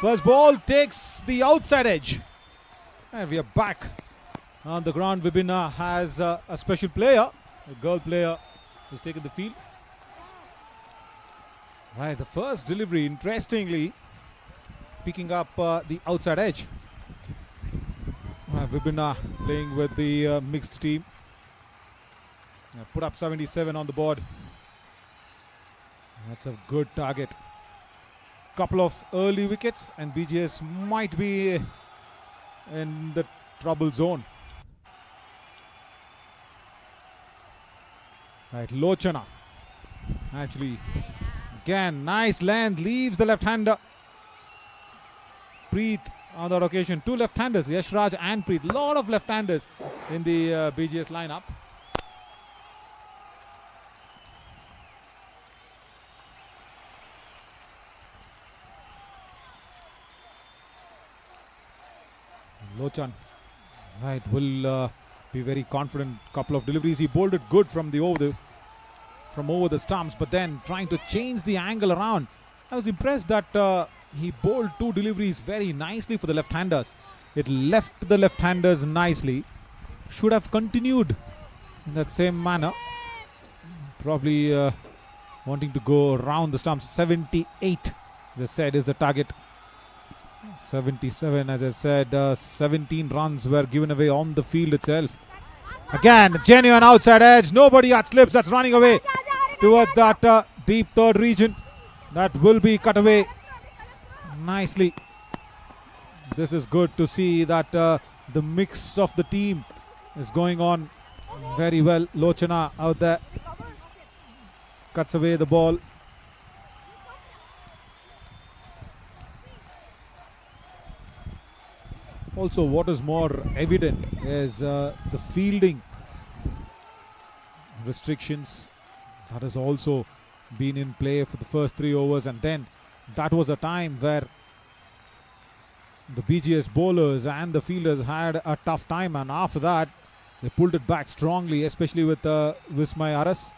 First ball takes the outside edge. And we are back on the ground. Vibina has a special player, a girl player who's taken the field. Right, the first delivery, interestingly, picking up the outside edge. Vibina playing with the mixed team. Put up 77 on the board. That's a good target. Couple of early wickets and BGS might be in the trouble zone. Right, Lochana. Actually, again, nice length, leaves the left-hander. Preet on that occasion, two left-handers, Yashraj and Preet. Lot of left-handers in the BGS lineup. Lochan, right, will be very confident. Couple of deliveries. He bowled it good from over the stumps, but then trying to change the angle around. I was impressed that he bowled two deliveries very nicely for the left-handers. It left the left-handers nicely. Should have continued in that same manner. Probably wanting to go around the stumps. 78, as I said, is the target. 77, as I said, 17 runs were given away on the field itself. Again, genuine outside edge. Nobody outslips. That's running away towards that deep third region. That will be cut away nicely. This is good to see that the mix of the team is going on very well. Lochana out there cuts away the ball. Also, what is more evident is the fielding restrictions that has also been in play for the first 3 overs, and then that was a time where the BGS bowlers and the fielders had a tough time, and after that they pulled it back strongly, especially with Vismay Aras.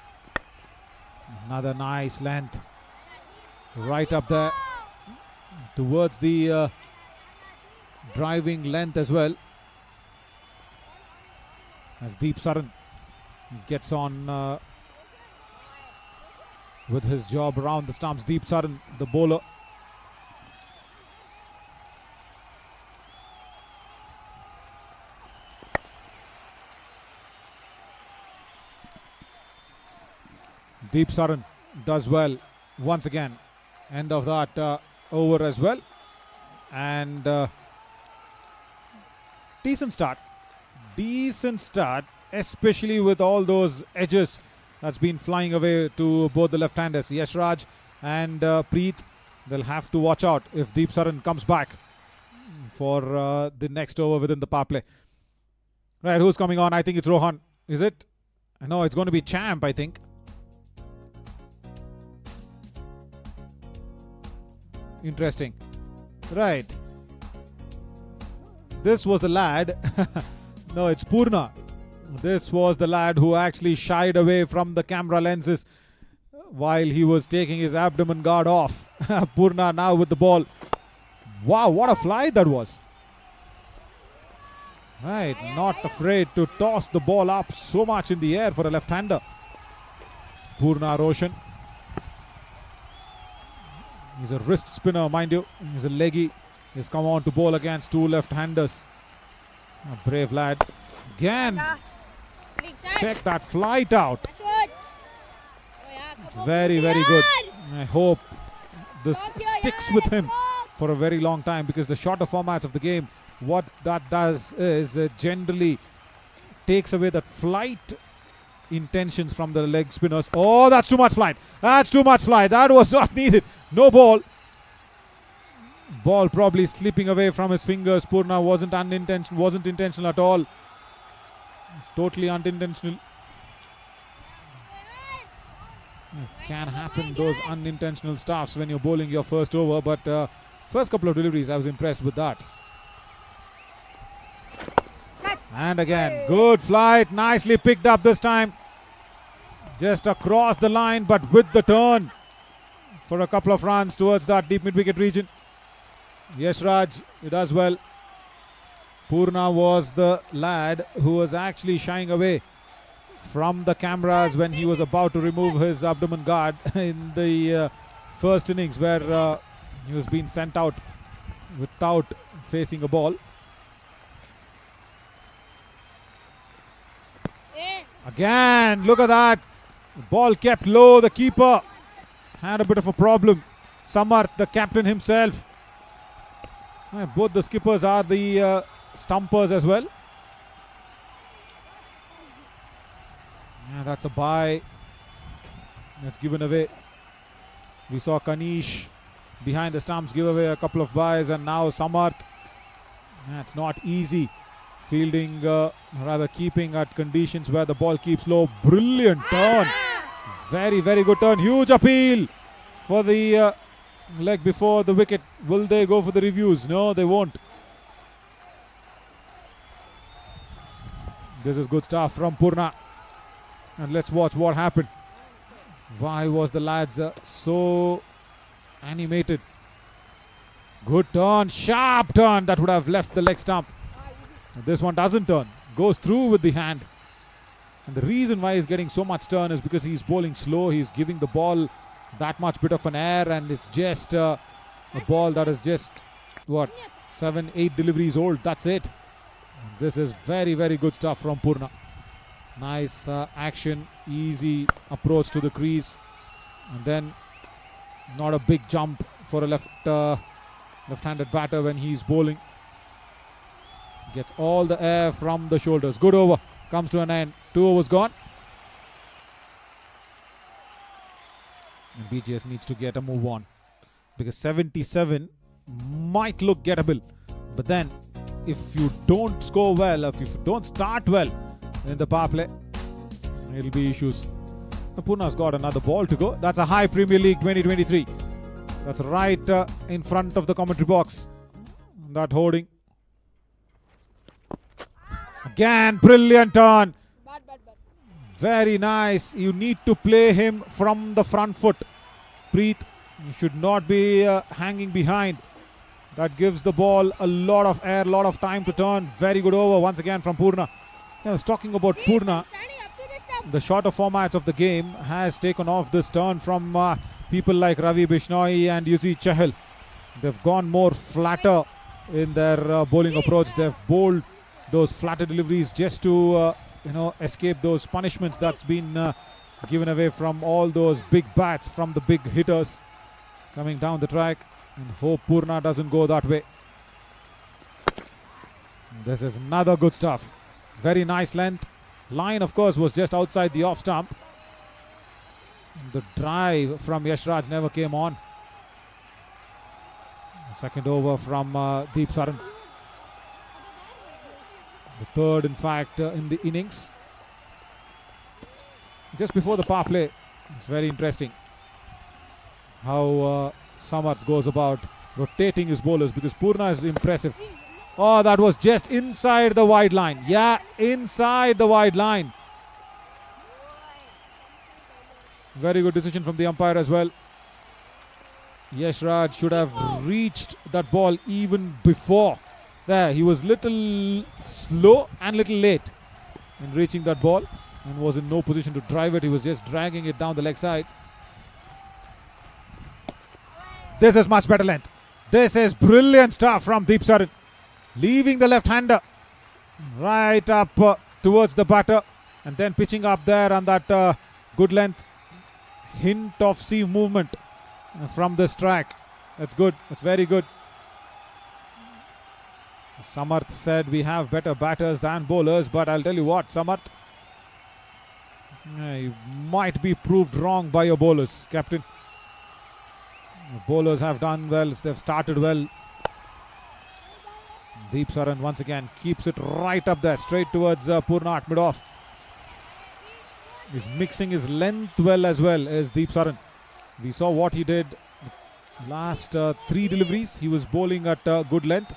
Another nice length right up there towards the driving length as well, as Deep Saran gets on with his job around the stumps. Deep Saran, the bowler. Deep Saran does well once again. End of that over as well. And decent start, especially with all those edges that's been flying away to both the left-handers, Yashraj and Preet. They'll have to watch out if Deep Saran comes back for the next over within the power play. Right, who's coming on? I think it's Rohan. Is it? No, it's going to be Champ, I think. Interesting. Right. This was the lad. No, it's Purna. This was the lad who actually shied away from the camera lenses while he was taking his abdomen guard off. Purna now with the ball. Wow, what a fly that was. Right, not afraid to toss the ball up so much in the air for a left-hander. Purna Roshan. He's a wrist spinner, mind you. He's a leggy. He's come on to bowl against two left-handers. A brave lad. Again. Check that flight out. It's very, very good. I hope this sticks with him for a very long time, because the shorter formats of the game, what that does is generally takes away that flight intentions from the leg spinners. Oh, that's too much flight. That's too much flight. That was not needed. No ball. Ball probably slipping away from his fingers. Purna wasn't intentional at all. It's totally unintentional. It can happen, those unintentional stuffs, when you're bowling your first over. But first couple of deliveries, I was impressed with that. And again, good flight. Nicely picked up this time. Just across the line, but with the turn for a couple of runs towards that deep mid-wicket region. Yes, Raj, it does well. Purna was the lad who was actually shying away from the cameras when he was about to remove his abdomen guard in the first innings, where he was being sent out without facing a ball. Again, look at that. The ball kept low. The keeper had a bit of a problem. Samarth, the captain himself. Both the skippers are the stumpers as well. Yeah, that's a bye. That's given away. We saw Kanish behind the stumps give away a couple of byes, and now Samarth. That's not easy. Fielding, rather keeping at conditions where the ball keeps low. Brilliant turn. Very, very good turn. Huge appeal for the leg before the wicket. Will they go for the reviews? No, they won't. This is good stuff from Purna. And let's watch what happened. Why was the lads so animated? Good turn, sharp turn that would have left the leg stump. This one doesn't turn, goes through with the hand. And the reason why he's getting so much turn is because he's bowling slow. He's giving the ball that much bit of an air, and it's just a ball that is just, what, 7-8 deliveries old. That's it. This is very, very good stuff from Purna. Nice action, easy approach to the crease, and then not a big jump for a left-handed batter when he's bowling. Gets all the air from the shoulders. Good over. Comes to an end. 2 overs gone. And BGS needs to get a move on, because 77 might look gettable, but then if you don't score well, if you don't start well in the power play, it'll be issues. Puna's got another ball to go. That's a high Premier League 2023. That's right in front of the commentary box. That hoarding. Again, brilliant turn. Very nice. You need to play him from the front foot. Preet, you should not be hanging behind. That gives the ball a lot of air, a lot of time to turn. Very good over once again from Purna. I was talking about Purna. The shorter formats of the game has taken off this turn from people like Ravi Bishnoi and Yuzi Chahal. They've gone more flatter in their bowling approach. They've bowled those flatter deliveries just to escape those punishments that's been given away from all those big bats from the big hitters coming down the track. And hope Purna doesn't go that way. This is another good stuff. Very nice length. Line, of course, was just outside the off stump. The drive from Yashraj never came on. Second over from Deep Saran. The third, in fact, in the innings. Just before the power play, it's very interesting how Samarth goes about rotating his bowlers, because Purna is impressive. Oh, that was just inside the wide line. Yeah, inside the wide line. Very good decision from the umpire as well. Yashraj should have reached that ball even before. There, he was little slow and little late in reaching that ball and was in no position to drive it. He was just dragging it down the leg side. This is much better length. This is brilliant stuff from Deep Saran. Leaving the left-hander right up towards the batter, and then pitching up there on that good length. Hint of seam movement from this track. That's good. That's very good. Samarth said we have better batters than bowlers, but I'll tell you what, Samarth, you might be proved wrong by your bowlers, Captain. The bowlers have done well. They've started well. Deep Saran once again keeps it right up there, straight towards Purna at mid-off. He's mixing his length well as well as Deep Saran. We saw what he did last 3 deliveries. He was bowling at good length,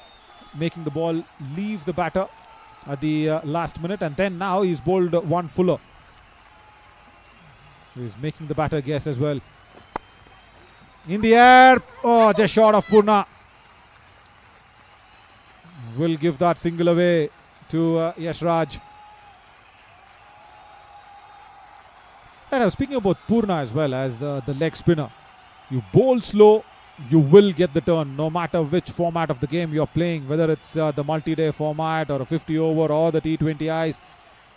making the ball leave the batter at the last minute, and then now he's bowled one fuller. So he's making the batter guess as well. In the air, oh, just short of Purna. will give that single away to Yash Raj. And I was speaking about Purna as well as the leg spinner. You bowl slow, you will get the turn no matter which format of the game you're playing, whether it's the multi-day format or a 50 over or the T20Is.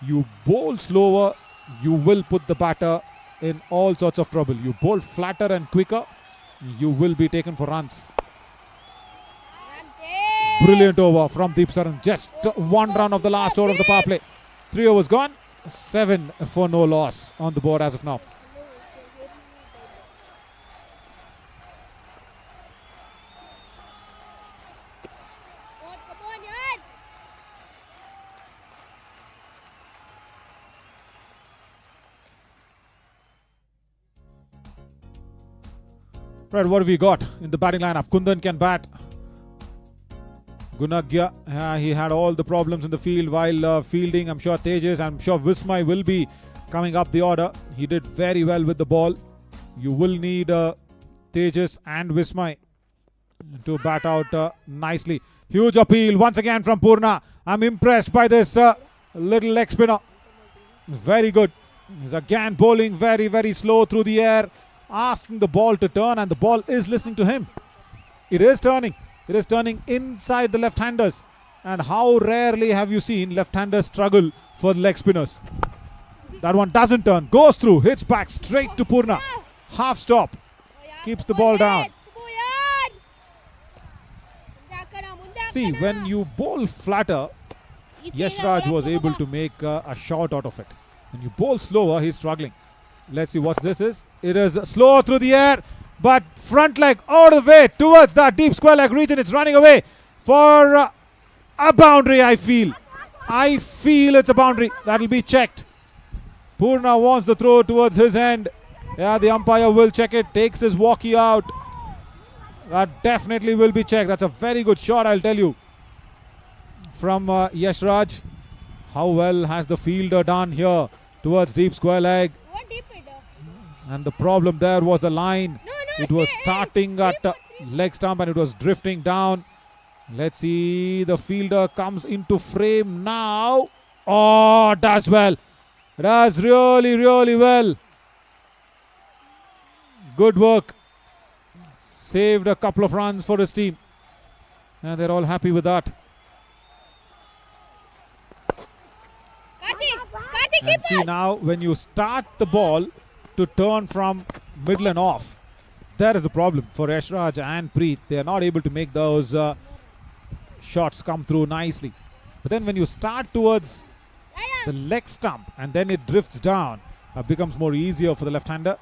You bowl slower, you will put the batter in all sorts of trouble. You bowl flatter and quicker, you will be taken for runs. Brilliant over from Deep Saran. Just one run of the last over of the power play. 3 overs gone. 7 for no loss on the board as of now. Right, what have we got in the batting lineup? Kundan can bat. Gunagya, he had all the problems in the field while fielding. I'm sure Tejas, I'm sure Vismay will be coming up the order. He did very well with the ball. You will need Tejas and Vismay to bat out nicely. Huge appeal once again from Purna. I'm impressed by this little leg spinner. Very good. He's again bowling very, very slow through the air, asking the ball to turn, and the ball is listening to him. It is turning. It is turning inside the left-handers. And how rarely have you seen left-handers struggle for the leg spinners? That one doesn't turn. Goes through. Hits back straight to Purna. Half stop. Keeps the ball down. See, when you bowl flatter, Yash Raj was able to make a shot out of it. When you bowl slower, he's struggling. Let's see what this is. It is slow through the air, but front leg out of the way towards that deep square leg region. It's running away for a boundary, I feel. I feel it's a boundary. That'll be checked. Purna wants the throw towards his end. Yeah, the umpire will check it. Takes his walkie out. That definitely will be checked. That's a very good shot, I'll tell you, from Yash Raj. How well has the fielder done here towards deep square leg? And the problem there was the line. It was starting at leg stump and it was drifting down. Let's see, the fielder comes into frame now. Oh, does well. Does really, really well. Good work. Saved a couple of runs for his team. And they're all happy with that. And see now, when you start the ball to turn from middle and off, there is a problem for Yash Raj and Preet. They are not able to make those shots come through nicely. But then when you start towards the leg stump and then it drifts down, it becomes more easier for the left-hander.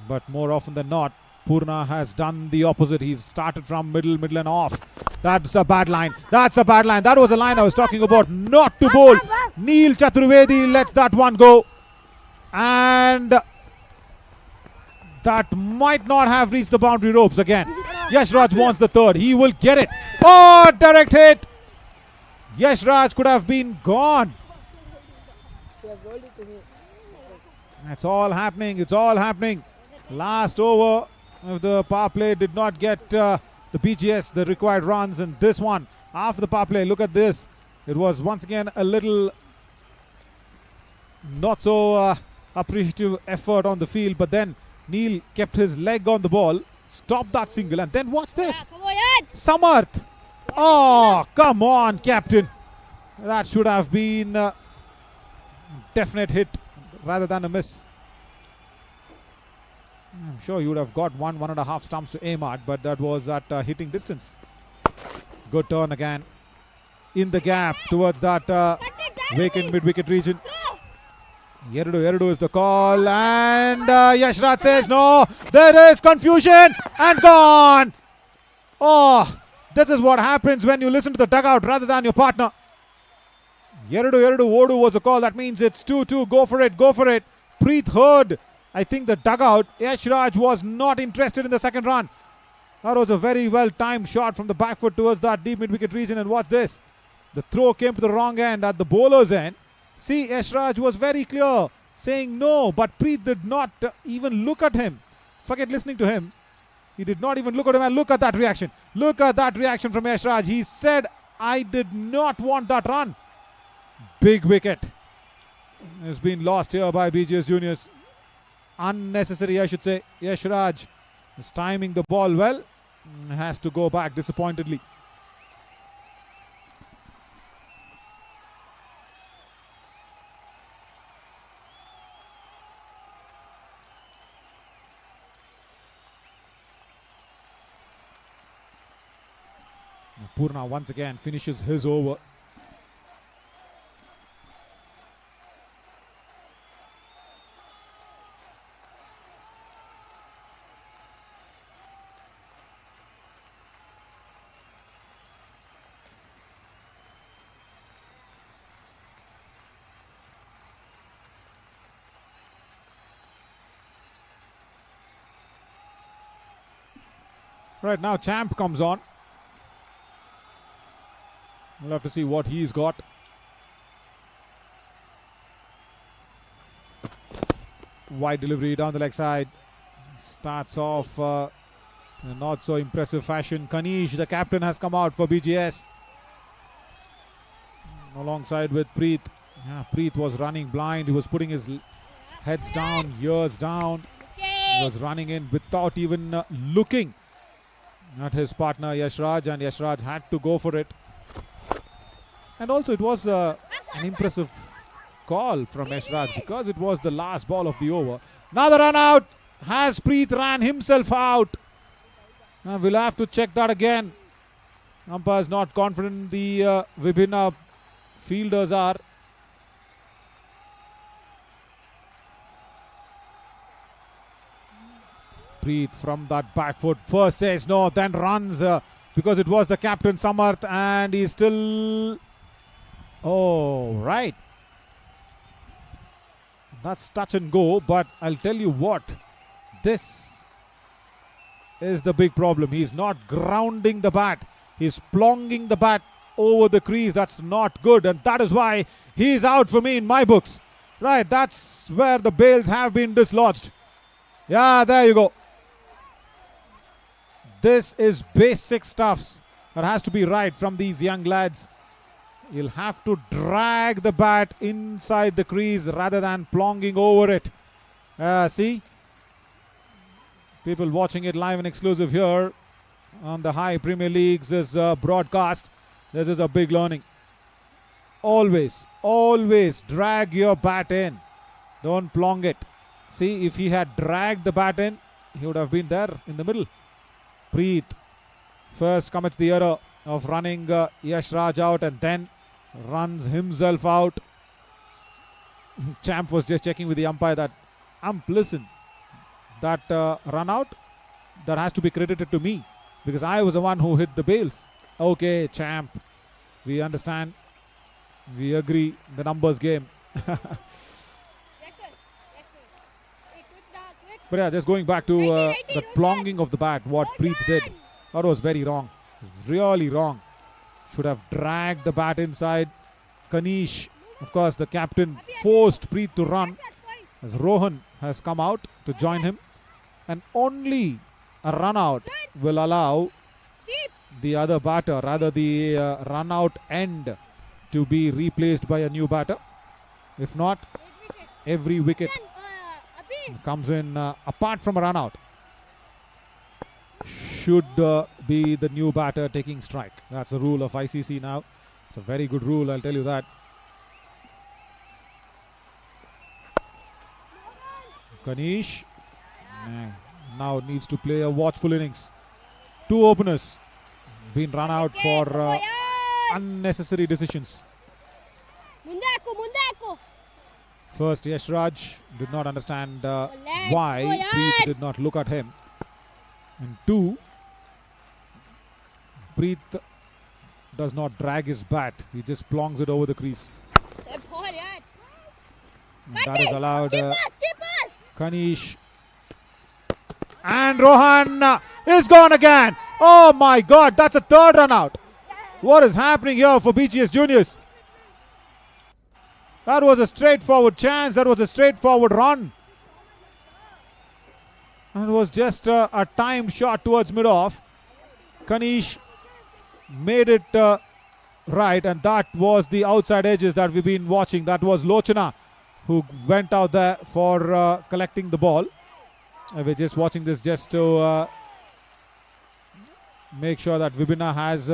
But more often than not, Purna has done the opposite. He's started from middle and off. That's a bad line. That's a bad line. That was a line I was talking about. Not to bowl. Neil Chaturvedi lets that one go. And that might not have reached the boundary ropes again. Yash Raj wants the third. He will get it. Oh, direct hit. Yash Raj could have been gone. That's all happening. It's all happening. Last over of the power play did not get the BGS, the required runs. And this one, after the power play, look at this. It was once again a little not so appreciative effort on the field. But then Neil kept his leg on the ball, stopped that single. And then watch this. Samarth. Oh, come on, captain. That should have been a definite hit rather than a miss. I'm sure you would have got 1.5 stumps to aim at, but that was at hitting distance. Good turn again. In the gap towards that vacant mid-wicket region. Yerudu is the call, and Yash Raj says no. There is confusion and gone. Oh, this is what happens when you listen to the dugout rather than your partner. Yerudu Odu was the call. That means it's 2-2. Go for it, go for it. Preet heard, I think, the dugout. Yash Raj was not interested in the second run. That was a very well-timed shot from the back foot towards that deep mid-wicket region. And watch this. The throw came to the wrong end at the bowler's end. See, Yash Raj was very clear, saying no, but Preet did not even look at him. Forget listening to him. He did not even look at him, and look at that reaction. Look at that reaction from Yashraj. He said, I did not want that run. Big wicket has been lost here by BGS Juniors. Unnecessary, I should say. Yashraj is timing the ball well. Has to go back disappointedly. Purna once again finishes his over. Right now, Champ comes on. We'll have to see what he's got. Wide delivery down the leg side. Starts off in a not so impressive fashion. Kanish, the captain, has come out for BGS. Alongside with Preet. Yeah, Preet was running blind. He was putting his heads down, ears down. He was running in without even looking at his partner Yashraj, and Yashraj had to go for it. And also it was an impressive call from Yashraj because it was the last ball of the over. Now the run out. Has Preet ran himself out? Now we'll have to check that again. Umpire is not confident. The Vibhina fielders are. Preet from that back foot. First says no, then runs because it was the captain Samarth, and he's still... Oh, right. That's touch and go, but I'll tell you what. This is the big problem. He's not grounding the bat. He's plonging the bat over the crease. That's not good, and that is why he's out for me in my books. Right, that's where the bails have been dislodged. Yeah, there you go. This is basic stuffs that has to be right from these young lads. You'll have to drag the bat inside the crease rather than plonging over it. See? People watching it live and exclusive here on the High Premier League's broadcast. This is a big learning. Always, always drag your bat in. Don't plong it. See, if he had dragged the bat in, he would have been there in the middle. Preet first commits the error of running Yashraj out and then runs himself out. Champ was just checking with the umpire that, listen, that run out, that has to be credited to me because I was the one who hit the bails. Okay, Champ, we understand. We agree. The numbers game. Yes, sir. Yes, sir. Hey, quick. But yeah, just going back to the plonging of the bat, what Preet did, that was very wrong. It was really wrong. Should have dragged the bat inside. Kanish, of course, the captain, forced Preet to run as Rohan has come out to join him. And only a run out will allow the other batter, rather the run out end, to be replaced by a new batter. If not, every wicket comes in apart from a run out should be the new batter taking strike. That's the rule of ICC now. It's a very good rule, I'll tell you that. Kanish now needs to play a watchful innings. Two openers been run out for unnecessary decisions. First, Yashraj did not understand why Preet did not look at him. And two, Preet does not drag his bat. He just plongs it over the crease. That is allowed. Kanish. And Rohan is gone again. Oh my God, that's a third run out. What is happening here for BGS Juniors? That was a straightforward chance. That was a straightforward run. And it was just a timed shot towards mid-off. Kanish made it right, and that was the outside edges that we've been watching. That was Lochana who went out there for collecting the ball. We're just watching this just to make sure that Vibina has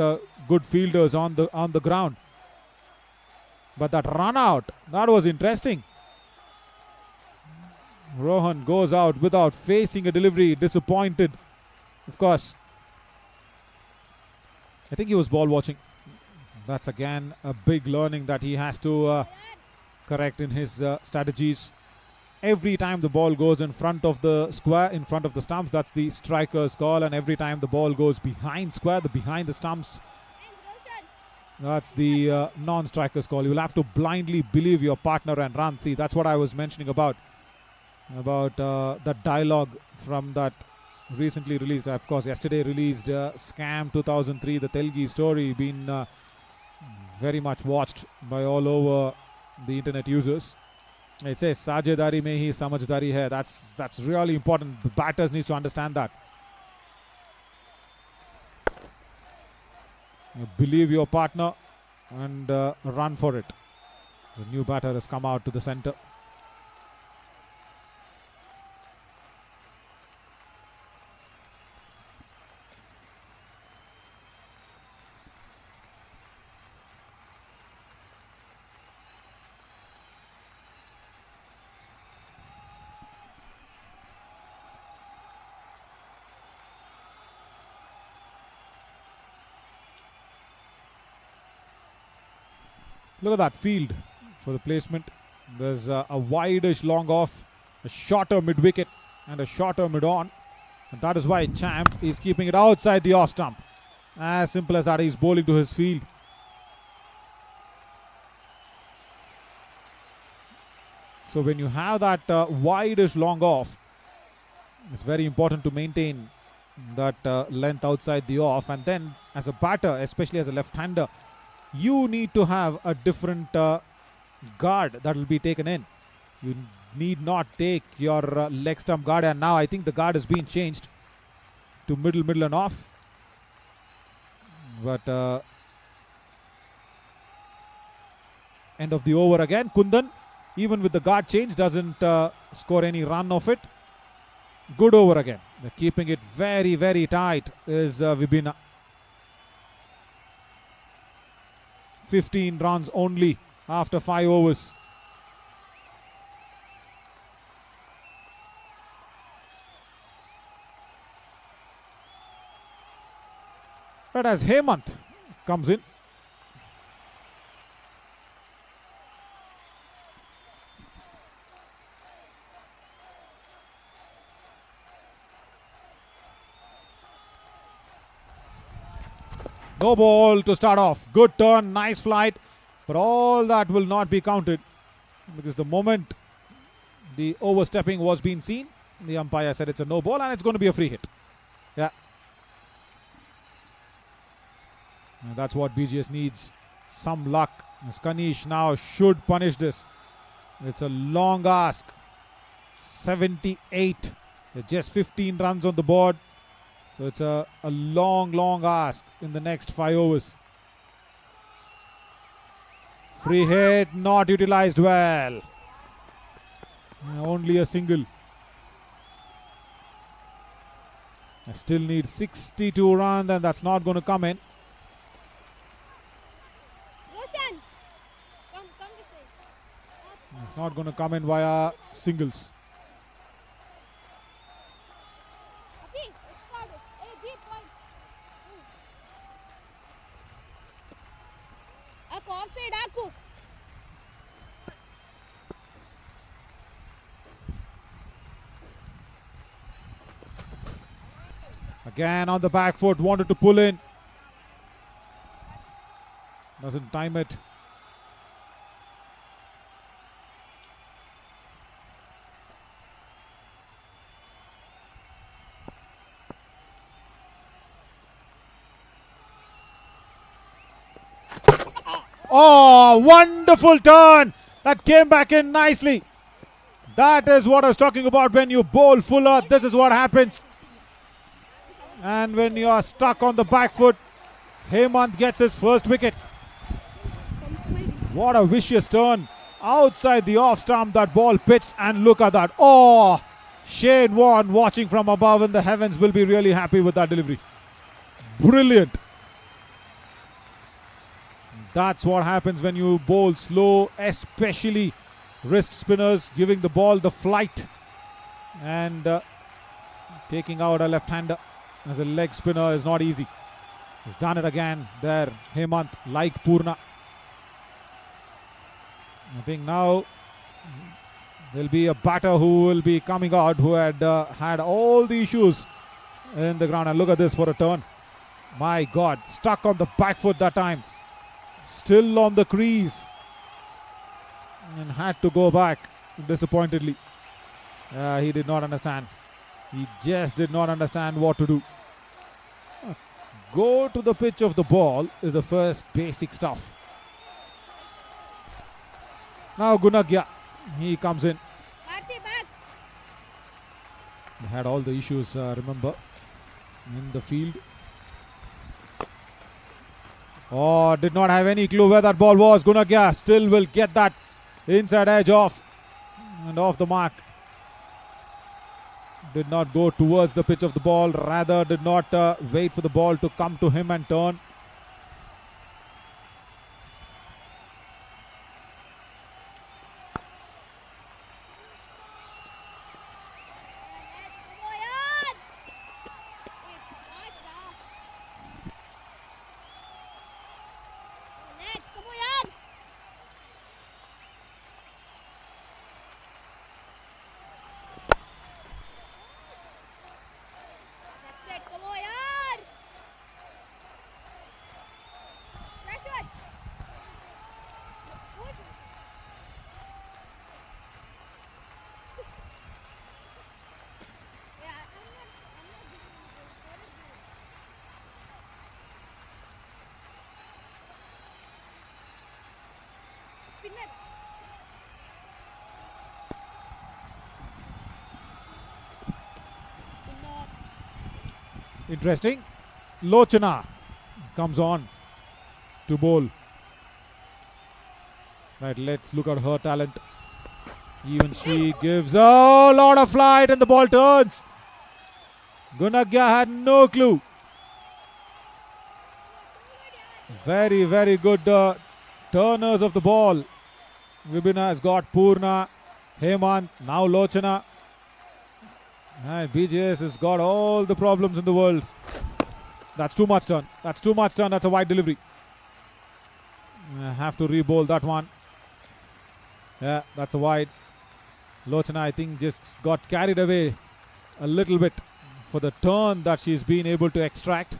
good fielders on the ground. But that run out, that was interesting. Rohan goes out without facing a delivery, disappointed. Of course, I think he was ball watching. That's again a big learning that he has to correct in his strategies. Every time the ball goes in front of the square, in front of the stumps, that's the striker's call. And every time the ball goes behind square, behind the stumps, that's the non-striker's call. You will have to blindly believe your partner and run. See, that's what I was mentioning about that dialogue from that recently released, of course, yesterday released Scam 2003, the Telgi story, been very much watched by all over the internet users. It says Sajedari mein hi samajdari hai. That's really important. The batters needs to understand that. You believe your partner and run for it. The new batter has come out to the center. Look at that field for the placement. There's a wide-ish long off, a shorter mid-wicket and a shorter mid-on. And that is why Champ is keeping it outside the off stump. As simple as that, he's bowling to his field. So when you have that wide-ish long off, it's very important to maintain that length outside the off. And then as a batter, especially as a left-hander, you need to have a different guard that will be taken in. You need not take your leg stump guard, and now I think the guard has been changed to middle and off. But end of the over again. Kundan, even with the guard change, doesn't score any run of it. Good over again. They're keeping it very, very tight is Vibina. 15 runs only after 5 overs. But as Hemant comes in, no ball to start off. Good turn, nice flight, but all that will not be counted because the moment the overstepping was being seen, the umpire said it's a no ball and it's going to be a free hit. Yeah. And that's what BGS needs. Some luck. Kanish now should punish this. It's a long ask. 78. Just 15 runs on the board. So it's a long ask in the next 5 overs. Free hit, not utilized well. Only a single. I still need 62 runs and that's not going to come in. Roshan, come this way. It's not going to come in via singles. Offside Aku. Again on the back foot, wanted to pull in. Doesn't time it. Oh, wonderful turn. That came back in nicely. That is what I was talking about. When you bowl fuller, this is what happens. And when you are stuck on the back foot, Hemant gets his first wicket. What a vicious turn. Outside the off stump, that ball pitched, and look at that. Oh, Shane Warne watching from above in the heavens will be really happy with that delivery. Brilliant. That's what happens when you bowl slow, especially wrist spinners, giving the ball the flight and taking out a left-hander as a leg spinner is not easy. He's done it again there, Hemant, like Purna. I think now there'll be a batter who will be coming out who had had all the issues in the ground. And look at this for a turn. My God, stuck on the back foot that time. Still on the crease. And had to go back disappointedly. He did not understand. He just did not understand what to do. Go to the pitch of the ball is the first basic stuff. Now Gunagya, he comes in. Back. He had all the issues, remember, in the field. Oh, did not have any clue where that ball was. Gunagya still will get that inside edge off and off the mark. Did not go towards the pitch of the ball, rather did not wait for the ball to come to him and turn. Interesting. Lochana comes on to bowl. Right, let's look at her talent. Even she gives a lot of flight and the ball turns. Gunagya had no clue. Very, very good turners of the ball. Vibhina has got Purna, Hemant, now Lochana. And BJS has got all the problems in the world. That's too much turn. That's too much turn. That's a wide delivery. I have to re-bowl that one. Yeah, that's a wide. Lochana, I think, just got carried away a little bit for the turn that she's been able to extract.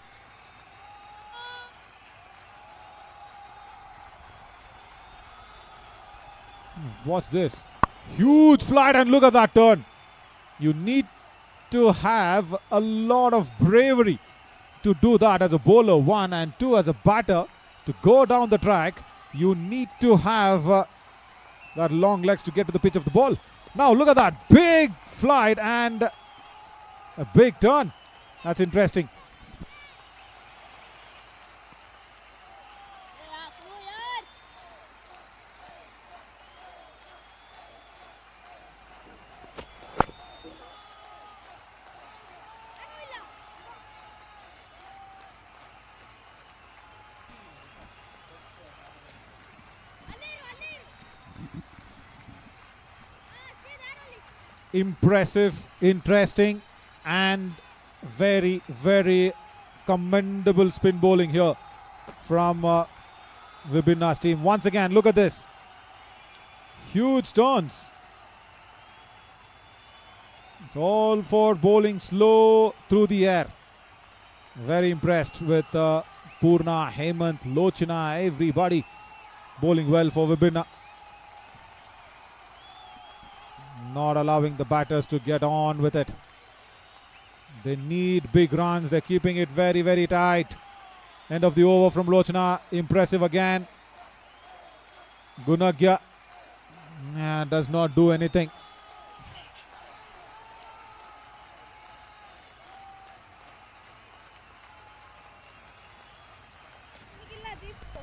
Watch this. Huge flight, and look at that turn. You need to have a lot of bravery to do that as a bowler, one, and two, as a batter, to go down the track. You need to have that long legs to get to the pitch of the ball. Now look at that big flight and a big turn. That's interesting. Impressive, interesting, and very, very commendable spin bowling here from Vibhina's team. Once again, look at this. Huge turns. It's all for bowling slow through the air. Very impressed with Purna, Hemant, Lochana, everybody bowling well for Vibhina. Not allowing the batters to get on with it. They need big runs. They're keeping it very, very tight. End of the over from Lochana. Impressive again. Gunagya does not do anything. తీసుకో.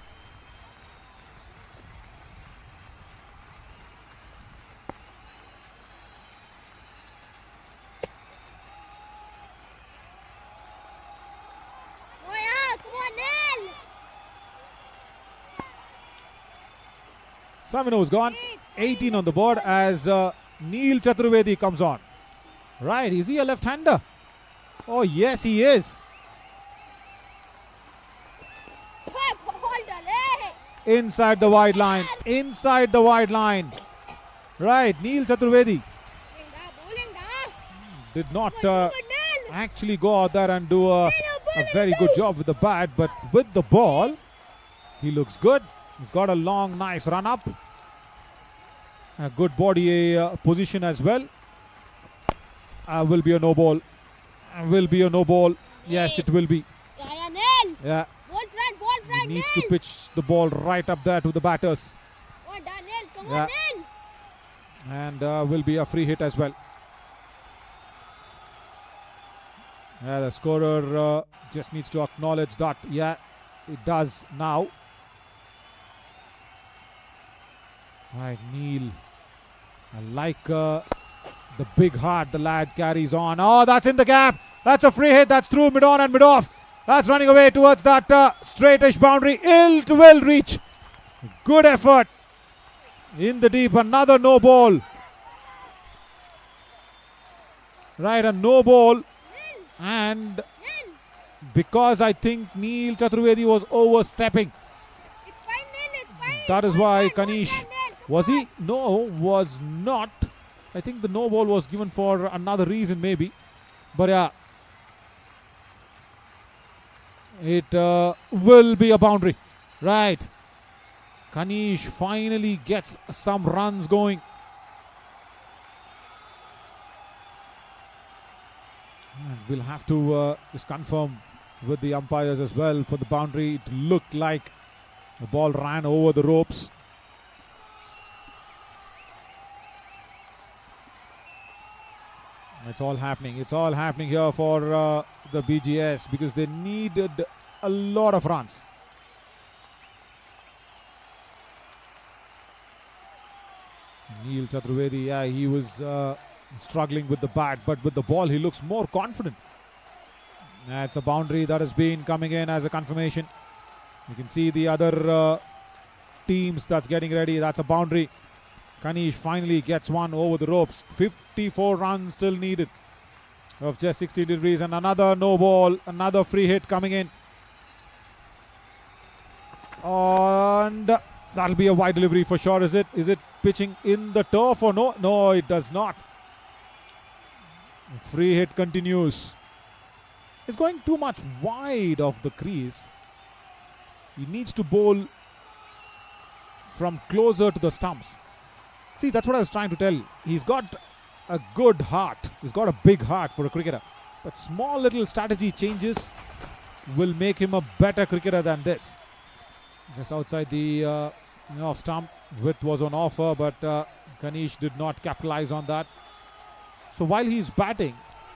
Oh yeah, come on, Neil. 7 overs gone. 18 on the board as Neil Chaturvedi comes on. Right, is he a left-hander? Oh yes, he is. Hold on, hey. Inside the wide line. Inside the wide line. Right, Neil Chaturvedi Bowling da. did not Good, Neil. actually go out there and do a very good job with the bat, but with the ball, he looks good. He's got a long, nice run up. A good body position as well. Will be a no ball. Will be a no ball. Yes, it will be. Yeah, Neil. Yeah, Ball he front, needs Neil. to pitch the ball right up there to the batters. Oh, Daniel, come Yeah. on, Neil. And will be a free hit as well. Yeah, the scorer just needs to acknowledge that. Yeah, it does now. Right, Neil. I like the big heart the lad carries on. Oh, that's in the gap. That's a free hit. That's through mid-on and mid-off. That's running away towards that straightish boundary. It will reach. Good effort. In the deep, another no ball. Right, a no ball. And Neil. because I think Neil Chaturvedi was overstepping, It's fine, Neil. It's fine. that is Ball why front, Kanish, Neil. Come was he? on. No, was not. I think the no ball was given for another reason maybe. But yeah, it will be a boundary. Right. Kanish finally gets some runs going. And we'll have to just confirm with the umpires as well for the boundary. It looked like the ball ran over the ropes. It's all happening. It's all happening here for the BGS because they needed a lot of runs. Neil Chaturvedi, yeah, he was struggling with the bat, but with the ball he looks more confident. That's a boundary that has been coming in as a confirmation. You can see the other teams that's getting ready. That's a boundary. Kanish finally gets one over the ropes. 54 runs still needed of just 60 degrees, and another no ball, another free hit coming in. And that'll be a wide delivery for sure. Is it? Is it pitching in the turf or no? No, it does not. Free hit continues. It's going too much wide of the crease. He needs to bowl from closer to the stumps. See, that's what I was trying to tell you. He's got a good heart. He's got a big heart for a cricketer. But small little strategy changes will make him a better cricketer than this. Just outside the off stump. Width was on offer, but Kanish did not capitalize on that. So while he's batting,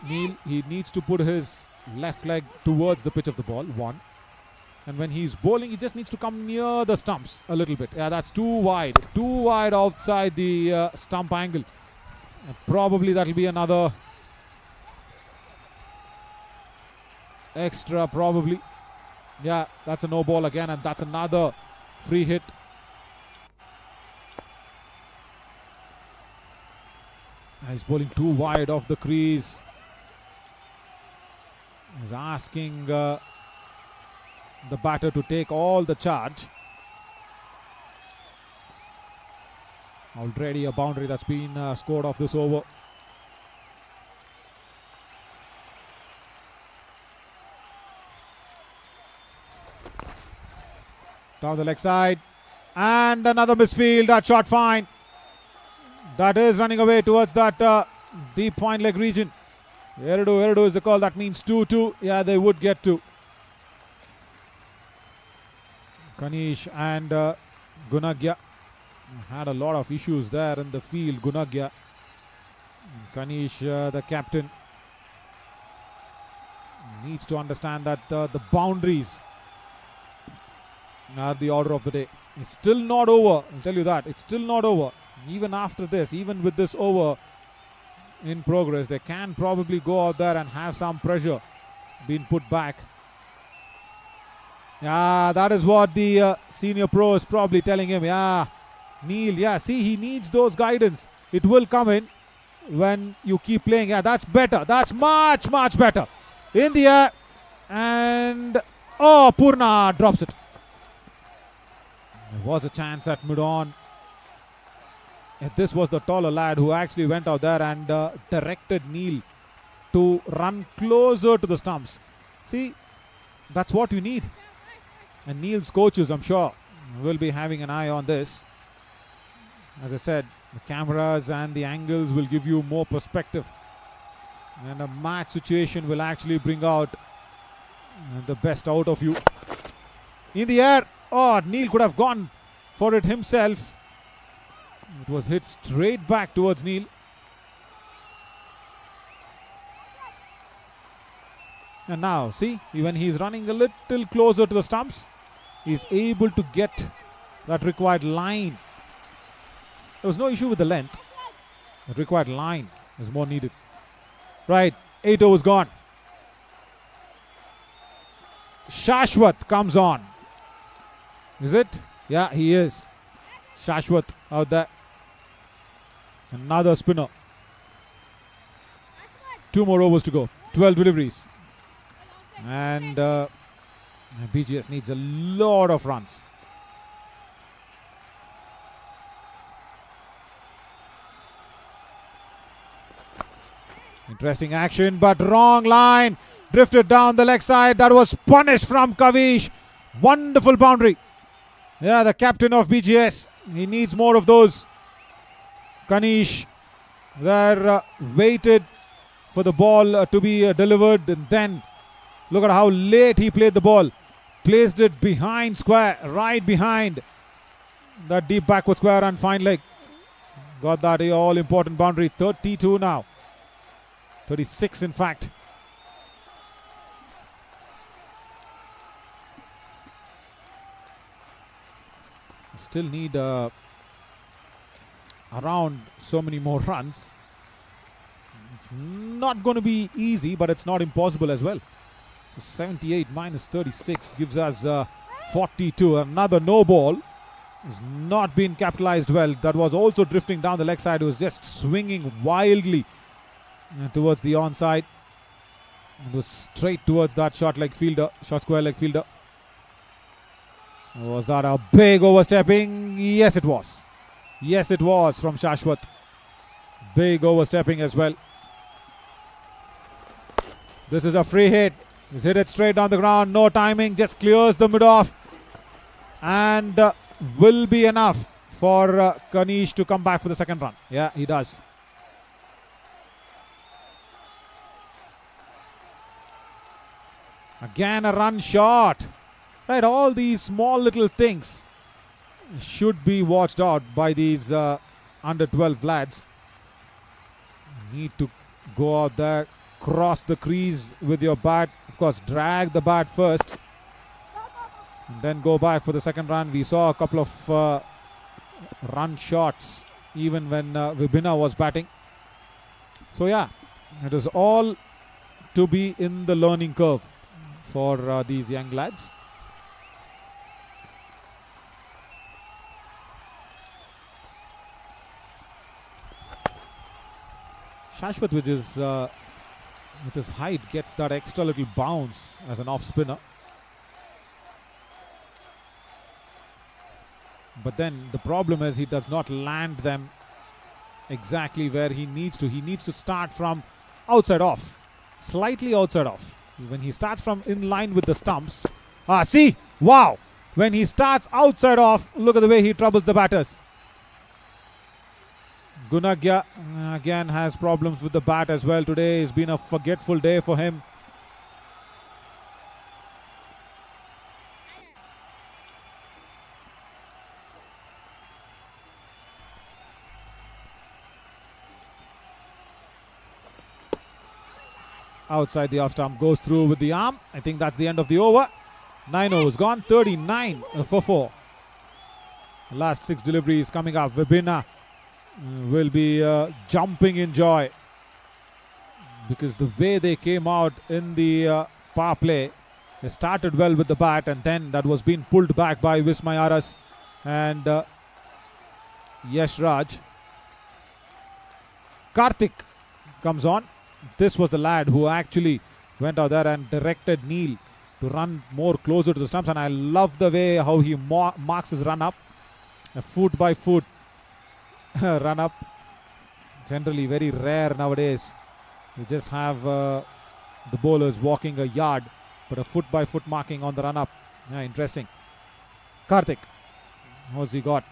Neil, he needs to put his left leg towards the pitch of the ball, one. And when he's bowling, he just needs to come near the stumps a little bit. Yeah, that's too wide outside the stump angle. And probably that'll be another extra, probably. Yeah, that's a no ball again, and that's another free hit. He's bowling too wide off the crease. He's asking the batter to take all the charge. Already a boundary that's been scored off this over. Down the leg side. And another misfield. That shot fine. That is running away towards that deep fine leg region. Erdu is the call. That means 2-2. Yeah, they would get to. Kanish and Gunagya had a lot of issues there in the field. Gunagya. Kanish, the captain, needs to understand that the boundaries are the order of the day. It's still not over. I'll tell you that. It's still not over. Even after this, even with this over in progress, they can probably go out there and have some pressure being put back. Yeah, that is what the senior pro is probably telling him. Yeah, Neil, yeah, see, he needs those guidance. It will come in when you keep playing. Yeah, that's better. That's much, much better. In the air. And, oh, Purna drops it. There was a chance at mid-on. This was the taller lad who actually went out there and directed Neil to run closer to the stumps. See, that's what you need. And Neil's coaches, I'm sure, will be having an eye on this. As I said, the cameras and the angles will give you more perspective. And a match situation will actually bring out the best out of you. In the air. Oh, Neil could have gone for it himself. It was hit straight back towards Neil. And now, see, when he's running a little closer to the stumps, he's able to get that required line. There was no issue with the length. The required line is more needed. Right, 8 overs gone. Shashwat comes on. Is it? Yeah, he is. Shashwat out there. Another spinner. 2 more overs to go. 12 deliveries. And BGS needs a lot of runs. Interesting action, but wrong line. Drifted down the leg side. That was punished from Kavish. Wonderful boundary. Yeah, the captain of BGS. He needs more of those. Kanish there waited for the ball to be delivered, and then look at how late he played the ball. Placed it behind square, right behind that deep backward square and fine leg. Got that all important boundary. 32 now. 36 in fact. Still need around so many more runs. It's not going to be easy, but it's not impossible as well. So 78 minus 36 gives us 42. Another no ball. Has not been capitalized well. That was also drifting down the leg side. It was just swinging wildly towards the onside. It was straight towards that short square leg fielder. Was that a big overstepping? Yes, it was. Yes, it was from Shashwat. Big overstepping as well. This is a free hit. He's hit it straight down the ground. No timing. Just clears the mid-off. And will be enough for Kanish to come back for the second run. Yeah, he does. Again, a run short. Right, all these small little things should be watched out by these under 12 lads. Need to go out there, cross the crease with your bat. Of course, drag the bat first and then go back for the second run. We saw a couple of run shots even when Vibhina was batting. So yeah, it is all to be in the learning curve for these young lads. Shashwat, which is with his height, gets that extra little bounce as an off spinner. But then the problem is he does not land them exactly where he needs to. He needs to start from outside off, slightly outside off. When he starts from in line with the stumps, see, wow! When he starts outside off, look at the way he troubles the batters. Gunagya again has problems with the bat as well today. It's been a forgetful day for him. Outside the off stump, goes through with the arm. I think that's the end of the over. 9 overs gone, 39 for 4. Last 6 deliveries coming up. Vibina will be jumping in joy because the way they came out in the power play, they started well with the bat and then that was being pulled back by Vismayaras and Yash Raj. Karthik comes on. This was the lad who actually went out there and directed Neil to run more closer to the stumps, and I love the way how he marks his run up. A foot by foot run up. Generally very rare nowadays. You just have the bowlers walking a yard, but a foot by foot marking on the run up. Yeah, interesting. Karthik, what's he got?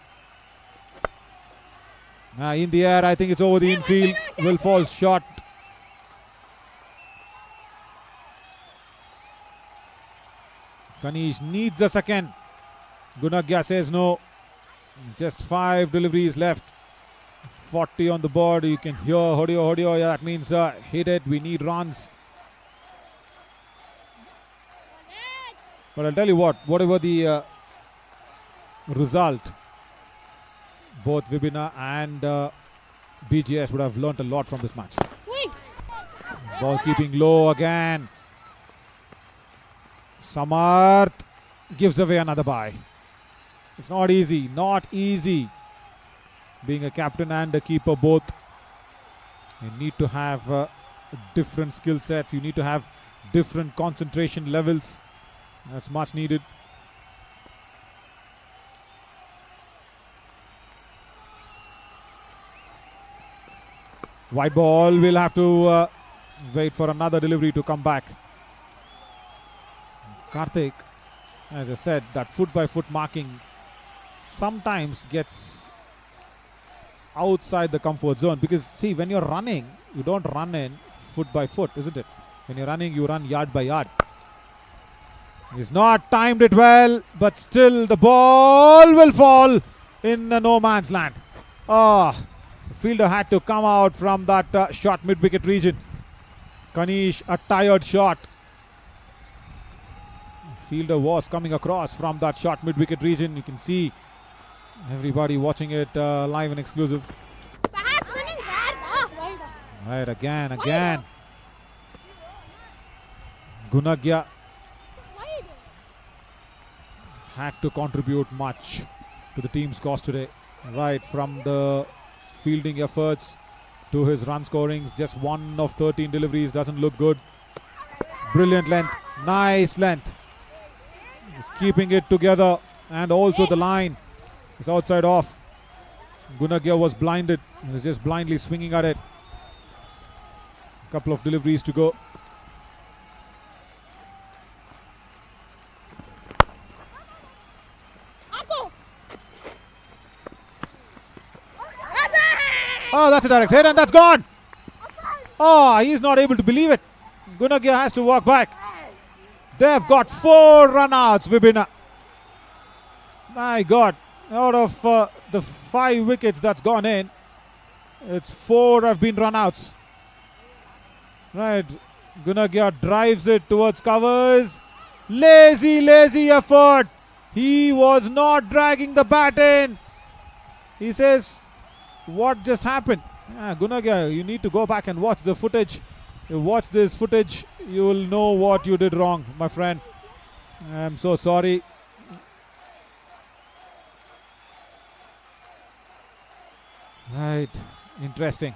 In the air, I think it's over the infield. Will fall short. Kanish needs a second. Gunagya says no. Just 5 deliveries left. 40 on the board. You can hear Hodio, Hodio. Yeah, that means hit it. We need runs. But I'll tell you what, whatever the result, both Vibina and BGS would have learnt a lot from this match. Ball keeping low again. Samarth gives away another bye. It's not easy, not easy being a captain and a keeper both. You need to have different skill sets. You need to have different concentration levels. That's much needed. White ball, will have to wait for another delivery to come back. Karthik, as I said, that foot by foot marking sometimes gets outside the comfort zone, because see, when you're running, you don't run in foot by foot, isn't it? When you're running, you run yard by yard. He's not timed it well, but still the ball will fall in no man's land. The fielder had to come out from that short mid-wicket region. Kanish, a tired shot. Fielder was coming across from that short mid-wicket region. You can see everybody watching it live and exclusive. Right, again. Gunagya had to contribute much to the team's cause today. Right, from the fielding efforts to his run scorings. Just 1 of 13 deliveries doesn't look good. Brilliant length, nice length. He's keeping it together, and also the line is outside off. Gunagya was blinded. He was just blindly swinging at it. Couple of deliveries to go. Oh, that's a direct hit, and that's gone. He's not able to believe it. Gunagya has to walk back. They've got 4 run-outs, Vibina. My God, out of the 5 wickets that's gone in, it's 4 have been run-outs. Right, Gunagya drives it towards covers. Lazy effort. He was not dragging the bat in. He says, what just happened? Gunagya, you need to go back and watch the footage. You watch this footage, you will know what you did wrong, my friend. I'm so sorry. Right, interesting.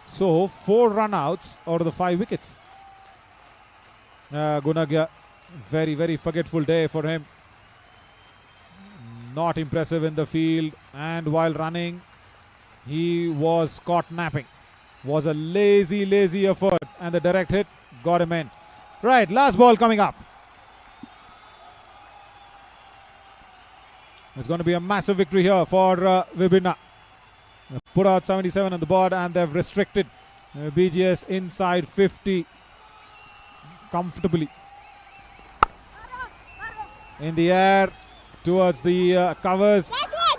So 4 run-outs out of the 5 wickets. Gunagya, very forgetful day for him. Not impressive in the field, and while running, he was caught napping. Was a lazy effort, and the direct hit got him in. Right, last ball coming up. It's going to be a massive victory here for Vibina. Put out 77 on the board, and they've restricted BGS inside 50 comfortably. In the air towards the covers.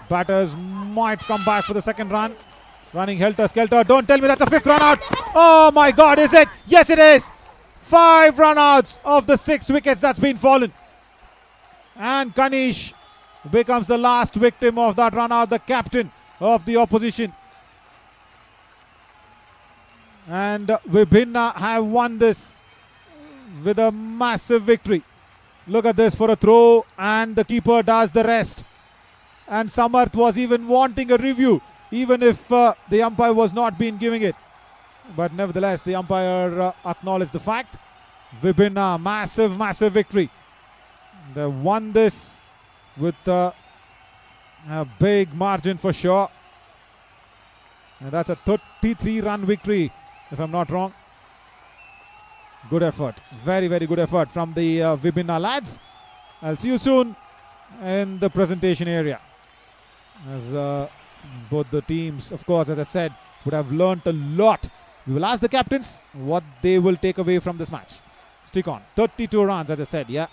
Batters might come back for the second run. Running helter-skelter. Don't tell me that's a 5th run out. Oh my God, is it? Yes, it is. 5 run outs of the 6 wickets that's been fallen. And Kanish becomes the last victim of that run out, the captain of the opposition. And Vibhinna have won this with a massive victory. Look at this for a throw, and the keeper does the rest. And Samarth was even wanting a review, even if the umpire was not been giving it. But nevertheless, the umpire acknowledged the fact. Vibhinna, massive victory. They won this with a big margin for sure. And that's a 33-run victory, if I'm not wrong. Good effort. Very good effort from the Vibhinna lads. I'll see you soon in the presentation area. As both the teams, of course, as I said, would have learnt a lot. We will ask the captains what they will take away from this match. Stick on. 32 runs, as I said, yeah.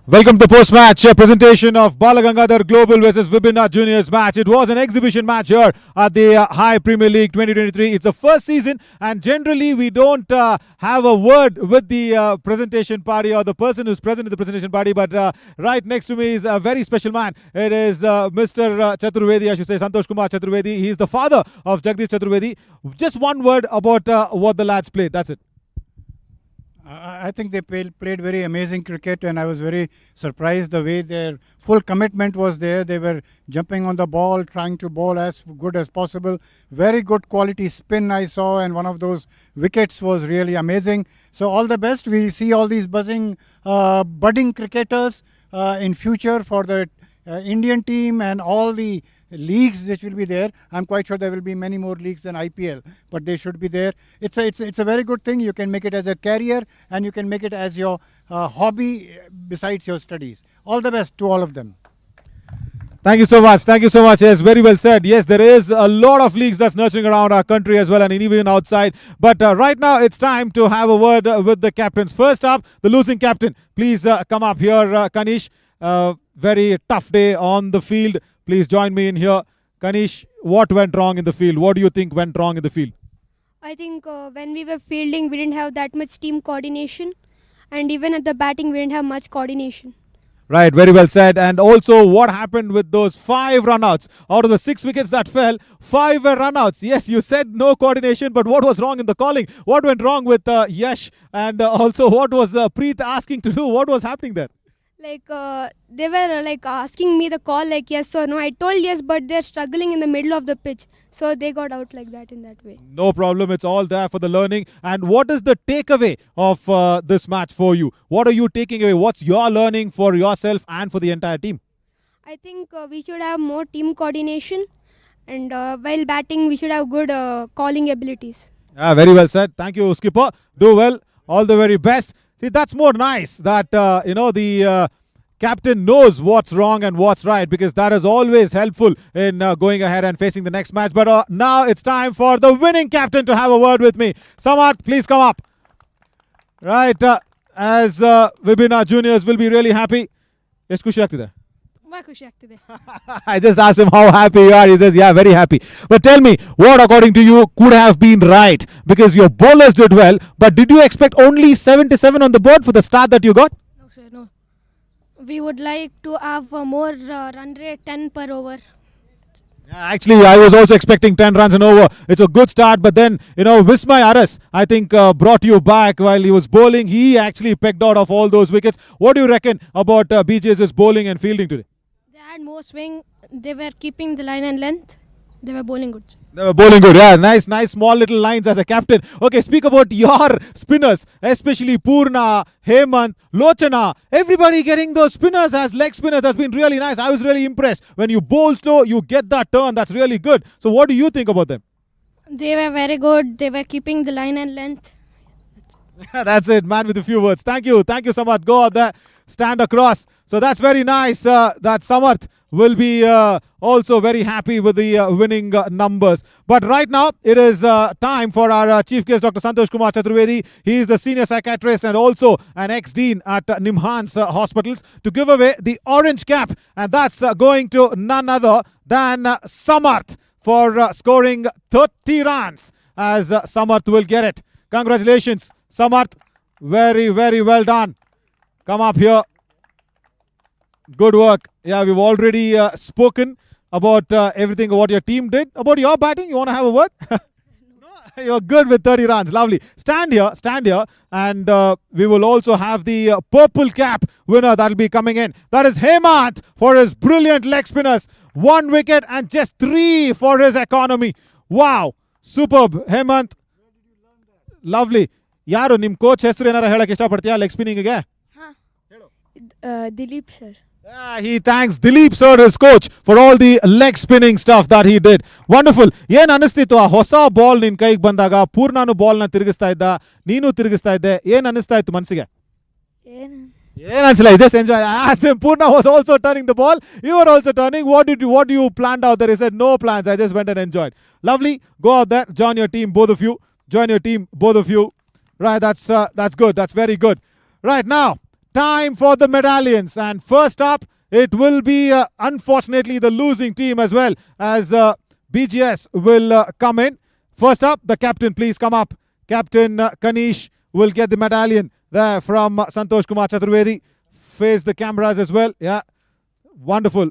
Welcome to the post-match presentation of Balagangadhar Global versus Vibina Juniors match. It was an exhibition match here at the Hiiih Premier League 2023. It's the first season, and generally we don't have a word with the presentation party or the person who's present in the presentation party. But right next to me is a very special man. It is Mr. Chaturvedi, I should say, Santosh Kumar Chaturvedi. He is the father of Jagdish Chaturvedi. Just one word about what the lads played. That's it. I think they played very amazing cricket, and I was very surprised the way their full commitment was there. They were jumping on the ball, trying to bowl as good as possible. Very good quality spin I saw, and one of those wickets was really amazing. So all the best. We'll see all these budding cricketers in future for the Indian team and all the leagues which will be there. I'm quite sure there will be many more leagues than IPL, but they should be there. It's a very good thing. You can make it as a career, and you can make it as your hobby besides your studies. All the best to all of them. Thank you so much. Thank you so much. Yes, very well said. Yes, there is a lot of leagues that's nurturing around our country as well, and even outside. But right now, it's time to have a word with the captains. First up, the losing captain. Please come up here, Kanish. Very tough day on the field. Please join me in here. Kanish, what went wrong in the field? What do you think went wrong in the field? I think when we were fielding, we didn't have that much team coordination. And even at the batting, we didn't have much coordination. Right, very well said. And also, what happened with those 5 runouts? Out of the 6 wickets that fell, 5 were runouts. Yes, you said no coordination, but what was wrong in the calling? What went wrong with Yash? And also, what was Preet asking to do? What was happening there? They were asking me the call like yes or no. I told yes, but they're struggling in the middle of the pitch. So they got out like that in that way. No problem. It's all there for the learning. And what is the takeaway of this match for you? What are you taking away? What's your learning for yourself and for the entire team? I think we should have more team coordination. And while batting, we should have good calling abilities. Very well said. Thank you, Skipper. Do well. All the very best. See, that's more nice that, the captain knows what's wrong and what's right, because that is always helpful in going ahead and facing the next match. But now it's time for the winning captain to have a word with me. Samarth, please come up. Right, as Vibina Juniors will be really happy. Yes, Kushi Aktide. I just asked him how happy you are. He says, yeah, very happy. But tell me, what according to you could have been right? Because your bowlers did well, but did you expect only 77 on the board for the start that you got? No, sir, no. We would like to have more run rate, 10 per over. Yeah, actually, I was also expecting 10 runs and over. It's a good start, but then, Vismay Aras, I think, brought you back while he was bowling. He actually pegged out of all those wickets. What do you reckon about BJ's bowling and fielding today? They had more swing. They were keeping the line and length. They were bowling good. They were bowling good, yeah. Nice small little lines as a captain. Okay, speak about your spinners, especially Purna, Hemant, Lochana. Everybody getting those spinners as leg spinners has been really nice. I was really impressed. When you bowl slow, you get that turn. That's really good. So what do you think about them? They were very good. They were keeping the line and length. That's it, man with a few words. Thank you, Samarth. Go out there, stand across. So that's very nice that Samarth will be also very happy with the winning numbers. But right now, it is time for our chief guest, Dr. Santosh Kumar Chaturvedi. He is the senior psychiatrist and also an ex-dean at Nimhans Hospitals, to give away the orange cap. And that's going to none other than Samarth for scoring 30 runs, as Samarth will get it. Congratulations, Samarth. Very, very well done. Come up here. Good work. Yeah, we've already spoken about everything what your team did. About your batting, you want to have a word? No, you're good with 30 runs. Lovely. Stand here, and we will also have the purple cap winner that will be coming in. That is Hemant for his brilliant leg spinners. 1 wicket and just 3 for his economy. Wow. Superb, Hemant. Lovely. ಯಾರು ನಿಮ್ಮ coach ಹೆಸರು ಏನಾರ ಹೇಳಕ್ಕೆ ಇಷ್ಟಪಡ್ತೀಯಾ leg ಸ್ಪಿನ್ನಿಂಗ್ಗೆ? Dilip sir. Yeah, he thanks Dilip sir, his coach, for all the leg spinning stuff that he did. Wonderful. ಏನ್ ಅನಿಸ್ತಿತ್ತು ಆ ಹೊಸ ball ನಿನ್ ಕೈಗೆ ಬಂದಾಗ? ಪೂರ್ಣಾನು ಬಾಲ್ ನ ತಿರುಗಿಸ್ತಾ ಇದ್ದ, ನೀನು ತಿರುಗಿಸ್ತಾ ಇದ್ದೆ. ಏನ್ ಅನಿಸ್ತಾ ಇತ್ತು ಮನಸ್ಸಿಗೆ? ಏನ್ ಅನ್ಸಲ್ಲ? Just enjoy. I asked him. Purna was also turning the ball. You were also turning. What do you planned out there? He said no plans. I just went and enjoyed. Lovely. Go out there. Join your team, both of you. Join your team, both of you. Right. That's good. That's very good. Right now, time for the medallions. And first up, it will be unfortunately the losing team as well, as BGS will come in. First up, the captain, please come up. Captain Kanish will get the medallion there from Santosh Kumar Chaturvedi. Face the cameras as well. Yeah, wonderful.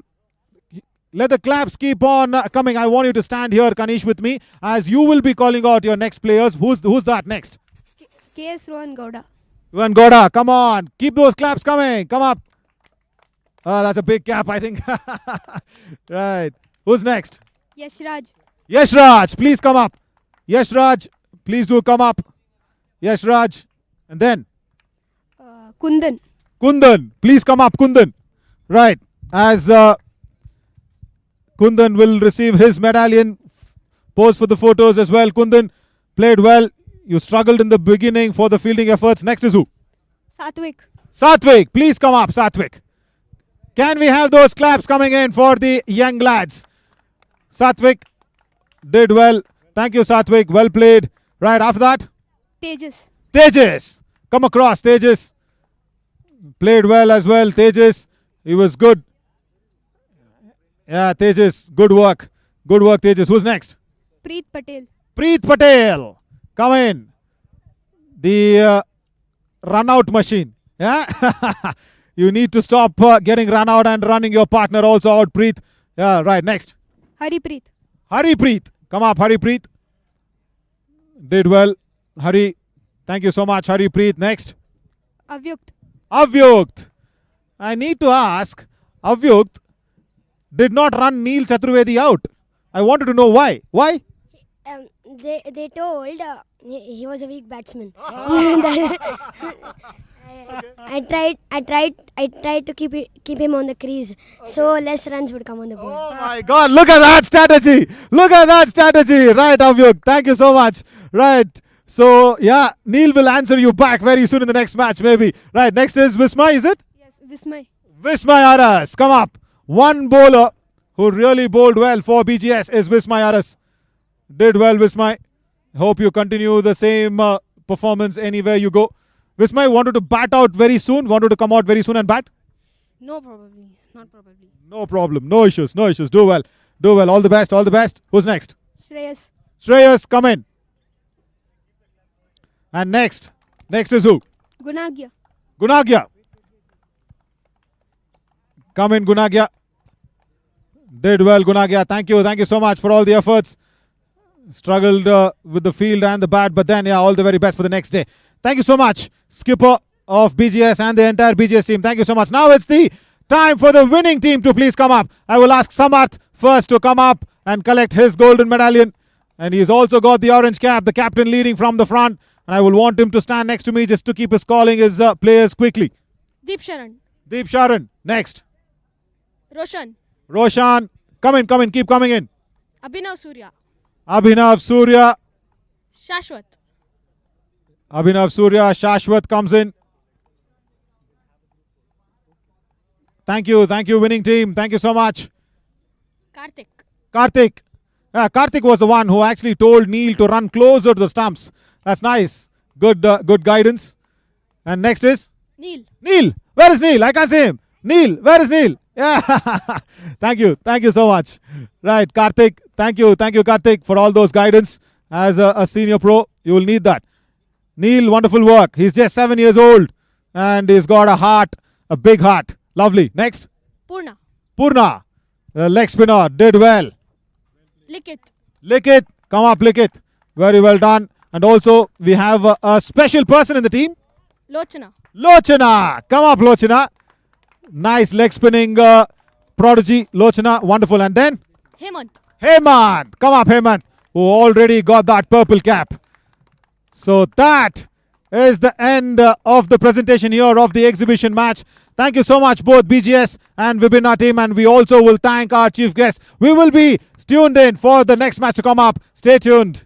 Let the claps keep on coming. I want you to stand here, Kanish, with me, as you will be calling out your next players. Who's that next? K.S. Rohan Gowda. Rohan Gowda, come on. Keep those claps coming. Come up. That's a big cap, I think. Right. Who's next? Yashraj. Yashraj, please come up. Yashraj, please do come up. Yashraj. And then? Kundan. Kundan, please come up, Kundan. Right. As Kundan will receive his medallion. Pose for the photos as well. Kundan played well. You struggled in the beginning for the fielding efforts. Next is who? Satvik. Satvik, please come up, Satvik. Can we have those claps coming in for the young lads? Satvik did well. Thank you, Satvik. Well played. Right, after that? Tejas. Tejas. Come across, Tejas. Played well as well, Tejas. He was good. Yeah, Tejas. Good work. Good work, Tejas. Who's next? Preet Patel. Preet Patel. Come in. The run-out machine. Yeah? You need to stop getting run out and running your partner also out, Preet. Yeah, right. Next. Haripreet. Haripreet. Come up, Haripreet. Did well. Hari. Thank you so much, Haripreet. Next. Avyukt. Avyukt. I need to ask, Avyukt did not run Neil Chaturvedi out. I wanted to know why. Why? They told he was a weak batsman. I tried to keep him on the crease, so less runs would come on the board. Oh my God! Look at that strategy! Look at that strategy! Right, Avyuk. Thank you so much. Right. So yeah, Neil will answer you back very soon in the next match, maybe. Right. Next is Vismay, is it? Yes, Vismay. Vismay Aras, come up. One bowler who really bowled well for BGS is Vismay Aras. Did well, Vismay. Hope you continue the same performance anywhere you go. Vismay, wanted to bat out very soon? Wanted to come out very soon and bat? No, probably. Not probably. No problem. No issues. No issues. Do well. Do well. All the best. All the best. Who's next? Shreyas. Shreyas, come in. And next. Next is who? Gunagya. Gunagya. Come in, Gunagya. Did well, Gunagya. Thank you. Thank you so much for all the efforts. Struggled with the field and the bat, but then, yeah, all the very best for the next day. Thank you so much, skipper of BGS and the entire BGS team. Thank you so much. Now it's the time for the winning team to please come up. I will ask Samarth first to come up and collect his golden medallion. And he's also got the orange cap, the captain leading from the front. And I will want him to stand next to me just to keep his calling his players quickly. Deep Sharan. Deep Sharan, next. Roshan. Roshan, come in, keep coming in. Abhinav Surya. Abhinav Surya. Shashwat. Abhinav Surya, Shashwat comes in. Thank you, winning team. Thank you so much. Karthik. Karthik. Karthik was the one who actually told Neil to run closer to the stumps. That's nice. Good guidance. And next is? Neil. Neil. Where is Neil? I can't see him. Neil. Where is Neil? Yeah. Thank you so much. Right, Karthik. Thank you, Karthik, for all those guidance. As a senior pro, you will need that. Neil, wonderful work. He's just 7 years old and he's got a heart, a big heart. Lovely. Next. Purna. The leg spinner did well. Likit. Come up, Likit. Very well done. And also, we have a special person in the team. Lochana. Come up, Lochana. Nice leg spinning prodigy. Lochana. Wonderful. And then? Hemant. Come up, Hemant. Who already got that purple cap. So that is the end of the presentation here of the exhibition match. Thank you so much, both BGS and Vibhina team, and we also will thank our chief guest. We will be tuned in for the next match to come up. Stay tuned.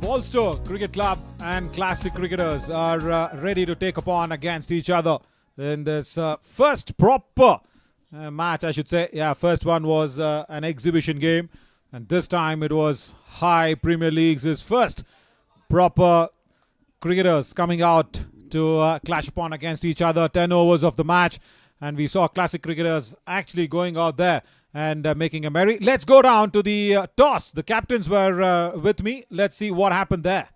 Bolster Cricket Club and Classic Cricketers are ready to take upon against each other in this first proper match, I should say. Yeah, first one was an exhibition game, and this time it was Hiiih Premier League's first proper cricketers coming out to clash upon against each other. 10 overs of the match, and we saw Classic Cricketers actually going out there and making a merry. Let's go down to the toss. The captains were with me. Let's see what happened there.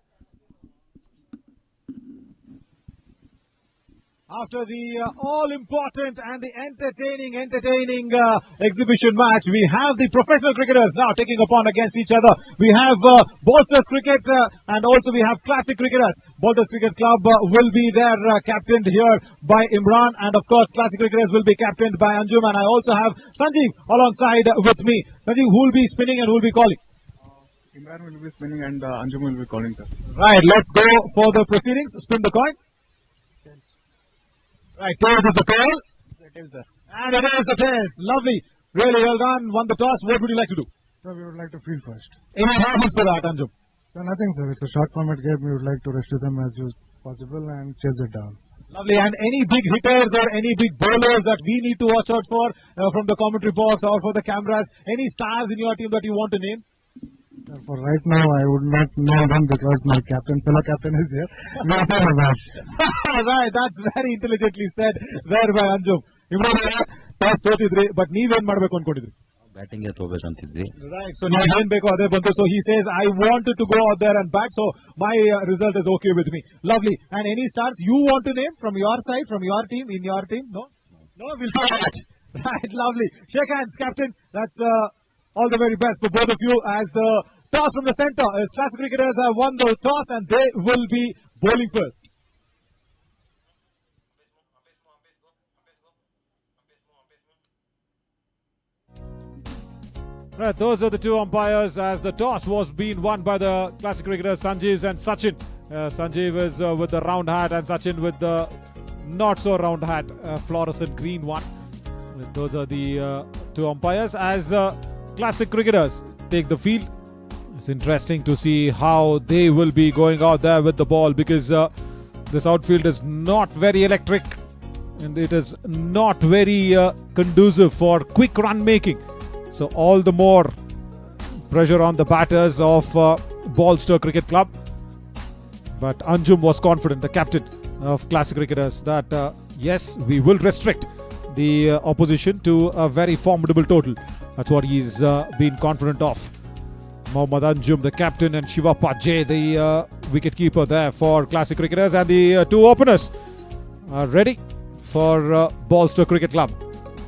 After the all-important and the entertaining exhibition match, we have the professional cricketers now taking upon against each other. We have Bolsters Cricket and also we have Classic Cricketers. Bolsters Cricket Club will be there captained here by Imran, and of course Classic Cricketers will be captained by Anjum, and I also have Sanjeev alongside with me. Sanjeev, who will be spinning and who will be calling? Imran will be spinning and Anjum will be calling, sir. Right, let's go for the proceedings. Spin the coin. Right, tails is the call. Sir. And it is the tails. Lovely. Really well done. Won the toss. What would you like to do? So we would like to field first. Any reasons for that, Anjum? So nothing, sir. It's a short format game. We would like to rescue them as much as possible and chase it down. Lovely. And any big hitters or any big bowlers that we need to watch out for from the commentary box or for the cameras? Any stars in your team that you want to name? For right now, I would not know them because my fellow captain is here. No, sir, Right, that's very intelligently said there by Anjum. Imran, toss ಸೋತಿದ್ರಿ, but ನೀವೇನ್ ಮಾಡಬೇಕು ಅನ್ಕೊಂಡಿದ್ರಿ? Batting ತಗೋಬೇಕಂತಿದ್ವಿ. Right, so now so he says, I wanted to go out there and bat, so my result is okay with me. Lovely. And any stars you want to name from your side, from your team, in your team? No? No, we'll see that. Right, lovely. Shake hands, Captain. That's all the very best for both of you as the toss from the center. As Classic Cricketers have won the toss and they will be bowling first. Right, those are the two umpires as the toss was being won by the Classic Cricketers Sanjeev and Sachin. Sanjeev is with the round hat and Sachin with the not so round hat, fluorescent green one. Those are the two umpires as Classic Cricketers take the field. It's interesting to see how they will be going out there with the ball because this outfield is not very electric and it is not very conducive for quick run making. So all the more pressure on the batters of Ballster Cricket Club. But Anjum was confident, the captain of Classic Cricketers, that yes, we will restrict the opposition to a very formidable total. That's what he's been confident of. Mohammad Anjum, the captain, and Shivappa J, the wicketkeeper there for Classic Cricketers, and the two openers are ready for Ballster Cricket Club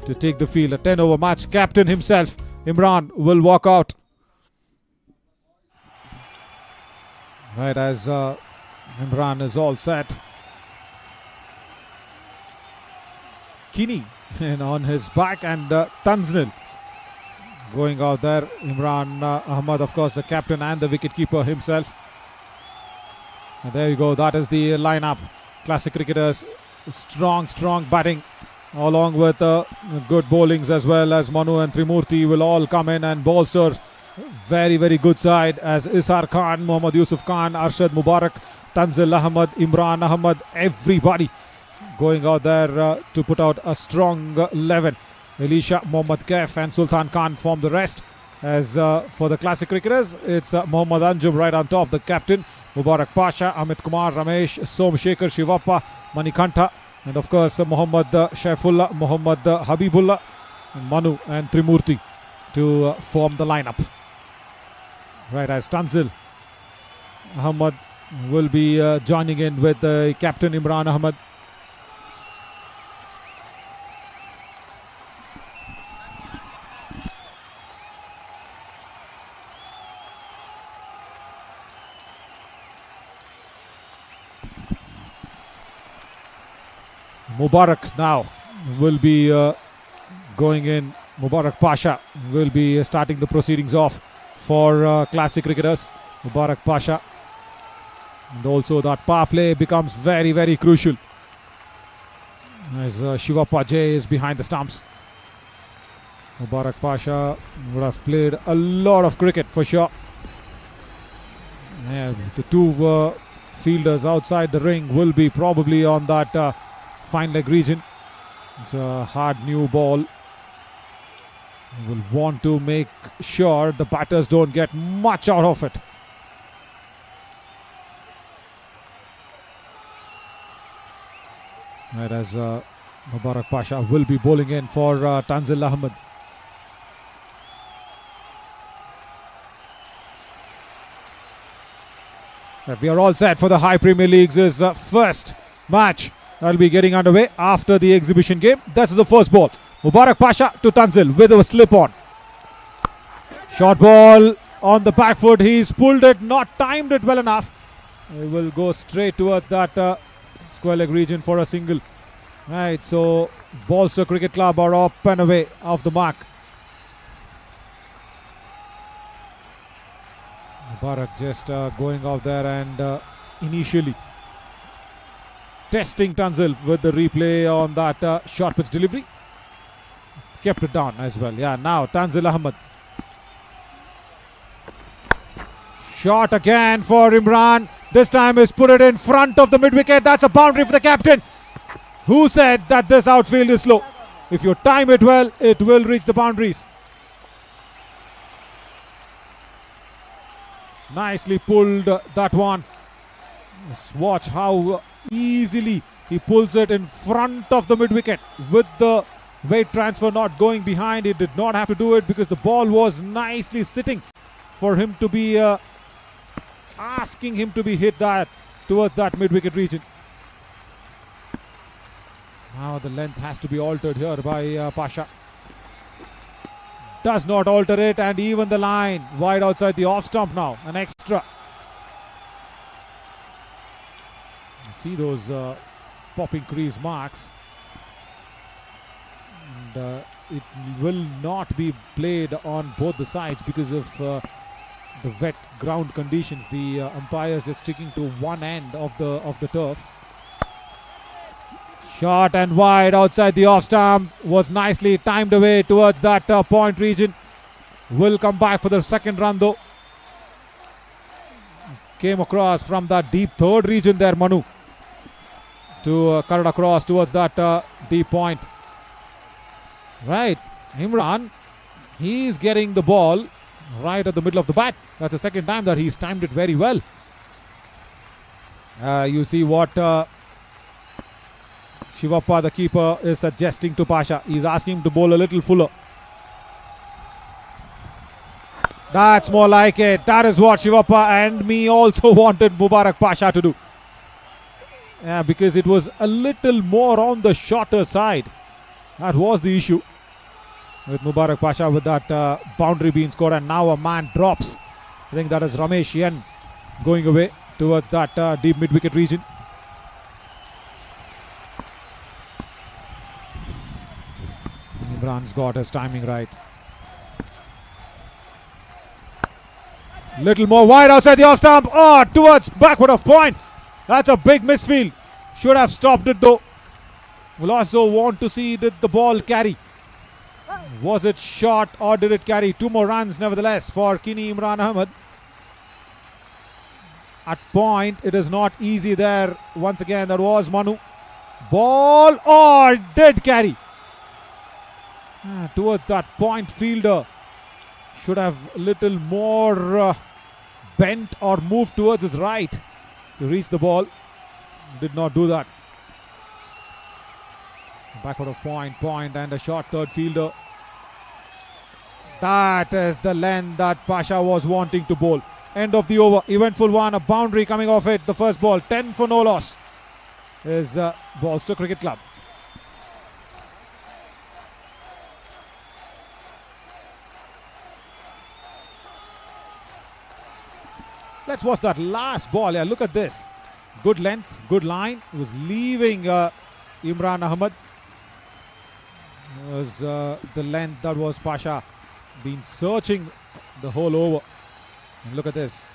to take the field. A 10-over match. Captain himself, Imran, will walk out. Right, as Imran is all set. Kini on his back and Tanzil going out there. Imran Ahmad, of course, the captain and the wicketkeeper himself. And there you go. That is the lineup. Classic Cricketers, strong batting, along with good bowlings as well as Manu and Trimurti will all come in, and Ballster very good side as Isar Khan, Muhammad Yusuf Khan, Arshad Mubarak, Tanzil Ahmad, Imran Ahmad, everybody going out there to put out a strong 11. Elisha, Mohammad Kaif and Sultan Khan form the rest. As for the Classic Cricketers, it's Mohammad Anjum right on top, the captain, Mubarak Pasha, Amit Kumar, Ramesh, Som Shekhar, Shivappa, Manikantha, and of course Muhammad Shaifullah, Muhammad Habibullah, Manu and Trimurti to form the lineup. Right, as Tanzil Ahmad will be joining in with Captain Imran Ahmad. Mubarak now will be going in. Mubarak Pasha will be starting the proceedings off for Classic Cricketers. Mubarak Pasha. And also that power play becomes very crucial as Shivappa J is behind the stumps. Mubarak Pasha would have played a lot of cricket for sure. Yeah, the two fielders outside the ring will be probably on that fine leg region. It's a hard new ball. You will want to make sure the batters don't get much out of it. Whereas Mubarak Pasha will be bowling in for Tanzil Ahmad. We are all set for the High Premier League's first match. That'll be getting underway after the exhibition game. This is the first ball. Mubarak Pasha to Tanzil with a slip on. Short ball on the back foot. He's pulled it, not timed it well enough. He will go straight towards that square leg region for a single. Right, so Ballster Cricket Club are up and away off the mark. Mubarak just going out there and initially testing Tanzil with the replay on that short pitch delivery. Kept it down as well. Yeah, now Tanzil Ahmad. Shot again for Imran. This time is put it in front of the mid-wicket. That's a boundary for the captain. Who said that this outfield is slow? If you time it well, it will reach the boundaries. Nicely pulled that one. Just watch how easily he pulls it in front of the mid-wicket with the Weight transfer not going behind. He did not have to do it because the ball was nicely sitting for him to be asking him to be hit that towards that mid-wicket region. Now the length has to be altered here by Pasha. Does not alter it, and even the line wide outside the off stump now. An extra. You see those popping crease marks. And it will not be played on both the sides because of the wet ground conditions. The umpires just sticking to one end of the turf. Short and wide outside the off stump was nicely timed away towards that point region. Will come back for the second run though. Came across from that deep third region there, Manu, to cut it across towards that deep point. Right, Imran, he's getting the ball right at the middle of the bat. That's the second time that he's timed it very well. You see what Shivappa, the keeper, is suggesting to Pasha. He's asking him to bowl a little fuller. That's more like it. That is what Shivappa and me also wanted Mubarak Pasha to do. Yeah, because it was a little more on the shorter side. That was the issue with Mubarak Pasha with that boundary being scored, and now a man drops. I think that is Ramesh Yen going away towards that deep mid-wicket region. Imran's got his timing right. Little more wide outside the off stump. Oh, towards backward of point. That's a big misfield. Should have stopped it though. We'll also want to see, did the ball carry? Was it short or did it carry? 2 more runs nevertheless for Kini Imran Ahmed. At point, it is not easy there. Once again, that was Manu. Ball, oh, it did carry. Towards that point fielder. Should have a little more bent or moved towards his right to reach the ball. Did not do that. Backward of point and a short third fielder. That is the length that Pasha was wanting to bowl. End of the over. Eventful one. A boundary coming off it. The first ball. 10 for no loss. Is Bolster Cricket Club. Let's watch that last ball. Yeah, look at this. Good length, good line. It was leaving Imran Ahmed. It was the length that was Pasha been searching the whole over. And look at this.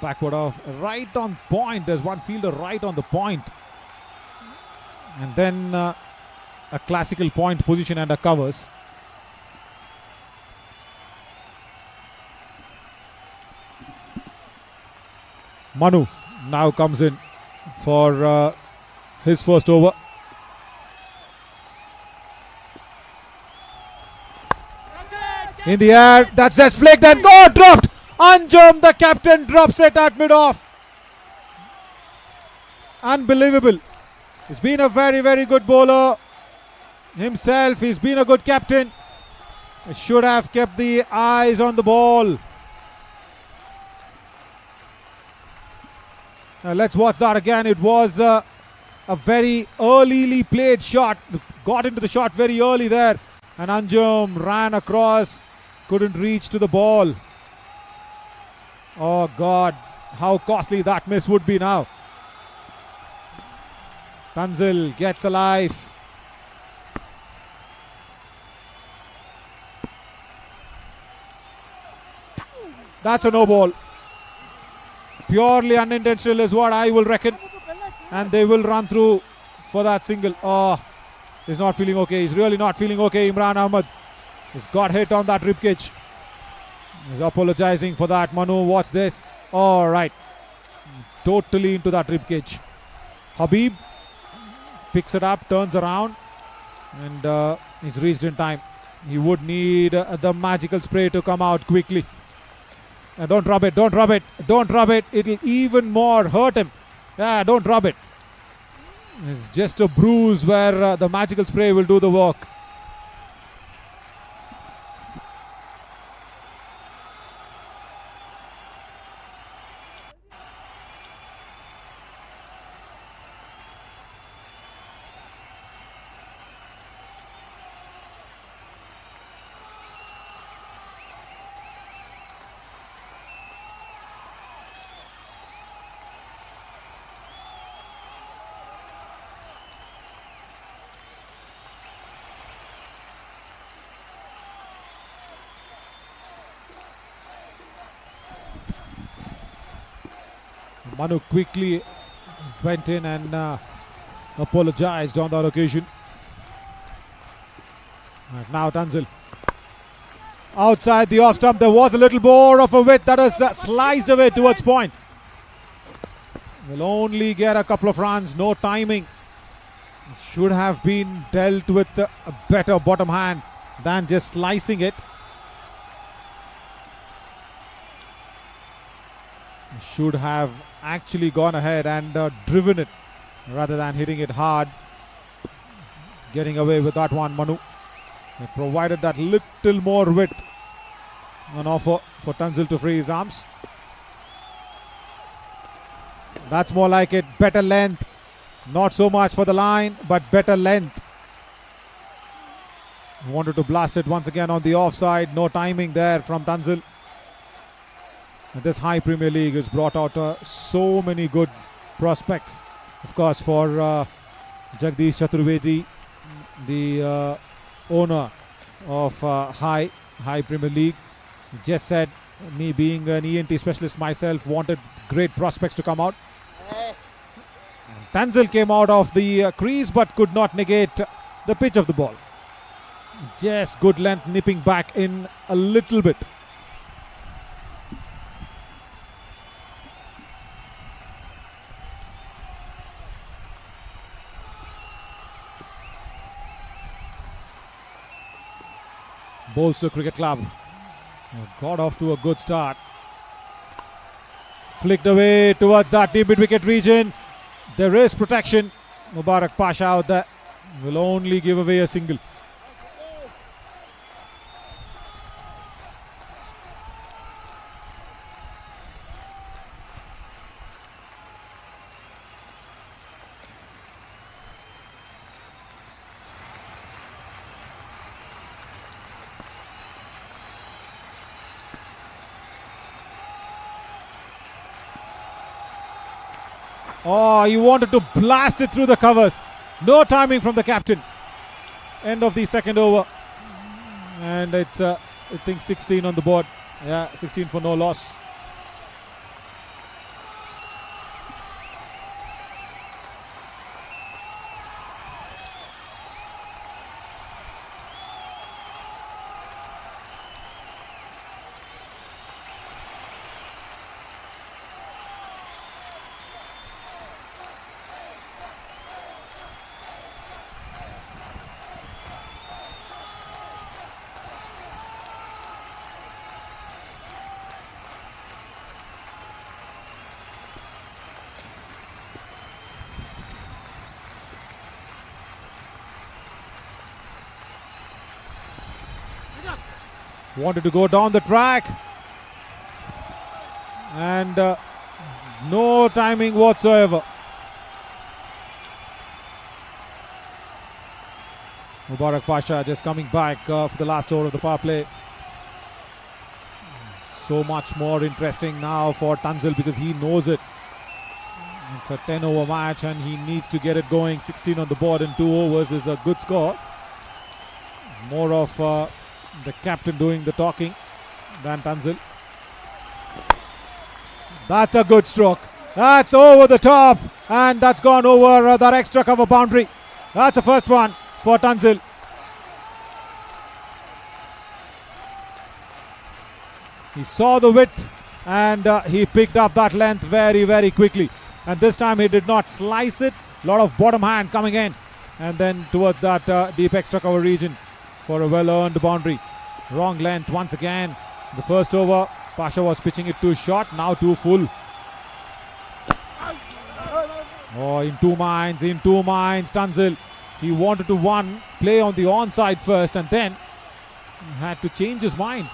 Backward off, right on point. There's one fielder right on the point. And then a classical point position under covers. Manu now comes in for his first over. In the air, that's just flicked and dropped. Anjum, the captain, drops it at mid-off. Unbelievable. He's been a very, very good bowler himself. He's been a good captain. He should have kept the eyes on the ball. Now let's watch that again. It was a very earlyly played shot. Got into the shot very early there. And Anjum ran across. Couldn't reach to the ball. Oh God, how costly that miss would be now. Tanzil gets alive. That's a no ball. Purely unintentional is what I will reckon. And they will run through for that single. Oh, he's not feeling okay. He's really not feeling okay, Imran Ahmed. He's got hit on that ribcage. He's apologizing for that. Manu, watch this. All right. Totally into that ribcage. Habib picks it up, turns around, and he's reached in time. He would need the magical spray to come out quickly. Don't rub it, don't rub it. It'll even more hurt him. Yeah, don't rub it. It's just a bruise where the magical spray will do the work. Manu quickly went in and apologized on that occasion. And now Tanzil. Outside the off stump, there was a little more of a width that was sliced away towards point. Will only get a couple of runs, no timing. It should have been dealt with a better bottom hand than just slicing it. Should have actually gone ahead and driven it rather than hitting it hard. Getting away with that one, Manu. They provided that little more width. An offer for Tanzil to free his arms. That's more like it. Better length. Not so much for the line, but better length. Wanted to blast it once again on the offside. No timing there from Tanzil. This high Premier League has brought out so many good prospects. Of course, for Jagdish Chaturvedi, the owner of High Premier League, just said, me being an ENT specialist myself, wanted great prospects to come out. Tanzil came out of the crease but could not negate the pitch of the ball. Just good length, nipping back in a little bit. Bolster Cricket Club got off to a good start. Flicked away towards that deep mid-wicket region. There is protection. Mubarak Pasha out there will only give away a single. Oh, he wanted to blast it through the covers. No timing from the captain. End of the second over. And it's, I think, 16 on the board. Yeah, 16 for no loss. Wanted to go down the track. And no timing whatsoever. Mubarak Pasha just coming back for the last over of the power play. So much more interesting now for Tanzil because he knows it. It's a 10-over match and he needs to get it going. 16 on the board in 2 overs is a good score. More of the captain doing the talking than Tanzil. That's a good stroke. That's over the top and that's gone over that extra cover boundary. That's the first one for Tanzil. He saw the width and he picked up that length very, very quickly. And this time he did not slice it. A lot of bottom hand coming in and then towards that deep extra cover region for a well-earned boundary. Wrong length once again. The first over, Pasha was pitching it too short, now too full. Oh, in two minds, Tunzel. He wanted to play on the onside first and then had to change his mind.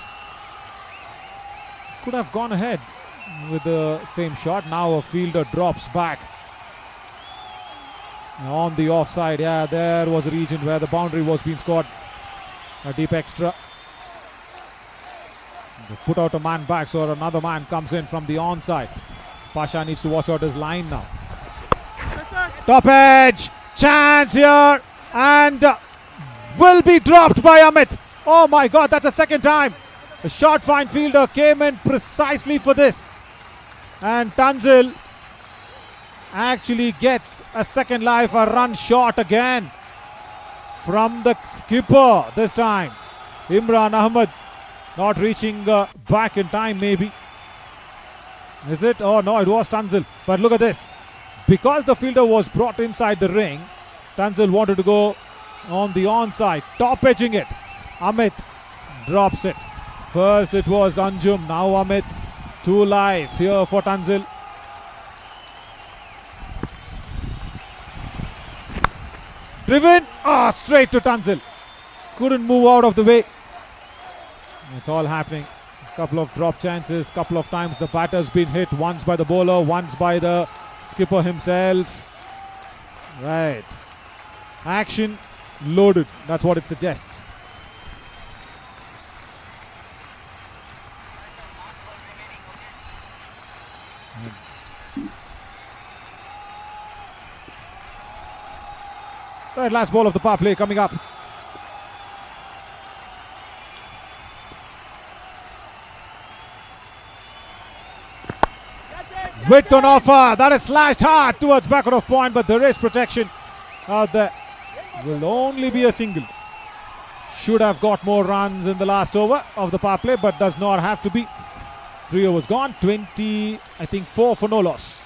Could have gone ahead with the same shot. Now a fielder drops back on the offside. Yeah, there was a region where the boundary was being scored. A deep extra. They put out a man back, so another man comes in from the onside. Pasha needs to watch out his line now. Top edge, chance here, and will be dropped by Amit. Oh my God, that's the second time. The short fine fielder came in precisely for this. And Tunzel actually gets a second life, a run short again from the skipper this time. Imran Ahmed not reaching back in time maybe. Is it? Oh no, it was Tunzel. But look at this. Because the fielder was brought inside the ring, Tunzel wanted to go on the onside, top edging it. Amit drops it. First it was Anjum, now Amit. 2 lives here for Tunzel. Driven, straight to Tunzel. Couldn't move out of the way. It's all happening. A couple of drop chances, couple of times the batter's been hit, once by the bowler, once by the skipper himself. Right. Action loaded. That's what it suggests. Right, last ball of the power play coming up. Width on offer. That is slashed hard towards backward of point, but there is protection out there. Will only be a single. Should have got more runs in the last over of the power play, but does not have to be. 3 overs gone. 20, I think 4 for no loss.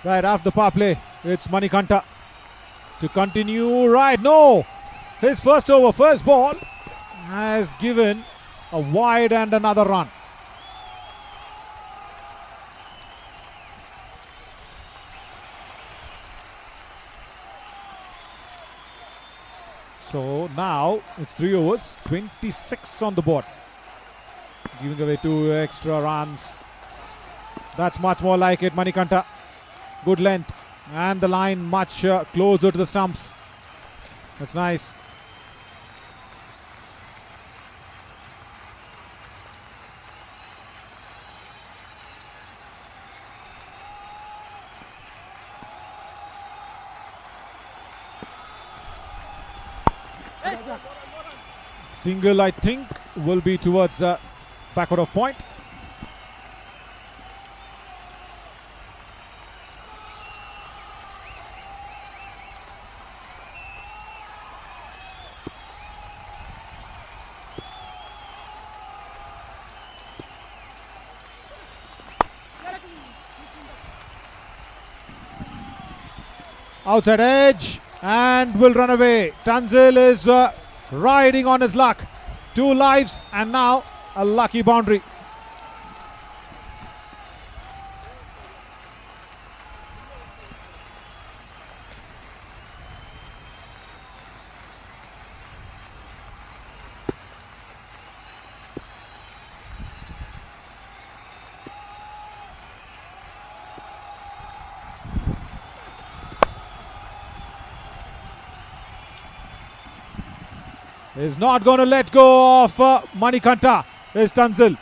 Right after the power play, it's Manikanta to continue. Right, no! His first over, first ball has given a wide and another run. So now it's 3 overs, 26 on the board. Giving away 2 extra runs. That's much more like it, Manikanta. Good length and the line much closer to the stumps. That's nice. Single, I think, will be towards backward of point. Outside edge and will run away. Tunzel is riding on his luck 2 lives and now a lucky boundary. Is not going to let go of Manikanta. Is Tanzil.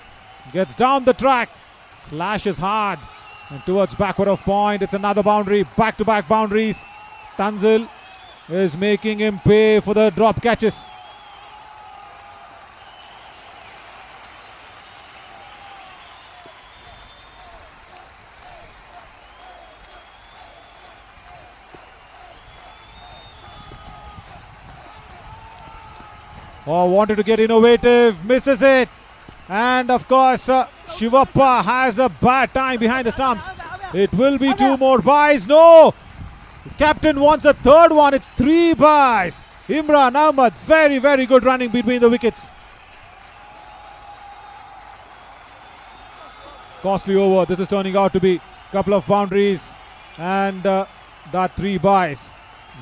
Gets down the track. Slashes hard. And towards backward of point. It's another boundary. Back-to-back boundaries. Tanzil is making him pay for the drop catches. Oh, wanted to get innovative, misses it. And of course, Shivappa has a bad time behind the stumps. It will be 2 more byes. No! The captain wants a 3rd one. It's 3 byes. Imran Ahmad, very, very good running between the wickets. Costly over. This is turning out to be a couple of boundaries. And that 3 byes.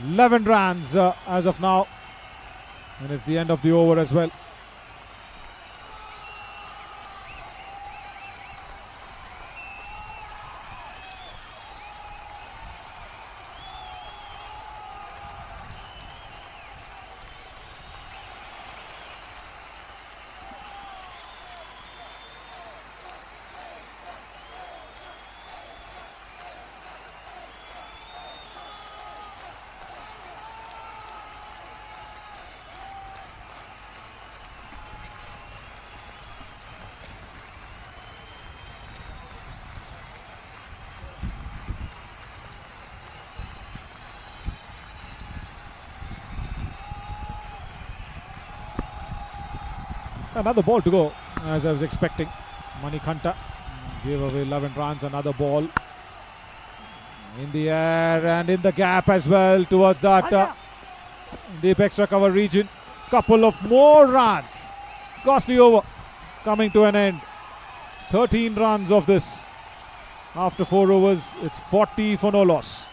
11 runs as of now. And it's the end of the over as well. Another ball to go, as I was expecting. Manikanta gave away 11 runs. Another ball in the air and in the gap as well towards that deep extra cover region. Couple of more runs. Costly over coming to an end. 13 runs of this. After 4 overs, it's 40 for no loss.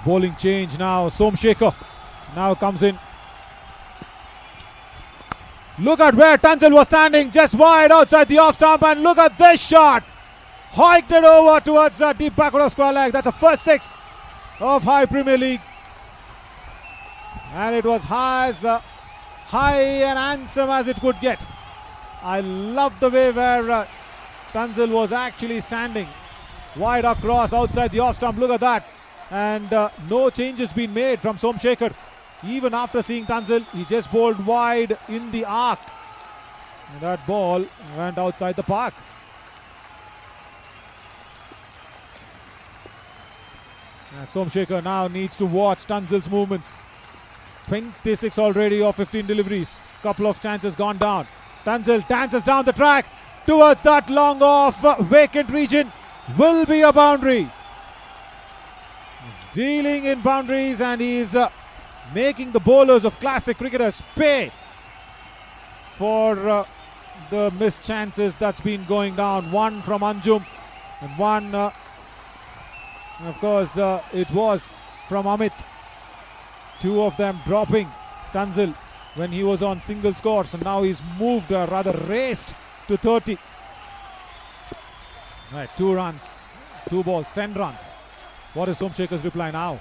Bowling change now. Somshekhar now comes in. Look at where Tanzil was standing, just wide outside the off stump, and look at this shot. Hiked it over towards the deep backward of square leg. That's the first 6 of High Premier League. And it was as high and handsome as it could get. I love the way where Tanzil was actually standing. Wide across outside the off stump. Look at that. And no changes been made from Somshekhar. Even after seeing Tanzil, he just bowled wide in the arc. And that ball went outside the park. And Somshekhar now needs to watch Tanzil's movements. 26 already of 15 deliveries. Couple of chances gone down. Tanzil dances down the track towards that long off vacant region. Will be a boundary. He's dealing in boundaries and he's making the bowlers of classic cricketers pay for the missed chances that's been going down. One from Anjum and one, of course, it was from Amit. 2 of them dropping Tanzil when he was on single scores, and now he's moved, rather raced to 30. Right, 2 runs, 2 balls, 10 runs. What is Somshekhar's reply now?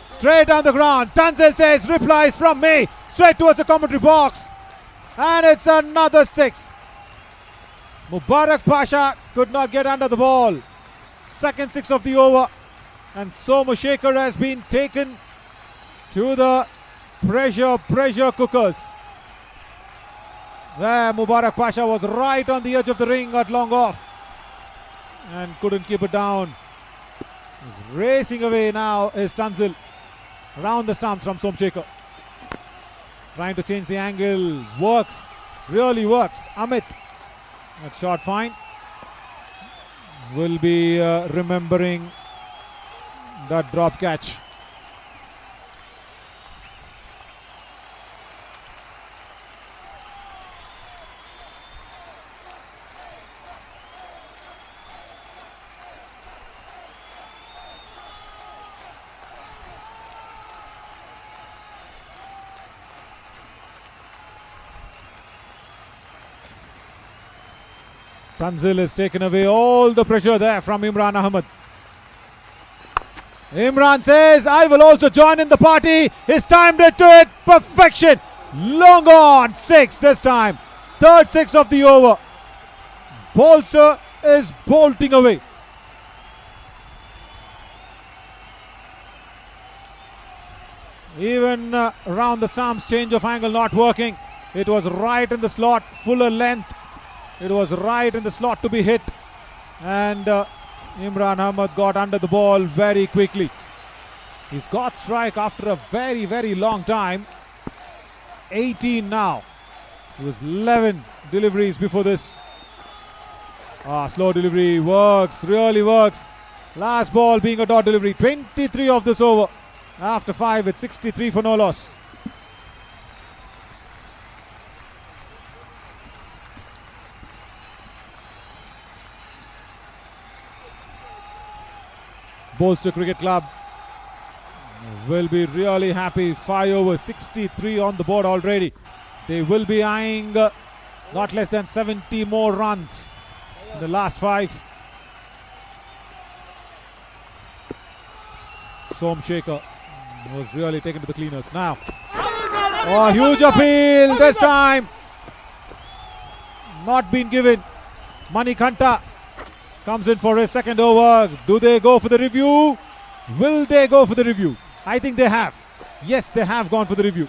Straight down the ground. Tanzil says, replies from me. Straight towards the commentary box. And it's another 6. Mubarak Pasha could not get under the ball. Second 6 of the over. And Somashekar has been taken to the pressure cookers. There Mubarak Pasha was right on the edge of the ring at long off and couldn't keep it down. He's racing away now is Tanzil. Round the stumps from Somshekhar. Trying to change the angle. Works. Really works. Amit. That shot fine. Will be remembering that drop catch. Tanzil has taken away all the pressure there from Imran Ahmed. Imran says, I will also join in the party. He's timed it to it. Perfection. Long on. 6 this time. Third 6 of the over. Bolster is bolting away. Even around the stumps, change of angle not working. It was right in the slot, fuller length. It was right in the slot to be hit. And Imran Ahmed got under the ball very quickly. He's got strike after a very, very long time. 18 now. It was 11 deliveries before this. Slow delivery works, really works. Last ball being a dot delivery. 23 of this over. After 5, it's 63 for no loss. Bolster Cricket Club will be really happy. 5 over 63 on the board already. They will be eyeing not less than 70 more runs in the last 5. Somshekhar was really taken to the cleaners now. Oh, huge appeal this time. Not been given. Manikanta comes in for his second over. Do they go for the review? Will they go for the review? I think they have. Yes, they have gone for the review.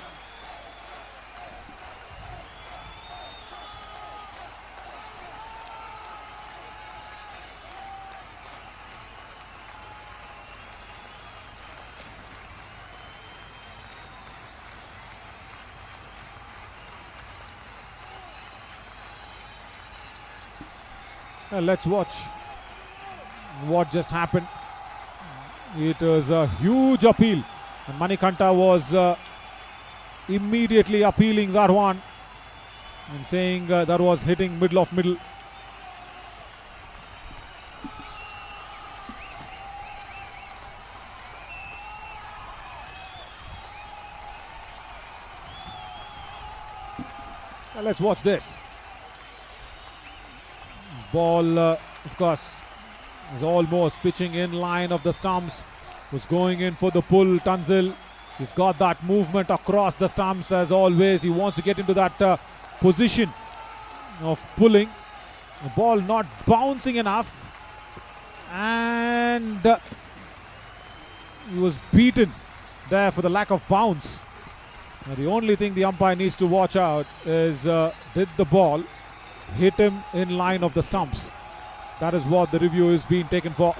Let's watch what just happened. It was a huge appeal, and Manikanta was immediately appealing that one and saying that was hitting middle of middle. Let's watch this. Ball, of course, is almost pitching in line of the stumps. Was going in for the pull. Tanzil, he's got that movement across the stumps as always. He wants to get into that position of pulling. The ball not bouncing enough. And he was beaten there for the lack of bounce. Now the only thing the umpire needs to watch out is did the ball hit him in line of the stumps? That is what the review is being taken for.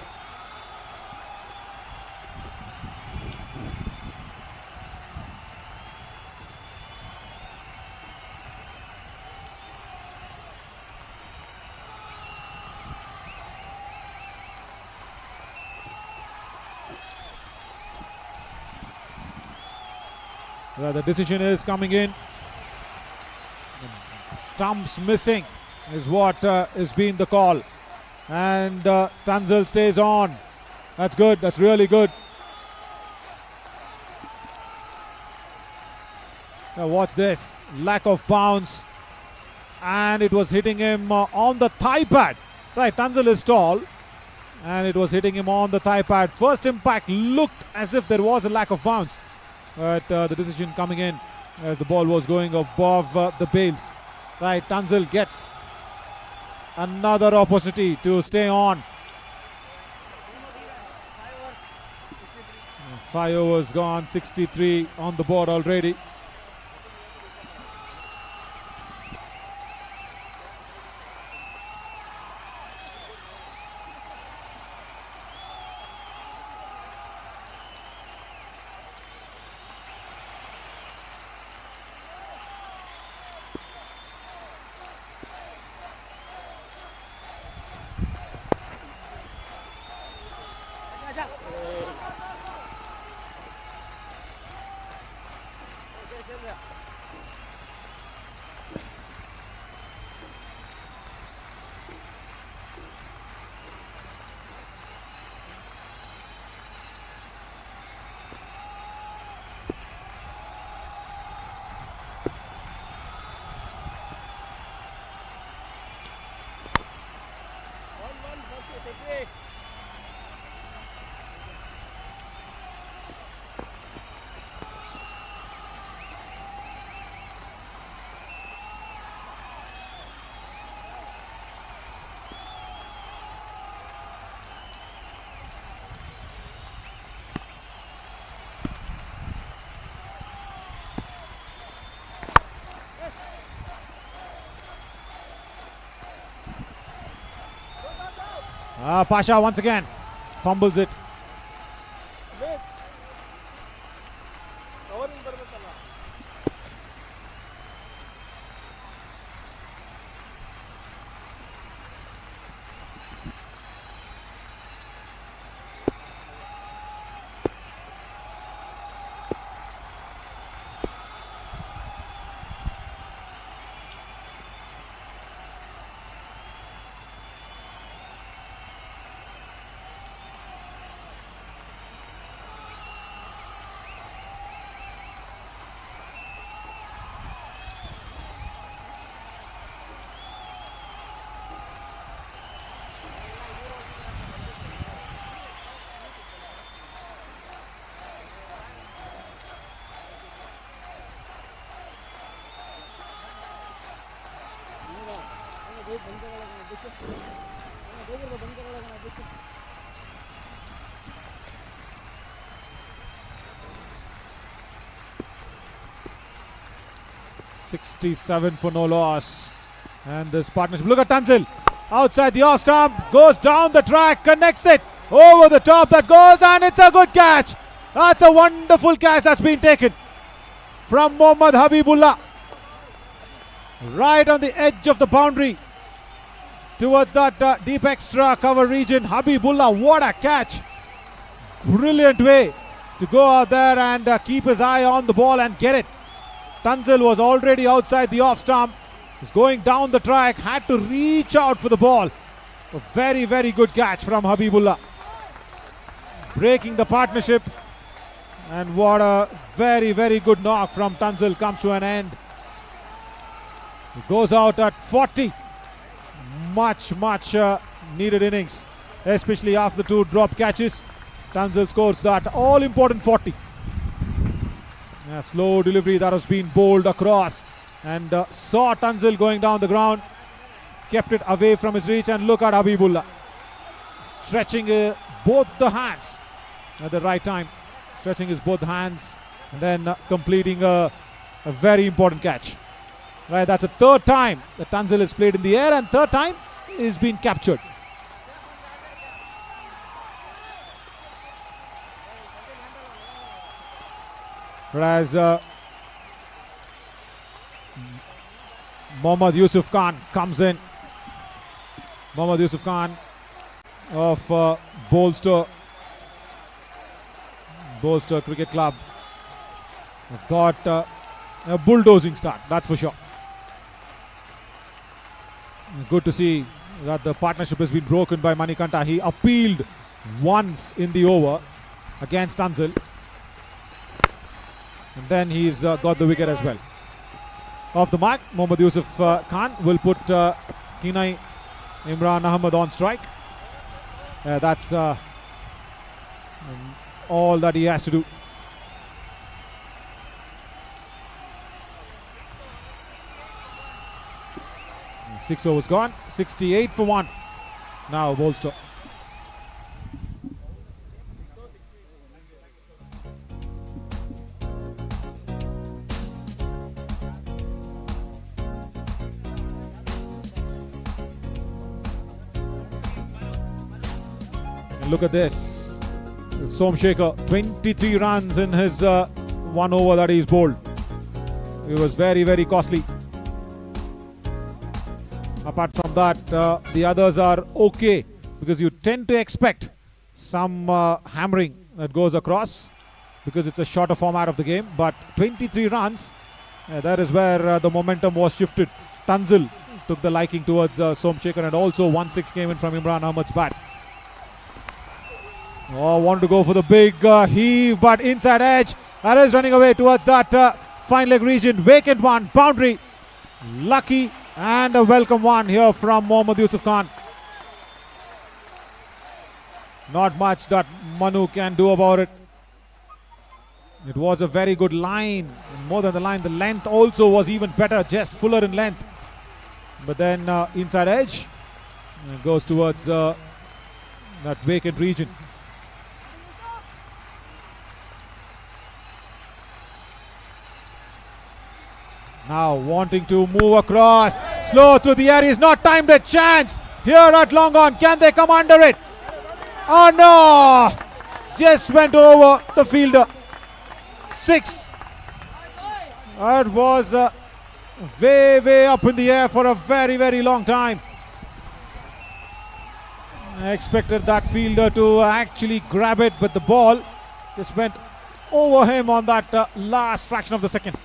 The decision is coming in. Stumps missing is what is being the call. And Tanzil stays on. That's good. That's really good. Now watch this. Lack of bounce. And it was hitting him on the thigh pad. Right, Tanzil is tall. And it was hitting him on the thigh pad. First impact looked as if there was a lack of bounce. But the decision coming in as the ball was going above the bails. Right, Tanzil gets another opportunity to stay on. 5 overs gone, 63 on the board already. Pasha once again fumbles it. .67 for no loss. And this partnership. Look at Tanzil. Outside the off stump. Goes down the track. Connects it. Over the top. That goes. And it's a good catch. That's a wonderful catch that's been taken from Mohammad Habibullah. Right on the edge of the boundary. Towards that deep extra cover region. Habibullah. What a catch. Brilliant way to go out there and keep his eye on the ball and get it. Tanzil was already outside the off stump. He's going down the track. Had to reach out for the ball. A very, very good catch from Habibullah. Breaking the partnership. And what a very, very good knock from Tanzil comes to an end. He goes out at 40. Much needed innings. Especially after the two drop catches. Tanzil scores that all-important 40. A slow delivery that was being bowled across. And saw Tanzil going down the ground. Kept it away from his reach. And look at Habibullah. Stretching both the hands at the right time. Stretching his both hands. And then completing a very important catch. Right, that's the third time that Tanzil is played in the air. And third time is being captured. Whereas Mohammad Yusuf Khan comes in. Mohammad Yusuf Khan of Bolster Cricket Club got a bulldozing start, that's for sure. Good to see that the partnership has been broken by Manikanta. He appealed once in the over against Tanzil. And then he's got the wicket as well. Off the mark, Mohammad Yusuf Khan will put Kinai Imran Ahmed on strike. That's all that he has to do. 6 overs gone, 68 for 1. Now Bolster. Look at this. Somshekhar, 23 runs in his 1 over that he's bowled. It was very, very costly. Apart from that, the others are okay because you tend to expect some hammering that goes across because it's a shorter format of the game. But 23 runs, that is where the momentum was shifted. Tanzil took the liking towards Somshekhar, and also 1-6 came in from Imran Ahmed's bat. Oh, wanted to go for the big heave, but inside edge. That is running away towards that fine leg region. Vacant one, boundary. Lucky and a welcome one here from Mohammad Yusuf Khan. Not much that Manu can do about it. It was a very good line. More than the line, the length also was even better, just fuller in length. But then inside edge goes towards that vacant region. Now wanting to move across, slow through the air, he's not timed a chance here at long on. Can they come under it? Oh no! Just went over the fielder. 6. That was way up in the air for a very, very long time. I expected that fielder to actually grab it, but the ball just went over him on that last fraction of the second.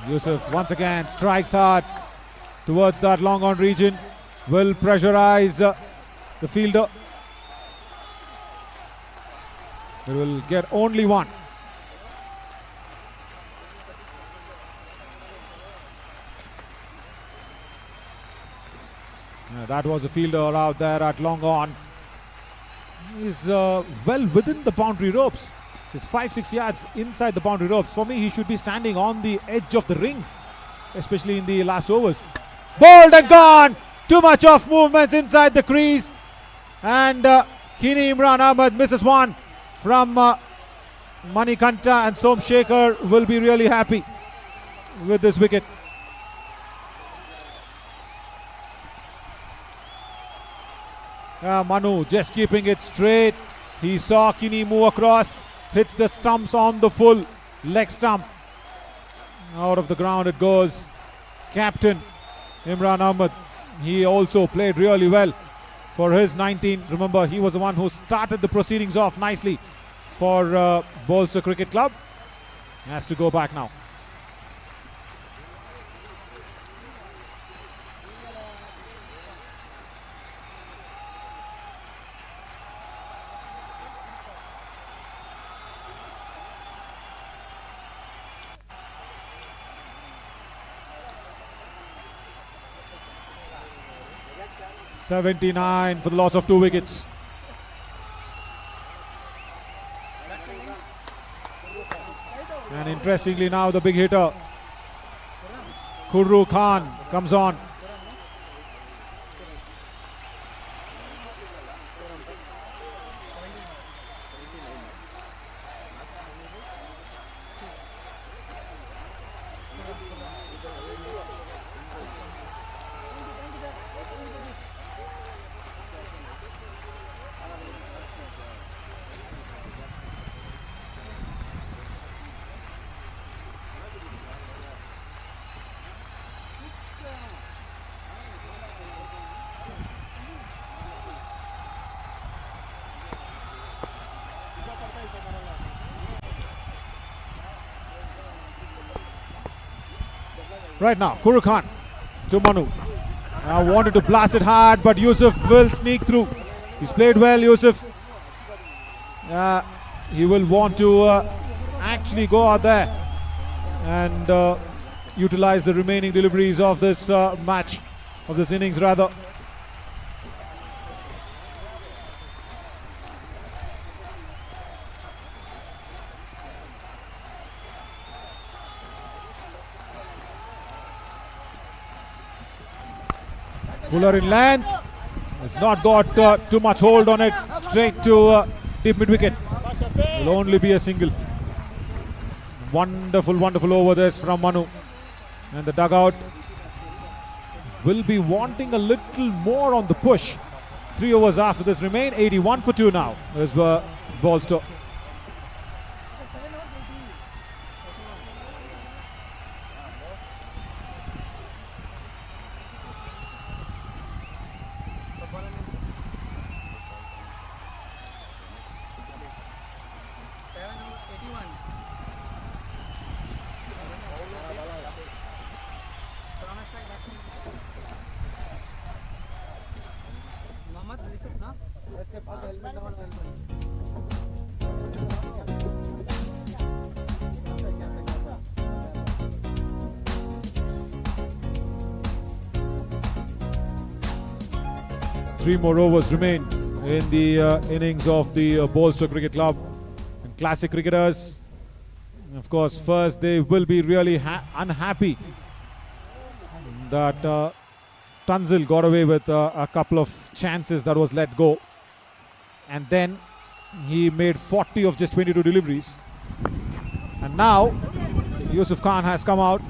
Yusuf once again strikes hard towards that long on region. Will pressurize the fielder. It will get only one. That was a fielder out there at long on. He's well within the boundary ropes. He's 5-6 yards inside the boundary ropes. For me, he should be standing on the edge of the ring, especially in the last overs. Bowled and gone. Too much of movements inside the crease. And Kini Imran Ahmed misses one from Manikanta, and Somshekhar will be really happy with this wicket. Manu just keeping it straight. He saw Kini move across. Hits the stumps on the full leg stump. Out of the ground it goes. Captain Imran Ahmed. He also played really well for his 19. Remember, he was the one who started the proceedings off nicely for Bolster Cricket Club. He has to go back now. .79 for the loss of 2 wickets. And interestingly now the big hitter Khurru Khan comes on. Right now, Khurru Khan to Manu. Now wanted to blast it hard, but Yusuf will sneak through. He's played well, Yusuf. He will want to actually go out there and utilize the remaining deliveries of this match, of this innings rather. Fuller in length, has not got too much hold on it, straight to deep mid-wicket. Will only be a single. Wonderful over this from Manu. And the dugout will be wanting a little more on the push 3 overs after this remain. 81 for 2 now is Bolster. Three more overs remain in the innings of the Bolster Cricket Club. And classic cricketers, of course, first they will be really unhappy that Tunsil got away with a couple of chances that was let go. And then he made 40 of just 22 deliveries. And now Yusuf Khan has come out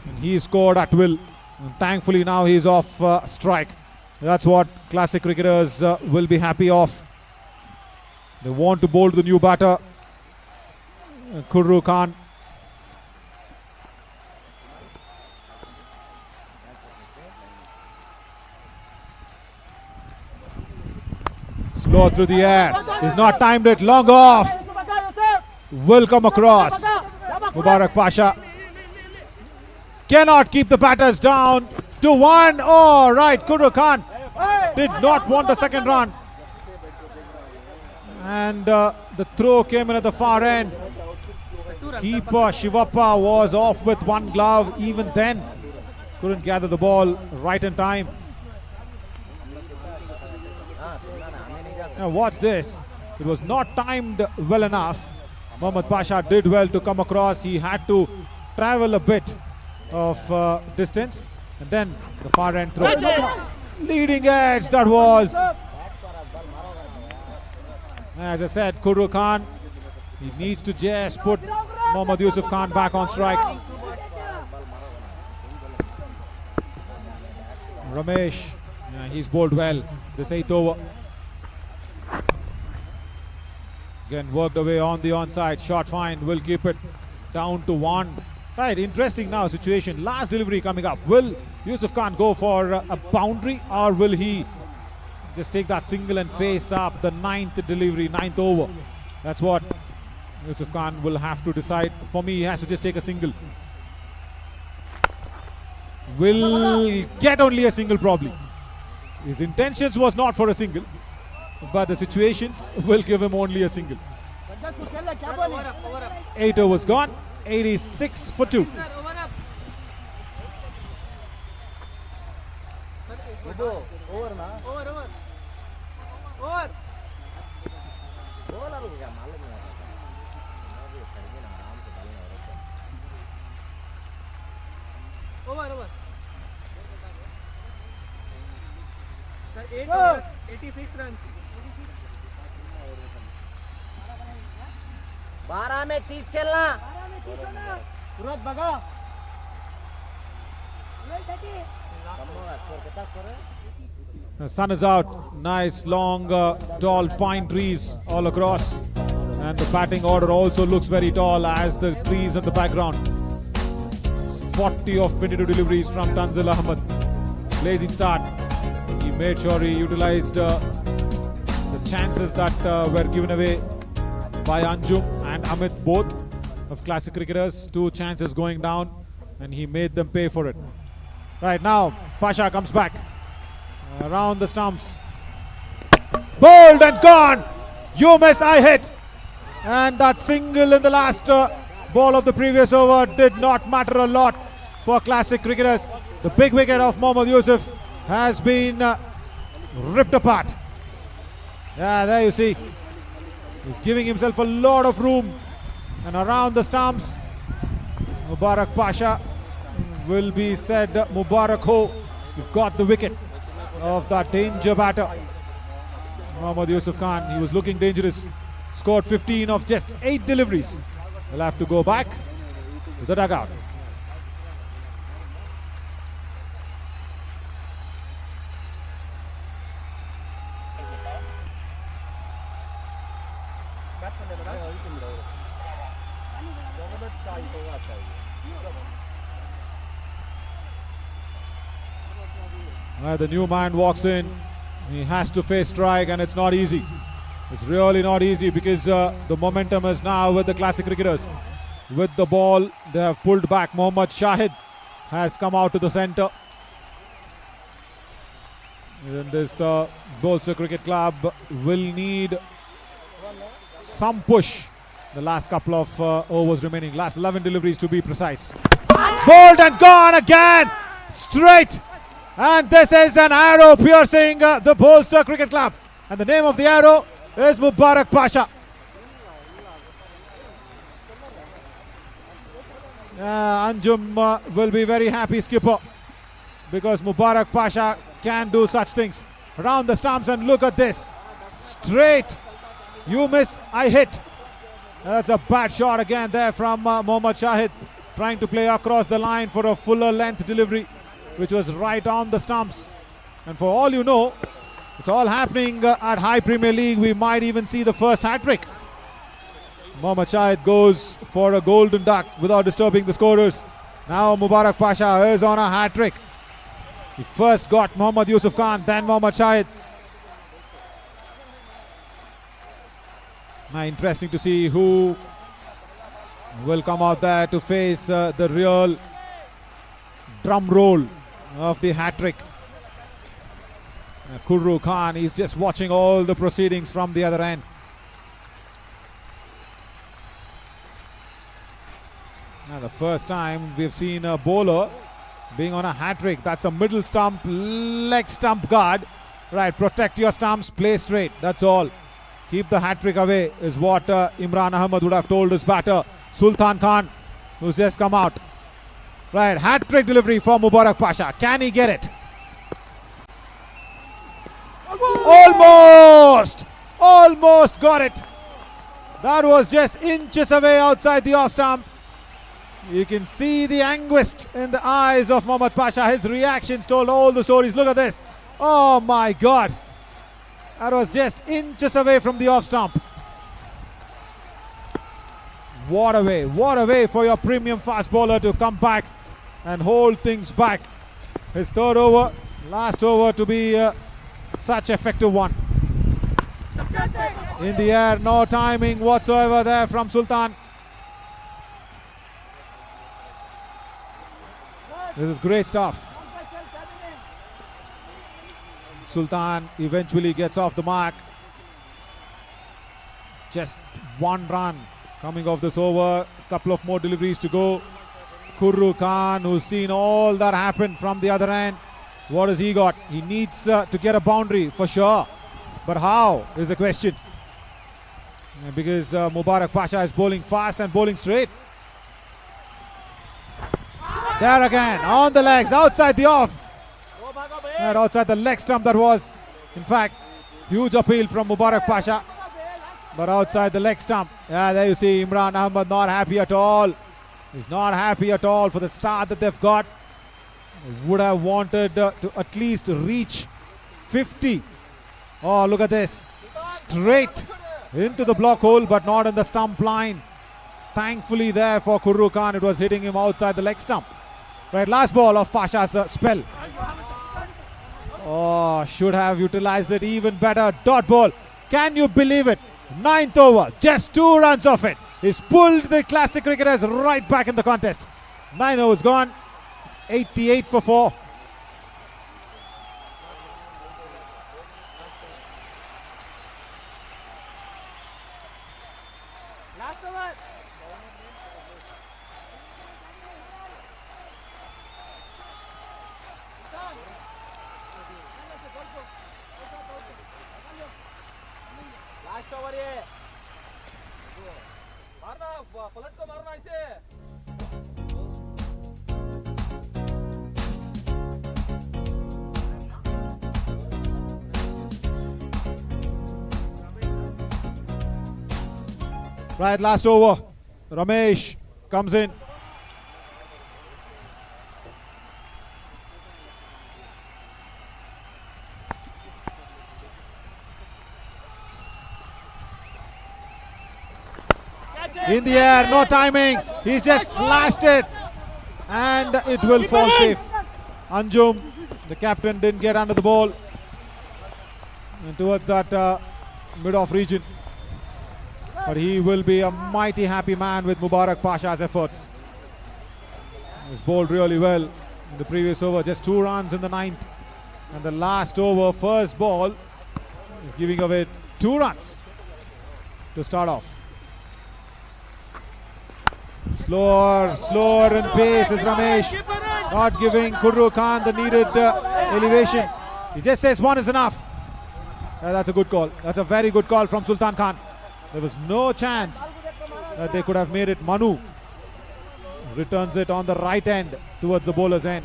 and he scored at will. And thankfully now he's off strike. That's what classic cricketers will be happy of. They want to bowl the new batter, Khurru Khan. Slow through the air. He's not timed it. Long off. Will come across. Mubarak Pasha cannot keep the batters down. 2-1. Oh, right. Khurru Khan did not want the second run. And the throw came in at the far end. Keeper Shivappa was off with one glove. Even then, couldn't gather the ball right in time. Now watch this. It was not timed well enough. Mohammad Pasha did well to come across. He had to travel a bit of distance. And then the far end throw. Leading edge that was. As I said, Khurru Khan, he needs to just put Mohammad Yusuf Khan back on strike. Ramesh, he's bowled well this 8th over. Again worked away on the onside. Shot fine, will keep it down to 1. Right, interesting now situation. Last delivery coming up. Will Yusuf Khan go for a boundary or will he just take that single and face up the 9th delivery, 9th over? That's what Yusuf Khan will have to decide. For me, he has to just take a single. Will get only a single probably. His intentions was not for a single, but the situations will give him only a single. 8 overs gone. 86 for 2. Over. 8 overs, 86 runs. 12 में 30 खेलना. तुरंत भगा. The sun is out. Nice long tall pine trees all across, and the batting order also looks very tall as the trees in the background. 40 of 22 deliveries from Tunsil Ahmed. Blazing start. He made sure he utilized the chances that were given away by Anjum and Amit, both of classic cricketers. 2 chances going down, and he made them pay for it. Right now, Pasha comes back around the stumps. Bowled and gone. You miss, I hit. And that single in the last ball of the previous over did not matter a lot for classic cricketers. The big wicket of Mohammad Yusuf has been ripped apart. Yeah, there you see. He's giving himself a lot of room. And around the stumps, Mubarak Pasha will be said, Mubarak ho, you've got the wicket of that danger batter. Mohammad Yusuf Khan, he was looking dangerous. Scored 15 of just 8 deliveries. He'll have to go back to the dugout. The new man walks in. He has to face strike, and it's not easy. It's really not easy because the momentum is now with the classic cricketers. With the ball, they have pulled back. Mohammad Shahid has come out to the centre. And this Bolster Cricket Club will need some push. The last couple of overs remaining, last 11 deliveries to be precise. Bowled and gone again, straight. And this is an arrow piercing the Bolster Cricket Club. And the name of the arrow is Mubarak Pasha. Anjum will be very happy, skipper, because Mubarak Pasha can do such things. Around the stumps, and look at this. Straight. You miss, I hit. That's a bad shot again there from Mohammad Shahid, trying to play across the line for a fuller length delivery, which was right on the stumps. And for all you know, it's all happening at High Premier League. We might even see the first hat-trick. Mohammad Shahid goes for a golden duck without disturbing the scorers. Now Mubarak Pasha is on a hat-trick. He first got Mohammad Yusuf Khan, then Mohammad Shahid. Now interesting to see who will come out there to face the real drum roll of the hat-trick. Khurru Khan is just watching all the proceedings from the other end. Now the first time we've seen a bowler being on a hat-trick. That's a middle stump, leg stump guard. Right, protect your stumps, play straight, that's all. Keep the hat-trick away is what Imran Ahmed would have told his batter, Sultan Khan, who's just come out. Right, hat-trick delivery for Mubarak Pasha. Can he get it? Almost got it. That was just inches away outside the off stump. You can see the anguish in the eyes of Mohammad Pasha. His reactions told all the stories. Look at this. Oh my God. That was just inches away from the off stump. What a way for your premium fast bowler to come back and hold things back. His third over, last over to be such effective one. In the air, no timing whatsoever there from Sultan. This is great stuff. Sultan eventually gets off the mark. Just one run coming off this over. A couple of more deliveries to go. Khurru Khan, who's seen all that happen from the other end. What has he got? He needs to get a boundary for sure. But how is the question. Because Mubarak Pasha is bowling fast and bowling straight. There again, on the legs, outside the off. And outside the leg stump that was. In fact, huge appeal from Mubarak Pasha. But outside the leg stump. Yeah, there you see Imran Ahmed not happy at all. He's not happy at all for the start that they've got. Would have wanted to at least reach 50. Oh, look at this. Straight into the block hole, but not in the stump line. Thankfully there for Khurru Khan, it was hitting him outside the leg stump. Right, last ball of Pasha's spell. Oh, should have utilized it even better. Dot ball. Can you believe it? 9th over, just 2 runs off it. He's pulled the classic cricketers right back in the contest. 9 overs gone. It's 88 for 4. Last over. Last over ये मारना पलट को मारना इसे Right, last over. Ramesh comes in. in the air, no timing. He's just slashed it and it will fall safe. Anjum, the captain, didn't get under the ball and towards that mid-off region. But he will be a mighty happy man with Mubarak Pasha's efforts. He's bowled really well in the previous over, just 2 runs in the 9th. And the last over, first ball, is giving away 2 runs to start off. Slower in pace is Ramesh, not giving Kurru Khan the needed elevation. He just says 1 is enough. That's a good call. That's a very good call from Sultan Khan. There was no chance that they could have made it. Manu returns it on the right end towards the bowler's end.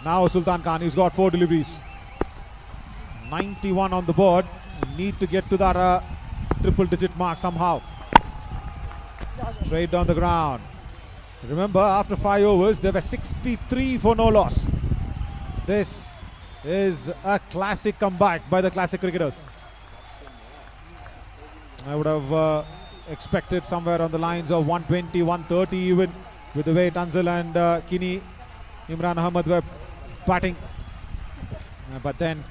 Now Sultan Khan, he's got 4 deliveries. 91 on the board. Need to get to that triple digit mark somehow. Straight down the ground. Remember, after 5 overs, there were 63 for no loss. This is a classic comeback by the classic cricketers. I would have expected somewhere on the lines of 120, 130 even, with the way Tanzil and Kini, Imran Ahmad were batting. But then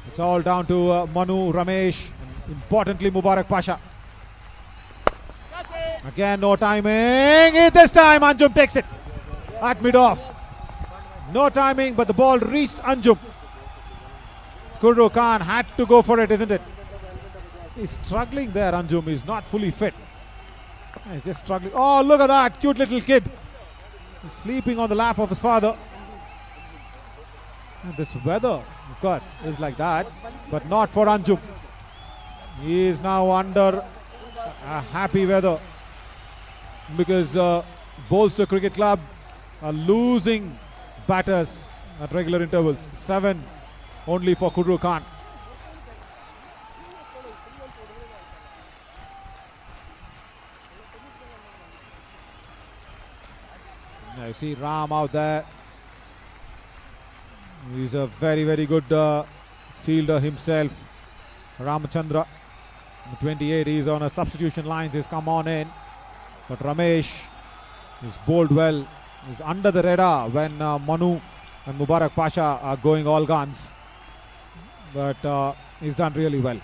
it's all down to Manu, Ramesh, and importantly Mubarak Pasha. Again, no timing. This time Anjum takes it at mid-off. No timing, but the ball reached Anjum. Kurru Khan had to go for it, isn't it? He's struggling there, Anjum. He's not fully fit. He's just struggling. Oh, look at that cute little kid. He's sleeping on the lap of his father. And this weather, of course, is like that, but not for Anjum. He is now under a happy weather because Bolster Cricket Club are losing batters at regular intervals. 7 only for Kurru Khan. Now you see Ram out there. He's a very, very good fielder himself. Ramachandra, 28, he's on a substitution lines. He's come on in. But Ramesh is bowled well. He's under the radar when Manu and Mubarak Pasha are going all guns. But he's done really well.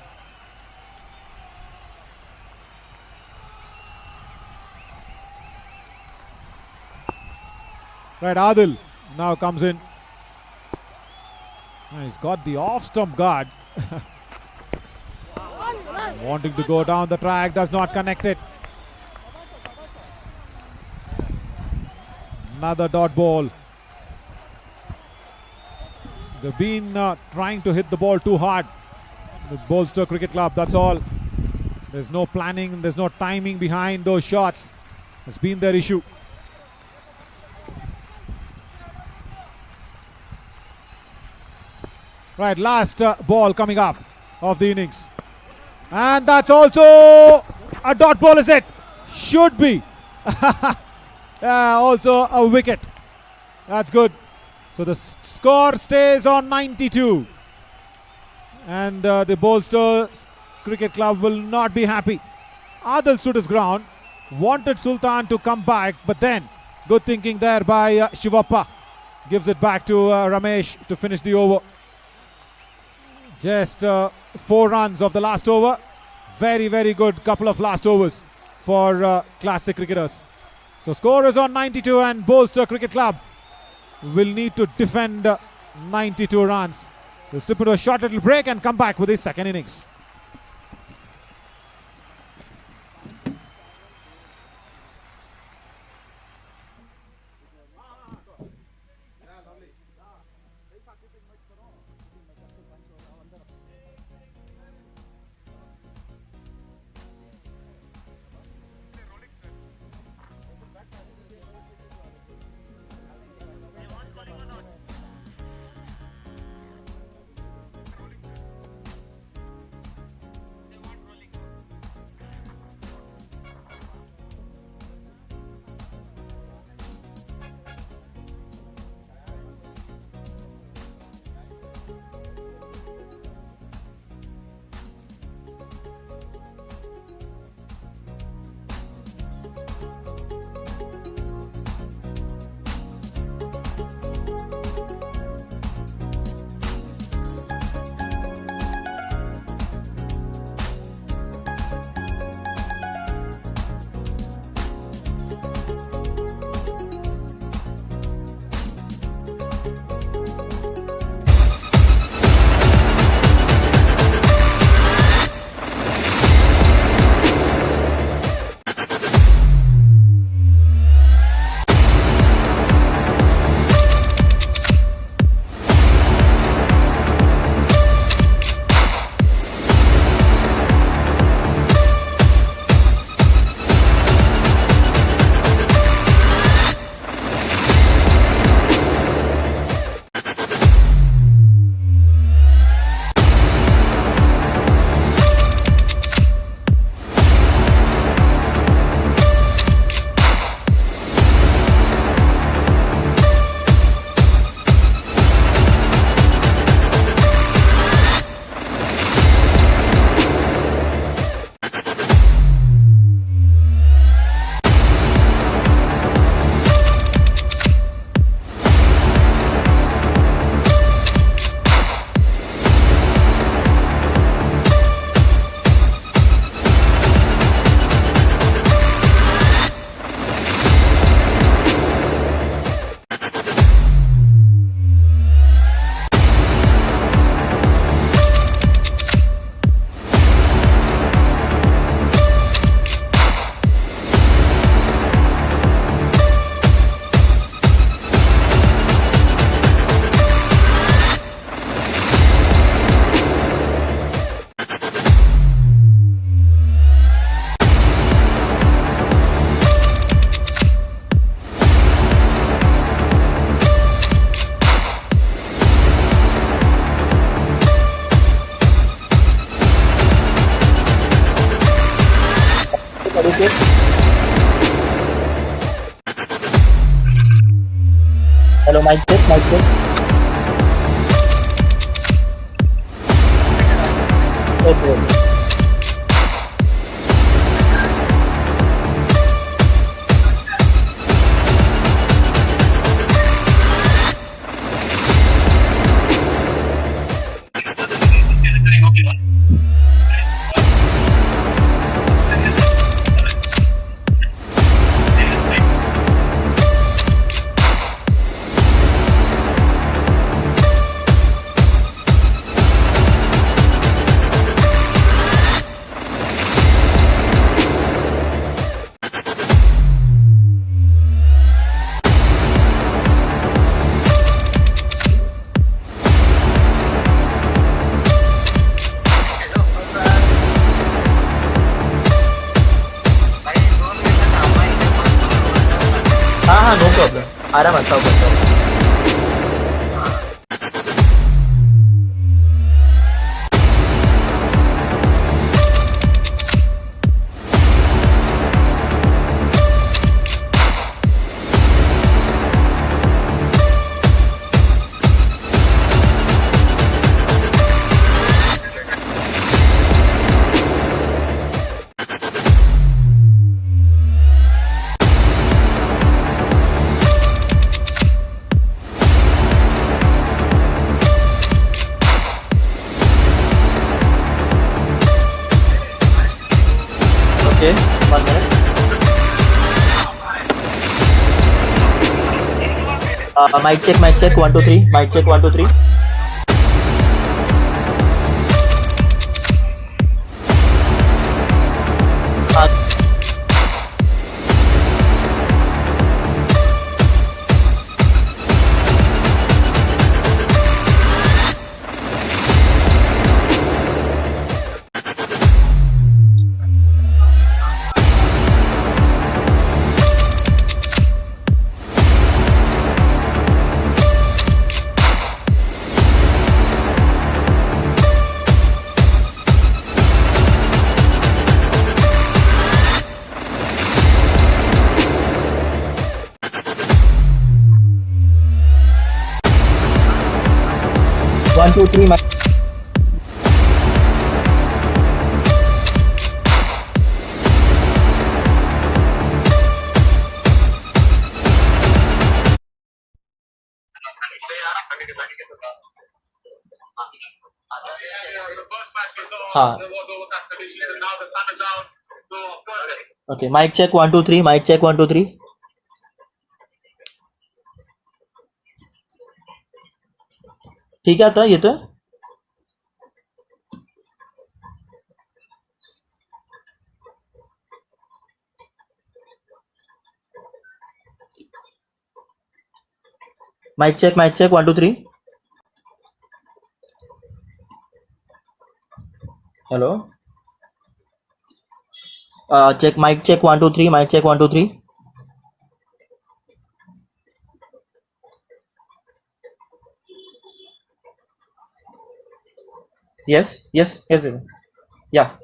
Right, Adil now comes in. He's got the off-stump guard. Wanting to go down the track, does not connect it. Another dot ball. They've been trying to hit the ball too hard. The Bolster Cricket Club, that's all. There's no planning, there's no timing behind those shots. It's been their issue. Right, last ball coming up of the innings. And that's also a dot ball, is it? Should be. Also a wicket. That's good. So the score stays on 92. And the Bolster Cricket Club will not be happy. Adil stood his ground. Wanted Sultan to come back. But then, good thinking there by Shivappa. Gives it back to Ramesh to finish the over. Just 4 runs of the last over. Very, very good couple of last overs for classic cricketers. So score is on 92 and Bolster Cricket Club will need to defend 92 runs. They'll slip into a short little break and come back with his second innings. check. Hello, mic check, mic check. Okay, okay. हाँ, no problem. आराम आता हूँ. 1 minute. Mic check, 1 2 3. Mic check, 1 2 3. One, two, three, mic. हाँ. Okay, mic check 1 2 3. Mic check 1 2 3. ठीक है, आता ये तो. Mic check 1 2 3. Hello. Check mic check 1 2 3. Mic check 1 2 3. Yes. Yeah.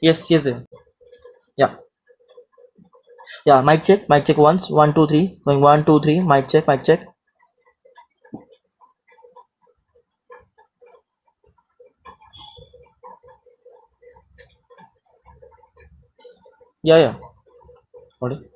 Yep. Yes. Yeah. Mic check once. 1 2 3. Going 1 2 3. Mic check. Yeah. Got it.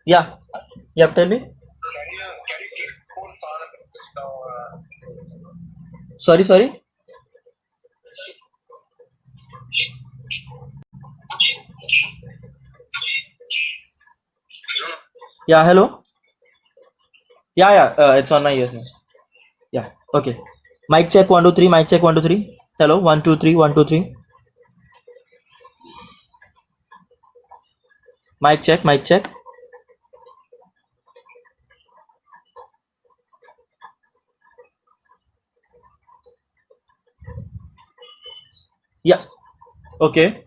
Yeah. Yeah, tell me. Sorry. Yeah, hello. Yeah. It's on my ears now. Yeah. Okay. Mic check 1 2 3. Mic check 1 2 3. Hello. 1 2 3. 1 2 3. Mic check. Mic check. Yeah. Okay.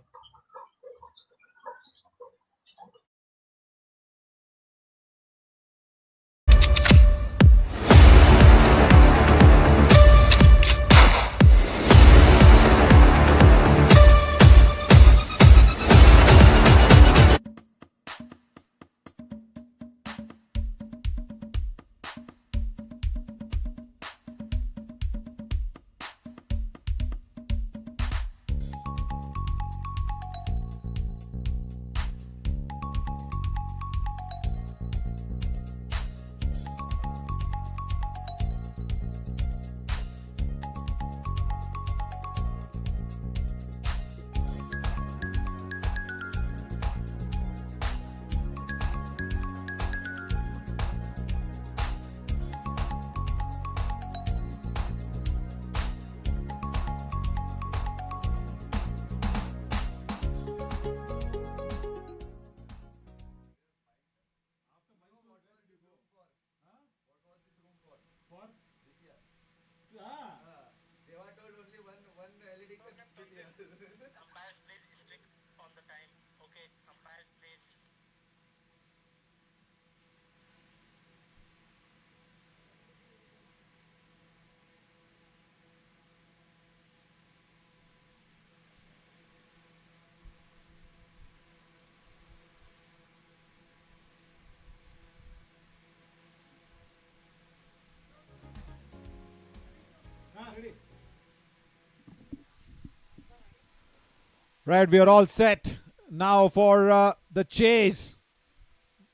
Right, we are all set now for the chase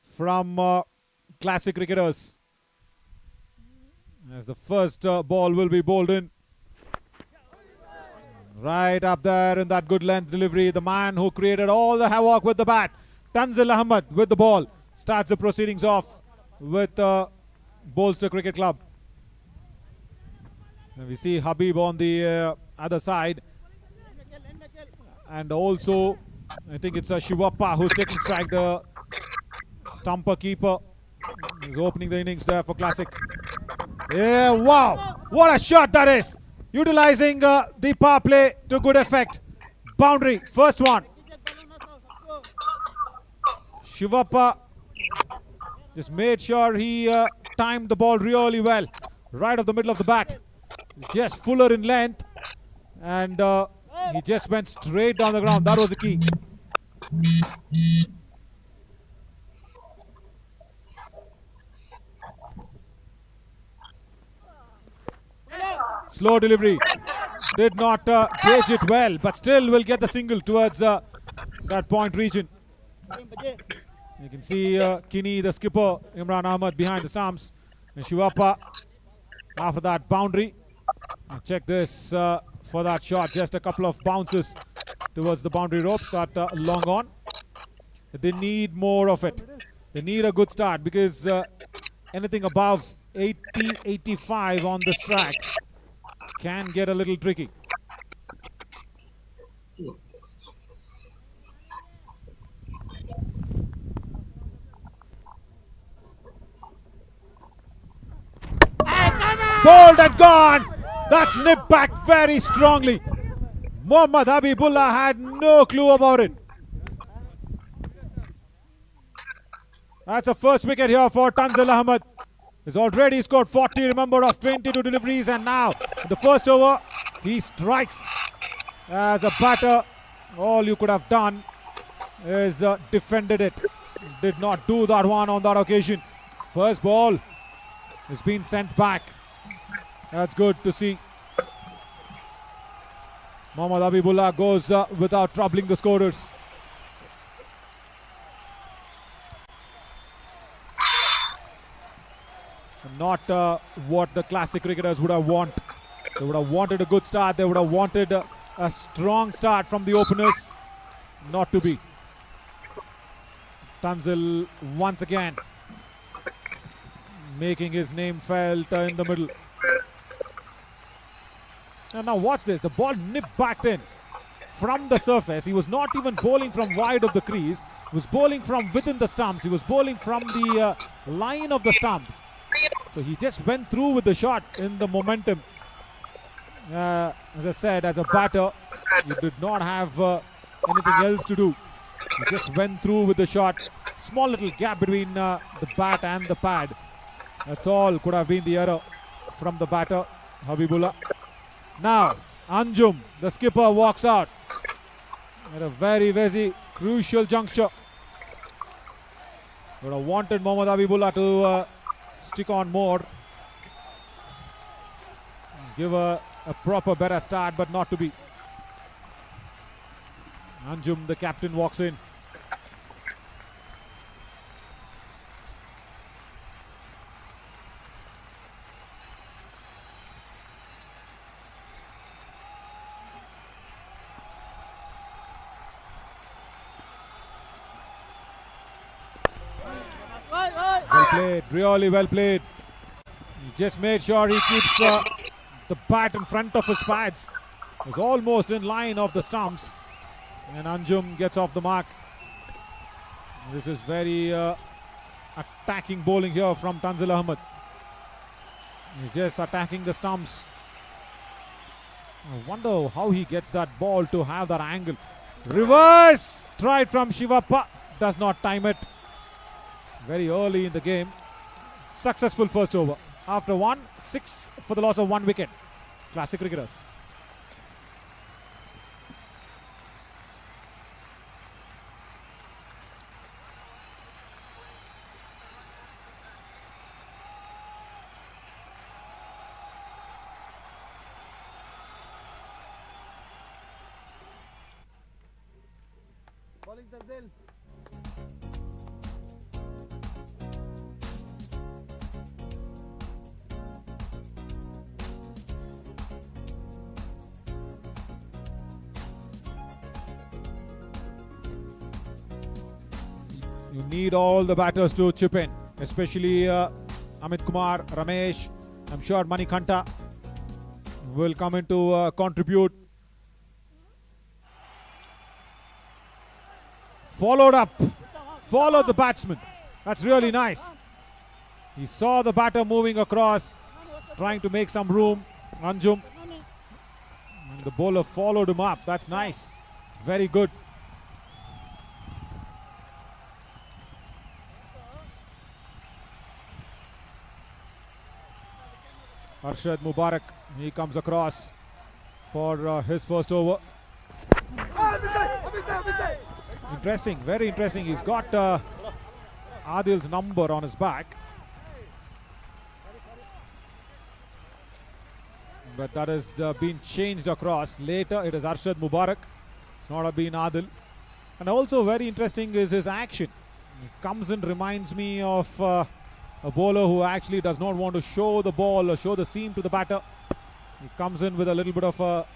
from classic cricketers. As the first ball will be bowled in. Right up there in that good length delivery, the man who created all the havoc with the bat, Tanzil Ahmed with the ball, starts the proceedings off with Bolster Cricket Club. And we see Habib on the other side. And also, I think it's Shivappa who's taking strike, the stumper keeper. He's opening the innings there for Classic. Yeah, wow! What a shot that is! Utilizing the power play to good effect. Boundary, first one. Shivappa just made sure he timed the ball really well. Right of the middle of the bat. Just fuller in length. And he just went straight down the ground. That was the key. Slow delivery. Did not gauge it well, but still will get the single towards that point region. You can see Kini, the skipper, Imran Ahmed behind the stumps. And Shivappa after that boundary. And check this for that shot. Just a couple of bounces towards the boundary ropes at long on. They need more of it. They need a good start because anything above 80, 85 on this track can get a little tricky. Bowled and gone. That's nipped back very strongly. Mohammad Habibullah had no clue about it. That's a first wicket here for Tanzil Ahmed. He's already scored 40, remember, of 22 deliveries, and now in the first over he strikes as a batter All you could have done is defended it. Did not do that one on that occasion. First ball has been sent back. That's good to see. Mohammad Habibullah goes without troubling the scorers. Not what the classic cricketers would have wanted. They would have wanted a good start. They would have wanted a strong start from the openers. Not to be. Tanzil once again making his name felt in the middle. And now watch this. The ball nipped back in from the surface. He was not even bowling from wide of the crease. He was bowling from within the stumps. He was bowling from the line of the stumps. So he just went through with the shot in the momentum. As I said, as a batter, he did not have anything else to do. He just went through with the shot. Small little gap between the bat and the pad. That's all could have been the error from the batter, Habibullah. Now, Anjum, the skipper, walks out at a very, very crucial juncture. Would have wanted Mohammad Habibullah to stick on more. Give a proper, better start, but not to be. Anjum, the captain, walks in. Well played, really well played. He just made sure he keeps the bat in front of his pads. It was almost in line of the stumps. And Anjum gets off the mark. This is very attacking bowling here from Tanzil Ahmed. He's just attacking the stumps. I wonder how he gets that ball to have that angle. Reverse! Tried from Shivappa. Does not time it. Very early in the game. Successful first over. After 6 for the loss of 1 wicket. Classic cricketers. You need all the batters to chip in, especially Amit Kumar, Ramesh. I'm sure Manikanta will come in to contribute. Followed up, followed the batsman. That's really nice. He saw the batter moving across, trying to make some room. Anjum. And the bowler followed him up. That's nice. It's very good. Arshad Mubarak, he comes across for his first over. Interesting, very interesting. He's got Adil's number on his back. But that has been changed across. Later it is Arshad Mubarak. It's not been Adil. And also very interesting is his action. He comes in, reminds me of a bowler who actually does not want to show the ball or show the seam to the batter. He comes in with a little bit of a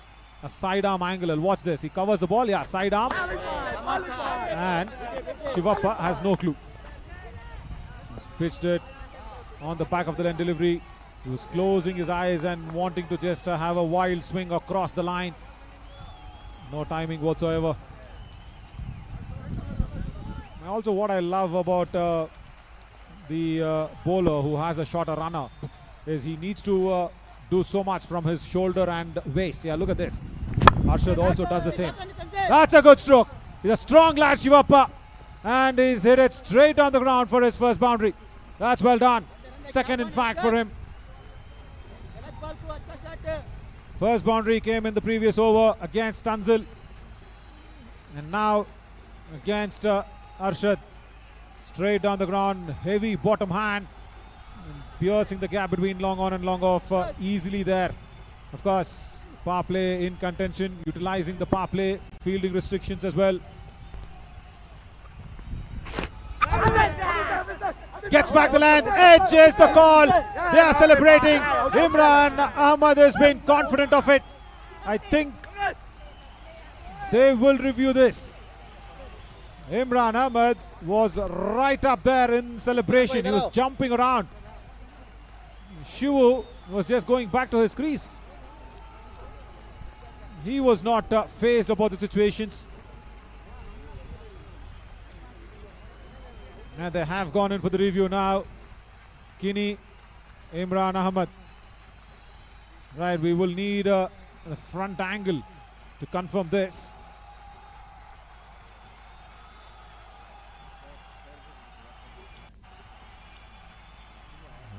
sidearm angle. And watch this. He covers the ball. Yeah, sidearm. And Shivappa has no clue. He's pitched it on the back of the line delivery. He was closing his eyes and wanting to just have a wild swing across the line. No timing whatsoever. And also what I love about the bowler who has a shorter runner is he needs to do so much from his shoulder and waist. Yeah, look at this. Arshad also does the same. That's a good stroke. He's a strong lad, Shivappa. And he's hit it straight on the ground for his first boundary. That's well done. Second, in fact, for him. First boundary came in the previous over against Tanzil. And now against Arshad. Straight down the ground, heavy bottom hand. Piercing the gap between long on and long off easily there. Of course, power play in contention, utilizing the power play, fielding restrictions as well. Gets back the length, edges the call. They are celebrating. Imran Ahmad has been confident of it. I think they will review this. Imran Ahmad was right up there in celebration. He was jumping around. Shivu was just going back to his crease. He was not phased about the situations. And they have gone in for the review now. Kini, Imran Ahmad. Right, we will need a front angle to confirm this.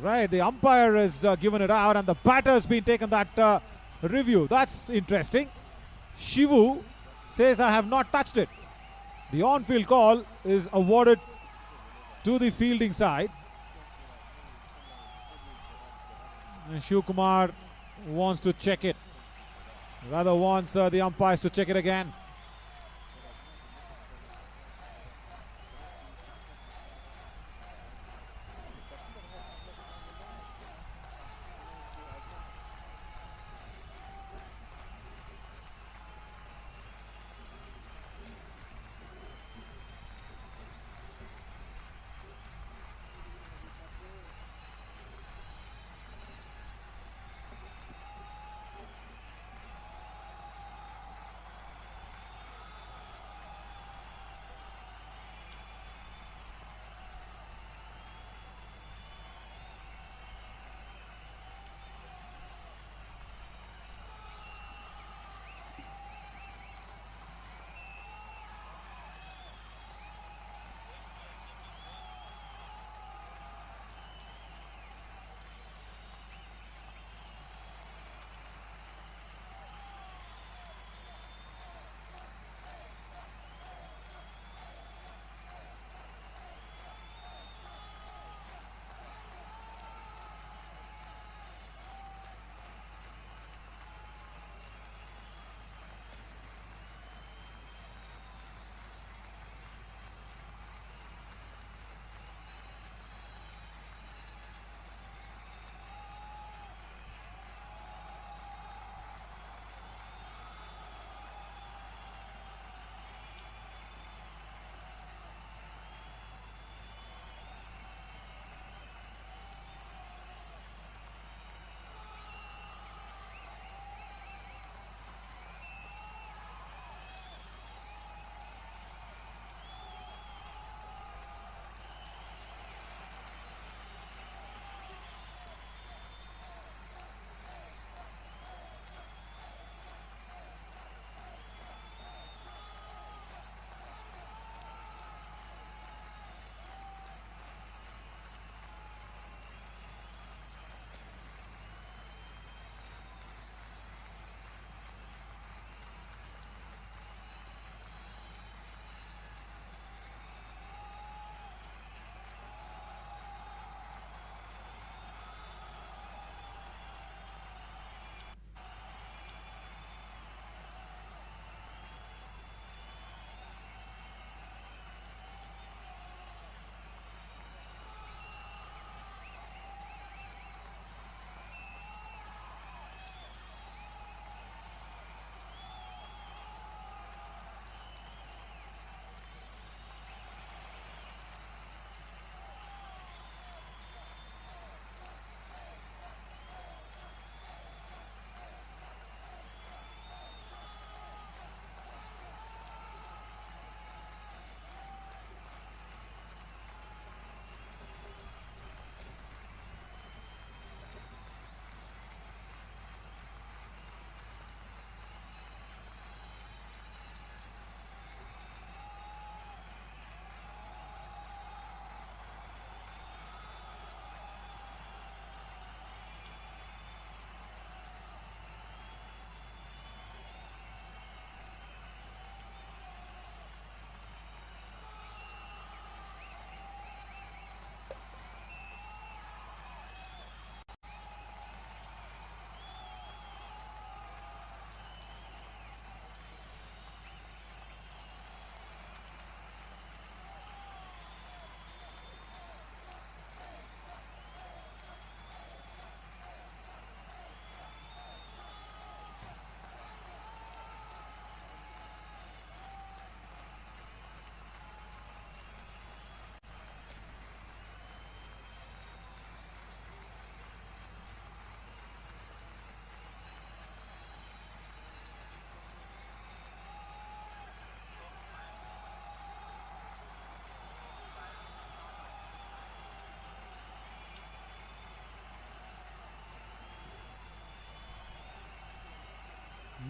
Right, the umpire has given it out and the batter has been taken that review. That's interesting. Shivu says, I have not touched it. The on-field call is awarded to the fielding side. And Shiv Kumar wants to check it. Rather wants the umpires to check it again.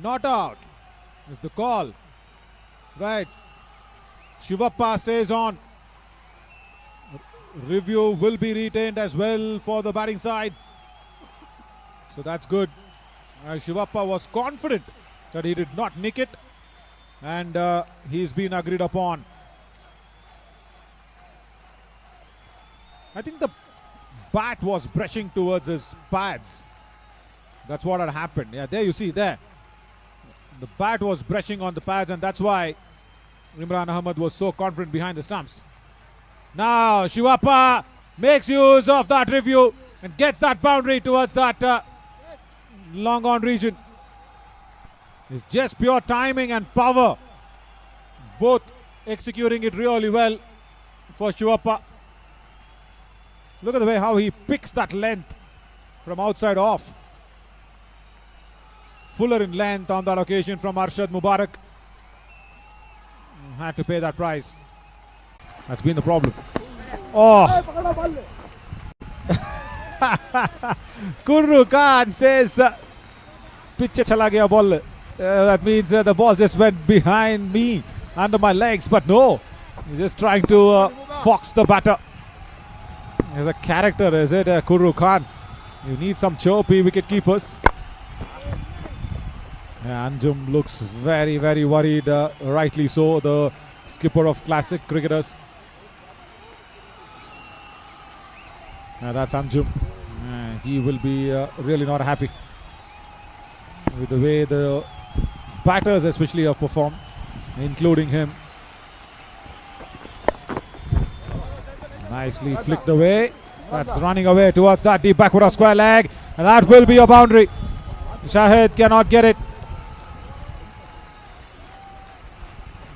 Not out is the call. Right. Shivappa stays on. Review will be retained as well for the batting side. So that's good. Shivappa was confident that he did not nick it. And he's been agreed upon. I think the bat was brushing towards his pads. That's what had happened. Yeah, there you see, there. The bat was brushing on the pads, and that's why Imran Ahmed was so confident behind the stumps. Now Shivappa makes use of that review and gets that boundary towards that long on region. It's just pure timing and power. Both executing it really well for Shivappa. Look at the way how he picks that length from outside off. Fuller in length on that occasion from Arshad Mubarak. Had to pay that price. That's been the problem. Oh! Kurru Khan says, "Piche chala gaya ball." That means the ball just went behind me, under my legs. But no, he's just trying to fox the batter. He's a character, is it, Kurru Khan? You need some chirpy wicket keepers. Yeah, Anjum looks very, very worried, rightly so, the skipper of classic cricketers. That's Anjum. He will be really not happy with the way the batters especially have performed, including him. Nicely flicked away. That's running away towards that deep backward of square leg, and that will be a boundary. Shahid cannot get it.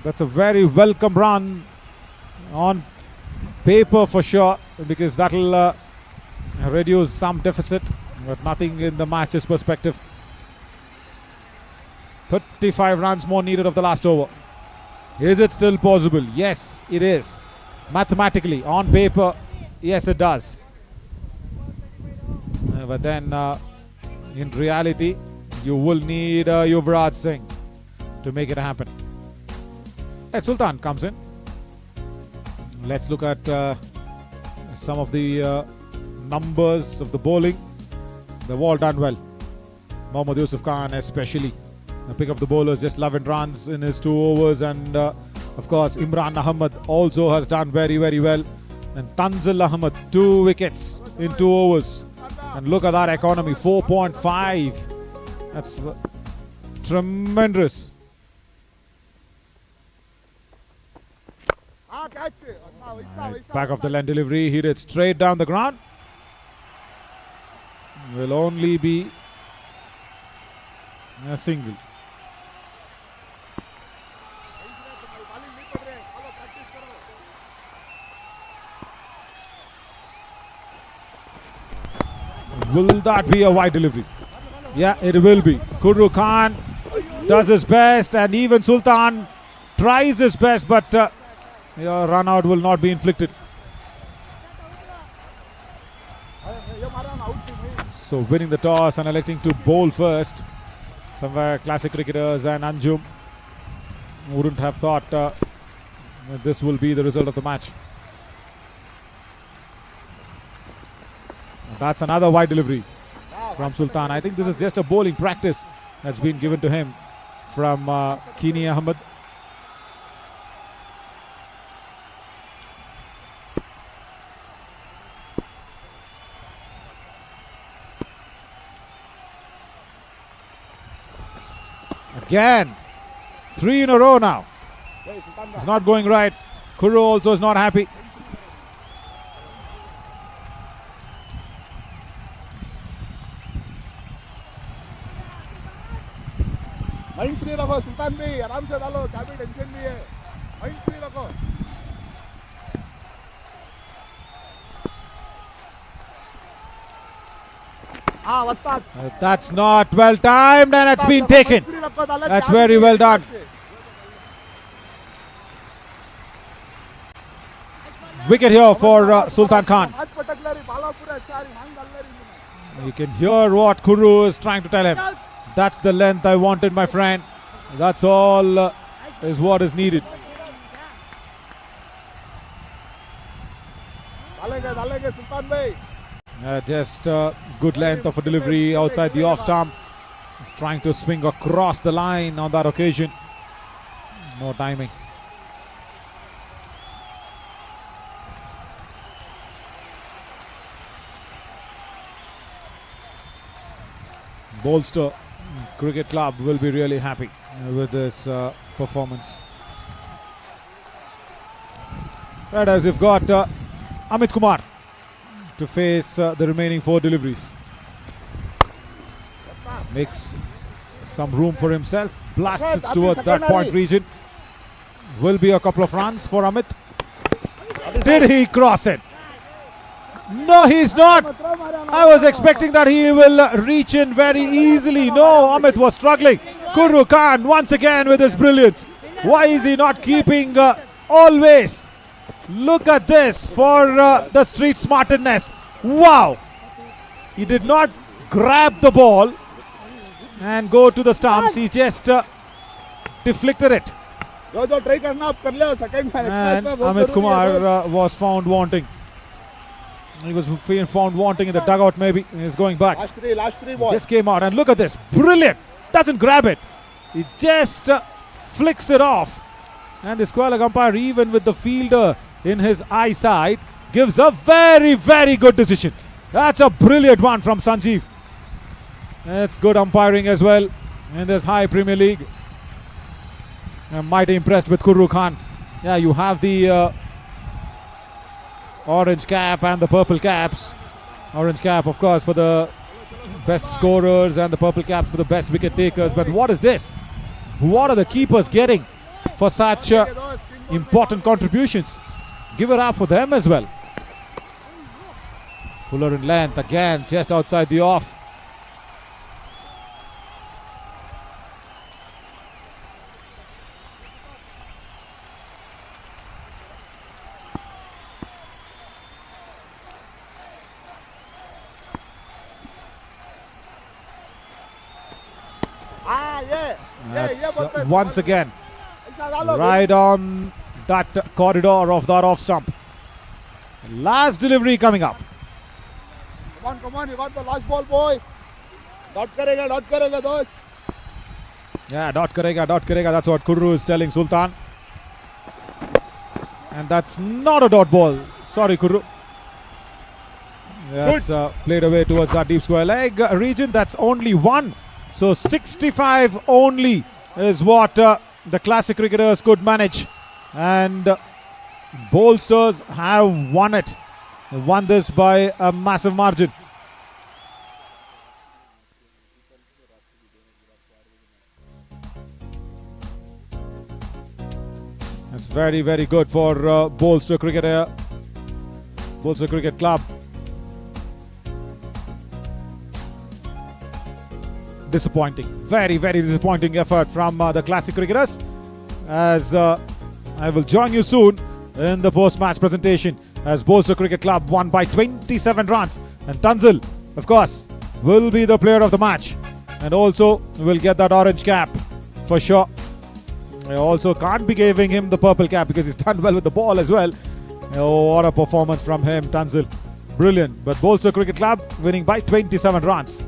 That's a very welcome run on paper for sure, because that will reduce some deficit, but nothing in the match's perspective. 35 runs more needed of the last over. Is it still possible? Yes, it is. Mathematically, on paper, yes, it does. But then, in reality, you will need Yuvraj Singh to make it happen. Sultan comes in. Let's look at some of the numbers of the bowling. They've all done well. Mohammad Yusuf Khan especially. The pick of the bowlers, just 11 runs in his 2 overs, and of course Imran Ahmed also has done very, very well. And Tanzil Ahmed, 2 wickets in 2 overs. And look at that economy, 4.5. That's tremendous. Right, back of the length delivery, hit it straight down the ground. Will only be a single. Will that be a wide delivery? Yeah, it will be. Kurru Khan does his best, and even Sultan tries his best, but your run out will not be inflicted. So winning the toss and electing to bowl first. Somewhere classic cricketers and Anjum wouldn't have thought that this will be the result of the match. That's another wide delivery from Sultan. I think this is just a bowling practice that's been given to him from Kini Ahmed. Again, 3 in a row now. It's not going right. Kurru also is not happy. Mind free रखो सुल्तान भी आराम से डालो क्या भी tension नहीं है mind free रखो That's not well timed, and it's been taken. That's very well done. Wicket here for Sultan Khan. You can hear what Kurru is trying to tell him. That's the length I wanted, my friend. That's all is what is needed. डालेंगे सुल्तान भाई. Just good length of a delivery outside the off stump. He's trying to swing across the line on that occasion. No timing. Bolster Cricket Club will be really happy with this performance. Right, as we've got Amit Kumar to face the remaining 4 deliveries. Makes some room for himself, blasts it towards that point region. Will be a couple of runs for Amit. Did he cross it? No, he's not. I was expecting that he will reach in very easily. No, Amit was struggling. Kurru Khan once again with his brilliance. Why is he not keeping always? Look at this for the street smartness. Wow. He did not grab the ball and go to the stumps. He just deflected it. जो try करना आप कर ले second में. And Amit Kumar was found wanting. He was found wanting in the dugout maybe. He's going back. Last three balls. Just came out and look at this. Brilliant. Doesn't grab it. He just flicks it off. And the square leg umpire, even with the fielder in his eyesight, gives a very, very good decision. That's a brilliant one from Sanjeev. It's good umpiring as well in this high Premier League. I'm mighty impressed with Kurru Khan. Yeah, you have the orange cap and the purple caps. Orange cap, of course, for the best scorers and the purple caps for the best wicket takers. But what is this? What are the keepers getting for such important contributions? Give it up for them as well. Fuller in length again, just outside the off. That's once again right on that corridor of that off stump. Last delivery coming up. Come on, you got the last ball, boy. Dot karega, dost. Yeah, dot karega. That's what Kurru is telling Sultan. And that's not a dot ball. Sorry, Kurru. That's played away towards that deep square leg region. That's only one. So 65 only is what the classic cricketers could manage. And Bolsters have won it. They won this by a massive margin. That's very, very good for Bolster Cricket Club. Disappointing, very, very disappointing effort from the classic cricketers. As I will join you soon in the post-match presentation, as Bolster Cricket Club won by 27 runs, and Tanzil, of course, will be the player of the match, and also will get that orange cap for sure. I also can't be giving him the purple cap because he's done well with the ball as well. Oh, what a performance from him, Tanzil. Brilliant. But Bolster Cricket Club winning by 27 runs.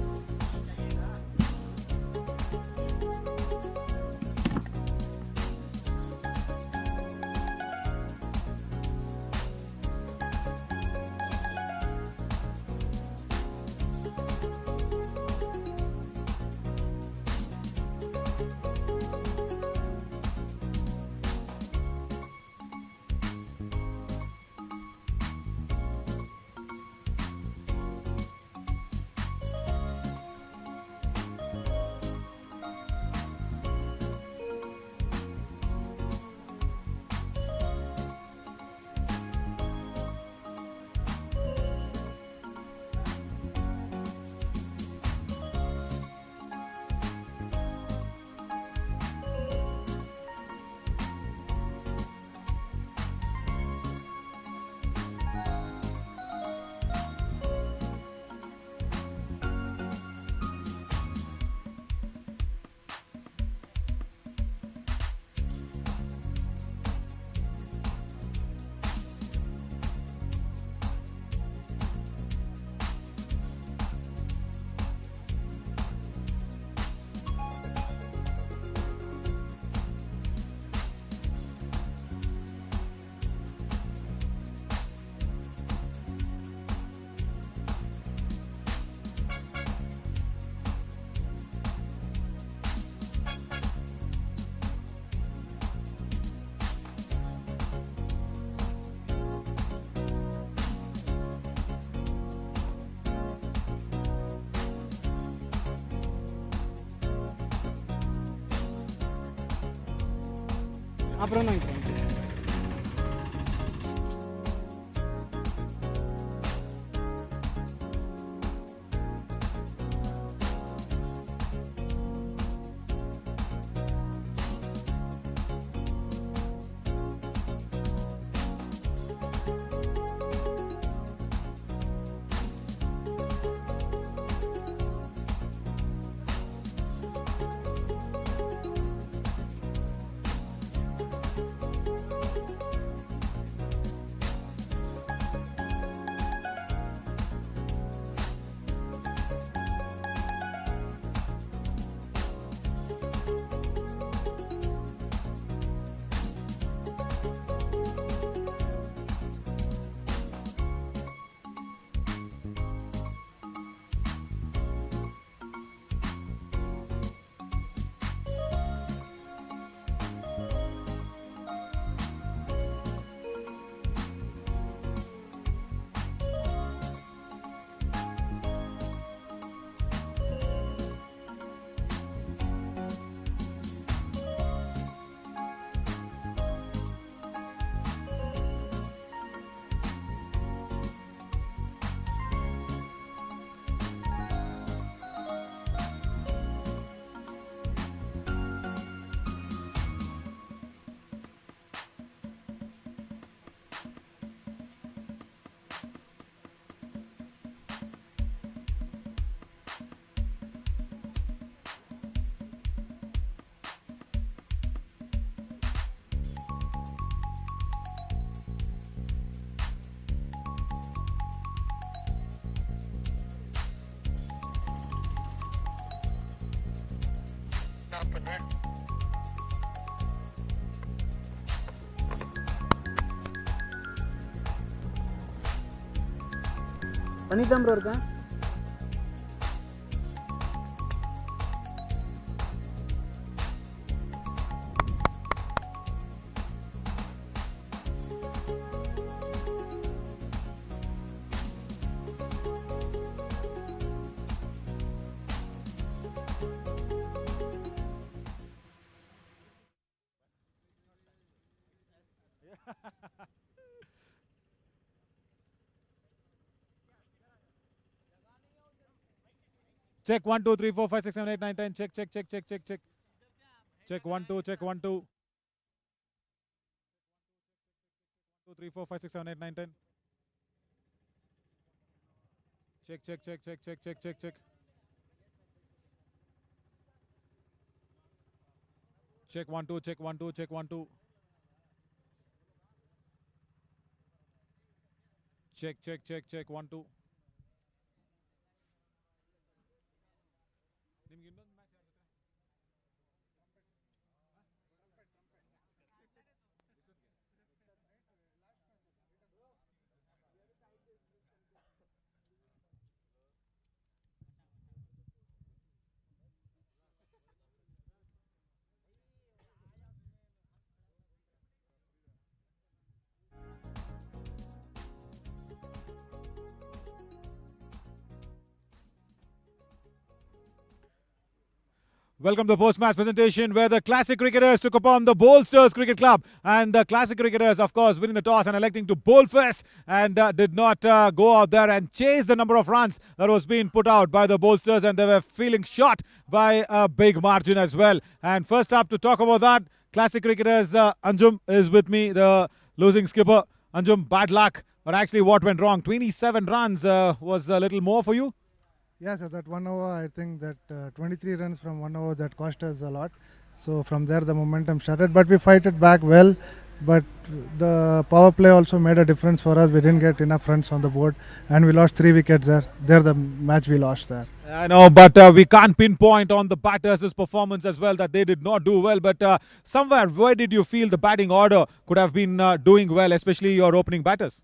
அப்புறம் தான் நிற்கிறேன். பண்ணிட்டு தான் bro இருக்கேன். Check 1 2 3 4 5 6 7 8 9 10. Check check check check check check. Check 1 2 check 1 2. 2 3 4 5 6 7 8 9 10. Check check check check check check check check. Check 1 2 check 1 2 check 1 2. Check check check check 1 2. Welcome to the post-match presentation where the Classic Cricketers took upon the Bolsters Cricket Club. And the Classic Cricketers, of course, winning the toss and electing to bowl first and did not go out there and chase the number of runs that was being put out by the Bolsters, and they were feeling shot by a big margin as well. And first up to talk about that, Classic Cricketers, Anjum is with me, the losing skipper. Anjum, bad luck. But actually what went wrong? 27 runs was a little more for you? Yes, at that 1 over, I think that 23 runs from 1 over, that cost us a lot. So from there the momentum started, but we fight it back well. But the power play also made a difference for us. We didn't get enough runs on the board and we lost 3 wickets there. There the match we lost there. I know, but we can't pinpoint on the batters' performance as well that they did not do well. But somewhere, where did you feel the batting order could have been doing well, especially your opening batters?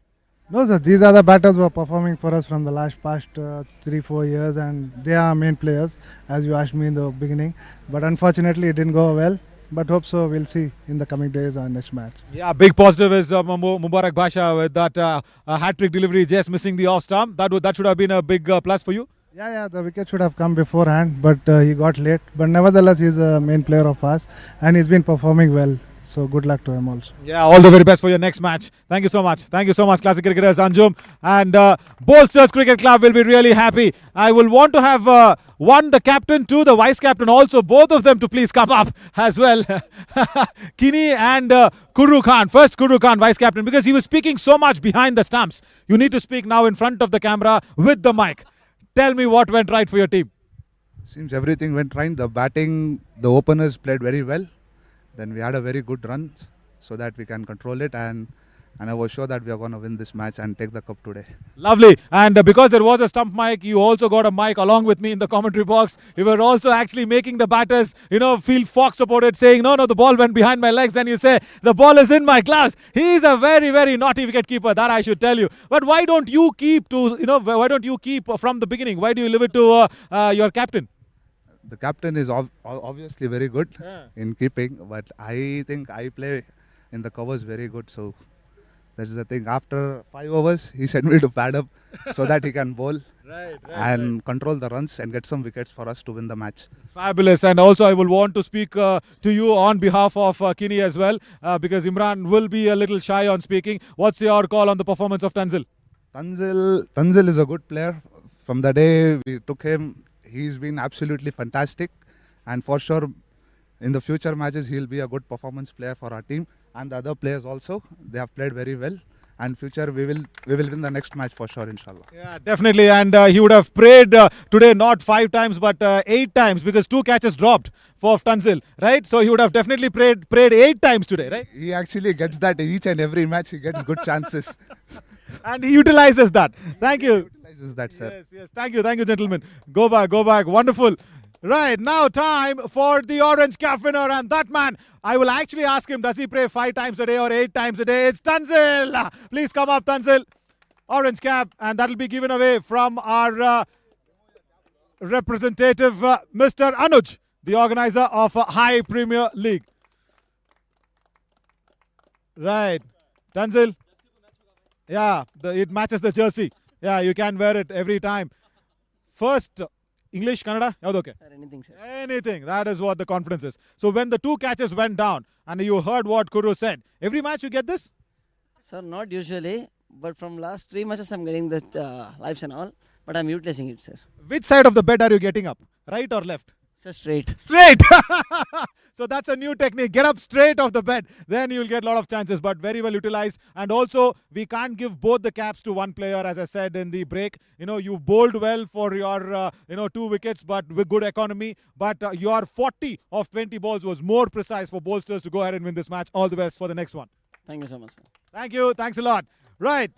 No sir, these are the batters who are performing for us from the past 3-4 years, and they are main players, as you asked me in the beginning. But unfortunately it didn't go well, but hope so we'll see in the coming days and next match. Yeah, big positive is Mubarak Basha with that hat-trick delivery, just missing the off stump. That should have been a big plus for you. Yeah, the wicket should have come beforehand, but he got late. But nevertheless, he's a main player of us and he's been performing well. So good luck to him also. Yeah, all the very best for your next match. Thank you so much. Thank you so much, classic cricketers Anjum. And Bolsters Cricket Club will be really happy. I will want to have one, the captain, two, the vice captain also, both of them to please come up as well. Kini and Kuru Khan. First Kuru Khan, vice captain, because he was speaking so much behind the stumps. You need to speak now in front of the camera with the mic. Tell me what went right for your team. Seems everything went right. The batting, the openers played very well. Then we had a very good run so that we can control it, and I was sure that we are going to win this match and take the cup today. Lovely. And because there was a stump mic, you also got a mic along with me in the commentary box. You were also actually making the batters, feel foxed about it, saying, no, the ball went behind my legs. Then you say, the ball is in my gloves. He is a very, very naughty wicket keeper, that I should tell you. But why don't you keep why don't you keep from the beginning? Why do you leave it to your captain? The captain is obviously very good in keeping, but I think I play in the covers very good. So that's the thing. After 5 overs, he sent me to pad up so that he can bowl and control the runs and get some wickets for us to win the match. Fabulous. And also I will want to speak to you on behalf of Kini as well, because Imran will be a little shy on speaking. What's your call on the performance of Tanzil? Tanzil is a good player. From the day we took him, he's been absolutely fantastic, and for sure in the future matches he'll be a good performance player for our team, and the other players also. They have played very well, and future we will win the next match for sure, inshallah. Yeah, definitely. And he would have prayed today not 5 times but 8 times, because 2 catches dropped for Tanzil, right? So he would have definitely prayed 8 times today, right? He actually gets that in each and every match. He gets good chances. And he utilizes that. Thank you. Utilizes that, sir. Yes. Thank you, gentlemen. Go back. Wonderful. Right, now time for the orange cap winner, and that man, I will actually ask him, does he pray 5 times a day or 8 times a day? It's Tanzil. Please come up, Tanzil. Orange cap, and that will be given away from our representative, Mr. Anuj, the organizer of Hiiih Premier League. Right, Tanzil. Yeah, it matches the jersey. Yeah, you can wear it every time. First, English, Kannada? Okay. Anything, sir. Anything. That is what the confidence is. So when the 2 catches went down, and you heard what Kuru said, every match you get this? Sir, not usually, but from last 3 matches I'm getting that lives and all, but I'm utilizing it, sir. Which side of the bed are you getting up? Right or left? Sir, straight. Straight! So that's a new technique. Get up straight off the bed. Then you'll get a lot of chances, but very well utilized. And also, we can't give both the caps to one player, as I said in the break. You bowled well for your, 2 wickets, but with good economy. But your 40 of 20 balls was more precise for Bolsters to go ahead and win this match. All the best for the next one. Thank you so much, sir. Thank you. Thanks a lot. Right.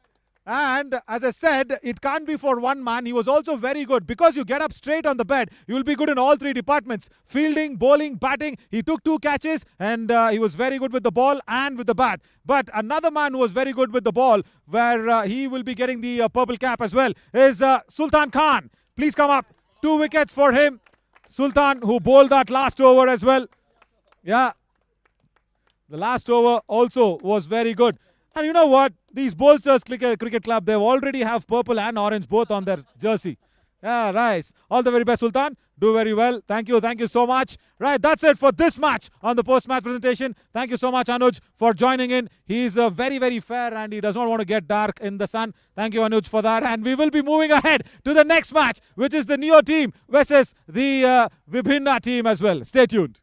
And as I said, it can't be for one man. He was also very good. Because you get up straight on the bed, you will be good in all 3 departments. Fielding, bowling, batting. He took 2 catches, and he was very good with the ball and with the bat. But another man who was very good with the ball, where he will be getting the purple cap as well, is Sultan Khan. Please come up. 2 wickets for him. Sultan, who bowled that last over as well. Yeah. The last over also was very good. And you know what? These Bolsters Cricket Club, they already have purple and orange both on their jersey. Yeah, nice. All the very best, Sultan. Do very well. Thank you so much. Right, that's it for this match on the post-match presentation. Thank you so much, Anuj, for joining in. He's very, very fair, and he does not want to get dark in the sun. Thank you, Anuj, for that. And we will be moving ahead to the next match, which is the Neo team versus the Vibhinna team as well. Stay tuned.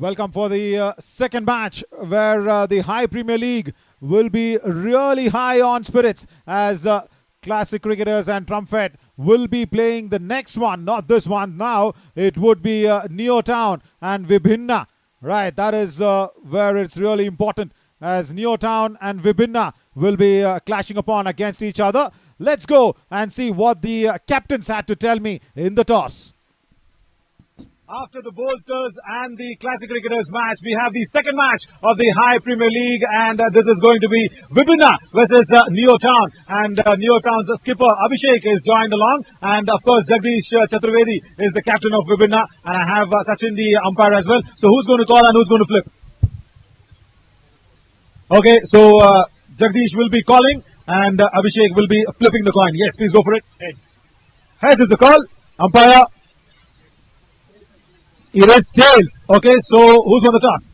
Welcome for the second match where the High Premier League will be really high on spirits as Classic Cricketers and Trumpet will be playing the next one, not this one. Now it would be Neotown and Vibhinna. Right, that is where it's really important as Neotown and Vibhinna will be clashing upon against each other. Let's go and see what the captains had to tell me in the toss. After the Bolsters and the Classic Cricketers match, we have the second match of the High Premier League, and this is going to be Vibhinna versus Neotown. And Neotown's skipper Abhishek is joined along, and of course Jagdish Chaturvedi is the captain of Vibhinna, and I have Sachin the umpire as well. So who's going to call and who's going to flip? Okay, so Jagdish will be calling and Abhishek will be flipping the coin. Yes, please go for it. Heads. Heads is the call. Umpire. It is tails. Okay, so who's on the toss?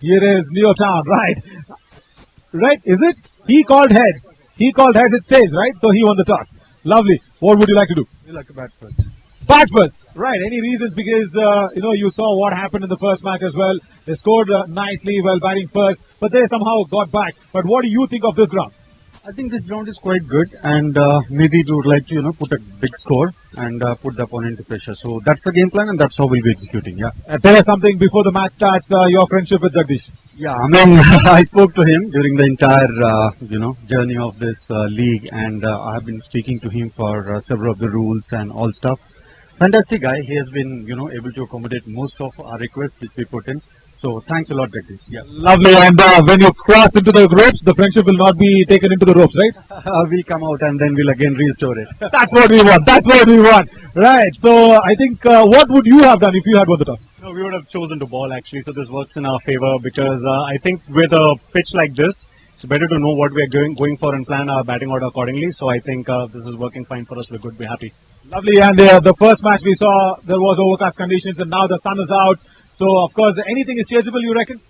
Here is Neotown, right? Right, is it? He called heads. He called heads, it's tails, right? So he won the toss. Lovely. What would you like to do? You like to bat first. Bat first. Right, any reasons? Because, you saw what happened in the first match as well. They scored nicely while batting first, but they somehow got back. But what do you think of this ground? I think this ground is quite good, and maybe we would like to, put a big score and put the opponent to pressure. So that's the game plan, and that's how we'll be executing. Yeah. Tell us something before the match starts. Your friendship with Jagdish. Yeah, I mean, I spoke to him during the entire, journey of this league, and I have been speaking to him for several of the rules and all stuff. Fantastic guy. He has been, able to accommodate most of our requests which we put in. So thanks a lot, Jagdish. Yeah. Lovely. And when you cross into the ropes, the friendship will not be taken into the ropes, right? We'll come out and then we'll again restore it. That's what we want. That's what we want. Right. So I think what would you have done if you had won the toss? No, we would have chosen to ball actually. So this works in our favor because I think with a pitch like this, it's better to know what we are going for and plan our batting order accordingly. So I think this is working fine for us. We're good. We're happy. Lovely. And the first match we saw, there was overcast conditions and now the sun is out. So, of course, anything is changeable, you reckon?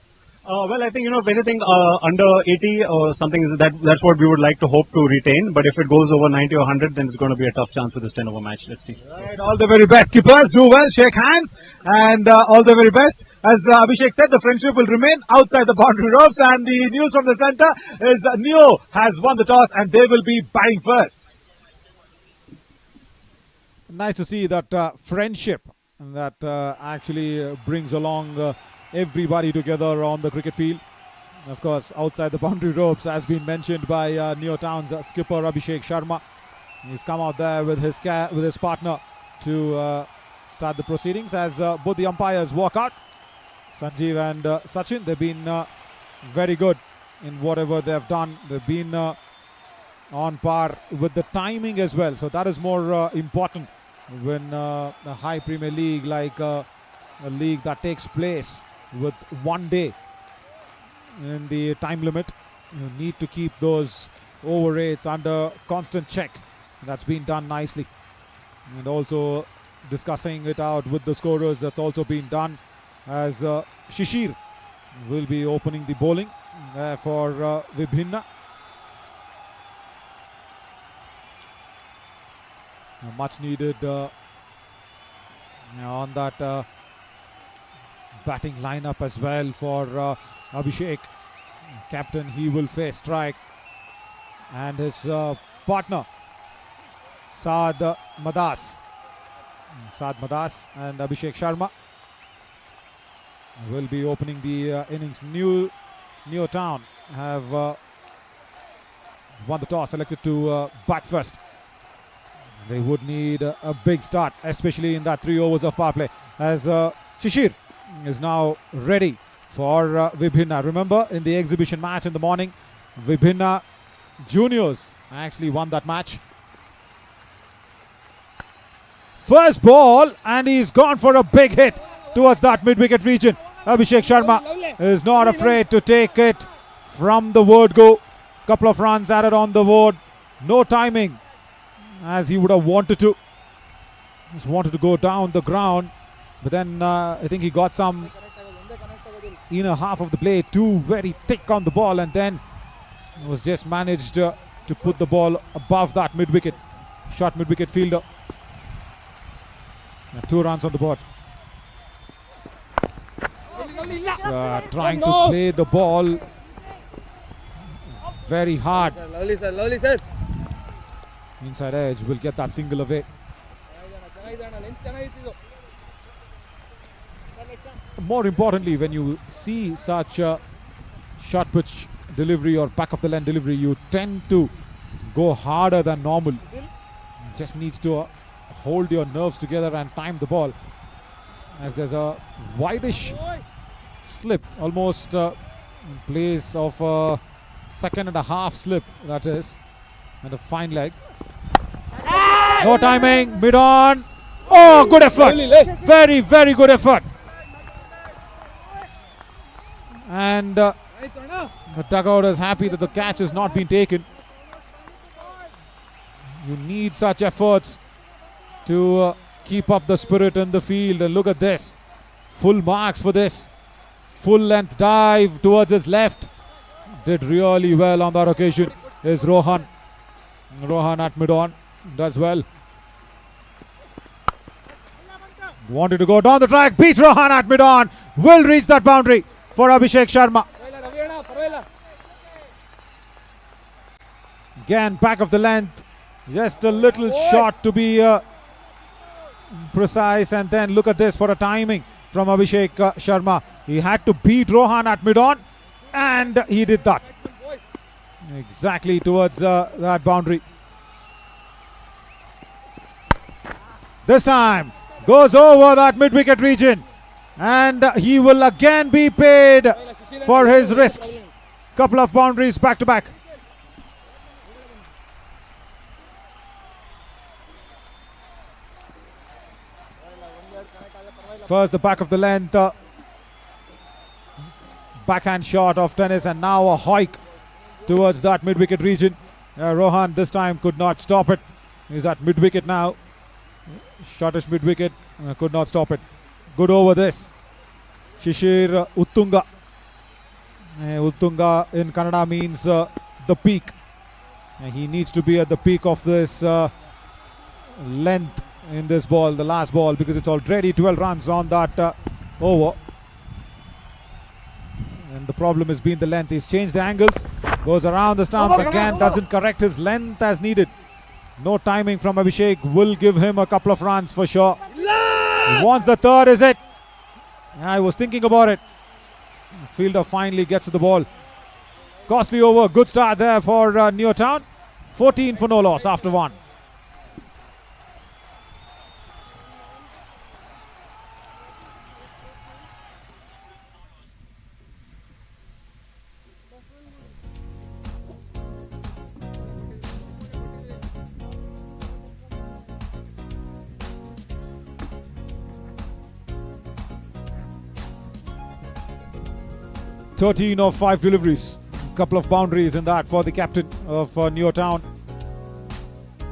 Well, I think, if anything under 80 or something, that's what we would like to hope to retain. But if it goes over 90 or 100, then it's going to be a tough chance for this 10-over match. Let's see. Right, all the very best. Keepers, do well, shake hands, and all the very best. As Abhishek said, the friendship will remain outside the boundary ropes. And the news from the centre is Neo has won the toss and they will be batting first. Nice to see that friendship that actually brings along everybody together on the cricket field. Of course, outside the boundary ropes, as been mentioned by Neotown's skipper Abhishek Sharma. He's come out there with his partner to start the proceedings as both the umpires walk out. Sanjeev and Sachin, they've been very good in whatever they've done. They've been on par with the timing as well. So that is more important when the High Premier League, like a league that takes place with 1 day in the time limit, you need to keep those over rates under constant check. That's been done nicely. And also discussing it out with the scorers, that's also been done as Shishir will be opening the bowling for Vibhinna. Much needed on that batting lineup as well for Abhishek. Captain, he will face strike, and his partner Saad Madas and Abhishek Sharma will be opening the innings. Neotown have won the toss, selected to bat first. They would need a big start, especially in that 3 overs of power play, as Shishir is now ready for Vibhinna. Remember, in the exhibition match in the morning, Vibhinna Juniors actually won that match. First ball, and he's gone for a big hit towards that mid-wicket region. Abhishek Sharma is not afraid to take it from the word go. Couple of runs added on the board. No timing as he would have wanted to. Just wanted to go down the ground, but then I think he got some inner half of the plate too very thick on the ball, and then was just managed to put the ball above that mid-wicket. Short mid-wicket fielder. 2 runs on the board. Trying to play the ball very hard. Lovely, sir. Lovely, sir. Inside edge will get that single away. More importantly, when you see such a short pitch delivery or back of the line delivery, you tend to go harder than normal. Just needs to hold your nerves together and time the ball, as there's a wideish slip, almost in place of a 1.5 seconds slip, that is, and a fine leg. No timing, mid on. Oh, good effort. Very, very good effort. And the dugout is happy that the catch has not been taken. You need such efforts to keep up the spirit in the field. And look at this. Full marks for this. Full length dive towards his left. Did really well on that occasion is Rohan. Rohan at mid-on does well. Wanted to go down the track. Beats Rohan at mid-on. Will reach that boundary for Abhishek Sharma. Again, back of the length. Just a little short to be precise. And then look at this for a timing from Abhishek Sharma. He had to beat Rohan at mid-on, and he did that. Exactly towards that boundary. This time goes over that mid-wicket region, and he will again be paid for his risks. Couple of boundaries back to back. First the back of the length backhand shot of tennis, and now a hike towards that mid-wicket region. Rohan this time could not stop it. He's at mid-wicket now. Shortish mid-wicket, could not stop it. Good over this. Shishir Uttunga. Uttunga in Kannada means the peak. He needs to be at the peak of this length in this ball, the last ball, because it's already 12 runs on that over. And the problem has been the length. He's changed the angles, goes around the stumps again, doesn't correct his length as needed. No timing from Abhishek will give him a couple of runs for sure. He wants the third, is it? I was thinking about it. Fielder finally gets to the ball. Costly over, good start there for Neotown. 14 for no loss after one. Thirteen of 5 deliveries. Couple of boundaries in that for the captain of Neotown.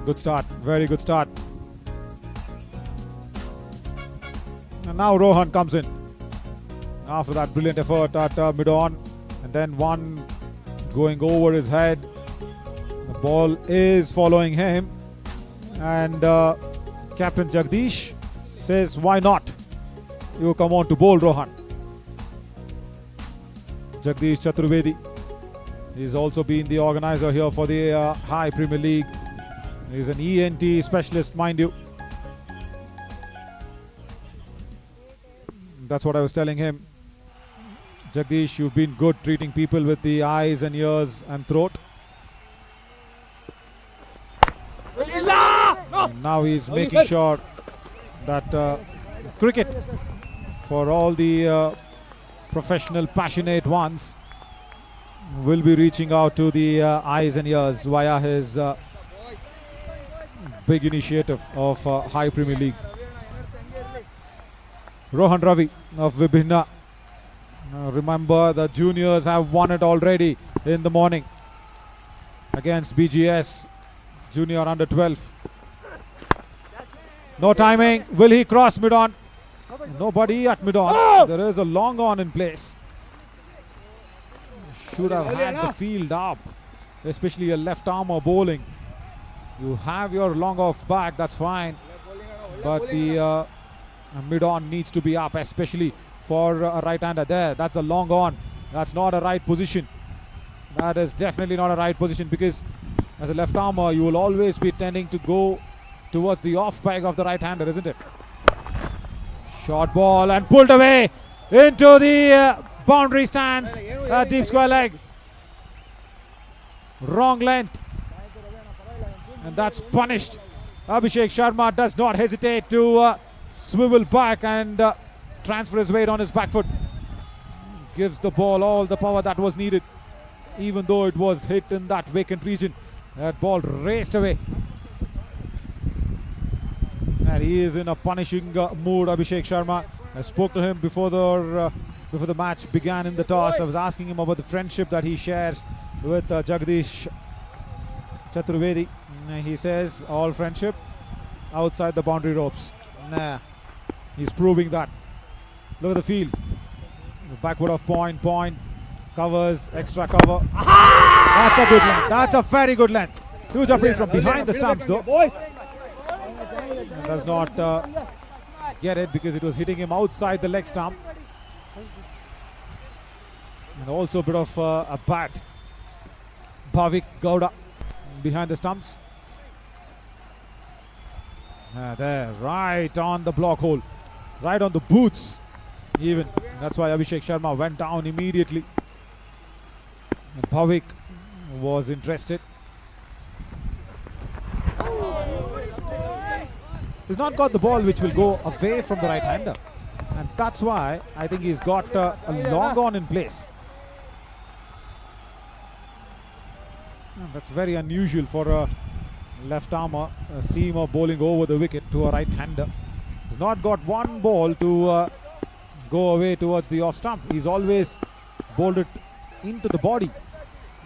Good start, very good start. And now Rohan comes in after that brilliant effort at mid-on, and then one going over his head. The ball is following him, and Captain Jagdish says, why not? You come on to bowl, Rohan. Jagdish Chaturvedi. He's also been the organizer here for the High Premier League. He's an ENT specialist, mind you. That's what I was telling him. Jagdish, you've been good treating people with the eyes and ears and throat. And now he's making sure that cricket, for all the professional, passionate ones, will be reaching out to the eyes and ears via his big initiative of High Premier League. Rohan Ravi of Vibhinna. Remember, the juniors have won it already in the morning against BGS Junior Under 12. No timing. Will he cross mid-on? Nobody at mid-on. There is a long on in place. Should have had the field up, especially a left armer bowling. You have your long off back, that's fine. But the mid-on needs to be up, especially for a right-hander. There, that's a long on. That's not a right position. That is definitely not a right position, because as a left armer, you will always be tending to go towards the off peg of the right-hander, isn't it? Short ball and pulled away into the boundary stands. Deep square leg. Wrong length. And that's punished. Abhishek Sharma does not hesitate to swivel back and transfer his weight on his back foot. Gives the ball all the power that was needed, even though it was hit in that vacant region. That ball raced away. And he is in a punishing mood, Abhishek Sharma. I spoke to him before the match began in the toss. I was asking him about the friendship that he shares with Jagdish Chaturvedi. He says all friendship outside the boundary ropes. Nah, he's proving that. Look at the field. Backward of point, covers, extra cover. That's a good length. That's a very good length. Huge upgrade from behind the stumps though. Does not get it because it was hitting him outside the leg stump. And also a bit of a bat. Bhavik Gowda behind the stumps. There, right on the block hole. Right on the boots even. That's why Abhishek Sharma went down immediately. And Bhavik was interested. He's not got the ball which will go away from the right-hander. And that's why I think he's got a long on in place. And that's very unusual for a left armer, a seamer bowling over the wicket to a right-hander. He's not got one ball to go away towards the off stump. He's always bowled it into the body.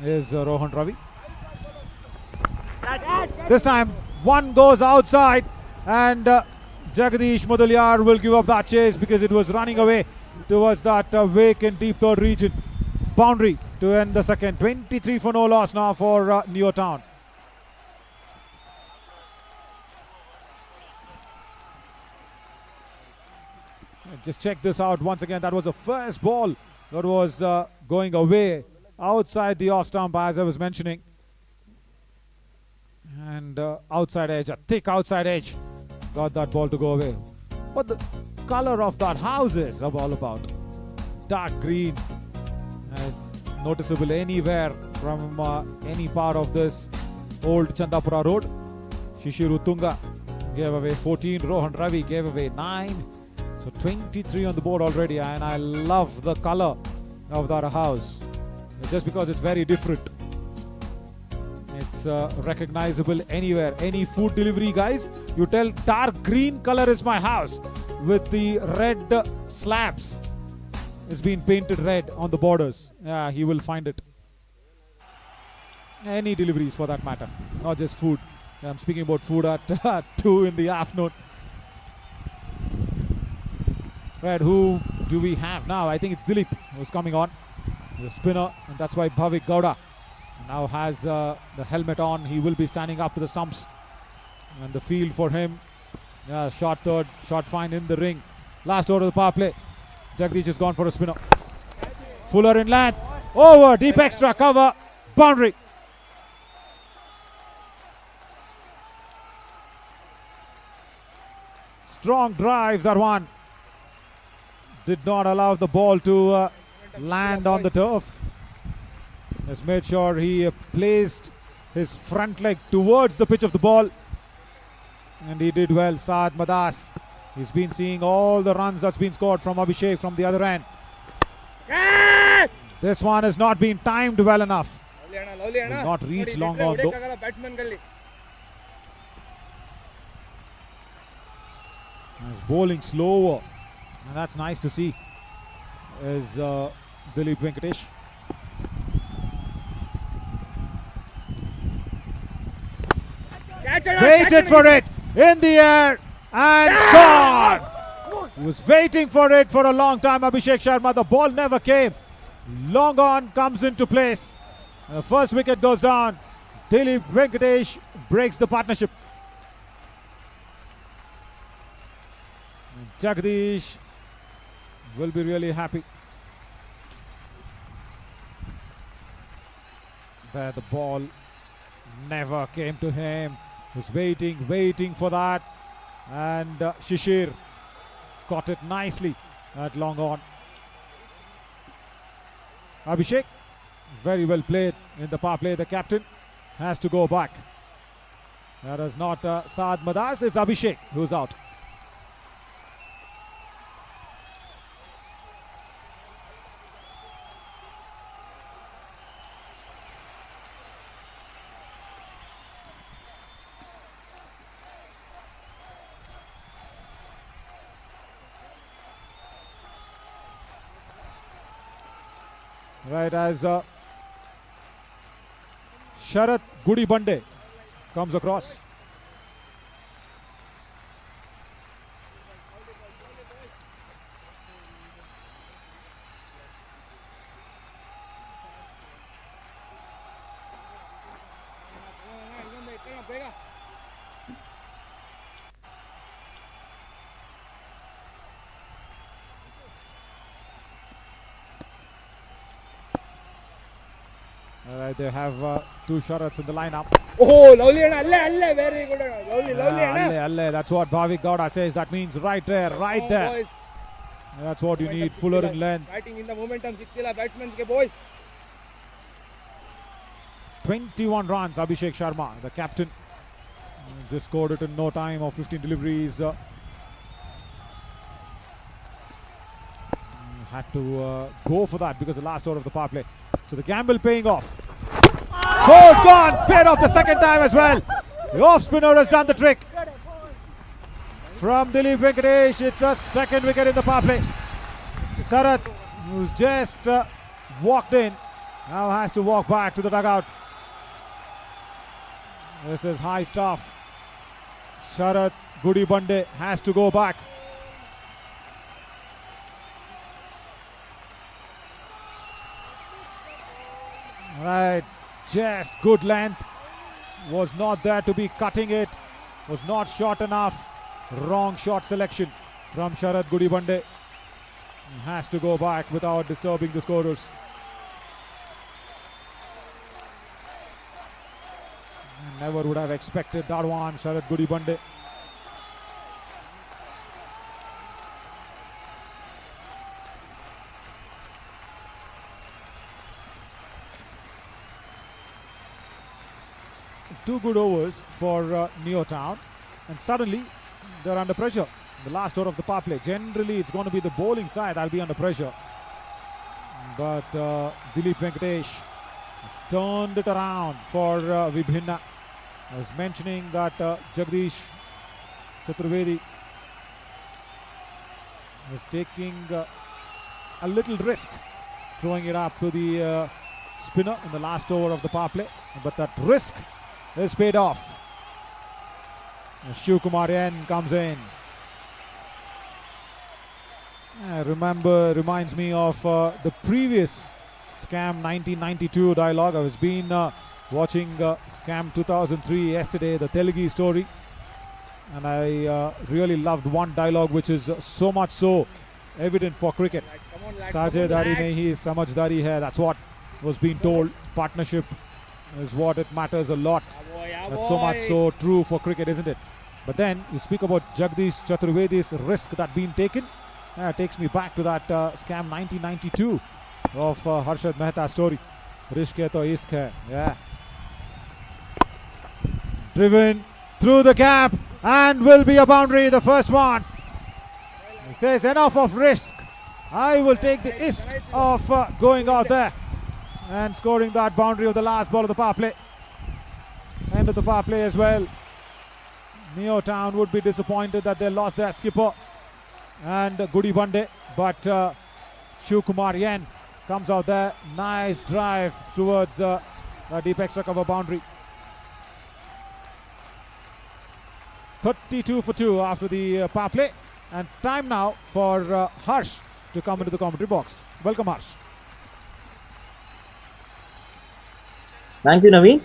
Is Rohan Ravi. This time one goes outside, and Jagdish Mudaliar will give up that chase because it was running away towards that vacant deep third region. Boundary to end the second. 23 for no loss now for Neo Town. Just check this out once again. That was the first ball that was going away outside the off stump, as I was mentioning. And outside edge, a thick outside edge, got that ball to go away. But the color of that house is all about dark green, noticeable anywhere from any part of this old Chandapura road. Shishiru Tunga gave away 14, Rohan Ravi gave away 9. So 23 on the board already, and I love the color of that house. Just because it's very different. It's recognizable anywhere. Any food delivery guys, you tell dark green color is my house with the red slabs. It's been painted red on the borders. Yeah, he will find it. Any deliveries for that matter, not just food. I'm speaking about food at 2 in the afternoon. Right, who do we have now? I think it's Dilip who's coming on. The spinner, and that's why Bhavik Gowda now has the helmet on. He will be standing up to the stumps. And the field for him. Yeah, shot third, shot fine in the ring. Last over of the power play. Jagdish has gone for a spinner. Fuller in length. Over, deep extra cover. Boundary. Strong drive, that one. Did not allow the ball to land on the turf. Has made sure he placed his front leg towards the pitch of the ball. And he did well. Saad Madas. He's been seeing all the runs that's been scored from Abhishek from the other end. This one has not been timed well enough. Will not reach long on though. He's bowling slower. And that's nice to see. Is Dilip Venkatesh. Waited for it in the air and gone. He was waiting for it for a long time. Abhishek Sharma, the ball never came. Long on comes into place. The first wicket goes down. Dilip Venkatesh breaks the partnership. Jagdish will be really happy. There the ball never came to him. He was waiting for that. And Shishir caught it nicely at long on. Abhishek, very well played in the power play. The captain has to go back. That is not Saad Madas, it's Abhishek who's out. Right, as Sharat Gudi Bande comes across. Alright, they have two Sharats in the lineup. Oh, lovely and alle, very good. Lovely and Alle, that's what Bhavik Gowda says. That means right there, right there. Boys. That's what you need, fuller in length. Batting in the momentum, batsmen ke boys. 21 runs, Abhishek Sharma, the captain. Just scored it in no time of 15 deliveries. Had to go for that because the last over of the power play. So the gamble paying off. Oh, gone! Paid off the second time as well. The off spinner has done the trick. From Dilip Venkatesh, it's the second wicket in the power play. Sharat, who's just walked in, now has to walk back to the dugout. This is high stuff. Sharat Gudi Bande has to go back. Right, just good length. Was not there to be cutting it. Was not short enough. Wrong shot selection from Sharat Gudi Bande. Has to go back without disturbing the scorers. Never would have expected that one, Sharat Gudi Bande. Two good overs for Neotown, and suddenly they're under pressure. The last over of the power play. Generally, it's going to be the bowling side that'll be under pressure. But Dilip Venkatesh has turned it around for Vibhinna. I was mentioning that Jagdish Chaturvedi was taking a little risk, throwing it up to the spinner in the last over of the power play. But that risk is paid off. Shiv Kumar N comes in. Reminds me of the previous Scam 1992 dialogue. I was been watching Scam 2003 yesterday, the Telugu story, and I really loved one dialogue which is so much so evident for cricket. Sajedari mein hi samajdari hai. That's what was being told. Partnership is what it matters a lot. That's so much so true for cricket, isn't it? But then you speak about Jagdish Chaturvedi's risk that being taken. Takes me back to that Scam 1992 of Harshad Mehta's story. Rishk hai to ishq hai. Yeah. Driven through the gap and will be a boundary, the first one. He says enough of risk. I will take the risk of going out there and scoring that boundary of the last ball of the power play. End of the power play as well. Neotown would be disappointed that they lost their skipper and Gudi Bande, but Shiv Kumar Yen comes out there. Nice drive towards a deep extra cover boundary. 32 for 2 after the power play, and time now for Harsh to come into the commentary box. Welcome, Harsh. Thank you, Naveen.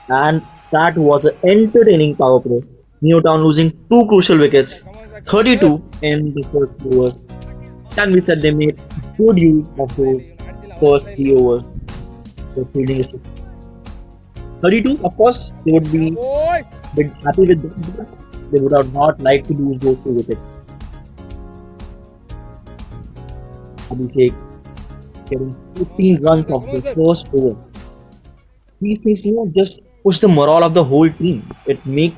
And that was an entertaining power play. Newtown losing two crucial wickets, 32 in the first overs. can be said they made good use of those first 3 overs. The fielding is 32. Of course, they would be bit happy with this, but they would have not liked to lose those 2 wickets. Abhishek getting 15 runs off the first over. These things, just push the morale of the whole team. It makes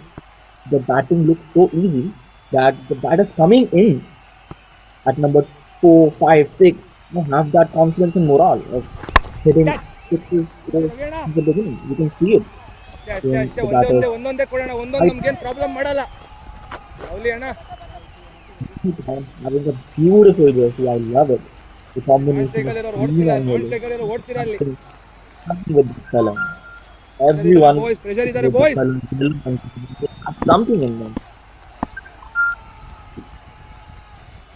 the batting look so easy that the batters coming in at number 4, 5, 6 have that confidence and morale of hitting 6 in the beginning. You can see it. ಅಷ್ಟೇ ಒಂದೊಂದೇ ಕೊಡೋಣ ಒಂದೊಂದು ನಮ್ಗೇನು problem ಮಾಡಲ್ಲ lovely ಅಣ್ಣ Having a beautiful jersey, I love it. The combination of green and yellow. ಓಡ್ತೀರಾ ಅಲ್ಲಿ Nothing with the color. Everyone boys, pressure with idare the boys. color and they have something in them.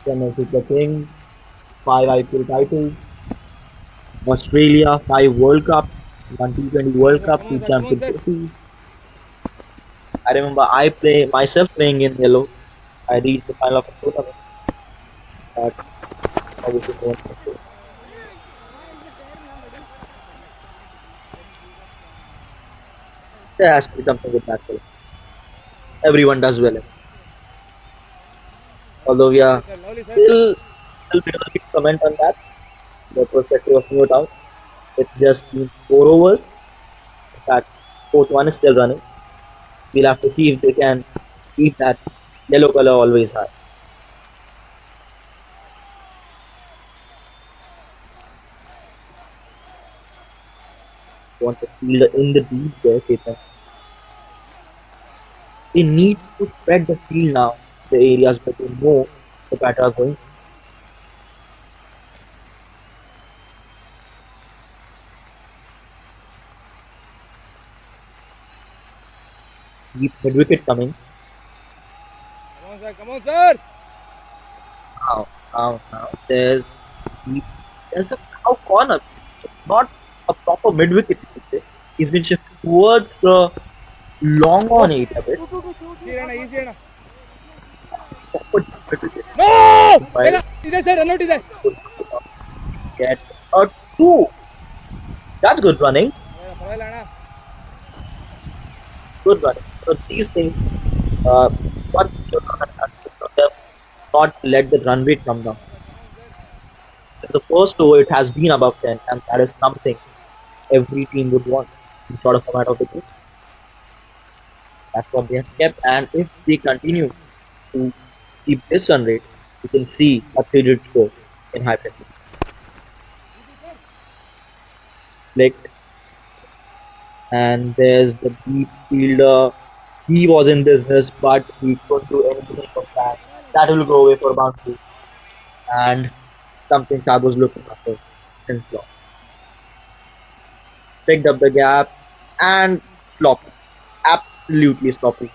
Chennai Super Kings, 5 IPL titles, Australia 5 World Cup, 1 T20 World Cup, 2 Champions Trophies. I remember myself playing in yellow. I reached the final of a tournament. But obviously no one can play. There has to be something with that color. Everyone does well. Although we are still bit of a comment on that, the perspective of New Town. It's just been 4 overs. In fact, 4th one is still running. We'll have to see if they can keep that yellow color always high. Want to field in the deep there, Ketan. They need to spread the field now, the areas where they know the batter are going. Deep mid wicket coming. Come on, sir. Now. There's a cow corner. Not a proper mid wicket. He's been shifted towards the long on 8 a bit. Easy ಅಣ್ಣ No! ಇದೆ sir run out ಇದೆ. Get a 2. That's good running. ಪರವಾಗಿಲ್ಲ ಅಣ್ಣ. Good running. So these things, not let the run rate come down. In the first over, it has been above 10, and that is something every team would want in sort of format of the game. That's what they have kept, and if they continue to keep this run rate, you can see a 3-digit score in high pressure. Flicked. And there's the deep fielder. He was in business, but he couldn't do anything from that. That will go away for a boundary. And something Saad was looking after since long. Picked up the gap and sloppy. Absolutely sloppy.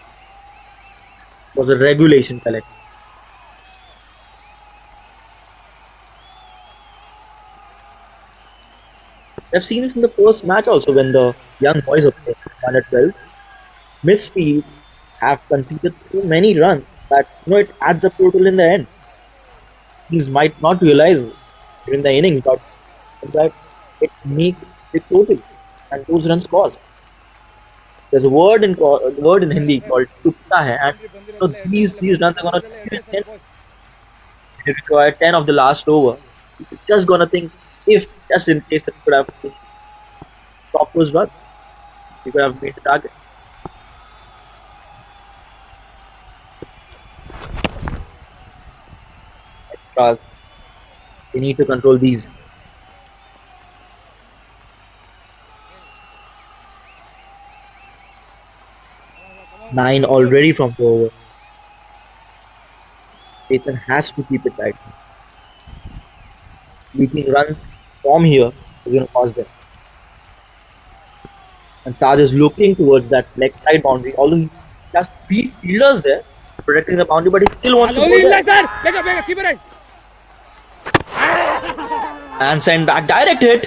It was a regulation collect. I've seen this in the first match also when the young boys were playing 1 at 12. Misfield have conceded so many runs that it adds up total in the end. Teams might not realize during the innings, but that it makes it total, and those runs cost. There's a word in Hindi called "tukka hai," and so these runs are gonna require 10 of the last over. You're just gonna think, if just in case it could have stopped those runs, you could have made the target. Extras. They need to control these. 9 already from the over. Nathan has to keep it tight. Leaking runs from here is going to cost them. And Taj is looking towards that leg side boundary, although he has 3 fielders there protecting the boundary, but he still wants to go there. Keep it. And send back, direct hit.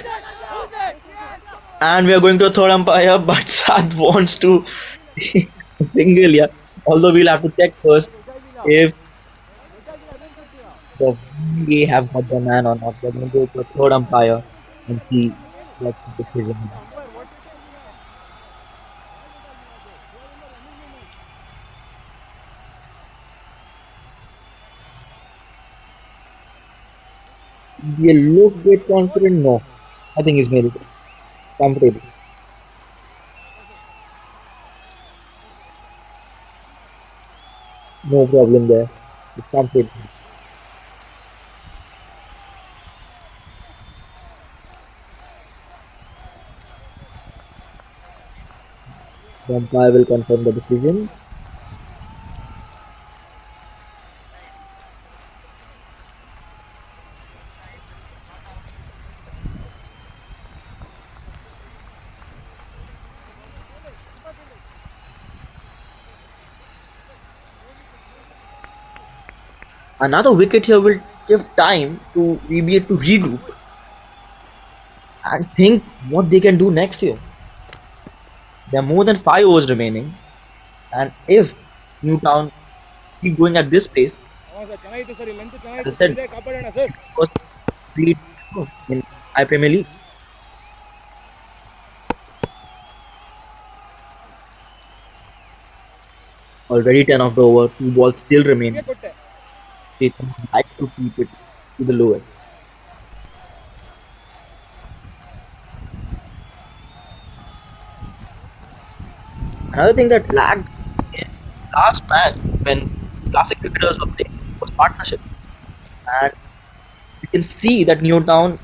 And we are going to a third umpire, but Saad wants to single here. Although we'll have to check first if the VA have got the man or not. They're going to go to a third umpire and see what's the decision. They look bit confident. No, I think he's made it comfortable. No problem there. It's comfortable. The umpire will confirm the decision. Another wicket here will give time to VBA to regroup and think what they can do next here. There are more than 5 overs remaining, and if Newtown keep going at this pace, as I said, first lead in High Premier League. Already 10 of the over, 2 balls still remain. They like to keep it to the lower. Another thing that lagged in last match when classic cricketers were playing was partnership, and you can see that Newtown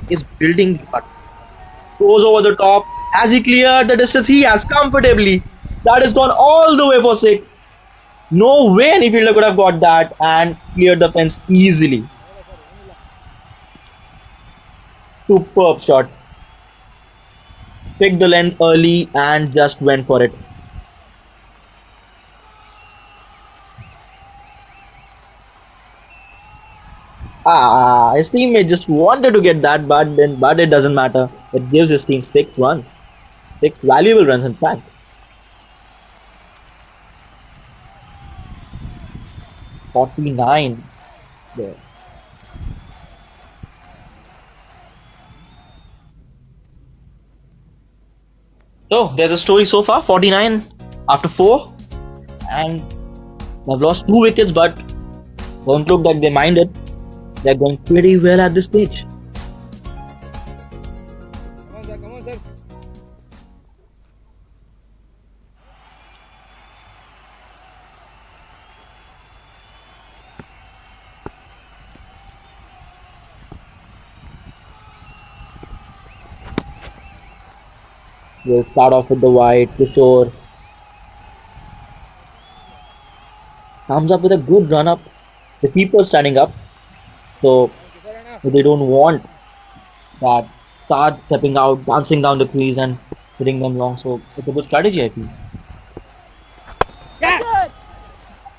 is building the partnership. Goes over the top. Has he cleared the distance? He has comfortably. That has gone all the way for 6. No way any fielder could have got that and cleared the fence easily. Superb shot. Picked the length early and just went for it. His teammate just wanted to get that, but it doesn't matter. It gives his team 6 runs. 6 valuable runs in fact. .49 there. So there's a story so far. 49 after 4, and they've lost 2 wickets, but don't look like they minded. They're going pretty well at this stage. Come on, sir. We'll start off with the wide. Kishore comes up with a good run up. The keeper standing up, so they don't want that start stepping out, dancing down the crease and hitting them long. So it's a good strategy, I feel.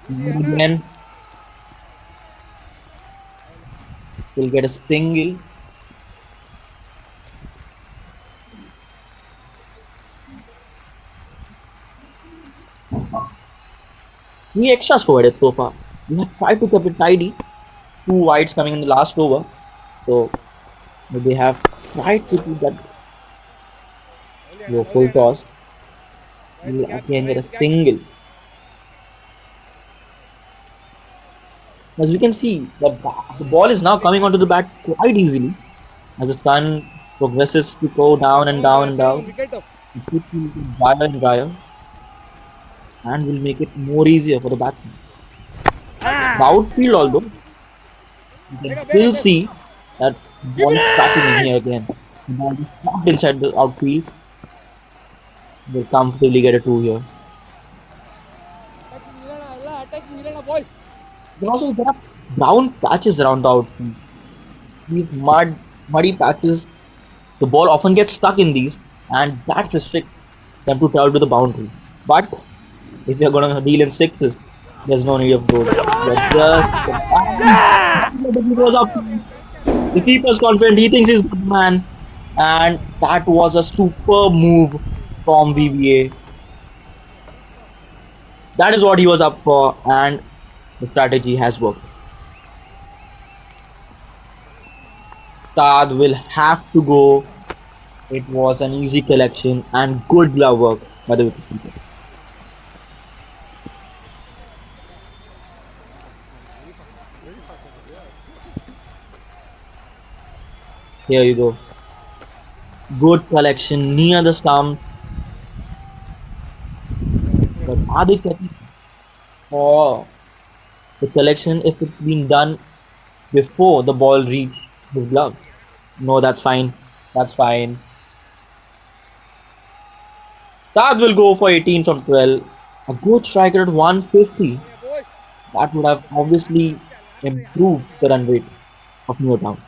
Again, we'll get a single. Three extras provided so far. We have tried to keep it tidy. 2 wides coming in the last over. So they have tried to keep that full toss. We'll again get a single. As we can see, the ball is now coming onto the bat quite easily. As the sun progresses to go down and down and down. It keeps getting drier and drier. And will make it more easier for the batsman. The outfield, although, you can still see that ball is starting in here again. The ball is trapped inside the outfield. They'll comfortably get a 2 here. You can also there are brown patches around the outfield. These muddy patches, the ball often gets stuck in these, and that restricts them to travel to the boundary. But if you're going to deal in 6s, there's no need of those. The keeper's confident, he thinks he's a good man, and that was a superb move from VBA. That is what he was up for, and the strategy has worked. Tad will have to go. It was an easy collection and good glove work by the wicketkeeper. Here you go. Good collection near the stump. But are they getting? Oh, the collection if it's been done before the ball reached his glove. No, that's fine. That's fine. Tad will go for 18 from 12. A good striker at 150. That would have obviously improved the run rate of Newtown.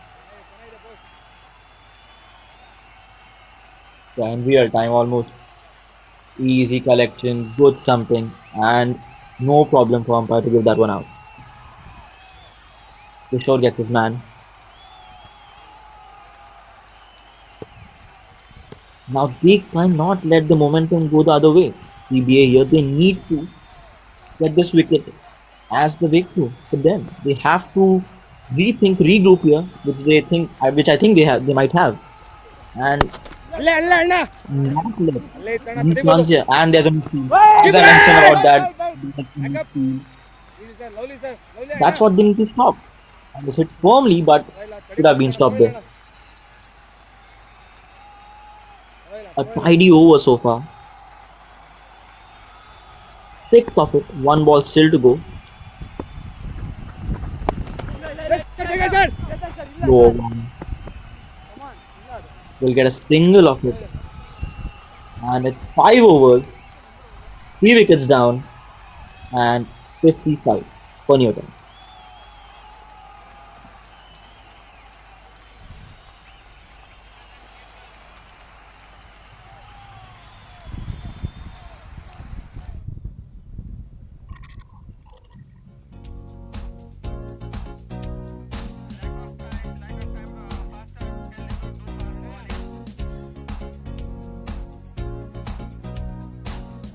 Yeah, in real time almost. Easy collection, good jumping, and no problem for umpire to give that one out. Kishore gets his man. Now they cannot let the momentum go the other way. CBA here, they need to get this wicket as the breakthrough for them. They have to rethink, regroup here, which I think they might have, and not let these runs here. And there's a misfield. As I mentioned about that, that's what they need to stop. And it's hit firmly, but should have been stopped there. A tidy over so far. 6 of it, 1 ball still to go. Low one. We'll get a single of it. And it's 5 overs, 3 wickets down, and 55 for Newton.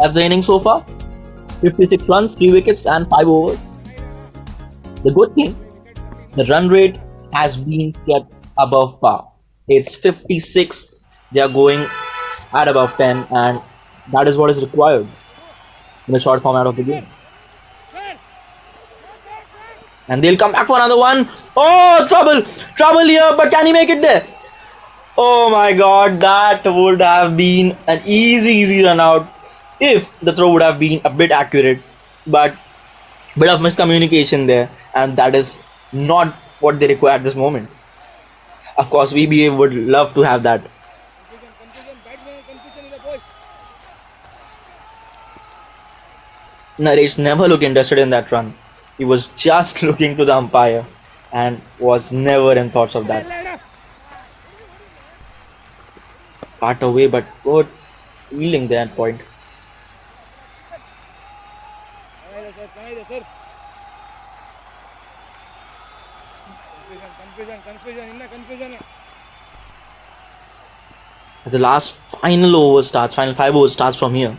As the innings so far, 56 runs, 3 wickets and 5 overs. The good thing, the run rate has been kept above par. It's 56, they are going at above 10, and that is what is required in the short format of the game. And they'll come back for another one. Oh, trouble here, but can he make it there? Oh my god, that would have been an easy run out if the throw would have been a bit accurate, but bit of miscommunication there, and that is not what they require at this moment. Of course, VBA would love to have that. Naresh never looked interested in that run. He was just looking to the umpire and was never in thoughts of that. Cut away, but good fielding there at point. As the last final 5 overs starts from here,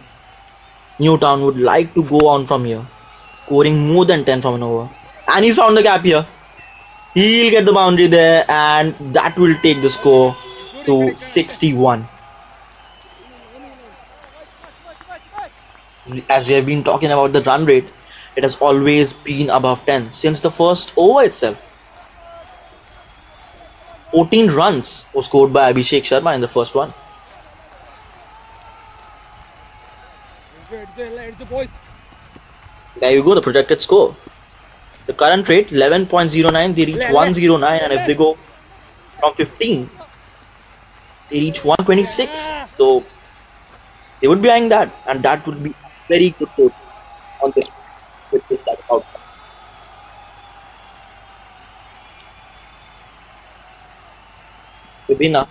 Newtown would like to go on from here, scoring more than 10 from an over. And he's found the gap here. He'll get the boundary there, and that will take the score to 61. As we have been talking about the run rate, it has always been above 10 since the first over itself. 14 runs were scored by Abhishek Sharma in the first one. There you go, the projected score. The current rate 11.09, they reach 109, and if they go from 15, they reach 126. So they would be eyeing that, and that would be very good to on this with this type of outcome. Vibina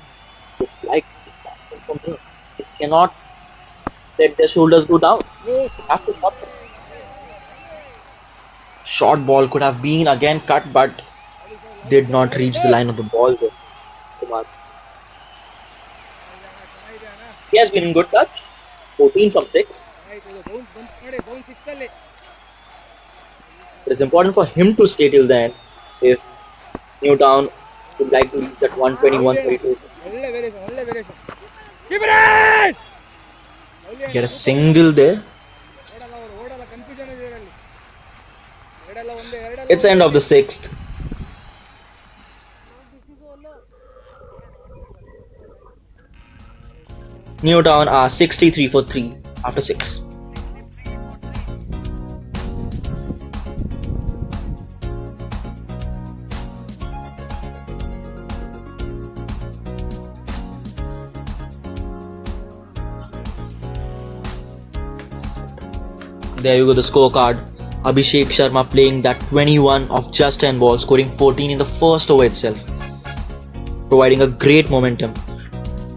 would like from here. They cannot let their shoulders go down. They have to stop them. Short ball could have been again cut, but did not reach the line of the ball there. Kumar. He has been in good touch. 14 from 6. It is important for him to stay till the end if Newtown would like to reach that 120, 132. ಒಳ್ಳೆ variation ಒಳ್ಳೆ variation keeper it Get a single there. ಓಡಲ್ಲ confusion ಇದೆ ಇದರಲ್ಲಿ ಎರಡಲ್ಲ ಒಂದೇ It's end of the 6th. Newtown are 63 for 3 after 6. There you go, the scorecard. Abhishek Sharma playing that 21 of just 10 balls, scoring 14 in the first over itself, providing a great momentum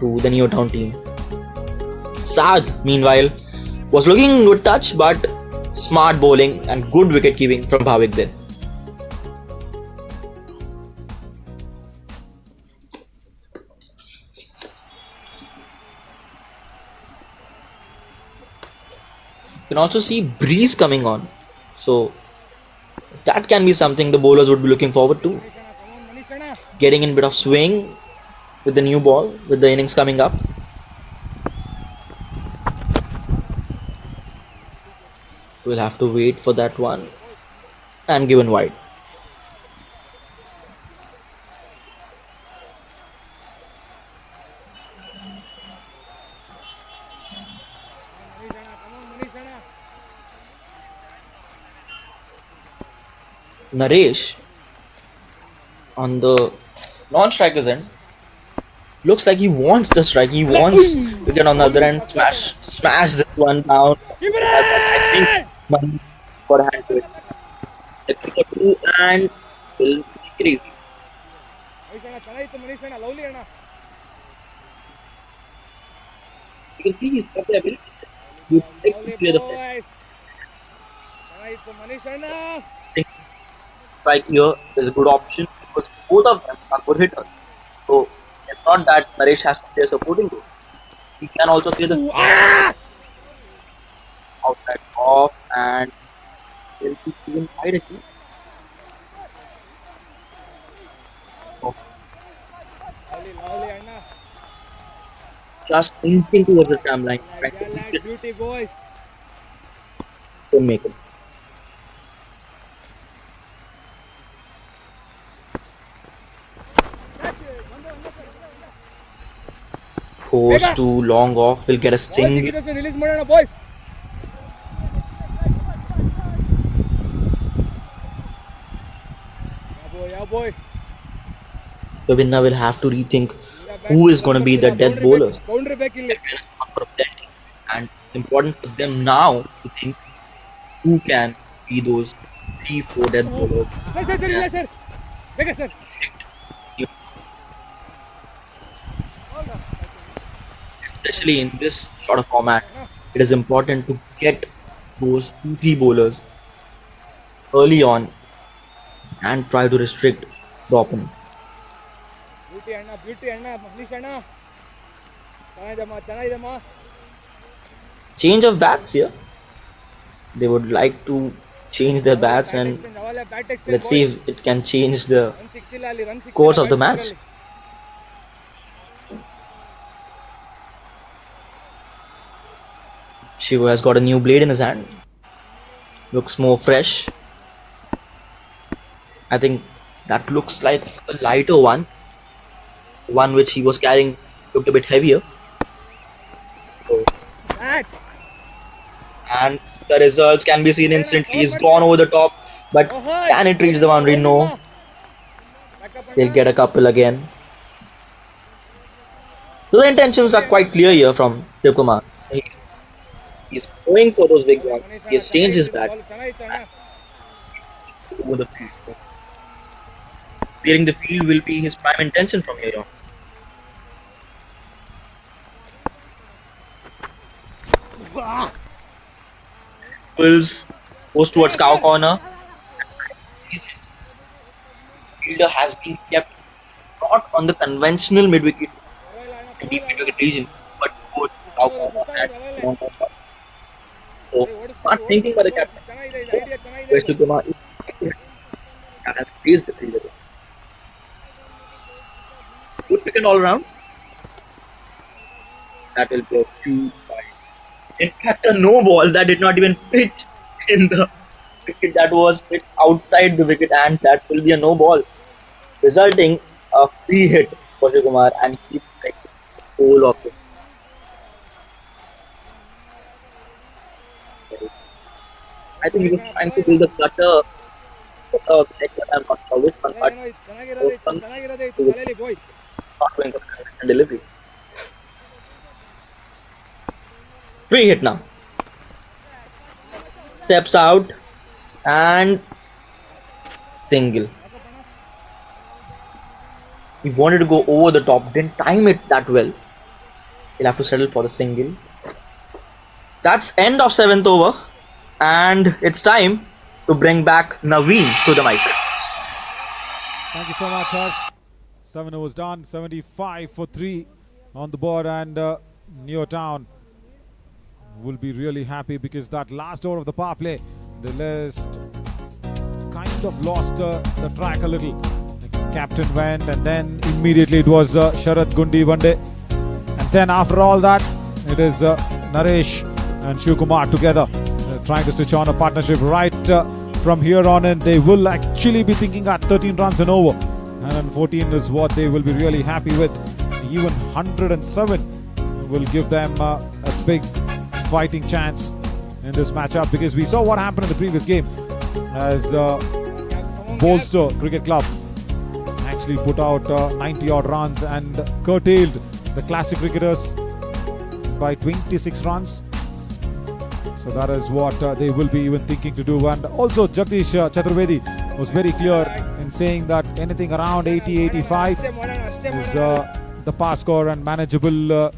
to the Newtown team. Saad, meanwhile, was looking good touch, but smart bowling and good wicket keeping from Bhavik there. You can also see breeze coming on, so that can be something the bowlers would be looking forward to. Getting in a bit of swing with the new ball, with the innings coming up. We'll have to wait for that one and given wide. Naresh on the non-striker's end looks like he wants the strike. He wants to get on the other end, smash this one down. I think Manu got a hand to it. Technical two and will make it easy. ಮನೀಶಣ್ಣ lovely ಅಣ್ಣ You can see he's got the ability to clear the field. ಚೆನ್ನಾಗಿತ್ತು ಮನೀಶಣ್ಣ. Strike here is a good option because both of them are good hitters. So it's not that Naresh has to play a supporting role. He can also clear the outside off and will be even wide again. Lovely ಅಣ್ಣ. Just inching towards the stamp line. Beauty boys. Couldn't make it. Goes too long off, will get a single. Release ಮಾಡೋಣ boys. ಯಾವ ಬಾಯ್ The winner will have to rethink who is going to be the death bowlers. Boundary ಬೇಕಿಲ್ಲಿ. And it's important for them now to think who can be those 3-4 death bowlers. Sir ಇಲ್ಲ sir ಬೇಗ sir. Especially in this sort of format, it is important to get those 2-3 bowlers early on and try to restrict the opponent. Beauty ಅಣ್ಣ ಮನೀಶ್ ಅಣ್ಣ ಚೆನ್ನಾಗಿದಮ್ಮ. Change of bats here. They would like to change their bats and let's see if it can change the course of the match. Shiva has got a new blade in his hand. Looks more fresh. I think that looks like a lighter one. One which he was carrying looked a bit heavier. And the results can be seen instantly. He's gone over the top, but can it reach the boundary? No. They'll get a couple again. So the intentions are quite clear here from Shivkumar. He's going for those big ones. He has changed his bat over the field. Clearing the field will be his prime intention from here on. Goes towards cow corner. Fielder has been kept not on the conventional mid-wicket and deep mid-wicket region, but towards cow corner and long corner. So, smart thinking by the captain. West Kumar has raised the fielder. good cricket all around. That will be a huge point. In fact, a no ball that did not even pitch in the wicket, that was pitched outside the wicket, and that will be a no ball, resulting a free hit for Shiv and he takes the whole of it. I think he was trying to do the cutter. I'm not sure which one, but not going for delivery. Free hit now. Steps out and single. He wanted to go over the top, didn't time it that well. He'll have to settle for the single. That's end of 7th over, and it's time to bring back Naveen to the mic. Thank you so much, Harsh. 7 overs done, 75 for 3 on the board, and Neotown will be really happy because that last over of the power play, the list kind of lost the track a little. The captain went, and then immediately it was Sharath Gundi Bande, and then after all that it is Naresh and Shivkumar together trying to stitch on a partnership right from here on in. They will actually be thinking at 13 runs and over, and 14 is what they will be really happy with. Even 107 will give them a big fighting chance in this matchup, because we saw what happened in the previous game as Bolster Cricket Club actually put out 90 odd runs and curtailed the Classic Cricketers by 26 runs. So that is what they will be even thinking to do. And also Jagdish Chaturvedi was very clear in saying that anything around 80-85 is the pass score and manageable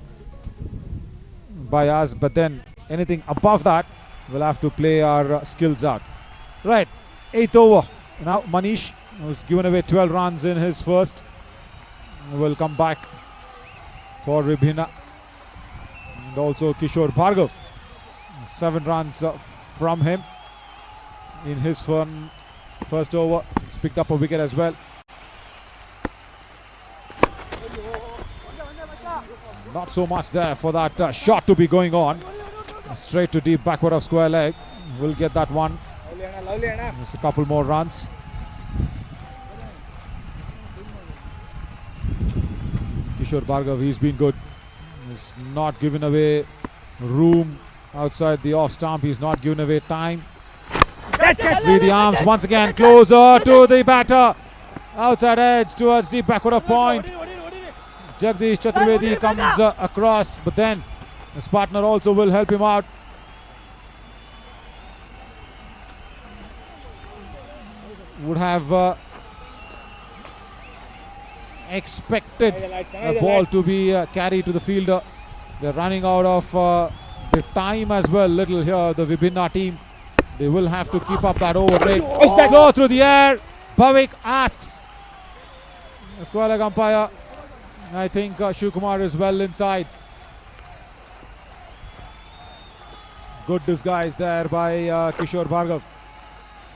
by us, but then anything above that we'll have to play our skills out. Right, 8th over. Now Manish, who's given away 12 runs in his first, will come back for Vibhina, and also Kishore Bhargav, 7 runs from him in his first over. He's picked up a wicket as well. Not so much there for that shot to be going on. Straight to deep backward of square leg. We'll get that one. Just a couple more runs. Kishore Bhargav, he's been good. He's not given away room outside the off stump. He's not given away time. Free the arms once again, closer to the batter. Outside edge towards deep backward of point. Jagdish Chaturvedi comes across, but then his partner also will help him out. Would have expected a ball to be carried to the fielder. They're running out of the time as well, little here, the Vibhina team. They will have to keep up that over rate. Go through the air. Bhavik asks. The square leg umpire. I think Shivkumar is well inside. Good disguise there by Kishore Bhargav.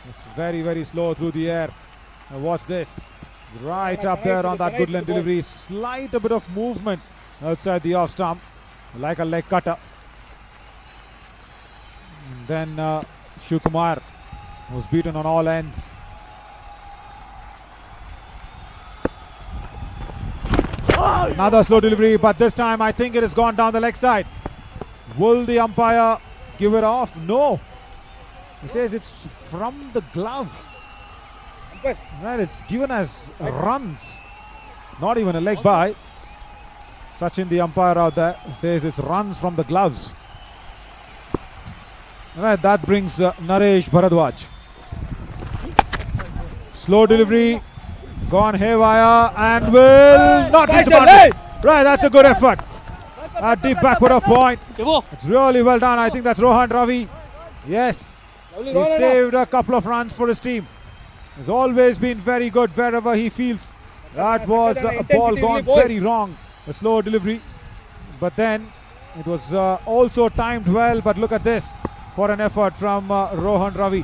It's very, very slow through the air. Now watch this. Right up there on that good length delivery. Slight a bit of movement outside the off stump, like a leg cutter. And then Shivkumar was beaten on all ends. Another slow delivery, but this time I think it has gone down the leg side. Will the umpire give it off? No. He says it's from the glove. Right, it's given as runs, not even a leg by. Sachin, the umpire out there, says it's runs from the gloves. Right, that brings Naresh Bharadwaj. Slow delivery, gone haywire, and will not reach the boundary. Right, that's a good effort. A deep backward of point. It's really well done. I think that's Rohan Ravi. Yes, he saved a couple of runs for his team. Has always been very good wherever he feels. That was a ball gone very wrong. A slow delivery. But then it was also timed well. But look at this for an effort from Rohan Ravi.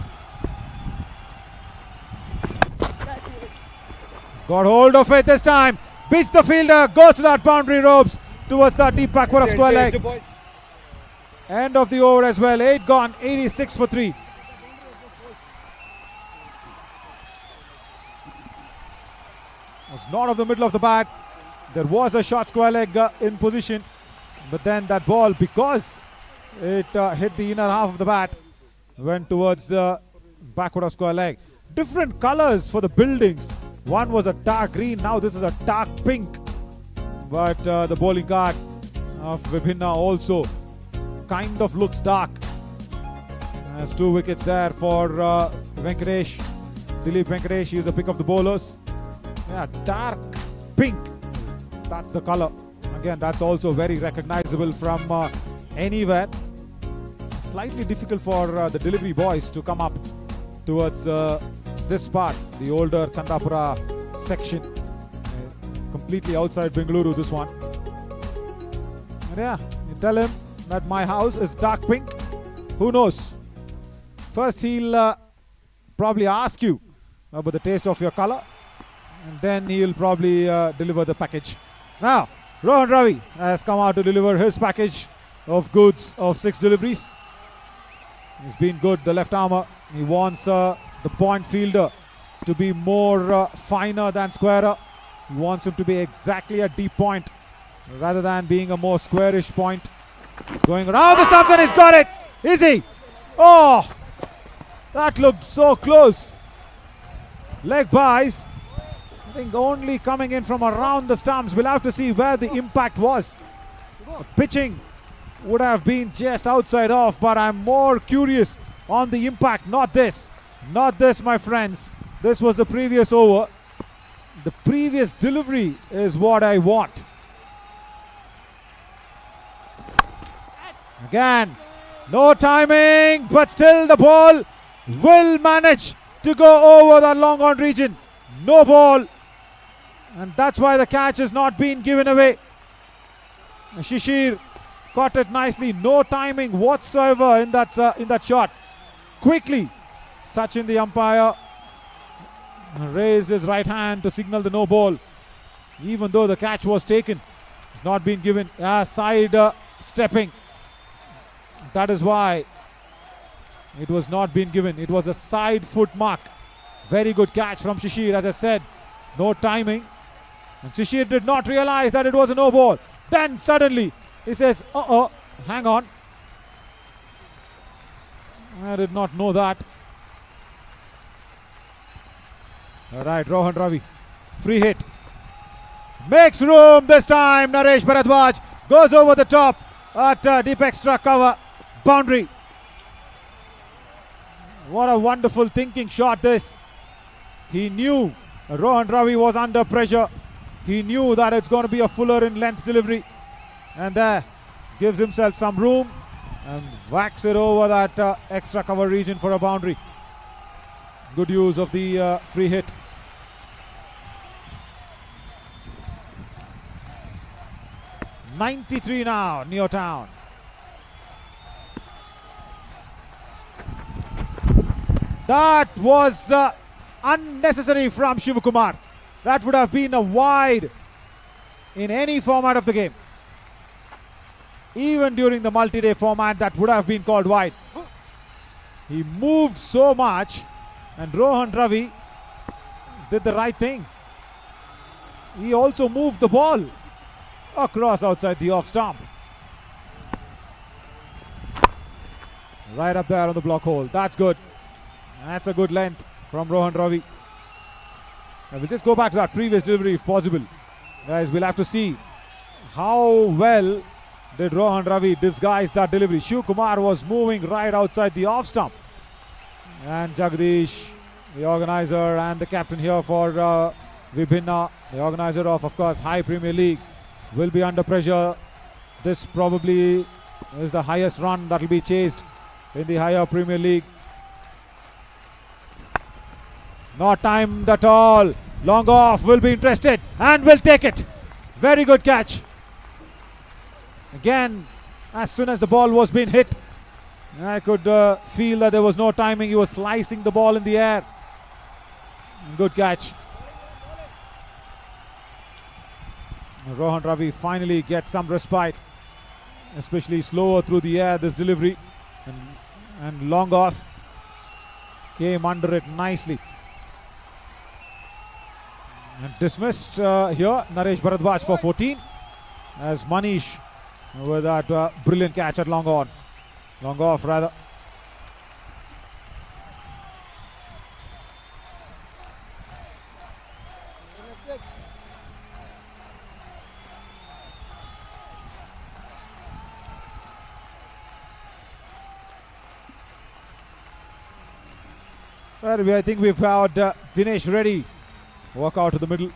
Got hold of it this time. beats the fielder, goes to that boundary ropes towards the deep backward of square leg. End of the over as well. 8 gone, 86 for 3. Was not of the middle of the bat. There was a short square leg in position, but then that ball, because it hit the inner half of the bat, went towards the backward of square leg. Different colors for the buildings. One was a dark green, now this is a dark pink. But the bowling card of Vibhinna also kind of looks dark. There's 2 wickets there for Venkatesh. Dilip Venkatesh, he is the pick of the bowlers. Yeah, dark pink. That's the color. Again, that's also very recognizable from anywhere. Slightly difficult for the delivery boys to come up towards this part, the older Chandapura section. Completely outside Bengaluru, this one. And yeah, you tell him that my house is dark pink. Who knows? First he'll probably ask you about the taste of your color, and then he'll probably deliver the package. Now, Rohan Ravi has come out to deliver his package of goods of 6 deliveries. He's been good, the left armour. He wants the point fielder to be more finer than squarer. He wants him to be exactly a deep point rather than being a more squarish point. He's going around the stumps and he's got it. Is he? Oh, that looked so close. Leg buys. I think only coming in from around the stumps. We'll have to see where the impact was. Pitching would have been just outside off, but I'm more curious on the impact. Not this. Not this, my friends. This was the previous over. The previous delivery is what I want. Again, no timing, but still the ball will manage to go over that long on region. No ball. And that's why the catch has not been given away. Shishir caught it nicely. No timing whatsoever in that shot. Quickly, Sachin, the umpire, raised his right hand to signal the no ball. Even though the catch was taken, it's not been given. Side stepping. That is why it was not been given. It was a side foot mark. Very good catch from Shishir, as I said. No timing. And Shishir did not realize that it was a no ball. Then suddenly he says, hang on. I did not know that. Alright, Rohan Ravi. Free hit. Makes room this time. Naresh Bharadwaj goes over the top at deep extra cover. Boundary. What a wonderful thinking shot this. He knew Rohan Ravi was under pressure. He knew that it's going to be a fuller in length delivery. And there gives himself some room and whacks it over that extra cover region for a boundary. Good use of the free hit. .93 now, Neo Town. That was unnecessary from Shivakumar. That would have been a wide in any format of the game. Even during the multi-day format, that would have been called wide. He moved so much, and Rohan Ravi did the right thing. He also moved the ball across outside the off stump. Right up there on the block hole. That's good. That's a good length from Rohan Ravi. Now we'll just go back to that previous delivery if possible. Guys, we'll have to see how well did Rohan Ravi disguise that delivery. Shiv Kumar was moving right outside the off stump. And Jagdish, the organizer and the captain here for Vibhinna, the organizer of course, High Premier League, will be under pressure. This probably is the highest run that will be chased in the higher Premier League. Not timed at all. Long off, will be interested and will take it. Very good catch. Again, as soon as the ball was being hit, I could feel that there was no timing. He was slicing the ball in the air. Good catch. Rohan Ravi finally gets some respite, especially slower through the air this delivery, and Longos came under it nicely. And dismissed here, Naresh Bharadwaj for 14, as Manish with that brilliant catch at long on. Long off rather. I think we've had Dinesh Reddy walk out to the middle.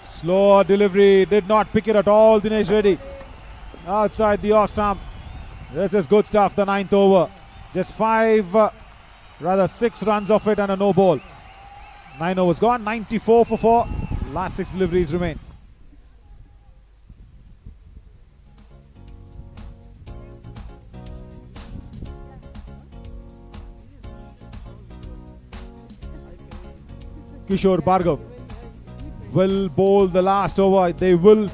Slow delivery, did not pick it at all, Dinesh Reddy. Outside the off stump. This is good stuff, the 9th over. Just 6 runs off it and a no ball. 9 overs gone, 94 for 4. Last 6 deliveries remain. Kishore Bhargav will bowl the last over. They will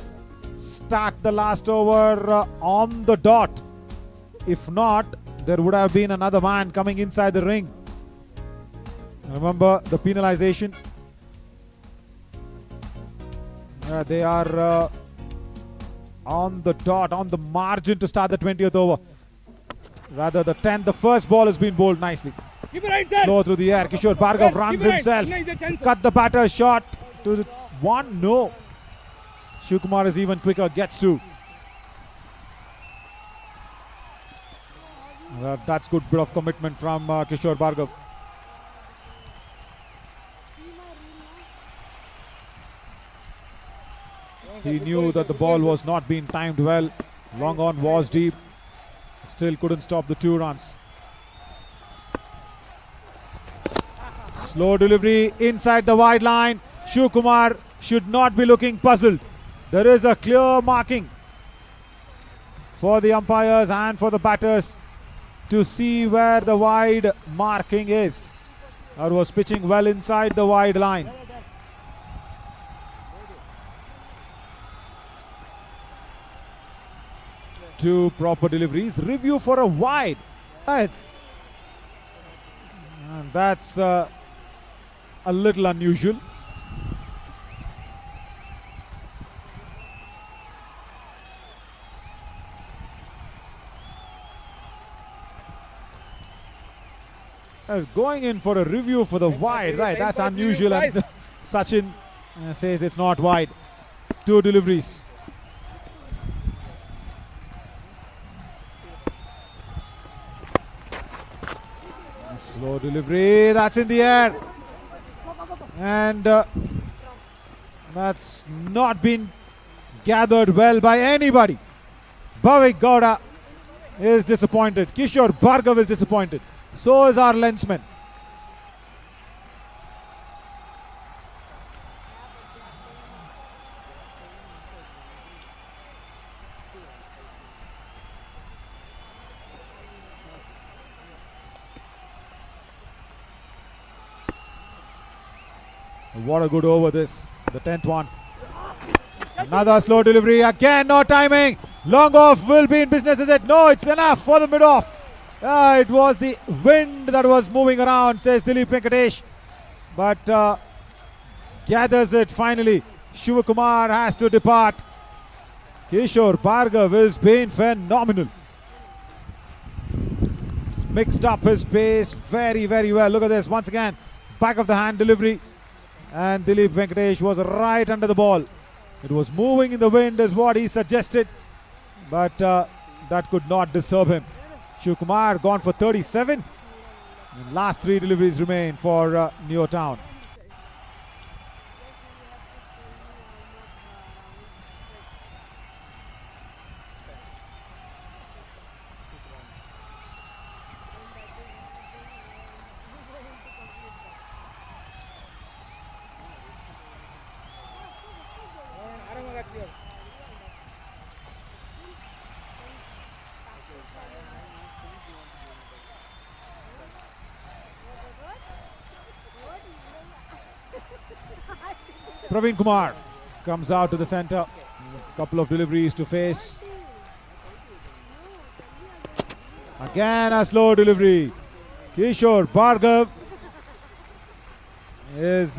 start the last over on the dot. If not, there would have been another man coming inside the ring. Remember the penalization. They are on the dot, on the margin to start the 20th over. Rather the 10th. The first ball has been bowled nicely. Slow through the air. Kishore Bhargav runs himself. Cut the batter's shot to the 1. No. Shivkumar is even quicker. Gets 2. That's good bit of commitment from Kishore Bhargav. He knew that the ball was not being timed well. Long on was deep. Still couldn't stop the 2 runs. Slow delivery inside the wide line. Shivkumar should not be looking puzzled. There is a clear marking for the umpires and for the batters to see where the wide marking is. Or was pitching well inside the wide line. Two proper deliveries. Review for a wide. Right. And that's a little unusual. Going in for a review for the wide. Right, that's unusual. And Sachin says it's not wide. 2 deliveries. Slow delivery, that's in the air. And that's not been gathered well by anybody. Bhavik Gowda is disappointed. Kishore Bhargav is disappointed. So is our lensman. What a good over this, the 10th one. Another slow delivery, again no timing. Long off will be in business, is it? No, it's enough for the mid-off. It was the wind that was moving around, says Dilip Venkatesh. But gathers it finally. Shivakumar has to depart. Kishore Bhargav has been phenomenal. He's mixed up his pace very, very well. Look at this, once again, back of the hand delivery. And Dilip Venkatesh was right under the ball. It was moving in the wind is what he suggested. But that could not disturb him. Shivkumar gone for 37. And last 3 deliveries remain for Neo Town. Praveen Kumar comes out to the center. Couple of deliveries to face. Again a slow delivery. Kishore Bhargav is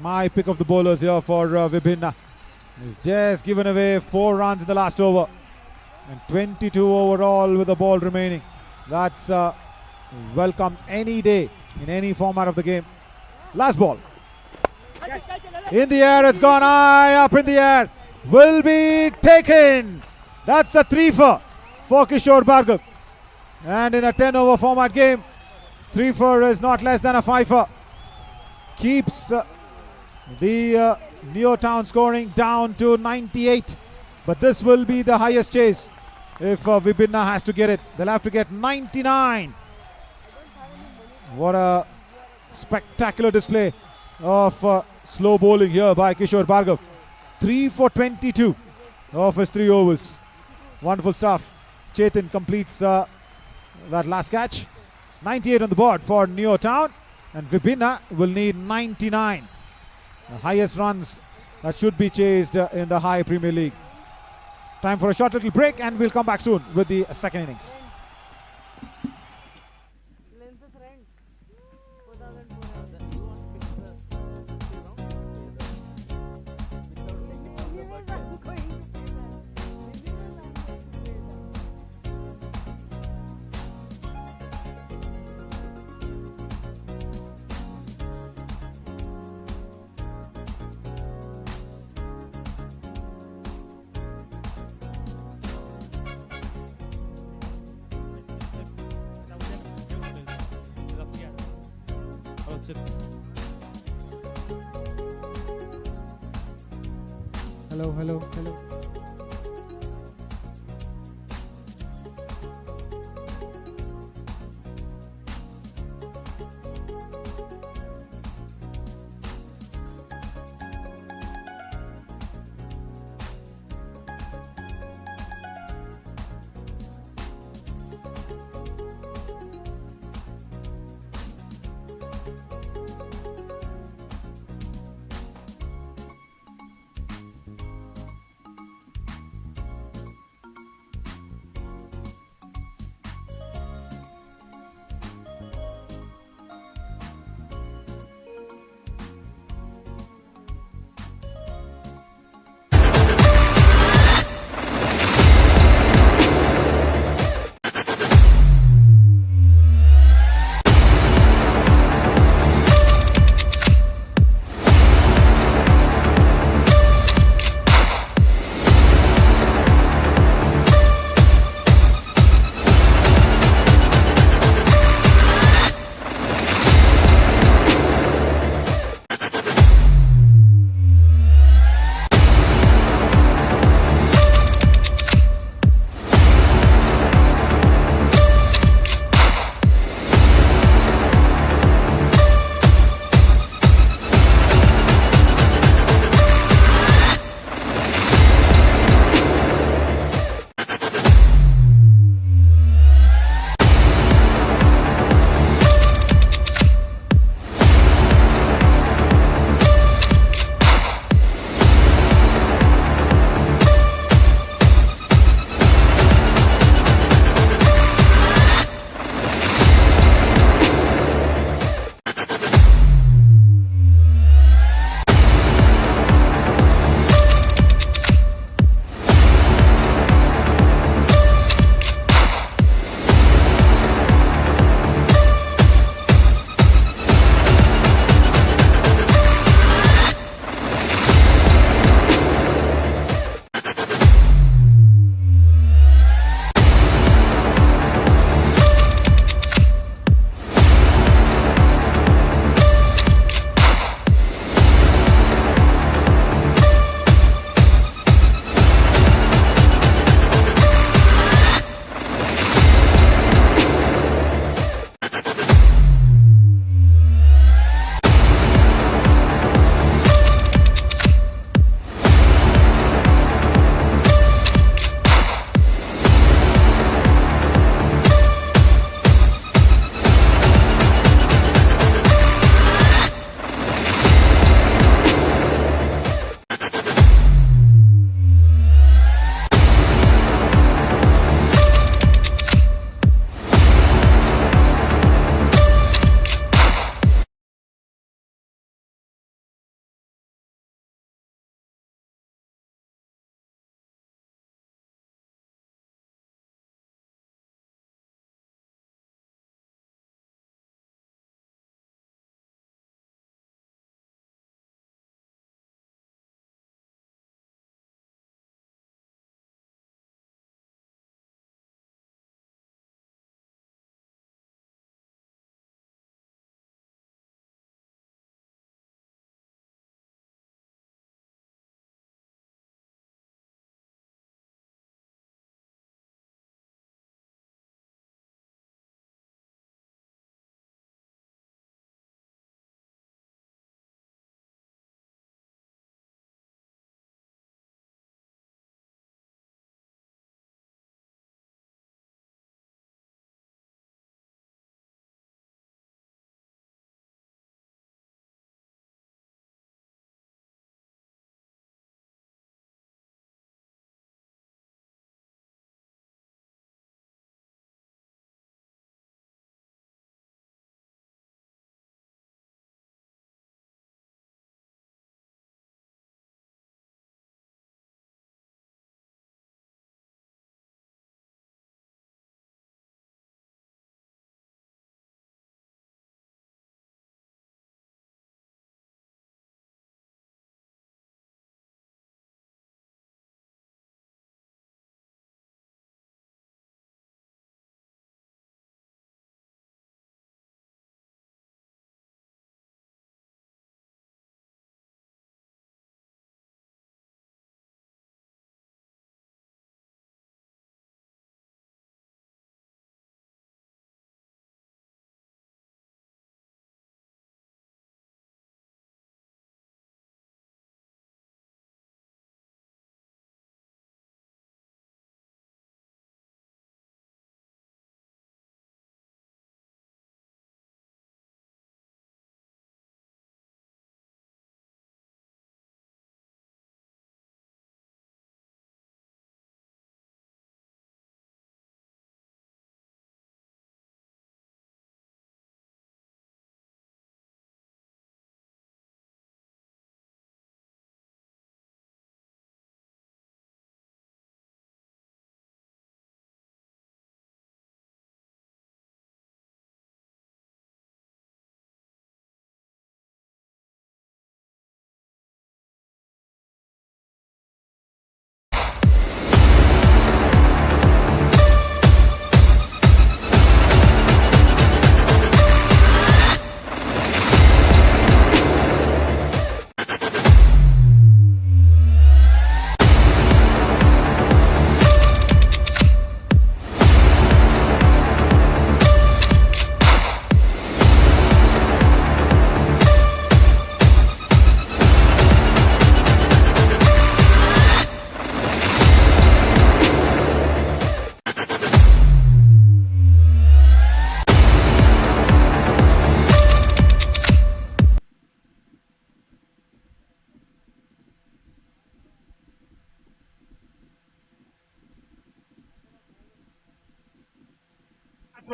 my pick of the bowlers here for Vibhinna. He's just given away 4 runs in the last over. And 22 overall with the ball remaining. That's welcome any day in any format of the game. Last ball. In the air, it's gone high up in the air. Will be taken. That's a 3-for Kishore Bhargav. And in a 10-over format game, 3-for is not less than a 5-for. Keeps the Neotown scoring down to 98. But this will be the highest chase if Vibhinna has to get it. They'll have to get 99. What a spectacular display of slow bowling here by Kishore Bhargav. 3 for 22 of his 3 overs. Wonderful stuff. Chetan completes that last catch. 98 on the board for Neotown. And Vibhinna will need 99. The highest runs that should be chased in the High Premier League. Time for a short little break and we'll come back soon with the second innings. Hello.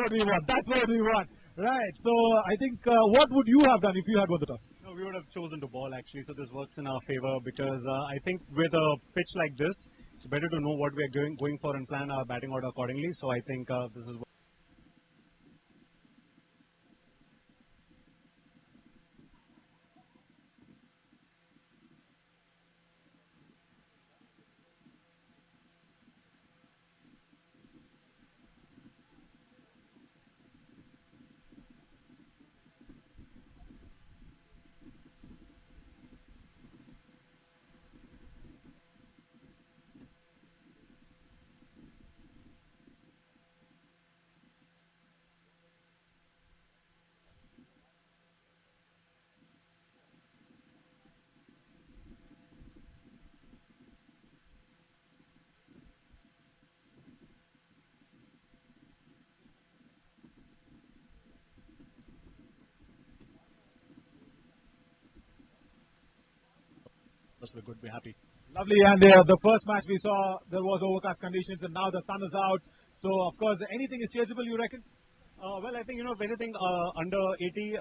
what we want. That's what we want. Right. So I think what would you have done if you had won the toss? No, we would have chosen to ball actually. So this works in our favor because I think with a pitch like this, it's better to know what we are going for and plan our batting order accordingly. So I think this is. We're good, we're happy. Lovely, and the first match we saw, there was overcast conditions, and now the sun is out. So, of course, anything is chaseable, you reckon? Well, I think, if anything under 80.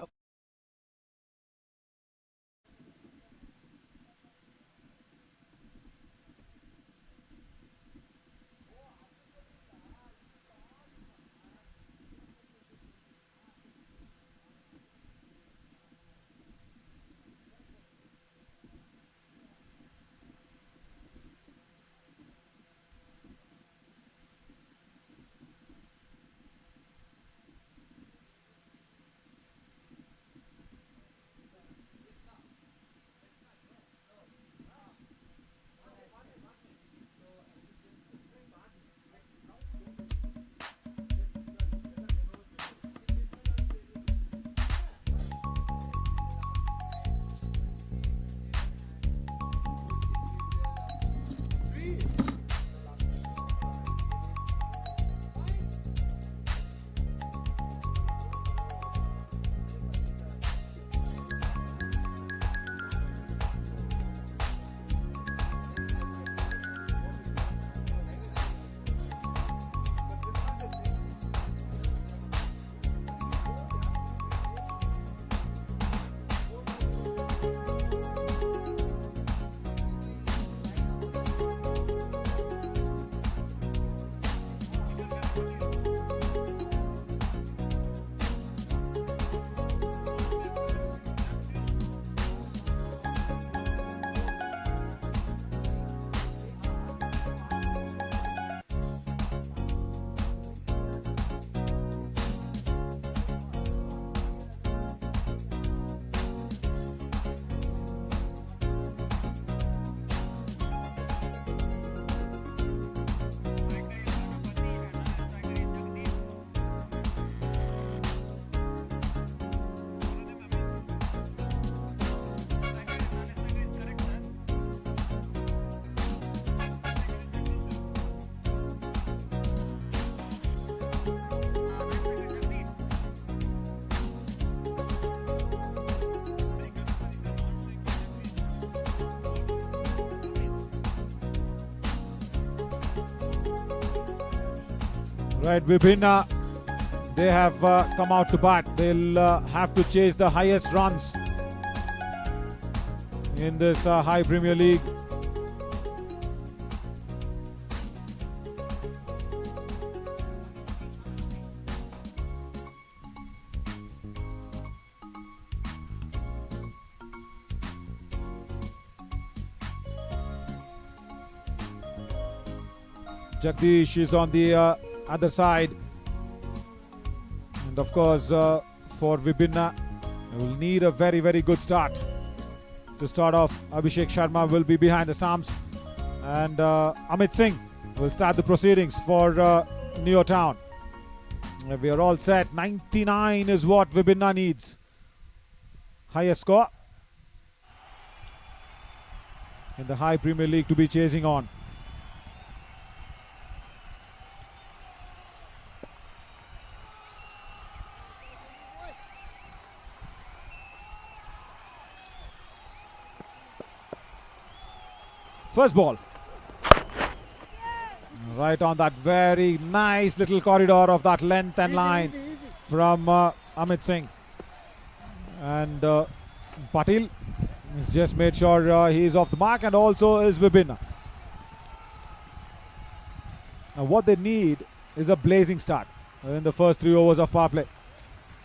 Right, Vibhinna, they have come out to bat. They'll have to chase the highest runs in this high Premier League. Jagdish is on the other side, and of course for Vibhinna, they will need a very, very good start. To start off, Abhishek Sharma will be behind the stumps, and Amit Singh will start the proceedings for Neo Town. We are all set. 99 is what Vibhinna needs. Highest score in the high Premier League to be chasing on. First ball. Right on that very nice little corridor of that length and line from Amit Singh. And Patil has just made sure he is off the mark, and also is Vibin. Now what they need is a blazing start in the first 3 overs of power play,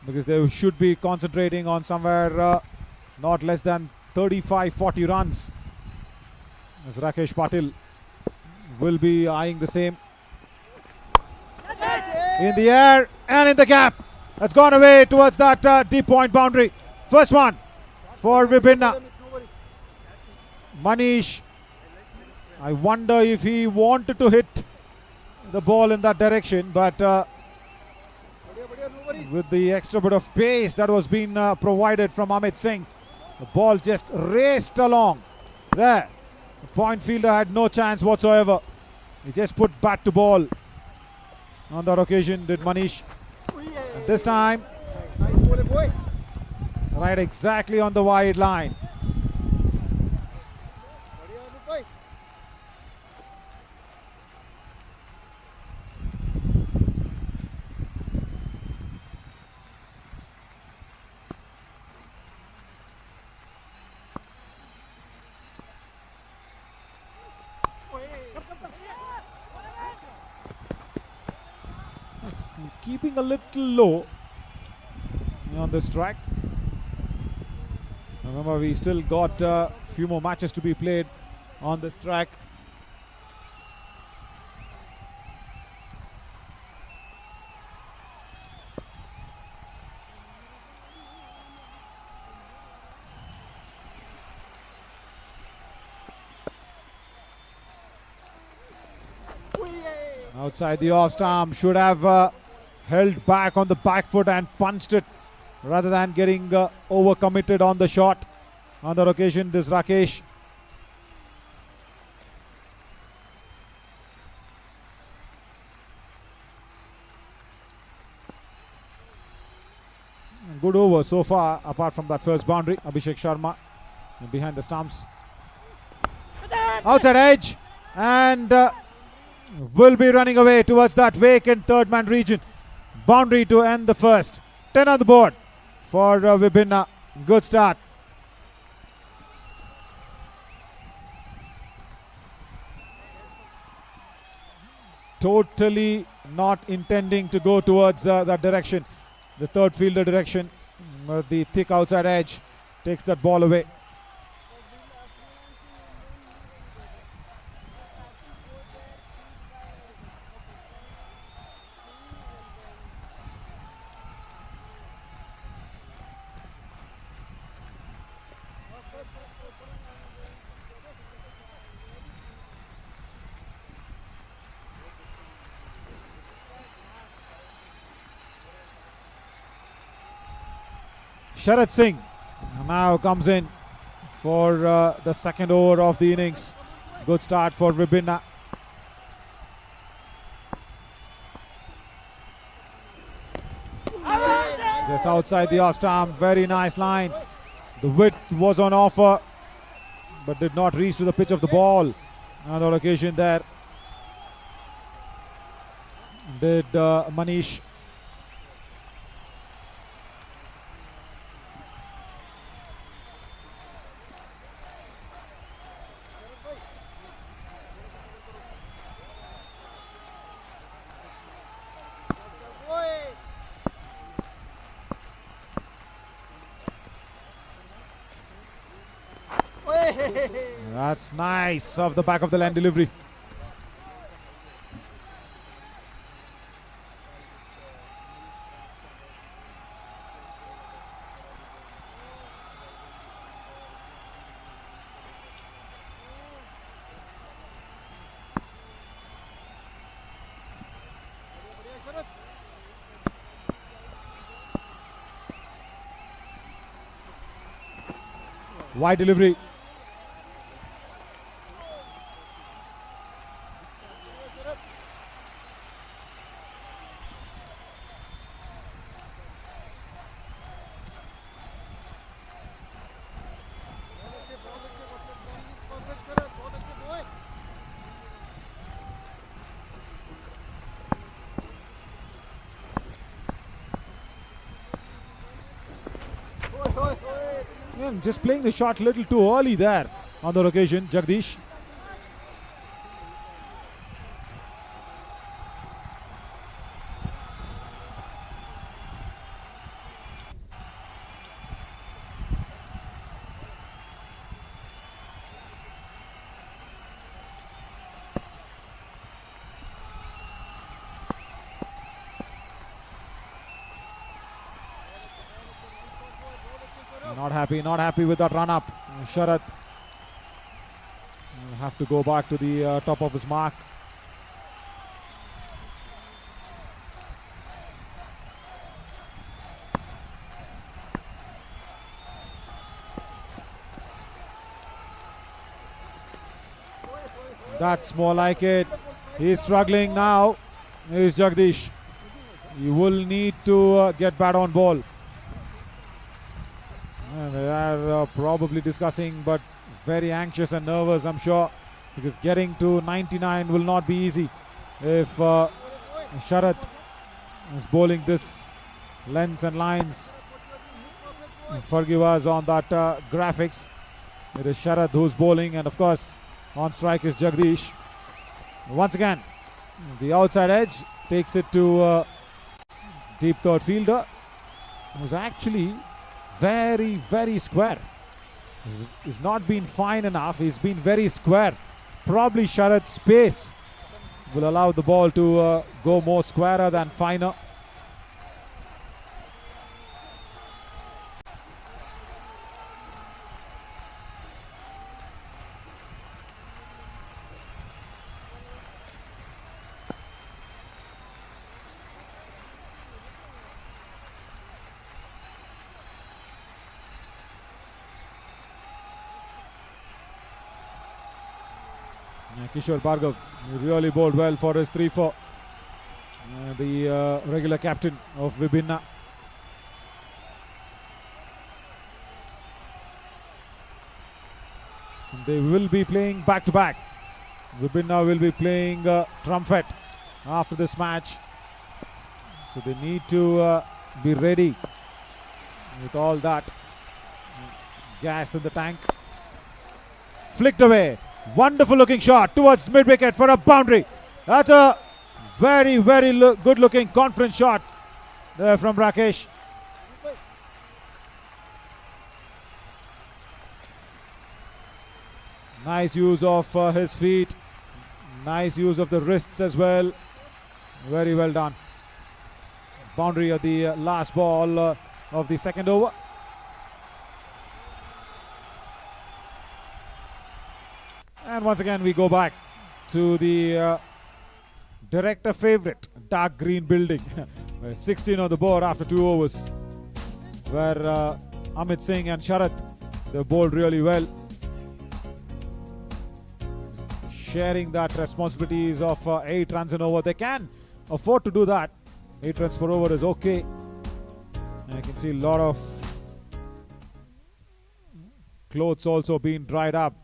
because they should be concentrating on somewhere not less than 35-40 runs, as Rakesh Patil will be eyeing the same. In the air and in the gap. That's gone away towards that deep point boundary. First one for Vibinna. Manish, I wonder if he wanted to hit the ball in that direction, but with the extra bit of pace that was being provided from Amit Singh, the ball just raced along there. The point fielder had no chance whatsoever. He just put bat to ball. On that occasion did Manish. And this time, right exactly on the wide line. Keeping a little low on this track. Remember, we still got a few more matches to be played on this track. Outside the off stump, should have held back on the back foot and punched it rather than getting overcommitted on the shot. On that occasion, this Rakesh. Good over so far, apart from that first boundary. Abhishek Sharma behind the stumps. Outside edge, and will be running away towards that vacant third man region. Boundary to end the first. 10 on the board for Vibinna. Good start. Totally not intending to go towards that direction, the third fielder direction. The thick outside edge takes that ball away. Sharat Singh now comes in for the second over of the innings. Good start for Vibinna. Just outside the off stump, very nice line. The width was on offer, but did not reach to the pitch of the ball. On that occasion there did Manish. That's nice off the back of the line delivery. Wide delivery. Yeah, just playing the shot a little too early there on the occasion, Jagdish. Not happy with that run up. Sharath will have to go back to the top of his mark. That's more like it. He's struggling now. Here's Jagdish. He will need to get bat on ball. And they are probably discussing, but very anxious and nervous, I'm sure, because getting to 99 will not be easy if Sharath is bowling this lengths and lines. Forgive us on that graphics. It is Sharath who's bowling, and of course on strike is Jagdish. Once again, the outside edge takes it to deep third fielder, who's actually very, very square. He's not been fine enough. He's been very square. Probably Sharath's pace will allow the ball to go more squarer than finer. Kishore Bhargav really bowled well for his 3-4. The regular captain of Vibhinna. They will be playing back to back. Vibhinna will be playing trumpet after this match. So they need to be ready with all that gas in the tank. Flicked away. Wonderful looking shot towards mid wicket for a boundary. That's a very, very good looking confident shot there from Rakesh. Nice use of his feet. Nice use of the wrists as well. Very well done. Boundary of the last ball of the second over. And once again we go back to the director favorite dark green building. 16 on the board after 2 overs, where Amit Singh and Sharath, they bowled really well, sharing that responsibilities of 8 runs an over. They can afford to do that. 8 runs per over is okay. And you can see a lot of clothes also being dried up.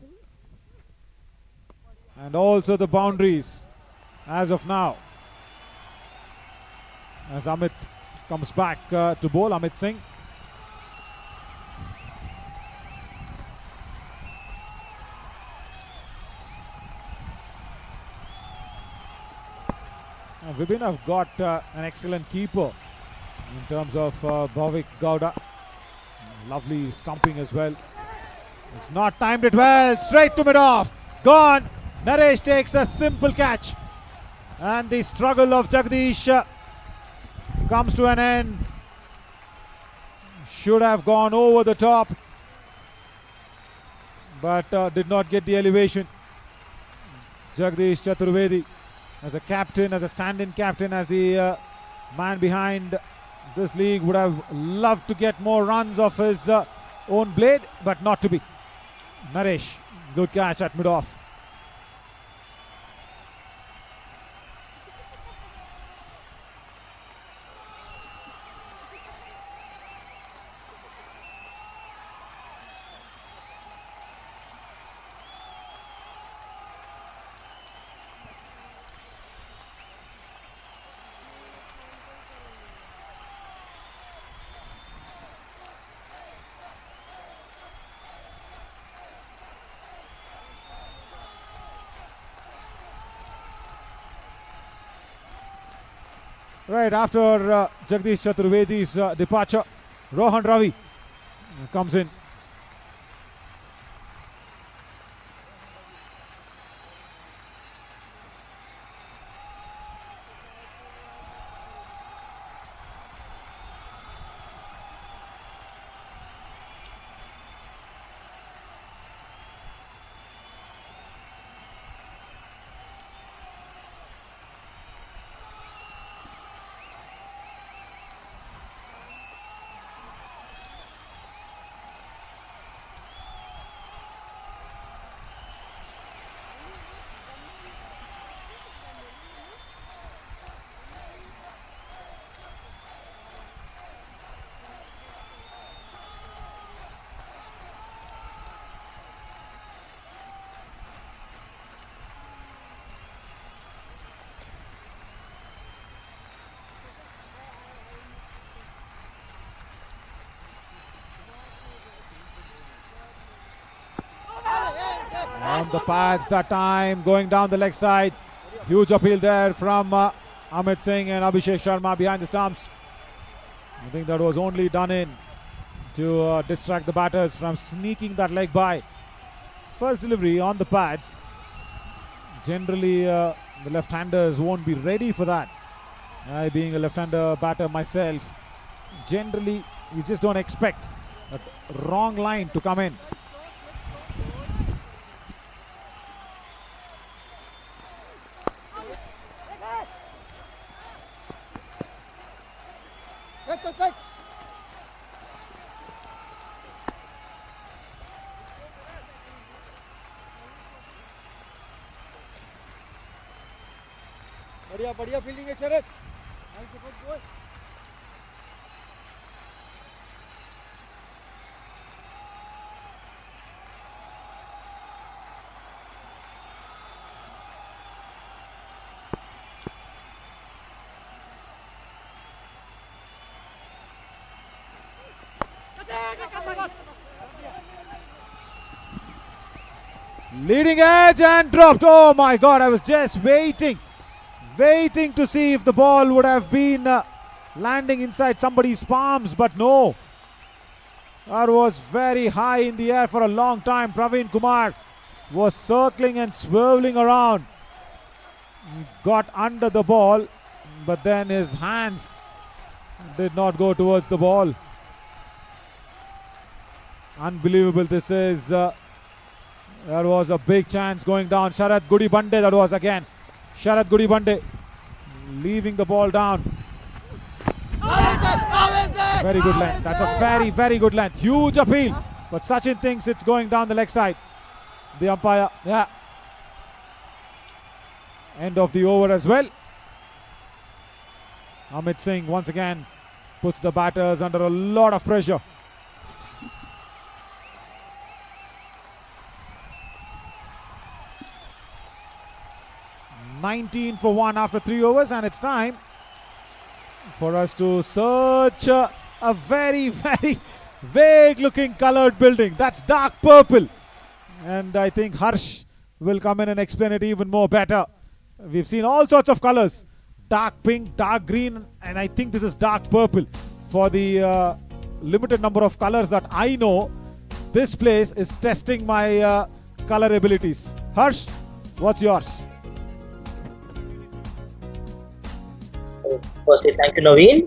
And also the boundaries as of now. As Amit comes back to bowl, Amit Singh. Vibhinna have got an excellent keeper in terms of Bhavik Gowda. Lovely stumping as well. It's not timed it well. Straight to mid-off. Gone. Naresh takes a simple catch. And the struggle of Jagdish comes to an end. Should have gone over the top, but did not get the elevation. Jagdish Chaturvedi, as a captain, as a stand-in captain, as the man behind this league, would have loved to get more runs off his own blade, but not to be. Naresh, good catch at mid-off. Right after Jagdish Chaturvedi's departure, Rohan Ravi comes in. On the pads that time, going down the leg side. Huge appeal there from Amit Singh and Abhishek Sharma behind the stumps. I think that was only done in to distract the batters from sneaking that leg by. First delivery on the pads. Generally, the left-handers won't be ready for that. I, being a left-hander batter myself, generally you just don't expect a wrong line to come in. बढ़िया बढ़िया fielding है शरद. Leading edge and dropped. Oh my God, I was just waiting to see if the ball would have been landing inside somebody's palms, but no. That was very high in the air for a long time. Praveen Kumar was circling and swirling around. He got under the ball, but then his hands did not go towards the ball. Unbelievable this is. There was a big chance going down. Sharad Gudi Bande, that was again. Sharad Gudi Bande leaving the ball down. Very good length. That's a very, very good length. Huge appeal. But Sachin thinks it's going down the leg side. The umpire, yeah. End of the over as well. Amit Singh once again puts the batters under a lot of pressure. "19 for 1 after 3 overs, and it's time for us to search a very, very vague looking colored building. That's dark purple. And I think Harsh will come in and explain it even more better. We've seen all sorts of colors. Dark pink, dark green, and I think this is dark purple. For the limited number of colors that I know, this place is testing my color abilities. Harsh, what's yours? Firstly, thank you, Naveen.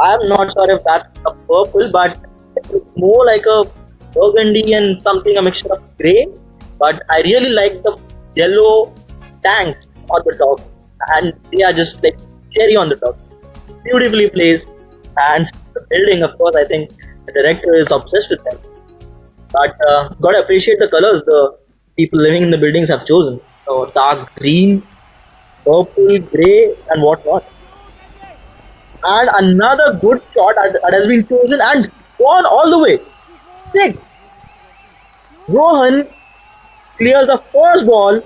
I'm not sure if that's a purple, but it's more like a burgundy and something, a mixture of grey. But I really like the yellow tanks on the top, and they are just like cherry on the top. Beautifully placed, and the building, of course, I think the director is obsessed with them. But gotta appreciate the colors the people living in the buildings have chosen. So dark green, purple, grey, and whatnot. And another good shot that has been chosen and gone all the way. Six. Rohan clears the first ball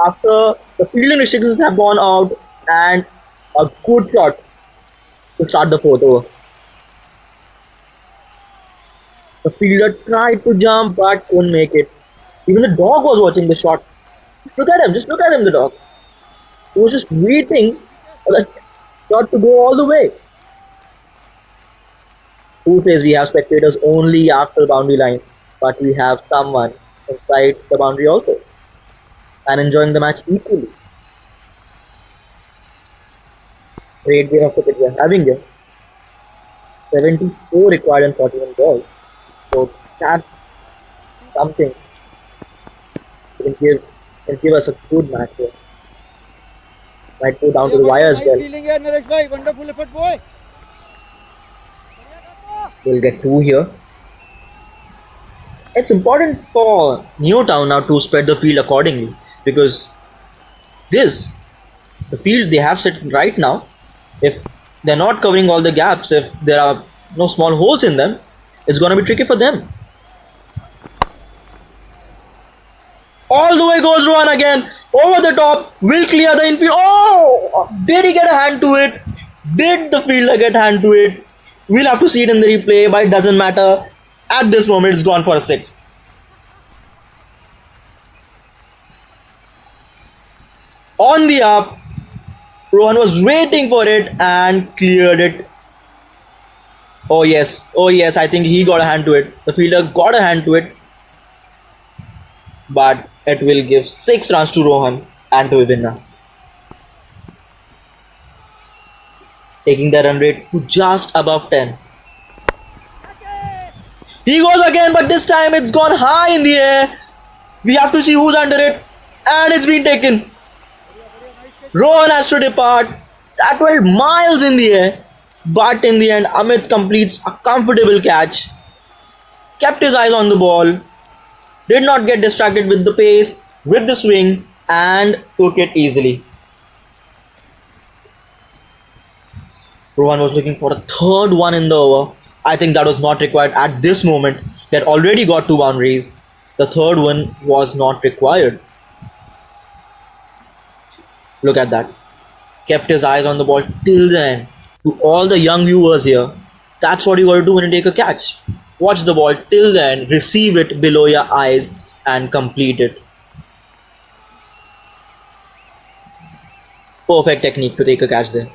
after the fielding restrictions have gone out, and a good shot to start the fourth over. The fielder tried to jump but couldn't make it. Even the dog was watching the shot. Look at him, just look at him, the dog. He was just waiting for the got to go all the way. Who says we have spectators only after the boundary line, but we have someone inside the boundary also and enjoying the match equally? Great game of cricket we are having here. 74 required in 41 balls. So that's something can give us a good match here. Might go down to the wire as well. Fielding here, Naresh bhai. Wonderful effort, boy. We'll get 2 here. It's important for Newtown now to spread the field accordingly, because the field they have set right now, if they're not covering all the gaps, if there are no small holes in them, it's going to be tricky for them. All the way goes Rohan again, over the top, will clear the infield. Oh! Did he get a hand to it? Did the fielder get a hand to it? We'll have to see it in the replay, but it doesn't matter. At this moment, it's gone for a 6. On the up, Rohan was waiting for it and cleared it. Oh yes, I think he got a hand to it. The fielder got a hand to it. But it will give 6 runs to Rohan and to Vibhinna, taking the run rate to just above 10. He goes again, but this time it's gone high in the air. We have to see who's under it, and it's been taken. Rohan has to depart. That went miles in the air, but in the end Amit completes a comfortable catch, kept his eyes on the ball, did not get distracted with the pace, with the swing, and took it easily. Rohan was looking for a third one in the over. I think that was not required at this moment. He had already got 2 boundaries. The third one was not required. Look at that. Kept his eyes on the ball till the end. To all the young viewers here, that's what you got to do when you take a catch. Watch the ball till the end, receive it below your eyes and complete it. Perfect technique to take a catch there.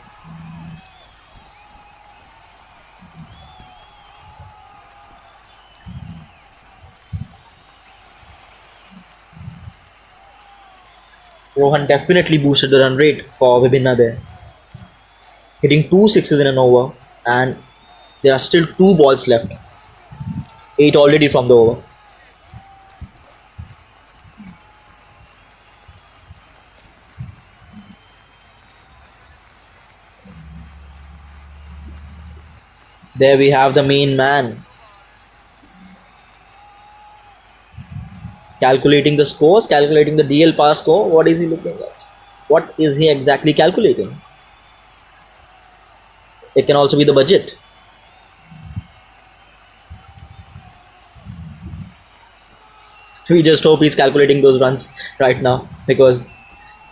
Rohan definitely boosted the run rate for Vibhinna there, hitting 2 sixes in an over, and there are still 2 balls left. 8 already from the over. There we have the main man, calculating the scores, calculating the DL power score. What is he looking at? What is he exactly calculating? It can also be the budget. We just hope he's calculating those runs right now, because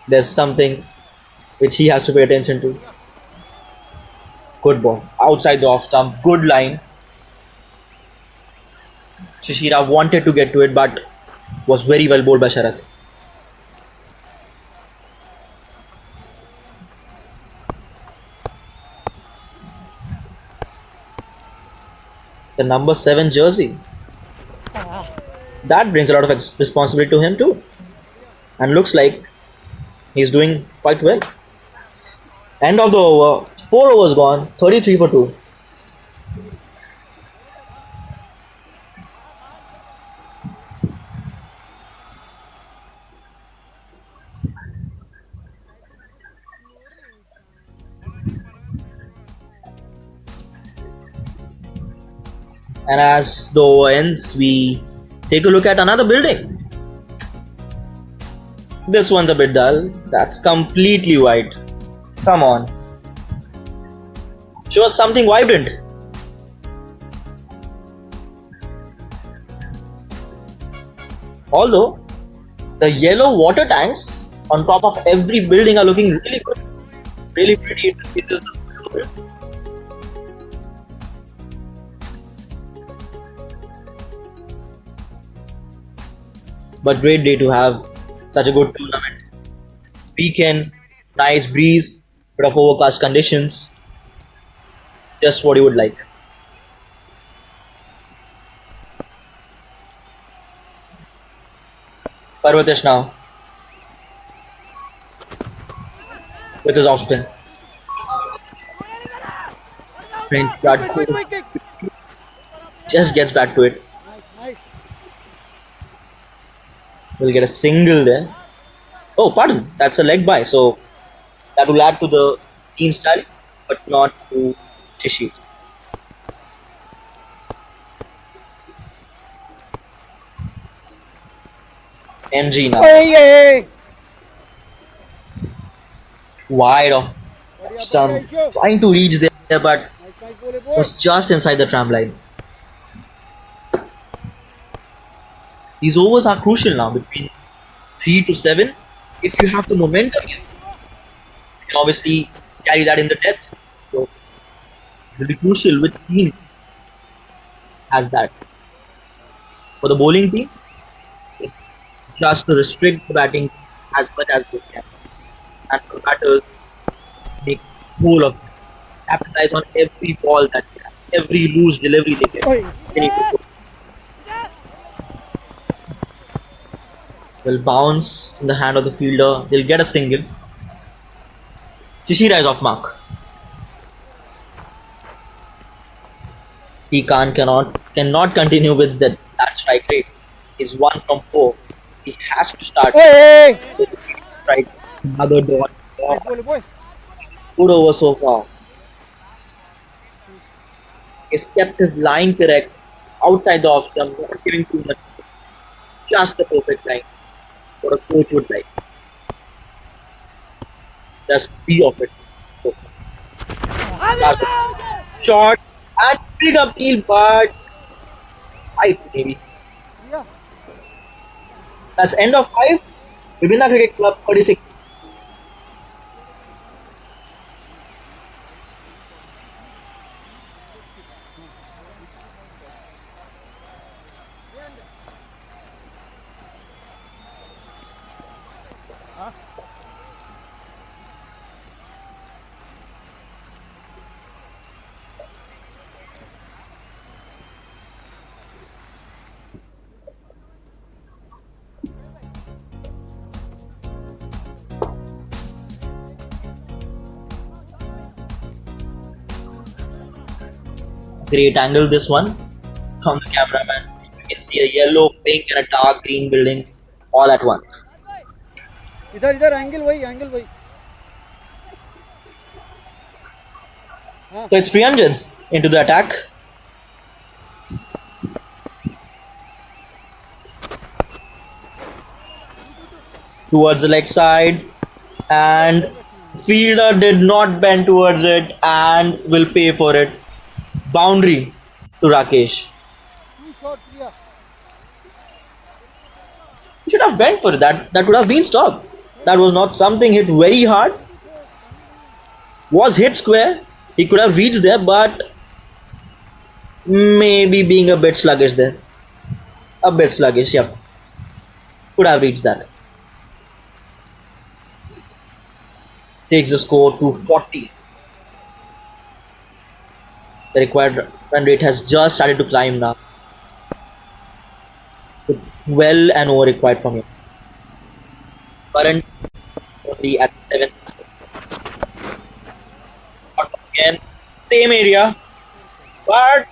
there's something which he has to pay attention to. Good ball, outside the off stump, good line. Shishira wanted to get to it, but was very well bowled by Sharath. The number 7 jersey. That brings a lot of responsibility to him too. And looks like he's doing quite well. End of the over. 4 overs gone. 33 for 2. And as the over ends, we take a look at another building. This one's a bit dull. That's completely white. Come on. Show us something vibrant. Although the yellow water tanks on top of every building are looking really good. Really pretty. But great day to have such a good tournament. Weekend, nice breeze, bit of overcast conditions, just what you would like. Parvatish now with his off spin. Just gets back to it. We'll get a single there. Oh, pardon, that's a leg by, so that will add to the team style, but not to Chishi. MG now. Wide of stump, trying to reach there, but was just inside the tram line. These overs are crucial now, between 3 to 7. If you have the momentum, you can obviously carry that in the death. So it will be crucial which team has that. For the bowling team, just to restrict the batting as much as they can. And for batters, make whole of it. Capitalize on every ball that they have, every loose delivery they get. They need to go. Will bounce in the hand of the fielder. They'll get a single. Chishira is off mark. He cannot continue with that strike rate. He's 1 from 4. He has to start. Right. Another dot. Good over so far. He's kept his line correct. Outside the off stump, not giving too much. Just the perfect line. What a coach would like. Just be of it. Short and big appeal, but right maybe. That's end of 5. Vibhinna Cricket Club 36. Great angle this one from the cameraman. You can see a yellow, pink and a dark green building all at once. इधर angle वही. So it's Priyanjan into the attack. Towards the leg side, and fielder did not bend towards it and will pay for it. Boundary to Rakesh. He should have bent for it. That would have been stopped. That was not something hit very hard. Was hit square. He could have reached there, but maybe being a bit sluggish there. A bit sluggish, yep. Could have reached that. Takes the score to 40. The required run rate has just started to climb now. With 12 and over required from him. Current only at 7%. Again, same area, but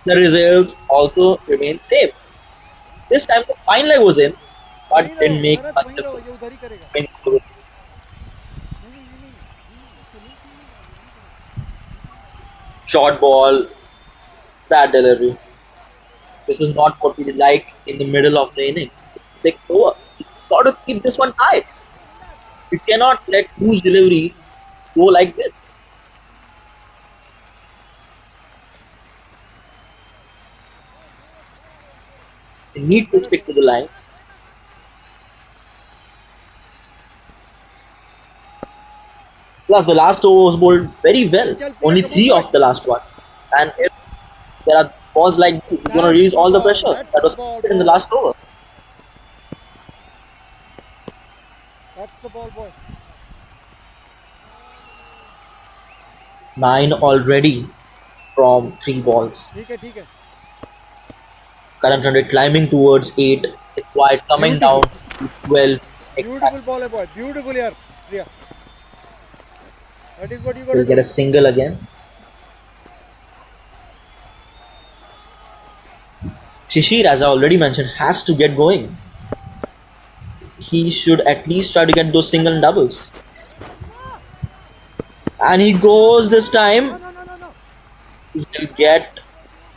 the results also remain same. This time the fine leg was in, but didn't make much of short ball, bad delivery. This is not what we like in the middle of the inning. Take over. You got to keep this one tight. You cannot let loose delivery go like this. You need to stick to the line. Plus, the last over was bowled very well. Only 3 of the last one. And if there are balls like this, you're going to release all the pressure that was in the last over. That's the ball, boy. 9 already from 3 balls. ठीक है ठीक है. Current run rate climbing towards 8. Required coming down to 12. Beautiful ball, boy. Beautiful here, Priya. That is what you got Will to get do. a single again. Shishir, as I already mentioned, has to get going. He should at least try to get those single and doubles. And he goes this time. He will get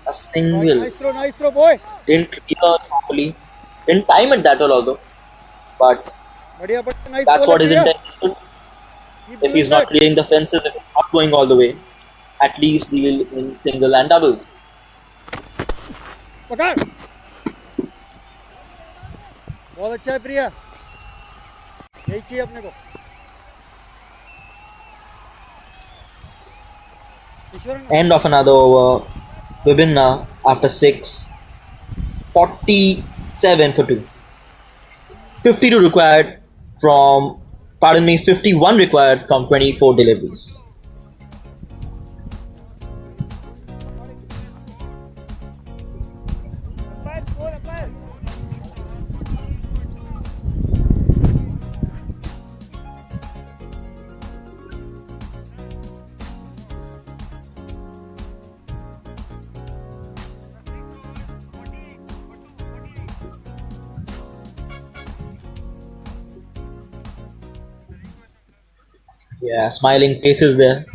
a single. Nice throw, boy. Didn't clear properly. Didn't time it that well, although. But Badhiya, nice that's ball, what his Priya. intention. Keep If doing he's not that. clearing the fences, if he's not going all the way, at least deal in single and doubles. पकड़. बहुत अच्छा है प्रिया. यही चाहिए अपने को. End of another over. Vibhinna after 6. 47 for 2. 52 required from, 51 required from 24 deliveries. Yeah, smiling faces there.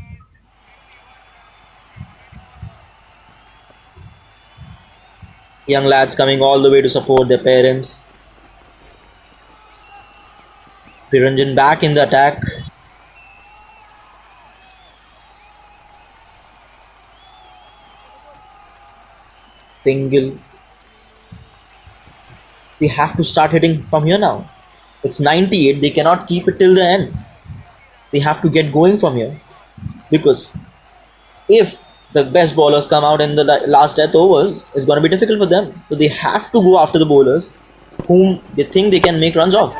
Young lads coming all the way to support their parents. Piranjan back in the attack. Single. They have to start hitting from here now. It's 98. They cannot keep it till the end. They have to get going from here. Because if the best bowlers come out in the last death overs, it's going to be difficult for them. So they have to go after the bowlers whom they think they can make runs off.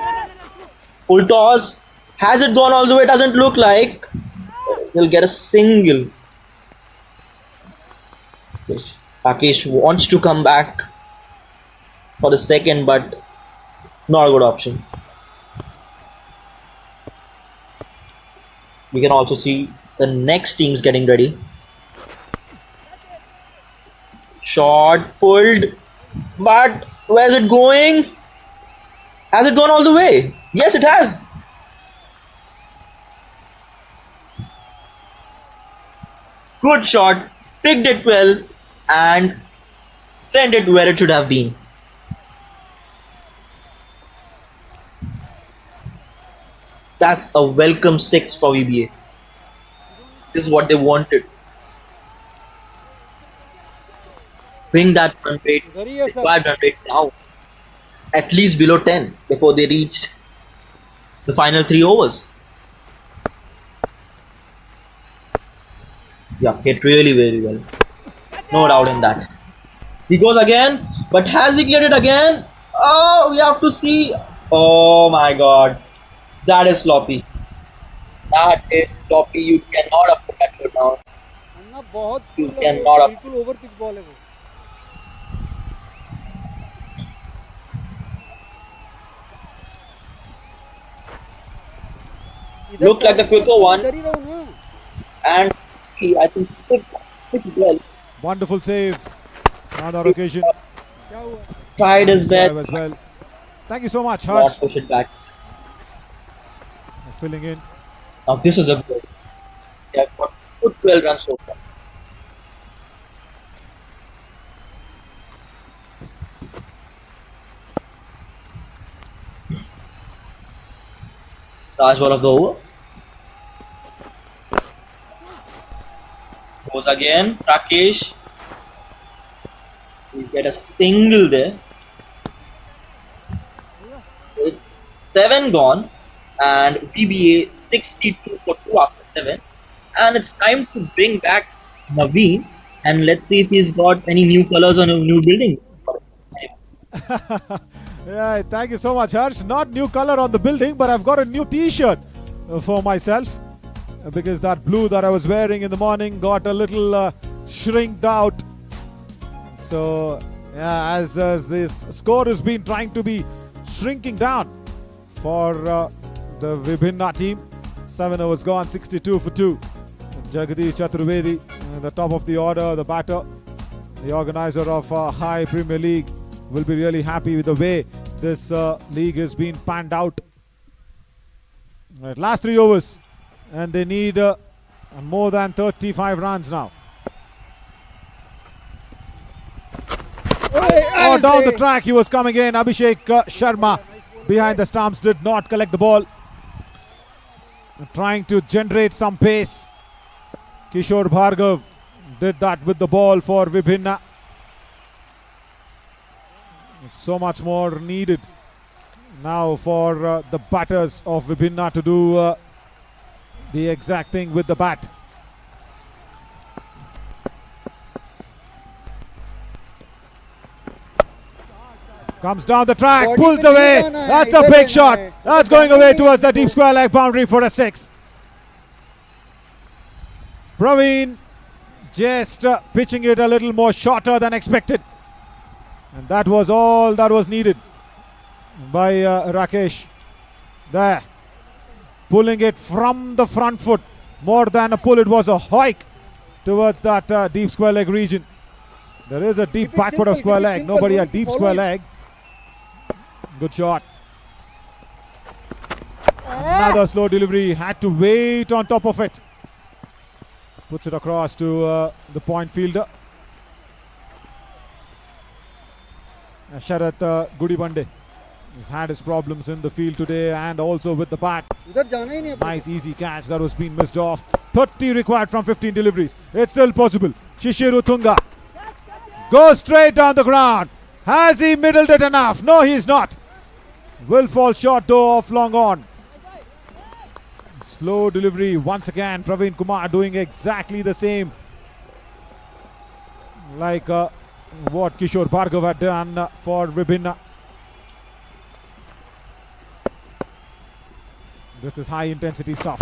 Full toss. Has it gone all the way? Doesn't look like. They'll get a single. Rakesh wants to come back for the second, but not a good option. We can also see the next teams getting ready. Shot pulled, but where's it going? Has it gone all the way? Yes, it has. Good shot, picked it well and sent it where it should have been. That's a welcome 6 for VBA. This is what they wanted. Bring that run rate, required run rate now at least below 10 before they reach the final 3 overs. Yeah, hit really very well. No doubt in that. He goes again, but has he cleared it again? Oh, we have to see. Oh my god. That is sloppy. That is sloppy. You cannot afford that go down. अन्ना बहुत You full है, cannot afford. बिल्कुल over pitch ball है वो. Looked like the quicker one, इधर ही रहो ना. and I think picked well. Wonderful save on that occasion. क्या हुआ? Tried his best. As well. Thank you so much, Not Harsh, push it back. for filling in. Now this is a good. They have got good 12 runs so far. Last ball of the over. Goes again. Rakesh. We get a single there. 7 gone. And PBA 62 for 2 after 7. And it's time to bring back Naveen. And let's see if he's got any new colors on a new building. Yeah, thank you so much, Harsh. Not new color on the building, but I've got a new T-shirt for myself. because that blue that I was wearing in the morning got a little shrinked out. So yeah, as this score has been trying to be shrinking down for the Vibhinna team. 7 overs gone, 62 for 2. Jagadish Chaturvedi, the top of the order, the batter, the organizer of Hiiih Premier League, will be really happy with the way this league has been panned out. Right, last 3 overs, and they need more than 35 runs now. Oh, down the track he was coming in. Abhishek Sharma behind the stumps did not collect the ball. Trying to generate some pace. Kishore Bhargav did that with the ball for Vibhinna. So much more needed now for the batters of Vibhinna to do the exact thing with the bat. Comes down the track, pulls away. That's a big shot. That's going away towards the deep square leg boundary for a 6. Praveen just pitching it a little more shorter than expected. And that was all that was needed by Rakesh. There. Pulling it from the front foot. More than a pull, it was a hike towards that deep square leg region. There is a deep backward of square leg. Nobody at deep square leg. Good shot. Another slow delivery. Had to wait on top of it. Puts it across to the point fielder. Sharat Gudibande has had his problems in the field today and also with the bat. Nice easy catch that was being missed off. 30 required from 15 deliveries. It's still possible. Shishiru Tunga goes straight down the ground. Has he middled it enough? No, he's not. Will fall short though off long on. Slow delivery once again. Praveen Kumar doing exactly the same like what Kishore Bhargav had done for Vibhinna. This is high intensity stuff.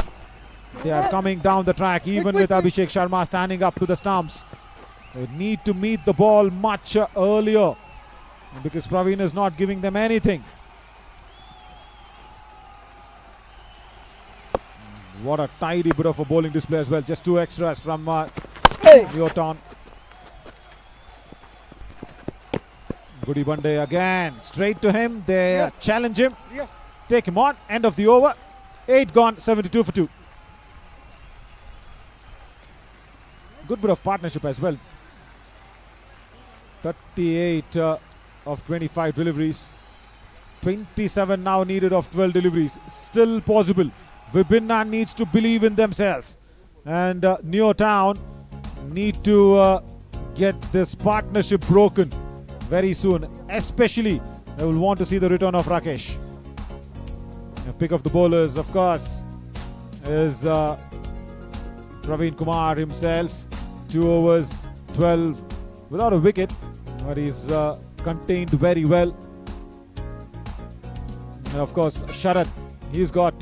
They are coming down the track even with Abhishek Sharma standing up to the stumps. They need to meet the ball much earlier because Praveen is not giving them anything. What a tidy bit of a bowling display as well. Just 2 extras from Newtown. Gudibande again. Straight to him. They challenge him. Take him on. End of the over. 8 gone. 72 for 2. Good bit of partnership as well. 38 of 25 deliveries. 27 now needed of 12 deliveries. Still possible. Vibhinna needs to believe in themselves. And Newtown need to get this partnership broken very soon. Especially, they will want to see the return of Rakesh. The pick of the bowlers, of course, is Praveen Kumar himself. 2 overs, 12 without a wicket. But he's contained very well. And of course, Sharat, he's got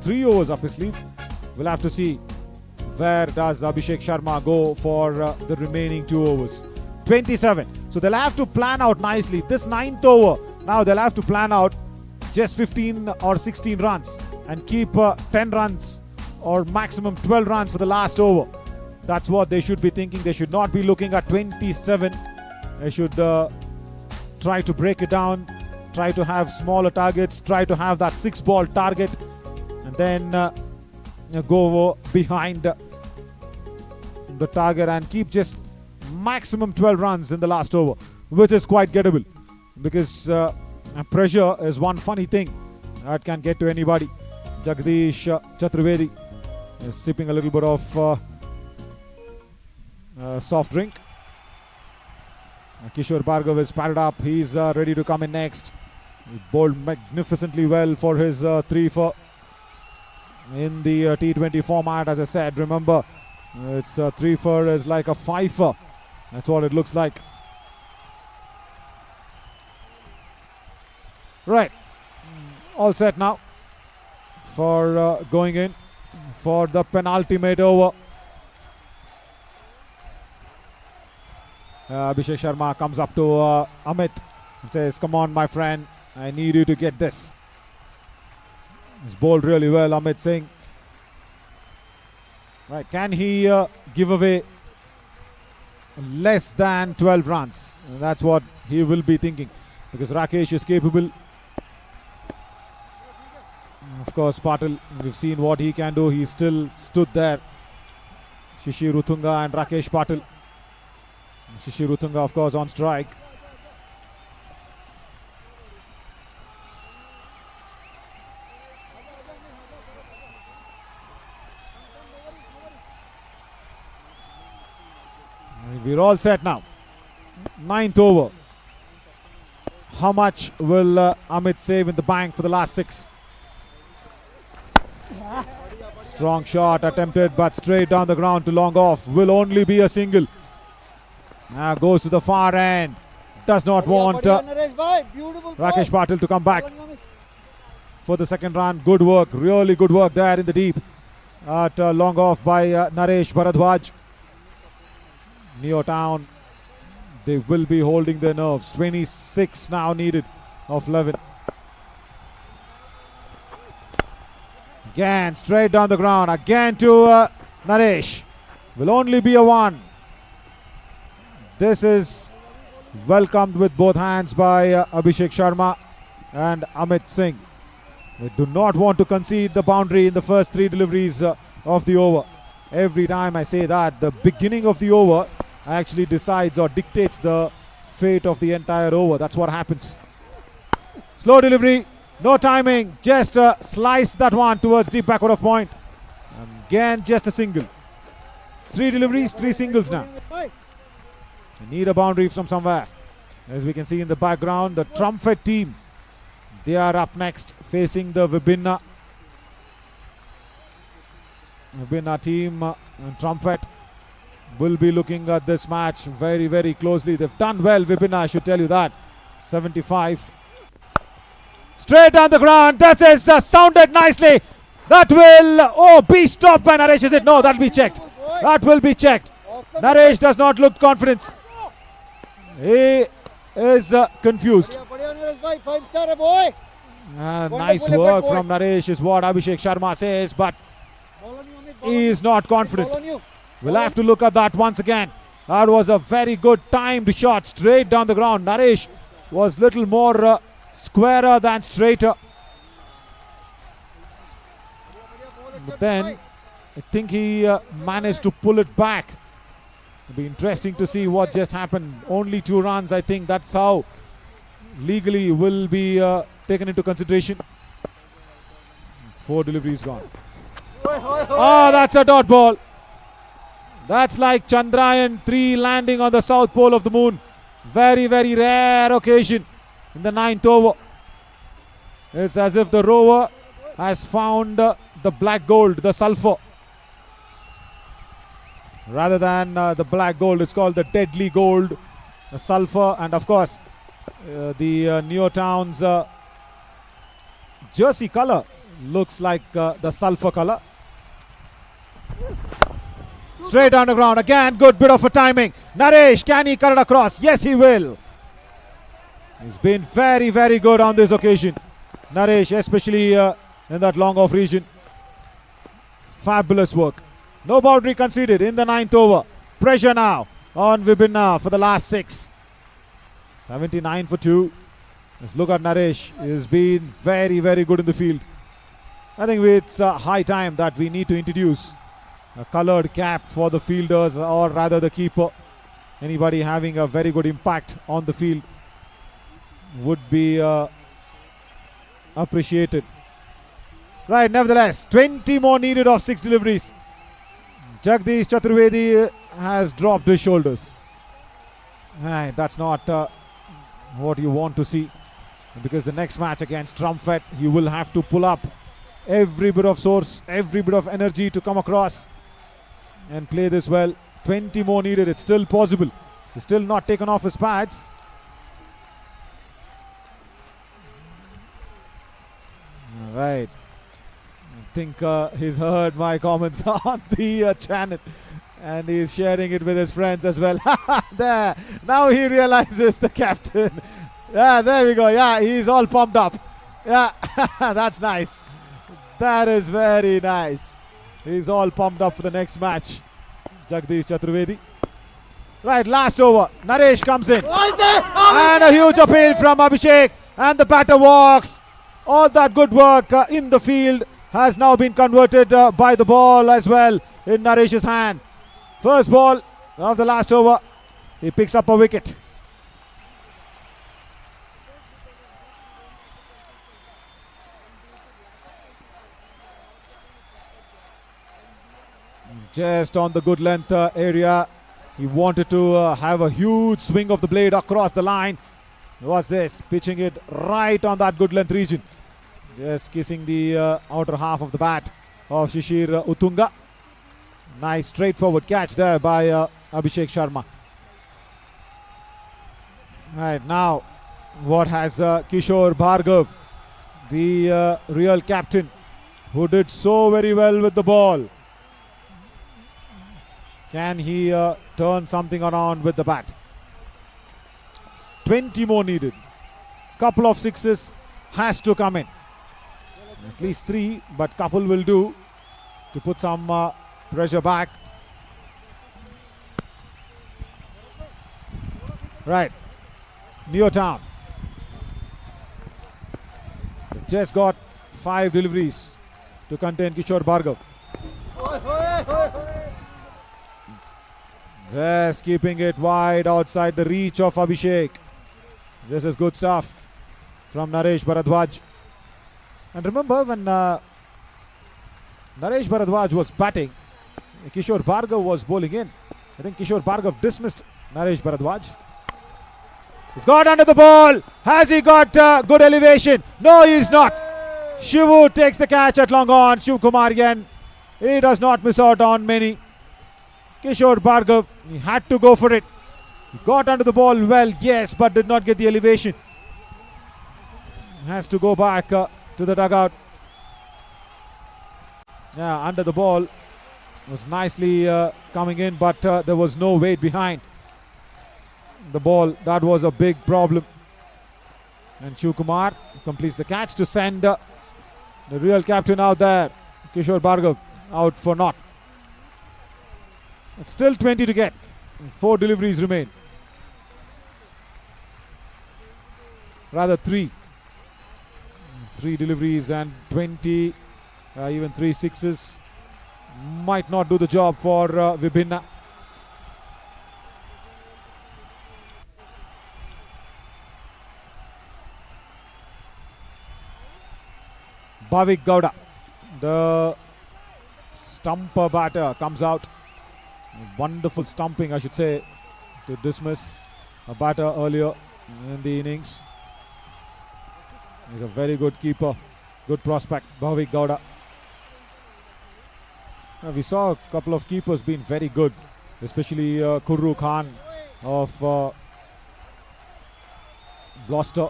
3 overs up his sleeve. We'll have to see where does Abhishek Sharma go for the remaining 2 overs. 27. So they'll have to plan out nicely. This 9th over, now they'll have to plan out just 15 or 16 runs and keep 10 runs or maximum 12 runs for the last over. That's what they should be thinking. They should not be looking at 27. They should try to break it down, try to have smaller targets, try to have that 6-ball target, and then go behind the target and keep just maximum 12 runs in the last over, which is quite gettable because pressure is one funny thing that can get to anybody. Jagadish Chaturvedi is sipping a little bit of soft drink. Kishore Bhargav is padded up. He's ready to come in next. He bowled magnificently well for his 3 in the T20 format. As I said, remember, it's 3 is like a 5. That's what it looks like. Right. All set now for going in. for the penultimate over. Abhishek Sharma comes up to Amit and says, "Come on, my friend, I need you to get this." He's bowled really well, Amit Singh. Right, can he give away less than 12 runs? And that's what he will be thinking, because Rakesh is capable. Of course, Patil, we've seen what he can do. He still stood there. Shishir Utunga and Rakesh Patil. Shishir Utunga, of course, on strike. We're all set now. 9th over. How much will Amit save in the bank for the last 6? Strong shot attempted, but straight down the ground to long off. Will only be a single. Now goes to the far end. Does not want Rakesh Patil to come back for the second run. Good work, really good work there in the deep. At long off by Naresh Bharadwaj. Neo Town, they will be holding their nerves. 26 now needed of 11. Again, straight down the ground. Again to Naresh. Will only be a 1. This is welcomed with both hands by Abhishek Sharma and Amit Singh. They do not want to concede the boundary in the first 3 deliveries of the over. Every time I say that, the beginning of the over actually decides or dictates the fate of the entire over. That's what happens. Slow delivery, no timing, just sliced that one towards deep backward of point. And again, just a single. 3 deliveries, 3 singles now. They need a boundary from somewhere. As we can see in the background, the Trumpet team, they are up next, facing the Vibhinna team. And Trumpet will be looking at this match very, very closely. They've done well, Vibhinna, I should tell you that. 75. Straight down the ground. That is sounded nicely. That will, be stopped by Naresh, is it? No, that'll be checked. That will be checked. Naresh does not look confident. He is confused. Nice work from Naresh is what Abhishek Sharma says, but he is not confident. We'll have to look at that once again. That was a very good timed shot straight down the ground. Naresh was little more squarer than straighter. But then I think he managed to pull it back. It'll be interesting to see what just happened. Only 2 runs, I think that's how legally will be taken into consideration. 4 deliveries gone. Oh, that's a dot ball. That's like Chandrayaan 3 landing on the south pole of the moon. Very, very rare occasion in the 9th over. It's as if the rover has found the black gold, the sulfur. Rather than the black gold, it's called the deadly gold, the sulfur. And of course, the Neo Town's jersey color looks like the sulfur color. Straight down the ground. Again, good bit of a timing. Naresh, can he cut it across? Yes, he will. He's been very, very good on this occasion. Naresh, especially in that long off region. Fabulous work. No boundary conceded in the 9th over. Pressure now on Vibhinna for the last 6. 79 for 2. Let's look at Naresh. He's been very, very good in the field. I think it's high time that we need to introduce a colored cap for the fielders, or rather the keeper. Anybody having a very good impact on the field would be appreciated. Right, nevertheless, 20 more needed of 6 deliveries. Jagdish Chaturvedi has dropped his shoulders. That's not what you want to see, because the next match against Trumpet, you will have to pull up every bit of source, every bit of energy to come across and play this well. 20 more needed. It's still possible. He's still not taken off his pads. All right. think he's heard my comments on the channel, and he's sharing it with his friends as well. There, now he realizes the captain. Yeah, there we go. Yeah, he's all pumped up. Yeah, that's nice. That is very nice. He's all pumped up for the next match. Jagdish Chaturvedi. Right, last over. Naresh comes in. And a huge appeal from Abhishek. And the batter walks. All that good work in the field has now been converted by the ball as well in Naresh's hand. First ball of the last over. He picks up a wicket. Just on the good length area. He wanted to have a huge swing of the blade across the line. What's this? Pitching it right on that good length region. Just kissing the outer half of the bat of Shishir Utunga. Nice straightforward catch there by Abhishek Sharma. Right, now what has Kishore Bhargav, the real captain, who did so very well with the ball. Can he turn something around with the bat? 20 more needed. Couple of sixes has to come in. At least 3, but couple will do to put some pressure back. Right. Neotown. Just got 5 deliveries to contain Kishore Bhargav. Just keeping it wide outside the reach of Abhishek. This is good stuff from Naresh Bharadwaj. And remember when Naresh Bharadwaj was batting, Kishore Bhargav was bowling in. I think Kishore Bhargav dismissed Naresh Bharadwaj. He's got under the ball. Has he got good elevation? No, he's not. Shivu takes the catch at long on. Shiv Kumar again. He does not miss out on many. Kishore Bhargav, he had to go for it. He got under the ball well, yes, but did not get the elevation. Has to go back to the dugout. Yeah, under the ball was nicely coming in, but there was no weight behind the ball. That was a big problem. And Shiv Kumar completes the catch to send the real captain out there. Kishore Bhargav out for naught. It's still 20 to get. 4 deliveries remain. Rather 3. 3 deliveries and 20, even 3 sixes. Might not do the job for Vibhinna. Bhavik Gowda, the stumper batter, comes out. Wonderful stumping, I should say, to dismiss a batter earlier in the innings. He's a very good keeper, good prospect, Bhavik Gowda. We saw a couple of keepers being very good, especially Kurru Khan of Gloucester.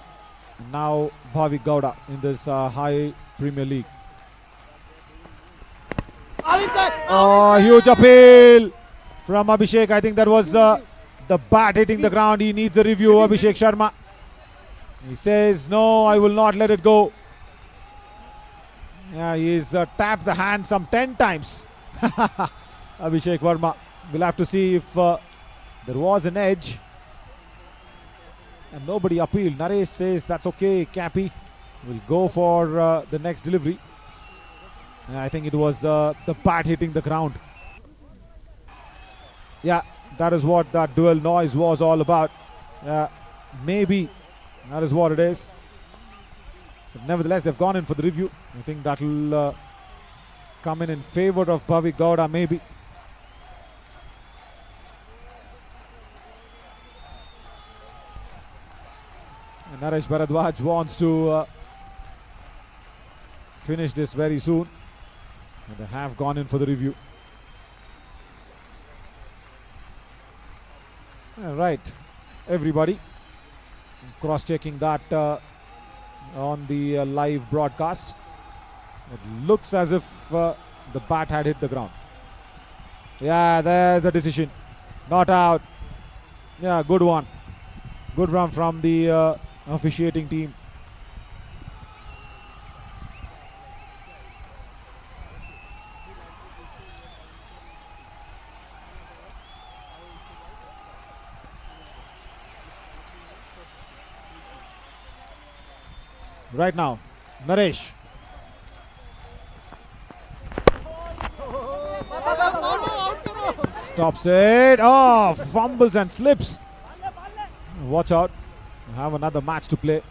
Now Bhavik Gowda in this high Premier League. Oh, huge appeal from Abhishek. I think that was the bat hitting the ground. He needs a review, Abhishek Sharma. He says, no, I will not let it go. Yeah, he's tapped the hand some 10 times. Abhishek Verma. We'll have to see if there was an edge. And nobody appealed. Naresh says, that's okay, Cappy. We'll go for the next delivery. And I think it was the bat hitting the ground. Yeah, that is what that dual noise was all about. Maybe that is what it is. But nevertheless, they've gone in for the review. I think that will come in favor of Bhavik Gowda, maybe. And Naresh Bharadwaj wants to finish this very soon. And they have gone in for the review. Right, everybody cross-checking that on the live broadcast. It looks as if the bat had hit the ground. Yeah, there's the decision. Not out. Yeah, good one. Good run from the officiating team. Right now, Naresh. Stops it. Oh, fumbles and slips. Watch out. We have another match to play.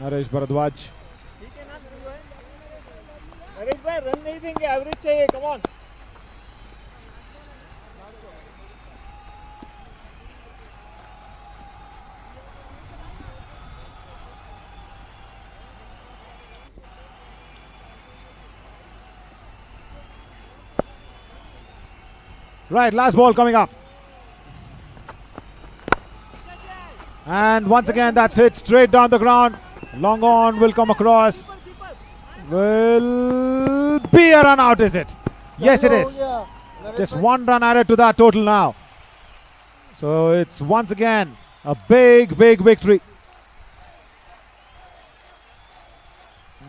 Naresh Bharadwaj. Naresh भाई run नहीं देंगे average चाहिए come on Right, last ball coming up. And once again, that's hit straight down the ground. Long on will come across. Will be a run out, is it? Yes, it is. Just one run added to that total now. So it's once again a big, big victory.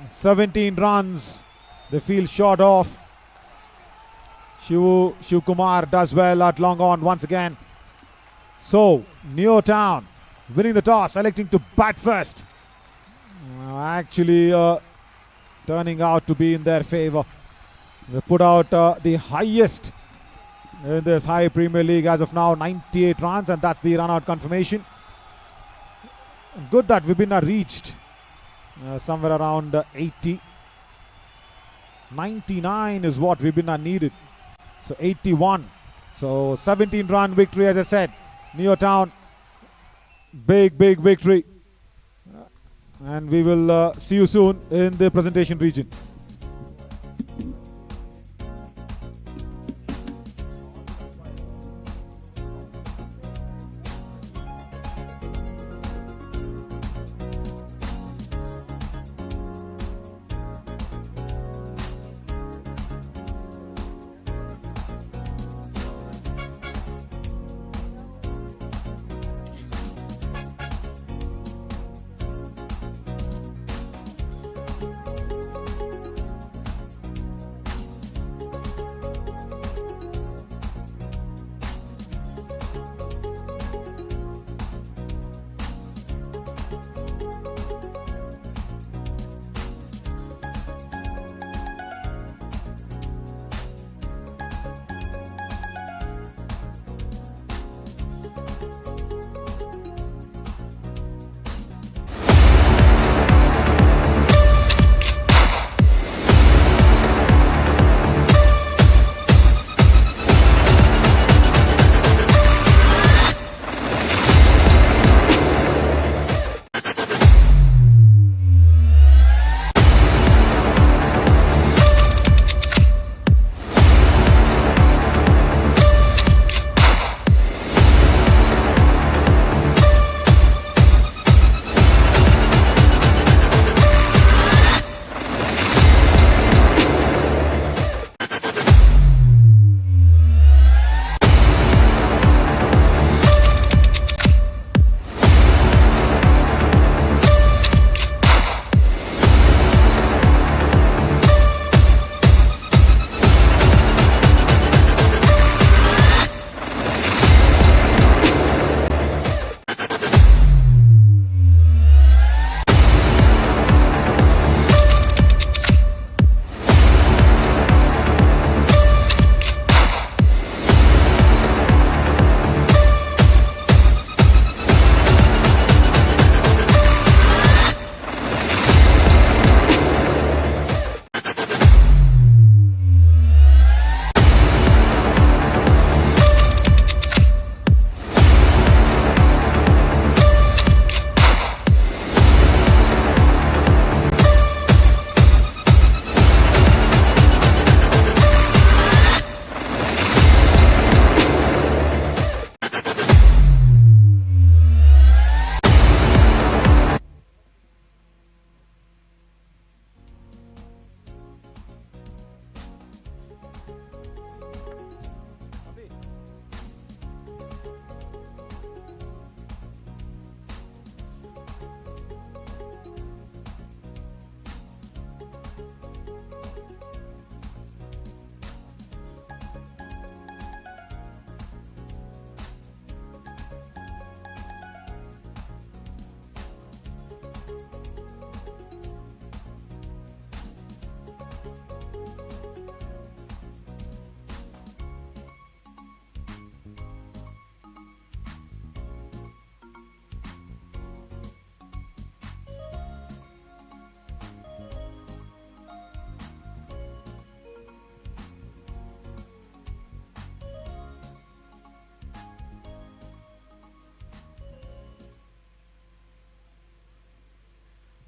17 runs. They feel short of. Shiv Kumar does well at long on once again. So, Neotown winning the toss, electing to bat first. Actually, turning out to be in their favor. They put out the highest in this high Premier League as of now, 98 runs, and that's the run out confirmation. Good that Vibhina reached somewhere around 80. 99 is what Vibhina needed. So 81. So 17 run victory, as I said. Neotown, big, big victory. And we will see you soon in the presentation region.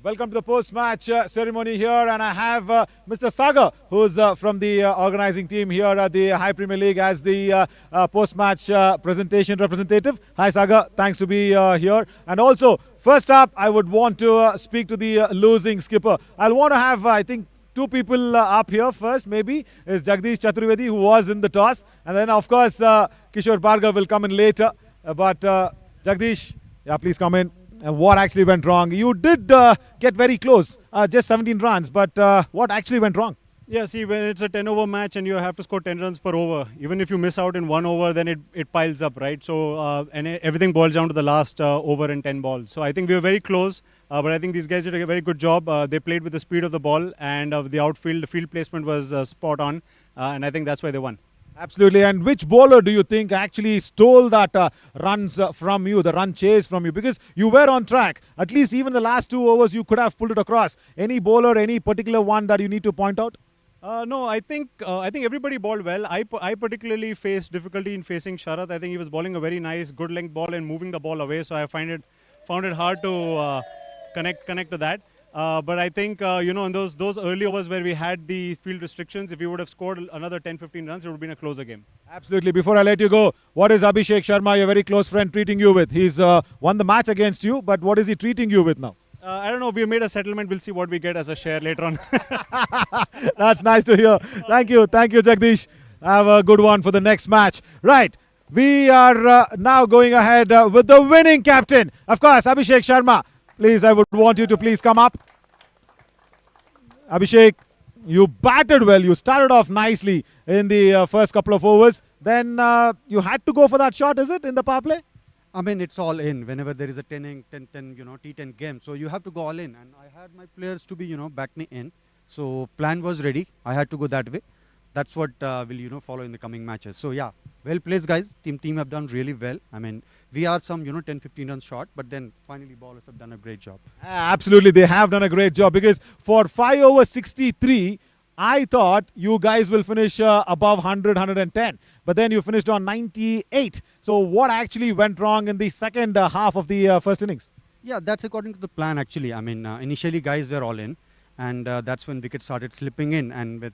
Welcome to the post-match ceremony here, and I have Mr. Sagar, who's from the organizing team here at the High Premier League as the post-match presentation representative. Hi Sagar, thanks to be here. And also, first up, I would want to speak to the losing skipper. I'll want to have, I think, two people up here first, maybe, is Jagdish Chaturvedi, who was in the toss. And then, of course, Kishore Bhargav will come in later. But Jagdish, yeah, please come in. What actually went wrong? You did get very close, just 17 runs, but what actually went wrong? Yeah, see, when it's a 10-over match and you have to score 10 runs per over, even if you miss out in 1 over, then it piles up, right? So, and everything boils down to the last over and 10 balls. So, I think we were very close, but I think these guys did a very good job. They played with the speed of the ball, and the field placement was spot on, and I think that's why they won. Absolutely. And which bowler do you think actually stole that runs from you, the run chase from you? Because you were on track. At least even the last 2 overs, you could have pulled it across. Any bowler, any particular one that you need to point out? No, I think everybody bowled well. I particularly faced difficulty in facing Sharath. I think he was bowling a very nice, good length ball and moving the ball away. So I found it hard to connect to that. But I think, in those early overs where we had the field restrictions, if we would have scored another 10-15 runs, it would have been a closer game. Absolutely. Before I let you go, what is Abhishek Sharma, your very close friend, treating you with? He's won the match against you, but what is he treating you with now? I don't know. We made a settlement. We'll see what we get as a share later on. That's nice to hear. Thank you, Jagdish. Have a good one for the next match. Right. We are now going ahead with the winning captain. Of course, Abhishek Sharma. Please, I would want you to please come up. Abhishek, you batted well. You started off nicely in the first couple of overs. Then you had to go for that shot, is it, in the power play? I mean, it's all in whenever there is a 10-10 game. So you have to go all in. And I had my players to be, back me in. So plan was ready. I had to go that way. That's what will, follow in the coming matches. So yeah, well placed, guys. Team have done really well. I mean, we are some, 10-15 runs short, but then finally bowlers have done a great job. Absolutely, they have done a great job because for 5 over 63, I thought you guys will finish above 100, 110. But then you finished on 98. So what actually went wrong in the second half of the first innings? Yeah, that's according to the plan actually. I mean, initially guys were all in. And that's when wicket started slipping in. And with,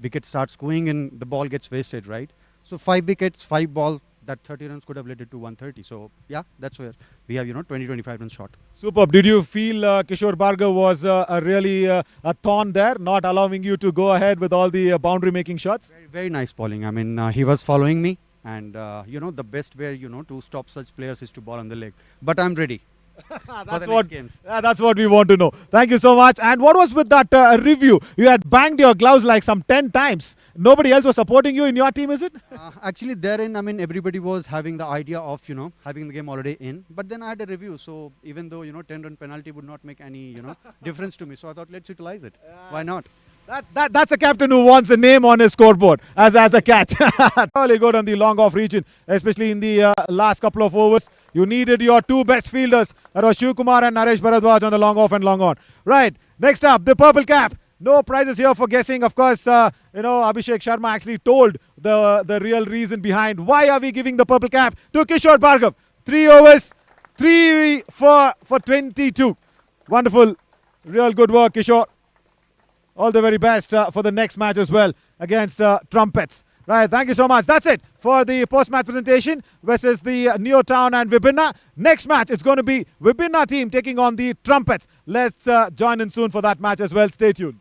wicket starts going in, the ball gets wasted, right? So 5 wickets, 5 ball. That 30 runs could have led it to 130. So, yeah, that's where we have, 20-25 runs short. Superb. Did you feel Kishore Bhargav was really a thorn there, not allowing you to go ahead with all the boundary-making shots? Very, very nice bowling. I mean, he was following me. And, the best way, to stop such players is to bowl on the leg. But I'm ready. That's what we want to know. Thank you so much. And what was with that review? You had banged your gloves like some 10 times. Nobody else was supporting you in your team, is it? Actually, therein, I mean, everybody was having the idea of, having the game already in. But then I had a review. So even though, 10-run penalty would not make any, difference to me. So I thought, let's utilize it. Why not? That's a captain who wants a name on his scoreboard as a catch. Really good on the long off region, especially in the last couple of overs. You needed your 2 best fielders. That was Shiv Kumar and Naresh Bharadwaj on the long off and long on. Right, next up, the purple cap. No prizes here for guessing. Of course, Abhishek Sharma actually told the real reason behind why are we giving the purple cap to Kishore Bhargav. 3 overs, 3 for 22. Wonderful, real good work, Kishore. All the very best for the next match as well against Trumpets. Right, thank you so much. That's it for the post-match presentation versus the Neotown and Vibhinna. Next match, it's going to be Vibhinna team taking on the Trumpets. Let's join in soon for that match as well. Stay tuned.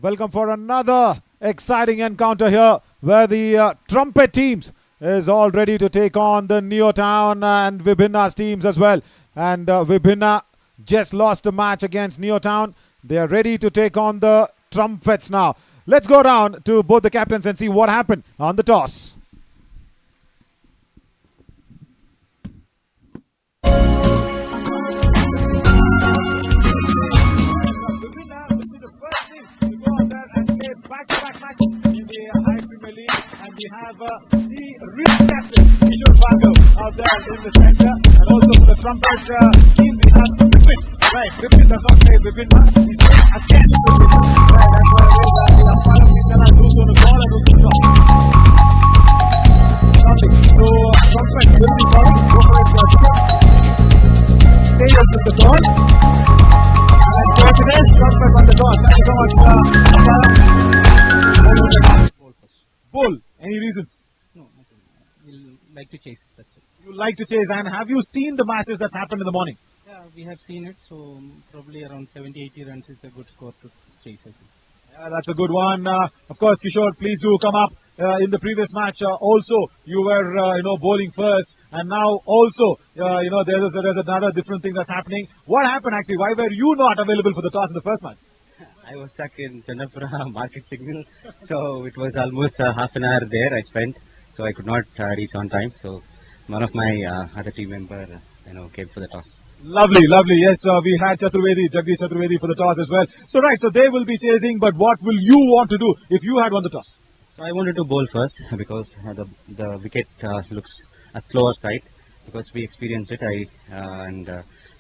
Welcome for another exciting encounter here where the Trumpet teams is all ready to take on the Neotown and Vibhinna's teams as well. And Vibhinna just lost a match against Neotown. They are ready to take on the Trumpets now. Let's go down to both the captains and see what happened on the toss. Back-to-back matches in the High Premier League, and we have the real captain Kishore Bhargav out there in the centre, and also for the Trumpet team we have Vipin. Right, Vipin does not play Vibhinna. He's playing against Vibhinna. Right, that's what it is. The umpire of Vibhinna goes on the ball and goes to the top. So Trumpet will be calling. Go for it. Stay up with the ball. And for today, Trumpet on the ball. Thank you so much, umpire. Bull. Any reasons? No, nothing. We'll like to chase. That's it. You like to chase, and have you seen the matches that's happened in the morning? Yeah, we have seen it. So probably around 70-80 runs is a good score to chase, I think. Yeah, that's a good one. Of course, Kishore, please do come up. In the previous match, also you were bowling first, and now also there's another different thing that's happening. What happened actually? Why were you not available for the toss in the first match? I was stuck in Channapura market signal, so it was almost half an hour there I spent, so I could not reach on time. So one of my other team member, came for the toss. Lovely, lovely. Yes, we had Jagdish Chaturvedi for the toss as well. So right, so they will be chasing, but what will you want to do if you had won the toss? So I wanted to bowl first because the wicket looks a slower side because we experienced it.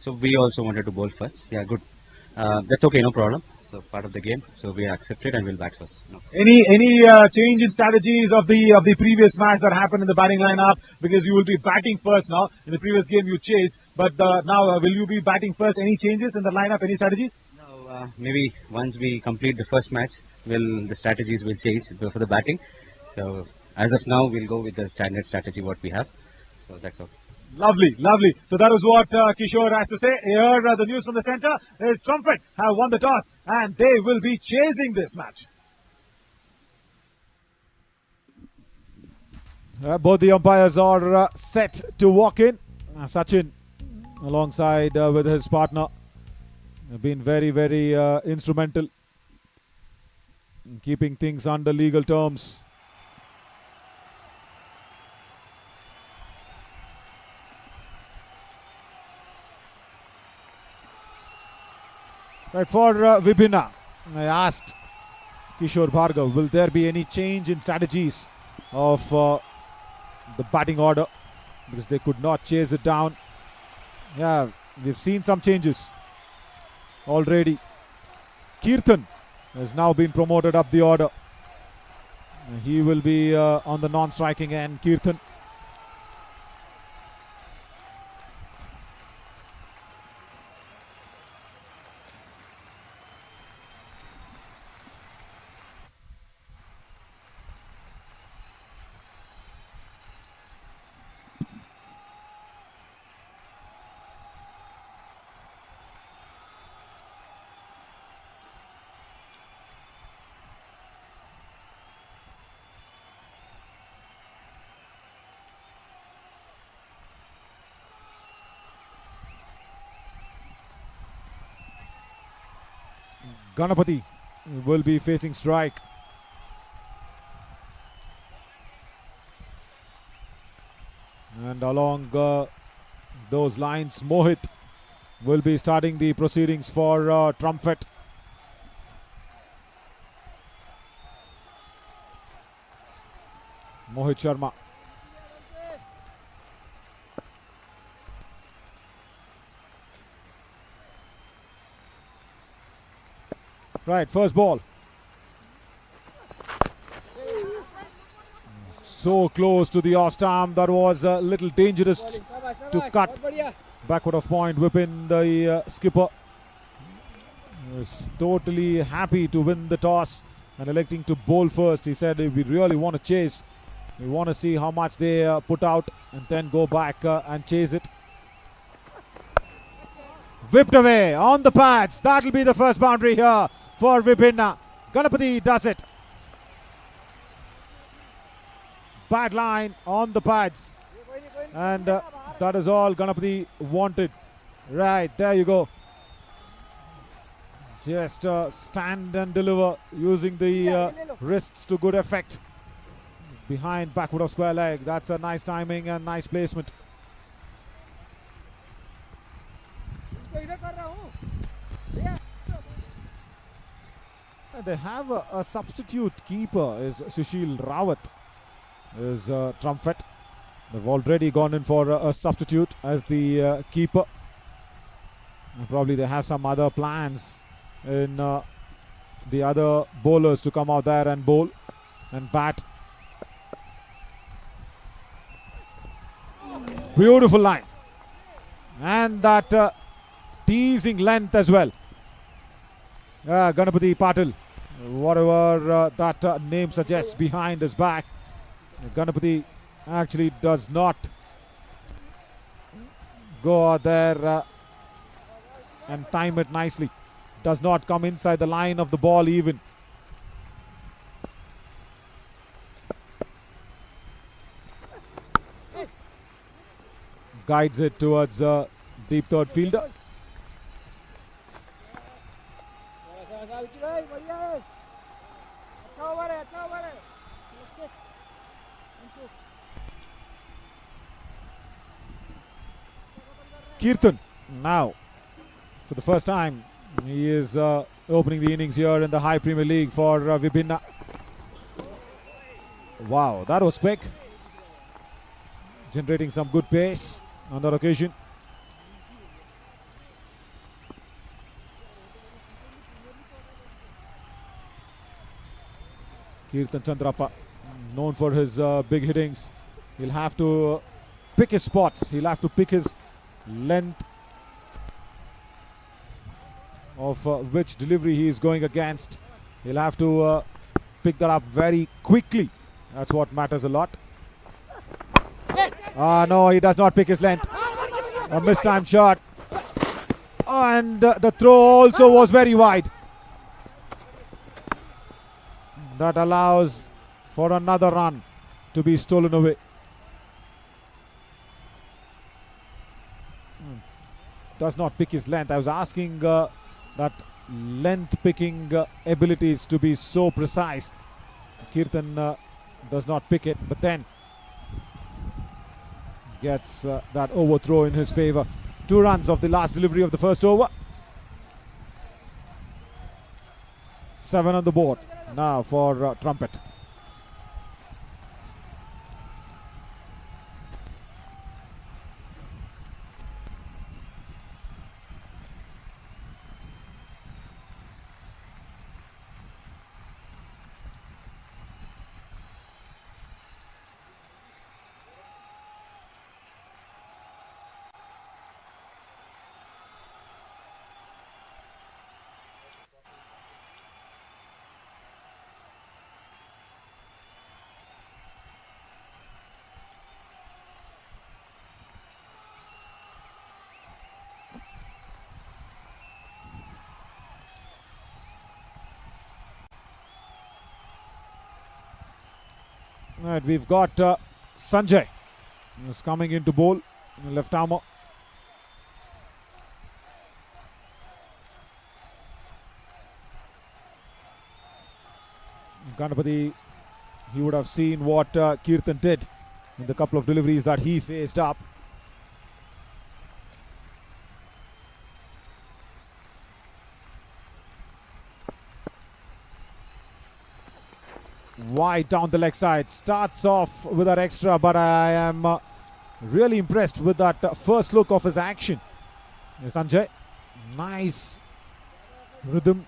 So we also wanted to bowl first. Yeah, good. That's okay, no problem. So part of the game. So we accept it and we'll bat first. No. Any change in strategies of the previous match that happened in the batting lineup? Because you will be batting first now. In the previous game you chased, but now will you be batting first? Any changes in the lineup? Any strategies? No, maybe once we complete the first match, the strategies will change for the batting. So as of now, we'll go with the standard strategy what we have. So that's all. Lovely, lovely. So that was what Kishore has to say. Here, the news from the centre is Trumpet have won the toss and they will be chasing this match. Both the umpires are set to walk in. Sachin, alongside with his partner, have been very, very instrumental in keeping things under legal terms. Right, for Vibhinna, I asked Kishore Bhargav, will there be any change in strategies of the batting order? Because they could not chase it down. Yeah, we've seen some changes already. Kirtan has now been promoted up the order. He will be on the non-striking end, Kirtan. Ganapati will be facing strike. And along those lines, Mohit will be starting the proceedings for Trumpet. Mohit Sharma. Right, first ball. So close to the off stump. That was a little dangerous to cut. Backward of point. Vipin, the skipper, was totally happy to win the toss and electing to bowl first. He said, if we really want to chase, we want to see how much they put out and then go back and chase it. Whipped away on the pads. That'll be the first boundary here for Vibhinna. Ganapati does it. Bad line on the pads. And that is all Ganapati wanted. Right, there you go. Just stand and deliver using the wrists to good effect. Behind backward of square leg. That's a nice timing and nice placement. They have a substitute keeper is Sushil Rawat is Trumpet. They've already gone in for a substitute as the keeper. And probably they have some other plans in the other bowlers to come out there and bowl and bat. Beautiful line. And that teasing length as well. Ganapati Patil, whatever that name suggests behind his back. Ganapati actually does not go out there and time it nicely. Does not come inside the line of the ball even. Guides it towards deep third fielder. Kirtan now, for the first time, he is opening the innings here in the High Premier League for Vibhinna. Wow, that was quick. Generating some good pace on that occasion. Kirtan Chandrappa, known for his big hittings. He'll have to pick his spots. He'll have to pick his length of which delivery he is going against. He'll have to pick that up very quickly. That's what matters a lot. No, he does not pick his length. A mistimed shot. And the throw also was very wide. That allows for another run to be stolen away. Does not pick his length. I was asking that length picking abilities to be so precise. Kirtan does not pick it, but then gets that overthrow in his favor. 2 runs of the last delivery of the first over. 7 on the board now for Trumpet. Right, we've got Sanjay who's coming into bowl, left armour. Ganapati, he would have seen what Kirtan did in the couple of deliveries that he faced up. Wide down the leg side, starts off with that extra, but I am really impressed with that first look of his action. Sanjay, nice rhythm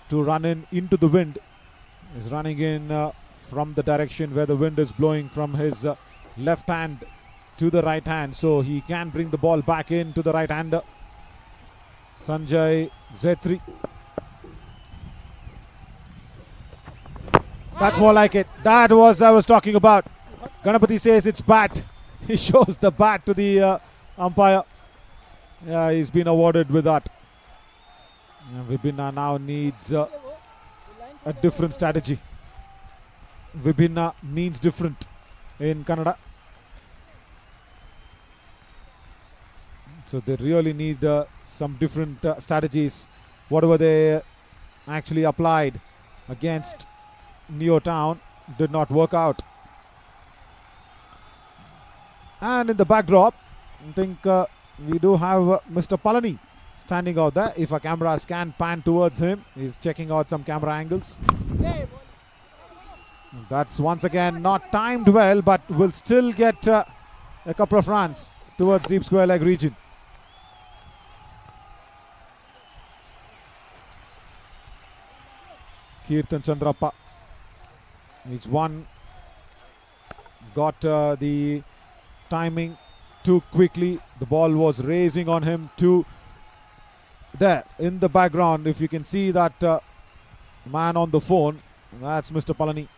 to run into the wind. He's running in from the direction where the wind is blowing from his left hand to the right hand, so he can bring the ball back into the right hander. Sanjay Zetri. That's more like it. That was I was talking about. Ganapati says it's bat. He shows the bat to the umpire. Yeah, he's been awarded with that. Vibhinna now needs a different strategy. Vibhinna means different in Kannada. So they really need some different strategies. Whatever they actually applied against Neo Town did not work out. And in the backdrop, I think we do have Mr. Palani standing out there. If a camera can pan towards him, he's checking out some camera angles. That's once again not timed well, but will still get a couple of runs towards deep square leg region. Kirtan Chandrappa. He's one. Got the timing too quickly. The ball was racing on him too. There in the background, if you can see that man on the phone, that's Mr. Palani.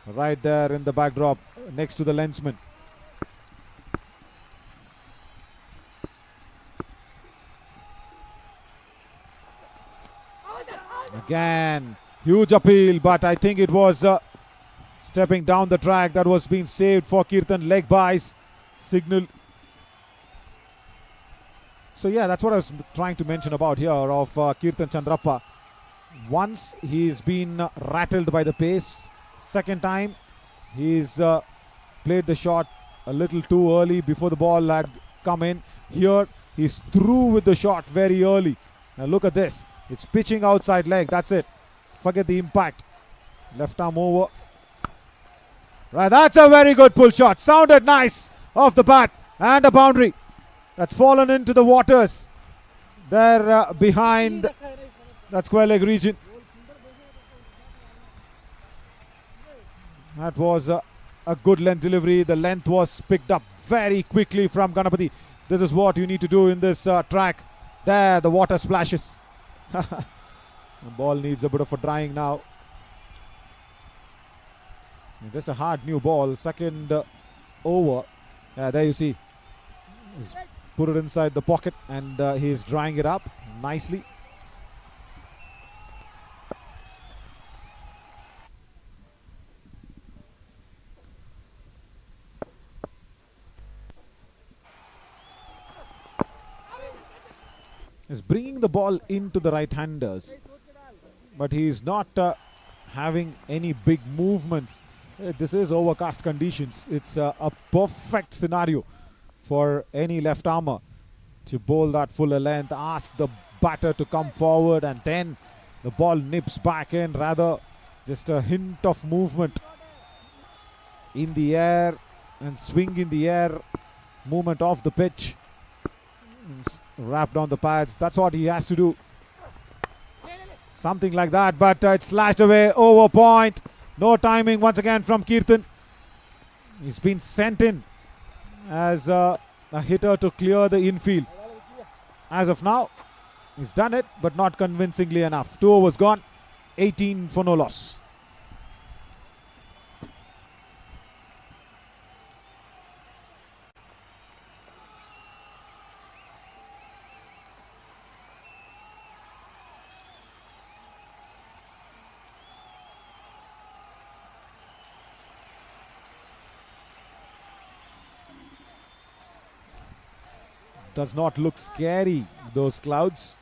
Right there in the backdrop next to the lensman. Again, huge appeal, but I think it was stepping down the track that was being saved for Kirtan. Leg buys signal. So yeah, that's what I was trying to mention about here of Kirtan Chandrappa. Once he's been rattled by the pace, second time he's played the shot a little too early before the ball had come in. Here he's through with the shot very early. Now look at this. It's pitching outside leg. That's it. Forget the impact. Left arm over. Right, that's a very good pull shot. Sounded nice off the bat. And a boundary. That's fallen into the waters. There behind that square leg region. That was a good length delivery. The length was picked up very quickly from Ganapati. This is what you need to do in this track. There, the water splashes. The ball needs a bit of a drying now. Just a hard new ball. Second over. There you see. He's put it inside the pocket and he's drying it up nicely. Is bringing the ball into the right-handers, but he's not having any big movements. This is overcast conditions. It's a perfect scenario for any left armer to bowl that fuller length, ask the batter to come forward, and then the ball nips back in. Rather, just a hint of movement in the air and swing in the air, movement off the pitch. Wrapped on the pads. That's what he has to do. Something like that, but it's slashed away over point. No timing once again from Kirtan. He's been sent in as a hitter to clear the infield. As of now, he's done it, but not convincingly enough. 2 overs gone, 18 for no loss. Does not look scary, those clouds,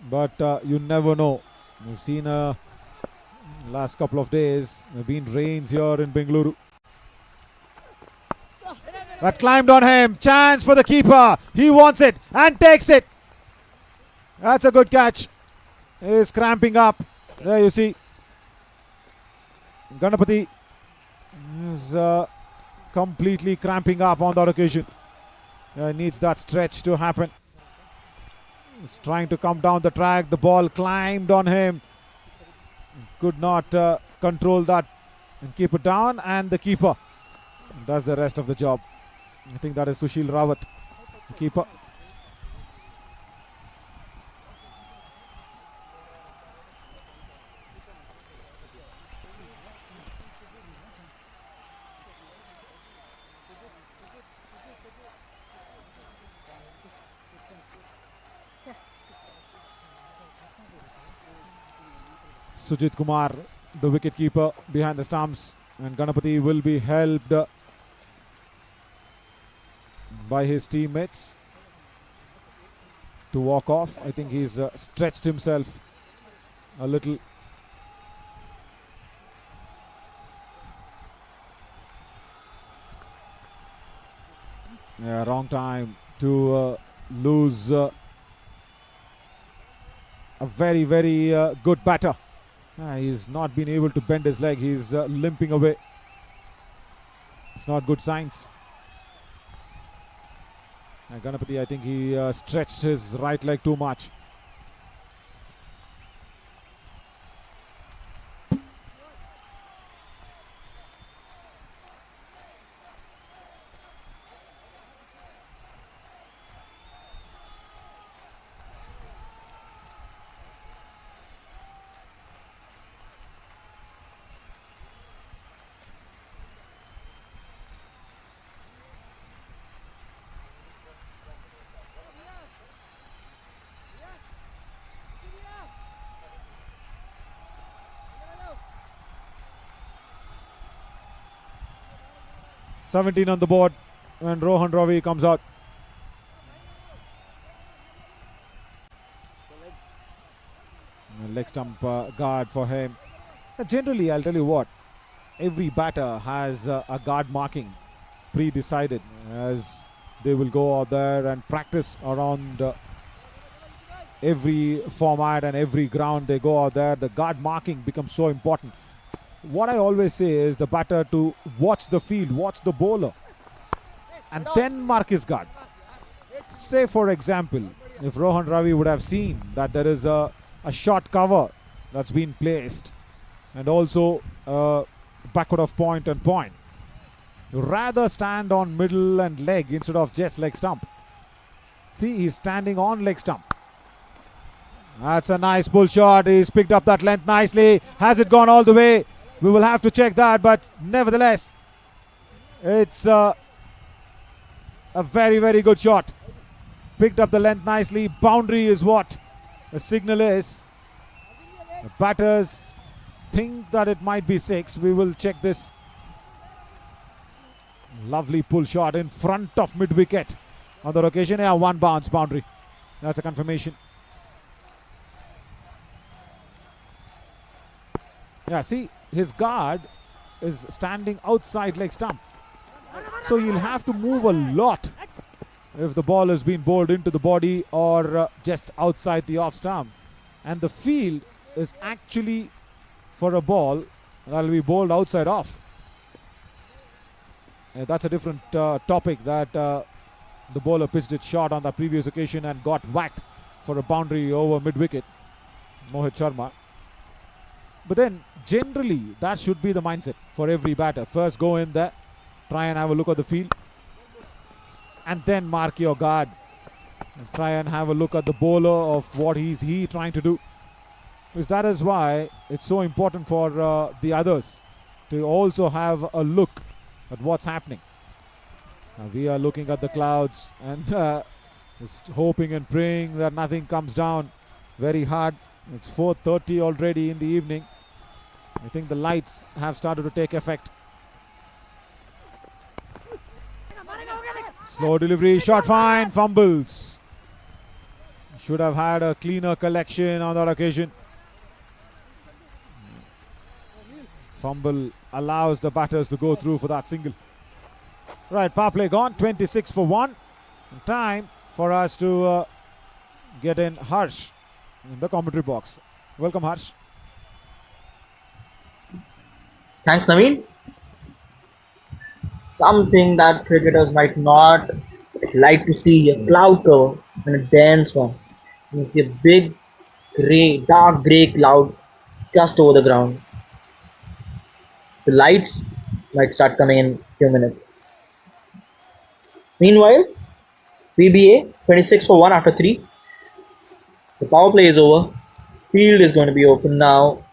but you never know. We've seen last couple of days, there have been rains here in Bengaluru. That climbed on him. Chance for the keeper. He wants it and takes it. That's a good catch. He's cramping up. There you see. Ganapati is completely cramping up on that occasion. Needs that stretch to happen. He's trying to come down the track. The ball climbed on him. Could not control that and keep it down. And the keeper does the rest of the job. I think that is Sushil Rawat, the keeper. Sujit Kumar the wicketkeeper behind the stumps, and Ganapati will be helped by his teammates to walk off. I think he's stretched himself a little. Yeah, wrong time to lose a very, very good batter. He's not been able to bend his leg. He's limping away. It's not good signs. Ganapati, I think he stretched his right leg too much. $17 on the board when Rohan Ravi comes out. Leg stump guard for him. Generally, I'll tell you what, every batter has a guard marking pre-decided, as they will go out there and practice around every format and every ground they go out there. The guard marking becomes so important. What I always say is the batter to watch the field, watch the bowler, and then mark his guard. Say, for example, if Rohan Ravi would have seen that there is a short cover that's been placed and also backward of point and point, you rather stand on middle and leg instead of just leg stump. See, he's standing on leg stump. That's a nice pull shot. He's picked up that length nicely. Has it gone all the way? We will have to check that, but nevertheless, it's a very, very good shot. Picked up the length nicely. Boundary is what the signal is. The batters think that it might be 6. We will check this. Lovely pull shot in front of mid-wicket. On the occasion, yeah, 1 bounce boundary. That's a confirmation. Yeah, see, his guard is standing outside leg stump. So he'll have to move a lot if the ball has been bowled into the body or just outside the off stump. And the field is actually for a ball that will be bowled outside off. That's a different topic that the bowler pitched it short on the previous occasion and got whacked for a boundary over mid-wicket, Mohit Sharma. But then, generally, that should be the mindset for every batter. First go in there, try and have a look at the field, and then mark your guard. And try and have a look at the bowler of what he trying to do. Because that is why it's so important for the others to also have a look at what's happening. Now we are looking at the clouds and just hoping and praying that nothing comes down very hard. It's 4:30 already in the evening. I think the lights have started to take effect. Slow delivery, shot fine, fumbles. Should have had a cleaner collection on that occasion. Fumble allows the batters to go through for that single. Right, power play gone, 26 for 1. Time for us to get in Harsh in the commentary box. Welcome, Harsh. Thanks, Naveen. Something that cricketers might not like to see, a cloud cover and a dense one. A big grey, dark grey cloud just over the ground. The lights might start coming in a few minutes. Meanwhile, PBA 26 for 1 after 3. The power play is over. Field is going to be open now,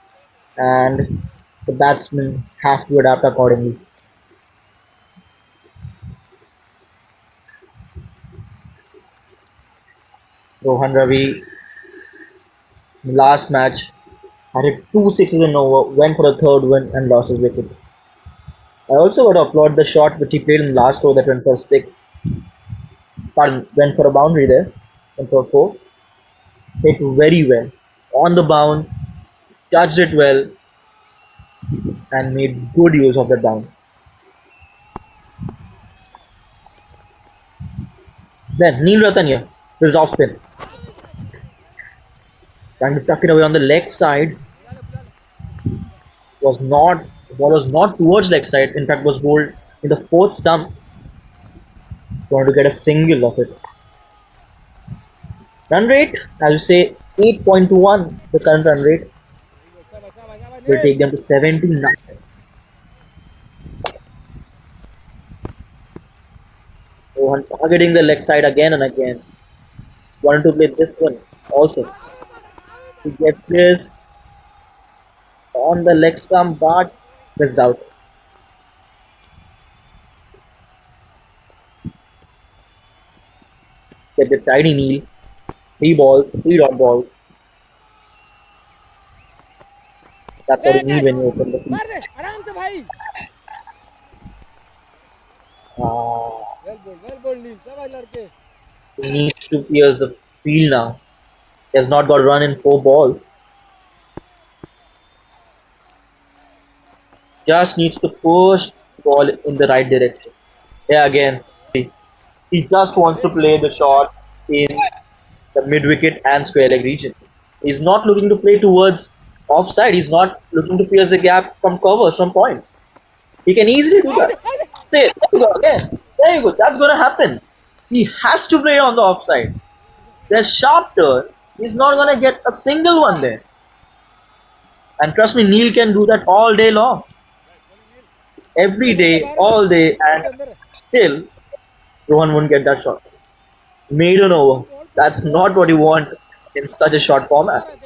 and the batsmen have to adapt accordingly. Rohan Ravi, last match, Had hit 2 6s in over, went for the third win and lost his wicket. I also got to applaud the shot which he played in the last over that went for a stick. Pardon, went for a boundary there, went for a 4. Hit very well. On the bounce, judged it well, and made good use of that bounce. Then Neil Ratanya, this is off spin. Trying to tuck it away on the leg side. Ball was not towards leg side, in fact was bowled in the 4th stump. Going to get a single of it. Run rate, as you say, 8.21, the current run rate. Will take them to 79. Rohan targeting the leg side again and again. Wanted to play this one also. He gets this on the leg stump, but missed out. Get the tidy Neil. 3 balls, 3 dot balls. That's what you need when you open the field. आराम से भाई well bold नील शाबाश लड़के He needs to pierce the field now. He has not got run in 4 balls. Just needs to push the ball in the right direction. Yeah, again, he just wants to play the shot in the mid wicket and square leg region. He's not looking to play towards offside. He's not looking to pierce the gap from cover, from point. He can easily do that. There you go again. There you go. That's going to happen. He has to play on the offside. There's sharp turn. He's not going to get a single one there. And trust me, Neil can do that all day long. Every day, all day, and still, Rohan won't get that shot. Maiden over. That's not what you want in such a short format.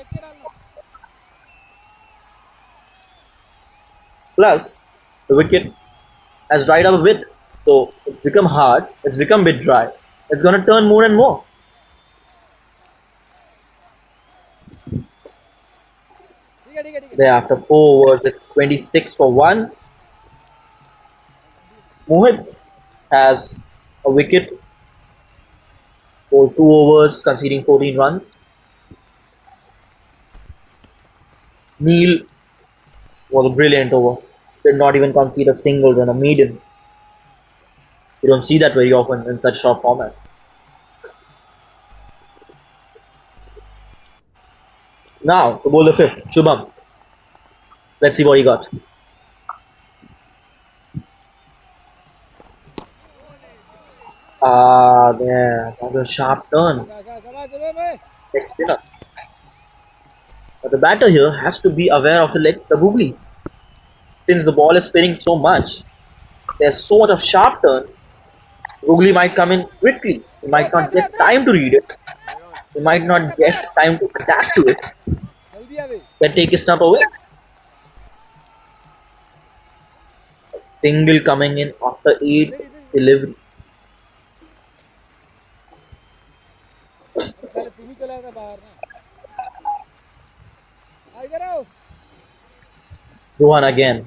Plus, the wicket has dried up a bit. So, it's become hard. It's become a bit dry. It's going to turn more and more. Thereafter 4 overs, it's 26 for 1. Mohit has a wicket for 2 overs, conceding 14 runs. Neil was a brilliant over. Did not even concede a single run, a maiden. You don't see that very often in such short format. Now, to bowl the 5th, Shubham. Let's see what he got. There. That was a sharp turn. Next spinner. But the batter here has to be aware of the googly. Since the ball is spinning so much, there's so much of sharp turn, googly might come in quickly. He might not get time to read it. He might not get time to adapt to it. Can take his stump away. Single coming in after 8 delivery. Rohan again.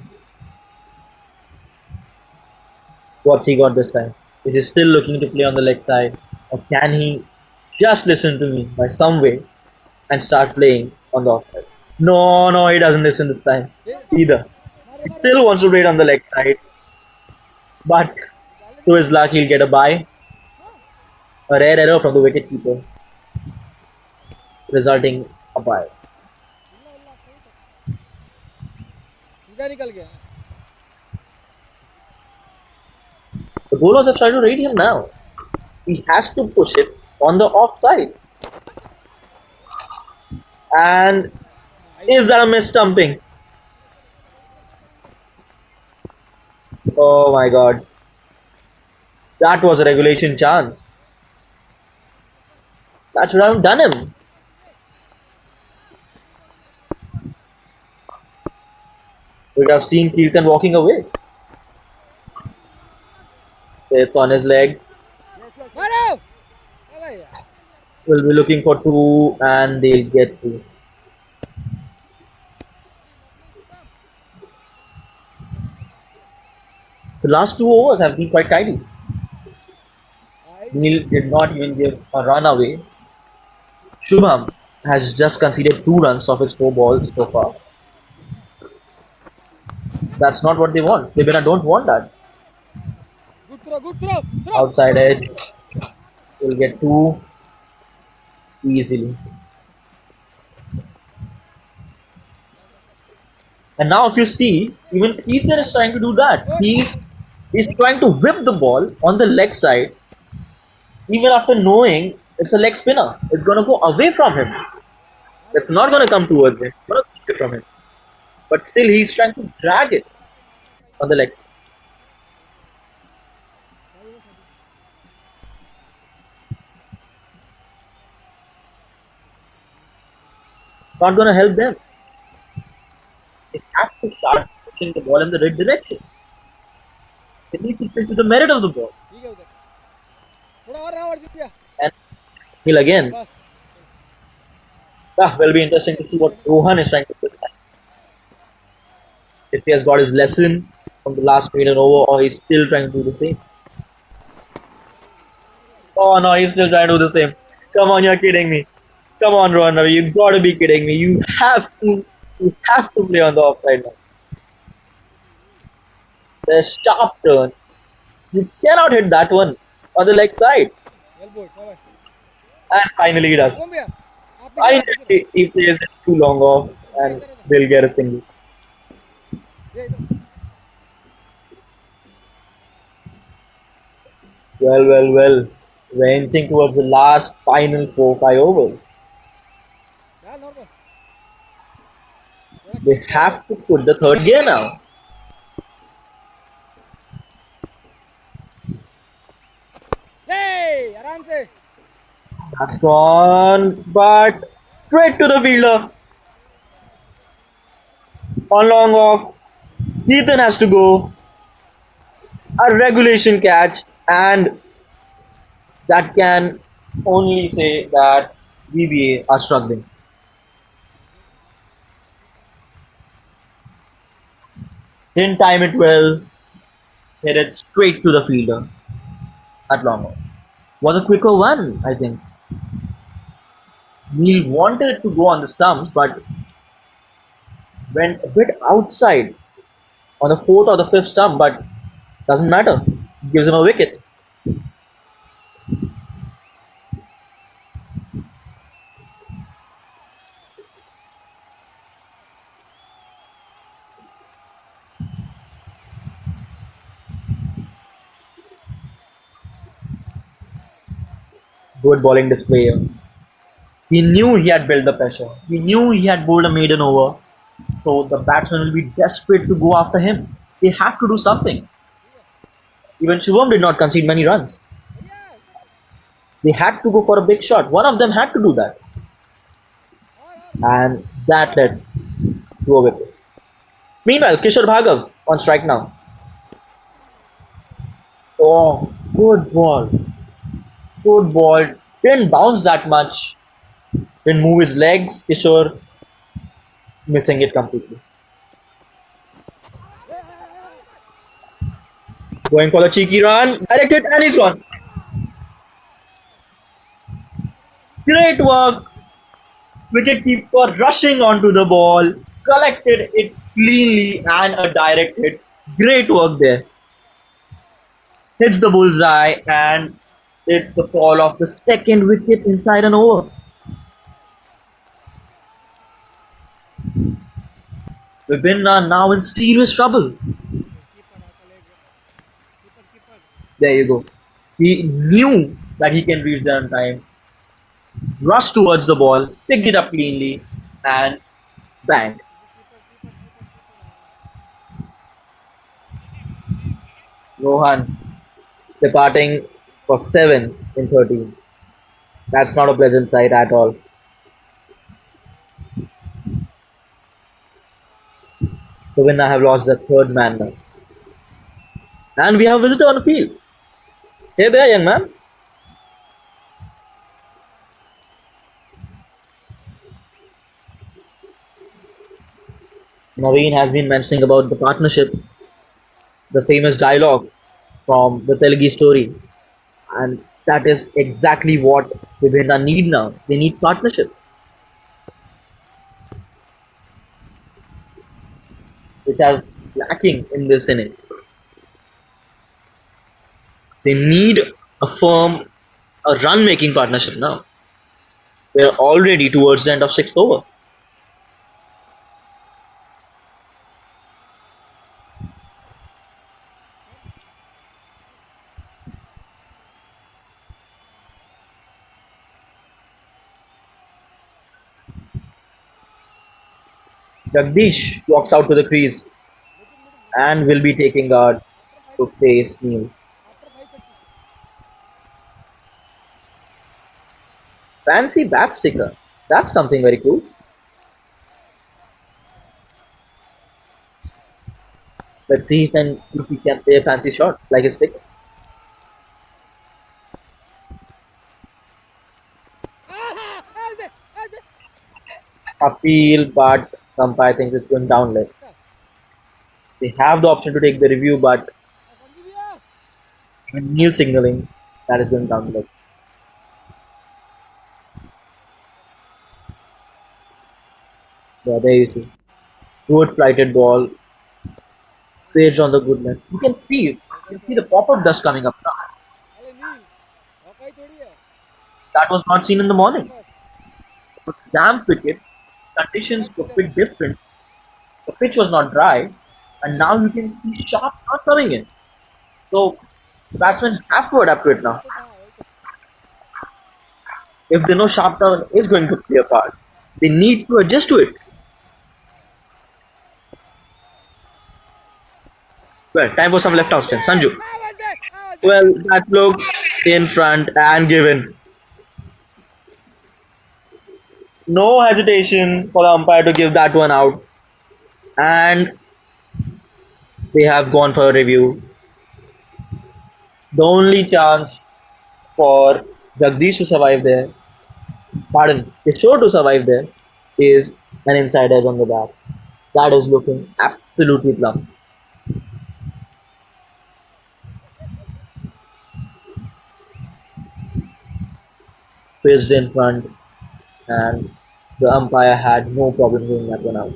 What's he got this time? Is he still looking to play on the leg side? Or can he just listen to me by some way and start playing on the offside? No, he doesn't listen this time either. He still wants to play it on the leg side. But to his luck, he'll get a bye. A rare error from the wicketkeeper, resulting a bye. The bowlers have tried to read him now. He has to push it on the offside. And is that a miss stumping? Oh my god. That was a regulation chance. That should have done him. We would have seen Kirtan walking away. It's on his leg. We'll be looking for 2 and they'll get 2. The last 2 overs have been quite tidy. Neil did not even give a run away. Shubham has just conceded 2 runs off his 4 balls so far. That's not what they want. They don't want that. Good throw, good throw. Outside edge will get 2 easily. And now if you see, even Ethan is trying to do that. He's trying to whip the ball on the leg side, even after knowing it's a leg spinner. It's gonna go away from him. It's not gonna come towards him. It's gonna go away from him. But still he's trying to drag it on the leg. Not gonna help them. They have to start pushing the ball in the right direction. They need to play to the merit of the ball. And Hill again. Will be interesting to see what Rohan is trying to do. If he has got his lesson from the last maiden over, or he's still trying to do the same. Oh no, he's still trying to do the same. Come on, you're kidding me. Come on, Rohan Ravi, you gotta be kidding me. You have to play on the offside now. There's sharp turn. You cannot hit that one on the leg side. And finally he does. Finally he plays it too long off and they'll get a single. Well. We're inching towards the last final 4-5 overs. They have to put the third gear now. Hey, आराम से. That's gone, but straight to the fielder. On long off, Ethan has to go. A regulation catch, and that can only say that VBA are struggling. Didn't time it well. Hit it straight to the fielder at long off. Was a quicker one, I think. Neil wanted to go on the stumps, but went a bit outside on the 4th or the 5th stump, but doesn't matter. Gives him a wicket. Good bowling display here. He knew he had built the pressure. He knew he had bowled a maiden over. So the batsman will be desperate to go after him. They have to do something. Even Shubham did not concede many runs. They had to go for a big shot. One of them had to do that. And that led to a wicket. Meanwhile, Kishore Bhargav on strike now. Oh, good ball. Good ball. Didn't bounce that much. Didn't move his legs. Kishore missing it completely. Going for the cheeky run. Directed and he's gone. Great work. Wicketkeeper rushing onto the ball. Collected it cleanly and a direct hit. Great work there. Hits the bullseye and it's the fall of the second wicket inside an over. Vibhin are now in serious trouble. There you go. He knew that he can reach there on time. Rushed towards the ball, picked it up cleanly, and bang. Rohan departing for 7 in 13. That's not a pleasant sight at all. The winner have lost the third man now. And we have a visitor on the field. Hey there, young man. Naveen has been mentioning about the partnership the famous dialogue from the Telugu story, and that is exactly what Vibhinda need now. They need partnership, which are lacking in this inning. They need a firm, a run-making partnership now. They're already towards the end of sixth over. Jagdish walks out to the crease and will be taking guard to face Neil. Fancy bat sticker. That's something very cool. Let's see if he can play a fancy shot like a sticker. Appeal, but umpire thinks it's going down leg. They have the option to take the review, but Neil signaling that is going down leg. Yeah, there you see. Good flighted ball. Paged on the good length. You can see the pop-up dust coming up now. That was not seen in the morning. Damp wicket, conditions were a bit different. The pitch was not dry, and now you can see sharp not coming in. So batsmen have to adapt to it now. If they know sharp turn is going to play a part, they need to adjust to it. Well, time for some left out spin. Sanju. Well, that looks in front and given. No hesitation for the umpire to give that one out. And they have gone for a review. The only chance for Jagdish to survive there, Kishore to survive there, is an inside edge on the back. That is looking absolutely plumb. Faced in front, and the umpire had no problem giving that one out.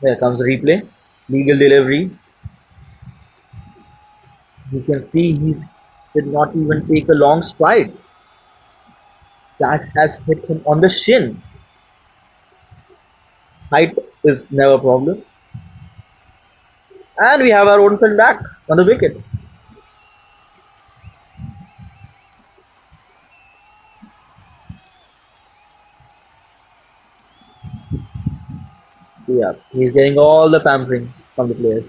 Here comes the replay. Legal delivery. You can see he did not even take a long stride. That has hit him on the shin. Height is never a problem. And we have our own friend back on the wicket. Yeah, he's getting all the pampering from the players.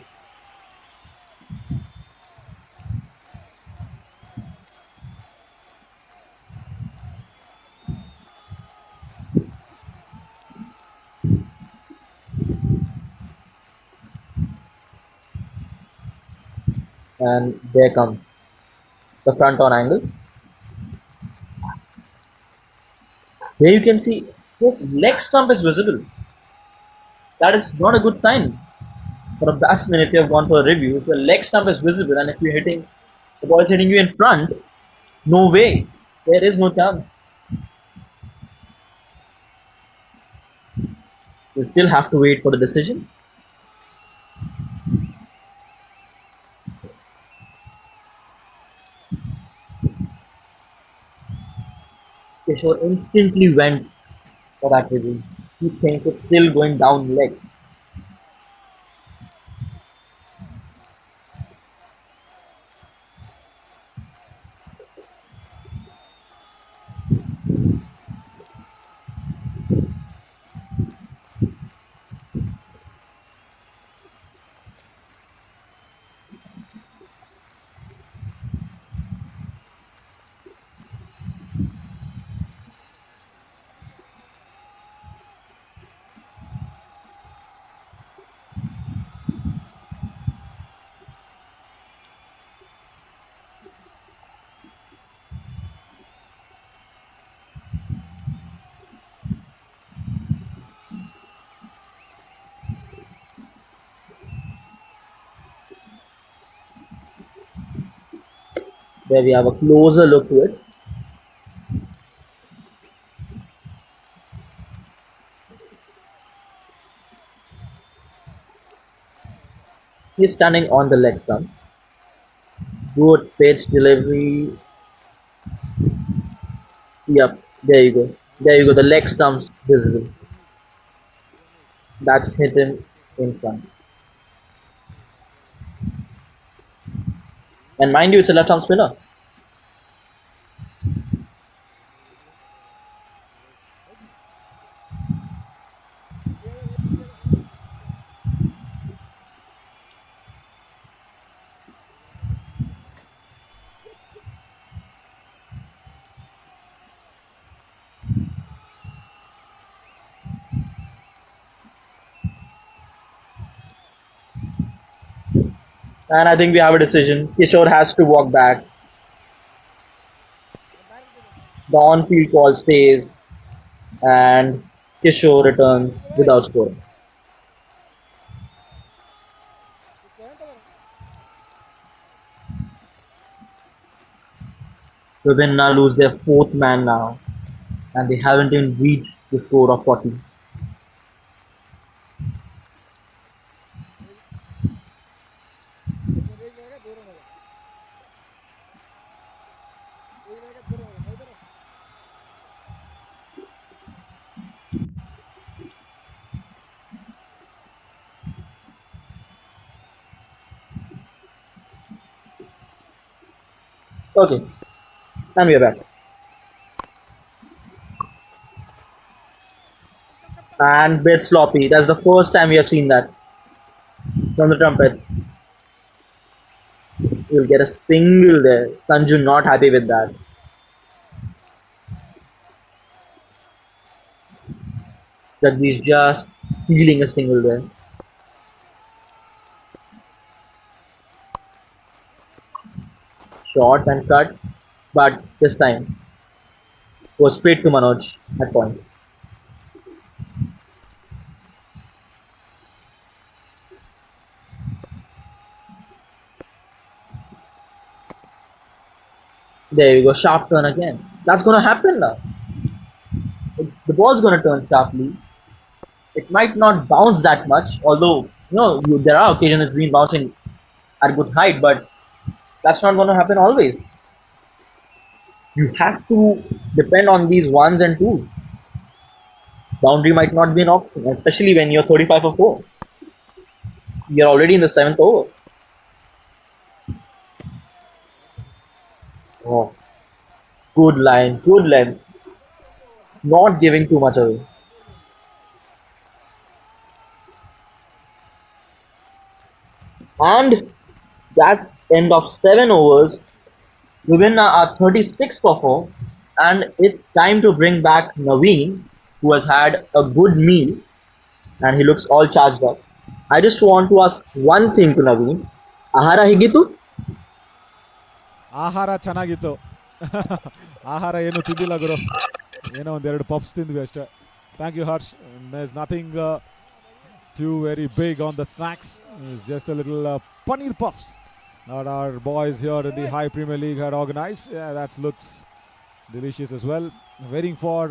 And there comes the front on angle. Here you can see his leg stump is visible. That is not a good sign for a batsman if you have gone for a review. If your leg stump is visible and if you're hitting, the ball is hitting you in front, no way. There is no chance. You still have to wait for the decision. Kishore instantly went for that review. He thinks it's still going down leg. There we have a closer look to it. He's standing on the leg stump. Good pitch delivery. Yep, there you go. There you go. The leg stump's visible. That's hidden in front. And mind you, it's a left arm spinner. And I think we have a decision. Kishore has to walk back. The on-field call stays, and Kishore returns without scoring. Ravenna lose their fourth man now, and they haven't even reached the score of 40. Okay, and we are back. And bit sloppy. That's the first time we have seen that from the trumpet. You'll get a single there. Sanju not happy with that. Jagdish just feeling a single there. Short and cut, but this time was straight to Manoj at point. There you go, sharp turn again. That's gonna happen now. The ball's gonna turn sharply. It might not bounce that much, although there are occasions it's been bouncing at good height, but that's not gonna happen always. You have to depend on these ones and twos. Boundary might not be an option, especially when you're 35 for 4. You're already in the 7th over. Oh, good line, good length. Not giving too much away. And that's end of 7 overs. Ravenna are 36 for 4. And it's time to bring back Naveen, who has had a good meal. And he looks all charged up. I just want to ask one thing to Naveen. Ahara higitu? ಆಹಾರ ಚೆನ್ನಾಗಿತ್ತು. ಆಹಾರ ಏನು ತಿಂದಿಲ್ಲ ಗುರು, ಏನೋ ಒಂದೆರಡು puffs ತಿಂದ್ವಿ ಅಷ್ಟೇ. Thank you Harsh. There's nothing too very big on the snacks. It's just a little paneer puffs that our boys here in the High Premier League had organized. Yeah, that looks delicious as well. Waiting for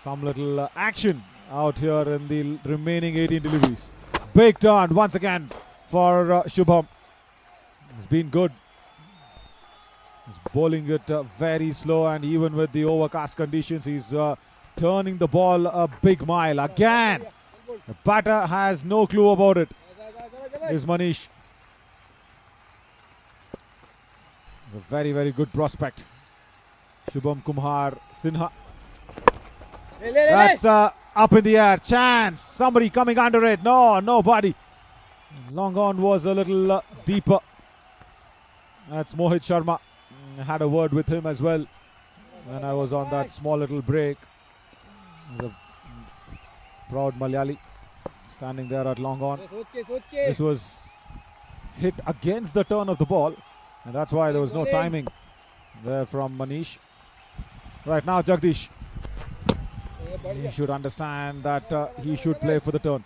some little action out here in the remaining 18 deliveries. Big turn once again for Shubham. It's been good. He's bowling it very slow, and even with the overcast conditions, he's turning the ball a big mile. Again, the batter has no clue about it. Is Manish. A very, very good prospect. Shubham Kumar Sinha. That's up in the air. Chance. Somebody coming under it. No, nobody. Long on was a little deeper. That's Mohit Sharma. I had a word with him as well when I was on that small little break. He's a proud Malayali standing there at long on. This was hit against the turn of the ball, and that's why there was no timing there from Manish. Right now, Jagdish. He should understand that he should play for the turn.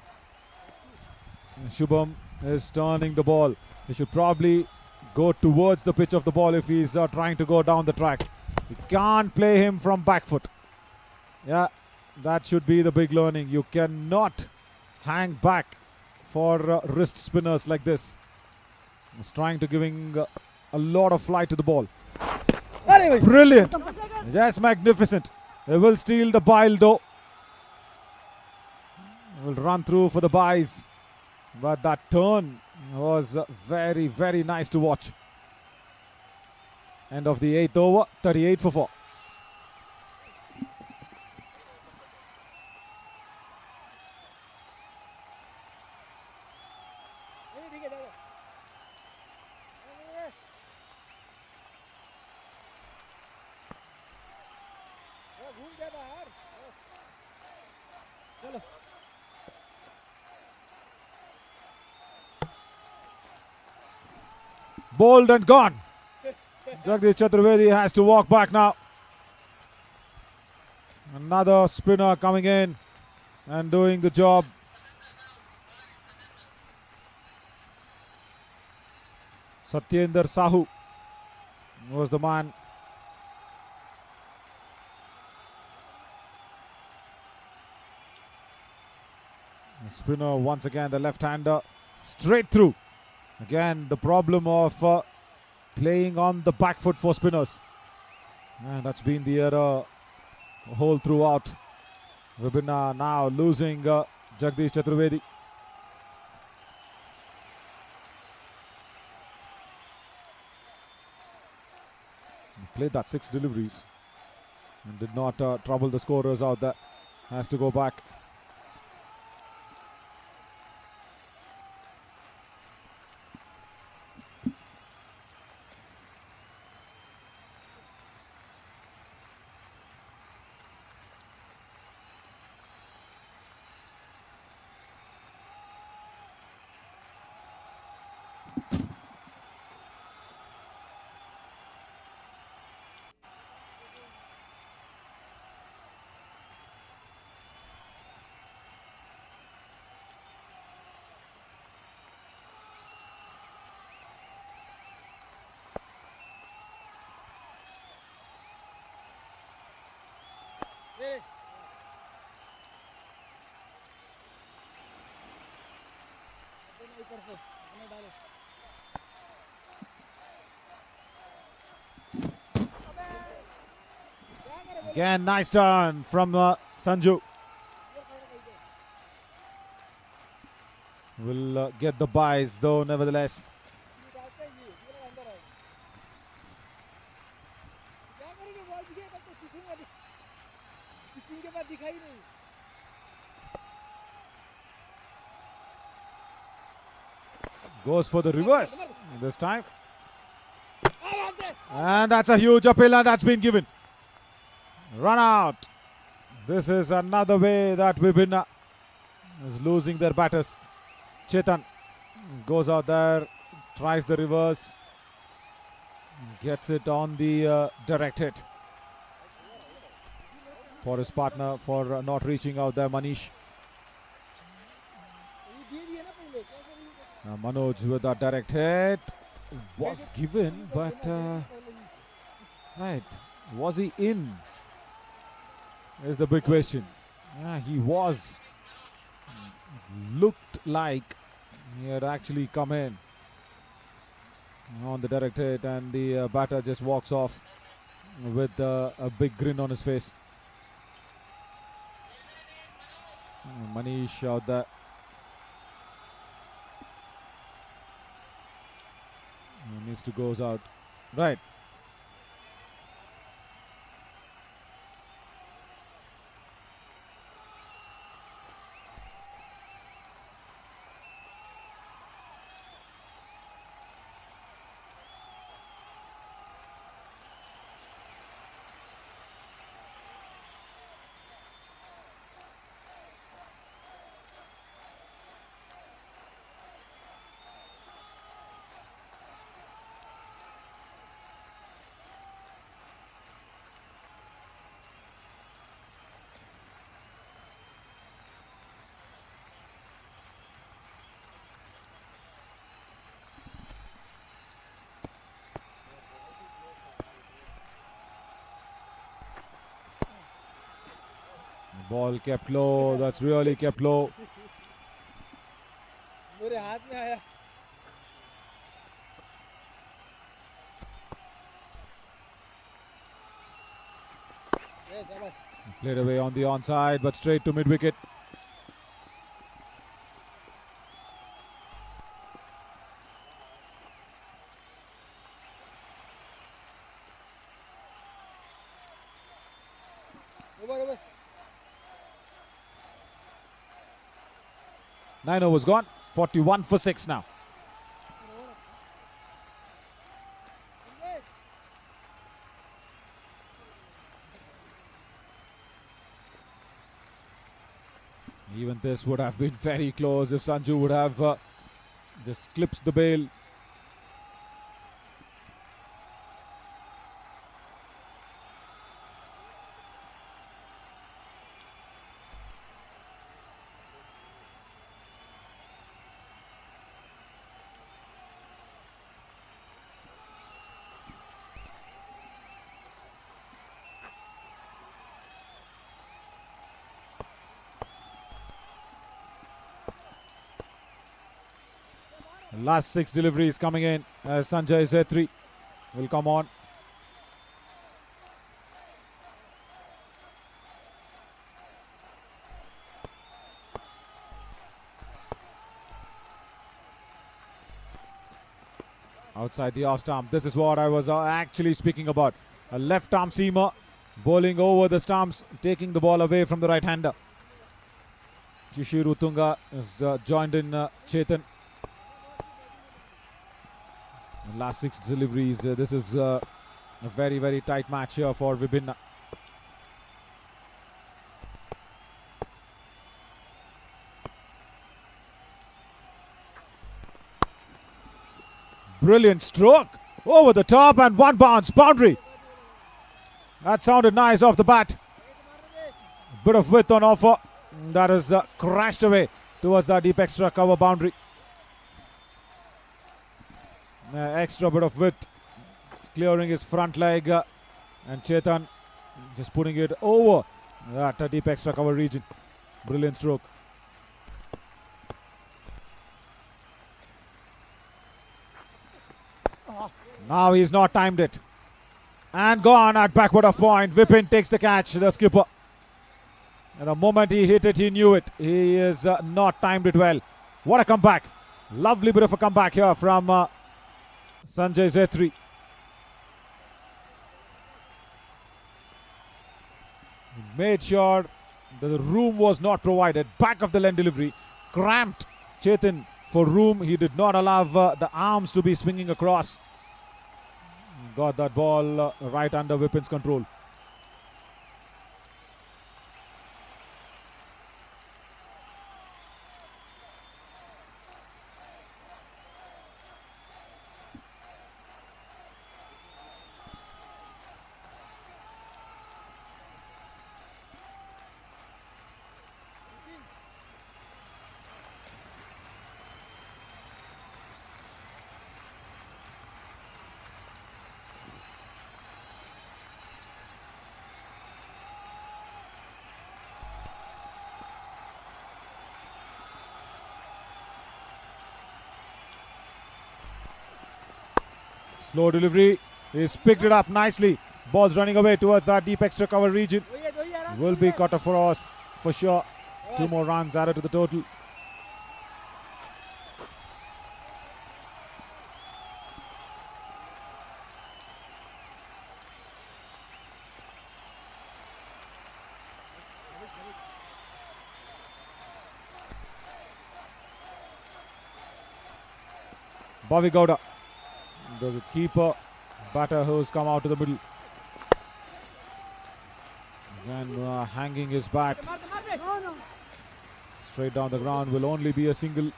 Shubham is turning the ball. He should probably go towards the pitch of the ball if he's trying to go down the track. You can't play him from back foot. Yeah, that should be the big learning. You cannot hang back for wrist spinners like this. He's trying to giving a lot of flight to the ball. Brilliant. Yes, magnificent. They will steal the bile though. Will run through for the buys. But that turn was very, very nice to watch. End of the 8th over, 38 for 4. Bowled and gone. Jagdish Chaturvedi has to walk back now. Another spinner coming in and doing the job. Satyendra Sahu was the man. The spinner once again, the left-hander, straight through. Again, the problem of playing on the back foot for spinners. And that's been the error whole throughout. We've been now losing Jagdish Chaturvedi. He played that 6 deliveries and did not trouble the scorers out there. Has to go back. Again, nice turn from Sanju. Will get the buys though, nevertheless. Goes for the reverse this time. And that's a huge appeal and that's been given. Run out. This is another way that Vibhin is losing their batters. Chetan goes out there, tries the reverse, gets it on the direct hit for his partner for not reaching out there, Manish. Manoj with that direct hit was given, but right, was he in? Is the big question. Yeah, he was. Looked like he had actually come in on the direct hit, and the batter just walks off with a big grin on his face. Manish out there. Needs to goes out. Right. Ball kept low. That's really kept low. मेरे हाथ में आया. Played away on the onside, but straight to mid-wicket. Over. 9 overs gone. 41 for 6 now. Even this would have been very close if Sanju would have just clipped the bail. Last 6 deliveries coming in as Sanjay Zetri will come on. Outside the off stump. This is what I was actually speaking about. A left arm seamer bowling over the stumps, taking the ball away from the right hander. Chishiru Tunga is joined in Chetan. Last 6 deliveries. This is a very, very tight match here for Vibhinna. Brilliant stroke over the top and one bounce boundary. That sounded nice off the bat. Bit of width on offer. That is crashed away towards that deep extra cover boundary. Extra bit of width, clearing his front leg, and Chetan just putting it over that deep extra cover region. Brilliant stroke. Now he's not timed it. And gone at backward of point. Vipin takes the catch, the skipper. And the moment he hit it, he knew it. He is not timed it well. What a comeback. Lovely bit of a comeback here from Sanjay Zetri. Made sure that the room was not provided. Back of the lane delivery. Cramped Chetan for room. He did not allow the arms to be swinging across. Got that ball right under Vipin's control. Slow delivery. He's picked it up nicely. Ball's running away towards that deep extra cover region. Will be cut off for us for sure. 2 more runs added to the total. Bobby Gowda, the keeper, batter who's come out to the middle. Again hanging his bat straight down the ground, will only be a single.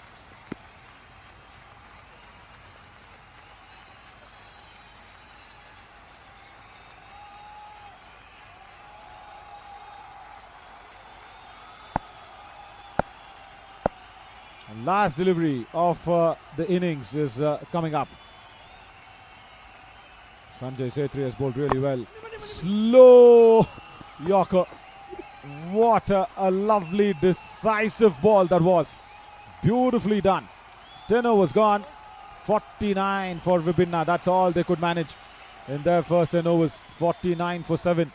And last delivery of the innings is coming up. Sanjay Zetri has bowled really well. Slow Yorker. What a lovely decisive ball that was. Beautifully done. 10 overs gone. 49 for Vibhinna. That's all they could manage in their first 10 overs. 49 for 7.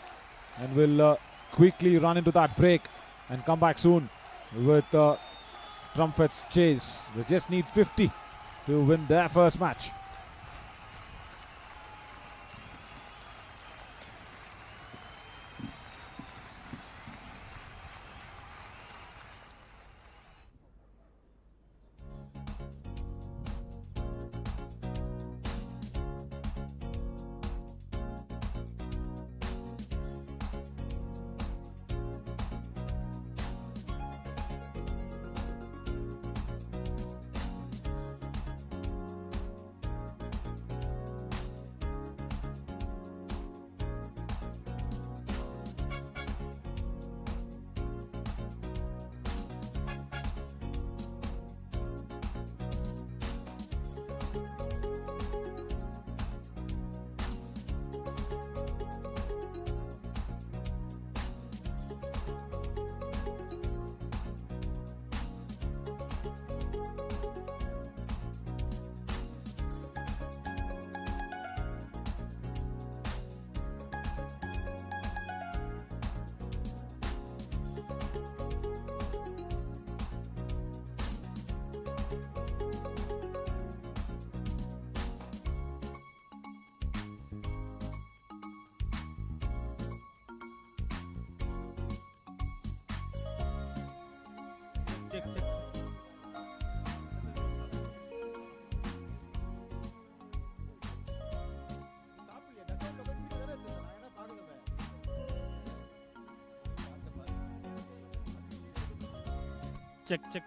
And we'll quickly run into that break and come back soon with Trumpet's chase. They just need 50 to win their first match. Check.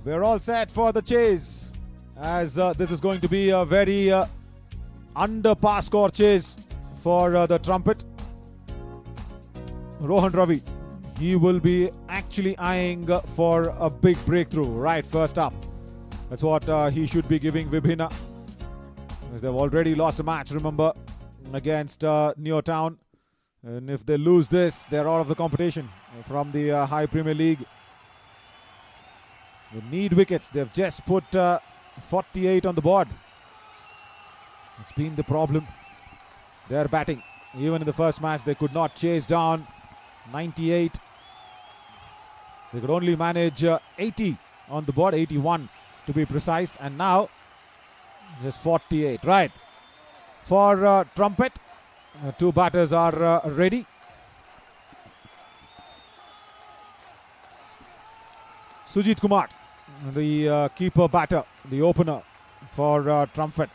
We're all set for the chase, as this is going to be a very under par score chase for the Trumpet. Rohan Ravi, he will be actually eyeing for a big breakthrough right first up. That's what he should be giving Vibhina. They've already lost a match, remember, against Neotown. And if they lose this, they're out of the competition from the High Premier League. They need wickets. They've just put 48 on the board. It's been the problem. They're batting. Even in the first match, they could not chase down 98. They could only manage 80 on the board, 81 to be precise. And now, just 48. Right. For Trumpet, two batters are ready. Sujit Kumar, the keeper batter, the opener for Trumpet,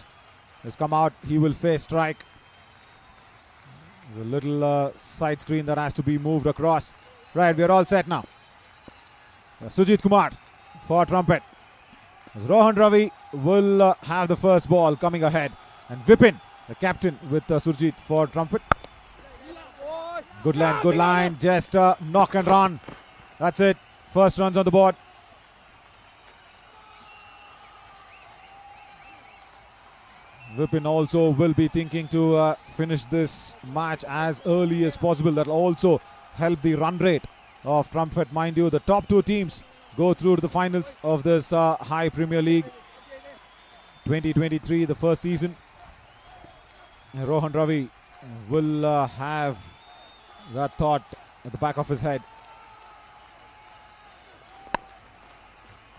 has come out. He will face strike. There's a little side screen that has to be moved across. Right, we're all set now. Sujit Kumar for Trumpet. Rohan Ravi will have the first ball coming ahead. And Vipin, the captain, with Surjit for Trumpet. Good line, just knock and run. That's it. First runs on the board. Vipin also will be thinking to finish this match as early as possible. That will also help the run rate of Trumpet. Mind you, the top two teams go through to the finals of this High Premier League 2023, the first season. Rohan Ravi will have that thought at the back of his head.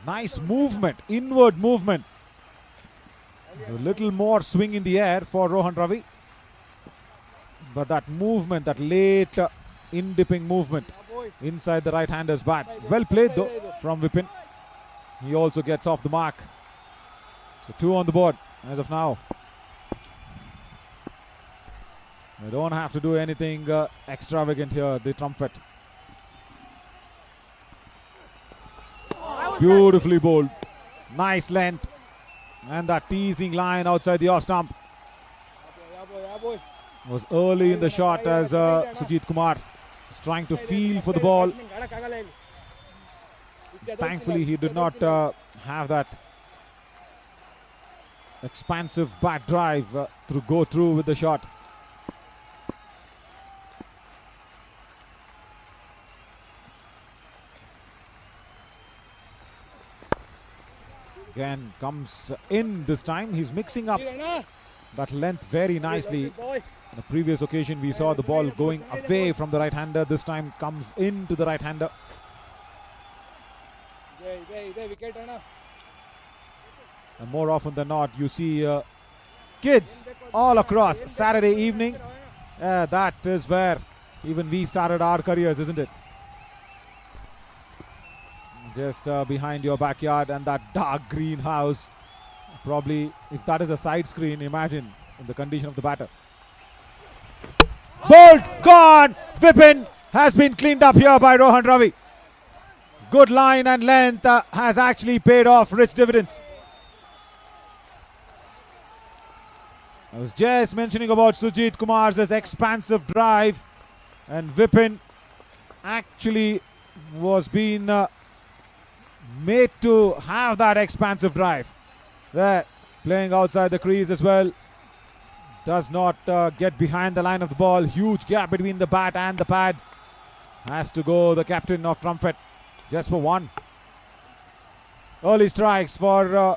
Nice movement, inward movement. A little more swing in the air for Rohan Ravi. But that movement, that late in-dipping movement inside the right-hander's bat. Well played though from Vipin. He also gets off the mark. So 2 on the board as of now. They don't have to do anything extravagant here, the Trumpet. Beautifully bowled. Nice length. And that teasing line outside the off stump was early in the shot as Sujit Kumar was trying to feel for the ball. Thankfully, he did not have that expansive bat drive to go through with the shot. Again, comes in this time. He's mixing up that length very nicely. On the previous occasion, we saw the ball going away from the right-hander. This time comes into the right-hander. And more often than not, you see kids all across Saturday evening. That is where even we started our careers, isn't it? Just behind your backyard, and that dark green house. Probably, if that is a side screen, imagine in the condition of the batter. Bowled, gone! Vipin has been cleaned up here by Rohan Ravi. Good line and length has actually paid off rich dividends. I was just mentioning about Sujit Kumar's expansive drive, and Vipin actually was being made to have that expansive drive. There, playing outside the crease as well. Does not get behind the line of the ball. Huge gap between the bat and the pad. Has to go the captain of Trumpet just for 1. Early strikes for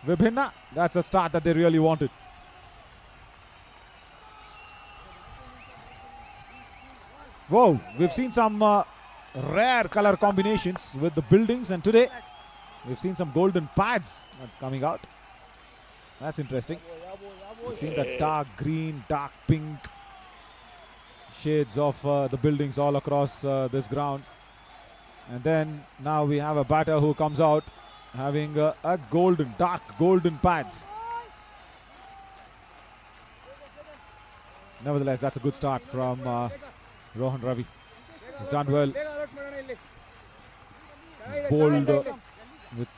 Vibhina. That's a start that they really wanted. Whoa, we've seen some rare color combinations with the buildings, and today we've seen some golden pads coming out. That's interesting. We've seen the dark green, dark pink shades of the buildings all across this ground. And then now we have a batter who comes out having a golden, dark golden pads. Nevertheless, that's a good start from Rohan Ravi. He's done well. He's bowled with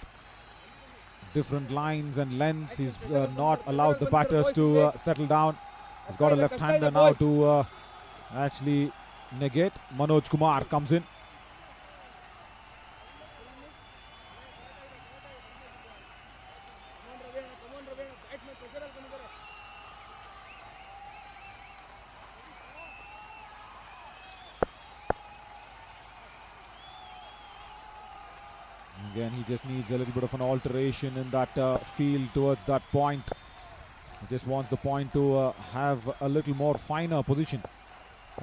different lines and lengths. He's not allowed the batters to settle down. He's got a left-hander now to actually negate. Manoj Kumar comes in. Again, he just needs a little bit of an alteration in that field towards that point. He just wants the point to have a little more finer position.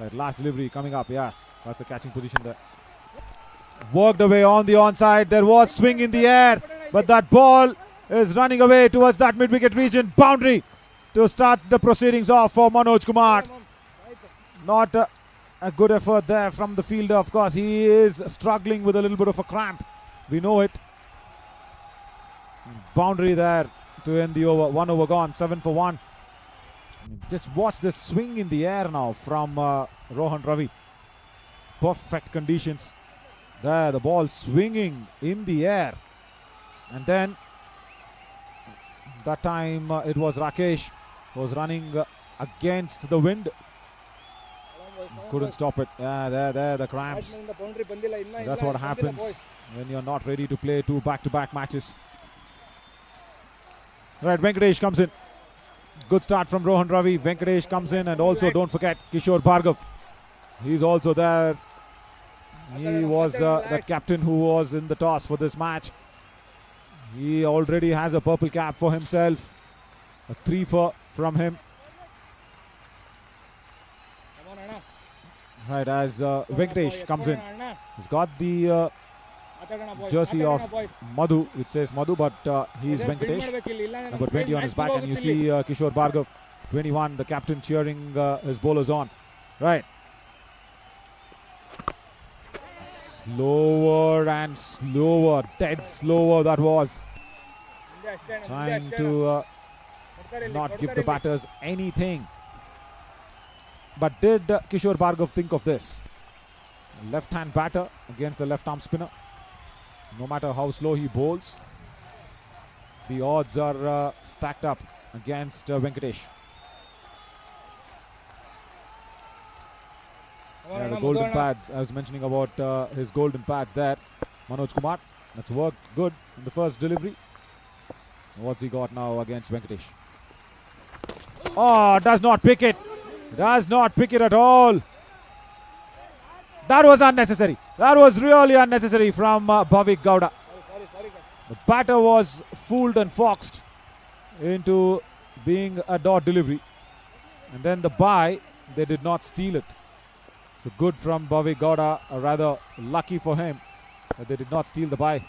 Right, last delivery coming up. Yeah, that's a catching position there. Worked away on the onside. There was swing in the air, but that ball is running away towards that mid-wicket region. Boundary to start the proceedings off for Manoj Kumar. Not a good effort there from the fielder. Of course, he is struggling with a little bit of a cramp. We know it. Boundary there to end the over. 1 over gone, 7 for 1. Just watch this swing in the air now from Rohan Ravi. Perfect conditions. There, the ball swinging in the air. And then, that time it was Rakesh who was running against the wind. Couldn't stop it. Yeah, there, the cramps. That's what happens when you're not ready to play 2 back-to-back matches. Right, Venkatesh comes in. Good start from Rohan Ravi. Venkatesh comes in, and also don't forget Kishore Bhargav. He's also there. He was the captain who was in the toss for this match. He already has a purple cap for himself. A 3-for from him. Right, as Venkatesh comes in. He's got the jersey of Madhu, which says Madhu, but he is Venkatesh. Number 20 on his back, and you see Kishore Bhargav, 21, the captain, cheering his bowlers on. Right. Slower and slower, dead slower that was. Trying to not give the batters anything. But did Kishore Bhargav think of this? Left-hand batter against the left-arm spinner. No matter how slow he bowls, the odds are stacked up against Venkatesh. Yeah, the golden pads. I was mentioning about his golden pads there. Manoj Kumar. That's worked good in the first delivery. What's he got now against Venkatesh? Oh, does not pick it. Does not pick it at all. That was unnecessary. That was really unnecessary from Bhavik Gowda. The batter was fooled and foxed into being a dot delivery. And then the bye, they did not steal it. So good from Bhavik Gowda, or rather lucky for him that they did not steal the bye.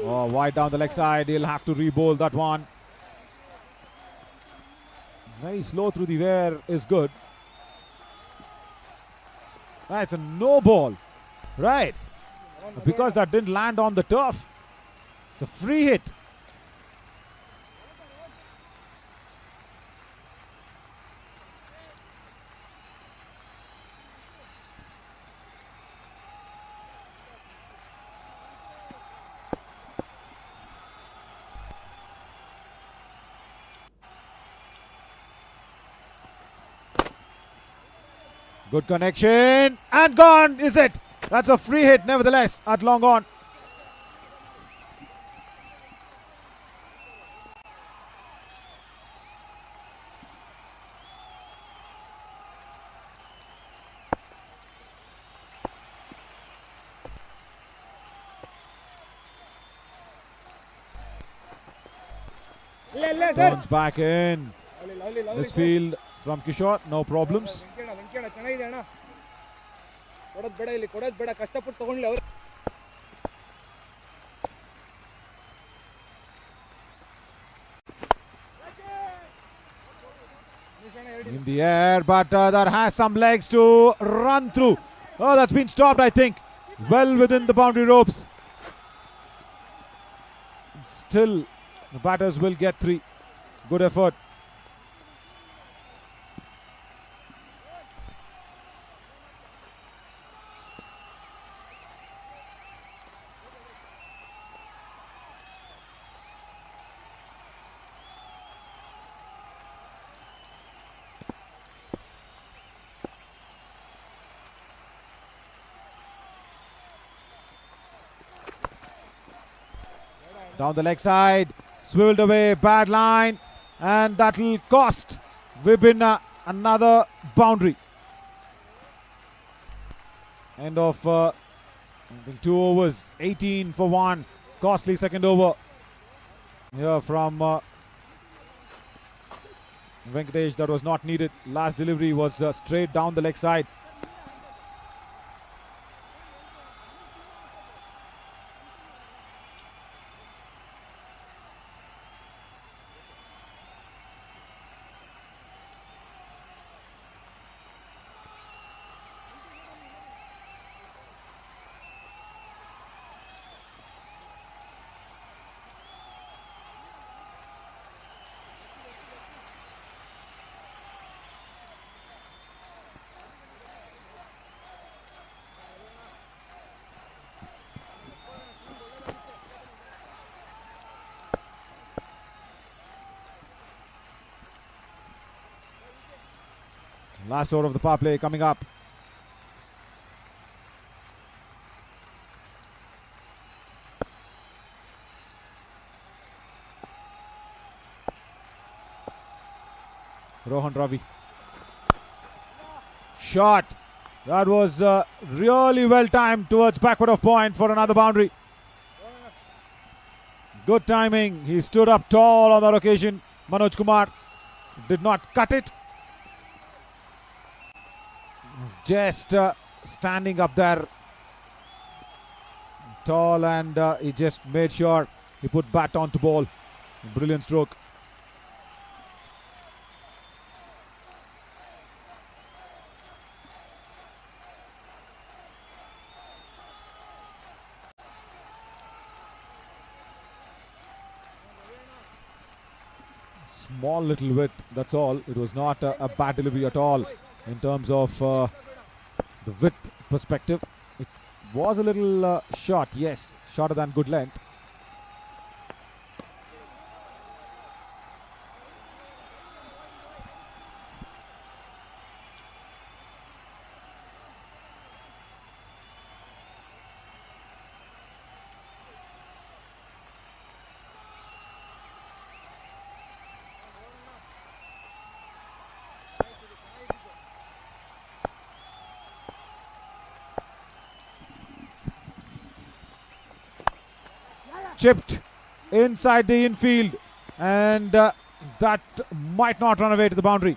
Oh, wide down the leg side. He'll have to re-bowl that one. Very slow through the air is good. It's a no ball. Right. Because that didn't land on the turf. It's a free hit. Good connection, and gone is it. That's a free hit nevertheless at long on. Turns back in. This field from Kishore, no problems. In the air, but that has some legs to run through. Oh, that's been stopped, I think. Well within the boundary ropes. Still, the batters will get 3. Good effort. Down the leg side, swiveled away, bad line, and that'll cost Vibin another boundary. End of I think 2 overs, 18 for 1. Costly second over here from Venkatesh. That was not needed. Last delivery was straight down the leg side. Last over of the power play coming up. Rohan Ravi. Shot. That was really well timed towards backward of point for another boundary. Good timing. He stood up tall on that occasion. Manoj Kumar did not cut it. Just standing up there tall, and he just made sure he put bat onto ball. Brilliant stroke. Small little width, that's all. It was not a bad delivery at all in terms of the width perspective. It was a little short, yes, shorter than good length. Chipped inside the infield, and that might not run away to the boundary.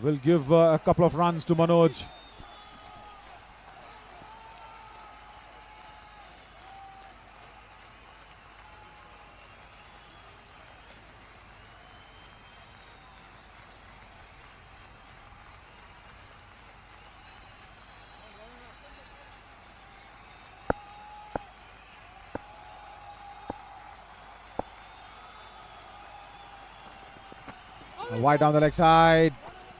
Will give a couple of runs to Manoj. Wide down the leg side.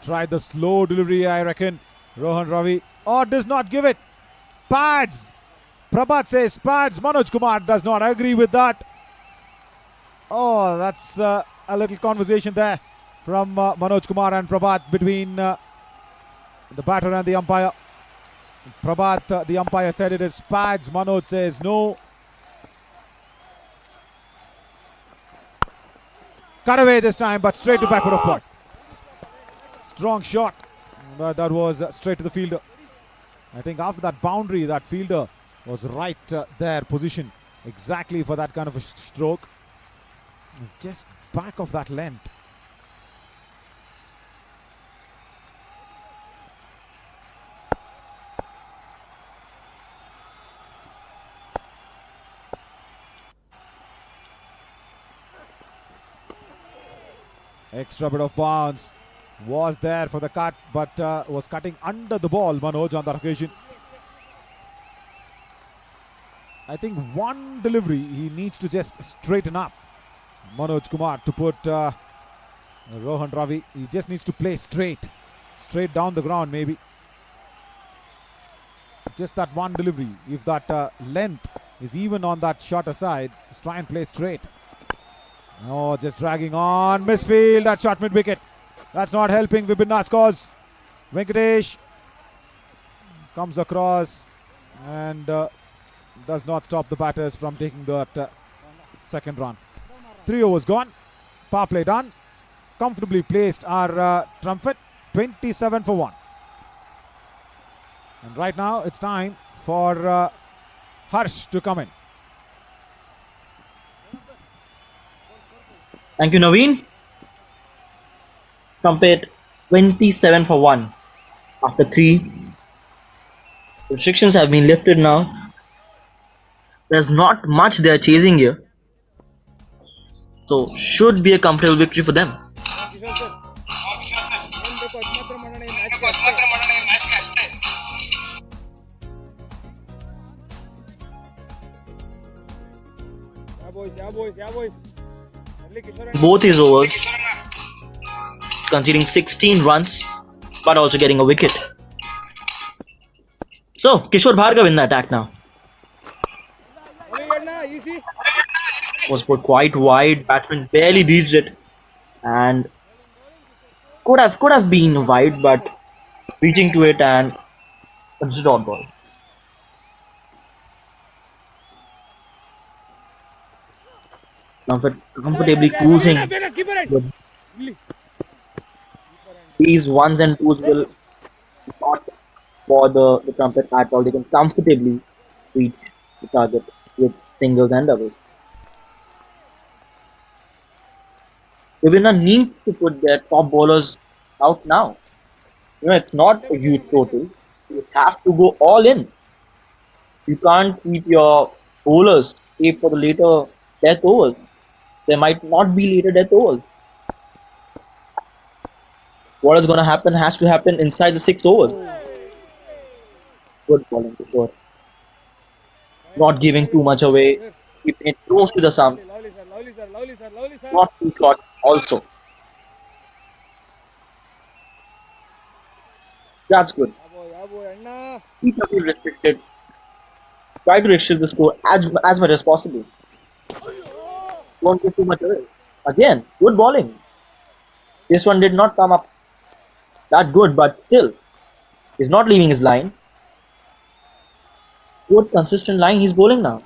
Tried the slow delivery, I reckon. Rohan Ravi. Or does not give it. Pads. Prabhat says pads. Manoj Kumar does not agree with that. Oh, that's a little conversation there from Manoj Kumar and Prabhat between the batter and the umpire. Prabhat, the umpire, said it is pads. Manoj says no. Cut away this time, but straight to backward of point. Strong shot, but that was straight to the fielder. I think after that boundary, that fielder was right there, positioned exactly for that kind of a stroke. It's just back of that length. Extra bit of bounce was there for the cut, but was cutting under the ball, Manoj, on that occasion. I think one delivery he needs to just straighten up, Manoj Kumar, to put Rohan Ravi. He just needs to play straight down the ground maybe. Just that one delivery. If that length is even on that shorter side, just try and play straight. Oh, just dragging on. Misfield, that shot mid-wicket. That's not helping Vibinna's cause. Venkatesh comes across and does not stop the batters from taking that second run. 3 overs gone. Power play done. Comfortably placed our trumpet. 27 for 1. And right now it's time for Harsh to come in. Thank you, Naveen. Trumpet 27 for 1. After 3, restrictions have been lifted now. There's not much they are chasing here. So, should be a comfortable victory for them. Both his overs, conceding 16 runs, but also getting a wicket. So, Kishore Bhargav in the attack now. Was put quite wide, batsman barely reached it, and could have been wide, but reaching to it and it's a dot ball. Comfortably cruising. These ones and twos will not bother the trumpet at all. They can comfortably reach the target with singles and doubles. They will not need to put their top bowlers out now. It's not a huge total. You have to go all in. You can't keep your bowlers safe for the later death overs. There might not be later death overs. What is going to happen has to happen inside the 6 overs. Good bowling, for sure. Not giving too much away. Keeping it close to the sum. Not too short also. That's good. Keep it restricted. Try to restrict the score as much as possible. Don't give too much away. Again, good bowling. This one did not come up that good, but still, he's not leaving his line. Good consistent line he's bowling now.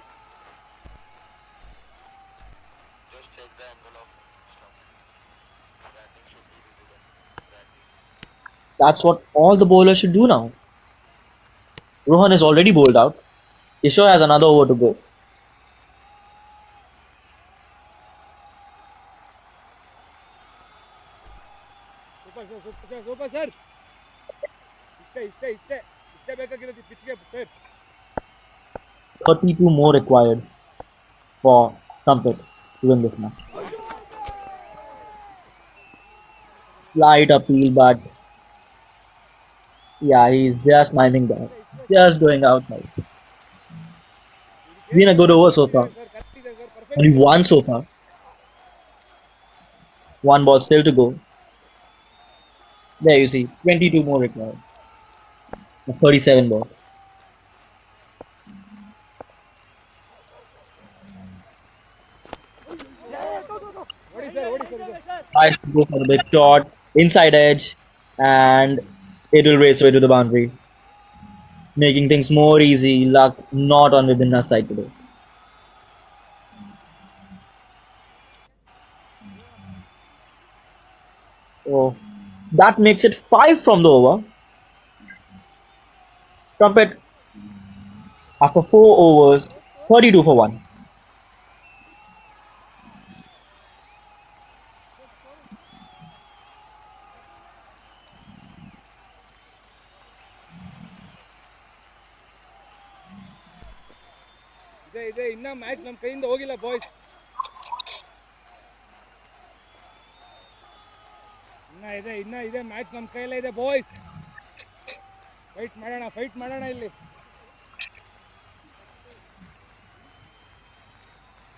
That's what all the bowlers should do now. Rohan is already bowled out. Kishore has another over to go. Super, sir. Stay. 32 more required for Trumpet to win this match. Slight appeal, but yeah, he's just miming that. Just going out now. Been a good over so far. Only one so far. One ball still to go. There you see, 22 more required. 37 ball. Tries to go for the big shot, inside edge, and it will race away to the boundary. Making things more easy. Luck not on Vibhinna's side today. So that makes it 5 from the over. Trumpet after 4 overs, 32 for 1. ಇದೆ ಇನ್ನ match ನಮ್ಮ ಕೈಯಿಂದ ಹೋಗಿಲ್ಲ boys. ಇನ್ನ ಇದೆ match ನಮ್ಮ ಕೈಯಲ್ಲೇ ಇದೆ ಬಾಯ್ಸ್. ಫೈಟ್ ಮಾಡೋಣ ಇಲ್ಲಿ.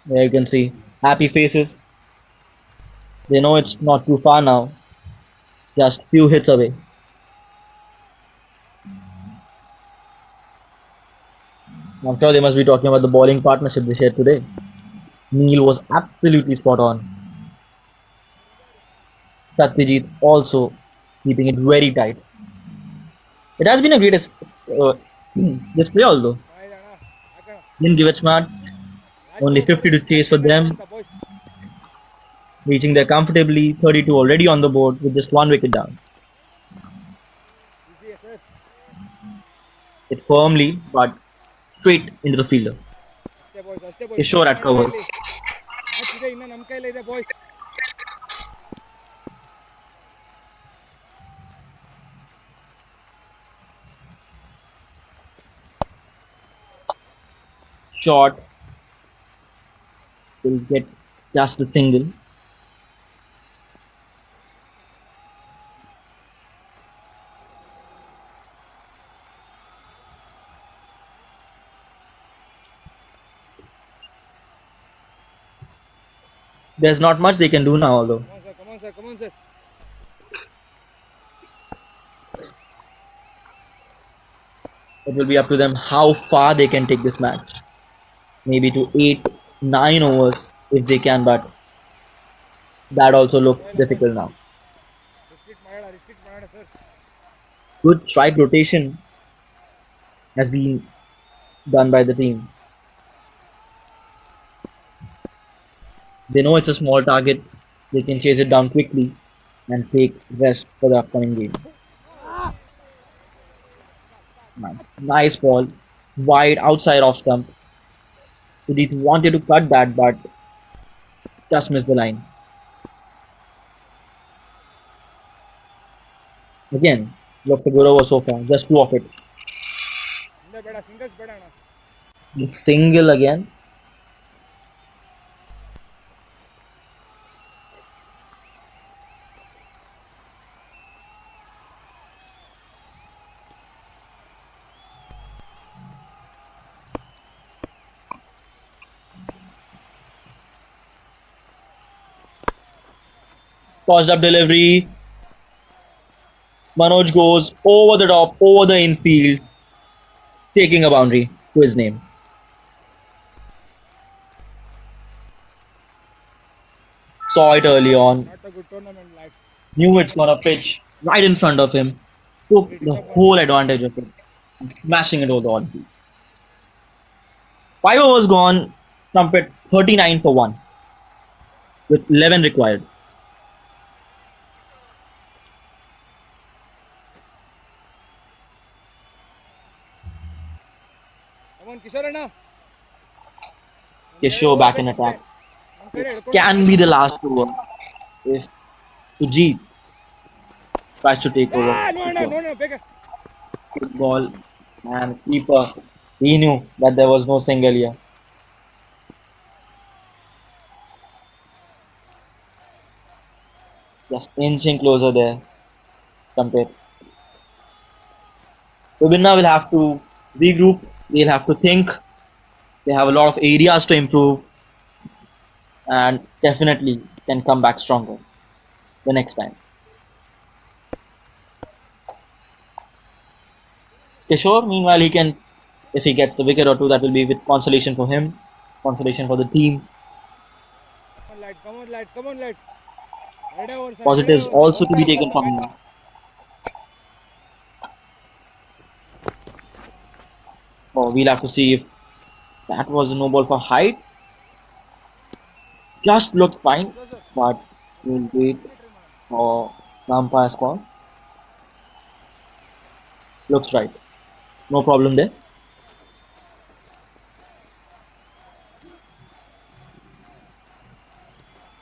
There you can see happy faces. They know it's not too far now. Just few hits away. I'm sure they must be talking about the bowling partnership they shared today. Neil was absolutely spot on. CRICBIZ also keeping it very tight. It has been a great display although. Didn't give it smart. Only 50 to chase for them. Reaching there comfortably. 32 already on the board with just 1 wicket down. It firmly, but straight into the fielder. Kishore at cover. ಇನ್ನ ನಮ್ಮ ಕೈಲೇ ಇದೆ boys. Shot will get just a single. There's not much they can do now, although. Come on, sir. Come on, sir. It will be up to them how far they can take this match. Maybe to 8, 9 overs if they can, but that also looks difficult now. Good strike rotation has been done by the team. They know it's a small target, they can chase it down quickly and take rest for the upcoming game. Nice ball, wide outside off stump. Sudhit wanted to cut that but just missed the line. Again, look to good over so far, just 2 of it. Single again. Tossed up delivery. Manoj goes over the top, over the infield, taking a boundary to his name. Saw it early on. Knew it's gonna pitch right in front of him. Took the whole advantage of it. Smashing it over the on-field. 5 overs gone. Trumpet 39 for 1. With 11 required. Kishore back in attack. It can be the last over if Sujit tries to take over. Good ball and keeper. He knew that there was no single here. Just inching closer there. Compare. Vibhinna will have to regroup. They'll have to think. They have a lot of areas to improve and definitely can come back stronger the next time. Kishore, meanwhile, he can, if he gets a wicket or two, that will be with consolation for him, consolation for the team. Come on, lads. Come on, lads. Positives also to be taken from him. Oh, we'll have to see if that was a no ball for height. Just looked fine, but we'll wait for the umpire's call. Looks right. No problem there.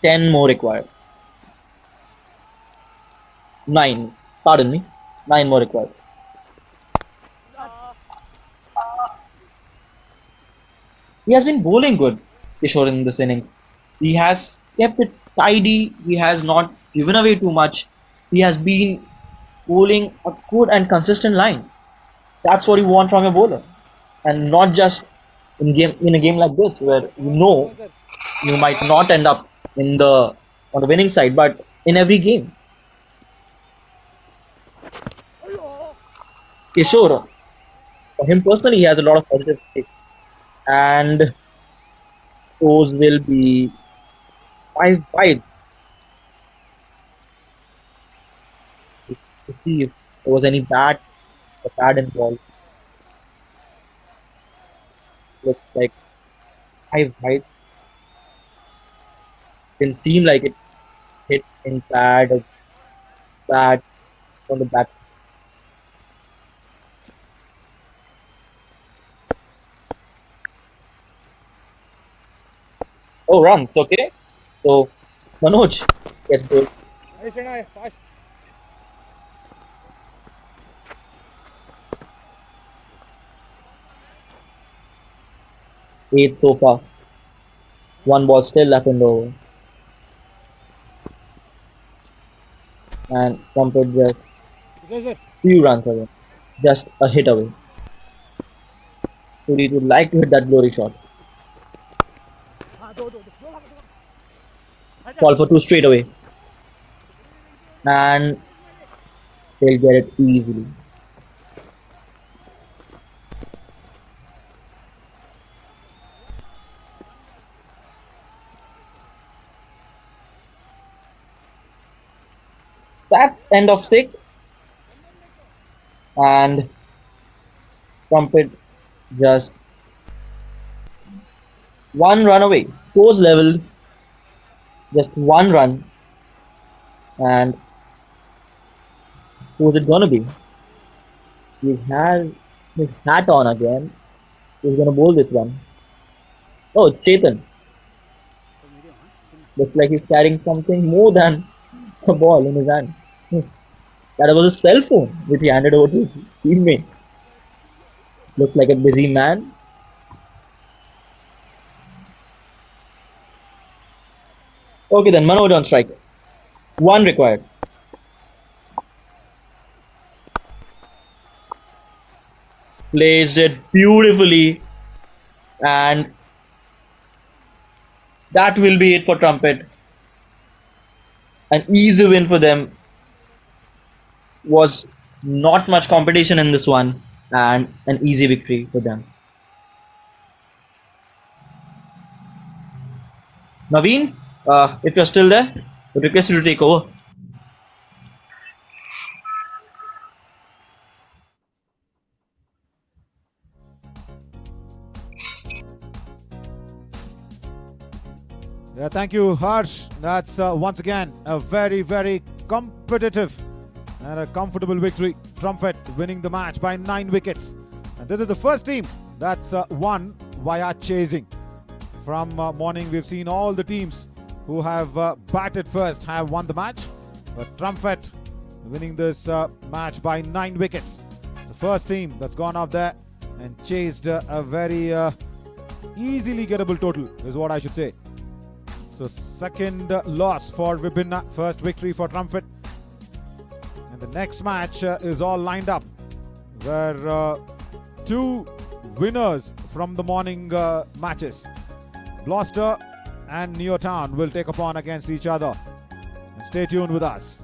Ten more required. 9. Pardon me. 9 more required. He has been bowling good, Kishore, in this inning. He has kept it tidy. He has not given away too much. He has been bowling a good and consistent line. That's what you want from a bowler, and not just in a game like this where you know you might not end up on the winning side, but in every game. Kishore, for him personally, he has a lot of positive take. And those will be 5 wide. To see if there was any bad involved. Looks like 5 wide. Didn't seem like it hit any pad or bat on the back. Oh, runs. Okay. So Manoj gets goal. Nice and fast. Eighth so far. One ball still left in the over. And Trumpet just Yes, sir. few runs away. Just a hit away. Sudhir would like to hit that glory shot. Call for two straight away. And they'll get it easily. That's end of 6. And Trumpet just one run away. Scores leveled. Just one run. And who's it gonna be? He has his hat on again. He's gonna bowl this one. Oh, it's Chetan. Looks like he's carrying something more than a ball in his hand. That was a cell phone which he handed over to his teammate. Looks like a busy man. Okay then, Manoj on strike. One required. Placed it beautifully, and that will be it for Trumpet. An easy win for them. Was not much competition in this one, and an easy victory for them. Naveen, if you're still there, I request you to take over. Yeah, thank you, Harsh. That's once again a very, very competitive and a comfortable victory. Trumpet winning the match by 9 wickets. And this is the first team that's won via chasing. From morning, we've seen all the teams who have batted first have won the match. But Trumpet winning this match by 9 wickets. The first team that's gone out there and chased a very easily gettable total is what I should say. So second loss for Vibhinna, first victory for Trumpet. And the next match is all lined up, where 2 winners from the morning matches, Gloucester and Neotown, will take upon against each other. And stay tuned with us.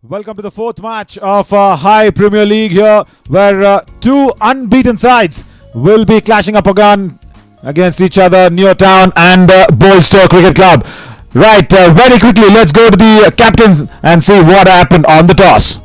Welcome to the fourth match of High Premier League here, where two unbeaten sides will be clashing up again against each other, Neotown and Bolster Cricket Club. Right, very quickly, let's go to the captains and see what happened on the toss.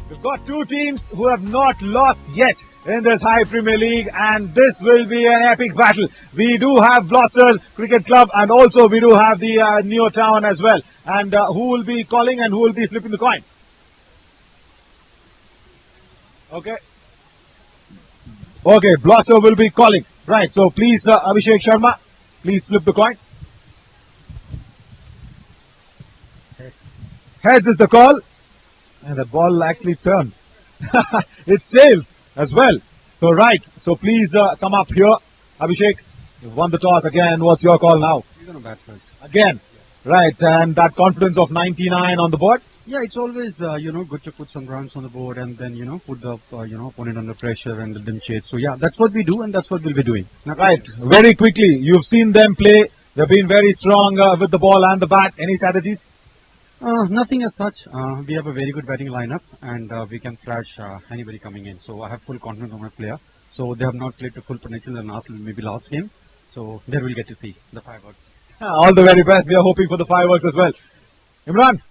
We've got two teams who have not lost yet in this High Premier League, and this will be an epic battle. We do have Gloucester Cricket Club, and also we do have the Neotown as well. And who will be calling and who will be flipping the coin? Okay. Okay, Gloucester will be calling. Right, so please, Abhishek Sharma, please flip the coin. Heads. Heads is the call. And the ball actually turned. It's tails as well. So right, so please come up here. Abhishek, you've won the toss again. What's your call now? You're going to bat first. Again. Right, and that confidence of 99 on the board? Yeah, it's always, good to put some runs on the board and then, put the, opponent under pressure and let them chase. So yeah, that's what we do and that's what we'll be doing. Right, very quickly, you've seen them play. They've been very strong with the ball and the bat. Any strategies? Nothing as such. We have a very good batting lineup and we can flash anybody coming in. So I have full confidence on my player. So they have not played to full potential in maybe last game. So there we'll get to see the fireworks. All the very best. We are hoping for the fireworks as well. Imran,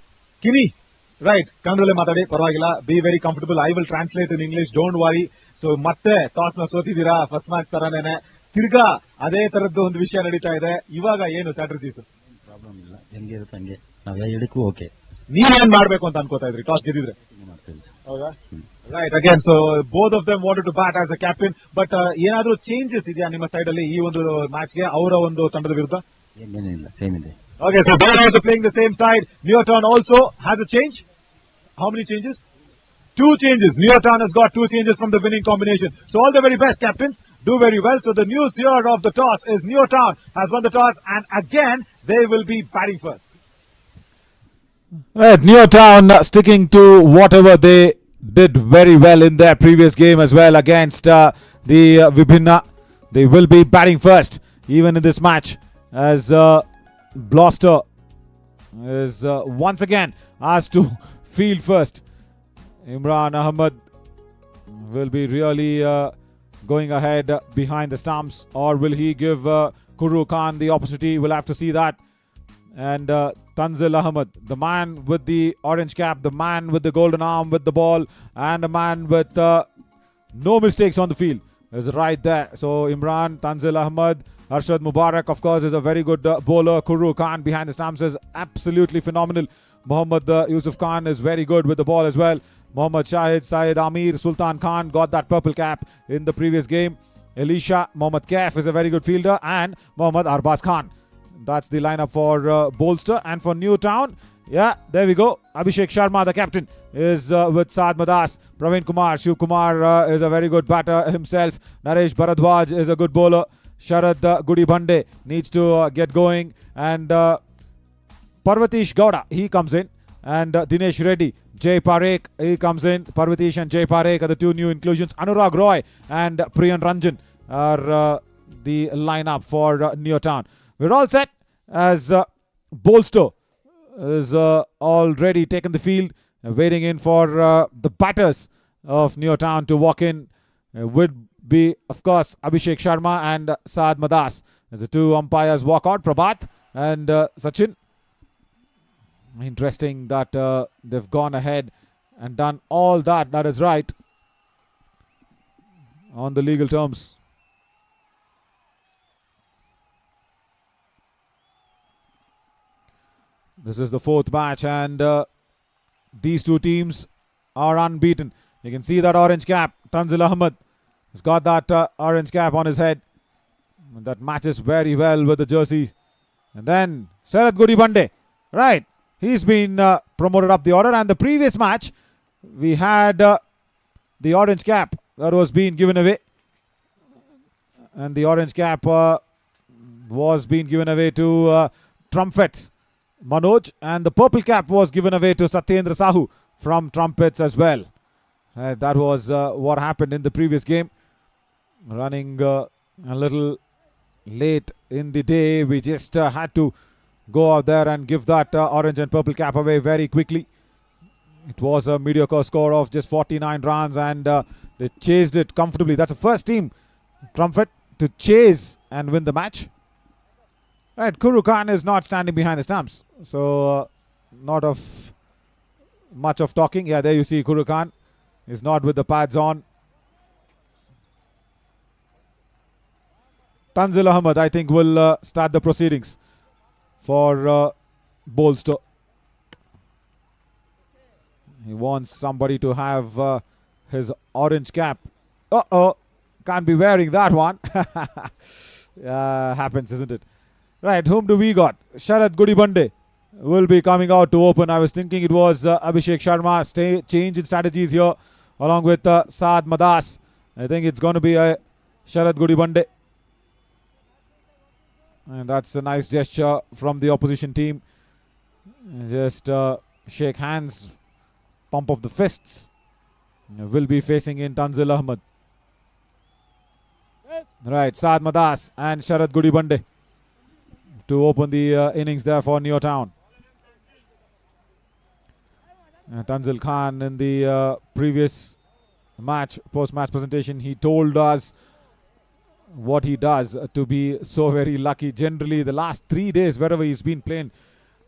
Kini, right, Kandrule Matade, Parvagila, be very comfortable. I will translate in English, don't worry. So, Matte, Tosna Sotidira, first match Taranene, Tirga, Ade Taraddu ಒಂದು ವಿಷಯ ನಡೀತಾ ಇದೆ. ಇವಾಗ ಏನು strategies? Problem ಇಲ್ಲ, ಹೆಂಗೆ ಇರುತ್ತೆ ಹಂಗೆ ನಾವು ಹೇಳಿಕ್ಕೂ ಓಕೆ. ನೀವೇನ್ ಮಾಡ್ಬೇಕು ಅಂತ ಅನ್ಕೋತಾ ಇದ್ರಿ ಟಾಸ್ ಗೆದ್ದಿದ್ರೆ? ಹೌದಾ? Right, again, so both of them wanted to bat as a captain, but ಏನಾದರೂ ಚೇಂಜಸ್ ಇದೆಯಾ ನಿಮ್ಮ ಸೈಡ್ ಅಲ್ಲಿ ಈ ಒಂದು ಮ್ಯಾಚ್ ಗೆ ಅವರ ಒಂದು ತಂಡದ ವಿರುದ್ಧ? ಏನೇನಿಲ್ಲ, ಸೇಮ್ ಇದೆ. Okay, so they are also playing the same side. Neotown also has a change. How many changes? 2 changes. Neotown has got 2 changes from the winning combination. So all the very best captains do very well. So the news here of the toss is Neotown has won the toss, and again they will be batting first. Right, Neotown sticking to whatever they did very well in their previous game as well against the Vibhinna. They will be batting first even in this match as Gloucester is once again asked to field first. Imran Ahmed will be really going ahead behind the stumps, or will he give Kuru Khan the opportunity? We'll have to see that. And Tanzil Ahmed, the man with the orange cap, the man with the golden arm with the ball, and a man with no mistakes on the field is right there. So Imran, Tanzil Ahmed, Arshad Mubarak, of course, is a very good bowler. Kuru Khan behind the stumps is absolutely phenomenal. Muhammad Yusuf Khan is very good with the ball as well. Muhammad Shahid, Syed Amir, Sultan Khan got that purple cap in the previous game. Elisha, Mohammad Kaif is a very good fielder, and Mohammad Arbaz Khan. That's the lineup for Bolster. And for Neotown, yeah, there we go. Abhishek Sharma, the captain, is with Saad Madas. Praveen Kumar, Shiv Kumar is a very good batter himself. Naresh Bharadwaj is a good bowler. Sharad Gudi Bhande needs to get going. And Parvatish Gowda, he comes in. And Dinesh Reddy, Jay Parekh, he comes in. Parvatish and Jay Parekh are the 2 new inclusions. Anurag Roy and Priyan Ranjan are the lineup for Neotown. We're all set as Bolster is already taken the field, waiting in for the batters of Neotown to walk in. Would be, of course, Abhishek Sharma and Saad Madas as the 2 umpires walk out. Prabhat and Sachin. Interesting that they've gone ahead and done all that. That is right on the legal terms. This is the 4th match, and these 2 teams are unbeaten. You can see that orange cap. Tanzil Ahmed has got that orange cap on his head. That matches very well with the jersey. And then Sharad Gudi Bhande. Right. He's been promoted up the order. And the previous match, we had the orange cap that was being given away. And the orange cap was being given away to Trumpets Manoj. And the purple cap was given away to Satyendra Sahu from Trumpets as well. That was what happened in the previous game. Running a little late in the day, we just had to go out there and give that orange and purple cap away very quickly. It was a mediocre score of just 49 runs, and they chased it comfortably. That's the first team, Trumpet, to chase and win the match. Right, Kuru Khan is not standing behind the stumps, so not of much of talking. Yeah, there you see Kuru Khan is not with the pads on. Tanzil Ahmed, I think, will start the proceedings for Bolster. He wants somebody to have his orange cap. Can't be wearing that one. Happens, isn't it? Right, whom do we got? Sharad Gudibande will be coming out to open. I was thinking it was Abhishek Sharma. Change in strategies here along with Saad Madas. I think it's going to be a Sharad Gudibande. And that's a nice gesture from the opposition team. Just shake hands, pump of the fists. Will be facing in Tanzil Ahmed. Right, Saad Madas and Sharad Gudibande to open the innings there for Neo Town. Tanzil Khan in the previous match, post-match presentation, he told us what he does to be so very lucky. Generally, the last 3 days, wherever he's been playing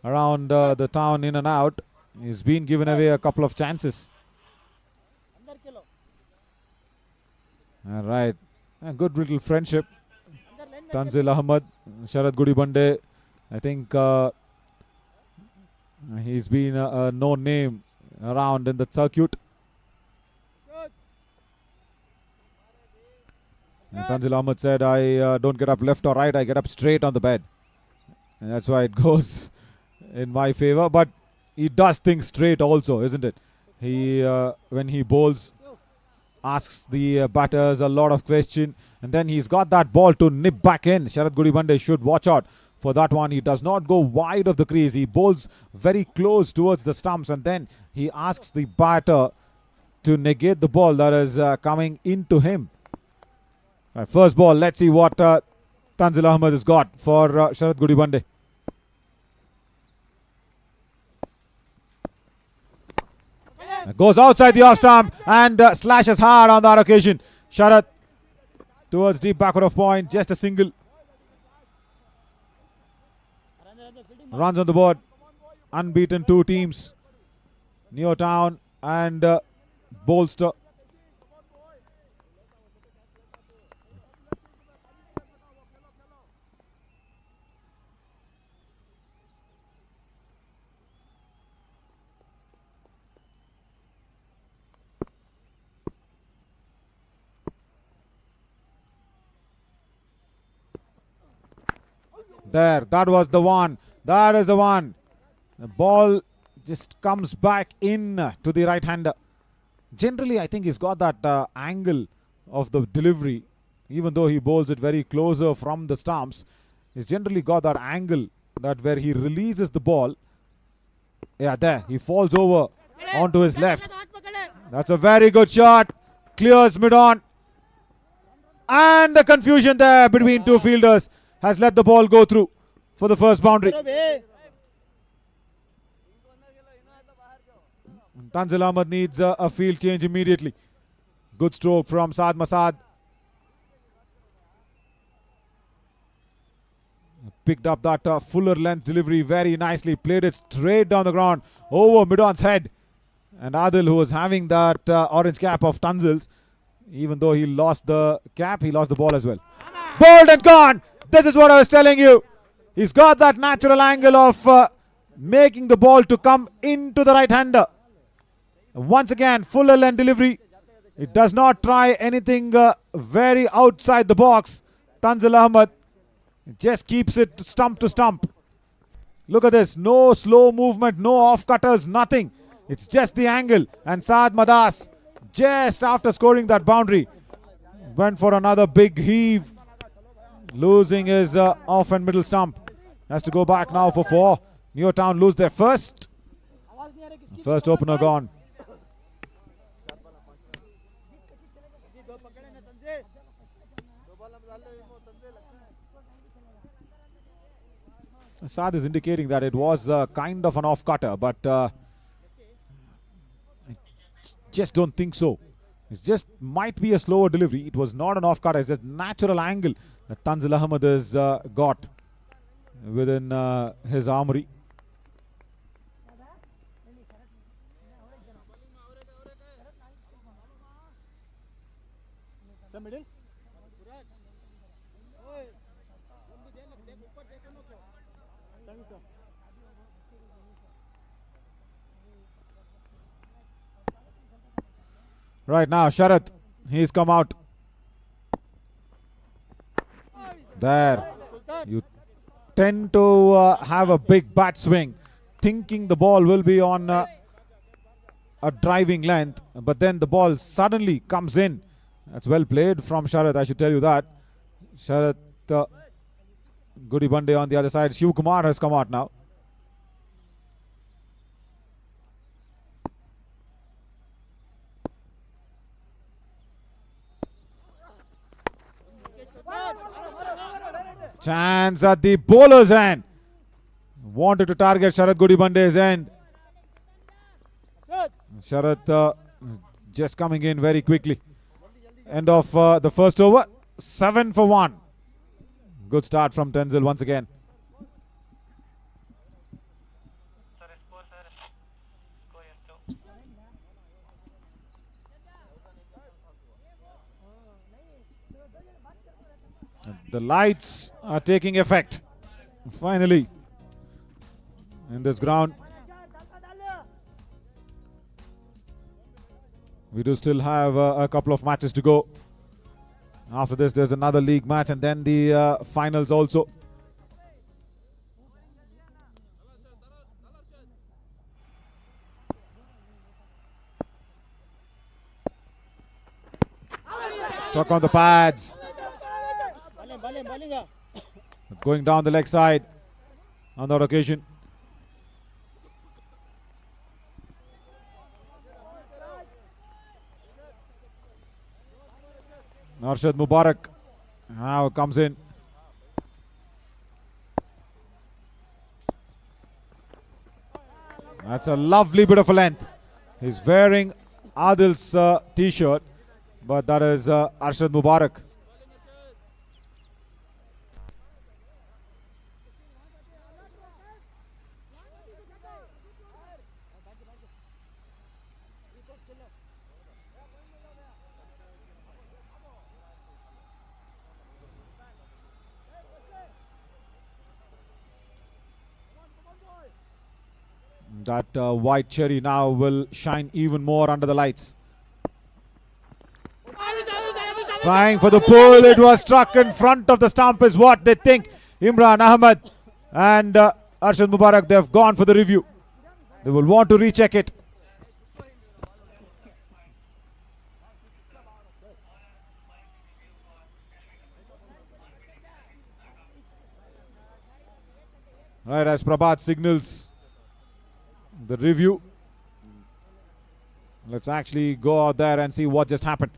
around the town in and out, he's been given away a couple of chances. All right, a good little friendship. Tanzil Ahmed, Sharad Gudibande, I think he's been a known name around in the circuit. And Tanzil Ahmed said, I don't get up left or right, I get up straight on the bed. And that's why it goes in my favor. But he does things straight also, isn't it? He, when he bowls, asks the batters a lot of questions. And then he's got that ball to nip back in. Sharad Gudibande should watch out for that one. He does not go wide of the crease. He bowls very close towards the stumps. And then he asks the batter to negate the ball that is coming into him. Right, first ball, let's see what Tanzil Ahmed has got for Sharad Gudibande. Goes outside the off stump and slashes hard on that occasion. Sharad towards deep backward of point, just a single. Runs on the board. Unbeaten 2 teams. Neo Town and Bolster. There, that was the one. That is the one. The ball just comes back in to the right-hander. Generally, I think he's got that angle of the delivery. Even though he bowls it very closer from the stumps, he's generally got that angle that where he releases the ball. Yeah, there. He falls over onto his left. That's a very good shot. Clears mid-on. And the confusion there between 2 fielders has let the ball go through for the first boundary. Tanzil Ahmed needs a field change immediately. Good stroke from Saad Masad. Picked up that fuller length delivery very nicely. Played it straight down the ground over mid-on's head. And Adil, who was having that orange cap of Tanzil's, even though he lost the cap, he lost the ball as well. Bowled and gone! This is what I was telling you. He's got that natural angle of making the ball to come into the right-hander. Once again, fuller length delivery. It does not try anything very outside the box. Tanzil Ahmed just keeps it stump to stump. Look at this. No slow movement, no off-cutters, nothing. It's just the angle. And Saad Madas, just after scoring that boundary, went for another big heave. Losing his off and middle stump. Has to go back now for 4. Neo Town lose their first opener gone. Saad is indicating that it was kind of an off cutter, but I just don't think so. It just might be a slower delivery. It was not an off cutter. It's just natural angle that Tanzil Ahmed has got within his armory. Right now, Sharath, he's come out. There. You tend to have a big bat swing, thinking the ball will be on a driving length, but then the ball suddenly comes in. That's well played from Sharath, I should tell you that. Sharath, Gudi Bande on the other side. Shiv Kumar has come out now. Chance at the bowler's end. Wanted to target Sharath Gudi Bande's end. Sharath just coming in very quickly. End of the first over. 7 for 1. Good start from Tanzil once again. The lights are taking effect finally in this ground. We do still have a couple of matches to go. After this, there's another league match and then the finals also. Stuck on the pads. Going down the leg side on that occasion. Arshad Mubarak now comes in. That's a lovely bit of a length. He's wearing Adil's t-shirt, but that is Arshad Mubarak. That white cherry now will shine even more under the lights. Trying for the pull. It was struck in front of the stump is what they think. Imran Ahmed and Arshad Mubarak, they have gone for the review. They will want to recheck it. Right, as Prabhat signals the review. Let's actually go out there and see what just happened.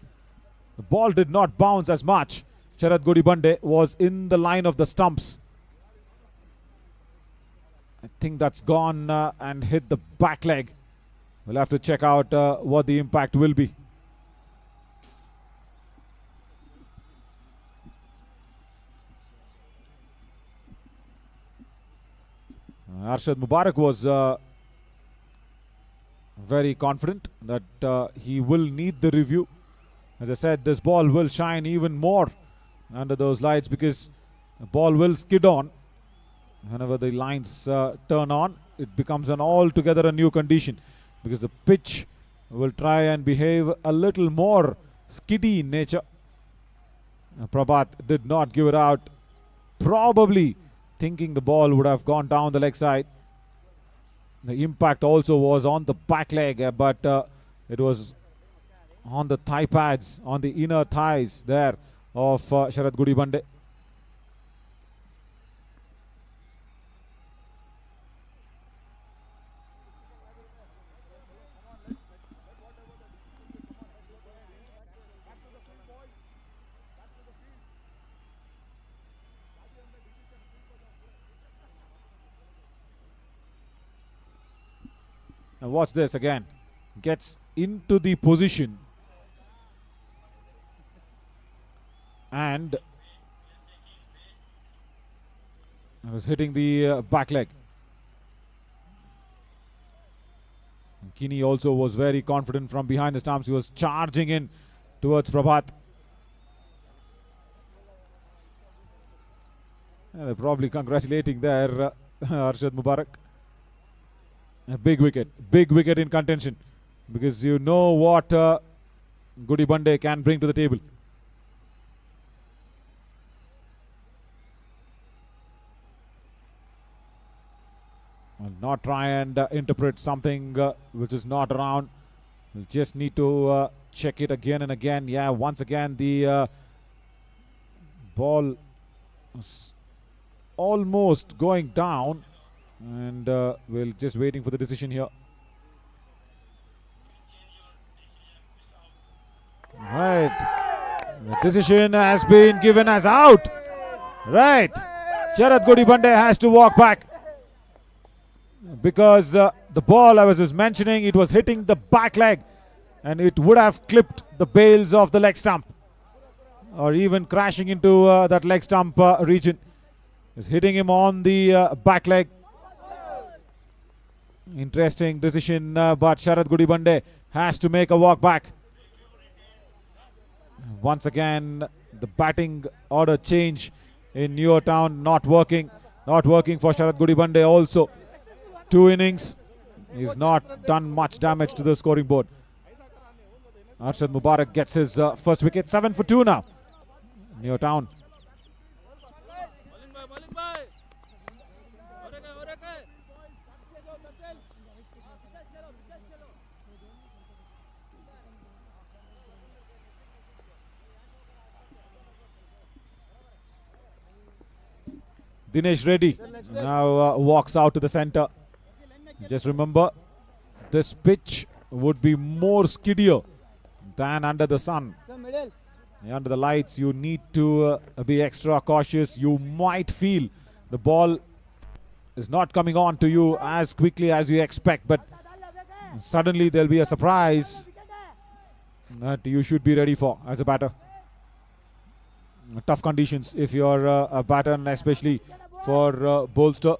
The ball did not bounce as much. Sharath Gudi Bande was in the line of the stumps. I think that's gone and hit the back leg. We'll have to check out what the impact will be. Arshad Mubarak was very confident that he will need the review. As I said, this ball will shine even more under those lights because the ball will skid on. Whenever the lines turn on, it becomes an altogether a new condition because the pitch will try and behave a little more skiddy in nature. Prabhat did not give it out, probably thinking the ball would have gone down the leg side. The impact also was on the back leg, but it was on the thigh pads, on the inner thighs there of Sharath Gudi Bande. And watch this again. Gets into the position. And was hitting the back leg. Kini also was very confident from behind the stumps. He was charging in towards Prabhat. They're probably congratulating their Arshad Mubarak. A big wicket in contention, because you know what Goody Bande can bring to the table. I'll not try and interpret something which is not around. We'll just need to check it again and again. Yeah, once again the ball was almost going down, and we're just waiting for the decision here. Right, the decision has been given as out. Right, Sharad Goody Bande has to walk back, because the ball, I was just mentioning, it was hitting the back leg and it would have clipped the bales of the leg stump, or even crashing into that leg stump region. It's hitting him on the back leg. Interesting decision, but Sharad Goody Bande has to make a walk back. Once again, the batting order change in Neotown not working for Sharad Goody Bande also. 2 innings, he's not done much damage to the scoring board. Arshad Mubarak gets his first wicket. 7 for 2 now. Neotown. Dinesh Reddy now walks out to the center. Just remember, this pitch would be more skiddier than under the sun. Under the lights, you need to be extra cautious. You might feel the ball is not coming on to you as quickly as you expect, but suddenly there'll be a surprise that you should be ready for as a batter. Tough conditions if you're a batter, and especially for Bolster.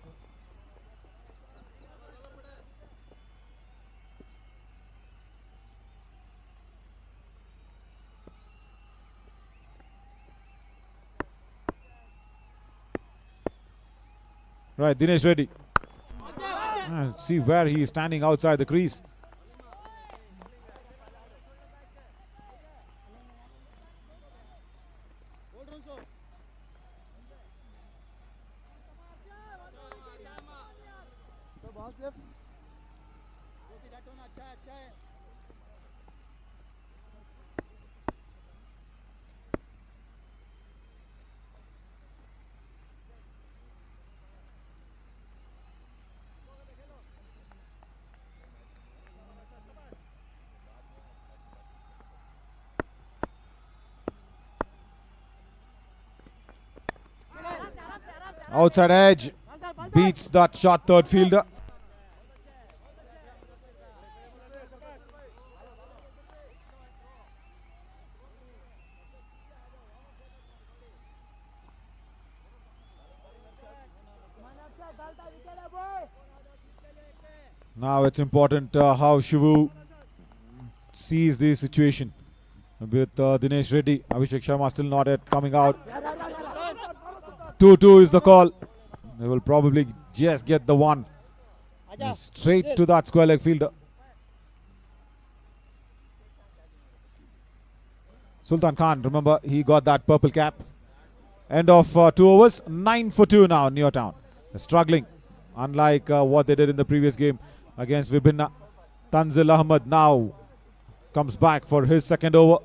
Right, Dinesh Reddy. See where he is standing outside the crease. Outside edge, beats that short third fielder. Now it's important how Shivu sees the situation with Dinesh Reddy. Abhishek Sharma still not yet coming out. 2-2 is the call. They will probably just get the one straight to that square leg fielder. Sultan Khan, remember, he got that purple cap. End of 2 overs, 9 for 2 now, Neotown. They're struggling, unlike what they did in the previous game against Vibhinna. Tanzil Ahmed now comes back for his second over.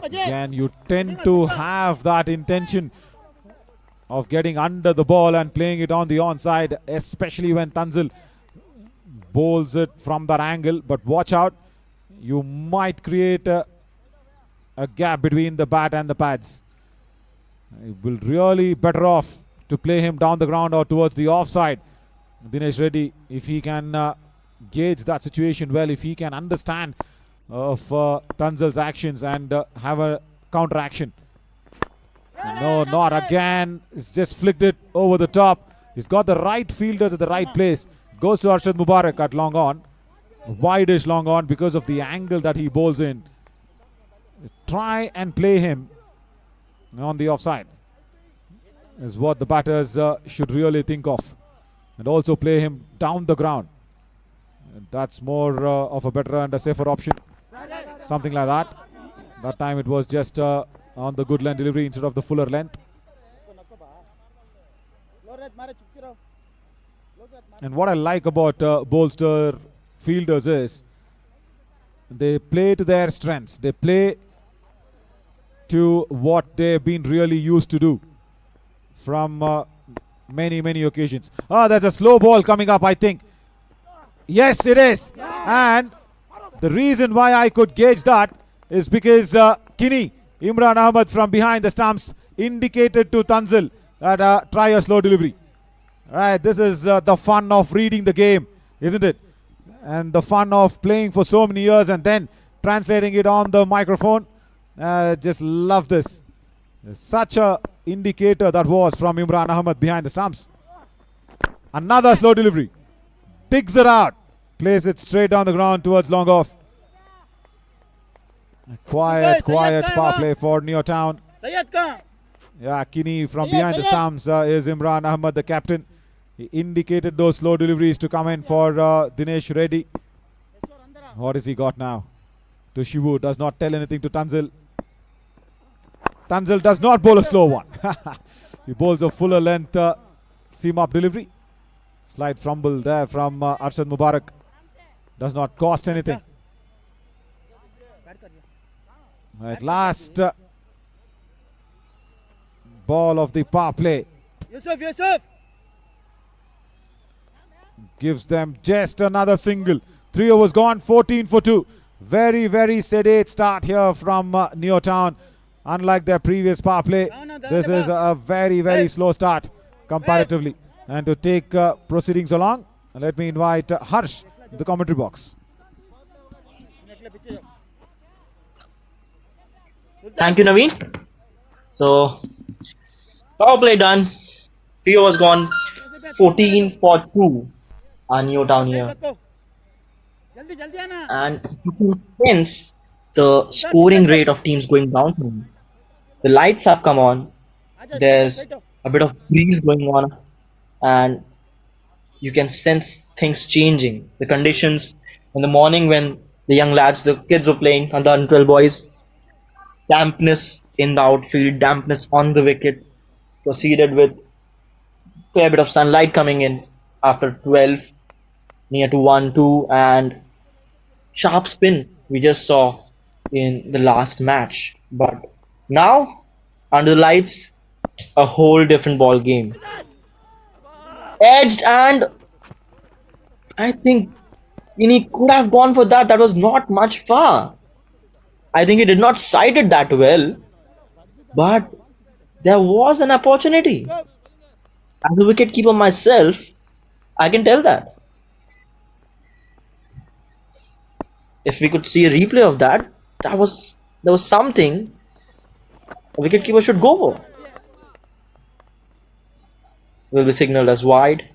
Again, you tend to have that intention of getting under the ball and playing it on the onside, especially when Tanzil bowls it from that angle. But watch out, you might create a gap between the bat and the pads. It will really better off to play him down the ground or towards the offside. Dinesh Reddy, if he can gauge that situation well, if he can understand of Tanzil's actions and have a counter action. No, not again. It's just flicked it over the top. He's got the right fielders at the right place. Goes to Arshad Mubarak at long on. Wide-ish long on because of the angle that he bowls in. Try and play him on the offside is what the batters should really think of. And also play him down the ground. And that's more of a better and a safer option. Something like that. That time it was just on the good length delivery instead of the fuller length. And what I like about Bolster fielders is they play to their strengths. They play to what they've been really used to do from many occasions. There's a slow ball coming up, I think. Yes, it is. And the reason why I could gauge that is because Imran Ahmad from behind the stumps indicated to Tanzil that try a slow delivery. Right, this is the fun of reading the game, isn't it? And the fun of playing for so many years and then translating it on the microphone. Just love this. Such a indicator that was from Imran Ahmad behind the stumps. Another slow delivery. Digs it out. Plays it straight down the ground towards long off. Quiet power play for Neotown. Yeah, Kini from behind the stumps is Imran Ahmad, the captain. He indicated those slow deliveries to come in for Dinesh Reddy. What has he got now? To Shivu, does not tell anything to Tanzil. Tanzil does not bowl a slow one. He bowls a fuller length seam up delivery. Slight fumble there from Arshad Mubarak. Does not cost anything. Right, last ball of the power play. Yusuf. Gives them just another single. 3 overs gone, 14 for 2. Very sedate start here from Neotown. Unlike their previous power play, this is a very slow start comparatively. And to take proceedings along, let me invite Harsh in the commentary box. Thank you, Naveen. So, power play done. 3 overs gone, 14 for 2. Neotown here. And you can sense the scoring rate of teams going down. The lights have come on. There's a bit of breeze going on. And you can sense things changing. The conditions in the morning when the young lads, the kids were playing, and the under 12 boys, dampness in the outfield, dampness on the wicket, proceeded with a fair bit of sunlight coming in after 12, near to 1-2, and sharp spin we just saw in the last match. But now, under the lights, a whole different ball game. Edged, and I think he could have gone for that. That was not much far. I think he did not sight it that well, but there was an opportunity. As a wicketkeeper myself, I can tell that. If we could see a replay of that, there was something a wicketkeeper should go for. Will be signaled as wide.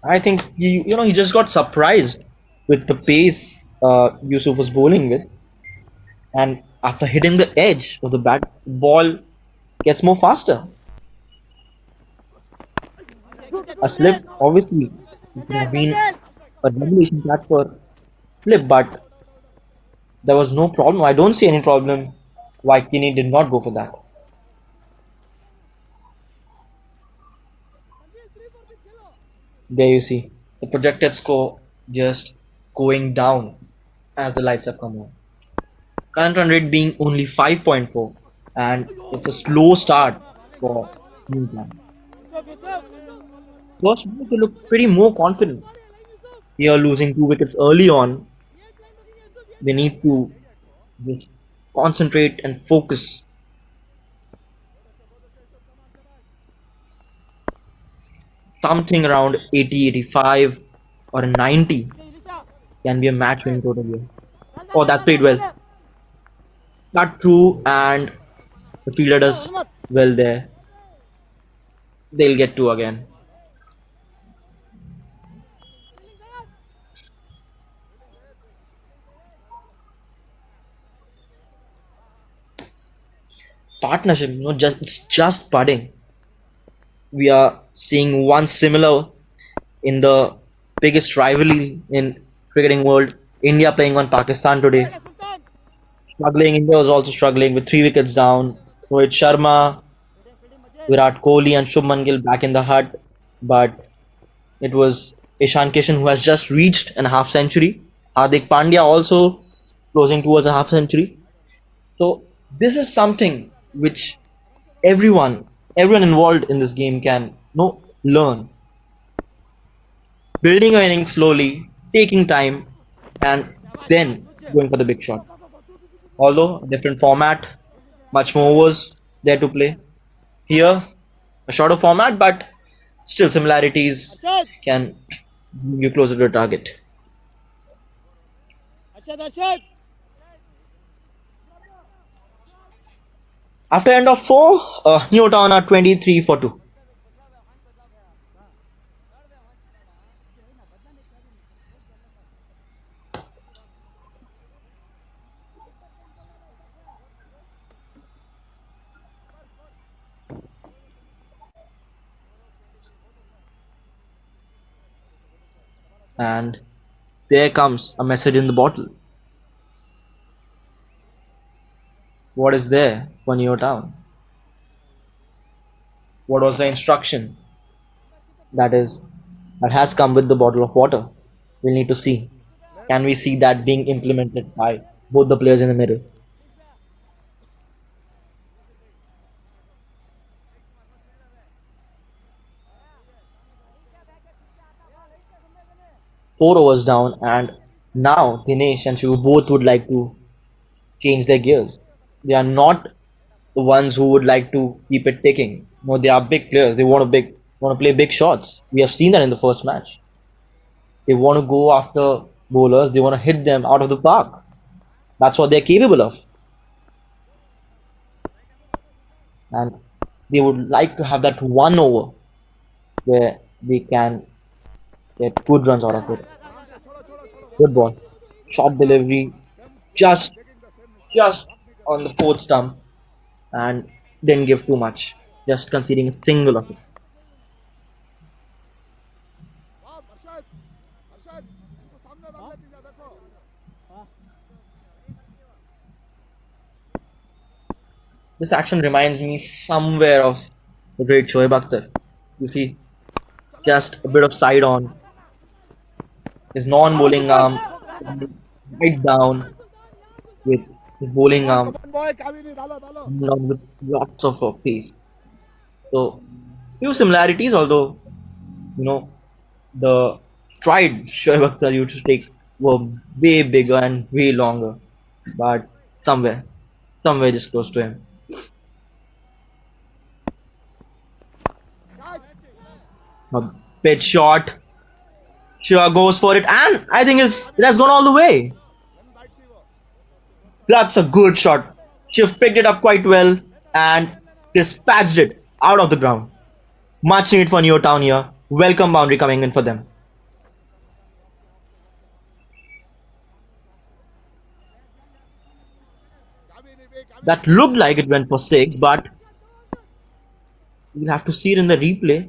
I think he just got surprised with the pace Yusuf was bowling with, and after hitting the edge of the bat, ball gets more faster. A slip, obviously, it could have been a regulation catch for flip, but there was no problem. I don't see any problem why Kinney did not go for that. There you see the projected score just going down as the lights have come on. Current run rate being only 5.4, and it's a slow start for New Zealand. First, they look pretty more confident. Here, losing 2 wickets early on, they need to just concentrate and focus. Something around 80, 85 or a 90 can be a match winning total here. Oh, that's played well. Cut through, and the fielder does well there. They'll get two again. Partnership, it's just budding. We are seeing one similar in the biggest rivalry in cricketing world. India playing on Pakistan today. Struggling, India was also struggling with 3 wickets down. Rohit Sharma, Virat Kohli and Shubman Gill back in the hut, but it was Ishan Kishan who has just reached a half century. Hardik Pandya also closing towards a half century. So this is something which everyone involved in this game can learn. Building your innings slowly, taking time, and then going for the big shot. Although a different format, much more overs there to play. Here, a shorter format, but still similarities can bring you closer to the target. After end of 4, Newtown are 23 for 2. And there comes a message in the bottle. What is there for Newtown? What was the instruction that has come with the bottle of water? We'll need to see. Can we see that being implemented by both the players in the middle? Four overs down, and now Dinesh and Shivu both would like to change their gears. They are not the ones who would like to keep it ticking. No, they are big players. They want to play big shots. We have seen that in the first match. They want to go after bowlers. They want to hit them out of the park. That's what they're capable of. And they would like to have that one over where they can get good runs out of it. Good ball. Short delivery. Just on the fourth stump. And didn't give too much. Just conceding a single of it. This action reminds me somewhere of the great Shoaib Akhtar. You see, just a bit of side on. His non-bowling arm right down with his bowling arm down with lots of pace. So, few similarities, although the stride Shoaib Akhtar used to take were way bigger and way longer, but somewhere just close to him. A pitch shot. Shiva goes for it, and I think it has gone all the way. That's a good shot. Shiv picked it up quite well and dispatched it out of the ground. Much need for Newtown here. Welcome boundary coming in for them. That looked like it went for 6, but we'll have to see it in the replay.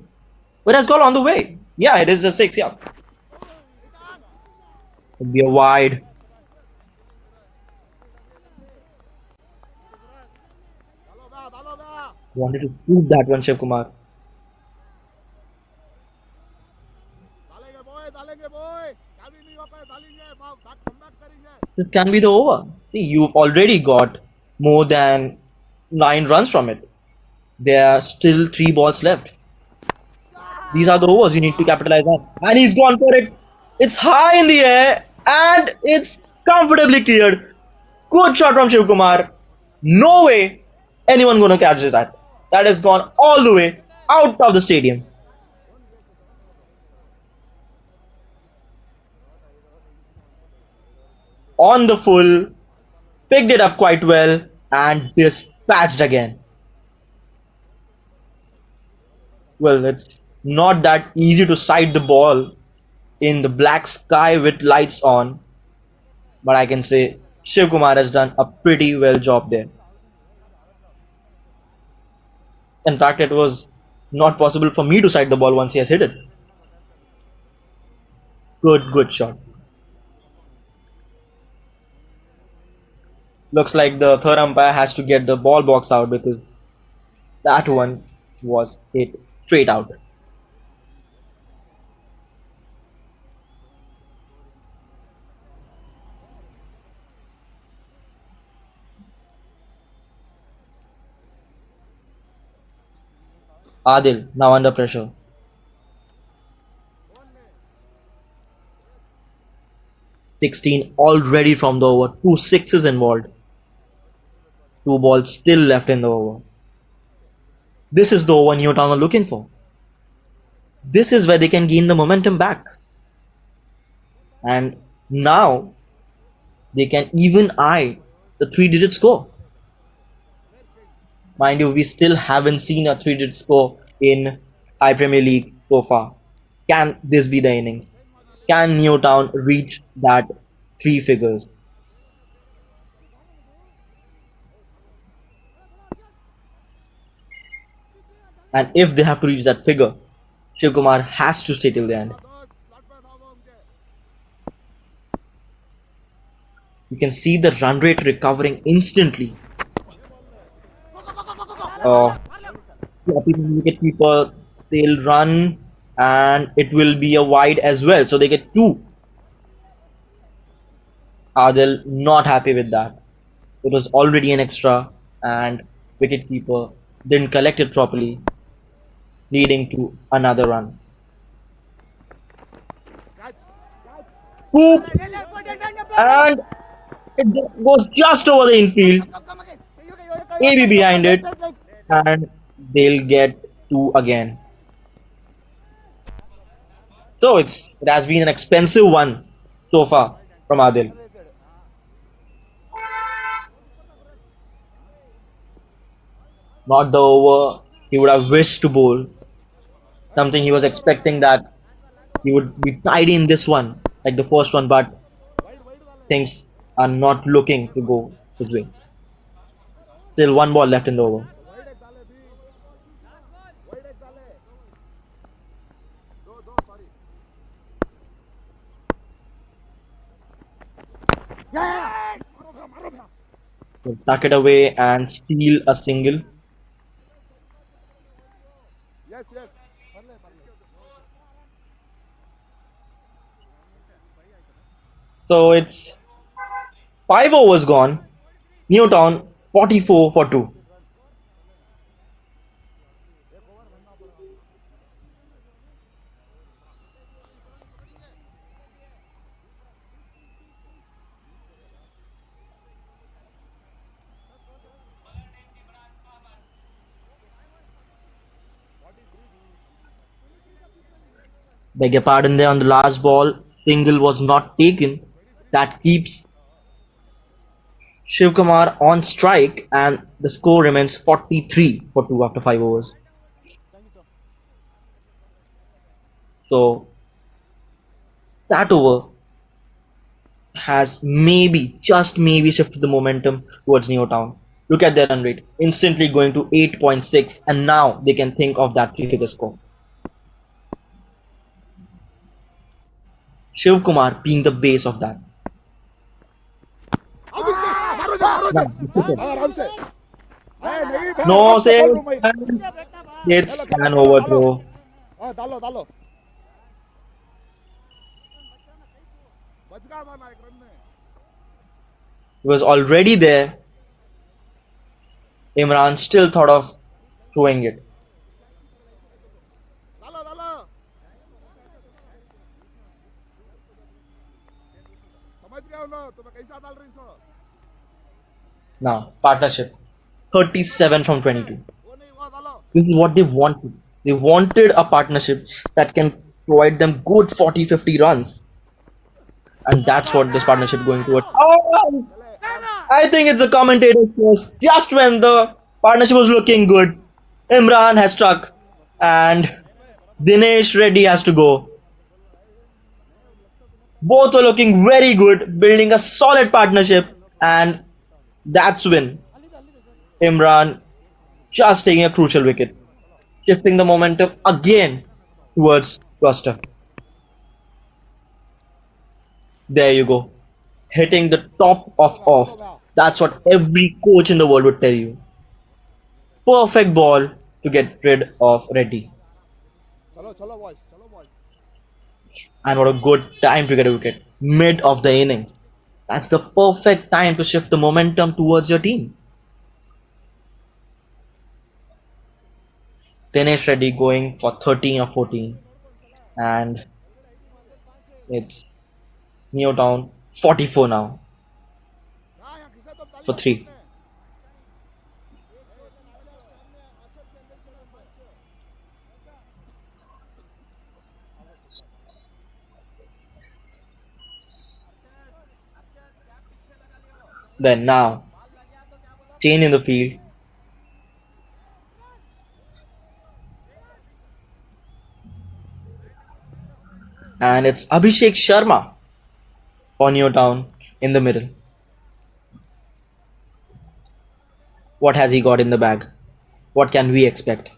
But it has gone on the way. Yeah, it is a 6, yeah. It'll be a wide. Wanted to prove that one, Shiv Kumar. This can be the over. See, you've already got more than 9 runs from it. There are still 3 balls left. These are the overs you need to capitalize on. And he's gone for it. It's high in the air and it's comfortably cleared. Good shot from Shiv Kumar. No way anyone gonna catch that. That has gone all the way out of the stadium. On the full, picked it up quite well and dispatched again. Well, it's not that easy to sight the ball in the black sky with lights on, but I can say Shiv Kumar has done a pretty well job there. In fact, it was not possible for me to sight the ball once he has hit it. Good shot. Looks like the third umpire has to get the ball box out because that one was hit straight out. Adil now under pressure. (16) already from the over. 2 sixes involved. 2 balls still left in the over. This is the over Newtown are looking for. This is where they can gain the momentum back. And now they can even eye the 3-digit score. Mind you, we still haven't seen a 3-digit score in High Premier League so far. Can this be the innings? Can Newtown reach that 3 figures? And if they have to reach that figure, Shiv Kumar has to stay till the end. You can see the run rate recovering instantly. Wicket-keeper, they'll run and it will be a wide as well, so they get 2. Adil not happy with that. It was already an extra and wicket-keeper didn't collect it properly, leading to another run. Boop. And it goes just over the infield. AB behind it, and they'll get 2 again. So it has been an expensive one so far from Adil. Not the over he would have wished to bowl. Something he was expecting that he would be tidy in this one, like the first one, but things are not looking to go his way. Still 1 ball left in the over. He'll tuck it away and steal a single. Yes. So it's 5 overs gone. Newtown 44 for 2. Beg your pardon there on the last ball. Single was not taken. That keeps Shiv Kumar on strike and the score remains 43 for 2 after 5 overs. So that over has maybe, just maybe shifted the momentum towards Newtown. Look at their run rate, instantly going to 8.6 and now they can think of that 3-figure score. Shiv Kumar being the base of that. No save. It's an overthrow. He was already there. Imran still thought of throwing it. Now, partnership. 37 from 22. This is what they wanted. They wanted a partnership that can provide them good 40-50 runs. And that's what this partnership is going towards. Oh, I think it's a commentator's choice. Just when the partnership was looking good, Imran has struck and Dinesh Reddy has to go. Both were looking very good, building a solid partnership, and that's when Imran just taking a crucial wicket, shifting the momentum again towards Costa. There you go. Hitting the top of off. That's what every coach in the world would tell you. Perfect ball to get rid of Reddy. And what a good time to get a wicket. Mid of the innings. That's the perfect time to shift the momentum towards your team. Dinesh Reddy going for 13 or 14. And it's Newtown 44 now. For 3. Then now, change in the field. And it's Abhishek Sharma for Newtown in the middle. What has he got in the bag? What can we expect?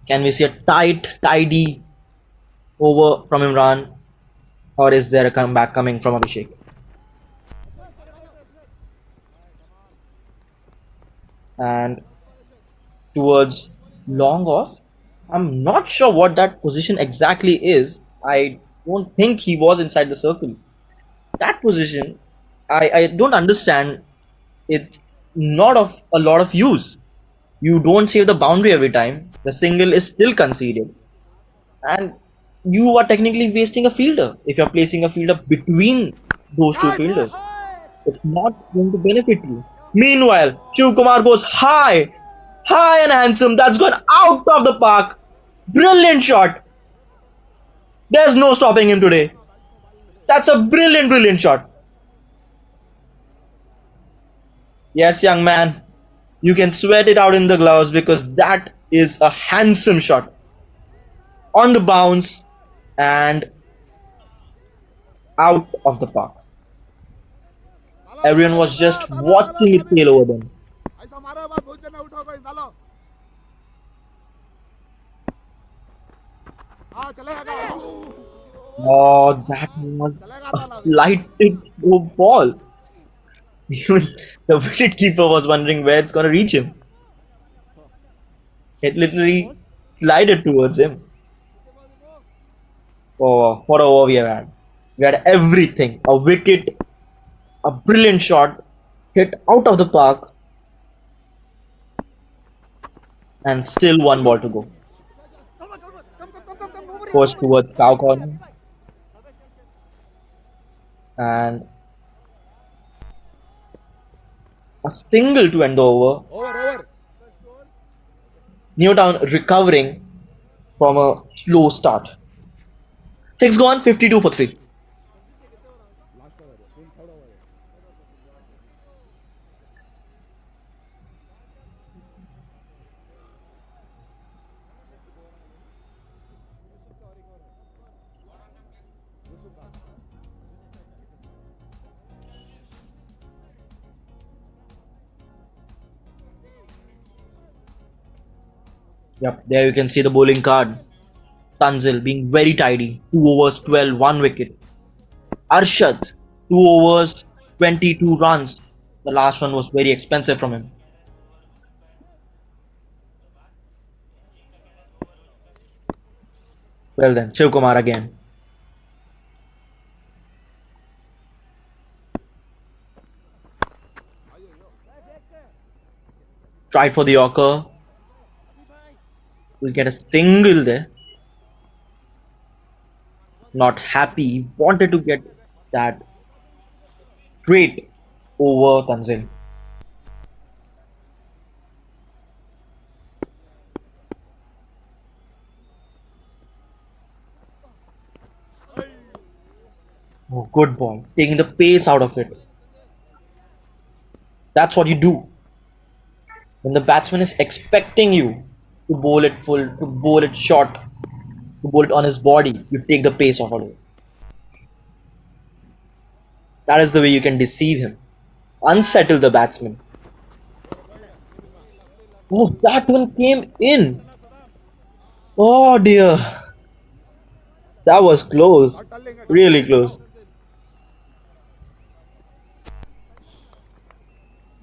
Can we see a tidy over from Imran? Or is there a comeback coming from Abhishek? And towards long off. I'm not sure what that position exactly is. I don't think he was inside the circle. That position, I don't understand. It's not of a lot of use. You don't save the boundary every time. The single is still conceded. And you are technically wasting a fielder if you're placing a fielder between those two fielders. It's not going to benefit you. Meanwhile, Shiv Kumar goes high and handsome. That's gone out of the park. Brilliant shot. There's no stopping him today. That's a brilliant shot. Yes, young man. You can sweat it out in the gloves because that is a handsome shot. On the bounce and out of the park. Everyone was just watching it sail over them. Oh, that was a slighted low ball. Even the wicket keeper was wondering where it's gonna reach him. It literally glided towards him. Oh, what a over we have had. We had everything. A wicket, a brilliant shot, hit out of the park, and still one ball to go. Goes towards cow corner. And a single to end the over. Newtown recovering from a slow start. 6 gone, 52 for 3. Yep, there you can see the bowling card. Tanzil being very tidy. 2 overs, 12, 1 wicket. Arshad, 2 overs, 22 runs. The last one was very expensive from him. Well then, Shiv Kumar again. Tried for the Yorker. Will get a single there. Not happy. Wanted to get that straight over Tanzil. Oh, good ball. Taking the pace out of it. That's what you do. When the batsman is expecting you to bowl it full, to bowl it short, to bowl it on his body, you take the pace off of it. That is the way you can deceive him. Unsettle the batsman. Oh, that one came in. Oh dear. That was close. Really close.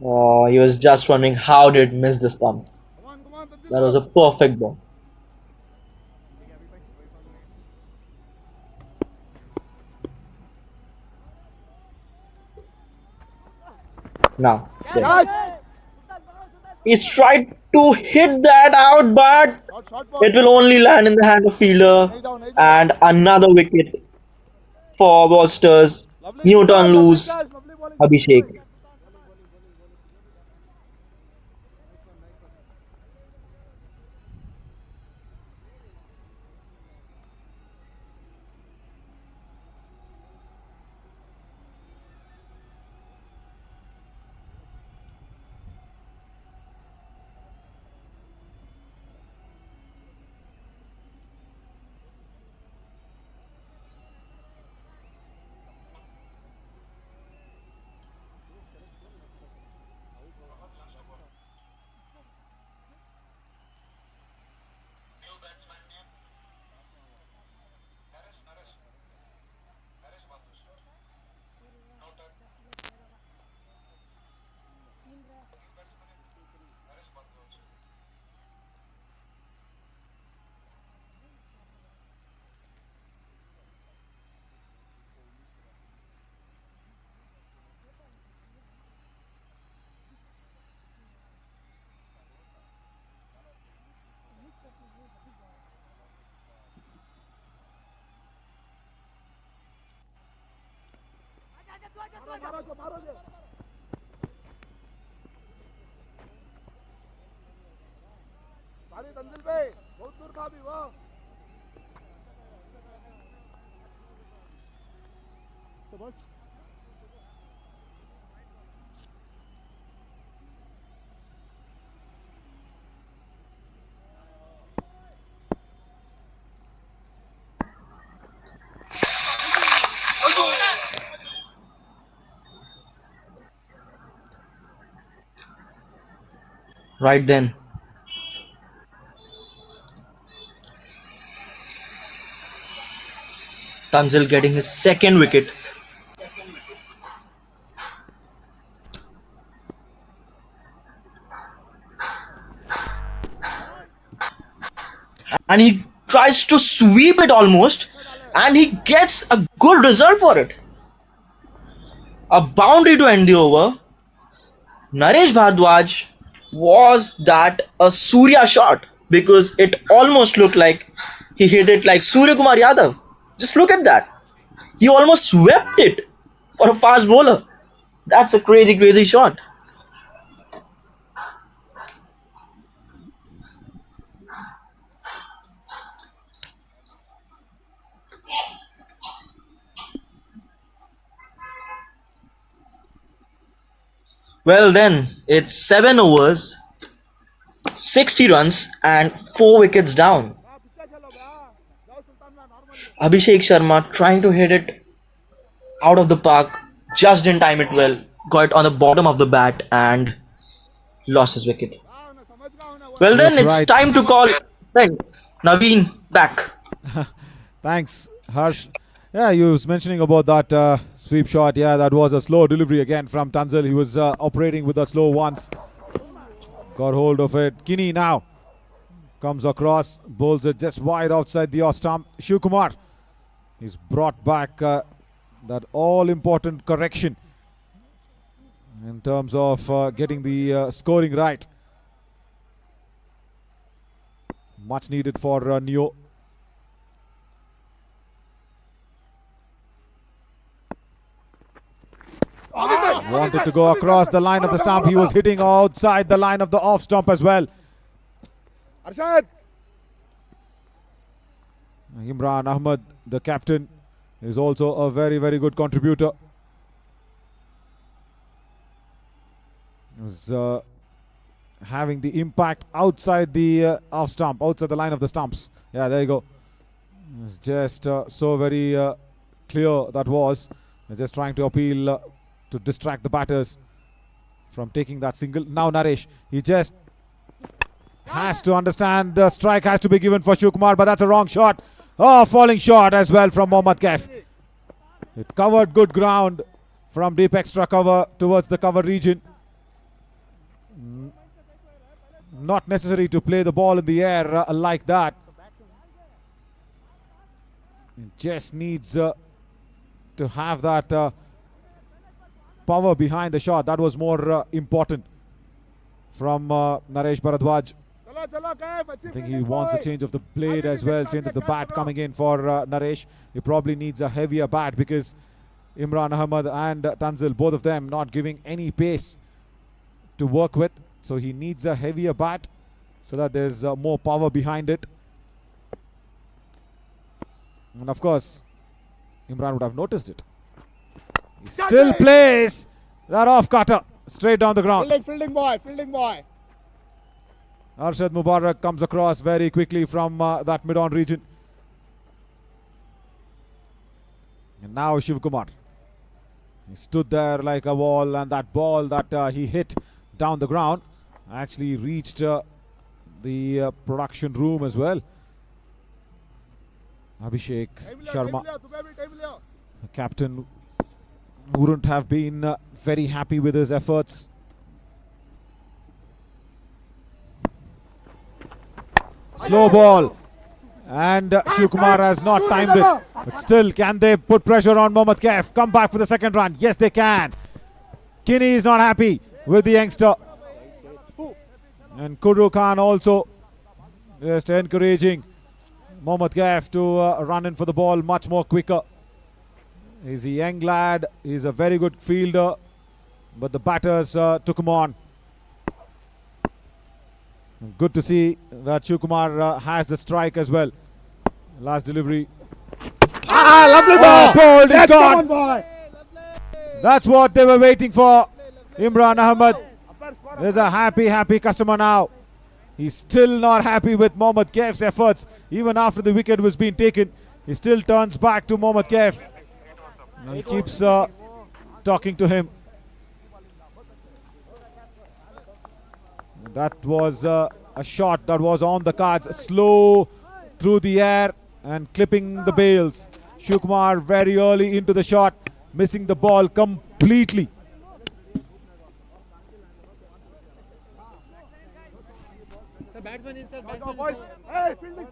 Oh, he was just wondering how did it miss the stump. That was a perfect ball. Now, he's tried to hit that out, but it will only land in the hand of fielder. And another wicket for Bolsters. Newton lose. Abhishek. सारी तंजिल पे बहुत दूर था अभी वो Right then. Tanzil getting his second wicket. And he tries to sweep it almost, and he gets a good result for it. A boundary to end the over. Naresh Bhardwaj, was that a Surya shot? Because it almost looked like he hit it like Surya Kumar Yadav. Just look at that. He almost swept it for a fast bowler. That's a crazy shot. Well then, it's 7 overs, 60 runs and 4 wickets down. Abhishek Sharma trying to hit it out of the park, just didn't time it well, got it on the bottom of the bat and lost his wicket. Well then, That's it's right. time to call Naveen back. Thanks, Harsh. Yeah, you was mentioning about that sweep shot. Yeah, that was a slow delivery again from Tanzil. He was operating with the slow ones. Got hold of it. Kinney now comes across, bowls it just wide outside the off stump. Shiv Kumar, he's brought back that all-important correction in terms of getting the scoring right. Much needed for Neo. Wanted to go across the line of the stump. He was hitting outside the line of the off stump as well. Arshad. Imran Ahmed, the captain, is also a very, very good contributor. Was having the impact outside the off stump, outside the line of the stumps. Yeah, there you go. It's just so very clear that was. Just trying to appeal to distract the batters from taking that single. Now Naresh, he just has to understand the strike has to be given for Shivkumar, but that's a wrong shot. Oh, falling shot as well from Mohammad Kaif. It covered good ground from deep extra cover towards the cover region. Not necessary to play the ball in the air like that. It just needs to have that power behind the shot. That was more important from Naresh Bharadwaj. I think he wants a change of the blade as well, change of the bat coming in for Naresh. He probably needs a heavier bat because Imran Ahmed and Tanzil, both of them not giving any pace to work with. So he needs a heavier bat so that there's more power behind it. And of course, Imran would have noticed it. He still plays that off cutter straight down the ground. Fielding boy, fielding boy. Arshad Mubarak comes across very quickly from that mid-on region. And now Shivkumar. He stood there like a wall, and that ball that he hit down the ground actually reached the production room as well. Abhishek Sharma, the captain, wouldn't have been very happy with his efforts. Slow ball, and Shivkumar has not timed it. But still, can they put pressure on Mohammad Kaif? Come back for the second run. Yes, they can. Kinney is not happy with the youngster. And Kudru Khan also just encouraging Mohammad Kaif to run in for the ball much more quicker. He's a young lad. He's a very good fielder. But the batters took him on. Good to see that Shivkumar has the strike as well. Last delivery. Lovely ball! Ball is gone. On, boy. That's what they were waiting for. Imran Ahmed is a happy customer now. He's still not happy with Mohammad Kaif's efforts. Even after the wicket was being taken, he still turns back to Mohammad Kaif. And he keeps talking to him. That was a shot that was on the cards. Slow through the air and clipping the bails. Shivkumar very early into the shot, missing the ball completely. Batsman inside, Boys, hey, fielding.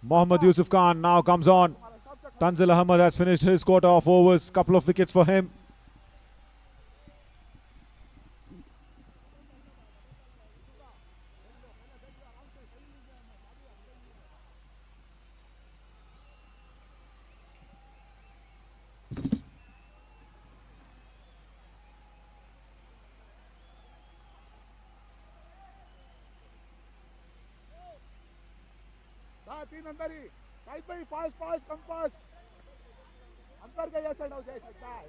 Mohammad Yusuf Khan now comes on. Tanzil Ahmed has finished his quota of overs. Couple of wickets for him. तीन अंदर ही side पे ही fast come fast अंदर के जैसा हो जाए सकता है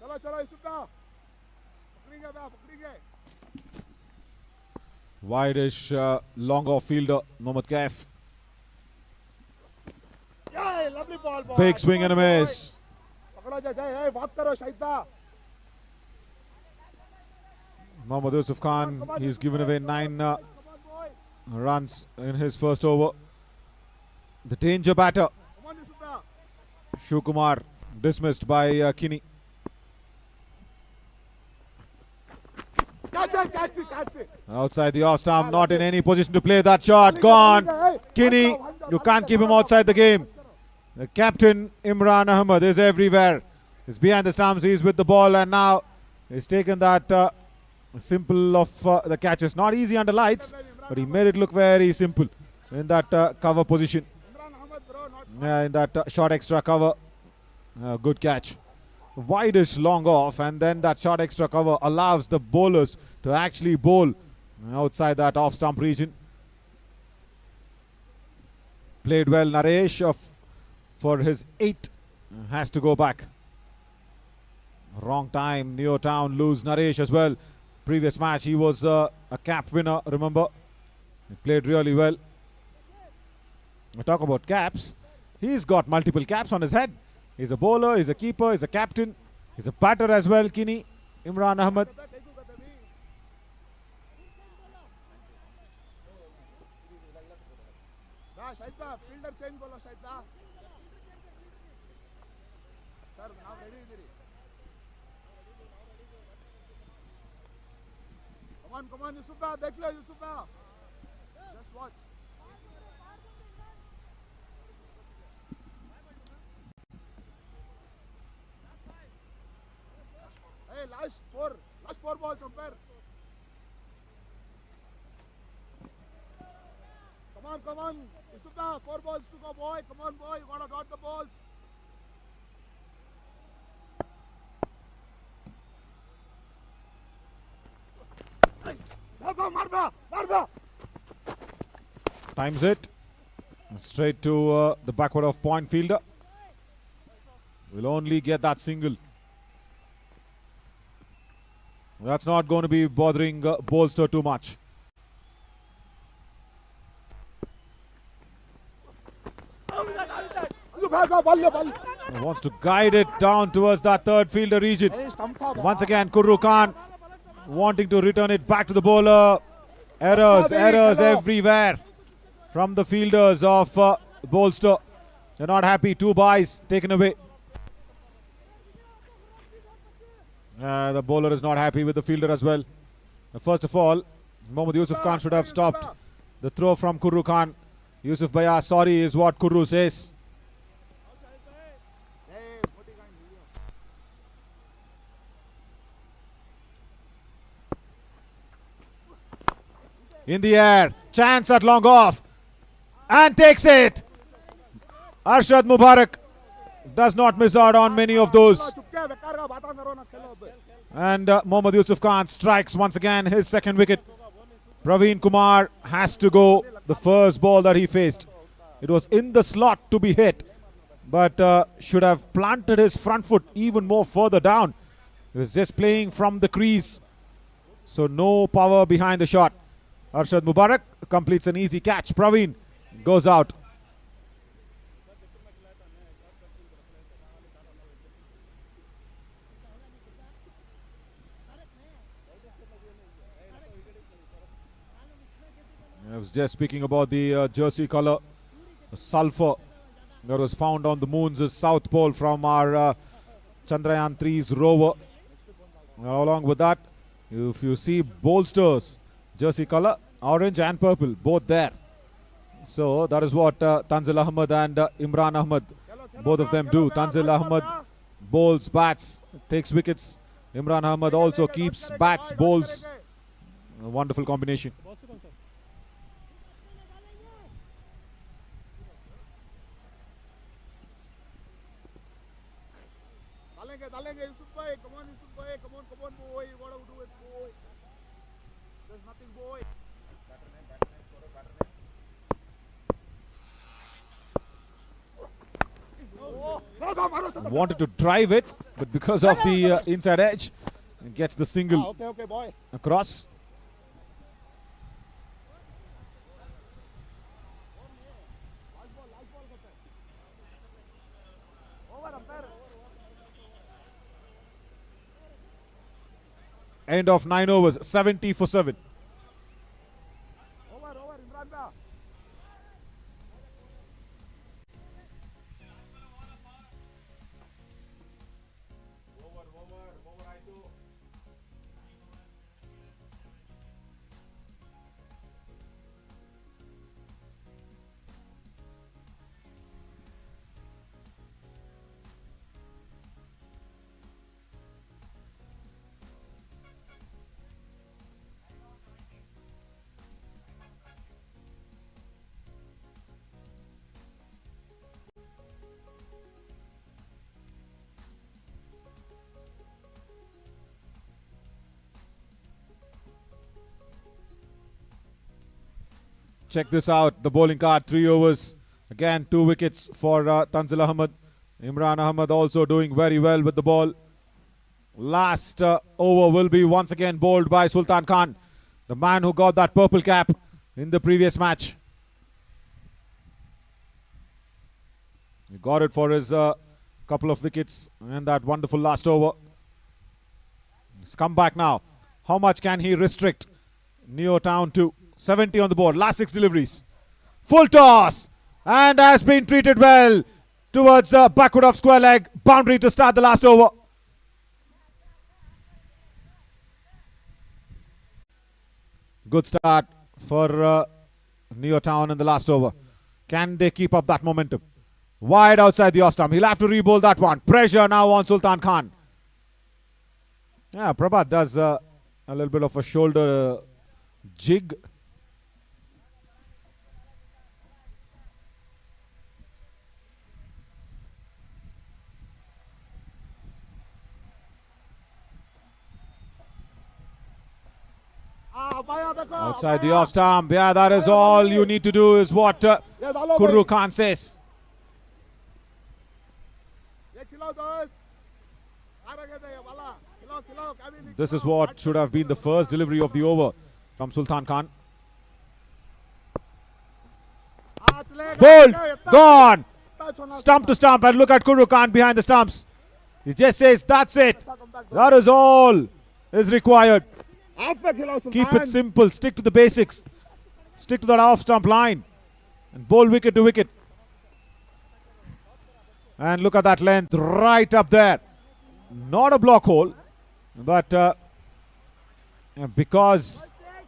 चलो इसका पकड़ेंगे Wide-ish long off fielder Mohammad Kaif. Yeah, lovely ball, Big swing and a miss. पकड़ो जय बात करो Shahida. Mohammad Yusuf Khan, he's given away 9 runs in his first over. The danger batter, Shukumar, dismissed by Kinney. Catch it. Outside the off stump, not in any position to play that shot. Gone. Kinney, you can't keep him outside the game. The captain, Imran Ahmed, is everywhere. He's behind the stumps, he's with the ball, and now he's taken that simple of the catches. Not easy under lights, but he made it look very simple in that cover position. In that short extra cover. Good catch. Wideish long off, and then that short extra cover allows the bowlers to actually bowl outside that off stump region. Played well, Naresh for his 8 has to go back. Wrong time, Neo Town lose Naresh as well. Previous match he was a cap winner, remember. He played really well. We talk about caps. He's got multiple caps on his head. He's a bowler, he's a keeper, he's a captain, he's a batter as well, Kinney, Imran Ahmed. Shahida, fielder change bolo Shahida. Sir, now ready. Come on, Yusufa, dekh lo Yusufa. Just watch. Hey, last four balls, umpire. Come on. Yusufa, 4 balls to go, boy. Come on, boy. You gotta dot the balls. Marva. Times it. Straight to the backward of point fielder. Will only get that single. That's not going to be bothering Bolster too much. Wants to guide it down towards that third fielder region. Once again, Kurru Khan wanting to return it back to the bowler. Errors everywhere from the fielders of Bolster. They're not happy. 2 byes taken away. The bowler is not happy with the fielder as well. First of all, Mohammad Yusuf Khan should have stopped the throw from Kurru Khan. Yusuf Bhaiya, sorry is what Kurru says. In the air, chance at long off, and takes it. Arshad Mubarak does not miss out on many of those. And Mohammad Yusuf Khan strikes once again his second wicket. Praveen Kumar has to go. The first ball that he faced, it was in the slot to be hit, but should have planted his front foot even more further down. He was just playing from the crease, so no power behind the shot. Arshad Mubarak completes an easy catch. Praveen goes out. I was just speaking about the jersey color, sulfur that was found on the moon's south pole from our Chandrayaan 3's rover. Along with that, if you see Bolster's jersey color, orange and purple, both there. So that is what Tanzil Ahmed and Imran Ahmed, both of them do. Tanzil Ahmed bowls, bats, takes wickets. Imran Ahmed also keeps, bats, bowls. A wonderful combination. Dalenge, Yusuf bhai. Come on, Yusuf bhai. Come on, boy. You gotta do it, boy. There's nothing, boy. Wanted to drive it, but because of the inside edge, gets the single Okay, boy. across. End of 9 overs, 70 for 7. Check this out, the bowling card, 3 overs. Again, 2 wickets for Tanzil Ahmed. Imran Ahmed also doing very well with the ball. Last over will be once again bowled by Sultan Khan, the man who got that purple cap in the previous match. He got it for his couple of wickets and that wonderful last over. He's come back now. How much can he restrict Neo Town to? 70 on the board. Last 6 deliveries. Full toss. And has been treated well towards the backward of square leg. Boundary to start the last over. Good start for Neo Town in the last over. Can they keep up that momentum? Wide outside the off stump. He'll have to re-bowl that one. Pressure now on Sultan Khan. Yeah, Prabhat does a little bit of a shoulder jig. Outside the off stump. Yeah, that is all you need to do is what Kurru Khan says. This is what should have been the first delivery of the over from Sultan Khan. Bowled, gone, stump to stump, and look at Kurru Khan behind the stumps. He just says, that's it. That is all is required. Keep it simple, stick to the basics. Stick to that off stump line and bowl wicket to wicket. And look at that length right up there. Not a block hole, but because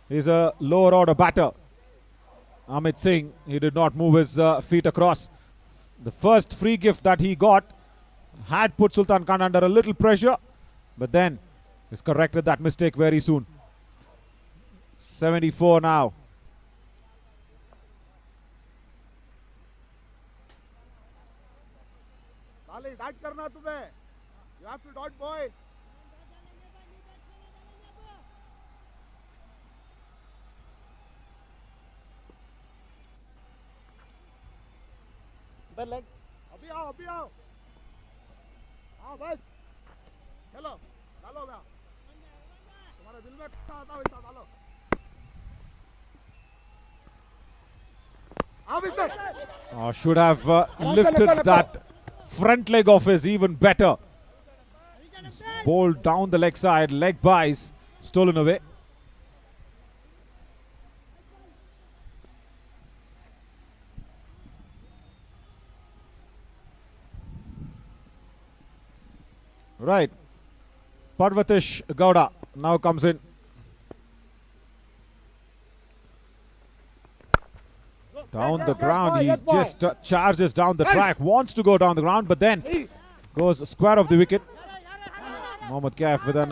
he's a lower order batter, Amit Singh, he did not move his feet across. The first free gift that he got had put Sultan Khan under a little pressure, but then he's corrected that mistake very soon. 74 now. Dot करना तुम्हें. You have to dot, boy. Bell leg. अभी आओ. हाँ बस. चलो, डालो भैया. तुम्हारे दिल में क्या आता है वैसा डालो. Should have lifted that front leg of his even better. Bowled down the leg side, leg buys, stolen away. Right. Parvatish Gowda now comes in. Down the ground, he just charges down the track, wants to go down the ground, but then goes square of the wicket. Mohammad Kaif with an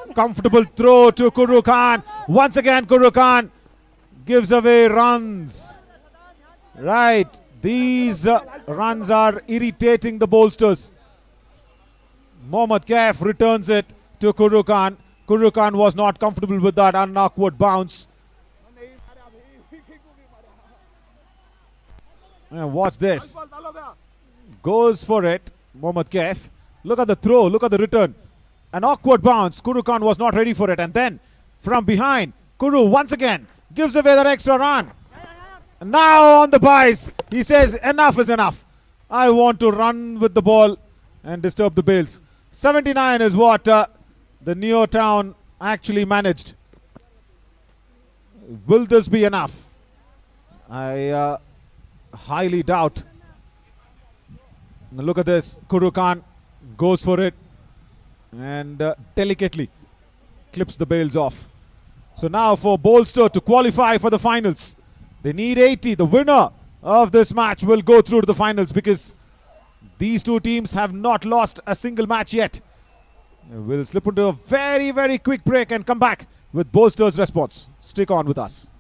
uncomfortable throw to Kurru Khan. Once again, Kurru Khan gives away runs. Right, these runs are irritating the bowlsters. Mohammad Kaif returns it to Kurru Khan. Kurru Khan was not comfortable with that unawkward bounce. And watch this. Goes for it, Mohammad Kaif. Look at the throw, look at the return. An awkward bounce. Kurru Khan was not ready for it. And then from behind, Kurru once again gives away that extra run. And now on the buys, he says enough is enough. I want to run with the ball and disturb the bails. 79 is what the Neo Town actually managed. Will this be enough? I highly doubt. Now look at this. Kuru Khan goes for it and delicately clips the bails off. So now for Bolster to qualify for the finals, they need 80. The winner of this match will go through to the finals because these two teams have not lost a single match yet. We'll slip into a very, very quick break and come back with Bolster's response. Stick on with us.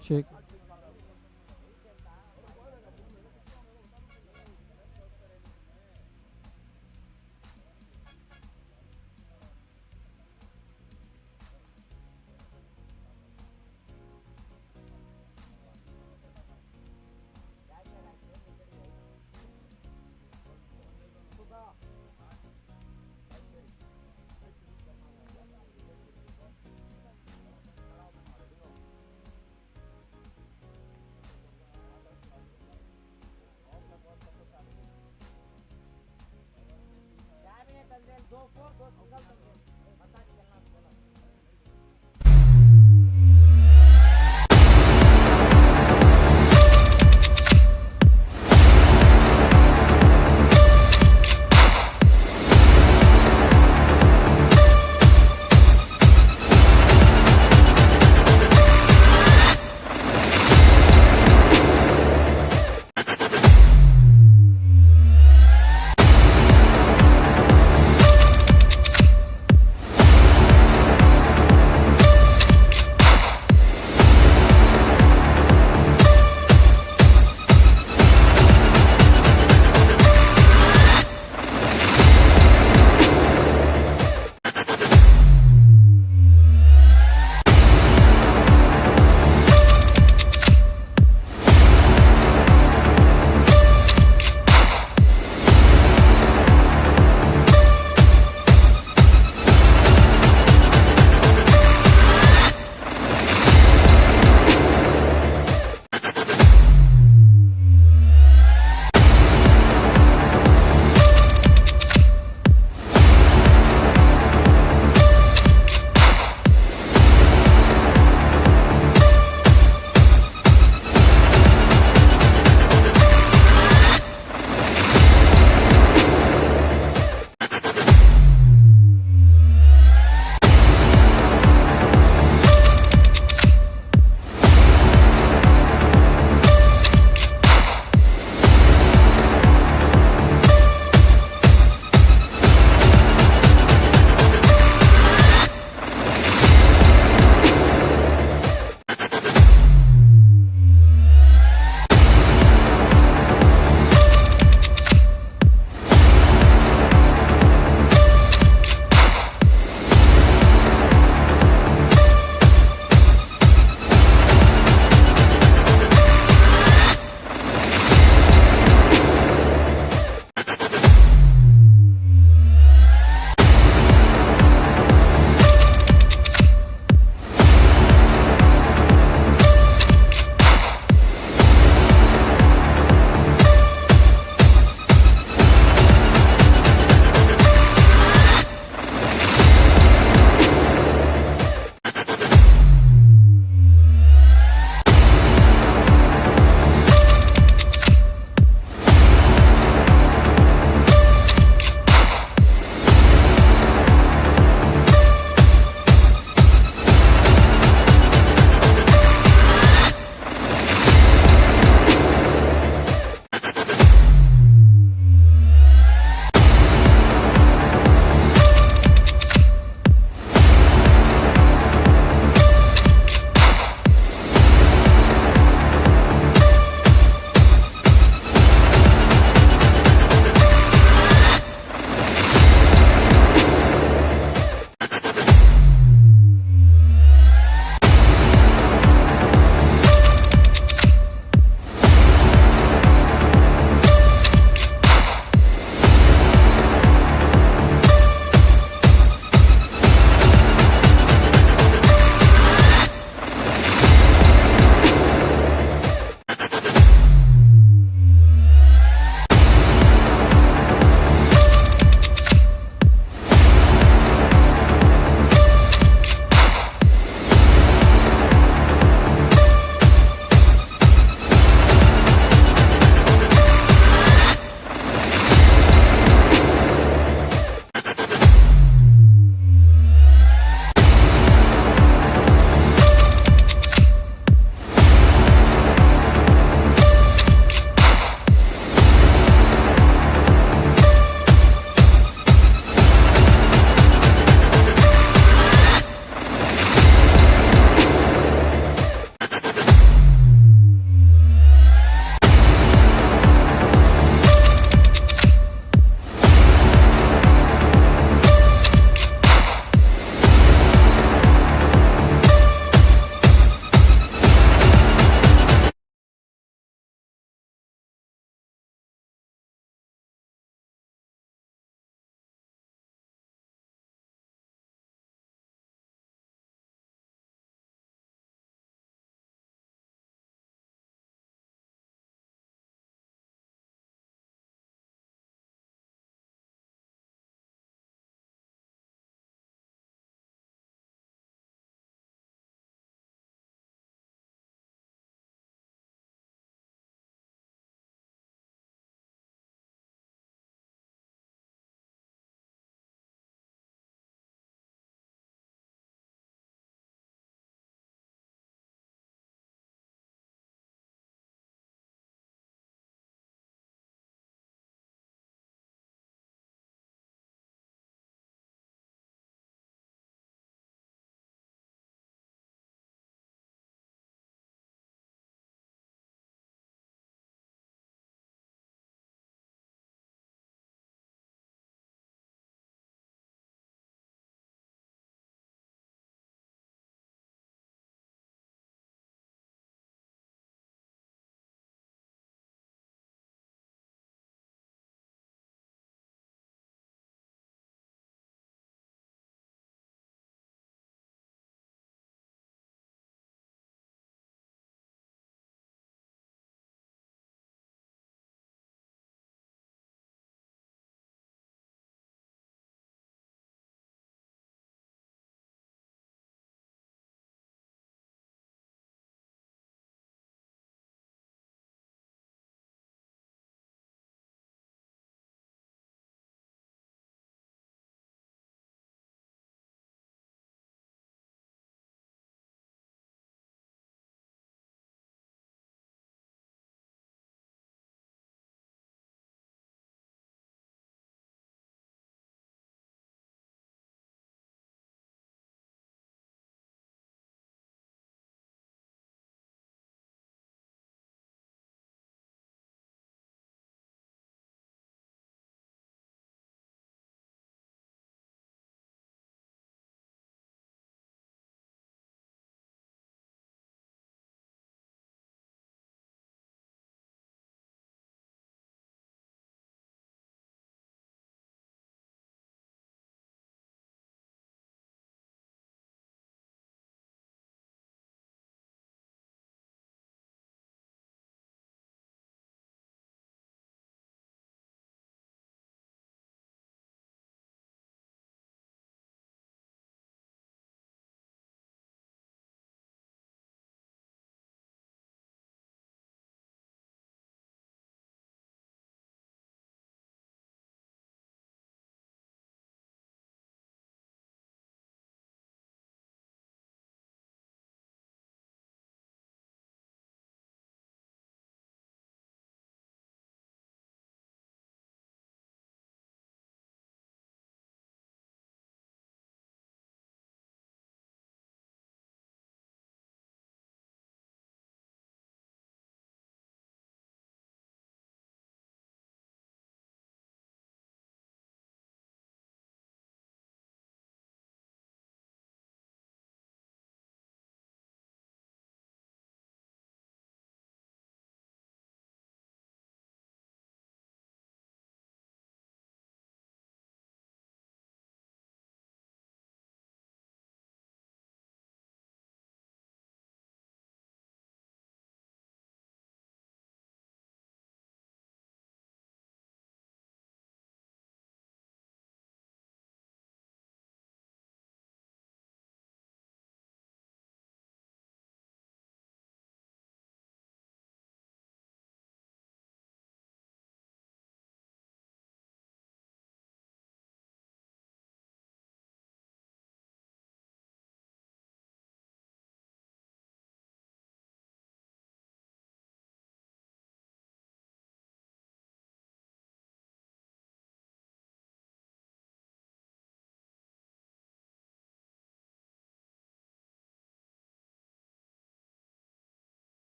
Check.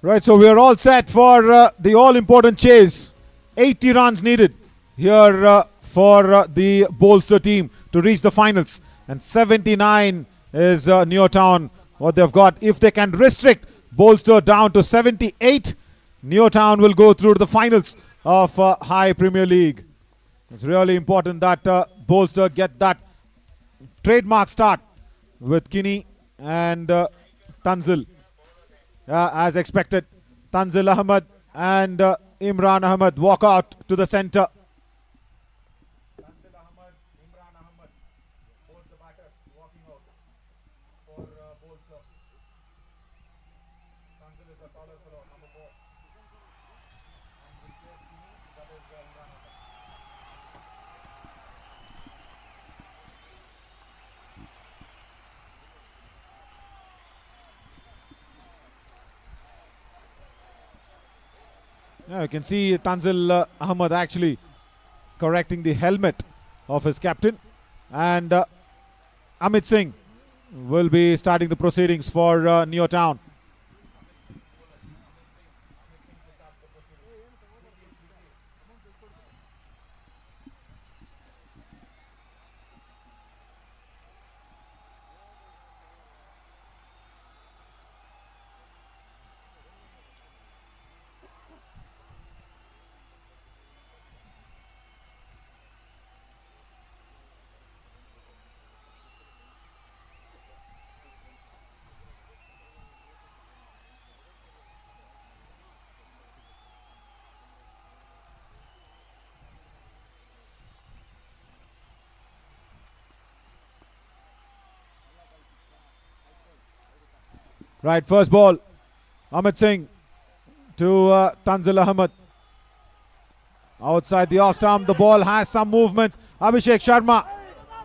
Right, so we are all set for the all-important chase. 80 runs needed here for the Bolster team to reach the finals. And 79 is Neotown, what they've got. If they can restrict Bolster down to 78, Neotown will go through to the finals of High Premier League. It's really important that Bolster get that trademark start with Kinney and Tanzil. As expected, Tanzil Ahmed and Imran Ahmed walk out to the center. Yeah, you can see Tanzil Ahmed actually correcting the helmet of his captain. And Amit Singh will be starting the proceedings for Neotown. Right, first ball, Amit Singh to Tanzil Ahmed. Outside the off stump, the ball has some movements. Abhishek Sharma.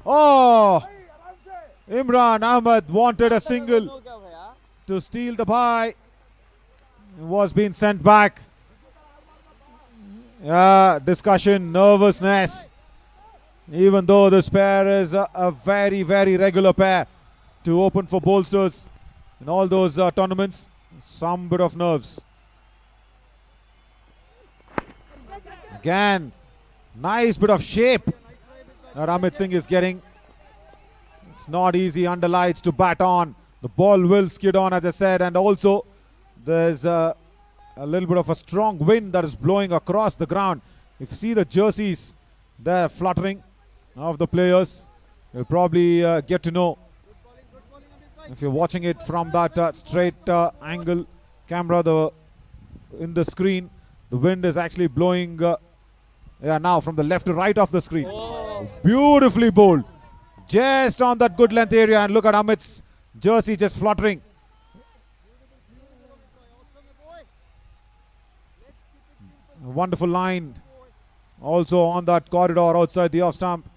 Oh! Imran Ahmed wanted a single to steal the bye. Was being sent back. Discussion, nervousness. Even though this pair is a very, very regular pair to open for Bolsters in all those tournaments, some bit of nerves. Again, nice bit of shape that Amit Singh is getting. It's not easy under lights to bat on. The ball will skid on, as I said, and also there's a little bit of a strong wind that is blowing across the ground. If you see the jerseys, they're fluttering of the players. You'll probably get to know if you're watching it from that straight angle camera. In the screen, the wind is actually blowing now from the left to right of the screen. Beautifully bowled, just on that good length area, and look at Amit's jersey just fluttering. A wonderful line also on that corridor outside the off stump,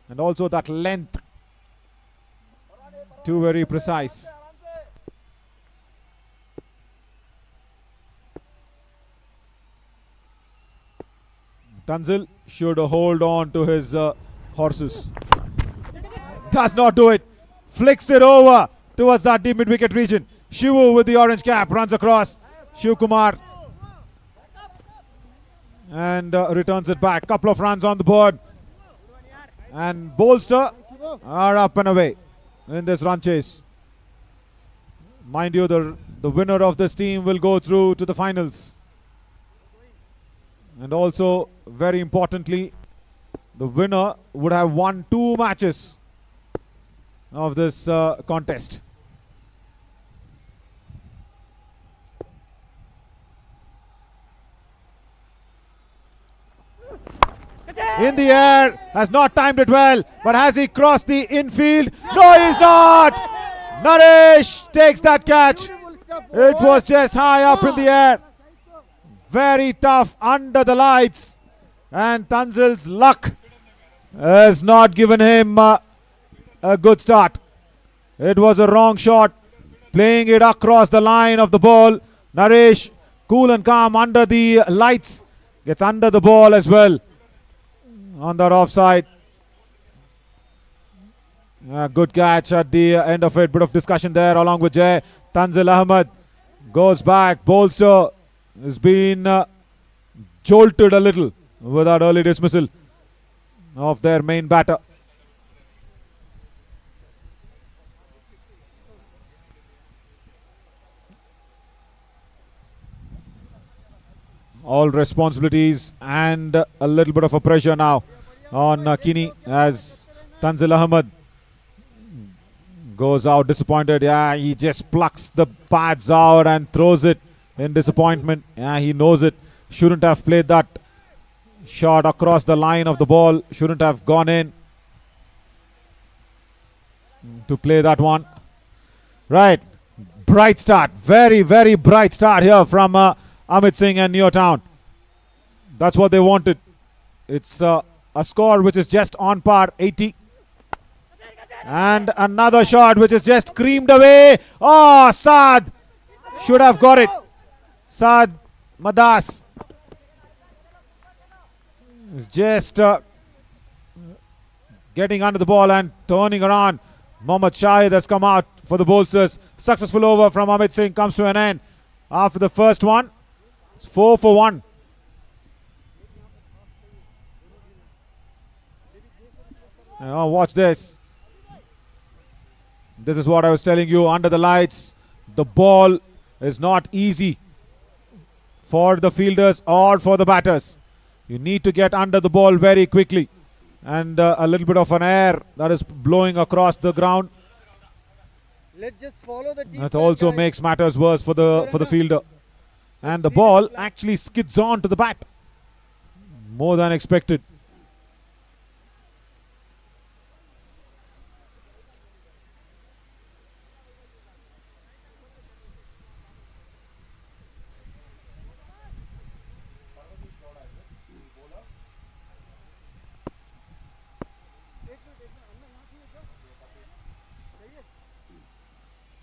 and also that length, too very precise. Tanzil should hold on to his horses. Does not do it. Flicks it over towards that deep mid-wicket region. Shivu with the orange cap runs across. Shiv Kumar. And returns it back. Couple of runs on the board. And Bolster are up and away in this run chase. Mind you, the winner of this team will go through to the finals. And also, very importantly, the winner would have won 2 matches of this contest. In the air, has not timed it well, but has he crossed the infield? No, he's not! Naresh takes that catch. It was just high up in the air. Very tough under the lights. And Tanzil's luck has not given him a good start. It was a wrong shot. Playing it across the line of the ball. Naresh, cool and calm under the lights. Gets under the ball as well. On that offside. Good catch at the end of it. Bit of discussion there along with Jay. Tanzil Ahmed Goes back. Bolster has been jolted a little with that early dismissal of their main batter. All responsibilities and a little bit of a pressure now on Kini as Tanzil Ahmed goes out disappointed. Yeah, he just plucks the pads out and throws it in disappointment. Yeah, he knows it. Shouldn't have played that shot across the line of the ball. Shouldn't have gone in to play that one. Right. Bright start. Very, very bright start here from Amit Singh and Neotown. That's what they wanted. It's a score which is just on par, 80. And another shot which is just creamed away. Oh, Saad should have got it. Saad Madas is just getting under the ball and turning around. Mohammad Shahid has come out for the bolsters. Successful over from Amit Singh comes to an end after the first one. It's 4 for 1. Now watch this. This is what I was telling you. Under the lights, the ball is not easy for the fielders or for the batters. You need to get under the ball very quickly. And a little bit of an air that is blowing across the ground. Let's just follow the That also makes matters worse for the fielder. And the ball actually skids on to the bat. More than expected.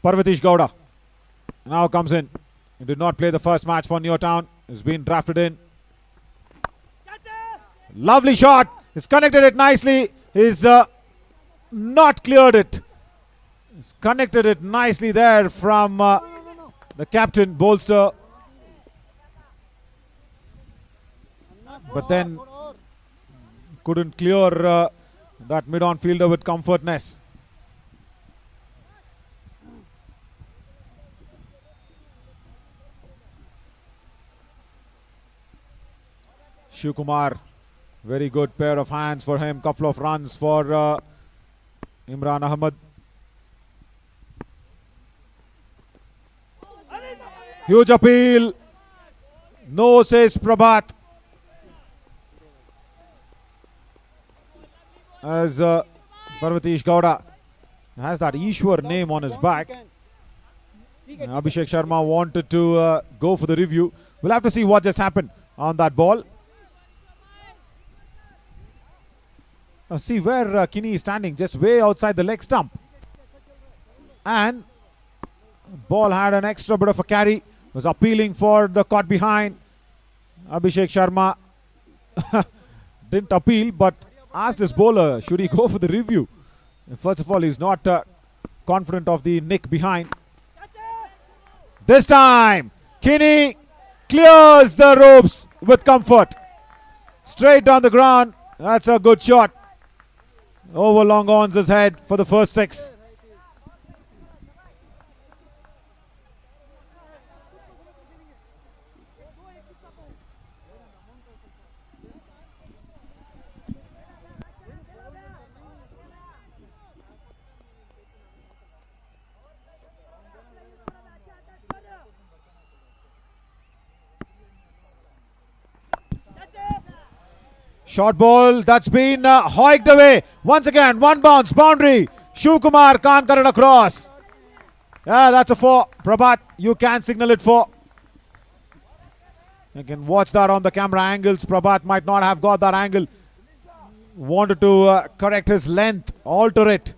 Parvatish Gowda now comes in. He did not play the first match for Neotown. He's been drafted in. Lovely shot. He's connected it nicely. He's not cleared it. He's connected it nicely there from the captain, Bolster. But then couldn't clear that mid-on fielder with comfortness. Shivkumar, very good pair of hands for him. Couple of runs for Imran Ahmed. Huge appeal. No, says Prabhat. As Parvatish Gowda has that Ishwar name on his back. Abhishek Sharma wanted to go for the review. We'll have to see what just happened on that ball. Now see where Kini is standing, just way outside the leg stump. And ball had an extra bit of a carry. Was appealing for the caught behind. Abhishek Sharma didn't appeal, but asked his bowler, should he go for the review? First of all, he's not confident of the nick behind. This time, Kini clears the ropes with comfort. Straight down the ground. That's a good shot. Over Longon's head for the first 6. Short ball that's been hoiked away. Once again, one bounce, boundary. Shivkumar can't cut it across. Yeah, that's a 4. Prabhat, you can signal it 4. You can watch that on the camera angles. Prabhat might not have got that angle. Wanted to correct his length, alter it.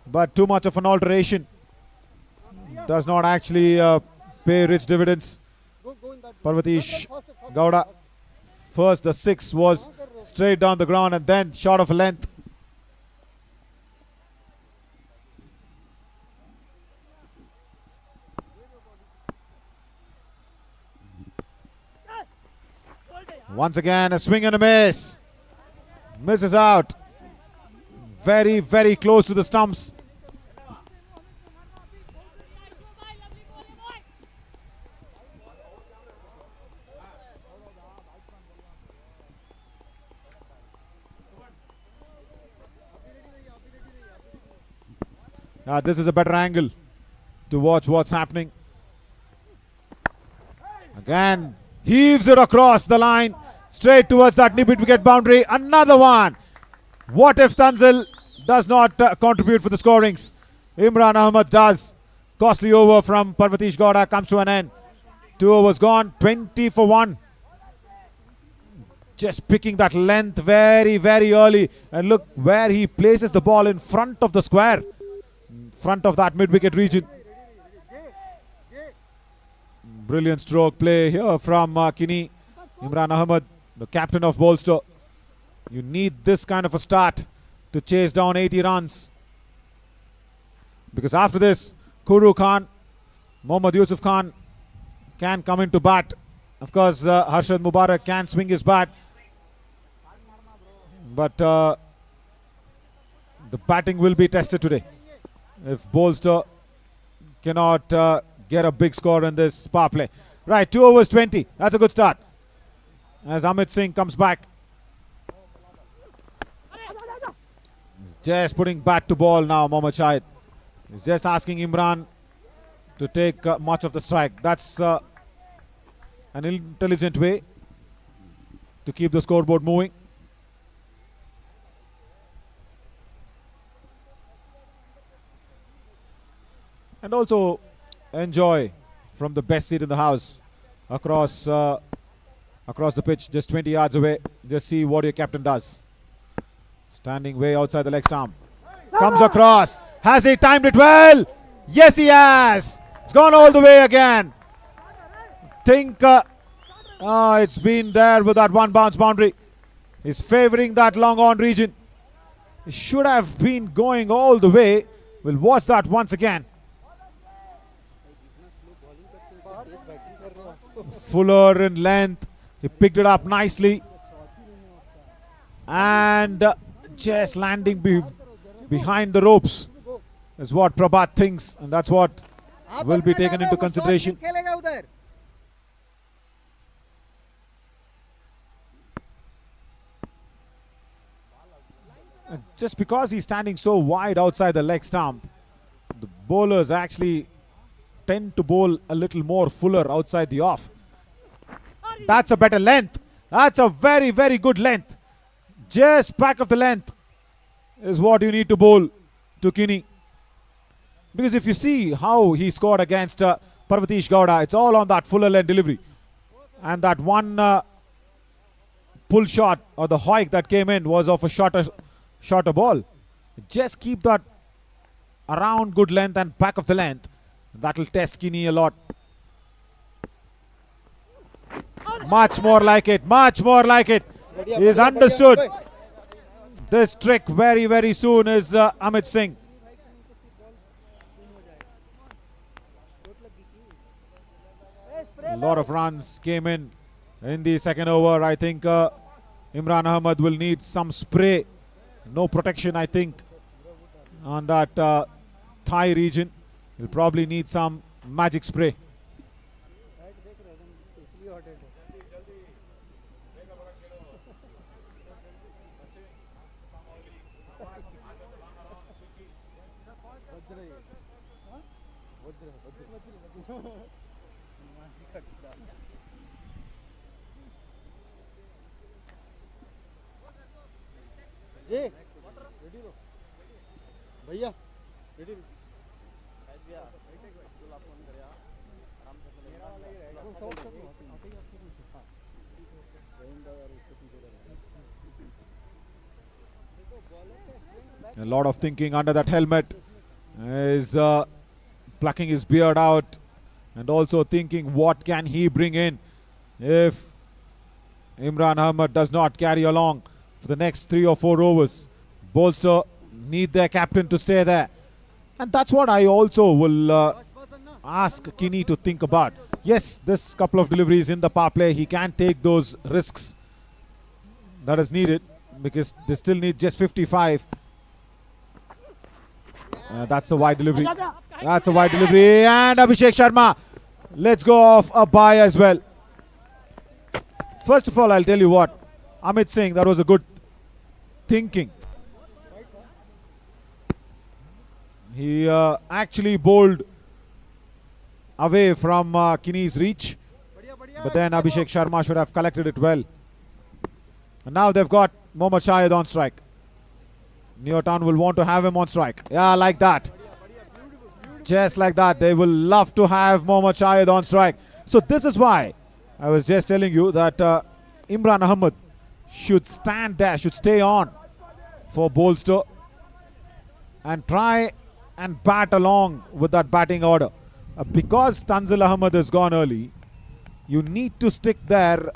But too much of an alteration does not actually pay rich dividends. Parvatish Gowda. First, the 6 was straight down the ground and then short of length. Once again, a swing and a miss. Misses out. Very, very close to the stumps. This is a better angle to watch what's happening. Again, heaves it across the line, straight towards that mid-wicket boundary. Another one. What if Tanzil does not contribute for the scorings? Imran Ahmed does. Costly over from Parvatish Gowda comes to an end. 2 overs gone, 20 for 1. Just picking that length very, very early. And look where he places the ball in front of the square. In front of that mid-wicket region. Brilliant stroke play here from Kini. Imran Ahmed, the captain of Bolster. You need this kind of a start to chase down 80 runs. Because after this, Kuru Khan, Mohammad Yusuf Khan can come into bat. Of course, Harshad Mubarak can swing his bat. But the batting will be tested today. If Bolster cannot get a big score in this power play. Right, 2 overs 20. That's a good start. As Amit Singh comes back. He's just putting bat to ball now, Mohammad Shahid. He's just asking Imran to take much of the strike. That's an intelligent way to keep the scoreboard moving. And also enjoy from the best seat in the house across the pitch, just 20 yards away. Just see what your captain does. Standing way outside the leg stump. Comes across. Has he timed it well? Yes, he has. It's gone all the way again. Think it's been there with that one bounce boundary. He's favouring that long on region. He should have been going all the way. We'll watch that once again. Fuller in length. He picked it up nicely. And just landing behind the ropes is what Prabhat thinks. And that's what will be taken into consideration. And just because he's standing so wide outside the leg stump, the bowlers actually tend to bowl a little more fuller outside the off. That's a better length. That's a very, very good length. Just back of the length is what you need to bowl to Kini. Because if you see how he scored against Parvatish Gowda, it's all on that fuller length delivery. And that one pull shot or the hoik that came in was of a shorter ball. Just keep that around good length and back of the length. That will test Kini a lot. Much more like it. Much more like it. He's understood this trick very, very soon is Amit Singh. A lot of runs came in the second over. I think Imran Ahmed will need some spray. No protection, I think, on that thigh region. He'll probably need some magic spray. भैया A lot of thinking under that helmet. Is plucking his beard out and also thinking what can he bring in if Imran Ahmed does not carry along for the next 3 or 4 overs. Bolster need their captain to stay there. And that's what I also will ask Kini to think about. Yes, this couple of deliveries in the power play, he can take those risks that is needed because they still need just 55. That's a wide delivery. That's a wide delivery. And Abhishek Sharma lets go of a bye as well. First of all, I'll tell you what. Amit Singh, that was a good thinking. He actually bowled away from Kinney's reach. But then Abhishek Sharma should have collected it well. And now they've got Mohammad Shahid on strike. Neotown will want to have him on strike. Yeah, like that. Just like that. They will love to have Mohammad Shahid on strike. So this is why I was just telling you that Imran Ahmed should stand there, should stay on for Bolster and try and bat along with that batting order. Because Tanzil Ahmed has gone early, you need to stick there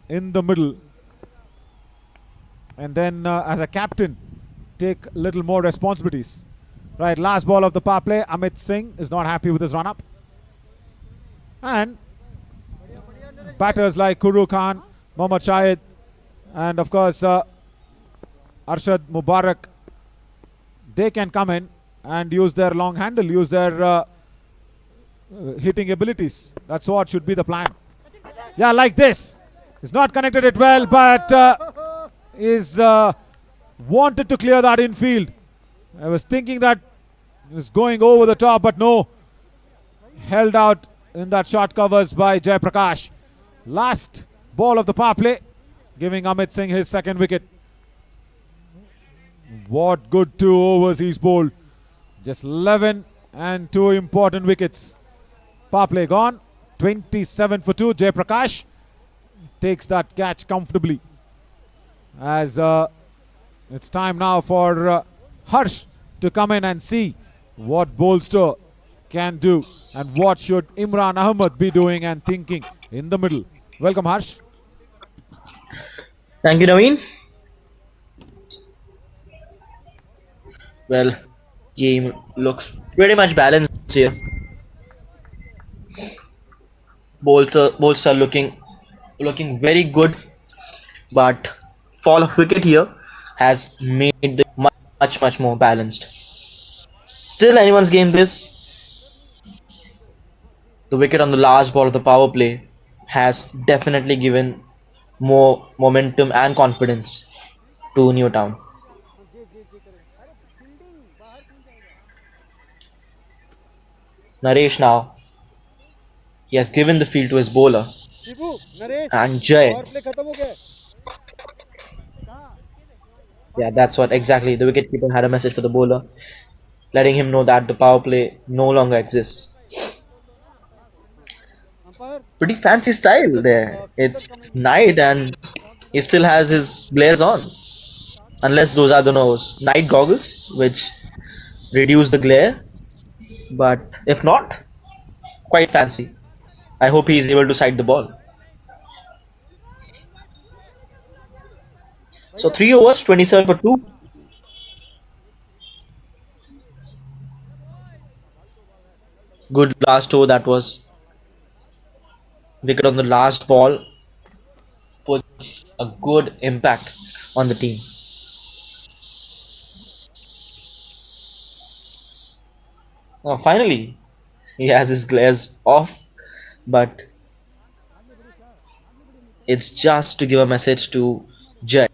in the middle and then as a captain take little more responsibilities. Right, last ball of the power play. Amit Singh is not happy with his run-up. And batters like Kuru Khan, Mohammad Shahid and of course Arshad Mubarak, they can come in and use their long handle, use their hitting abilities. That's what should be the plan. Yeah, like this. He's not connected it well, but is wanted to clear that infield. I was thinking that he was going over the top, but no. Held out in that short covers by Jai Prakash. Last ball of the power play, giving Amit Singh his second wicket. What good 2 overs he's bowled. Just 11 and 2 important wickets. Power play gone. 27 for 2. Jai Prakash takes that catch comfortably. As it's time now for Harsh to come in and see what Bolster can do and what should Imran Ahmed be doing and thinking in the middle. Welcome, Harsh. Thank you, Naveen. Well, game looks pretty much balanced here. Bolster looking very good, but fall of wicket here has made it much more balanced. Still anyone's game this. The wicket on the last ball of the power play has definitely given more momentum and confidence to Newtown. Naresh now, he has given the field to his bowler, and Jai. Yeah, that's what exactly. The wicketkeeper had a message for the bowler, letting him know that the power play no longer exists. Pretty fancy style there. It's night and he still has his glares on. Unless those are those night goggles which reduce the glare. But if not, quite fancy. I hope he is able to sight the ball. So 3 overs, 27 for 2. Good last over that was. Wicket on the last ball puts a good impact on the team. Oh, finally, he has his glares off, but it's just to give a message to Jai.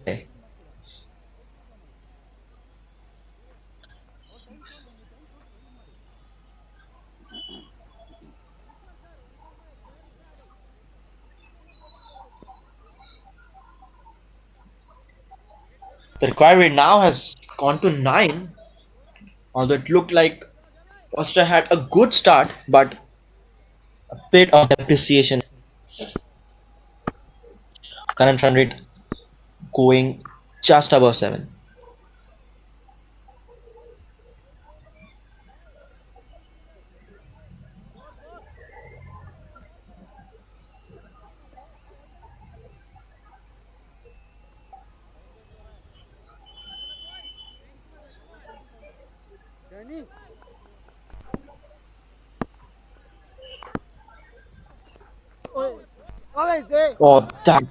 The required rate now has gone to 9, although it looked like Ulster had a good start, but a bit of depreciation. Current run rate going just above 7. Oh, that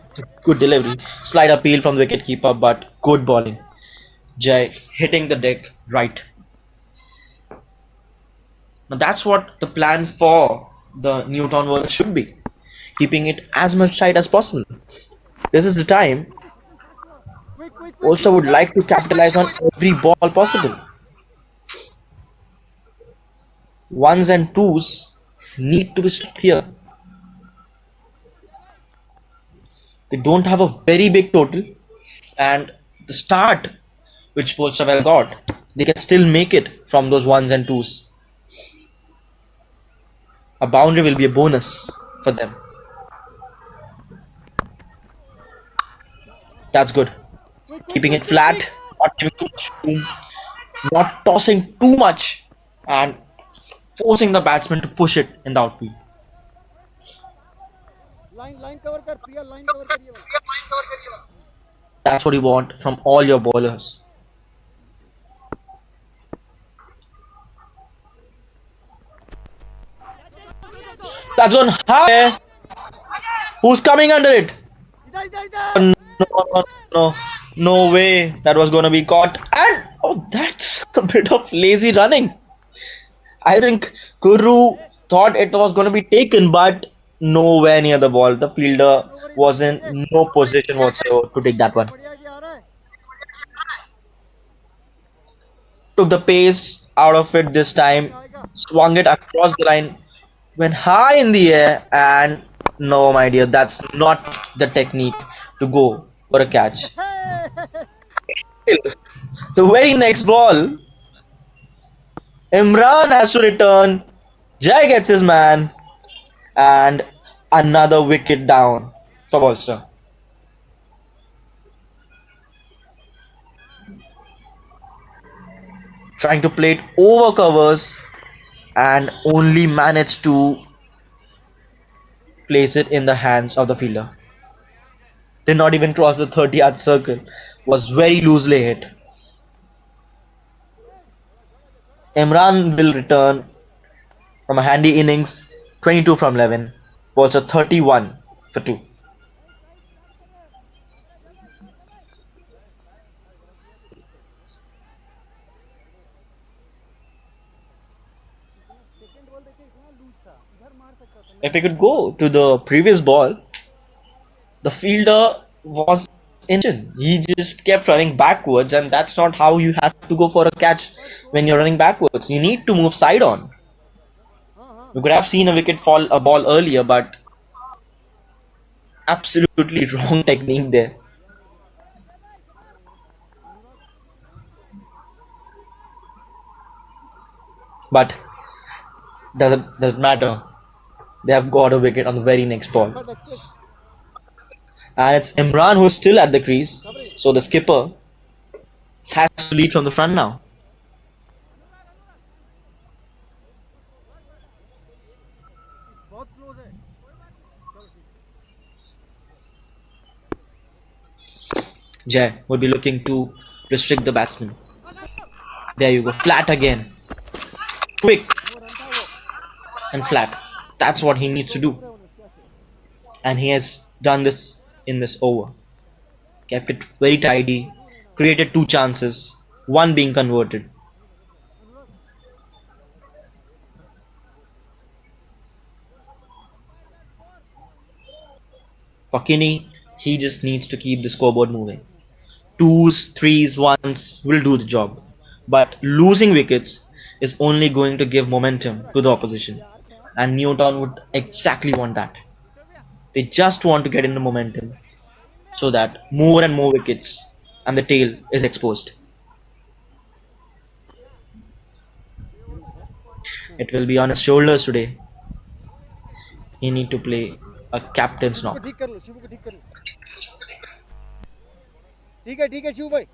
good delivery. Slight appeal from the wicketkeeper, but good bowling. Jai hitting the deck right. Now that's what the plan for the Newton bowler should be. Keeping it as much tight as possible. This is the time Ulster would like to capitalize on every ball possible. Ones and twos need to be stopped here. They don't have a very big total, and the start which Ulster well got, they can still make it from those ones and twos. A boundary will be a bonus for them. That's good. Keeping it flat, not giving too much room, not tossing too much, and forcing the batsman to push it in the outfield. Line cover कर प्रिया line cover करिए That's what you want from all your bowlers. That's one high. Who's coming under it? No, no, no, no way that was going to be caught. And oh, that's a bit of lazy running. I think Kuru thought it was going to be taken, but nowhere near the ball. The fielder was in no position whatsoever to take that one. Took the pace out of it this time, swung it across the line, went high in the air, and no, my dear, that's not the technique to go for a catch. The very next ball, Imran has to return, Jai gets his man, and another wicket down for Ulster. Trying to play it over covers and only managed to place it in the hands of the fielder. Did not even cross the 30-yard circle. Was very loosely hit. Imran will return from a handy innings, 22 from 11. Was a 31 for 2. If we could go to the previous ball, the fielder was in. He just kept running backwards, and that's not how you have to go for a catch when you're running backwards. You need to move side on. We could have seen a wicket fall a ball earlier, but absolutely wrong technique there. But doesn't matter. They have got a wicket on the very next ball. And it's Imran who's still at the crease. So the skipper has to lead from the front now. Jai would be looking to restrict the batsman. There you go. Flat again. Quick. And flat. That's what he needs to do. And he has done this in this over. Kept it very tidy. Created 2 chances. 1 being converted. For Kinney, he just needs to keep the scoreboard moving. 2s, 3s, 1s will do the job. But losing wickets is only going to give momentum to the opposition. And Newton would exactly want that. They just want to get in the momentum so that more and more wickets and the tail is exposed. It will be on his shoulders today. He need to play a captain's knock. ठीक है शिव भाई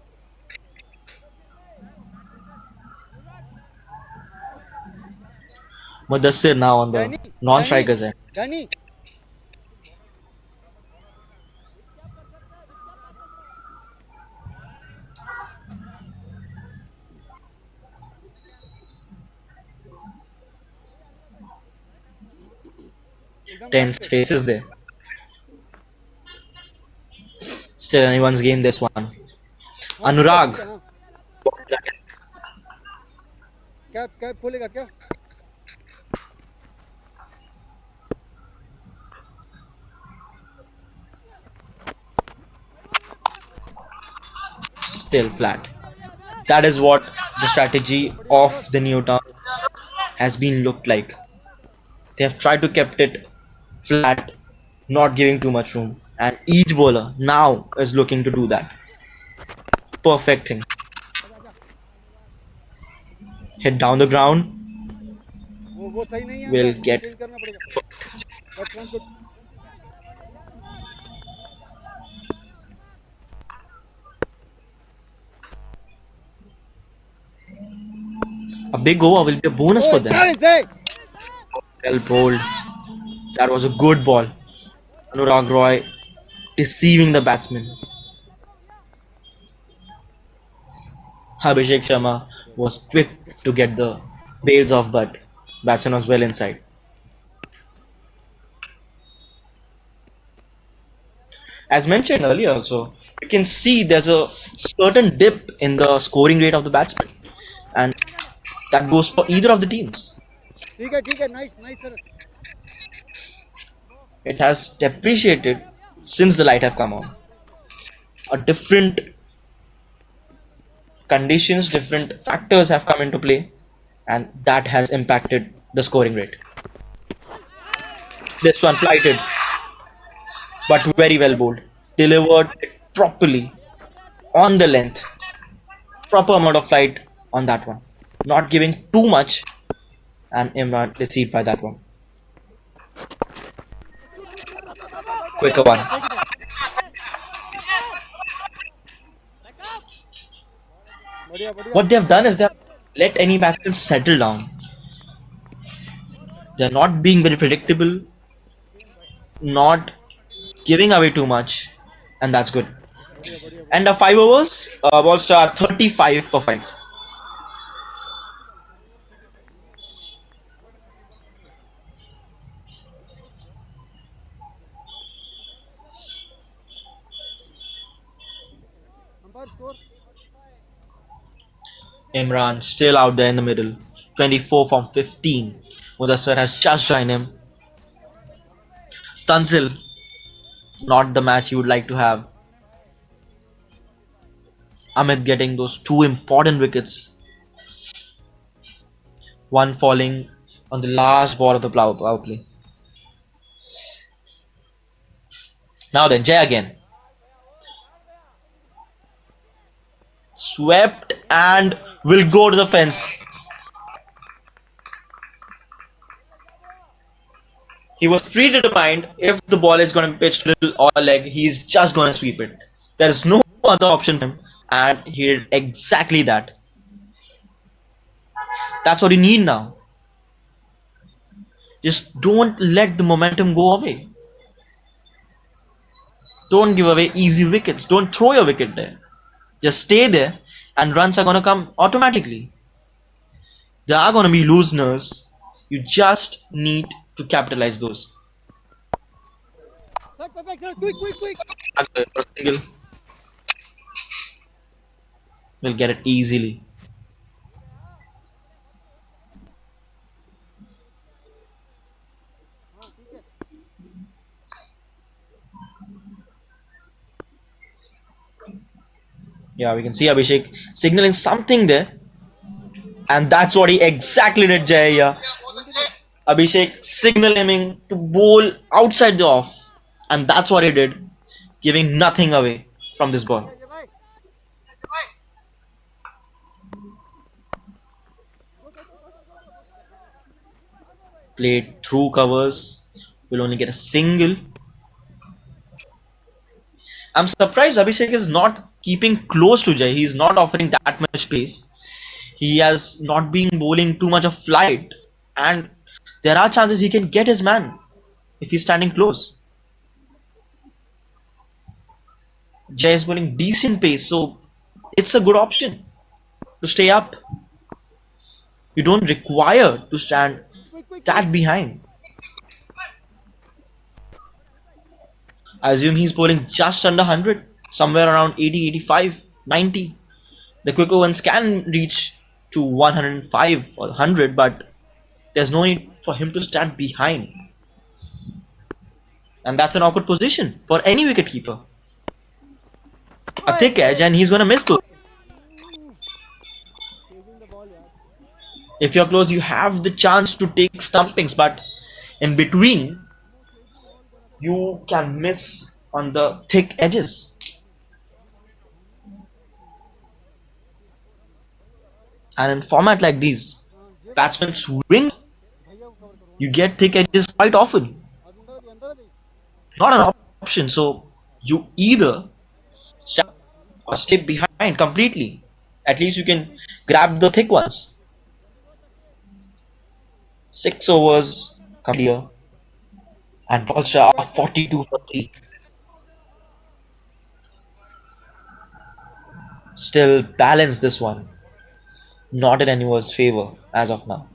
Mudassir now on the non-strikers end. Danny 10 spaces there. Still anyone's game, this one. Anurag. Cap खोलेगा क्या? Still flat. That is what the strategy of the Newtown has been looked like. They have tried to kept it flat, not giving too much room, and each bowler now is looking to do that. Perfect thing. Hit down the ground. वो सही नहीं है, Will get change करना पड़ेगा. That's not good. a big over will be a bonus for them. That Well bowled. That was a good ball. Anurag Roy deceiving the batsman. Abhishek Sharma was quick to get the bails off, but batsman was well inside. As mentioned earlier also, you can see there's a certain dip in the scoring rate of the batsman, and that goes for either of the teams. ठीक है, nice sir. It has depreciated since the light have come on. A different conditions, different factors have come into play, and that has impacted the scoring rate. This one flighted, but very well bowled. Delivered it properly on the length. Proper amount of flight on that one. Not giving too much, and Imran deceived by that one. Quicker one. What they have done is they have let any batsman settle down. They are not being very predictable, not giving away too much, and that's good. And the 5 overs, ball star 35 for 5. Imran still out there in the middle. 24 from 15. Mudassar has just joined him. Tanzil, not the match you would like to have. Amit getting those 2 important wickets. One falling on the last ball of the power play. Now then, Jay again. Swept and will go to the fence. He was predetermined, if the ball is going to be pitched little or leg, he's just going to sweep it. There is no other option for him, and he did exactly that. That's what you need now. Just don't let the momentum go away. Don't give away easy wickets. Don't throw your wicket there. Just stay there, and runs are going to come automatically. There are going to be losers. You just need to capitalize those. Quick. Single. We'll get it easily. Yeah, we can see Abhishek signaling something there, and that's what he exactly did, Jay. Abhishek signaling to bowl outside the off, and that's what he did, giving nothing away from this ball. Played through covers, will only get a single. I'm surprised Abhishek is not keeping close to Jay. He's not offering that much pace. He has not been bowling too much of flight, and there are chances he can get his man if he's standing close. Jay is bowling decent pace, so it's a good option to stay up. You don't require to stand that behind. I assume he's bowling just under 100. somewhere around 80, 85, 90. The quicker ones can reach to 105 or 100, but there's no need for him to stand behind. And that's an awkward position for any wicketkeeper. A thick edge and he's gonna miss those. If you're close, you have the chance to take stumpings, but in between, you can miss on the thick edges. And in format like these, batsmen swing, you get thick edges quite often. Not an option, so you either stand or stay behind completely. At least you can grab the thick ones. 6 overs come here, and Polstra are 42 for 3. Still balance this one. Not in anyone's favor as of now.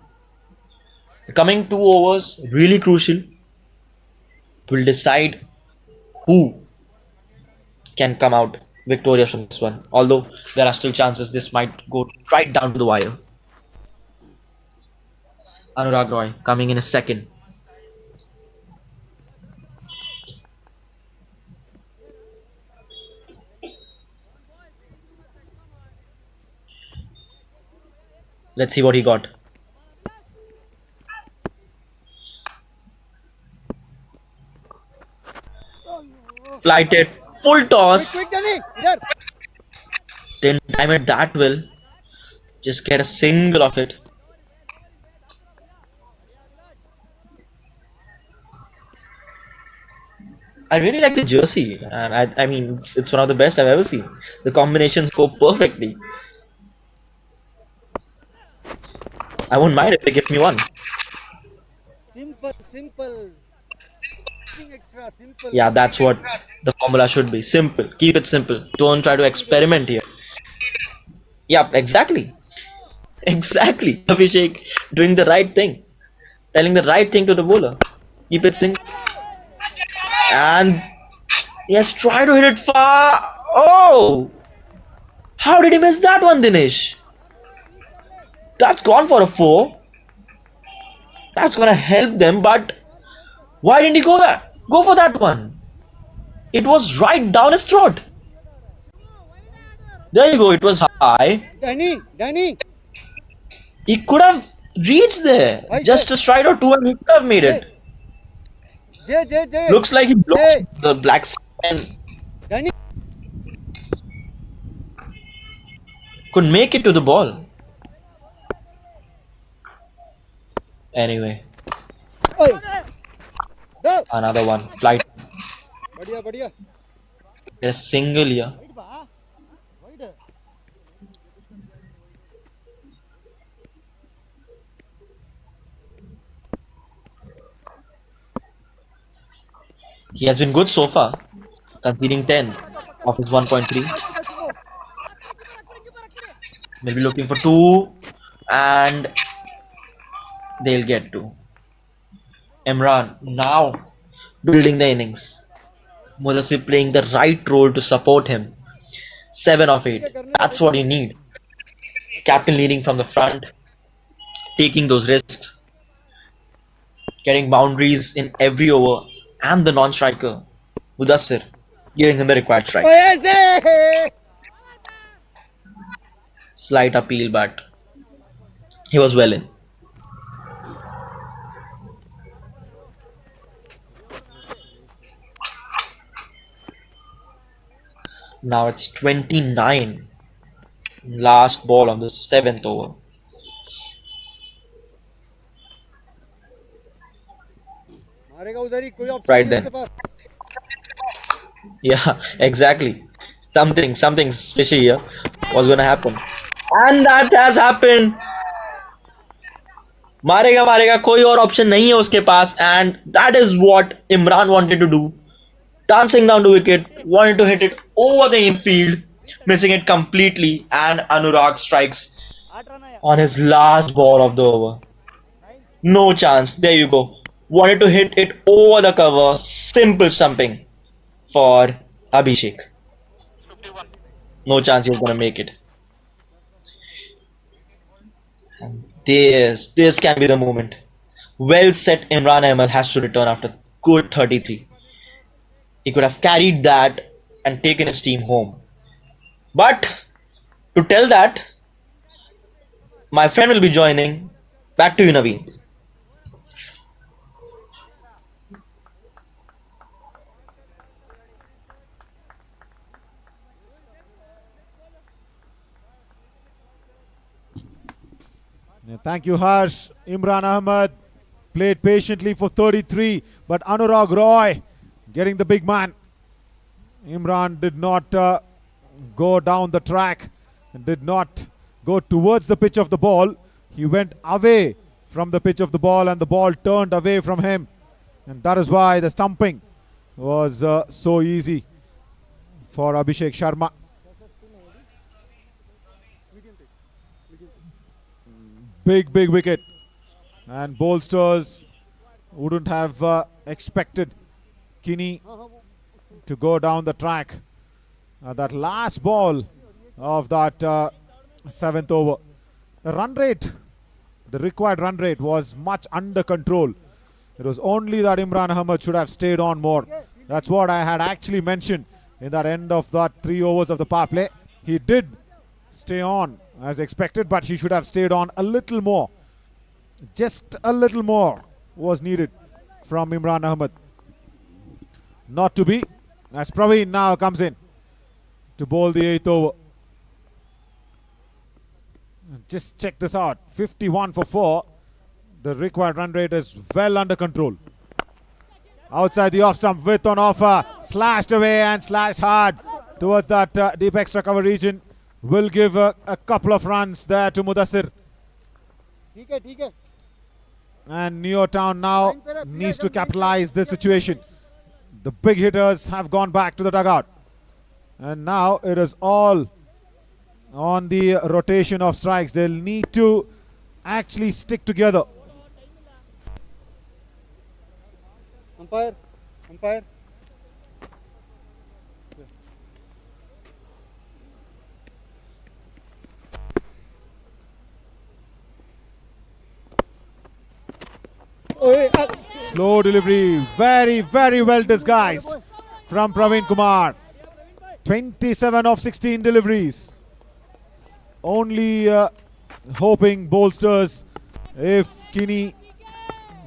The coming 2 overs, really crucial, will decide who can come out victorious from this one. Although there are still chances this might go right down to the wire. Anurag Roy coming in a second. Let's see what he got. Flighted, full toss. Didn't time it that well. Just get a single of it. I really like the jersey, and I mean it's one of the best I've ever seen. The combinations go perfectly. I won't mind if they give me one. Simple. Extra simple. Yeah, that's what the formula should be. Simple. Keep it simple. Don't try to experiment here. Yeah, exactly. Exactly. Abhishek doing the right thing. Telling the right thing to the bowler. Keep it simple. And yes, try to hit it far. Oh! How did he miss that one, Dinesh? That's gone for a 4. That's gonna help them, but why didn't he go for that one? It was right down his throat. There you go, it was high. Danny. He could have reached there. Just a stride or two and he could have made it. Jay. Looks like he blocked the black and Danny. could make it to the ball. Anyway. Another one. Flight. Badhiya. There's a single here. He has been good so far, conceding 10 of his 1.3. They'll be looking for 2 and they'll get 2. Imran now building the innings. Mudassir playing the right role to support him. 7 of 8. That's what you need. Captain leading from the front, taking those risks, getting boundaries in every over, and the non-striker Mudassir giving him the required strike. Slight appeal, but he was well in. Now it's 29. Last ball on the 7th over. Right then. Yeah, exactly. Something fishy here was gonna happen. And that has happened. मारेगा कोई और option नहीं है उसके पास, and that is what Imran wanted to do. Dancing down to wicket, wanted to hit it over the infield, missing it completely, and Anurag strikes on his last ball of the over. No chance. There you go. Wanted to hit it over the cover. Simple stumping for Abhishek. No chance he's gonna make it. This can be the moment. Well set, Imran Ahmed has to return after good 33. He could have carried that and taken his team home. But to tell that, my friend will be joining. Back to you, Naveen. Yeah, thank you, Harsh. Imran Ahmed played patiently for 33, but Anurag Roy getting the big man. Imran did not go down the track, did not go towards the pitch of the ball. He went away from the pitch of the ball and the ball turned away from him. And that is why the stumping was so easy for Abhishek Sharma. Big wicket. And Bolsters wouldn't have expected Kinney to go down the track. That last ball of that 7th over. The run rate, the required run rate was much under control. It was only that Imran Ahmed should have stayed on more. That's what I had actually mentioned in that end of that 3 overs of the power play. He did stay on as expected, but he should have stayed on a little more. Just a little more was needed from Imran Ahmed. Not to be, as Praveen now comes in to bowl the 8th over. Just check this out, 51 for 4. The required run rate is well under control. Outside the off stump, width on offer, slashed away and slashed hard towards that deep extra cover region. Will give a couple of runs there to Mudassir. And Neotown now needs to capitalize this situation. The big hitters have gone back to the dugout. And now it is all on the rotation of strikes. They'll need to actually stick together. Umpire. Slow delivery, very well disguised from Praveen Kumar. 27 of 16 deliveries. Only hoping Bolsters, if Kinney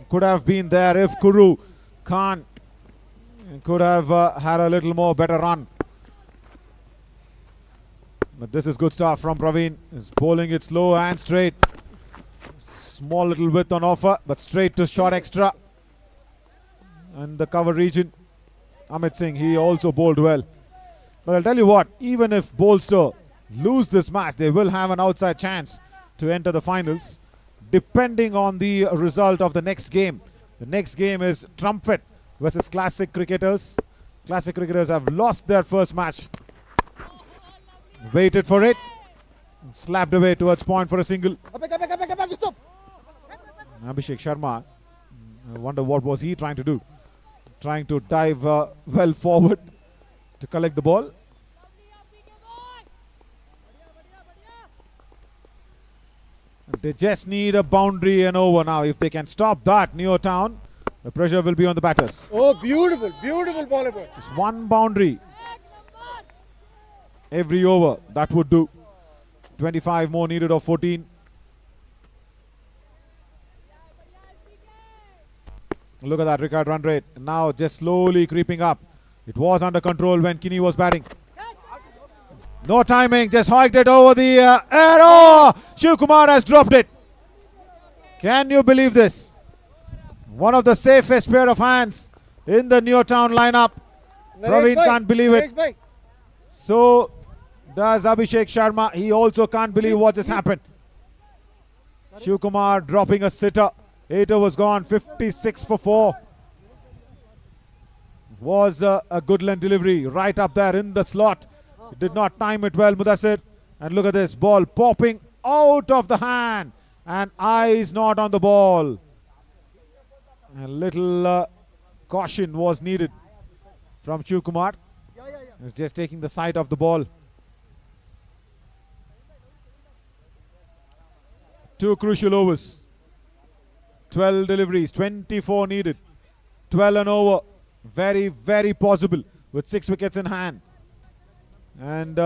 could have been there, if Kuru Khan could have had a little more better run. But this is good stuff from Praveen. He's bowling it slow and straight. Small little width on offer, but straight to short extra. And the cover region, Amit Singh, he also bowled well. But I'll tell you what, even if Bolster lose this match, they will have an outside chance to enter the finals, depending on the result of the next game. The next game is Trumpet versus Classic Cricketers. Classic Cricketers have lost their first match. Waited for it. Slapped away towards point for a single. Abhishek Sharma, I wonder what was he trying to do. Trying to dive well forward to collect the ball. They just need a boundary and over now. If they can stop that, Neotown, the pressure will be on the batters. Oh, beautiful ball. Just one boundary every over, that would do. 25 more needed of 14. Look at that record run rate. Now just slowly creeping up. It was under control when Kinney was batting. No timing, just hiked it over the air. Oh! Shiv Kumar has dropped it. Can you believe this? One of the safest pair of hands in the Neotown lineup. Praveen can't believe it. So does Abhishek Sharma. He also can't believe what just happened. Shiv Kumar dropping a sitter. 8 overs gone, 56 for 4. Was a good length delivery right up there in the slot. Did not time it well, Mudassir. And look at this ball popping out of the hand. And eyes not on the ball. A little caution was needed from Shiv Kumar. He's just taking the sight of the ball. 2 crucial overs. 12 deliveries, 24 needed. 12 and over. Very, very possible with 6 wickets in hand. And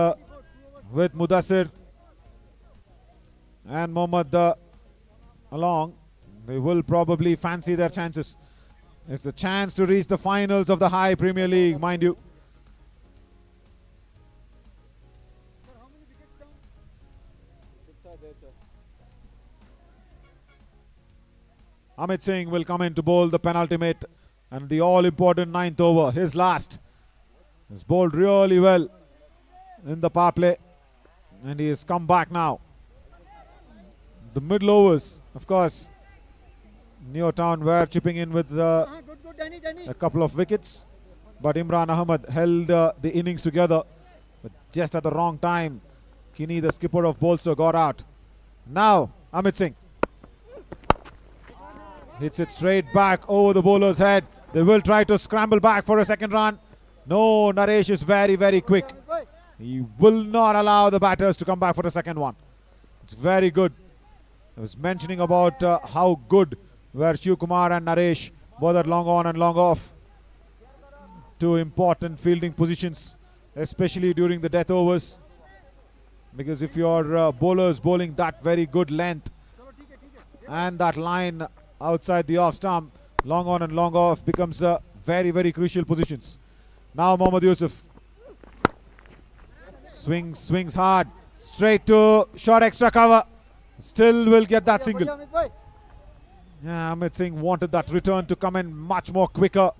with Mudassir and Mohammad along, they will probably fancy their chances. It's a chance to reach the finals of the High Premier League, mind you. Amit Singh will come in to bowl the penultimate and the all-important 9th over, his last. He's bowled really well in the power play and he has come back now. The middle overs, of course, Neotown were chipping in with a couple of wickets, but Imran Ahmed held the innings together, but just at the wrong time. Kinney, the skipper of Bolster, got out. Now Amit Singh hits it straight back over the bowler's head. They will try to scramble back for a second run. No, Naresh is very, very quick. He will not allow the batters to come back for the second one. It's very good. I was mentioning about how good were Shiv Kumar and Naresh, both at long on and long off. 2 important fielding positions, especially during the death overs. Because if your bowler is bowling that very good length and that line outside the off stump, long on and long off becomes very, very crucial positions. Now Mohammad Yusuf swings hard, straight to short extra cover. Still will get that single. Yeah, Amit Singh wanted that return to come in much more quicker.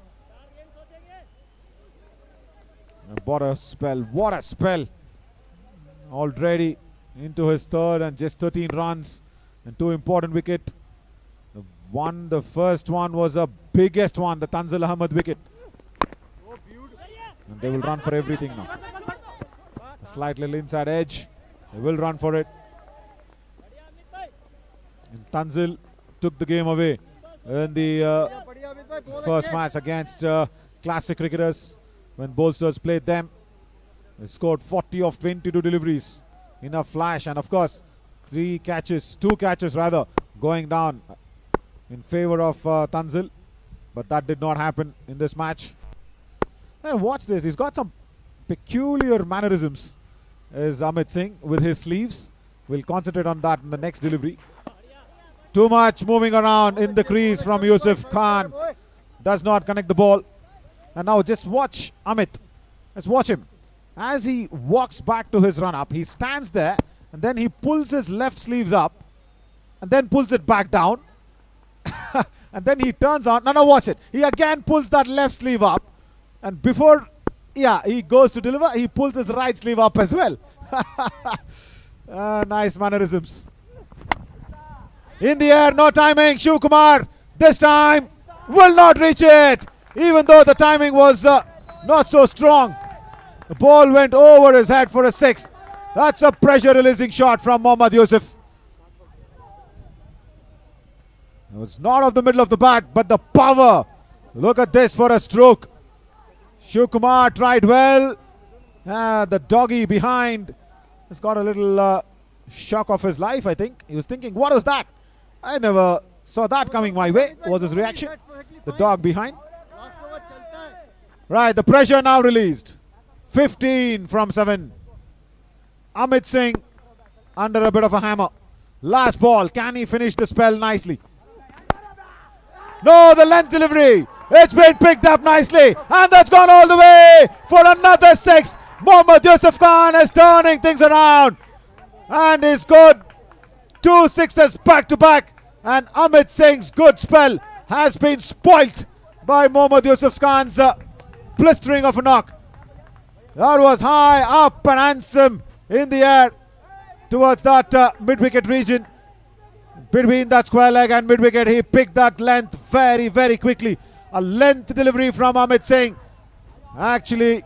And what a spell. Already into his 3rd and just 13 runs and 2 important wickets. The first one was the biggest one, the Tanzil Ahmed wicket. And they will run for everything now. A slight little inside edge. They will run for it. And Tanzil took the game away in the first match against Classic Cricketers when Bolsters played them. They scored 40 of 22 deliveries in a flash, and of course 2 catches going down in favor of Tanzil, but that did not happen in this match. And watch this, he's got some peculiar mannerisms as Amit Singh with his sleeves. We'll concentrate on that in the next delivery. Too much moving around in the crease from Yusuf Khan. Does not connect the ball. And now just watch Amit. Let's watch him. As he walks back to his run-up, he stands there and then he pulls his left sleeves up and then pulls it back down. And then he turns on. Now watch it. He again pulls that left sleeve up. And before he goes to deliver, he pulls his right sleeve up as well. Nice mannerisms. In the air, no timing. Shiv Kumar this time will not reach it. Even though the timing was not so strong. The ball went over his head for a 6. That's a pressure releasing shot from Mohammad Yusuf. It was not off the middle of the bat, but the power. Look at this for a stroke. Shiv Kumar tried well. The doggy behind has got a little shock of his life, I think. He was thinking, what was that? I never saw that coming my way, was his reaction. The dog behind. Right, the pressure now released. 15 from 7. Amit Singh under a bit of a hammer. Last ball, can he finish the spell nicely? No, the length delivery. It's been picked up nicely. And that's gone all the way for another 6. Mohammad Yusuf Khan is turning things around. And he's got 2 sixes back to back. And Amit Singh's good spell has been spoilt by Mohammad Yusuf Khan's blistering of a knock. That was high up and handsome in the air towards that mid-wicket region. Between that square leg and mid-wicket, he picked that length very, very quickly. A length delivery from Amit Singh. Actually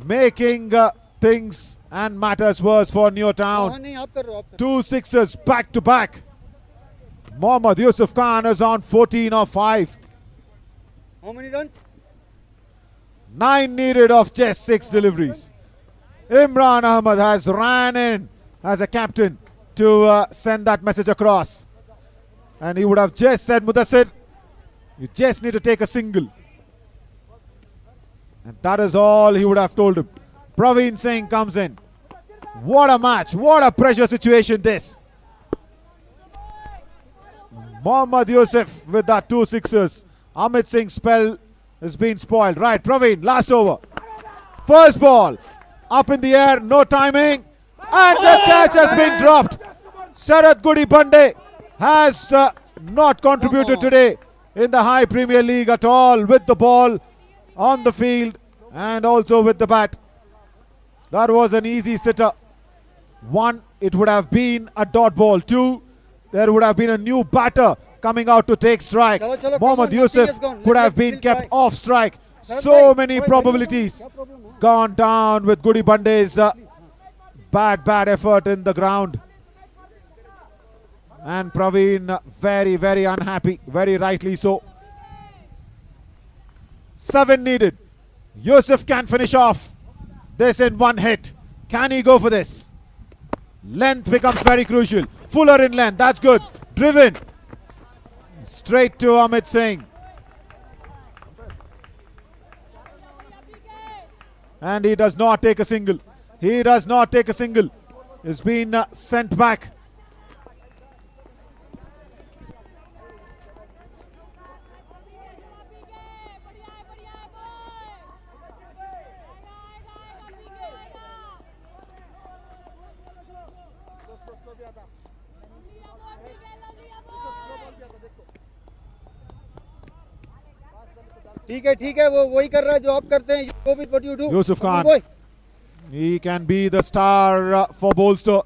making things and matters worse for Neotown. 2 sixes back to back. Mohammad Yusuf Khan is on 14 of 5. How many runs? 9 needed of just 6 deliveries. Imran Ahmed has ran in as a captain to send that message across. And he would have just said, Mudassir, you just need to take a single. And that is all he would have told him. Praveen Singh comes in. What a match. What a pressure situation this. Mohammad Yusuf with that 2 sixes. Amit Singh's spell has been spoiled. Right, Praveen, last over. First ball. Up in the air, no timing. And the catch has been dropped. Sharad Gudi Bande has not contributed today in the High Premier League at all with the ball on the field and also with the bat. That was an easy sitter. 1, it would have been a dot ball. 2, there would have been a new batter coming out to take strike. Mohammad Yusuf could have been kept off strike. So many probabilities gone down with Gudi Bande's bad effort in the ground. And Praveen very unhappy, very rightly so. 7 needed. Yusuf can finish off this in 1 hit. Can he go for this? Length becomes very crucial. Fuller in length, that's good. Driven straight to Amit Singh. And he does not take a single. He does not take a single. He's been sent back. ठीक है वो वही कर रहा है जो आप करते हैं. You go with what you do. Yusuf Khan. He can be the star for Bolster.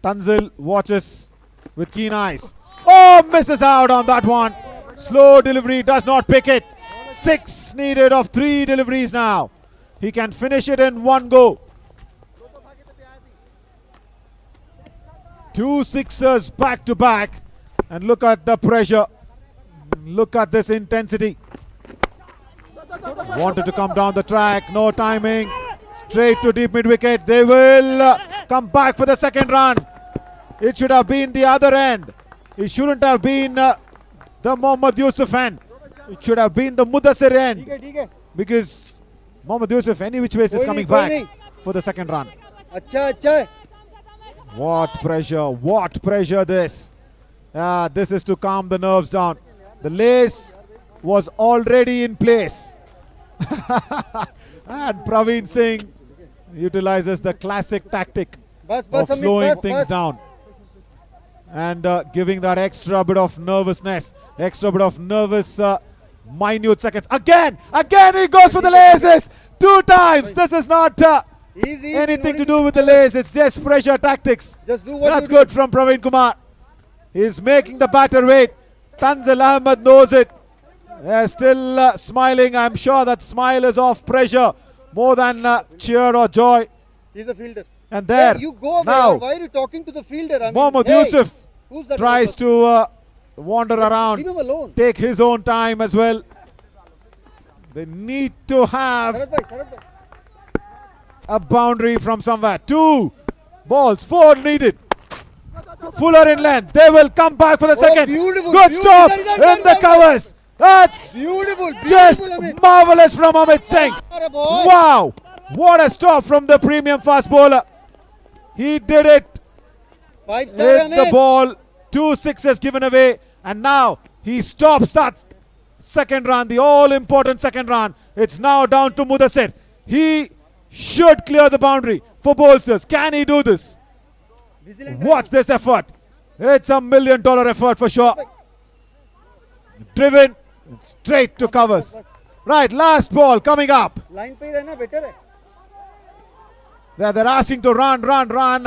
Tanzil watches with keen eyes. Oh, misses out on that one. Slow delivery, does not pick it. 6 needed of 3 deliveries now. He can finish it in 1 go. 2 sixers back to back. And look at the pressure. Look at this intensity. Wanted to come down the track, no timing. Straight to deep mid wicket. They will come back for the second run. It should have been the other end. It shouldn't have been the Mohammad Yusuf end. It should have been the Mudassir end. Because Mohammad Yusuf, any which ways, is coming back for the second run. What pressure this. This is to calm the nerves down. The lace was already in place. And Praveen Singh utilizes the classic tactic of slowing things down and giving that extra bit of nervousness, extra bit of nervous minute seconds. Again he goes for the laces 2 times. This is not anything to do with the lace. It's just pressure tactics. That's good from Praveen Kumar. He's making the batter wait. Tanzil Ahmed knows it. They're still smiling. I'm sure that smile is off pressure more than cheer or joy. He's a fielder. And there, you go now, why are you talking to the fielder? Mohammad Yusuf tries to wander around, leave him alone. Take his own time as well. They need to have a boundary from somewhere. 2 balls, 4 needed. Fuller in length. They will come back for the second. Good stop in the covers. That's just marvelous from Amit Singh. Wow, what a stop from the premium fast bowler. He did it. 5-star Hit the ball. 2 sixes given away, and now he stops that second run, the all-important second run. It's now down to Mudassir. He should clear the boundary for bowlers. Can he do this? Watch this effort. It's $1 million effort for sure. Driven straight to covers. Right, last ball coming up. Line pe rehna better hai. They're asking to run,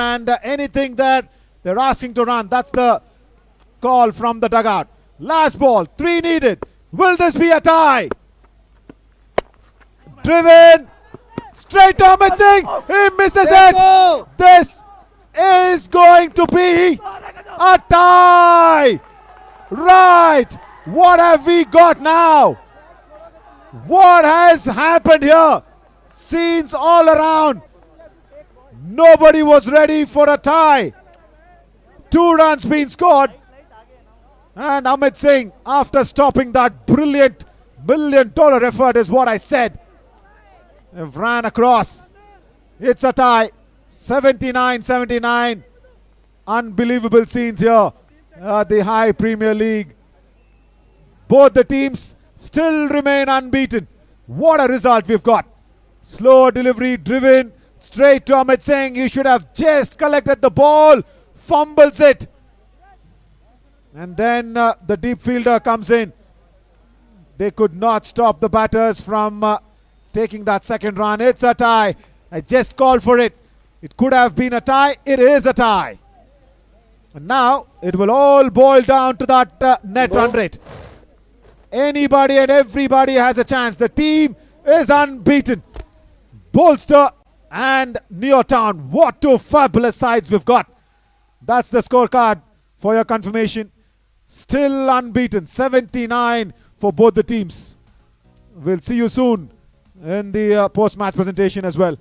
and anything that they're asking to run, that's the call from the dugout. Last ball, 3 needed. Will this be a tie? Driven straight to Amit Singh. He misses it. This is going to be a tie. Right. What have we got now? What has happened here? Scenes all around. Nobody was ready for a tie. 2 runs being scored. And Amit Singh, after stopping that brilliant $1 million effort, is what I said. They've ran across. It's a tie. 79-79. Unbelievable scenes here at the High Premier League. Both the teams still remain unbeaten. What a result we've got. Slow delivery, driven straight to Amit Singh. He should have just collected the ball. Fumbles it. And then the deep fielder comes in. They could not stop the batters from taking that second run. It's a tie. I just called for it. It could have been a tie. It is a tie. And now it will all boil down to that net run rate. Anybody and everybody has a chance. The team is unbeaten. Bolster and Neotown. What two fabulous sides we've got. That's the scorecard for your confirmation. Still unbeaten. 79 for both the teams. We'll see you soon in the post-match presentation as well.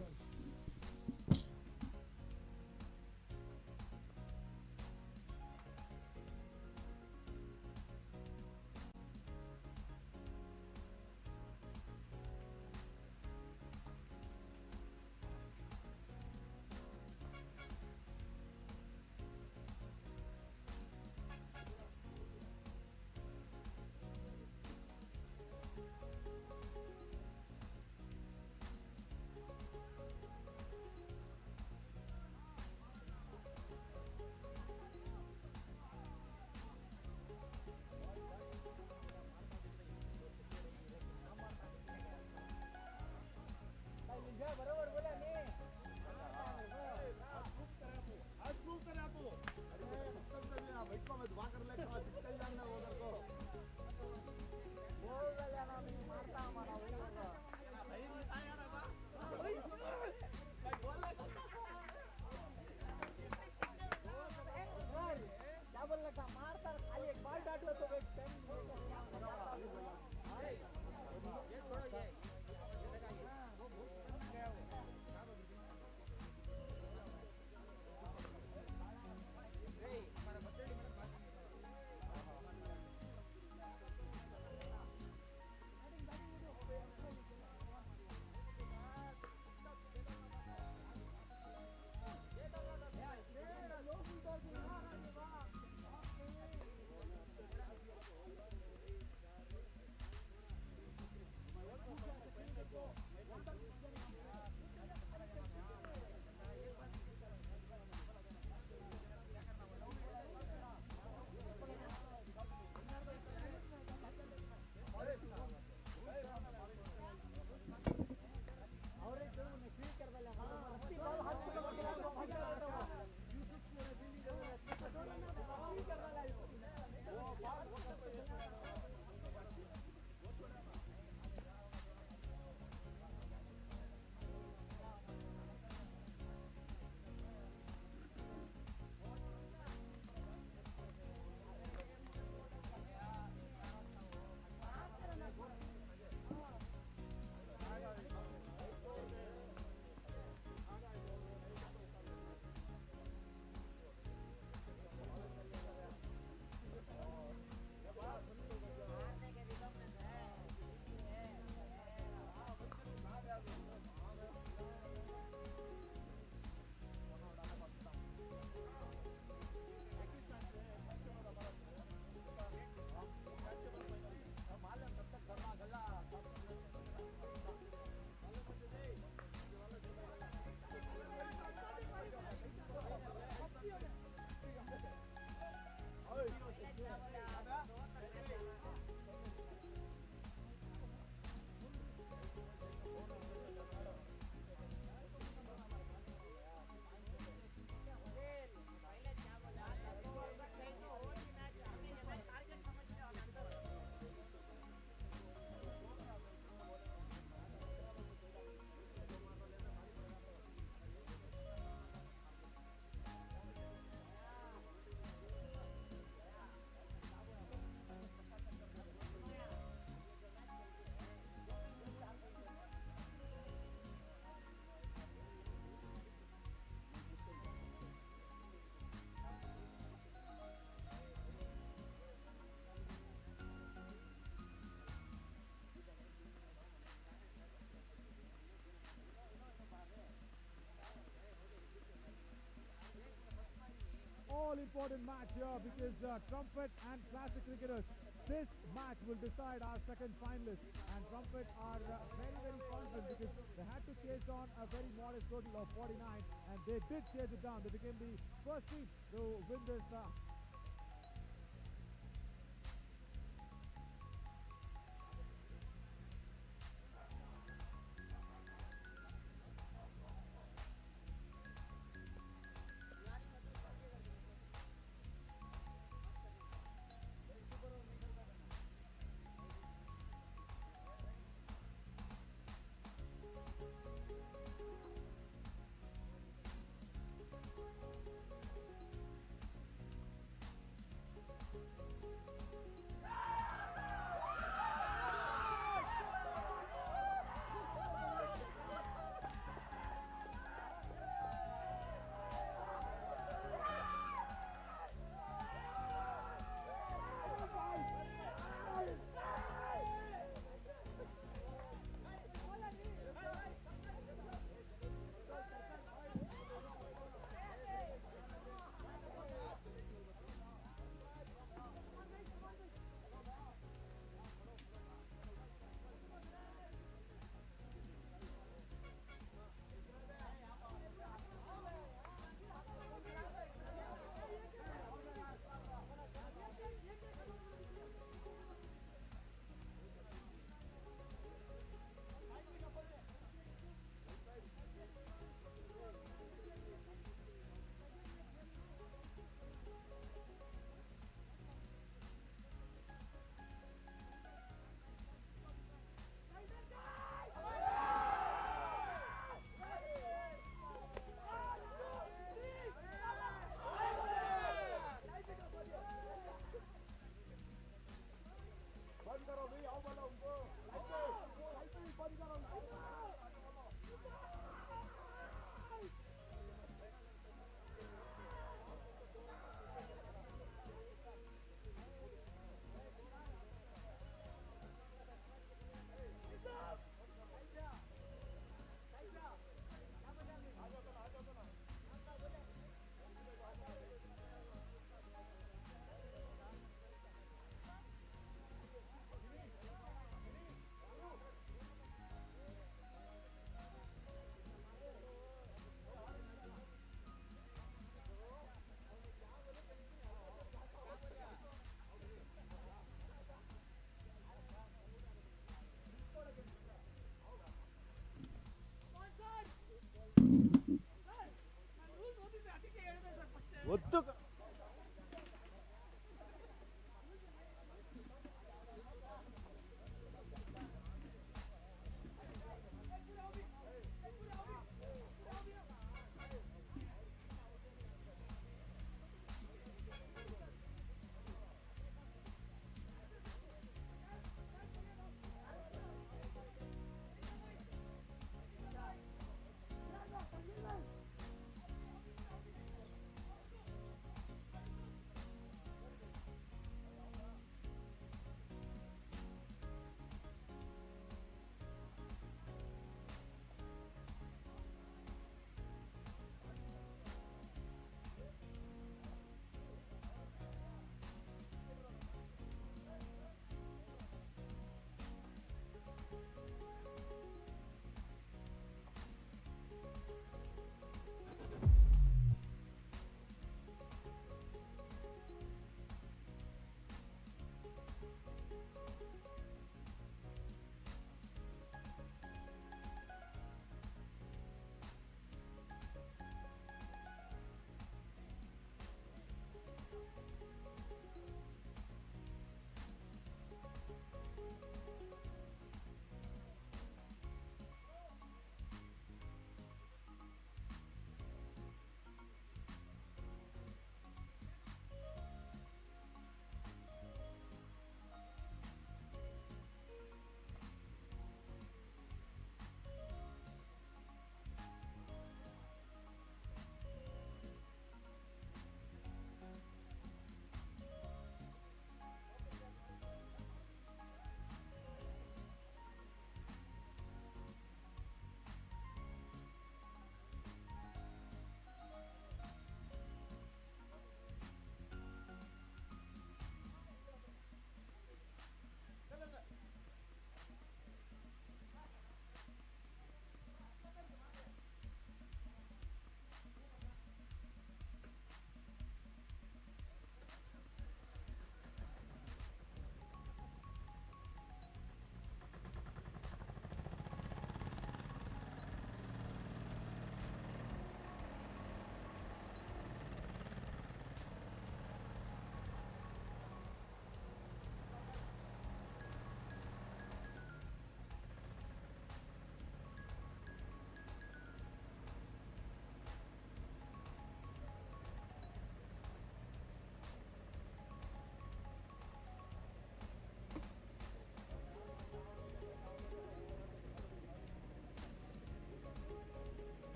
important match here because Trumpet and Classic cricketers, this match will decide our second finalist. And Trumpet are very, very confident because they had to chase on a very modest total of 49 and they did chase it down. They became the first team to win this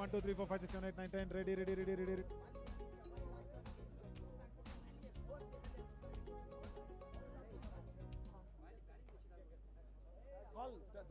1, 2, 3, 4, 5, 6, 7, 8, 9, 10. Ready, ready, ready, ready. Call.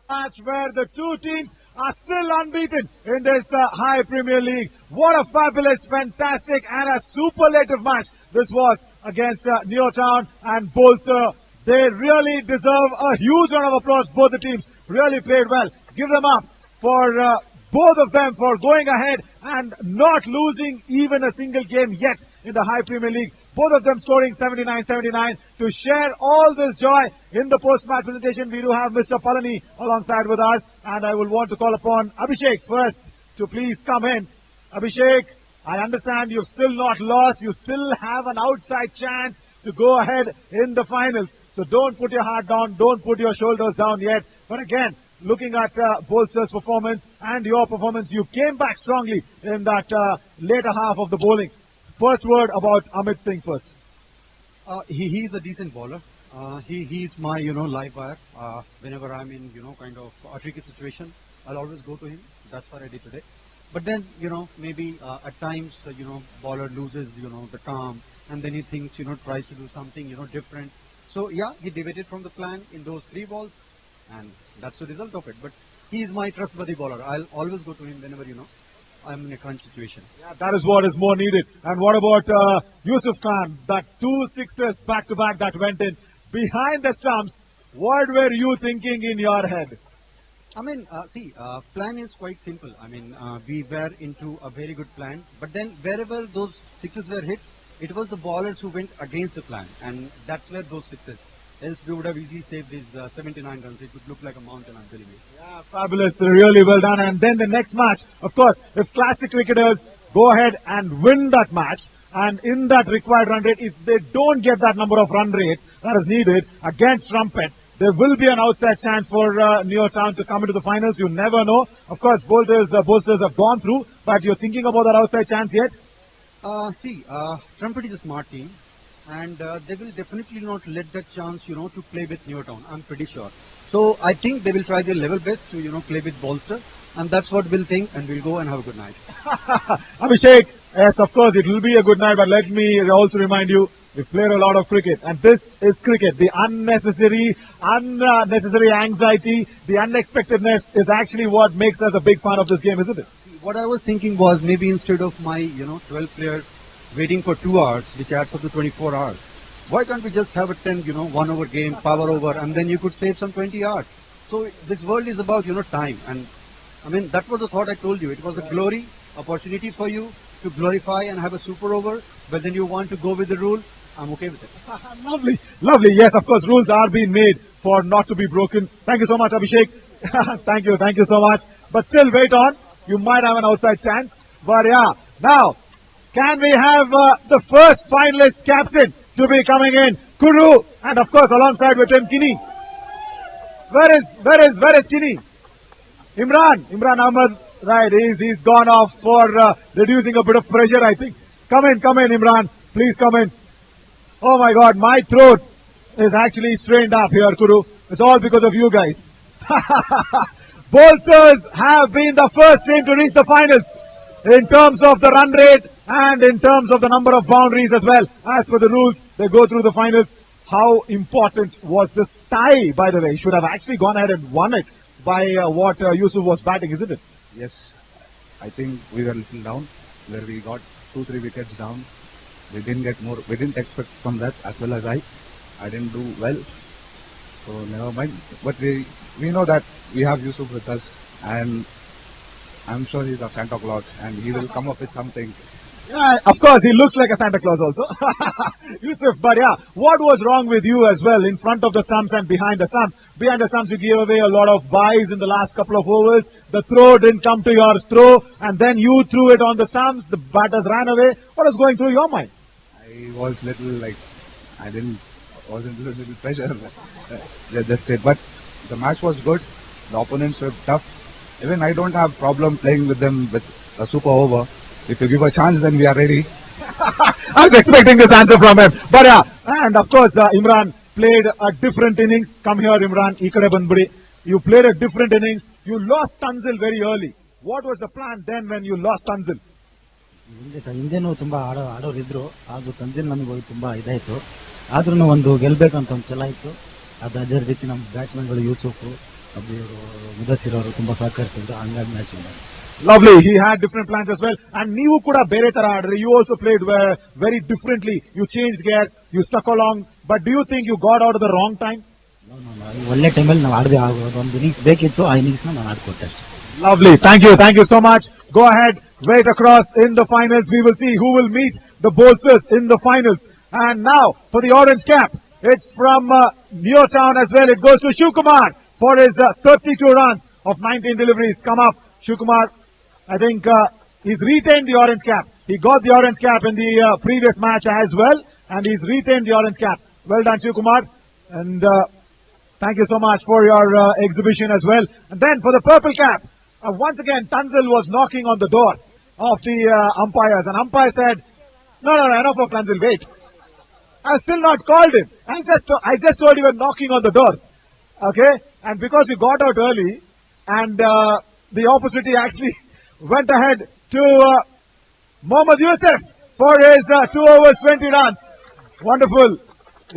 Match where the two teams are still unbeaten in this high Premier League. What a fabulous, fantastic and a superlative match this was against Neotown and Bolster. They really deserve a huge round of applause. Both the teams really played well. Give them up for both of them for going ahead and not losing even a single game yet in the High Premier League. Both of them scoring 79-79. To share all this joy in the post-match presentation, we do have Mr. Palani alongside with us, and I will want to call upon Abhishek first to please come in. Abhishek, I understand you've still not lost. You still have an outside chance to go ahead in the finals. So don't put your heart down. Don't put your shoulders down yet. But again, looking at Bolster's performance and your performance, you came back strongly in that later half of the bowling. First word about Amit Singh first. He's a decent bowler. He's my, live wire. Whenever I'm in, kind of a tricky situation, I'll always go to him. That's what I did today. But then, maybe at times, bowler loses, the calm, and then he thinks, tries to do something, different. So, yeah, he deviated from the plan in those 3 balls, and that's the result of it. But he is my trustworthy bowler. I'll always go to him whenever, I'm in a crunch situation. Yeah, that is what is more needed. And what about Yusuf Khan? That 2 sixes back-to-back that went in behind the stumps. What were you thinking in your head? I mean, plan is quite simple. I mean, we were into a very good plan. But then wherever those sixes were hit, it was the bowlers who went against the plan. And that's where those sixes. Else we would have easily saved these 79 runs. It would look like a mountain, I'm telling you. Yeah, fabulous. Really well done. And then the next match, of course, if classic cricketers go ahead and win that match, and in that required run rate, if they don't get that number of run rates that is needed against Trumpet, there will be an outside chance for Neotown to come into the finals. You never know. Of course, Bolsters have gone through, but you're thinking about that outside chance yet? Trumpet is a smart team. And they will definitely not let that chance, to play with Neotown. I'm pretty sure. So I think they will try their level best to, play with Bolster. And that's what we'll think, and we'll go and have a good night. Abhishek, yes, of course, it will be a good night, but let me also remind you, we've played a lot of cricket, and this is cricket. The unnecessary anxiety, the unexpectedness is actually what makes us a big fan of this game, isn't it? What I was thinking was maybe instead of my, 12 players waiting for 2 hours, which adds up to 24 hours. Why can't we just have a 10, 1 over game, power over, and then you could save some 20 hours. So this world is about, time. And I mean, that was the thought I told you. It was a glory, opportunity for you to glorify and have a super over. But then you want to go with the rule. I'm okay with it. Lovely, lovely. Yes, of course, rules are being made for not to be broken. Thank you so much, Abhishek. Thank you so much. But still, wait on. You might have an outside chance. But yeah, now, can we have the first finalist captain to be coming in? Kuru, and of course alongside with him, Kini. Where is Kini? Imran Ahmed, right, he's gone off for reducing a bit of pressure, I think. Come in, Imran. Please come in. Oh my God, my throat is actually strained up here, Kuru. It's all because of you guys. Bolsters have been the first team to reach the finals in terms of the run rate and in terms of the number of boundaries as well. As per the rules, they go through the finals. How important was this tie, by the way? Should have actually gone ahead and won it by what Yusuf was batting, isn't it? Yes, I think we were a little down, where we got 2-3 wickets down. We didn't get more. We didn't expect from that, as well as I didn't do well. So never mind. But we know that we have Yusuf with us, and I'm sure he's a Santa Claus, and he will come up with something. Yeah, of course, he looks like a Santa Claus also. Yusuf, but yeah, what was wrong with you as well in front of the stumps and behind the stumps? Behind the stumps, you gave away a lot of byes in the last couple of overs. The throw didn't come to your throw, and then you threw it on the stumps. The batters ran away. What was going through your mind? I was little like, was in a little pressure. Just it. But the match was good. The opponents were tough. Even I don't have problem playing with them with a super over. If you give a chance, then we are ready. I was expecting this answer from him. But yeah, and of course, Imran played a different innings. Come here, Imran. Ikade Banbudi. You played a different innings. You lost Tanzil very early. What was the plan then when you lost Tanzil? ಹಿಂದೆನೂ ತುಂಬ ಆಡೋರಿದ್ರು. ಹಾಗೂ ತಂಜಿಲ್ ನಮಗೆ ಹೋಗಿ ತುಂಬ ಇದಾಯಿತು. ಆದ್ರೂ ಒಂದು ಗೆಲ್ಬೇಕಂತ ಒಂದು ಛಲ ಇತ್ತು. ಅದೇ ರೀತಿ ನಮ್ಮ ಬ್ಯಾಟ್ಸ್ಮನ್ಗಳು ಯೂಸುಫ್ ಅಬ್ಬಿಯವರು ಮುದಸಿರ್ ಅವರು ತುಂಬಾ ಸಹಕರಿಸಿದ್ರು. ಹಂಗಾಗಿ match Lovely. He had different plans as well. And ನೀವು ಕೂಡ ಬೇರೆ ತರ ಆಡ್ರಿ. You also played very differently. You changed gears. You stuck along. But do you think you got out of the wrong time? ಒಳ್ಳೆ ಟೈಮಲ್ಲಿ ನಾವು ಆಡದೆ ಆಗೋದು ಒಂದು innings ಬೇಕಿತ್ತು. ಆ ಇನ್ನಿಂಗ್ಸ್ ನಾನು ಆಡ್ಕೊಟ್ಟೆ ಅಷ್ಟೇ. Lovely. Thank you. Thank you so much. Go ahead. Wait across in the finals. We will see who will meet the bolsters in the finals. And now for the orange cap. It's from Neotown as well. It goes to Shivkumar for his 32 runs of 19 deliveries. Come up, Shivkumar. I think he's retained the orange cap. He got the orange cap in the previous match as well. And he's retained the orange cap. Well done, Shivkumar. And thank you so much for your exhibition as well. And then for the purple cap. Once again, Tanzil was knocking on the doors of the umpires. And umpire said, no, enough of Tanzil, wait. I've still not called him. I just told you were knocking on the doors. Okay? And because we got out early, and the opportunity actually went ahead to Mohammad Yusuf for his 2 overs, 20 runs. Wonderful.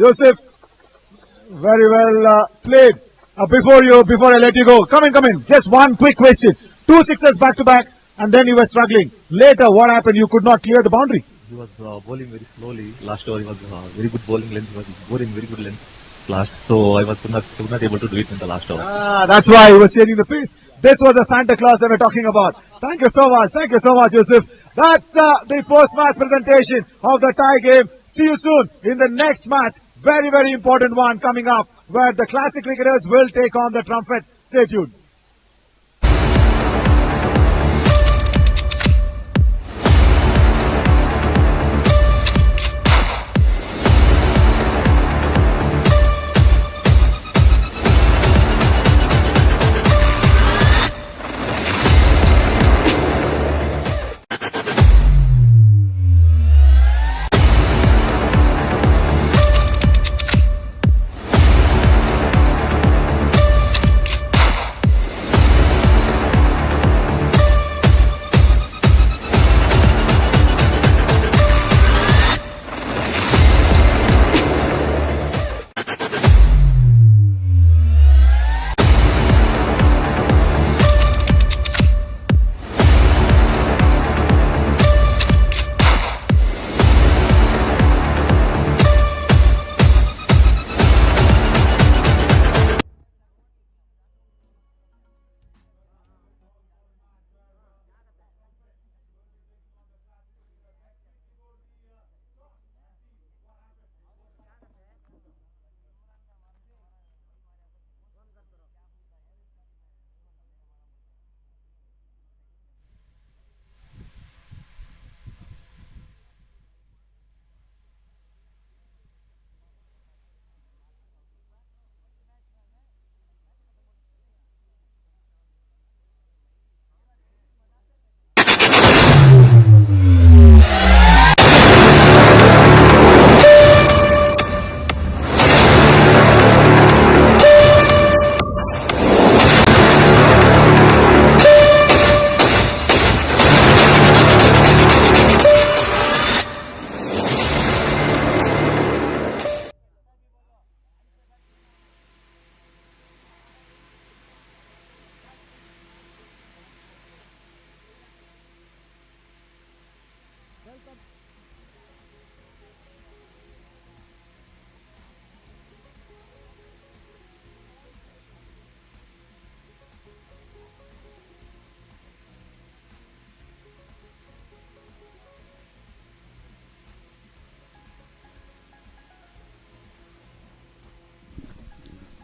Yusuf, very well played. Before I let you go, come in. Just one quick question. 2 sixes back to back, and then you were struggling. Later, what happened? You could not clear the boundary. He was bowling very slowly. Last over, he was very good bowling length. He was bowling very good length last. So I was not able to do it in the last over. That's why he was changing the pace. This was the Santa Claus that we're talking about. Thank you so much. Thank you so much, Yusuf. That's the post-match presentation of the tie game. See you soon in the next match. Very, very important one coming up, where the classic cricketers will take on the Trumpet. Stay tuned.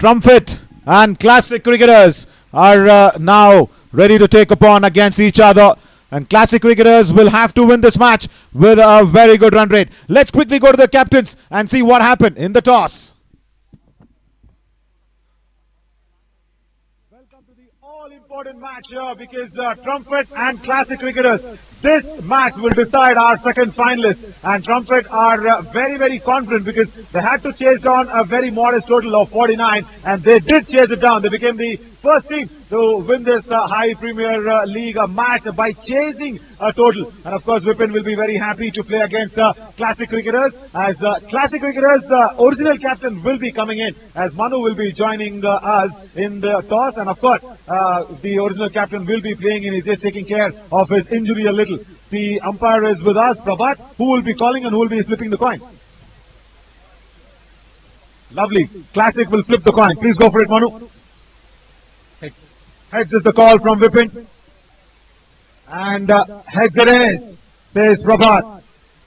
Trumpet and Classic cricketers are now ready to take upon against each other. And Classic cricketers will have to win this match with a very good run rate. Let's quickly go to the captains and see what happened in the toss. Welcome to the all-important match here because Trumpet and Classic cricketers, this match will decide our second finalists. And Trumpet are very, very confident because they had to chase down a very modest total of 49 and they did chase it down. They became the first team to win this High Premier League match by chasing a total. And of course, Vipin will be very happy to play against Classic Cricketers, as Classic Cricketers original captain will be coming in, as Manu will be joining us in the toss. And of course, the original captain will be playing in. He's just taking care of his injury a little. The umpire is with us, Prabhat, who will be calling and who will be flipping the coin. Lovely. Classic will flip the coin. Please go for it, Manu. Heads is the call from Vipin. And heads it is, says Prabhat.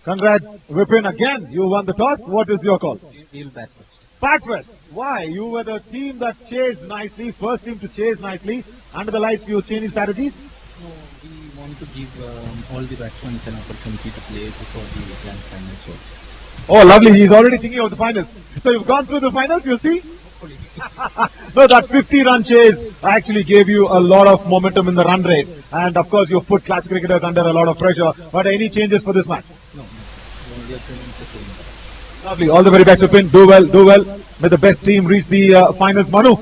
Congrats, Vipin. Again, you won the toss. What is your call? We'll bat first. Bat first. Why? You were the team that chased nicely. First team to chase nicely. Under the lights, you changing strategies? No, we want to give all the batsmen an opportunity to play before the grand final. So. Oh, lovely. He's already thinking of the finals. So you've gone through the finals, you'll see? No, that 50-run chase actually gave you a lot of momentum in the run rate. And of course, you've put Classic Cricketers under a lot of pressure. But any changes for this match? No. We are training to play. Lovely. All the very best, Vipin. Do well, do well. May the best team reach the finals. Manu,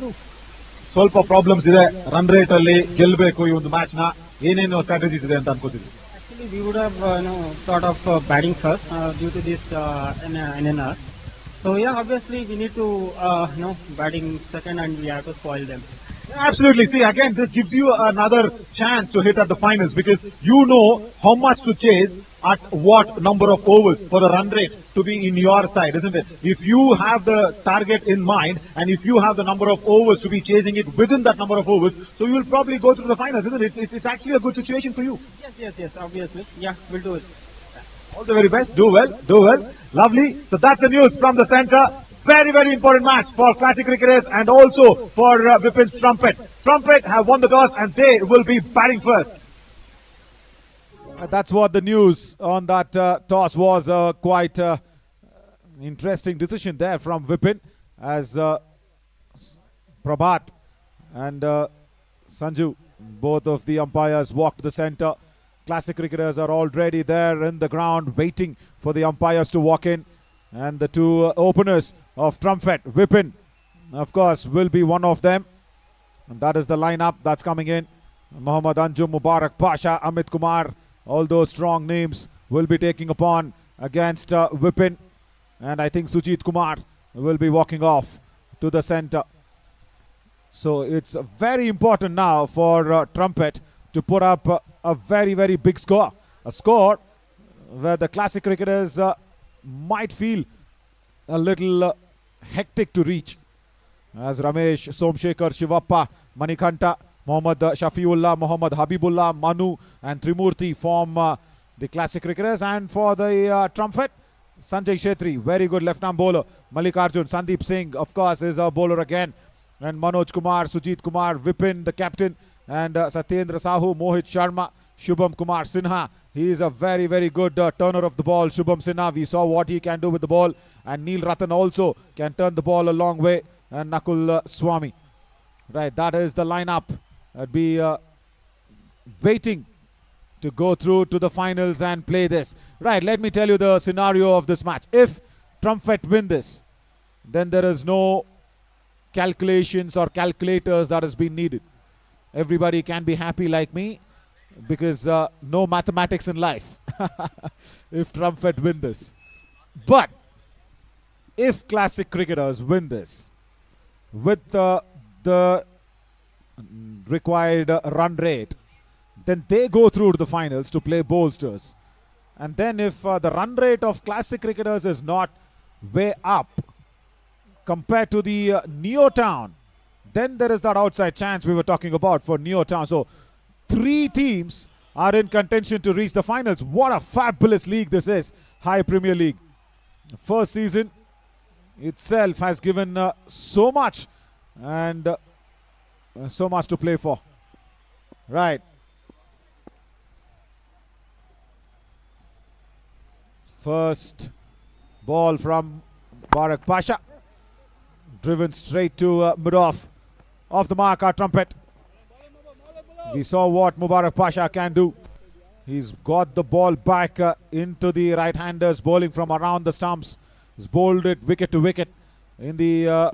ಸ್ವಲ್ಪ problems ಇದೆ run rate ಅಲ್ಲಿ ಗೆಲ್ಲಬೇಕು ಈ ಒಂದು match ನ ಏನೇನು strategies ಇದೆ ಅಂತ ಅನ್ಕೋತೀವಿ. Actually, we would have thought of batting first due to this NNR. So yeah, obviously we need to batting second, and we have to spoil them. Absolutely. See, again, this gives you another chance to hit at the finals, because you know how much to chase at what number of overs for the run rate to be in your side, isn't it? If you have the target in mind, and if you have the number of overs to be chasing it within that number of overs, so you will probably go through the finals, isn't it? It's actually a good situation for you. Yes, obviously. Yeah, we'll do it. All the very best. Do well, do well. Lovely. So that's the news from the center. Very, very important match for Classic Cricketers and also for Vipin's Trumpet. Trumpet have won the toss and they will be batting first. That's what the news on that toss was. Quite interesting decision there from Vipin, as Prabhat and Sanju, both of the umpires, walked to the center. Classic Cricketers are already there in the ground waiting for the umpires to walk in. And the two openers of Trumpet, Vipin, of course, will be one of them. And that is the lineup that's coming in. Mohammad Anjum, Mubarak Pasha, Amit Kumar, all those strong names will be taking upon against Vipin. And I think Sujit Kumar will be walking off to the center. So it's very important now for Trumpet to put up a very, very big score. A score where the Classic Cricketers might feel a little hectic to reach, as Ramesh, Somshekar, Shivappa, Manikanta, Mohammad Shafiullah, Mohammad Habibullah, Manu and Trimurti form the Classic Cricketers. And for the Trumpet, Sanjay Shetri, very good left-arm bowler. Mallikarjun, Sandeep Singh, of course, is a bowler again. And Manoj Kumar, Sujit Kumar, Vipin, the captain, and Satyendra Sahu, Mohit Sharma, Shubham Kumar Sinha. He is a very, very good turner of the ball, Shubham Sinha. We saw what he can do with the ball. And Neil Ratan also can turn the ball a long way. And Nakul Swami. Right, that is the lineup. I'd be waiting to go through to the finals and play this. Right, let me tell you the scenario of this match. If Trumpet win this, then there is no calculations or calculators that has been needed. Everybody can be happy like me, because no mathematics in life if Trumpet win this. But if Classic Cricketers win this with the required run rate, then they go through to the finals to play Bolsters. And then if the run rate of Classic Cricketers is not way up compared to the Neo Town, then there is that outside chance we were talking about for Neo Town. So 3 teams are in contention to reach the finals. What a fabulous league this is, High Premier League. First season itself has given so much and so much to play for. Right. First ball from Mubarak Pasha. Driven straight to mid-off. Off the mark, our Trumpet. We saw what Mubarak Pasha can do. He's got the ball back into the right-handers, bowling from around the stumps. He's bowled it wicket to wicket in the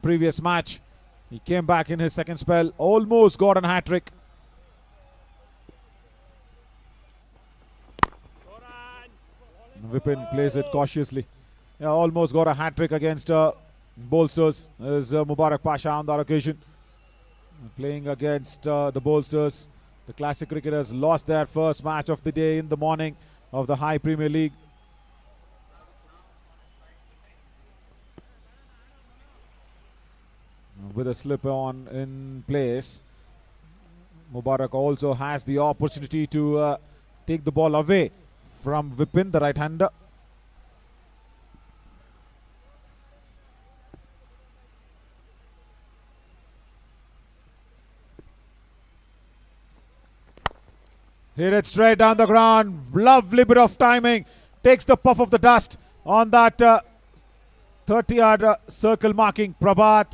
previous match. He came back in his second spell, almost got a hat-trick. Vipin plays it cautiously. Yeah, almost got a hat-trick against Bolsters. Is Mubarak Pasha on that occasion. Playing against the Bolsters. The Classic Cricketers lost their first match of the day in the morning of the High Premier League. With a slip on in place, Mubarak also has the opportunity to take the ball away from Vipin, the right-hander. Hit it straight down the ground. Lovely bit of timing. Takes the puff of the dust on that 30-yard circle marking. Prabhat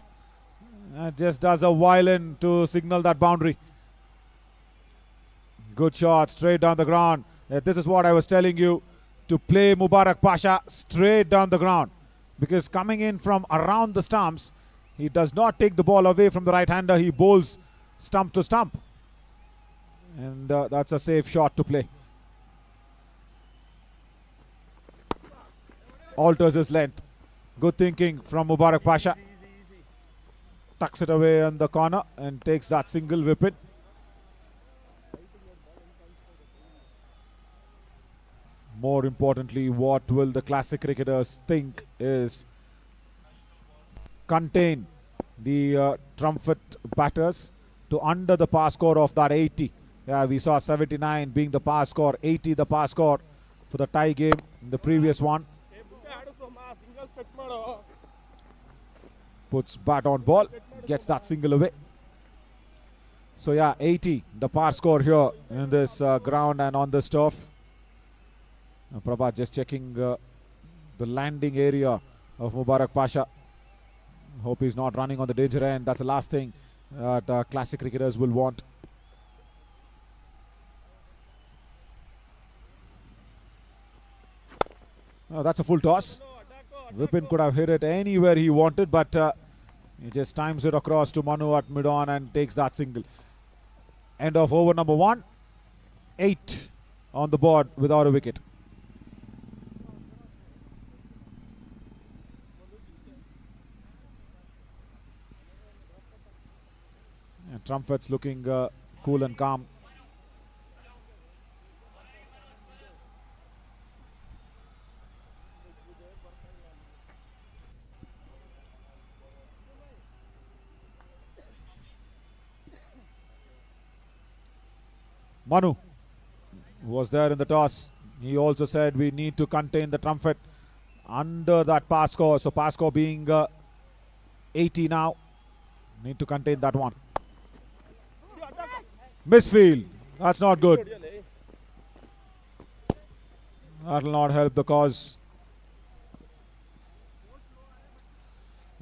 just does a violin to signal that boundary. Good shot straight down the ground. This is what I was telling you, to play Mubarak Pasha straight down the ground, because coming in from around the stumps, he does not take the ball away from the right-hander. He bowls stump to stump, and that's a safe shot to play. Alters his length. Good thinking from Mubarak Pasha. Tucks it away on the corner and takes that single wicket. More importantly, what will the Classic Cricketers think is contain the trumpet batters to under the pass score of that 80. Yeah, we saw 79 being the pass score, 80 the pass score for the tie game in the previous one. Puts bat on ball, gets that single away. So yeah, 80 the pass score here in this ground and on this turf. Prabhat just checking the landing area of Mubarak Pasha. Hope he's not running on the danger end. That's the last thing that Classic Cricketers will want. That's a full toss. Vipin could have hit it anywhere he wanted, but he just times it across to Manu at mid-on and takes that single. End of over number 1. 8 on the board without a wicket. And Trumpet's looking cool and calm. Manu was there in the toss. He also said we need to contain the Trumpet under that pass score. So pass score being 80 now. Need to contain that one. Misfield. That's not good. That will not help the cause.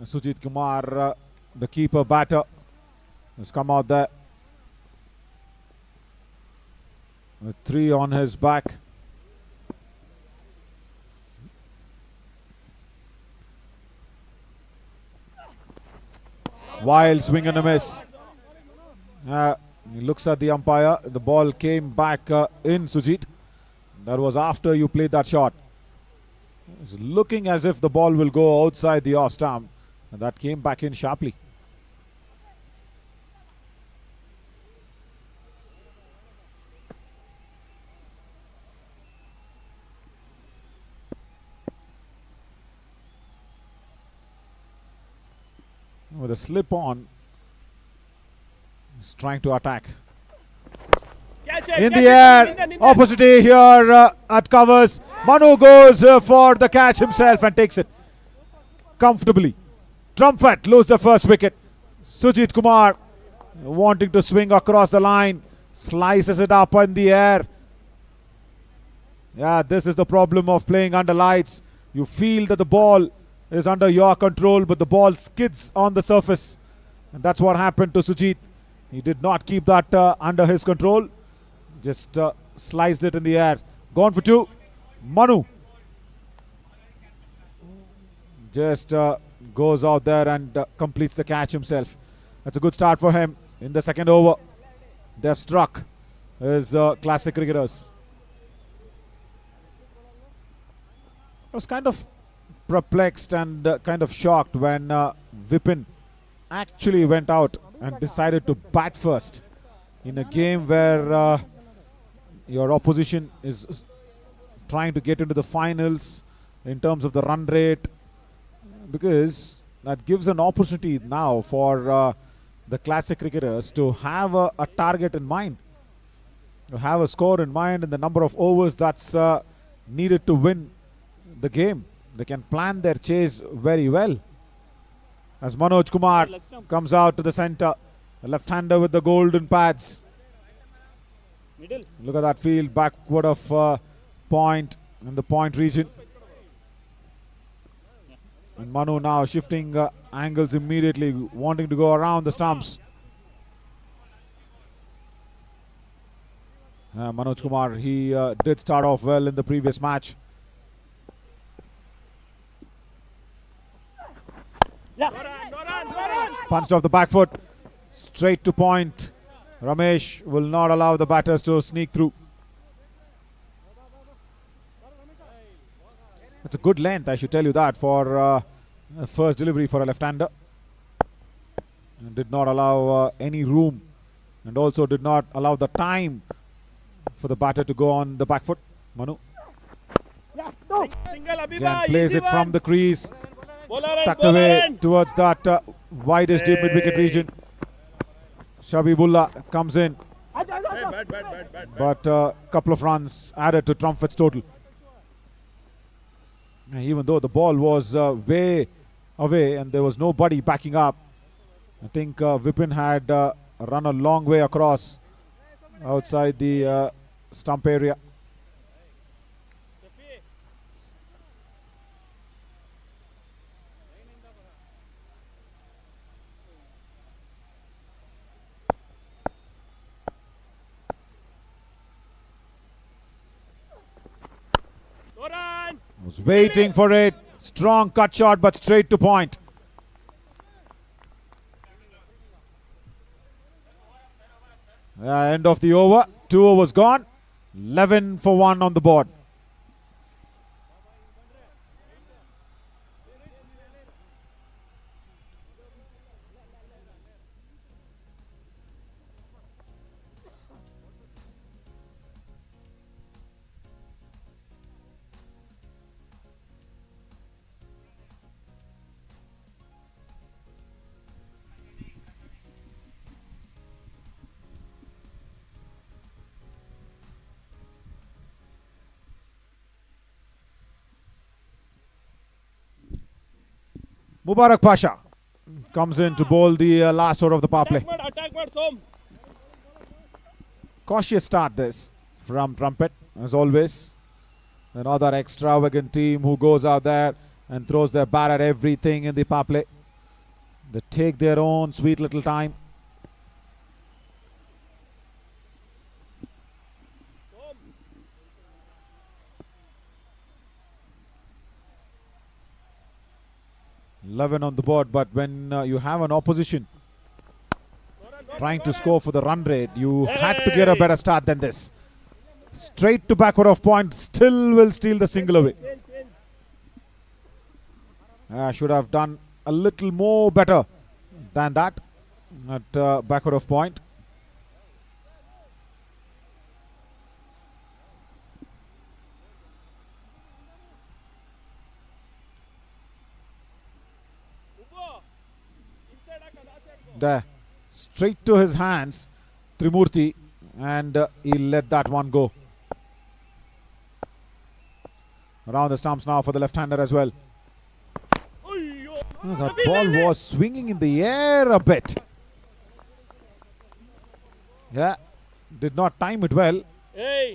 Sujit Kumar, the keeper batter, has come out there with 3 on his back. Wild swing and a miss. He looks at the umpire. The ball came back in, Sujit. That was after you played that shot. It's looking as if the ball will go outside the off stump. And that came back in sharply. With a slip on, he's trying to attack. In the air, opportunity here at covers. Manu goes for the catch himself and takes it comfortably. Trumpet lose the first wicket. Sujit Kumar wanting to swing across the line, slices it up in the air. Yeah, this is the problem of playing under lights. You feel that the ball is under your control, but the ball skids on the surface. And that's what happened to Sujit. He did not keep that under his control. Just sliced it in the air. Gone for 2. Manu just goes out there and completes the catch himself. That's a good start for him in the second over. They've struck his classic cricketers. I was kind of perplexed and kind of shocked when Vipin actually went out and decided to bat first in a game where your opposition is trying to get into the finals in terms of the run rate, because that gives an opportunity now for the classic cricketers to have a target in mind, to have a score in mind and the number of overs that's needed to win the game. They can plan their chase very well. As Manoj Kumar comes out to the center, a left-hander with the golden pads. Middle. Look at that field backward of point in the point region. And Manu now shifting angles immediately, wanting to go around the stumps. Manoj Kumar, he did start off well in the previous match. Punched off the back foot, straight to point. Ramesh will not allow the batters to sneak through. It's a good length, I should tell you that, for first delivery for a left-hander. And did not allow any room, and also did not allow the time for the batter to go on the back foot. Manu again plays it from the crease, tucked away towards that widest deep mid-wicket region. Shabibullah comes in, but a couple of runs added to Trumpet's total. Even though the ball was way away and there was nobody backing up, I think Vipin had run a long way across outside the stump area. Was waiting for it. Strong cut shot, but straight to point. End of the over. 2 overs gone. 11 for 1 on the board. Mubarak Pasha comes in to bowl the last over of the power play. Attack mode, Som. Cautious start this from Trumpet, as always. Another extravagant team who goes out there and throws their bat at everything in the power play. They take their own sweet little time. .11 on the board, but when you have an opposition trying to score for the run rate, you had to get a better start than this. Straight to backward of point, still will steal the single away. Should have done a little more better than that at backward of point. There, straight to his hands, Trimurti, and he let that one go. Around the stumps now for the left-hander as well. That ball was swinging in the air a bit. Yeah, did not time it well.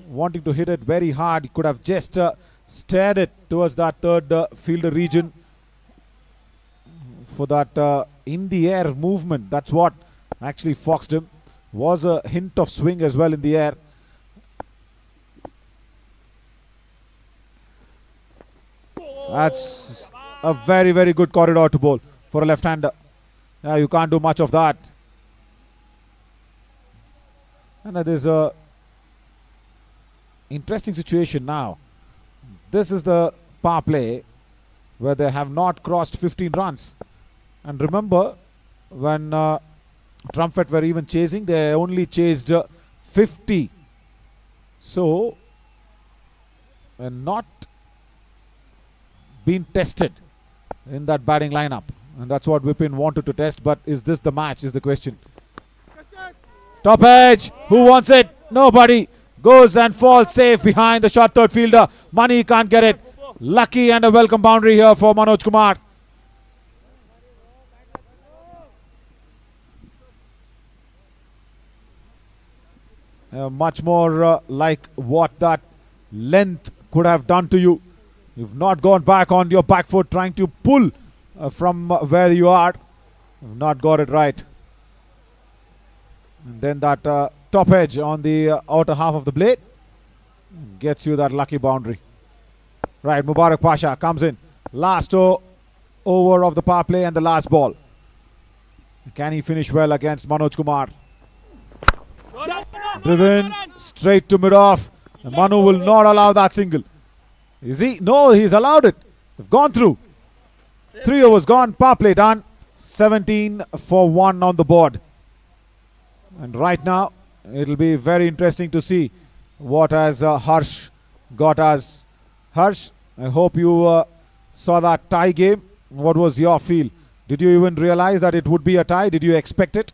Wanting to hit it very hard, he could have just steered it towards that third fielder region for that in the air movement. That's what actually foxed him. Was a hint of swing as well in the air. That's a very, very good corridor to bowl for a left-hander. Yeah, you can't do much of that. And that is a interesting situation now. This is the power play where they have not crossed 15 runs. And remember, when Trumpet were even chasing, they only chased 50. So, they're not been tested in that batting lineup. And that's what Vipin wanted to test. But is this the match is the question. Top edge. Who wants it? Nobody. Goes and falls safe behind the short third fielder. Mani can't get it. Lucky and a welcome boundary here for Manoj Kumar. Much more like what that length could have done to you. You've not gone back on your back foot trying to pull from where you are. You've not got it right. And then that top edge on the outer half of the blade gets you that lucky boundary. Right, Mubarak Pasha comes in. Last over of the power play and the last ball. Can he finish well against Manoj Kumar? Driven straight to mid-off. Manu will not allow that single. Is he? No, he's allowed it. They've gone through. 3 overs gone. Power play done. 17 for 1 on the board. And right now, it'll be very interesting to see what has Harsh got us. Harsh, I hope you saw that tie game. What was your feel? Did you even realize that it would be a tie? Did you expect it?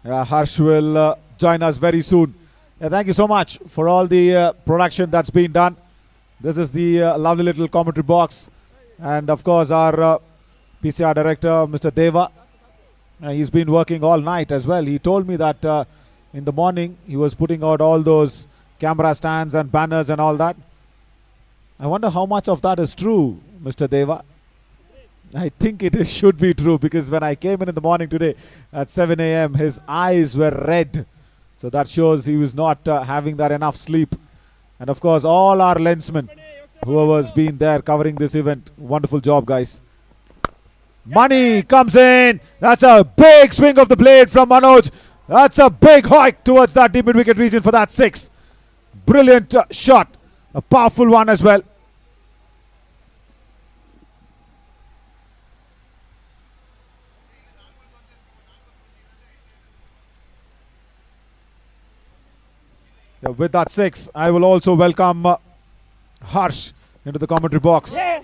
Harsh will join us very soon. Thank you so much for all the production that's been done. This is the lovely little commentary box. And of course our PCR director, Mr. Deva. He's been working all night as well. He told me that in the morning he was putting out all those camera stands and banners and all that. I wonder how much of that is true, Mr. Deva. I think it should be true, because when I came in the morning today at 7 a.m. his eyes were red. So that shows he was not having that enough sleep. And of course all our lensmen, whoever's been there covering this event, wonderful job guys. Money comes in. That's a big swing of the blade from Manoj. That's a big hike towards that deep mid-wicket region for that 6. Brilliant shot. A powerful one as well. With that 6, I will also welcome Harsh into the commentary box. Yeah.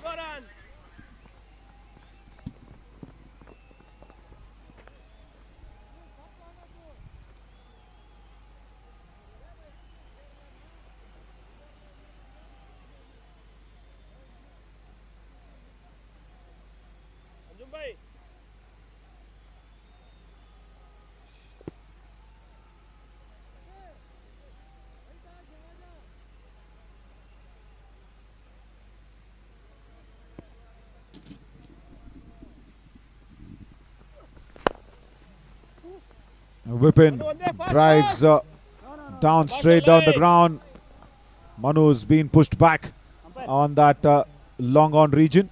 Vipin drives down straight down the ground. Manu's been pushed back on that long on region.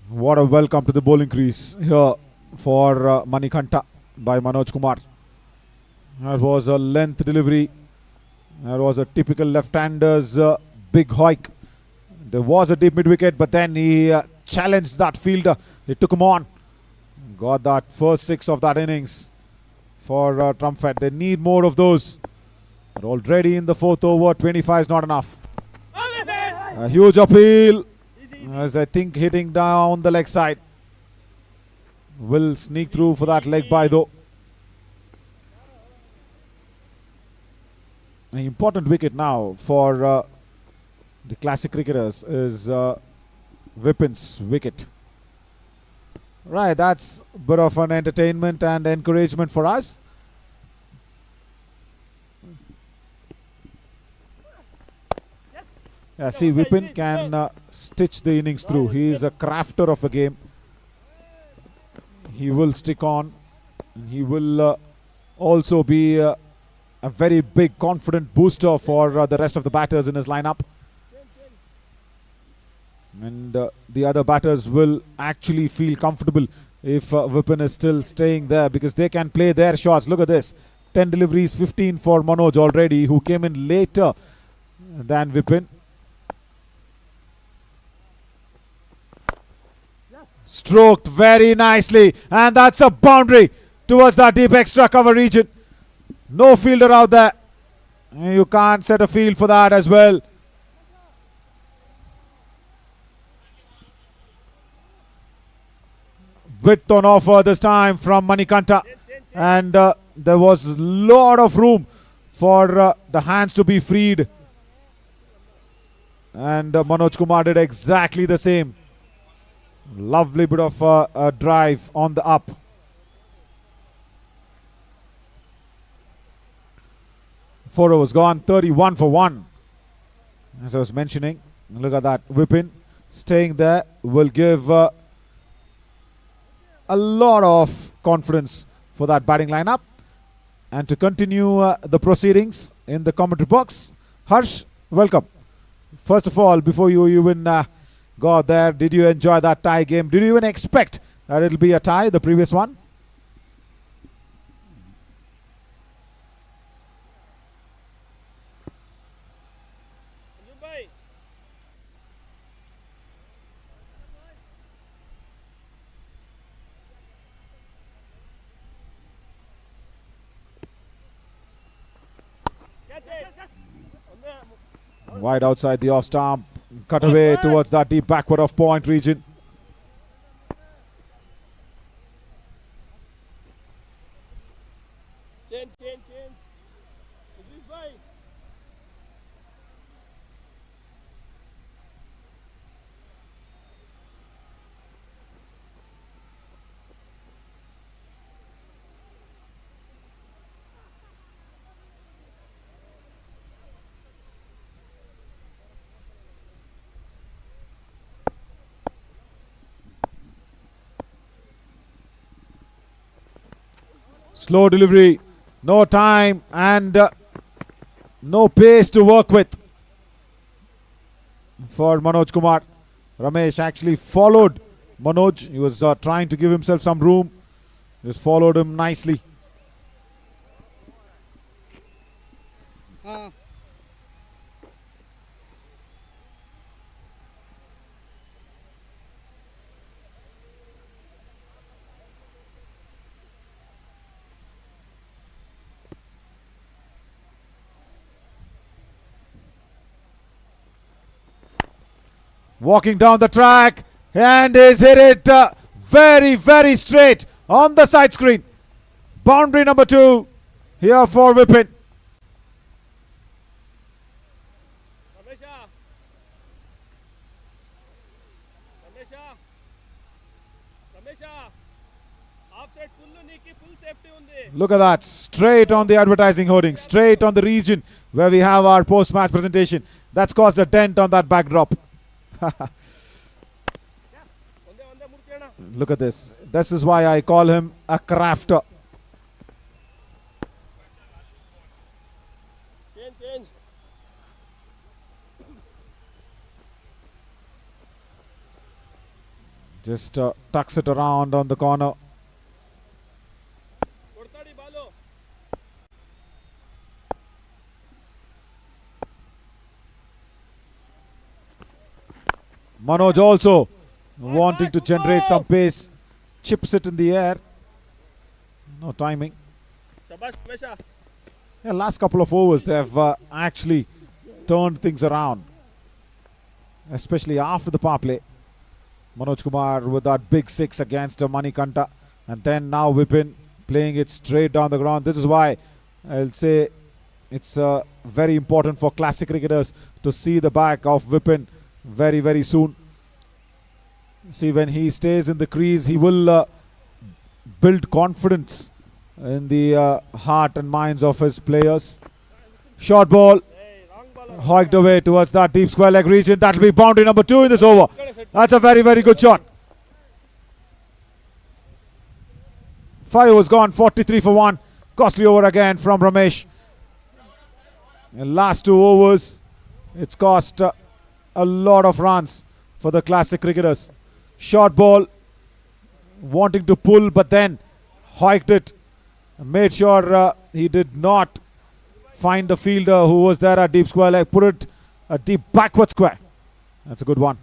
What a welcome to the bowling crease here for Manikanta by Manoj Kumar. That was a length delivery. That was a typical left-hander's big hike. There was a deep mid-wicket, but then he challenged that fielder. He took him on. Got that first 6 of that innings for Trumpet. They need more of those. But already in the 4th over, 25 is not enough. A huge appeal. As I think hitting down the leg side. Will sneak through for that leg by though. An important wicket now for the classic cricketers is Vipin's wicket. Right, that's a bit of an entertainment and encouragement for us. See, Vipin can stitch the innings through. He is a crafter of the game. He will stick on. He will also be a very big confident booster for the rest of the batters in his lineup. And the other batters will actually feel comfortable if Vipin is still staying there, because they can play their shots. Look at this. 10 deliveries, 15 for Manoj already, who came in later than Vipin. Stroked very nicely, and that's a boundary towards that deep extra cover region. No fielder out there. You can't set a field for that as well. Width on offer this time from Manikanta, and there was a lot of room for the hands to be freed, and Manoj Kumar did exactly the same. Lovely bit of a drive on the up. Four overs gone, 31 for 1. As I was mentioning, look at that. Vipin staying there will give a lot of confidence for that batting lineup. And to continue the proceedings in the commentary box, Harsh, welcome. First of all, before you even got there, did you enjoy that tie game? Did you even expect that it'll be a tie, the previous one? Wide outside the off stump, cut away towards that deep backward of point region. Slow delivery, no time and no pace to work with for Manoj Kumar. Ramesh actually followed Manoj. He was trying to give himself some room. Just followed him nicely. Walking down the track and he's hit it very, very straight on the side screen. Boundary number 2 here for Vipin. Look at that, straight on the advertising hoarding, straight on the region where we have our post-match presentation. That's caused a dent on that backdrop. Look at this. This is why I call him a crafter. Just tucks it around on the corner. Manoj also wanting to generate some pace, chips it in the air. No timing. Yeah, last couple of overs they have actually turned things around, especially after the power play. Manoj Kumar with that big 6 against Manikanta, and then now Vipin playing it straight down the ground. This is why I'll say it's very important for classic cricketers to see the back of Vipin very, very soon. See, when he stays in the crease, he will build confidence in the heart and minds of his players. Short ball Hoiked away towards that deep square leg region. That will be boundary number 2 in this over. That's a very, very good shot. 5 overs gone, 43 for 1. Costly over again from Ramesh. In last 2 overs, it's cost a lot of runs for the classic cricketers. Short ball, wanting to pull, but then hoiked it. Made sure he did not find the fielder who was there at deep square leg. Put it a deep backward square. That's a good one.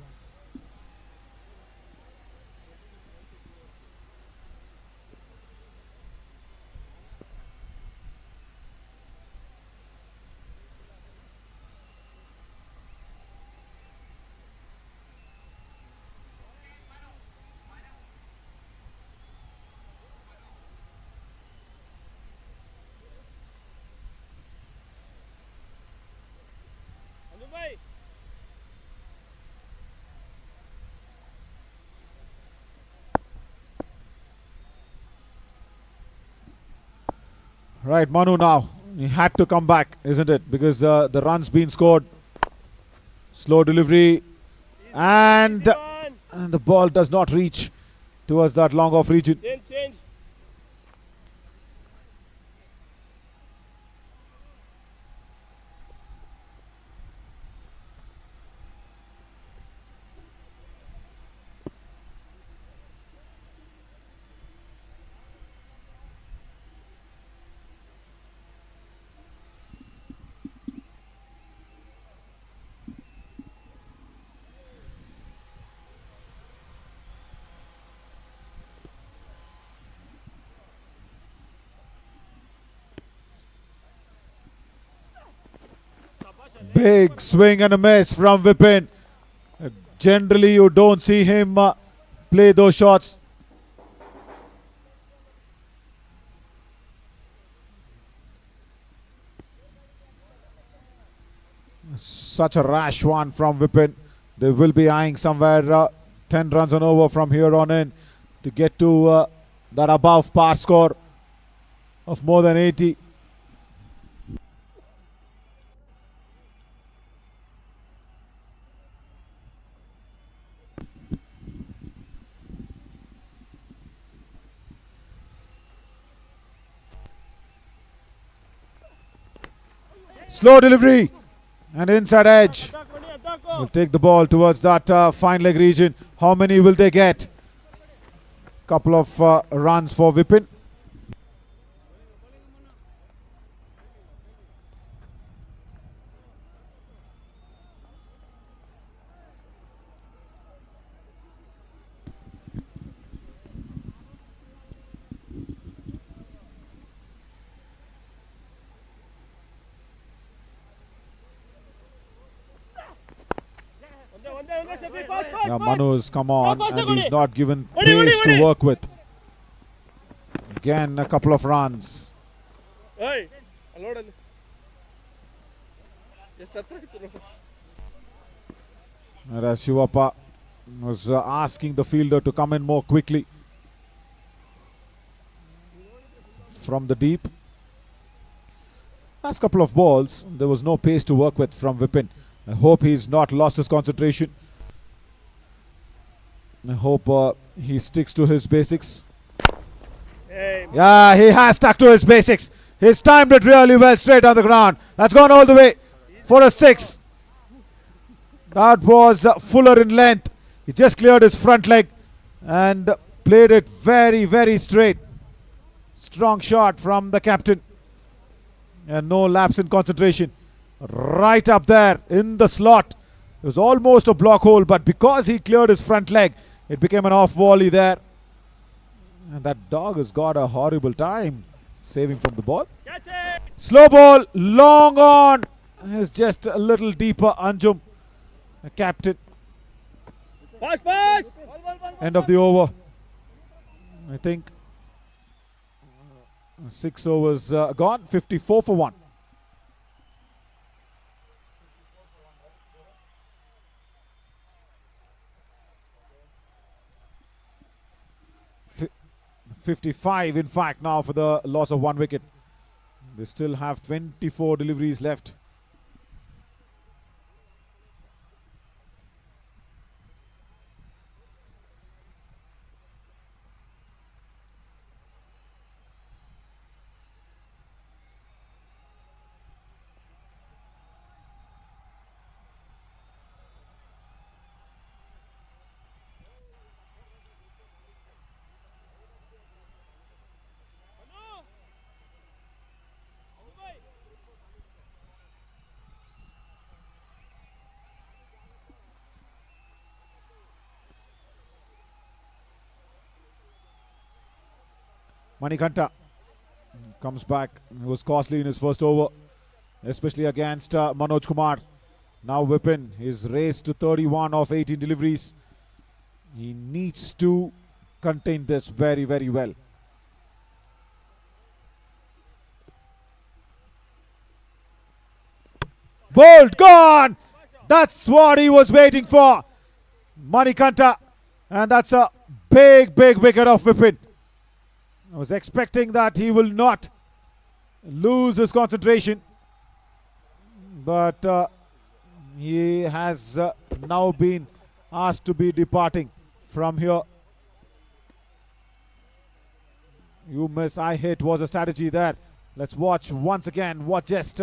Right, Manu now. He had to come back, isn't it? Because the run's been scored. Slow delivery. And the ball does not reach towards that long off region. Change. Big swing and a miss from Vipin. Generally, you don't see him play those shots. Such a rash one from Vipin. They will be eyeing somewhere 10 runs and over from here on in to get to that above par score of more than 80. Slow delivery and inside edge. Will take the ball towards that fine leg region. How many will they get? Couple of runs for Vipin. Yeah, Manu's come on and he's not given pace to work with. Again, a couple of runs. Hey, just And as Shivappa was asking the fielder to come in more quickly from the deep. Last couple of balls, there was no pace to work with from Vipin. I hope he's not lost his concentration. I hope he sticks to his basics. Yeah, he has stuck to his basics. He's timed it really well straight on the ground. That's gone all the way for a 6. That was fuller in length. He just cleared his front leg and played it very, very straight. Strong shot from the captain. And no lapse in concentration. Right up there in the slot. It was almost a block hole, but because he cleared his front leg, it became an off volley there. And that dog has got a horrible time saving from the ball. Slow ball, long on. It's just a little deeper. Anjum, the captain. Fast! End of the over. I think 6 overs gone. 54 for 1. F 55 in fact now for the loss of 1 wicket. They still have 24 deliveries left. Manikanta comes back. He was costly in his first over, especially against Manoj Kumar. Now Vipin is raised to 31 of 18 deliveries. He needs to contain this very, very well. Bolt gone! That's what he was waiting for. Manikanta. And that's a big, big wicket of Vipin. I was expecting that he will not lose his concentration. But he has now been asked to be departing from here. You miss, I hit was a strategy there. Let's watch once again what just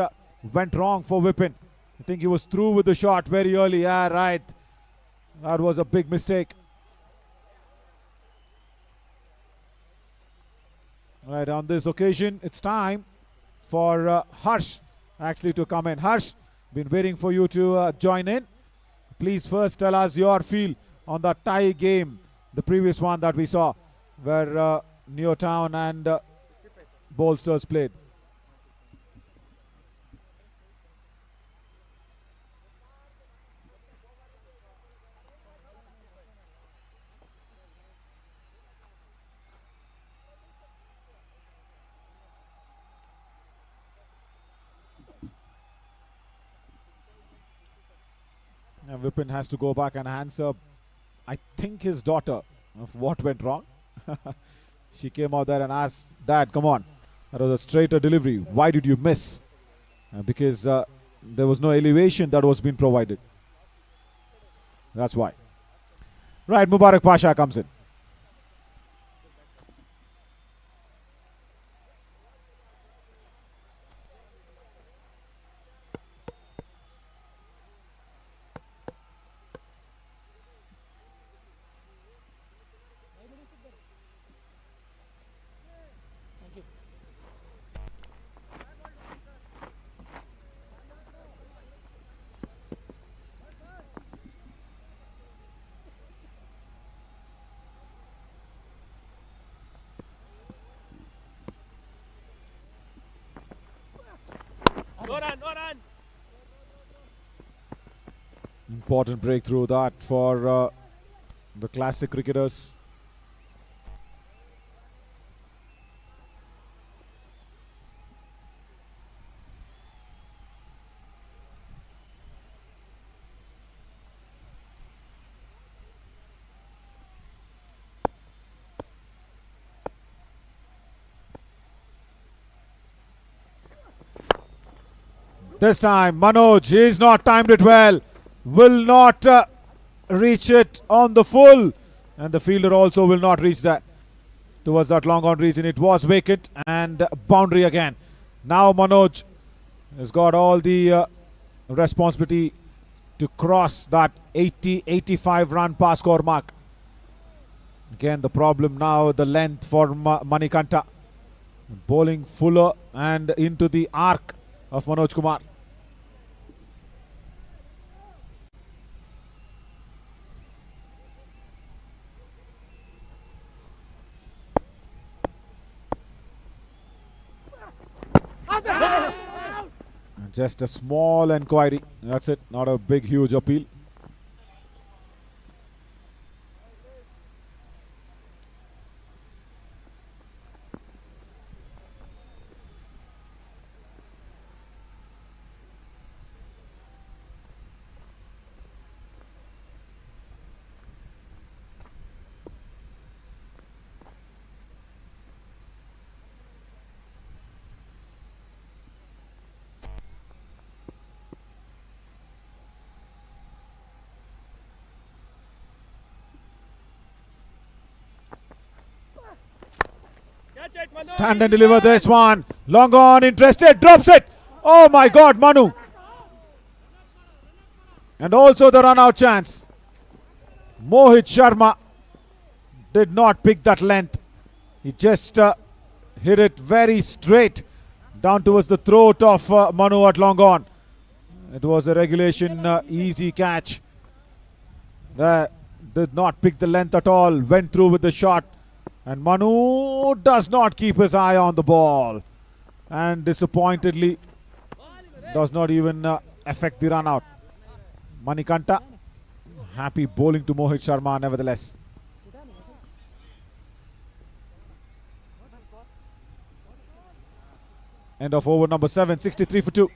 went wrong for Vipin. I think he was through with the shot very early. Yeah, right. That was a big mistake. Right, on this occasion, it's time for Harsh actually to come in. Harsh, been waiting for you to join in. Please first tell us your feel on the tie game, the previous one that we saw, where Neotown and Bolsters played. And Vipin has to go back and answer, I think, his daughter of what went wrong. She came out there and asked, Dad, come on. That was a straighter delivery. Why did you miss? Because there was no elevation that was being provided. That's why. Right, Mubarak Pasha comes in. Important breakthrough that for the classic cricketers. This time Manoj, he's not timed it well. Will not reach it on the full, and the fielder also will not reach that towards that long on region. It was vacant and boundary again. Now Manoj has got all the responsibility to cross that 80-85 run pass score mark. Again the problem now, the length for Manikanta, bowling fuller and into the arc of Manoj Kumar. Just a small inquiry. That's it. Not a big, huge appeal. Stand and deliver this one. Long on, interested, drops it. Oh my God, Manu. And also the run out chance. Mohit Sharma did not pick that length. He just hit it very straight down towards the throat of Manu at long on. It was a regulation easy catch. Did not pick the length at all. Went through with the shot. And Manu does not keep his eye on the ball. And disappointedly does not even affect the run out. Manikanta happy bowling to Mohit Sharma nevertheless. End of over number 7, 63 for 2.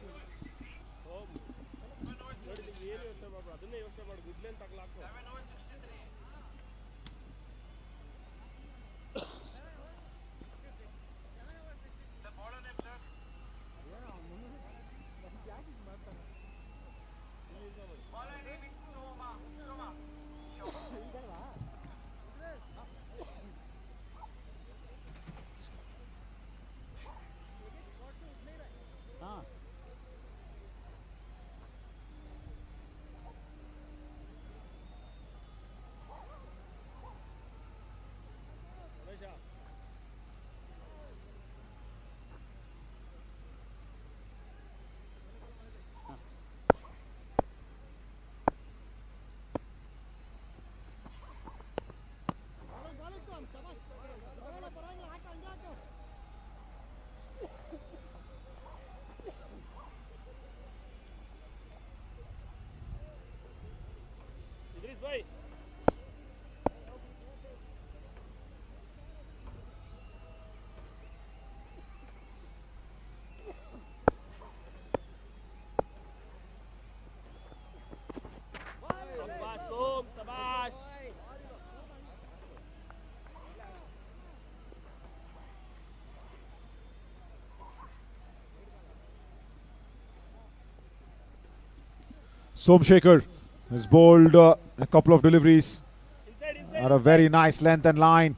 Somshekhar has bowled a couple of deliveries at a very nice length and line.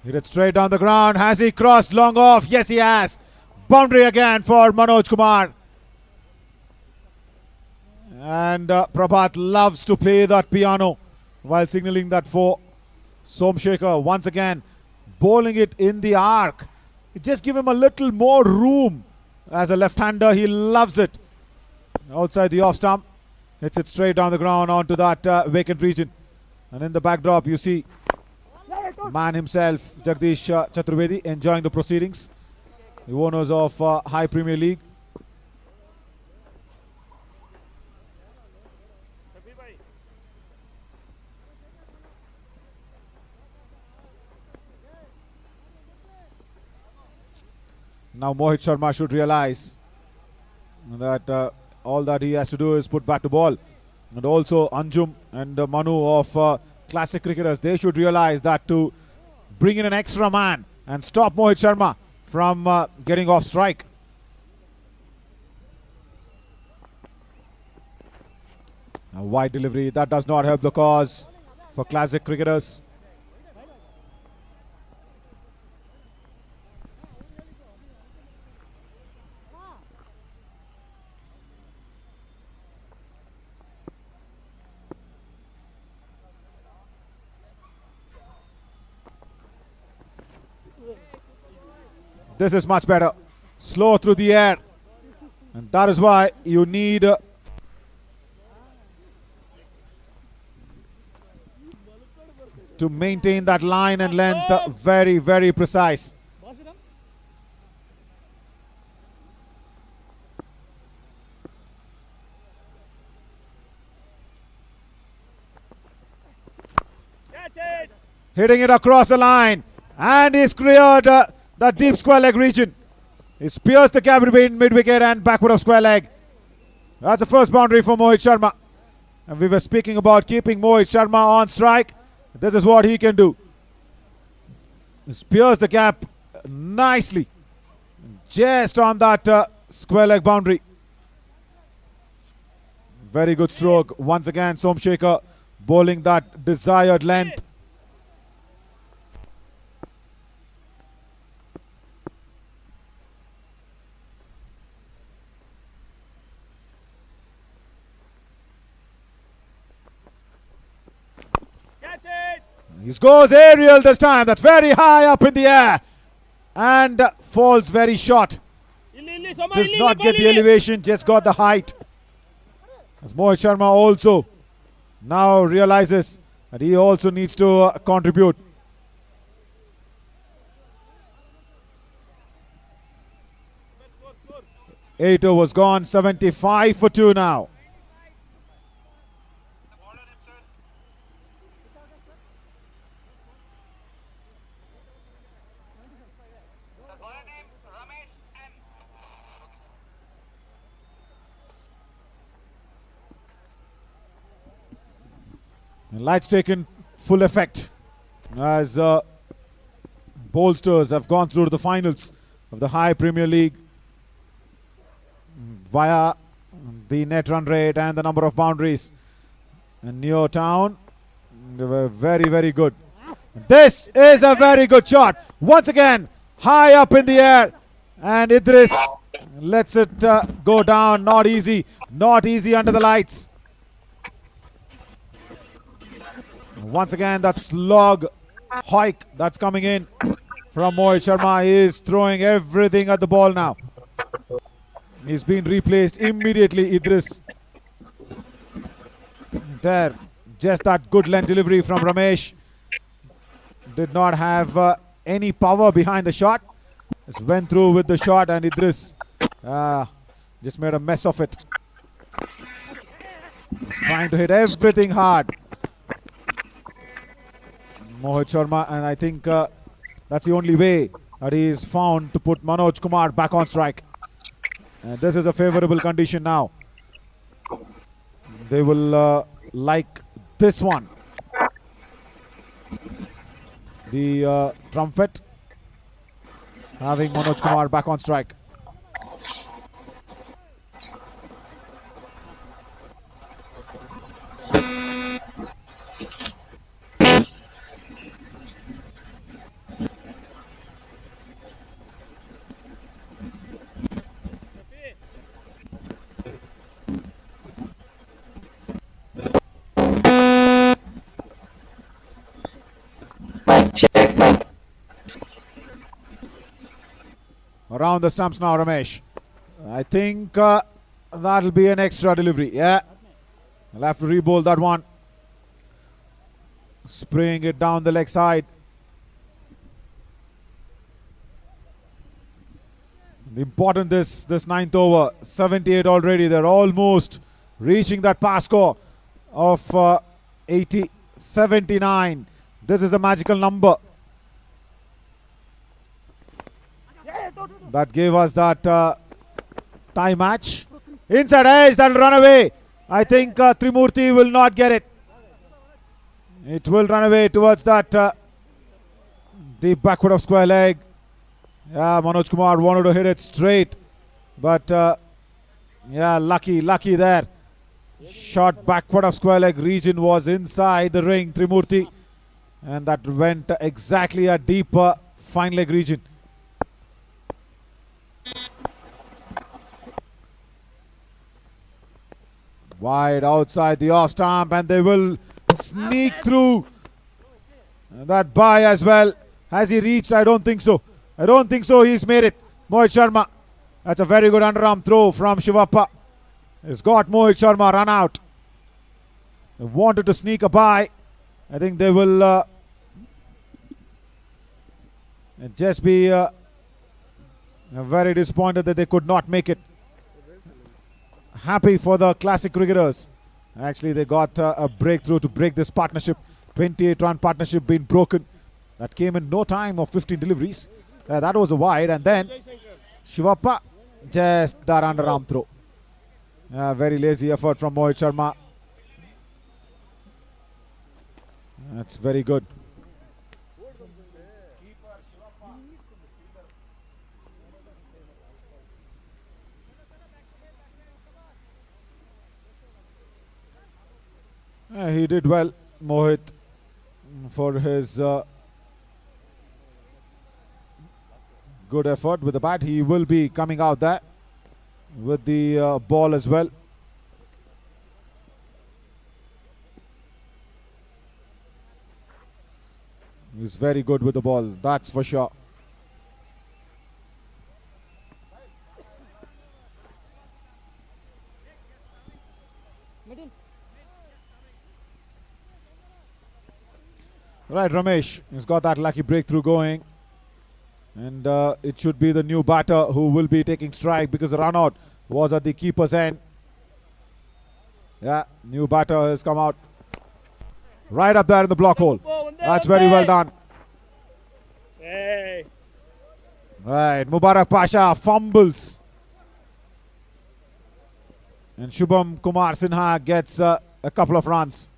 Hit it straight down the ground. Has he crossed long off? Yes, he has. Boundary again for Manoj Kumar. And Prabhat loves to play that piano while signalling that for Somshekhar. Once again, bowling it in the arc. Just give him a little more room. As a left-hander, he loves it. Outside the off stump. Hits it straight down the ground onto that vacant region. And in the backdrop, you see man himself, Jagdish Chaturvedi, enjoying the proceedings. The owners of High Premier League. Now Mohit Sharma should realize that all that he has to do is put back to ball. And also Anjum and Manu of Classic Cricketers, they should realize that to bring in an extra man and stop Mohit Sharma from getting off strike. A wide delivery, that does not help the cause for Classic Cricketers. This is much better. Slow through the air. And that is why you need to maintain that line and length very, very precise. Hitting it across the line. And he's cleared that deep square leg region. He's pierced the gap between mid-wicket and backward of square leg. That's the first boundary for Mohit Sharma. And we were speaking about keeping Mohit Sharma on strike. This is what he can do. He's pierced the gap nicely. Just on that square leg boundary. Very good stroke. Once again, Somshekhar bowling that desired length. He goes aerial this time. That's very high up in the air. And falls very short. Does not get the elevation, just got the height. As Mohit Sharma also now realizes that he also needs to contribute. Eight overs gone, 75 for 2 now. And lights taken full effect as bolsters have gone through to the finals of the High Premier League via the net run rate and the number of boundaries. And Neo Town, they were very, very good. This is a very good shot. Once again, high up in the air. And Idris lets it go down. Not easy. Not easy under the lights. Once again, that slog hike that's coming in from Mohit Sharma. He is throwing everything at the ball now. He's been replaced immediately, Idris. There, just that good length delivery from Ramesh. Did not have any power behind the shot. Just went through with the shot and Idris just made a mess of it. He's trying to hit everything hard. Mohit Sharma, and I think that's the only way that he is found to put Manoj Kumar back on strike. And this is a favorable condition now. They will like this one. The trumpet having Manoj Kumar back on strike. Around the stumps now, Ramesh. I think that'll be an extra delivery. Yeah. I'll have to re-bowl that one. Spraying it down the leg side. Important this ninth over. 78 already. They're almost reaching that pass score of 80, 79. This is a magical number. That gave us that tie match. Inside edge, that'll run away. I think Trimurti will not get it. It will run away towards that deep backward of square leg. Yeah, Manoj Kumar wanted to hit it straight. But yeah, lucky there. Shot backward of square leg region was inside the ring, Trimurti. And that went exactly a deeper fine leg region. Wide outside the off stump, and they will sneak through that bye as well. Has he reached? I don't think so. I don't think so. He's made it. Mohit Sharma. That's a very good underarm throw from Shivappa. He's got Mohit Sharma run out. They wanted to sneak a bye. I think they will just be very disappointed that they could not make it. Happy for the classic cricketers. Actually, they got a breakthrough to break this partnership. 28-run partnership being broken. That came in no time of 15 deliveries. That was a wide, and then Shivappa, just that underarm throw. Very lazy effort from Mohit Sharma. That's very good. He did well, Mohit, for his good effort with the bat. He will be coming out there with the ball as well. He's very good with the ball, that's for sure. Right, Ramesh has got that lucky breakthrough going. And it should be the new batter who will be taking strike because the run out was at the keeper's end. Yeah, new batter has come out. Right up there in the block hole. That's very well done. Hey. Right, Mubarak Pasha fumbles. And Shubham Kumar Sinha gets a couple of runs.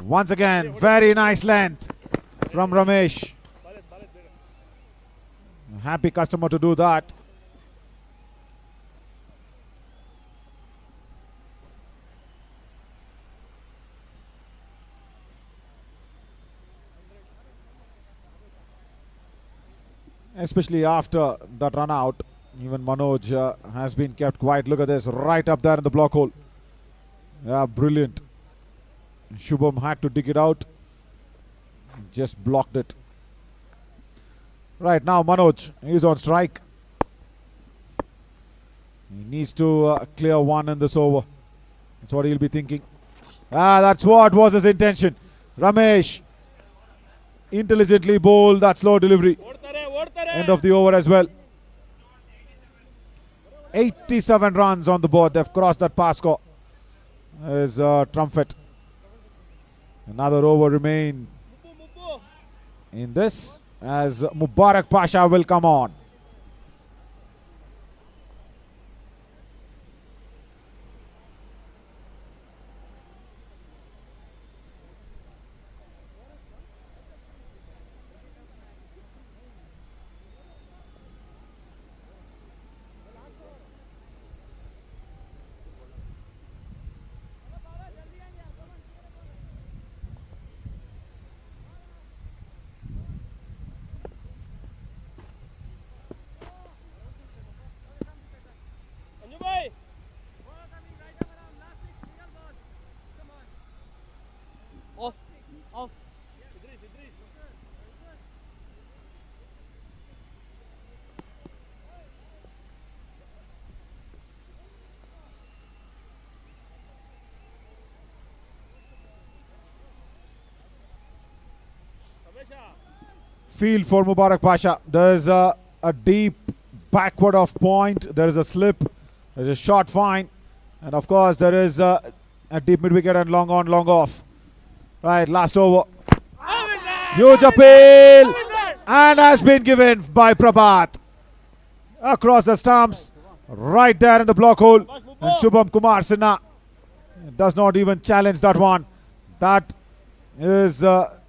Once again, very nice length from Ramesh. Happy customer to do that. Especially after that run out, even Manoj has been kept quiet. Look at this, right up there in the block hole. Yeah, brilliant. Shubham had to dig it out. Just blocked it. Right now, Manoj is on strike. He needs to clear one in this over. That's what he'll be thinking. That's what was his intention. Ramesh intelligently bowled that slow delivery. End of the over as well. 87 runs on the board. They've crossed that pass score. Is Trumpet. Another over remain in this as Mubarak Pasha will come on. Field for Mubarak Pasha. There is a deep backward off point. There is a slip. There is a short fine. And of course there is a deep mid wicket and long on, long off. Right, last over. Huge appeal. And has been given by Prabhat. Across the stumps. Right there in the block hole. And Shubham Kumar Sinha does not even challenge that one. That is the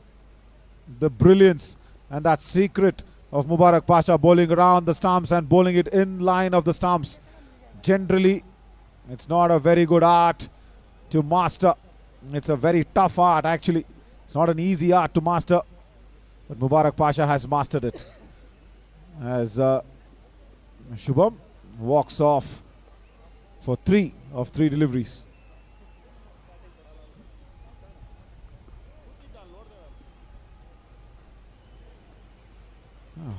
brilliance and that secret of Mubarak Pasha, bowling around the stumps and bowling it in line of the stumps. Generally, it's not a very good art to master. It's a very tough art actually. It's not an easy art to master. But Mubarak Pasha has mastered it. As Shubham walks off for 3 of 3 deliveries.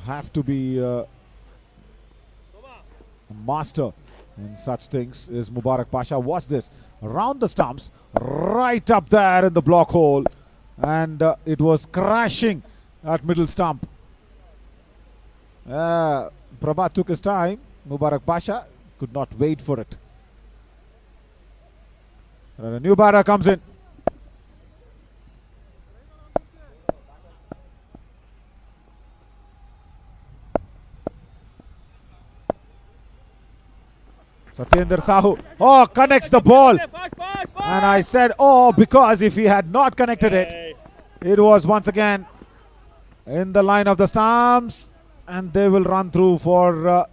Have to be a master in such things is Mubarak Pasha. Watch this. Around the stumps, right up there in the block hole. And it was crashing at middle stump. Prabhat took his time. Mubarak Pasha could not wait for it. And a new batter comes in. Satyendra Sahu, connects the ball. And I said, because if he had not connected it, it was once again in the line of the stumps. And they will run through for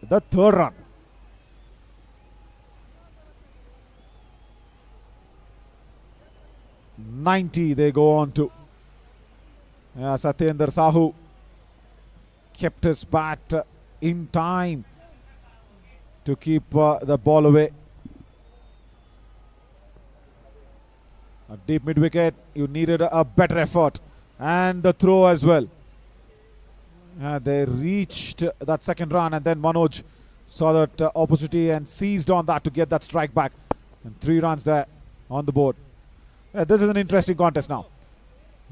the 3rd run. .90 they go on to. Satyendra Sahu kept his bat in time to keep the ball away. A deep mid wicket, you needed a better effort, and the throw as well. They reached that second run, and then Manoj saw that opportunity and seized on that to get that strike back. And 3 runs there on the board. This is an interesting contest now.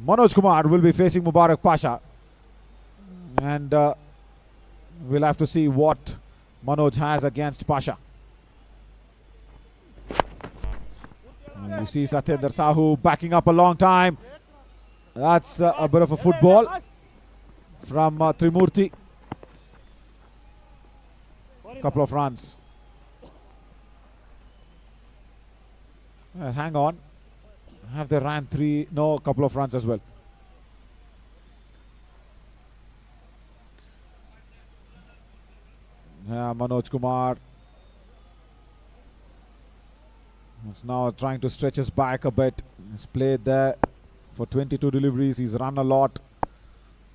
Manoj Kumar will be facing Mubarak Pasha, and we'll have to see what Manoj has against Pasha. You see Satyendra Sahu backing up a long time. That's a bit of a football from Trimurti. Couple of runs. Hang on. Have they ran 3? No, a couple of runs as well. Manoj Kumar is now trying to stretch his back a bit. He's played there for 22 deliveries. He's run a lot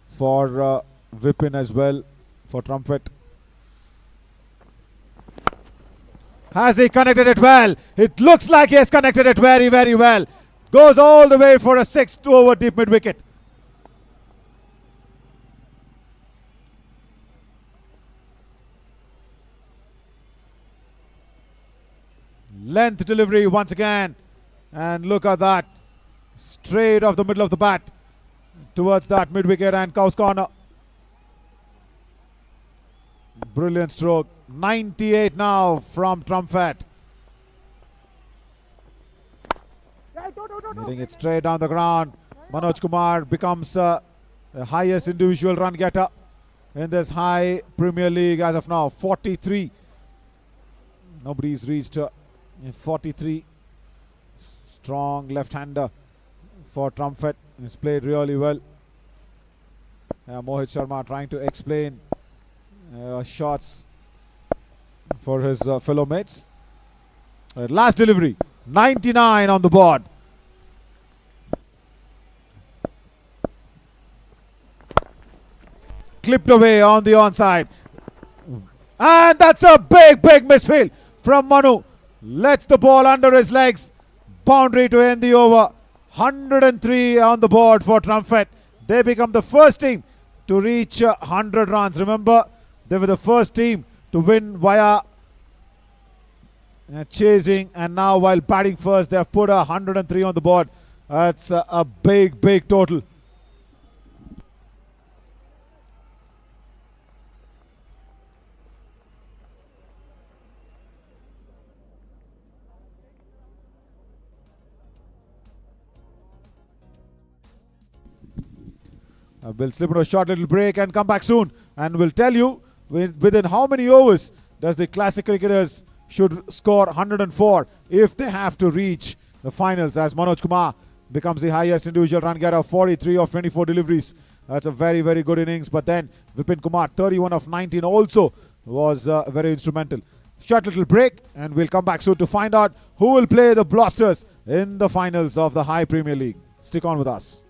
for Vipin as well, for Trumpet. Has he connected it well? It looks like he has connected it very, very well. Goes all the way for a 6th over deep mid wicket. Length delivery once again. And look at that. Straight off the middle of the bat towards that mid wicket and Cow's corner. Brilliant stroke. 98 now from Trumpet. Hitting it straight down the ground. Manoj Kumar becomes the highest individual run getter in this high Premier League as of now. 43. Nobody's reached 43. Strong left-hander for Trumpet. He's played really well. Mohit Sharma trying to explain shots for his fellow mates. Last delivery. 99 on the board. Clipped away on the onside. And that's a big, big misfield from Manu. Lets the ball under his legs. Boundary to end the over. 103 on the board for Trumpet. They become the first team to reach 100 runs. Remember, they were the first team to win via chasing, and now while batting first, they have put 103 on the board. That's a big, big total. We'll slip into a short little break and come back soon, and we'll tell you within how many overs does the classic cricketers should score 104 if they have to reach the finals, as Manoj Kumar becomes the highest individual run getter, 43 of 24 deliveries. That's a very, very good innings. But then Vipin Kumar, 31 of 19, also was very instrumental. Short little break, and we'll come back soon to find out who will play the Blasters in the finals of the High Premier League. Stick on with us.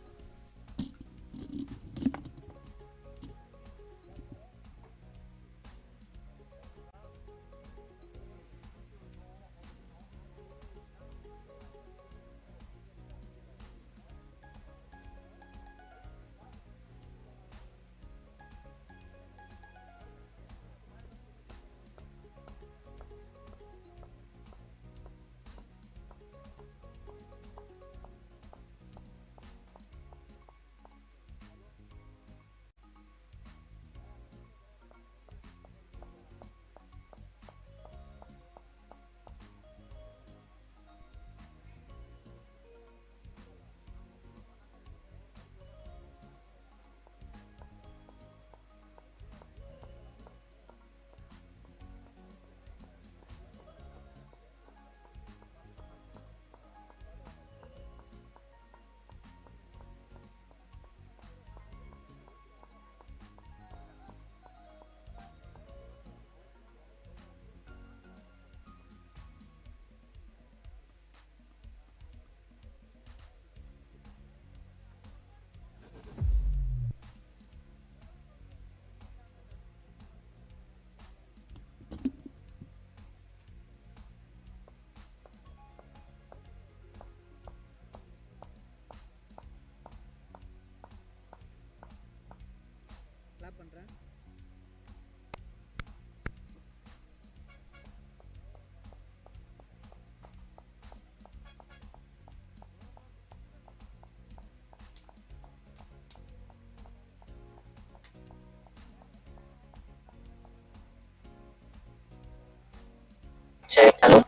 check. Hello.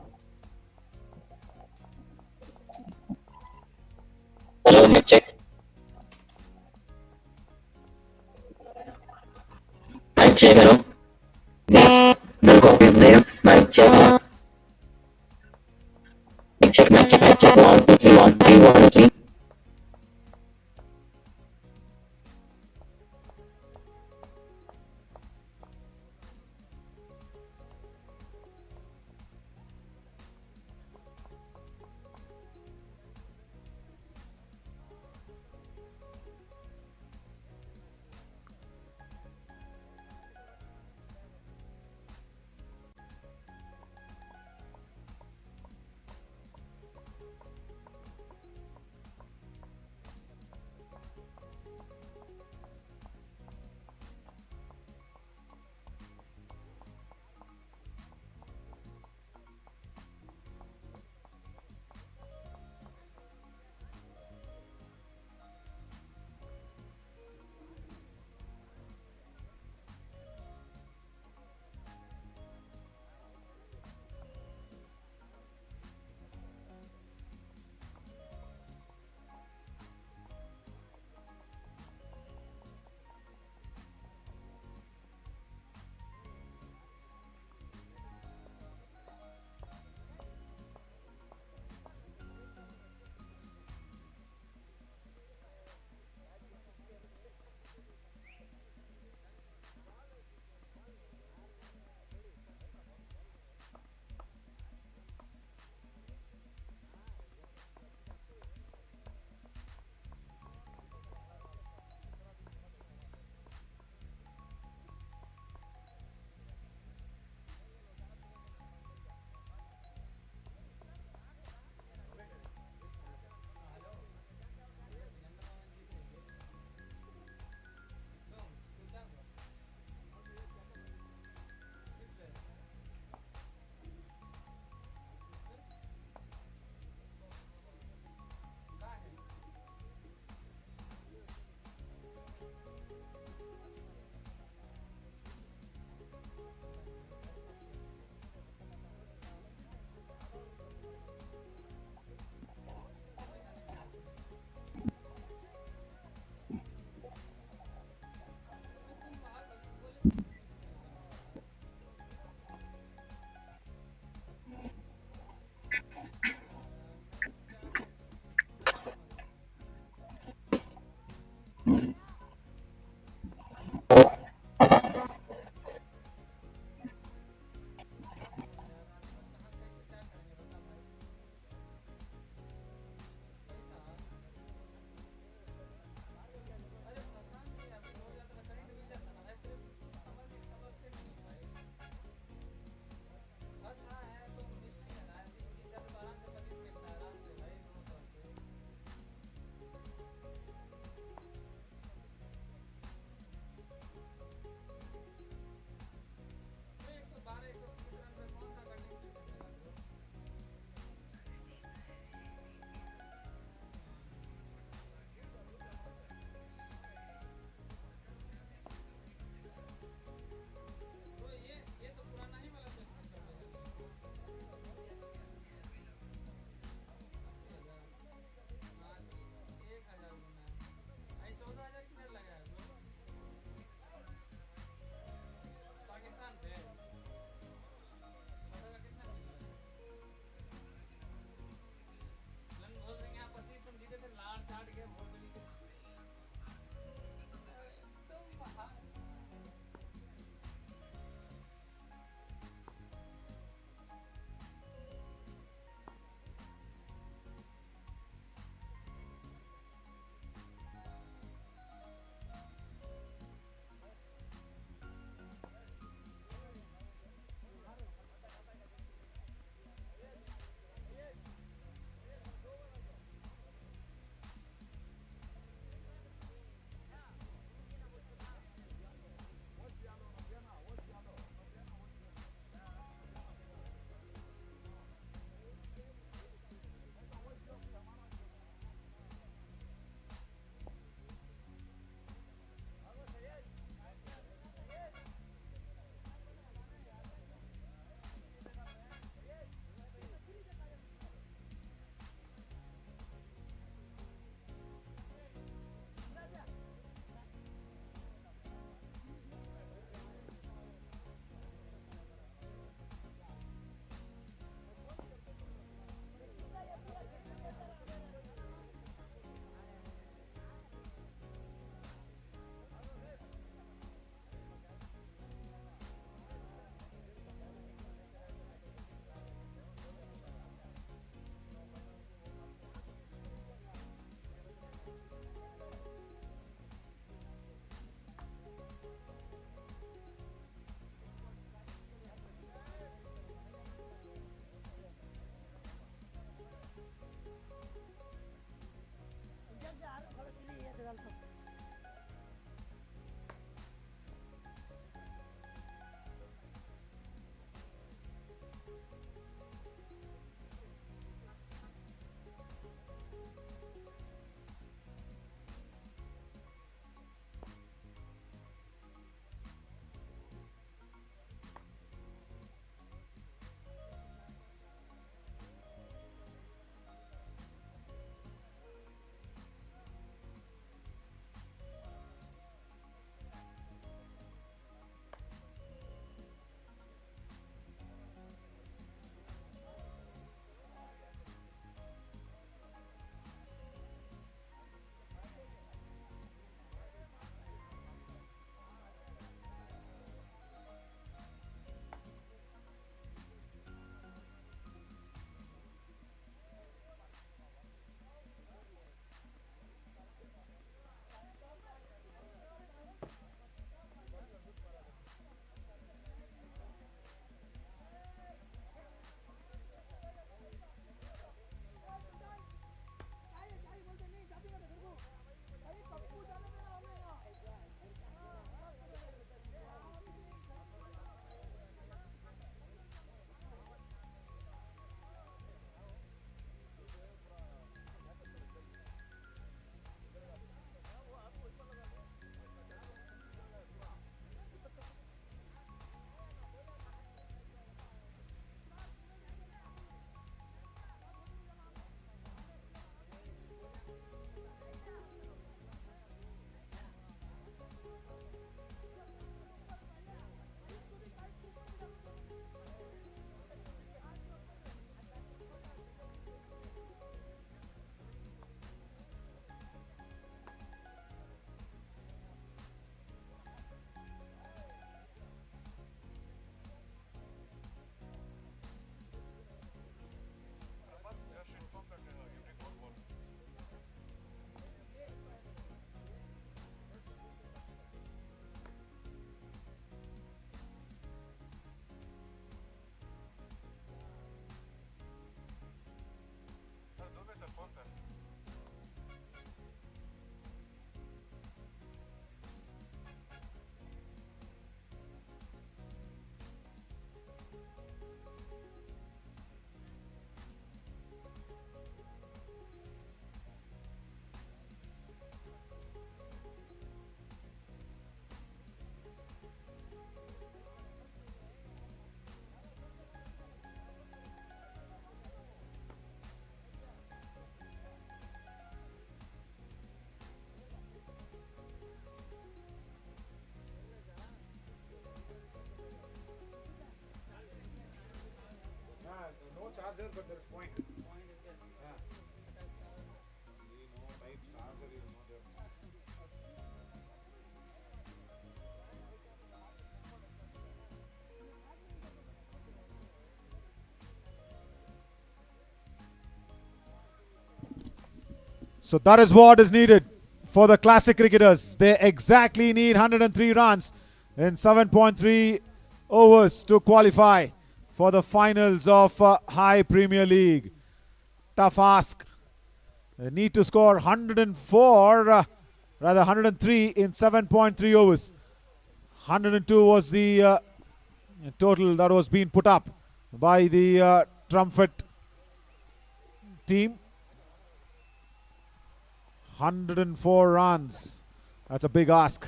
Hello, mic check. Mic check. Hello. No copy of name. Mic check. Mic check. Mic check. Mic check. 1 2 3 1 3 1 2 3. So that is what is needed for the classic cricketers. They exactly need 103 runs in 7.3 overs to qualify for the finals of High Premier League. Tough ask. They need to score 104, rather 103 in 7.3 overs. 102 was the total that was being put up by the Trumpet team. 104 runs. That's a big ask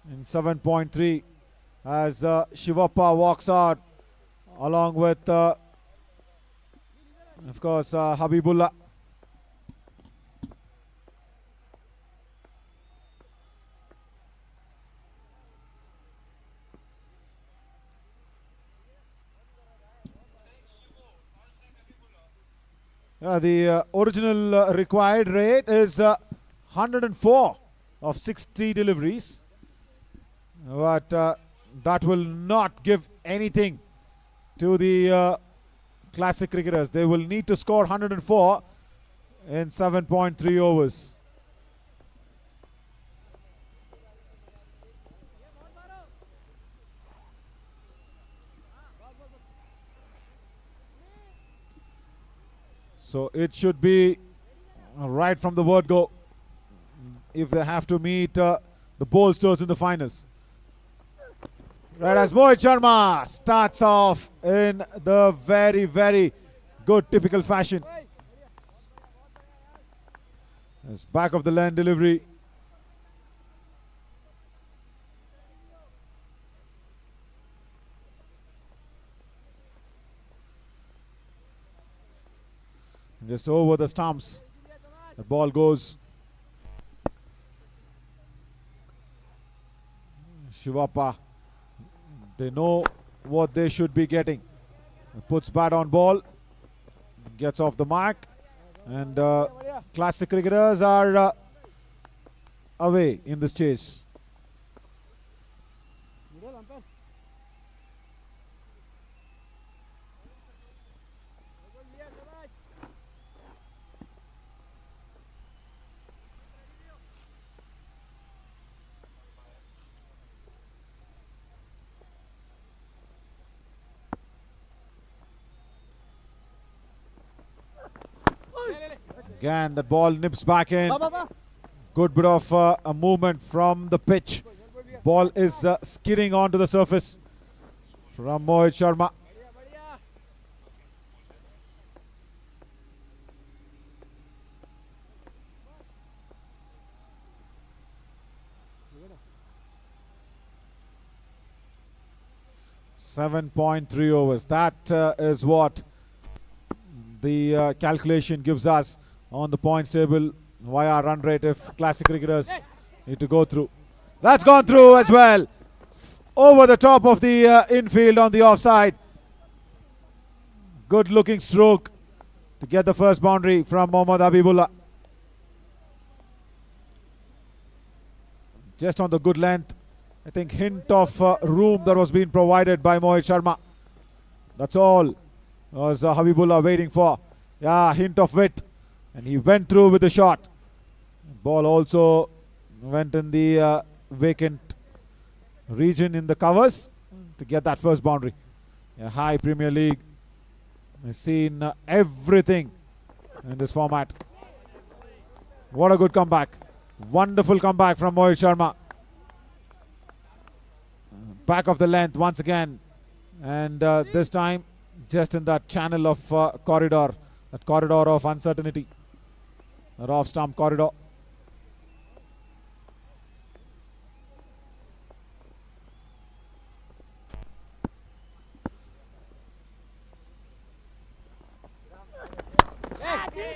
in 7.3 as Shivappa walks out along with, of course, Habibullah. The original required rate is 104 of 60 deliveries. But that will not give anything to the classic cricketers. They will need to score 104 in 7.3 overs. So it should be right from the word go if they have to meet the Bolsters in the finals. Right, as Mohit Sharma starts off in the very, very good typical fashion. His back of the lane delivery. Just over the stumps. The ball goes. Shivappa. They know what they should be getting. Puts bat on ball. Gets off the mark. And classic cricketers are away in this chase. Again, the ball nips back in. Good bit of a movement from the pitch. Ball is skidding onto the surface from Mohit Sharma. .3 overs. That is what the calculation gives us on the points table via run rate if classic cricketers need to go through. That's gone through as well. Over the top of the infield on the offside. Good looking stroke to get the first boundary from Mohammad Habibullah. Just on the good length. I think hint of room that was being provided by Mohit Sharma. That's all was Habibullah waiting for. Yeah, hint of width. And he went through with the shot. Ball also went in the vacant region in the covers to get that first boundary. A High Premier League has seen everything in this format. What a good comeback. Wonderful comeback from Mohit Sharma. Back of the length once again. And this time just in that channel of corridor. That corridor of uncertainty. That off-stump corridor.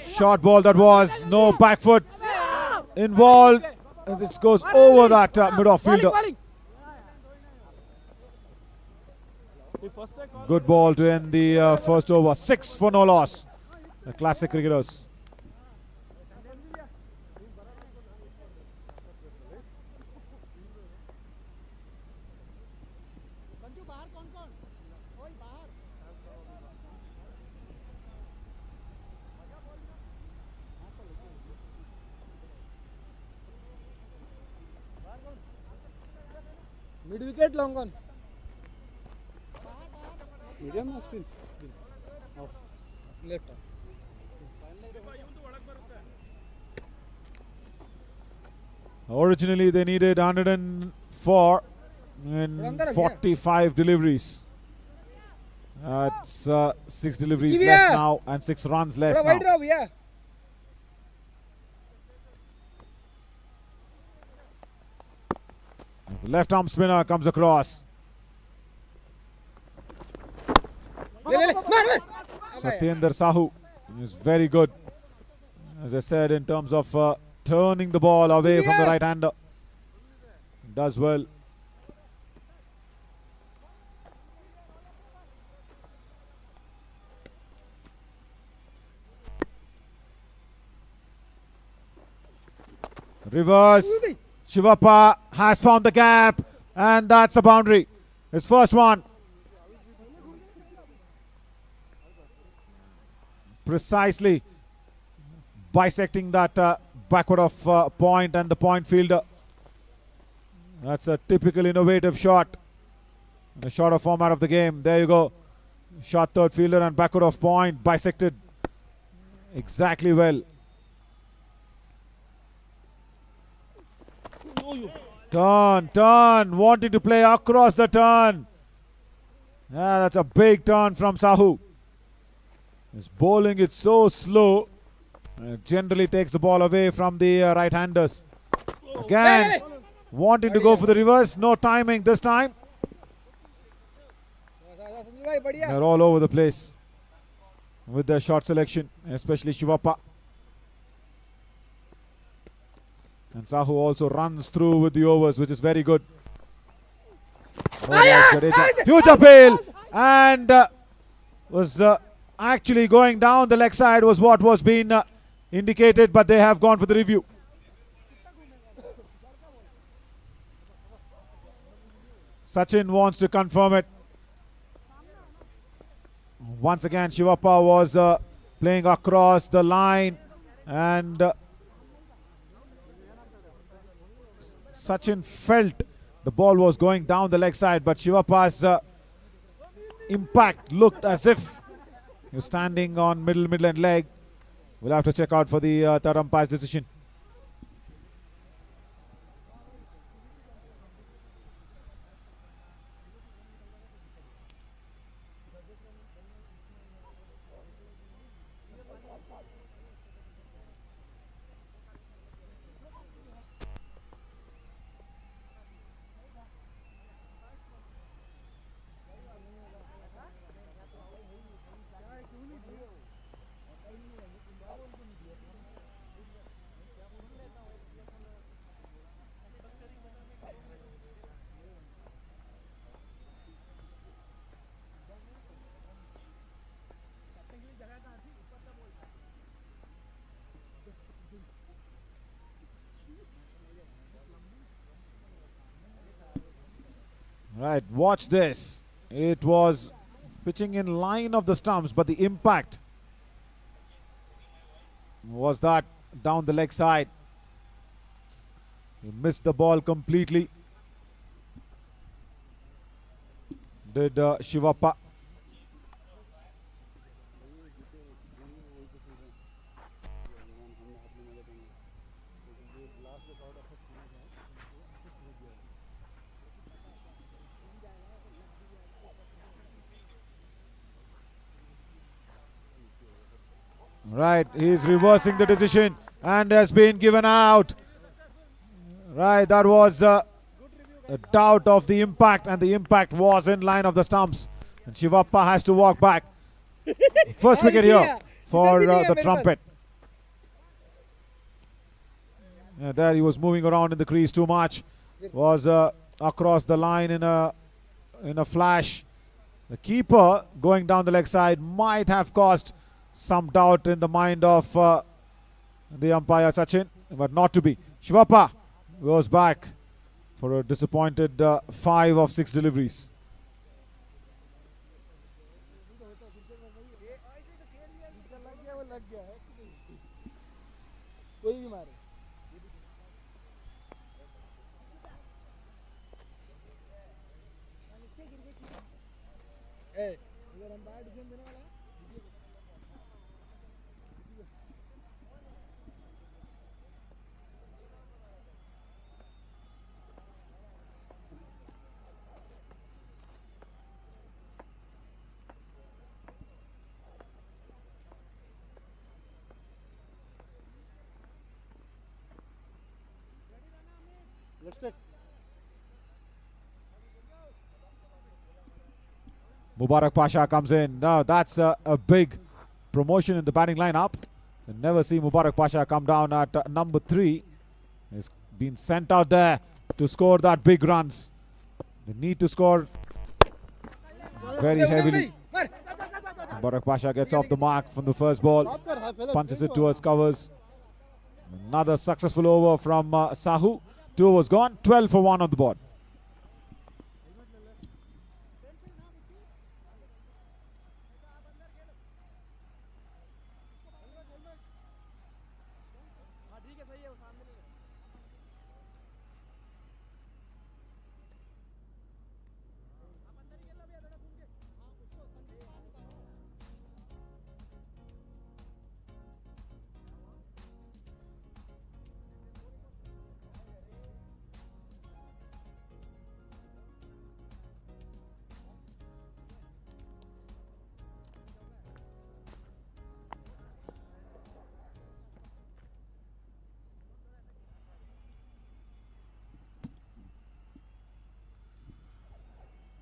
Short ball that was. No back foot involved. And it goes over that mid-off fielder. Good ball to end the first over. 6 for no loss. The classic cricketers. Mid wicket, long on. Medium or spin? Off. Left. Originally, they needed 104 in 45 deliveries. It's 6 deliveries less now and 6 runs less now. As the left arm spinner comes across. Satyendra Sahu is very good, as I said, in terms of turning the ball away from the right-hander. Does well. Reverse. Shivappa has found the gap, and that's a boundary. His first one. Precisely bisecting that backward of point and the point fielder. That's a typical innovative shot. The shorter format of the game. There you go. Short third fielder and backward of point bisected exactly well. Turn, wanting to play across the turn. Yeah, that's a big turn from Sahu. His bowling is so slow. Generally takes the ball away from the right-handers. Again, wanting to go for the reverse. No timing this time. They're all over the place with their shot selection, especially Shivappa. And Sahu also runs through with the overs, which is very good. Huge appeal, and was actually going down the leg side was what was being indicated, but they have gone for the review. Sachin wants to confirm it. Once again, Shivappa was playing across the line, and Sachin felt the ball was going down the leg side, but Shivappa's impact looked as if he was standing on middle and leg. We'll have to check out for the third umpire's decision. Right, watch this. It was pitching in line of the stumps, but the impact was that down the leg side. He missed the ball completely. Did Shivappa. Right, he's reversing the decision and has been given out. Right, that was a doubt of the impact, and the impact was in line of the stumps. And Shivappa has to walk back. First wicket here for the trumpet. There he was moving around in the crease too much. Was across the line in a flash. The keeper going down the leg side might have caused some doubt in the mind of the umpire Sachin, but not to be. Shivappa goes back for a disappointed 5 of 6 deliveries. Mubarak Pasha comes in. Now that's a big promotion in the batting lineup. You never see Mubarak Pasha come down at number 3. He's been sent out there to score that big runs. They need to score very heavily. Mubarak Pasha gets off the mark from the first ball, punches it towards covers. Another successful over from Sahu. 2 overs gone, 12 for 1 on the board.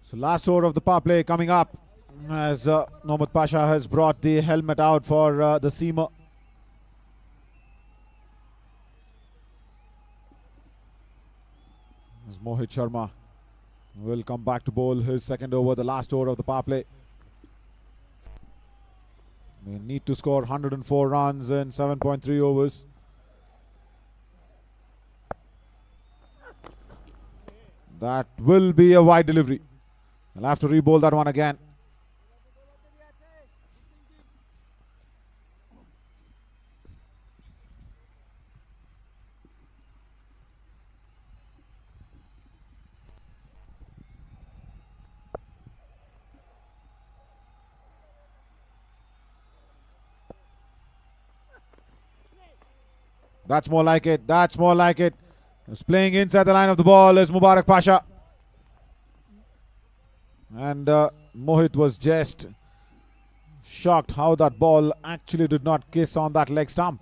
So last over of the power play coming up as Mohammad Pasha has brought the helmet out for the seamer. As Mohit Sharma will come back to bowl his second over, the last over of the power play. They need to score 104 runs in 7.3 overs. That will be a wide delivery. I'll have to re-bowl that one again. That's more like it. That's more like it. He's playing inside the line of the ball is Mubarak Pasha. And Mohit was just shocked how that ball actually did not kiss on that leg stump.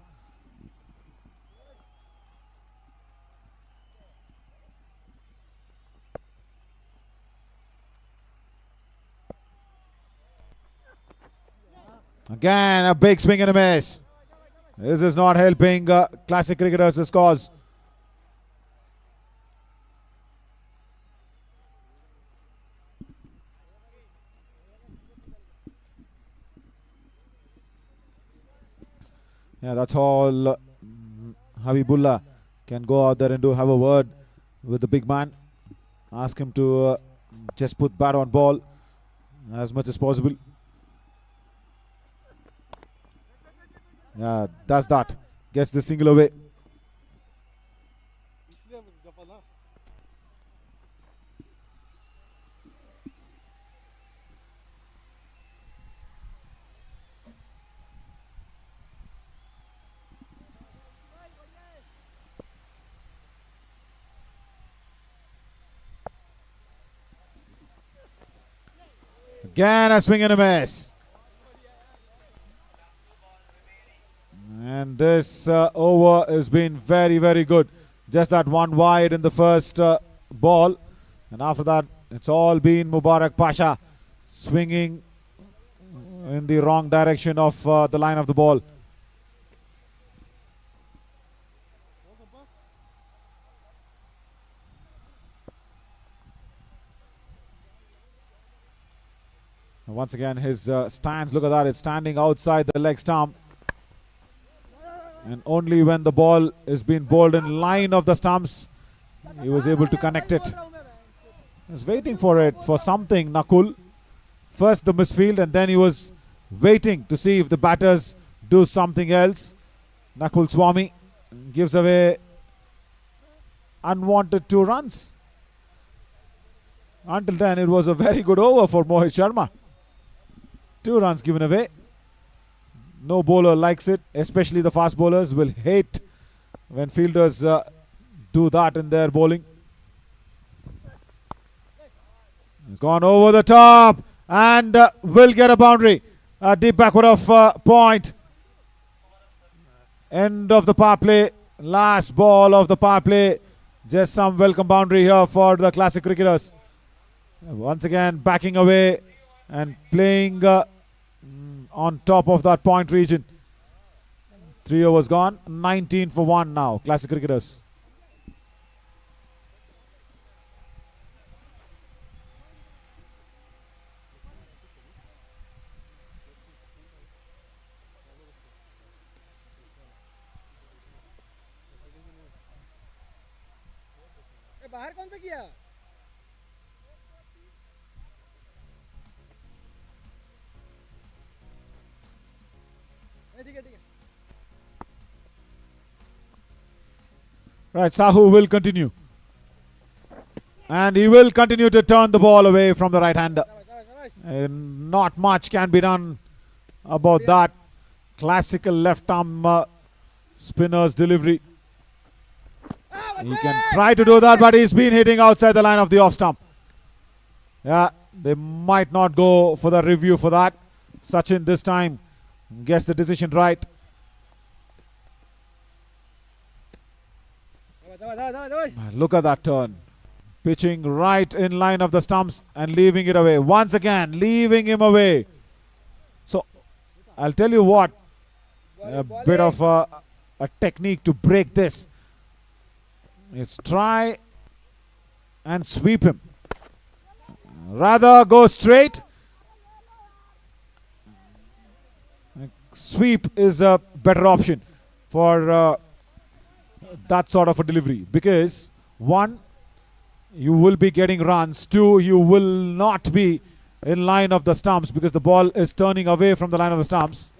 Again, a big swing and a miss. This is not helping classic cricketers' cause. Yeah, that's all. Habibullah can go out there and have a word with the big man. Ask him to just put bat on ball as much as possible. Yeah, does that. Gets the single away. Again a swing and a miss. And this over has been very, very good. Just that one wide in the first ball. And after that, it's all been Mubarak Pasha swinging in the wrong direction of the line of the ball. Once again, his stance, look at that, it's standing outside the leg stump. And only when the ball is being bowled in line of the stumps, he was able to connect it. He was waiting for it, for something, Nakul. First the misfield, and then he was waiting to see if the batters do something else. Nakul Swami gives away unwanted 2 runs. Until then, it was a very good over for Mohit Sharma. 2 runs given away. No bowler likes it, especially the fast bowlers will hate when fielders do that in their bowling. He's gone over the top and will get a boundary. A deep backward of point. End of the power play. Last ball of the power play. Just some welcome boundary here for the classic cricketers. Once again backing away and playing on top of that point region. 3 overs gone. 19 for 1 now. Classic cricketers. बाहर कौन सा किया? ठीक है ठीक है. Right, Sahu will continue. And he will continue to turn the ball away from the right-hander. Not much can be done about that. Classical left-arm spinner's delivery. He can try to do that, but he's been hitting outside the line of the off-stump. Yeah, they might not go for the review for that. Sachin this time gets the decision right. Look at that turn. Pitching right in line of the stumps and leaving it away. Once again, leaving him away. So, I'll tell you what, a bit of a technique to break this is try and sweep him. Rather go straight. Sweep is a better option for that sort of a delivery, because 1, you will be getting runs. 2, you will not be in line of the stumps because the ball is turning away from the line of the stumps.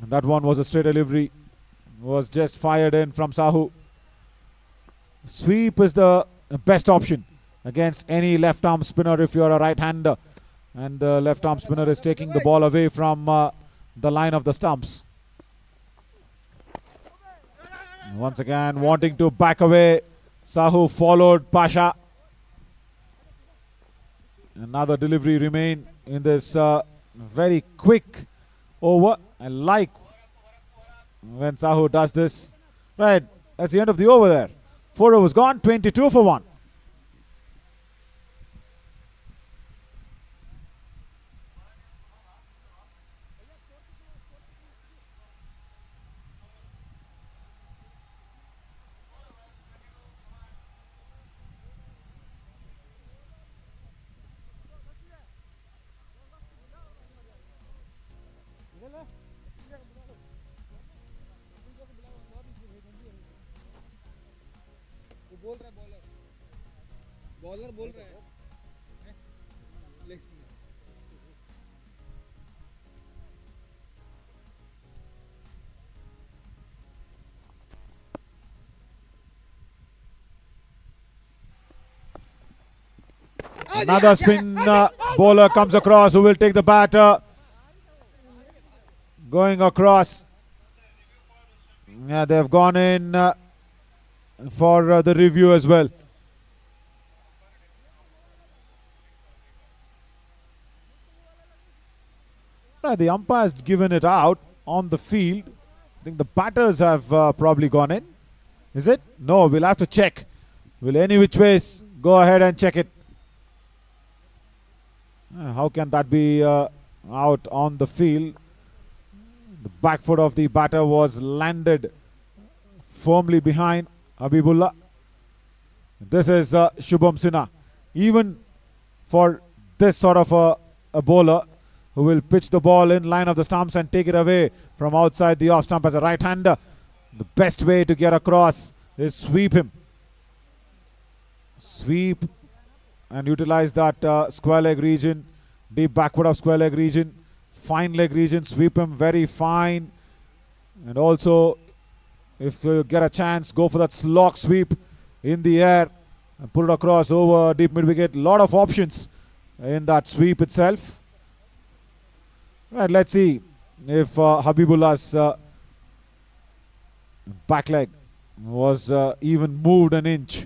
And that one was a straight delivery. Was just fired in from Sahu. Sweep is the best option against any left arm spinner if you're a right hander and the left arm spinner is taking the ball away from the line of the stumps. Once again wanting to back away, Sahu followed Pasha. Another delivery remain in this very quick over. I like when Sahu does this. Right, that's the end of the over there. 4 overs gone, 22 for 1. बोल रहा है bowler बोल रहा है leg spinner. Another spin bowler comes across who will take the batter. Going across. Yeah, they've gone in for the review as well. Right, the umpire has given it out on the field. I think the batters have probably gone in. Is it? No, we'll have to check. Will any which ways go ahead and check it. How can that be out on the field? The back foot of the batter was landed firmly behind Habibullah. This is Shubham Sinha. Even for this sort of a bowler who will pitch the ball in line of the stumps and take it away from outside the off stump as a right-hander. The best way to get across is sweep him. Sweep and utilize that square leg region, deep backward of square leg region, fine leg region, sweep him very fine. And also, if you get a chance, go for that slog sweep in the air and put it across over deep mid wicket. Lot of options in that sweep itself. Right, let's see if Habibullah's back leg was even moved an inch.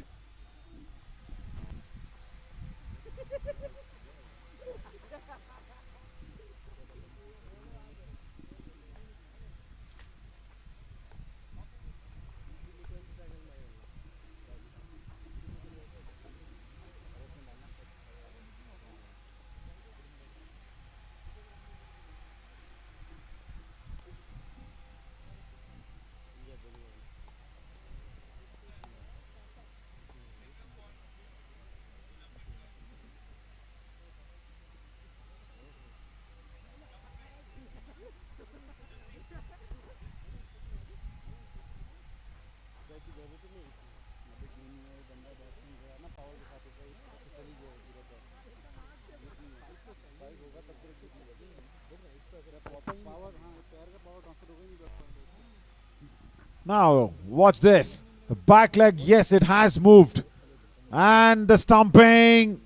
Now, watch this. The back leg, yes, it has moved. And the stumping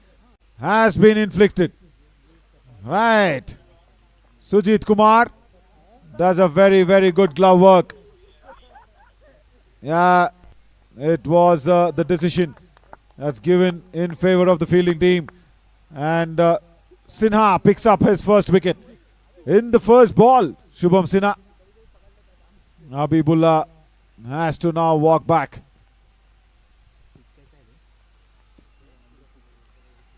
has been inflicted. Right. Sujit Kumar does a very, very good glove work. Yeah, it was the decision that's given in favor of the fielding team. And Sinha picks up his first wicket. In the first ball, Shubham Sinha. Habibullah has to now walk back.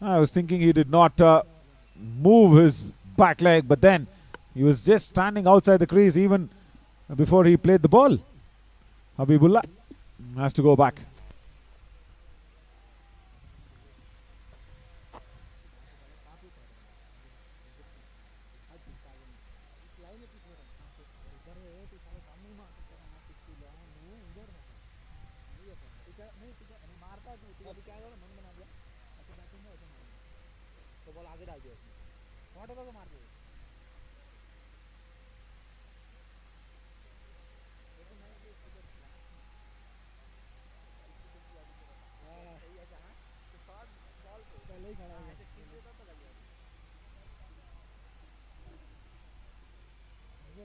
I was thinking he did not move his back leg, but then he was just standing outside the crease even before he played the ball. Habibullah has to go back.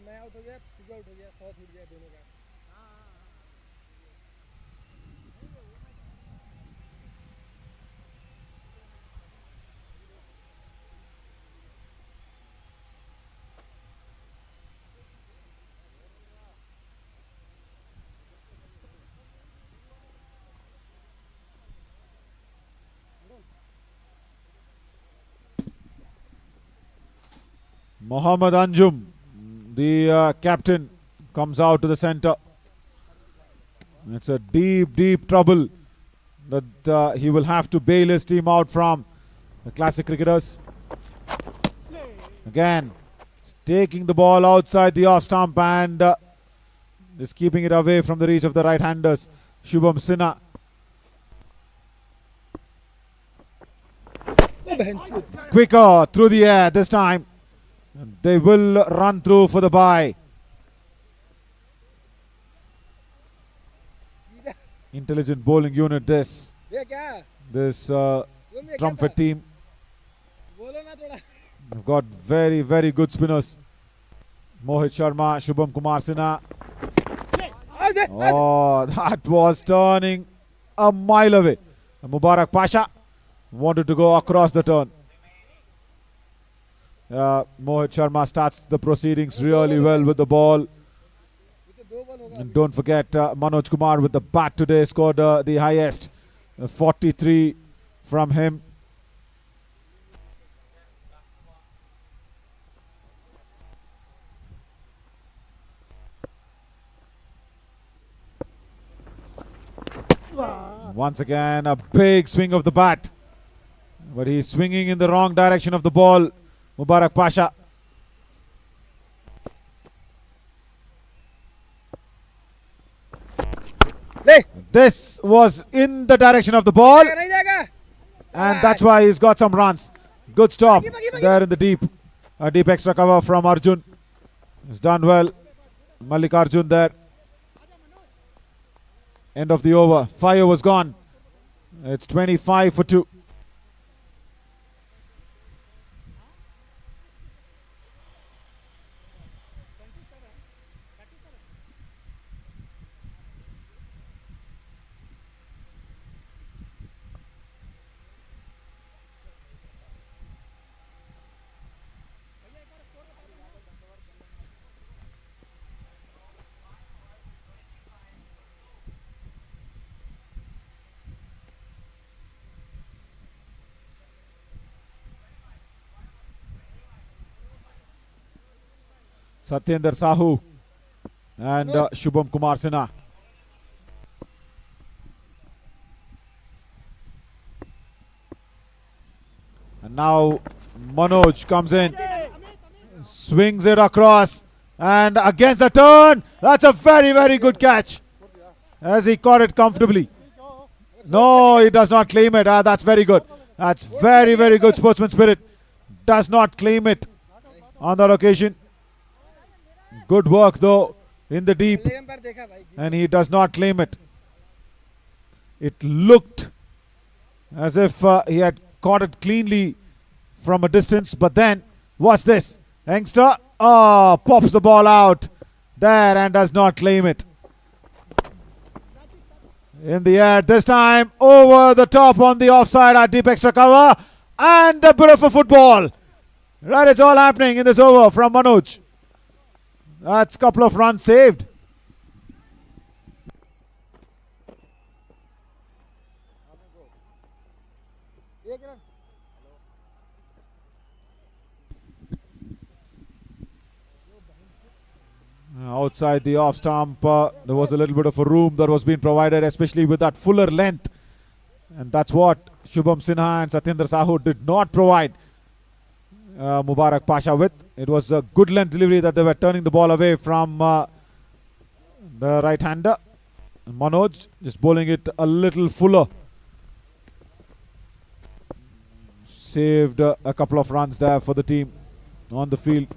मैं out हो गया, तू out हो गया, 100 छूट गया दोनों का. Mohammad Anjum, the captain, comes out to the center. It's a deep, deep trouble that he will have to bail his team out from. The classic cricketers. Again, taking the ball outside the off stump and just keeping it away from the reach of the right-handers. Shubham Sinha. Quicker through the air this time. They will run through for the bye. Intelligent bowling unit this. This trumpet team. They've got very, very good spinners. Mohit Sharma, Shubham Kumar Sinha. Oh, that was turning a mile away. Mubarak Pasha wanted to go across the turn. Mohit Sharma starts the proceedings really well with the ball. And don't forget Manoj Kumar with the bat today scored the highest, 43 from him. Once again a big swing of the bat But he's swinging in the wrong direction of the ball. Mubarak Pasha. This was in the direction of the ball. And that's why he's got some runs. Good stop there in the deep. A deep extra cover from Arjun. He's done well. Malik Arjun there. End of the over. 5 overs gone. It's 25 for 2. Satyendra Sahu and Shubham Kumar Sinha. And now Manoj comes in, swings it across, and against the turn. That's a very, very good catch as he caught it comfortably. No, he does not claim it. That's very good. That's very, very good sportsman spirit. Does not claim it on that occasion. Good work though in the deep, and he does not claim it. It looked as if he had caught it cleanly from a distance, but then what's this? Youngster pops the ball out there and does not claim it. In the air this time, over the top on the offside at deep extra cover, and a bit of a football. That is all happening in this over from Manoj. That's a couple of runs saved. Outside the off stump, there was a little bit of a room that was being provided, especially with that fuller length. And that's what Shubham Sinha and Satyendra Sahu did not provide Mubarak Pasha with. It was a good length delivery that they were turning the ball away from the right-hander. Manoj just bowling it a little fuller. Saved a couple of runs there for the team on the field.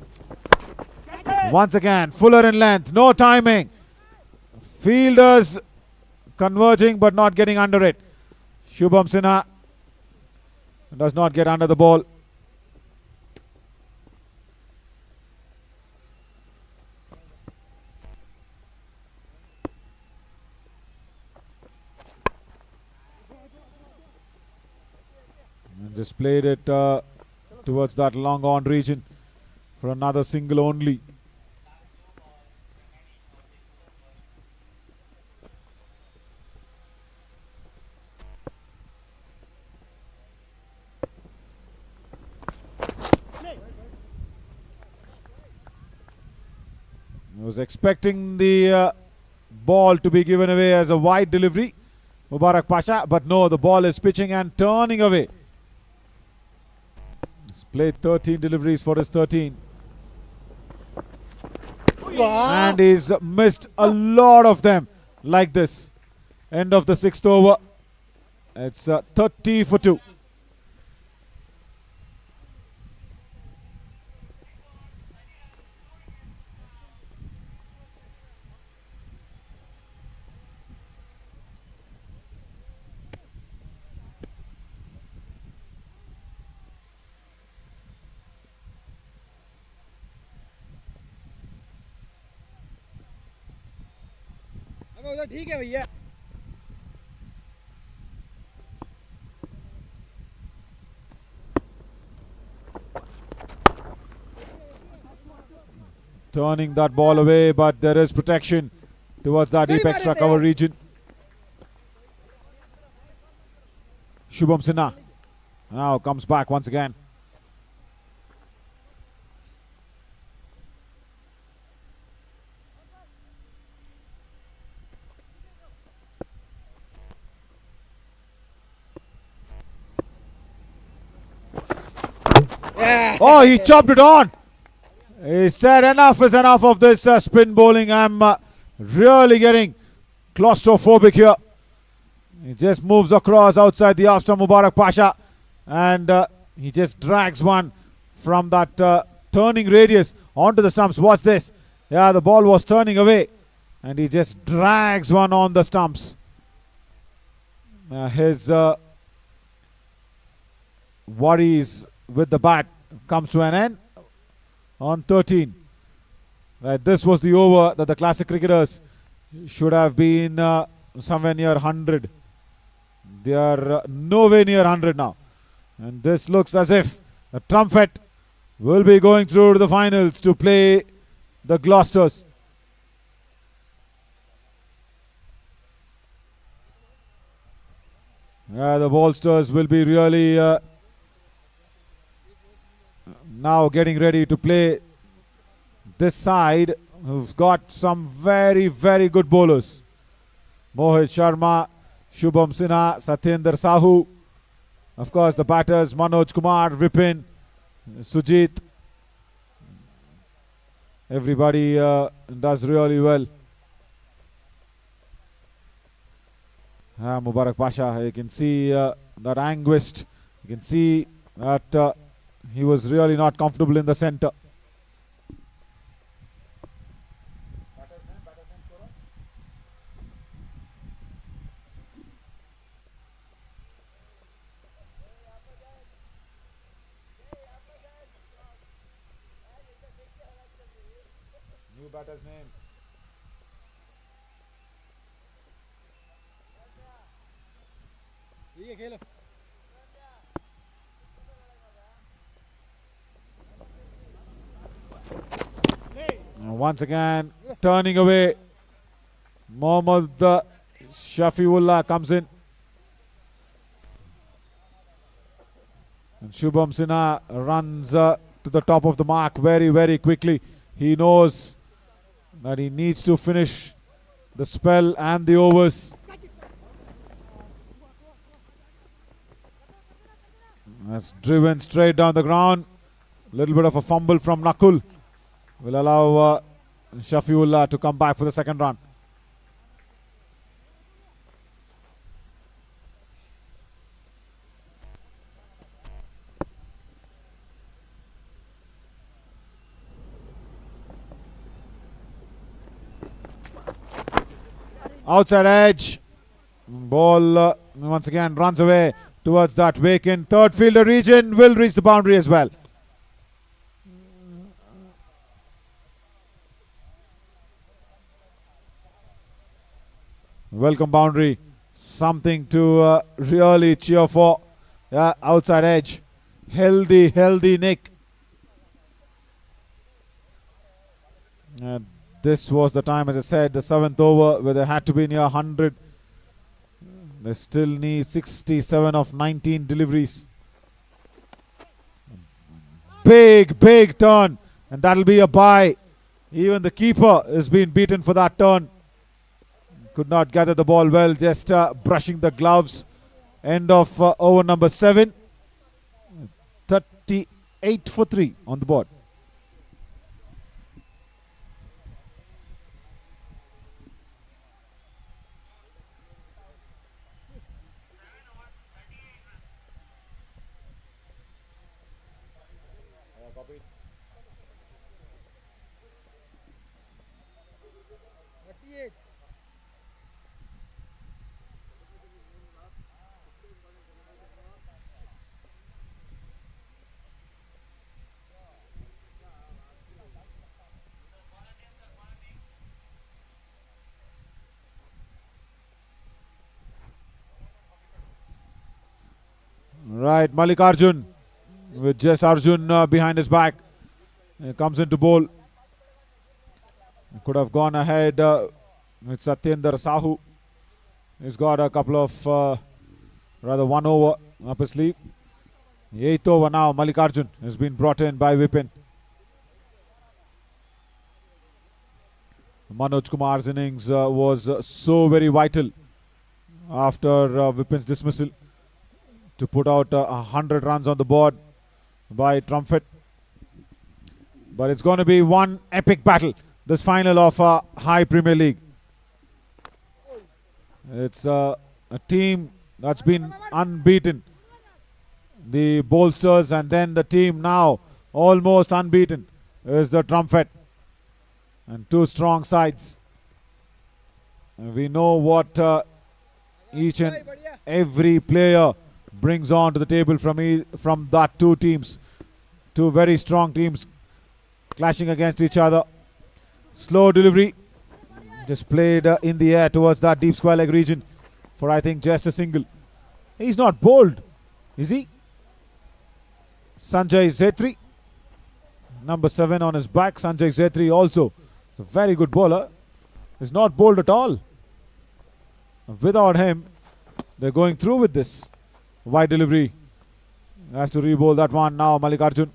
Once again, fuller in length, no timing. Fielders converging but not getting under it. Shubham Sinha does not get under the ball. And just played it towards that long on region for another single only. I was expecting the ball to be given away as a wide delivery, Mubarak Pasha, but no, the ball is pitching and turning away. He's played 13 deliveries for his 13. And he's missed a lot of them like this. End of the 6th over. It's 30 for 2. ठीक है भैया. Turning that ball away, but there is protection towards that deep extra cover region. Shubham Sinha now comes back once again. Oh, he chopped it on. He said enough is enough of this spin bowling. I'm really getting claustrophobic here. He just moves across outside the after Mubarak Pasha, and he just drags one from that turning radius onto the stumps. Watch this. Yeah, the ball was turning away, and he just drags one on the stumps. His worries with the bat comes to an end on 13. Right, this was the over that the classic cricketers should have been somewhere near 100. They are nowhere near 100 now. And this looks as if the trumpet will be going through to the finals to play the Gloucesters. Yeah, the Bolsters will be really now getting ready to play this side, who've got some very, very good bowlers. Mohit Sharma, Shubham Sinha, Satyendra Sahu. Of course, the batters Manoj Kumar, Vipin, Sujit. Everybody does really well. Mubarak Pasha, you can see that anguished. You can see that he was really not comfortable in the center. New batter's name. Once again, turning away. Mohammad Shafiullah comes in. And Shubham Sinha runs to the top of the mark very, very quickly. He knows that he needs to finish the spell and the overs. That's driven straight down the ground. A little bit of a fumble from Nakul will allow Shafiullah to come back for the second run. Outside edge. Ball once again runs away towards that vacant third fielder region. Will reach the boundary as well. Welcome boundary. Something to really cheer for. Yeah, outside edge. Healthy Nick. This was the time, as I said, the 7th over where they had to be near 100. They still need 67 of 19 deliveries. Big turn. And that'll be a bye. Even the keeper is being beaten for that turn. Could not gather the ball well, just brushing the gloves. End of over number 7. 38 for 3 on the board. Right, Malik Arjun with just Arjun behind his back. He comes into bowl. He could have gone ahead with Satyendra Sahu. He's got a couple of, rather one over up his sleeve. 8th over now, Malik Arjun has been brought in by Vipin. Manoj Kumar's innings was so very vital after Vipin's dismissal to put out 100 runs on the board. by Trumpet. But it's going to be one epic battle, this final of High Premier League. It's a team that's been unbeaten, the Bolsters, and then the team now almost unbeaten is the Trumpet. And two strong sides. And we know what each and every player brings on to the table from that two teams. Two very strong teams clashing against each other. Slow delivery. Just played in the air towards that deep square leg region for, I think, just a single. He's not bowled, is he? Sanjay Zetri. Number 7 on his back. Sanjay Zetri also. It's a very good bowler. He's not bowled at all. Without him, they're going through with this. Wide delivery. Has to re-bowl that one now, Mallikarjun.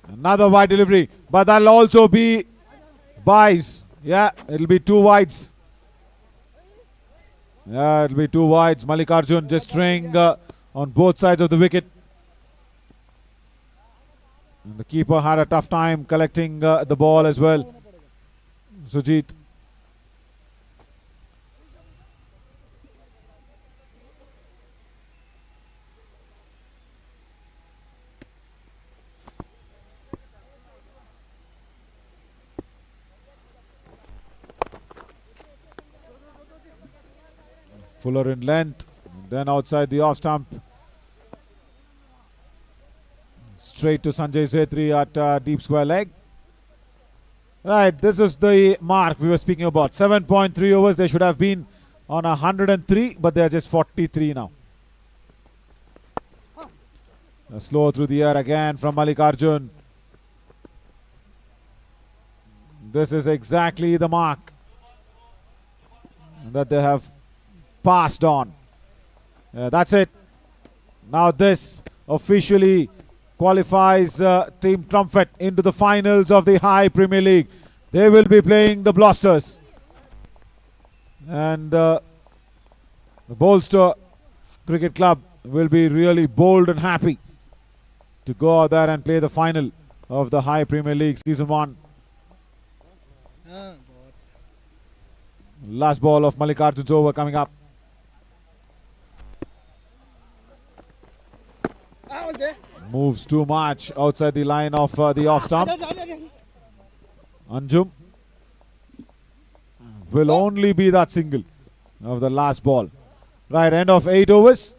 Another wide delivery, but that'll also be buys. Yeah, it'll be two wides. Yeah, it'll be two wides. Mallikarjun just string on both sides of the wicket. And the keeper had a tough time collecting the ball as well. Sujit. Fuller in length, then outside the off stump. Straight to Sanjay Zetri at deep square leg. Right, this is the mark we were speaking about. 7.3 overs, they should have been on 103, but they are just 43 now. Slow through the air again from Mallikarjun. This is exactly the mark that they have passed on. That's it. Now this officially qualifies Team Trumpet into the finals of the High Premier League. They will be playing the Blasters. And the Bolster Cricket Club will be really bold and happy to go out there and play the final of the High Premier League Season 1. Last ball of Mallikarjun's over coming up. Moves too much outside the line of the off stump. Anjum will only be that single of the last ball. Right, end of 8 overs.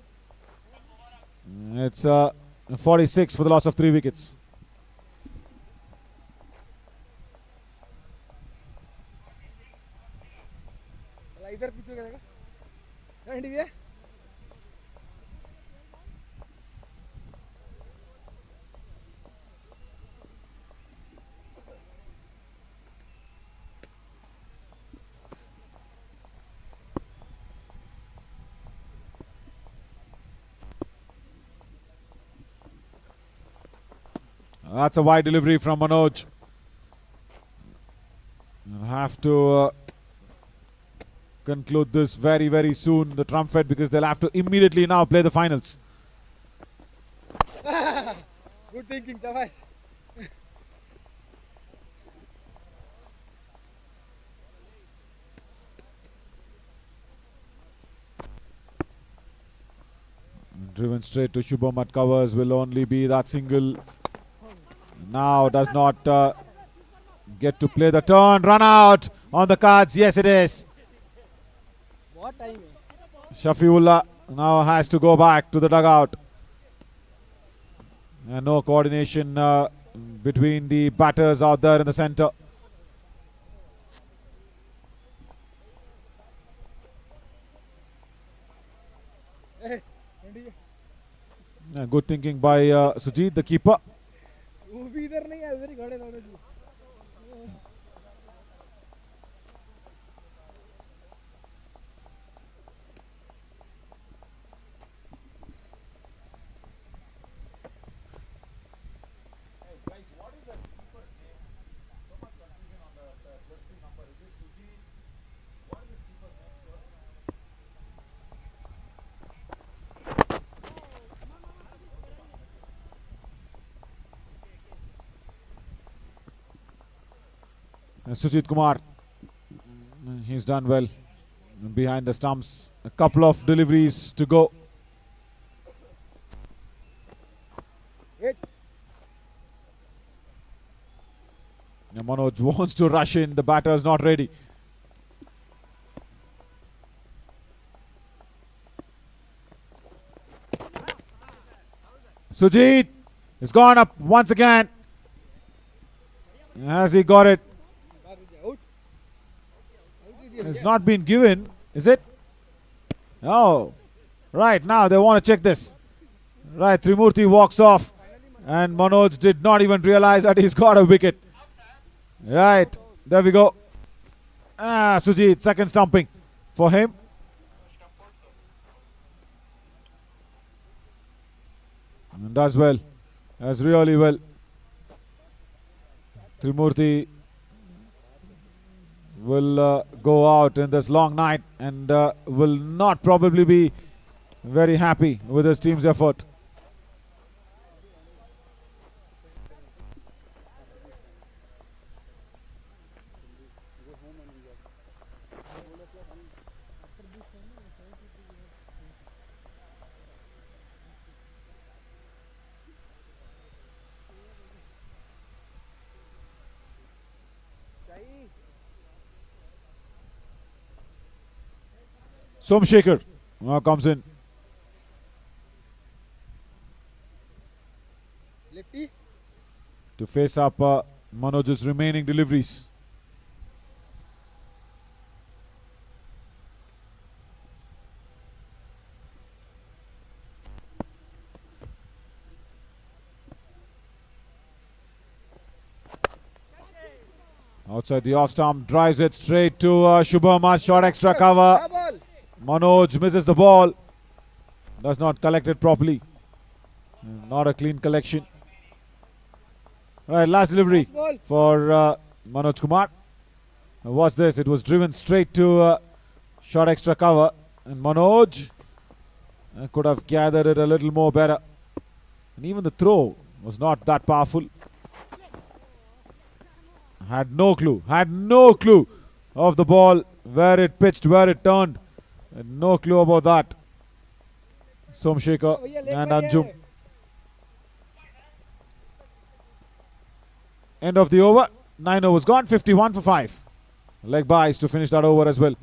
It's 46 for the loss of 3 wickets. That's a wide delivery from Manoj. We'll have to conclude this very, very soon, the Trumpet, because they'll have to immediately now play the finals. Good thinking, Tavash. Driven straight to Shubham at covers, will only be that single. Now does not get to play the turn. Run out on the cards. Yes, it is. What time? Shafiullah now has to go back to the dugout. And no coordination between the batters out there in the center. Good thinking by Sujit, the keeper. वो भी इधर नहीं है, उधर ही खड़े दोनों जी. Sujit Kumar. He's done well behind the stumps. A couple of deliveries to go. Manoj wants to rush in. The batter is not ready. Sujit has gone up once again. Has he got it? It's not been given, is it? Oh, right, now they want to check this. Right, Trimurti walks off and Manoj did not even realize that he's got a wicket. Right, there we go. Sujit, second stumping for him. And does well, does really well. Trimurti will go out in this long night and will not probably be very happy with his team's effort. Somshekhar comes in. To face up Manoj's remaining deliveries. Outside the off stump, drives it straight to Shubham. Short extra cover. Manoj misses the ball. Does not collect it properly. Not a clean collection. Right, last delivery for Manoj Kumar. What's this? It was driven straight to short extra cover. And Manoj could have gathered it a little more better. And even the throw was not that powerful. Had no clue of the ball, where it pitched, where it turned. No clue about that. Somshekhar and Anjum. End of the over. 9 overs gone. 51 for 5. Leg byes to finish that over as well.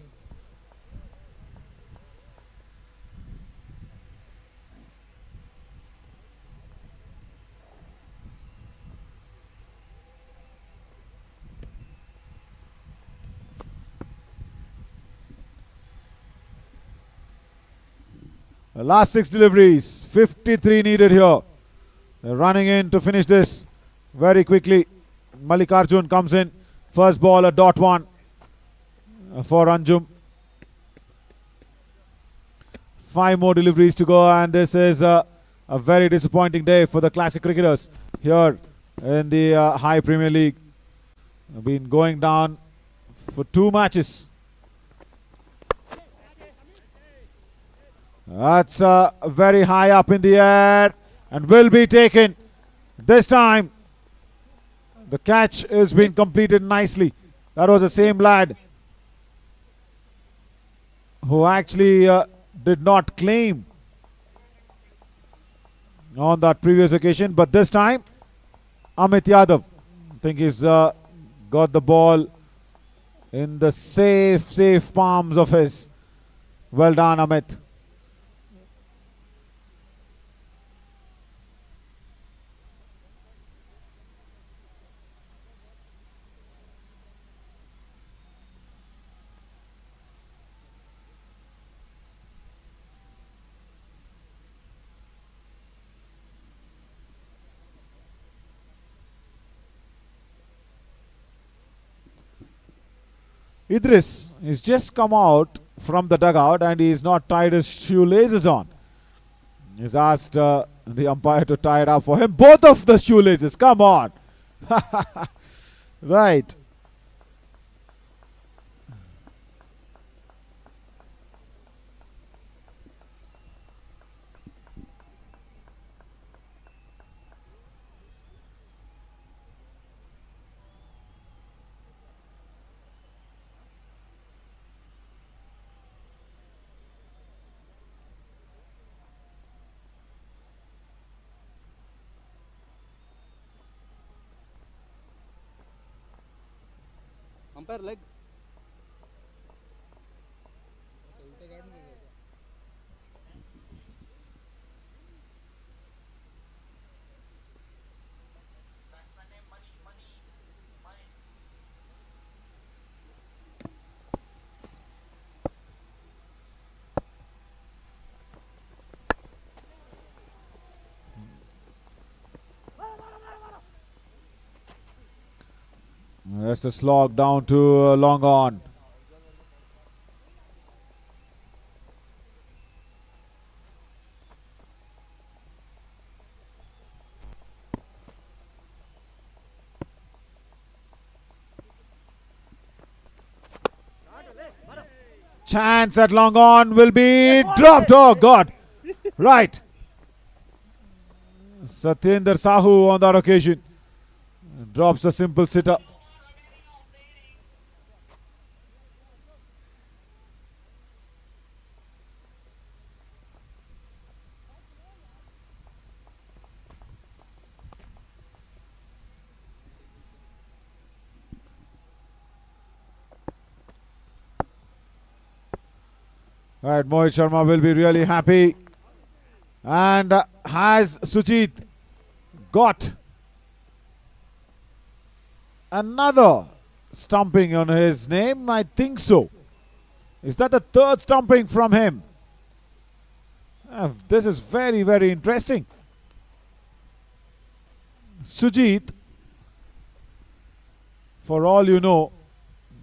The last 6 deliveries, 53 needed here. They're running in to finish this very quickly. Mallikarjun comes in. First ball, a .1 for Anjum. 5 more deliveries to go, and this is a very disappointing day for the classic cricketers here in the High Premier League. They've been going down for 2 matches. That's very high up in the air and will be taken. This time the catch has been completed nicely. That was the same lad who actually did not claim on that previous occasion, but this time Amit Yadav, I think he's got the ball in the safe palms of his. Well done, Amit. Idris has just come out from the dugout and he's not tied his shoelaces on. He's asked the umpire to tie it up for him. Both of the shoelaces, come on. Right. Umpire leg उल्टा guard में That's the slog down to long on. Chance at long on will be dropped. Oh God. Right. Satyendra Sahu on that occasion drops a simple sitter. Right, Mohit Sharma will be really happy. And has Sujit got another stumping on his name? I think so. Is that the third stumping from him? This is very, very interesting. Sujit, for all you know,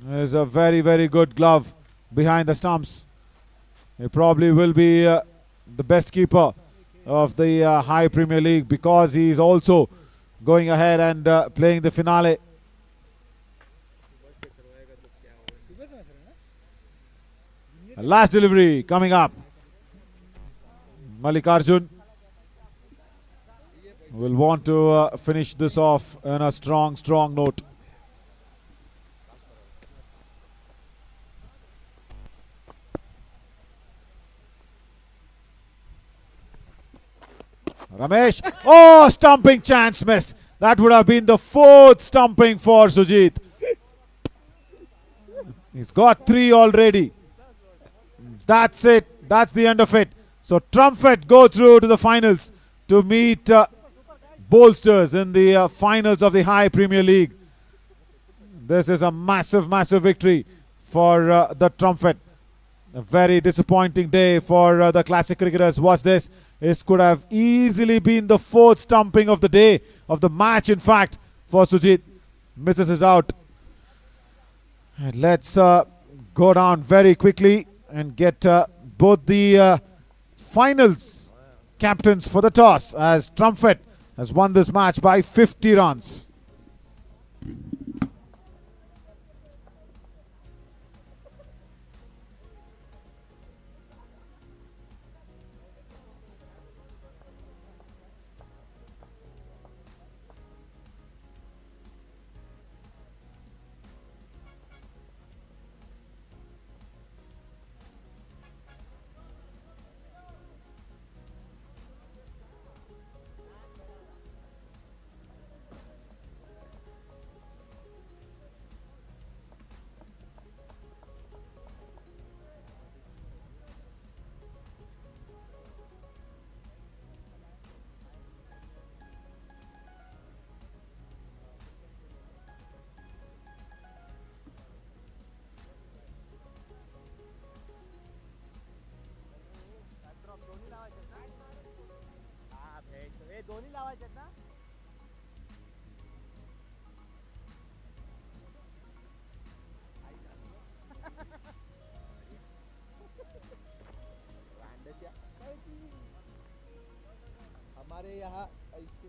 is a very, very good glove behind the stumps. He probably will be the best keeper of the High Premier League because he is also going ahead and playing the finale. Last delivery coming up. Mallikarjun will want to finish this off on a strong, strong note. Ramesh. Oh, stumping chance missed. That would have been the fourth stumping for Sujit. He's got 3 already. That's it. That's the end of it. So Trumpet go through to the finals to meet Bolsters in the finals of the High Premier League. This is a massive, massive victory for the Trumpet. A very disappointing day for the classic cricketers was this. This could have easily been the 4th stumping of the day, of the match in fact, for Sujit. Misses it out. And let's go down very quickly and get both the finals captains for the toss, as Trumpet has won this match by 50 runs. हमारे यहाँ ऐसे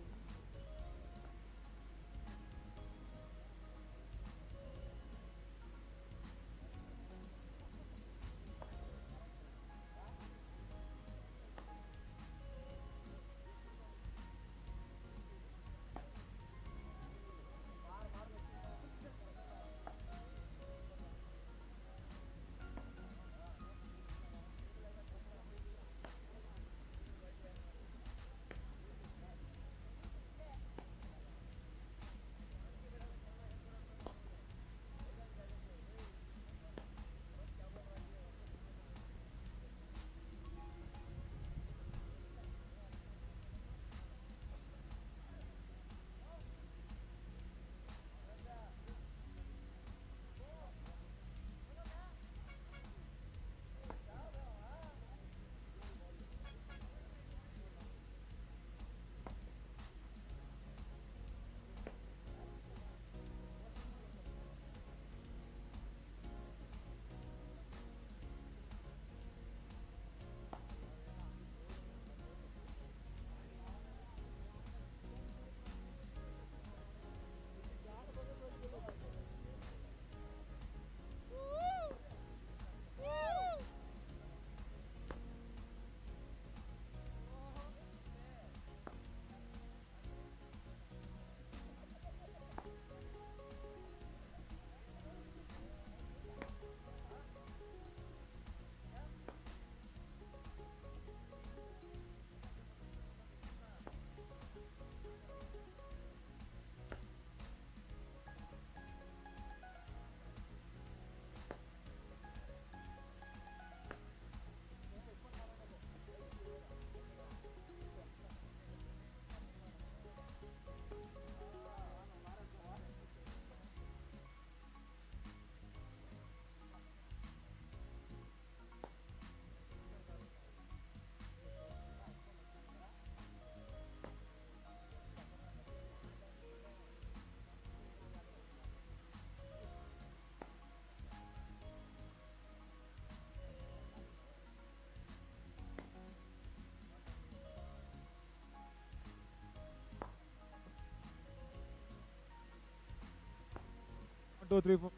2, 3, 4.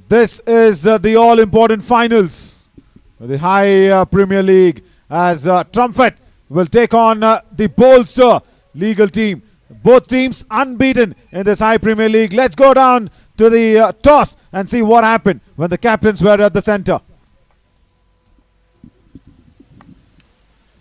This is the all-important finals. The High Premier League as Trumpet will take on the Bolster legal team. Both teams unbeaten in this High Premier League. Let's go down to the toss and see what happened when the captains were at the center.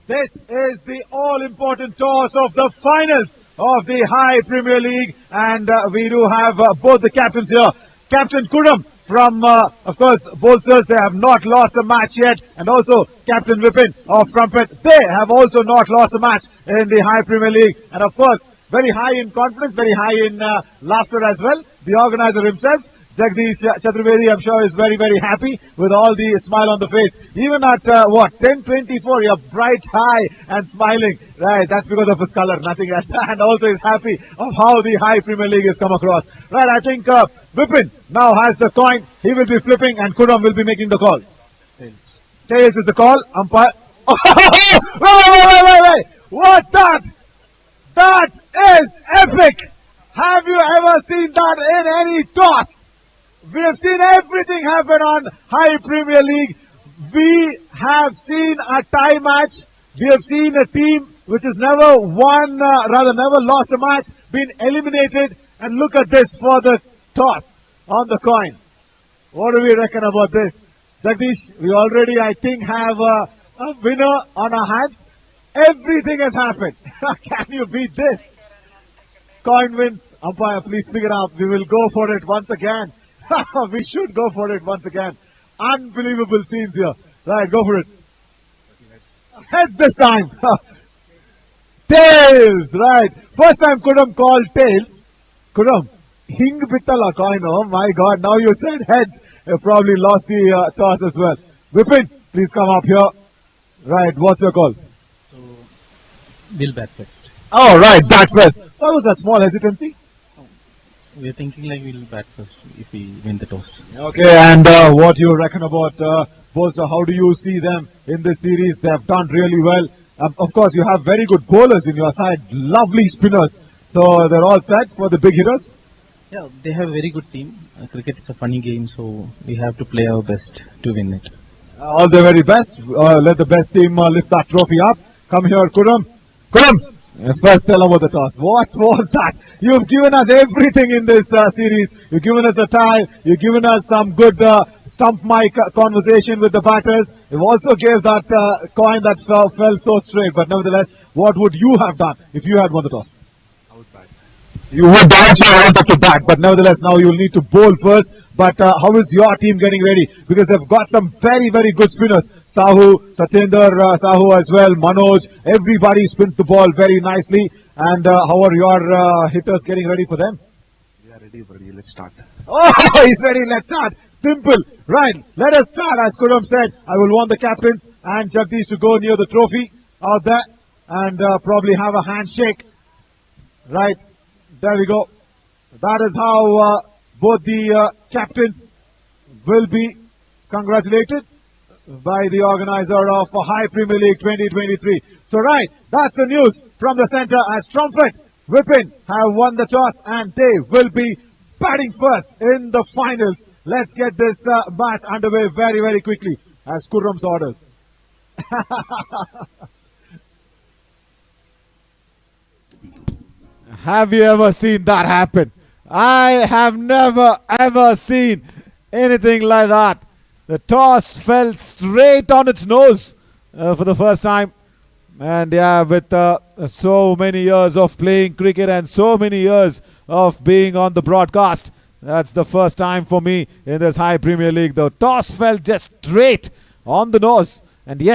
This is the all-important toss of the finals of the High Premier League, and we do have both the captains here. Captain Kudam from, of course, Bolsters, they have not lost a match yet, and also Captain Vipin of Trumpet, they have also not lost a match in the High Premier League, and of course, very high in confidence, very high in laughter as well. The organizer himself, Jagdish Chaturvedi, I'm sure is very, very happy with all the smile on the face. Even at, 10:24, you're bright, high and smiling. Right, that's because of his color, nothing else. And also is happy of how the High Premier League has come across. Right, I think Vipin now has the coin. He will be flipping and Kudam will be making the call. Tails. Tails is the call. Umpire. Wait. What's that? That is epic. Have you ever seen that in any toss? We have seen everything happen on High Premier League. We have seen a tie match. We have seen a team which has never won, never lost a match, been eliminated. And look at this for the toss on the coin. What do we reckon about this? Jagdish, we already, I think, have a winner on our hands. Everything has happened. Can you beat this? Coin wins. Umpire, please pick it up. We will go for it once again. We should go for it once again. Unbelievable scenes here. Right, go for it. Heads this time. Tails, right. First time Kudam called tails. Kudam, hing bitala coin. Oh my God, now you said heads. You probably lost the toss as well. Vipin, please come up here. Right, what's your call? We'll bat first. Oh, right, bat first. Why was that small hesitancy? We're thinking like we'll bat first if we win the toss. Okay, and what do you reckon about Bolster? How do you see them in this series? They have done really well. Of course, you have very good bowlers in your side, lovely spinners. So they're all set for the big hitters? Yeah, they have a very good team. Cricket is a funny game, so we have to play our best to win it. All the very best. Let the best team lift that trophy up. Come here, Kudam. Kudam! First tell about the toss. What was that? You've given us everything in this series. You've given us a tie. You've given us some good stump mic conversation with the batters. You've also gave that coin that fell so straight. But nevertheless, what would you have done if you had won the toss? You would also want to bat, but nevertheless, now you'll need to bowl first. But how is your team getting ready? Because they've got some very, very good spinners. Sahu, Satyendra Sahu as well, Manoj. Everybody spins the ball very nicely. And how are your hitters getting ready for them? We are ready, buddy. Let's start. Oh, he's ready. Let's start. Simple. Right. Let us start. As Kudam said, I will want the captains and Jagdish to go near the trophy out there and probably have a handshake. Right. There we go. That is how both the captains will be congratulated by the organizer of High Premier League 2023. So right, that's the news from the centre as Trumpet, Vipin have won the toss and they will be batting first in the finals. Let's get this match underway very, very quickly as Kurram's orders. Have you ever seen that happen? I have never ever seen anything like that. The toss fell straight on its nose for the first time. And yeah, with so many years of playing cricket and so many years of being on the broadcast, that's the first time for me in this High Premier League. The toss fell just straight on the nose. And yes,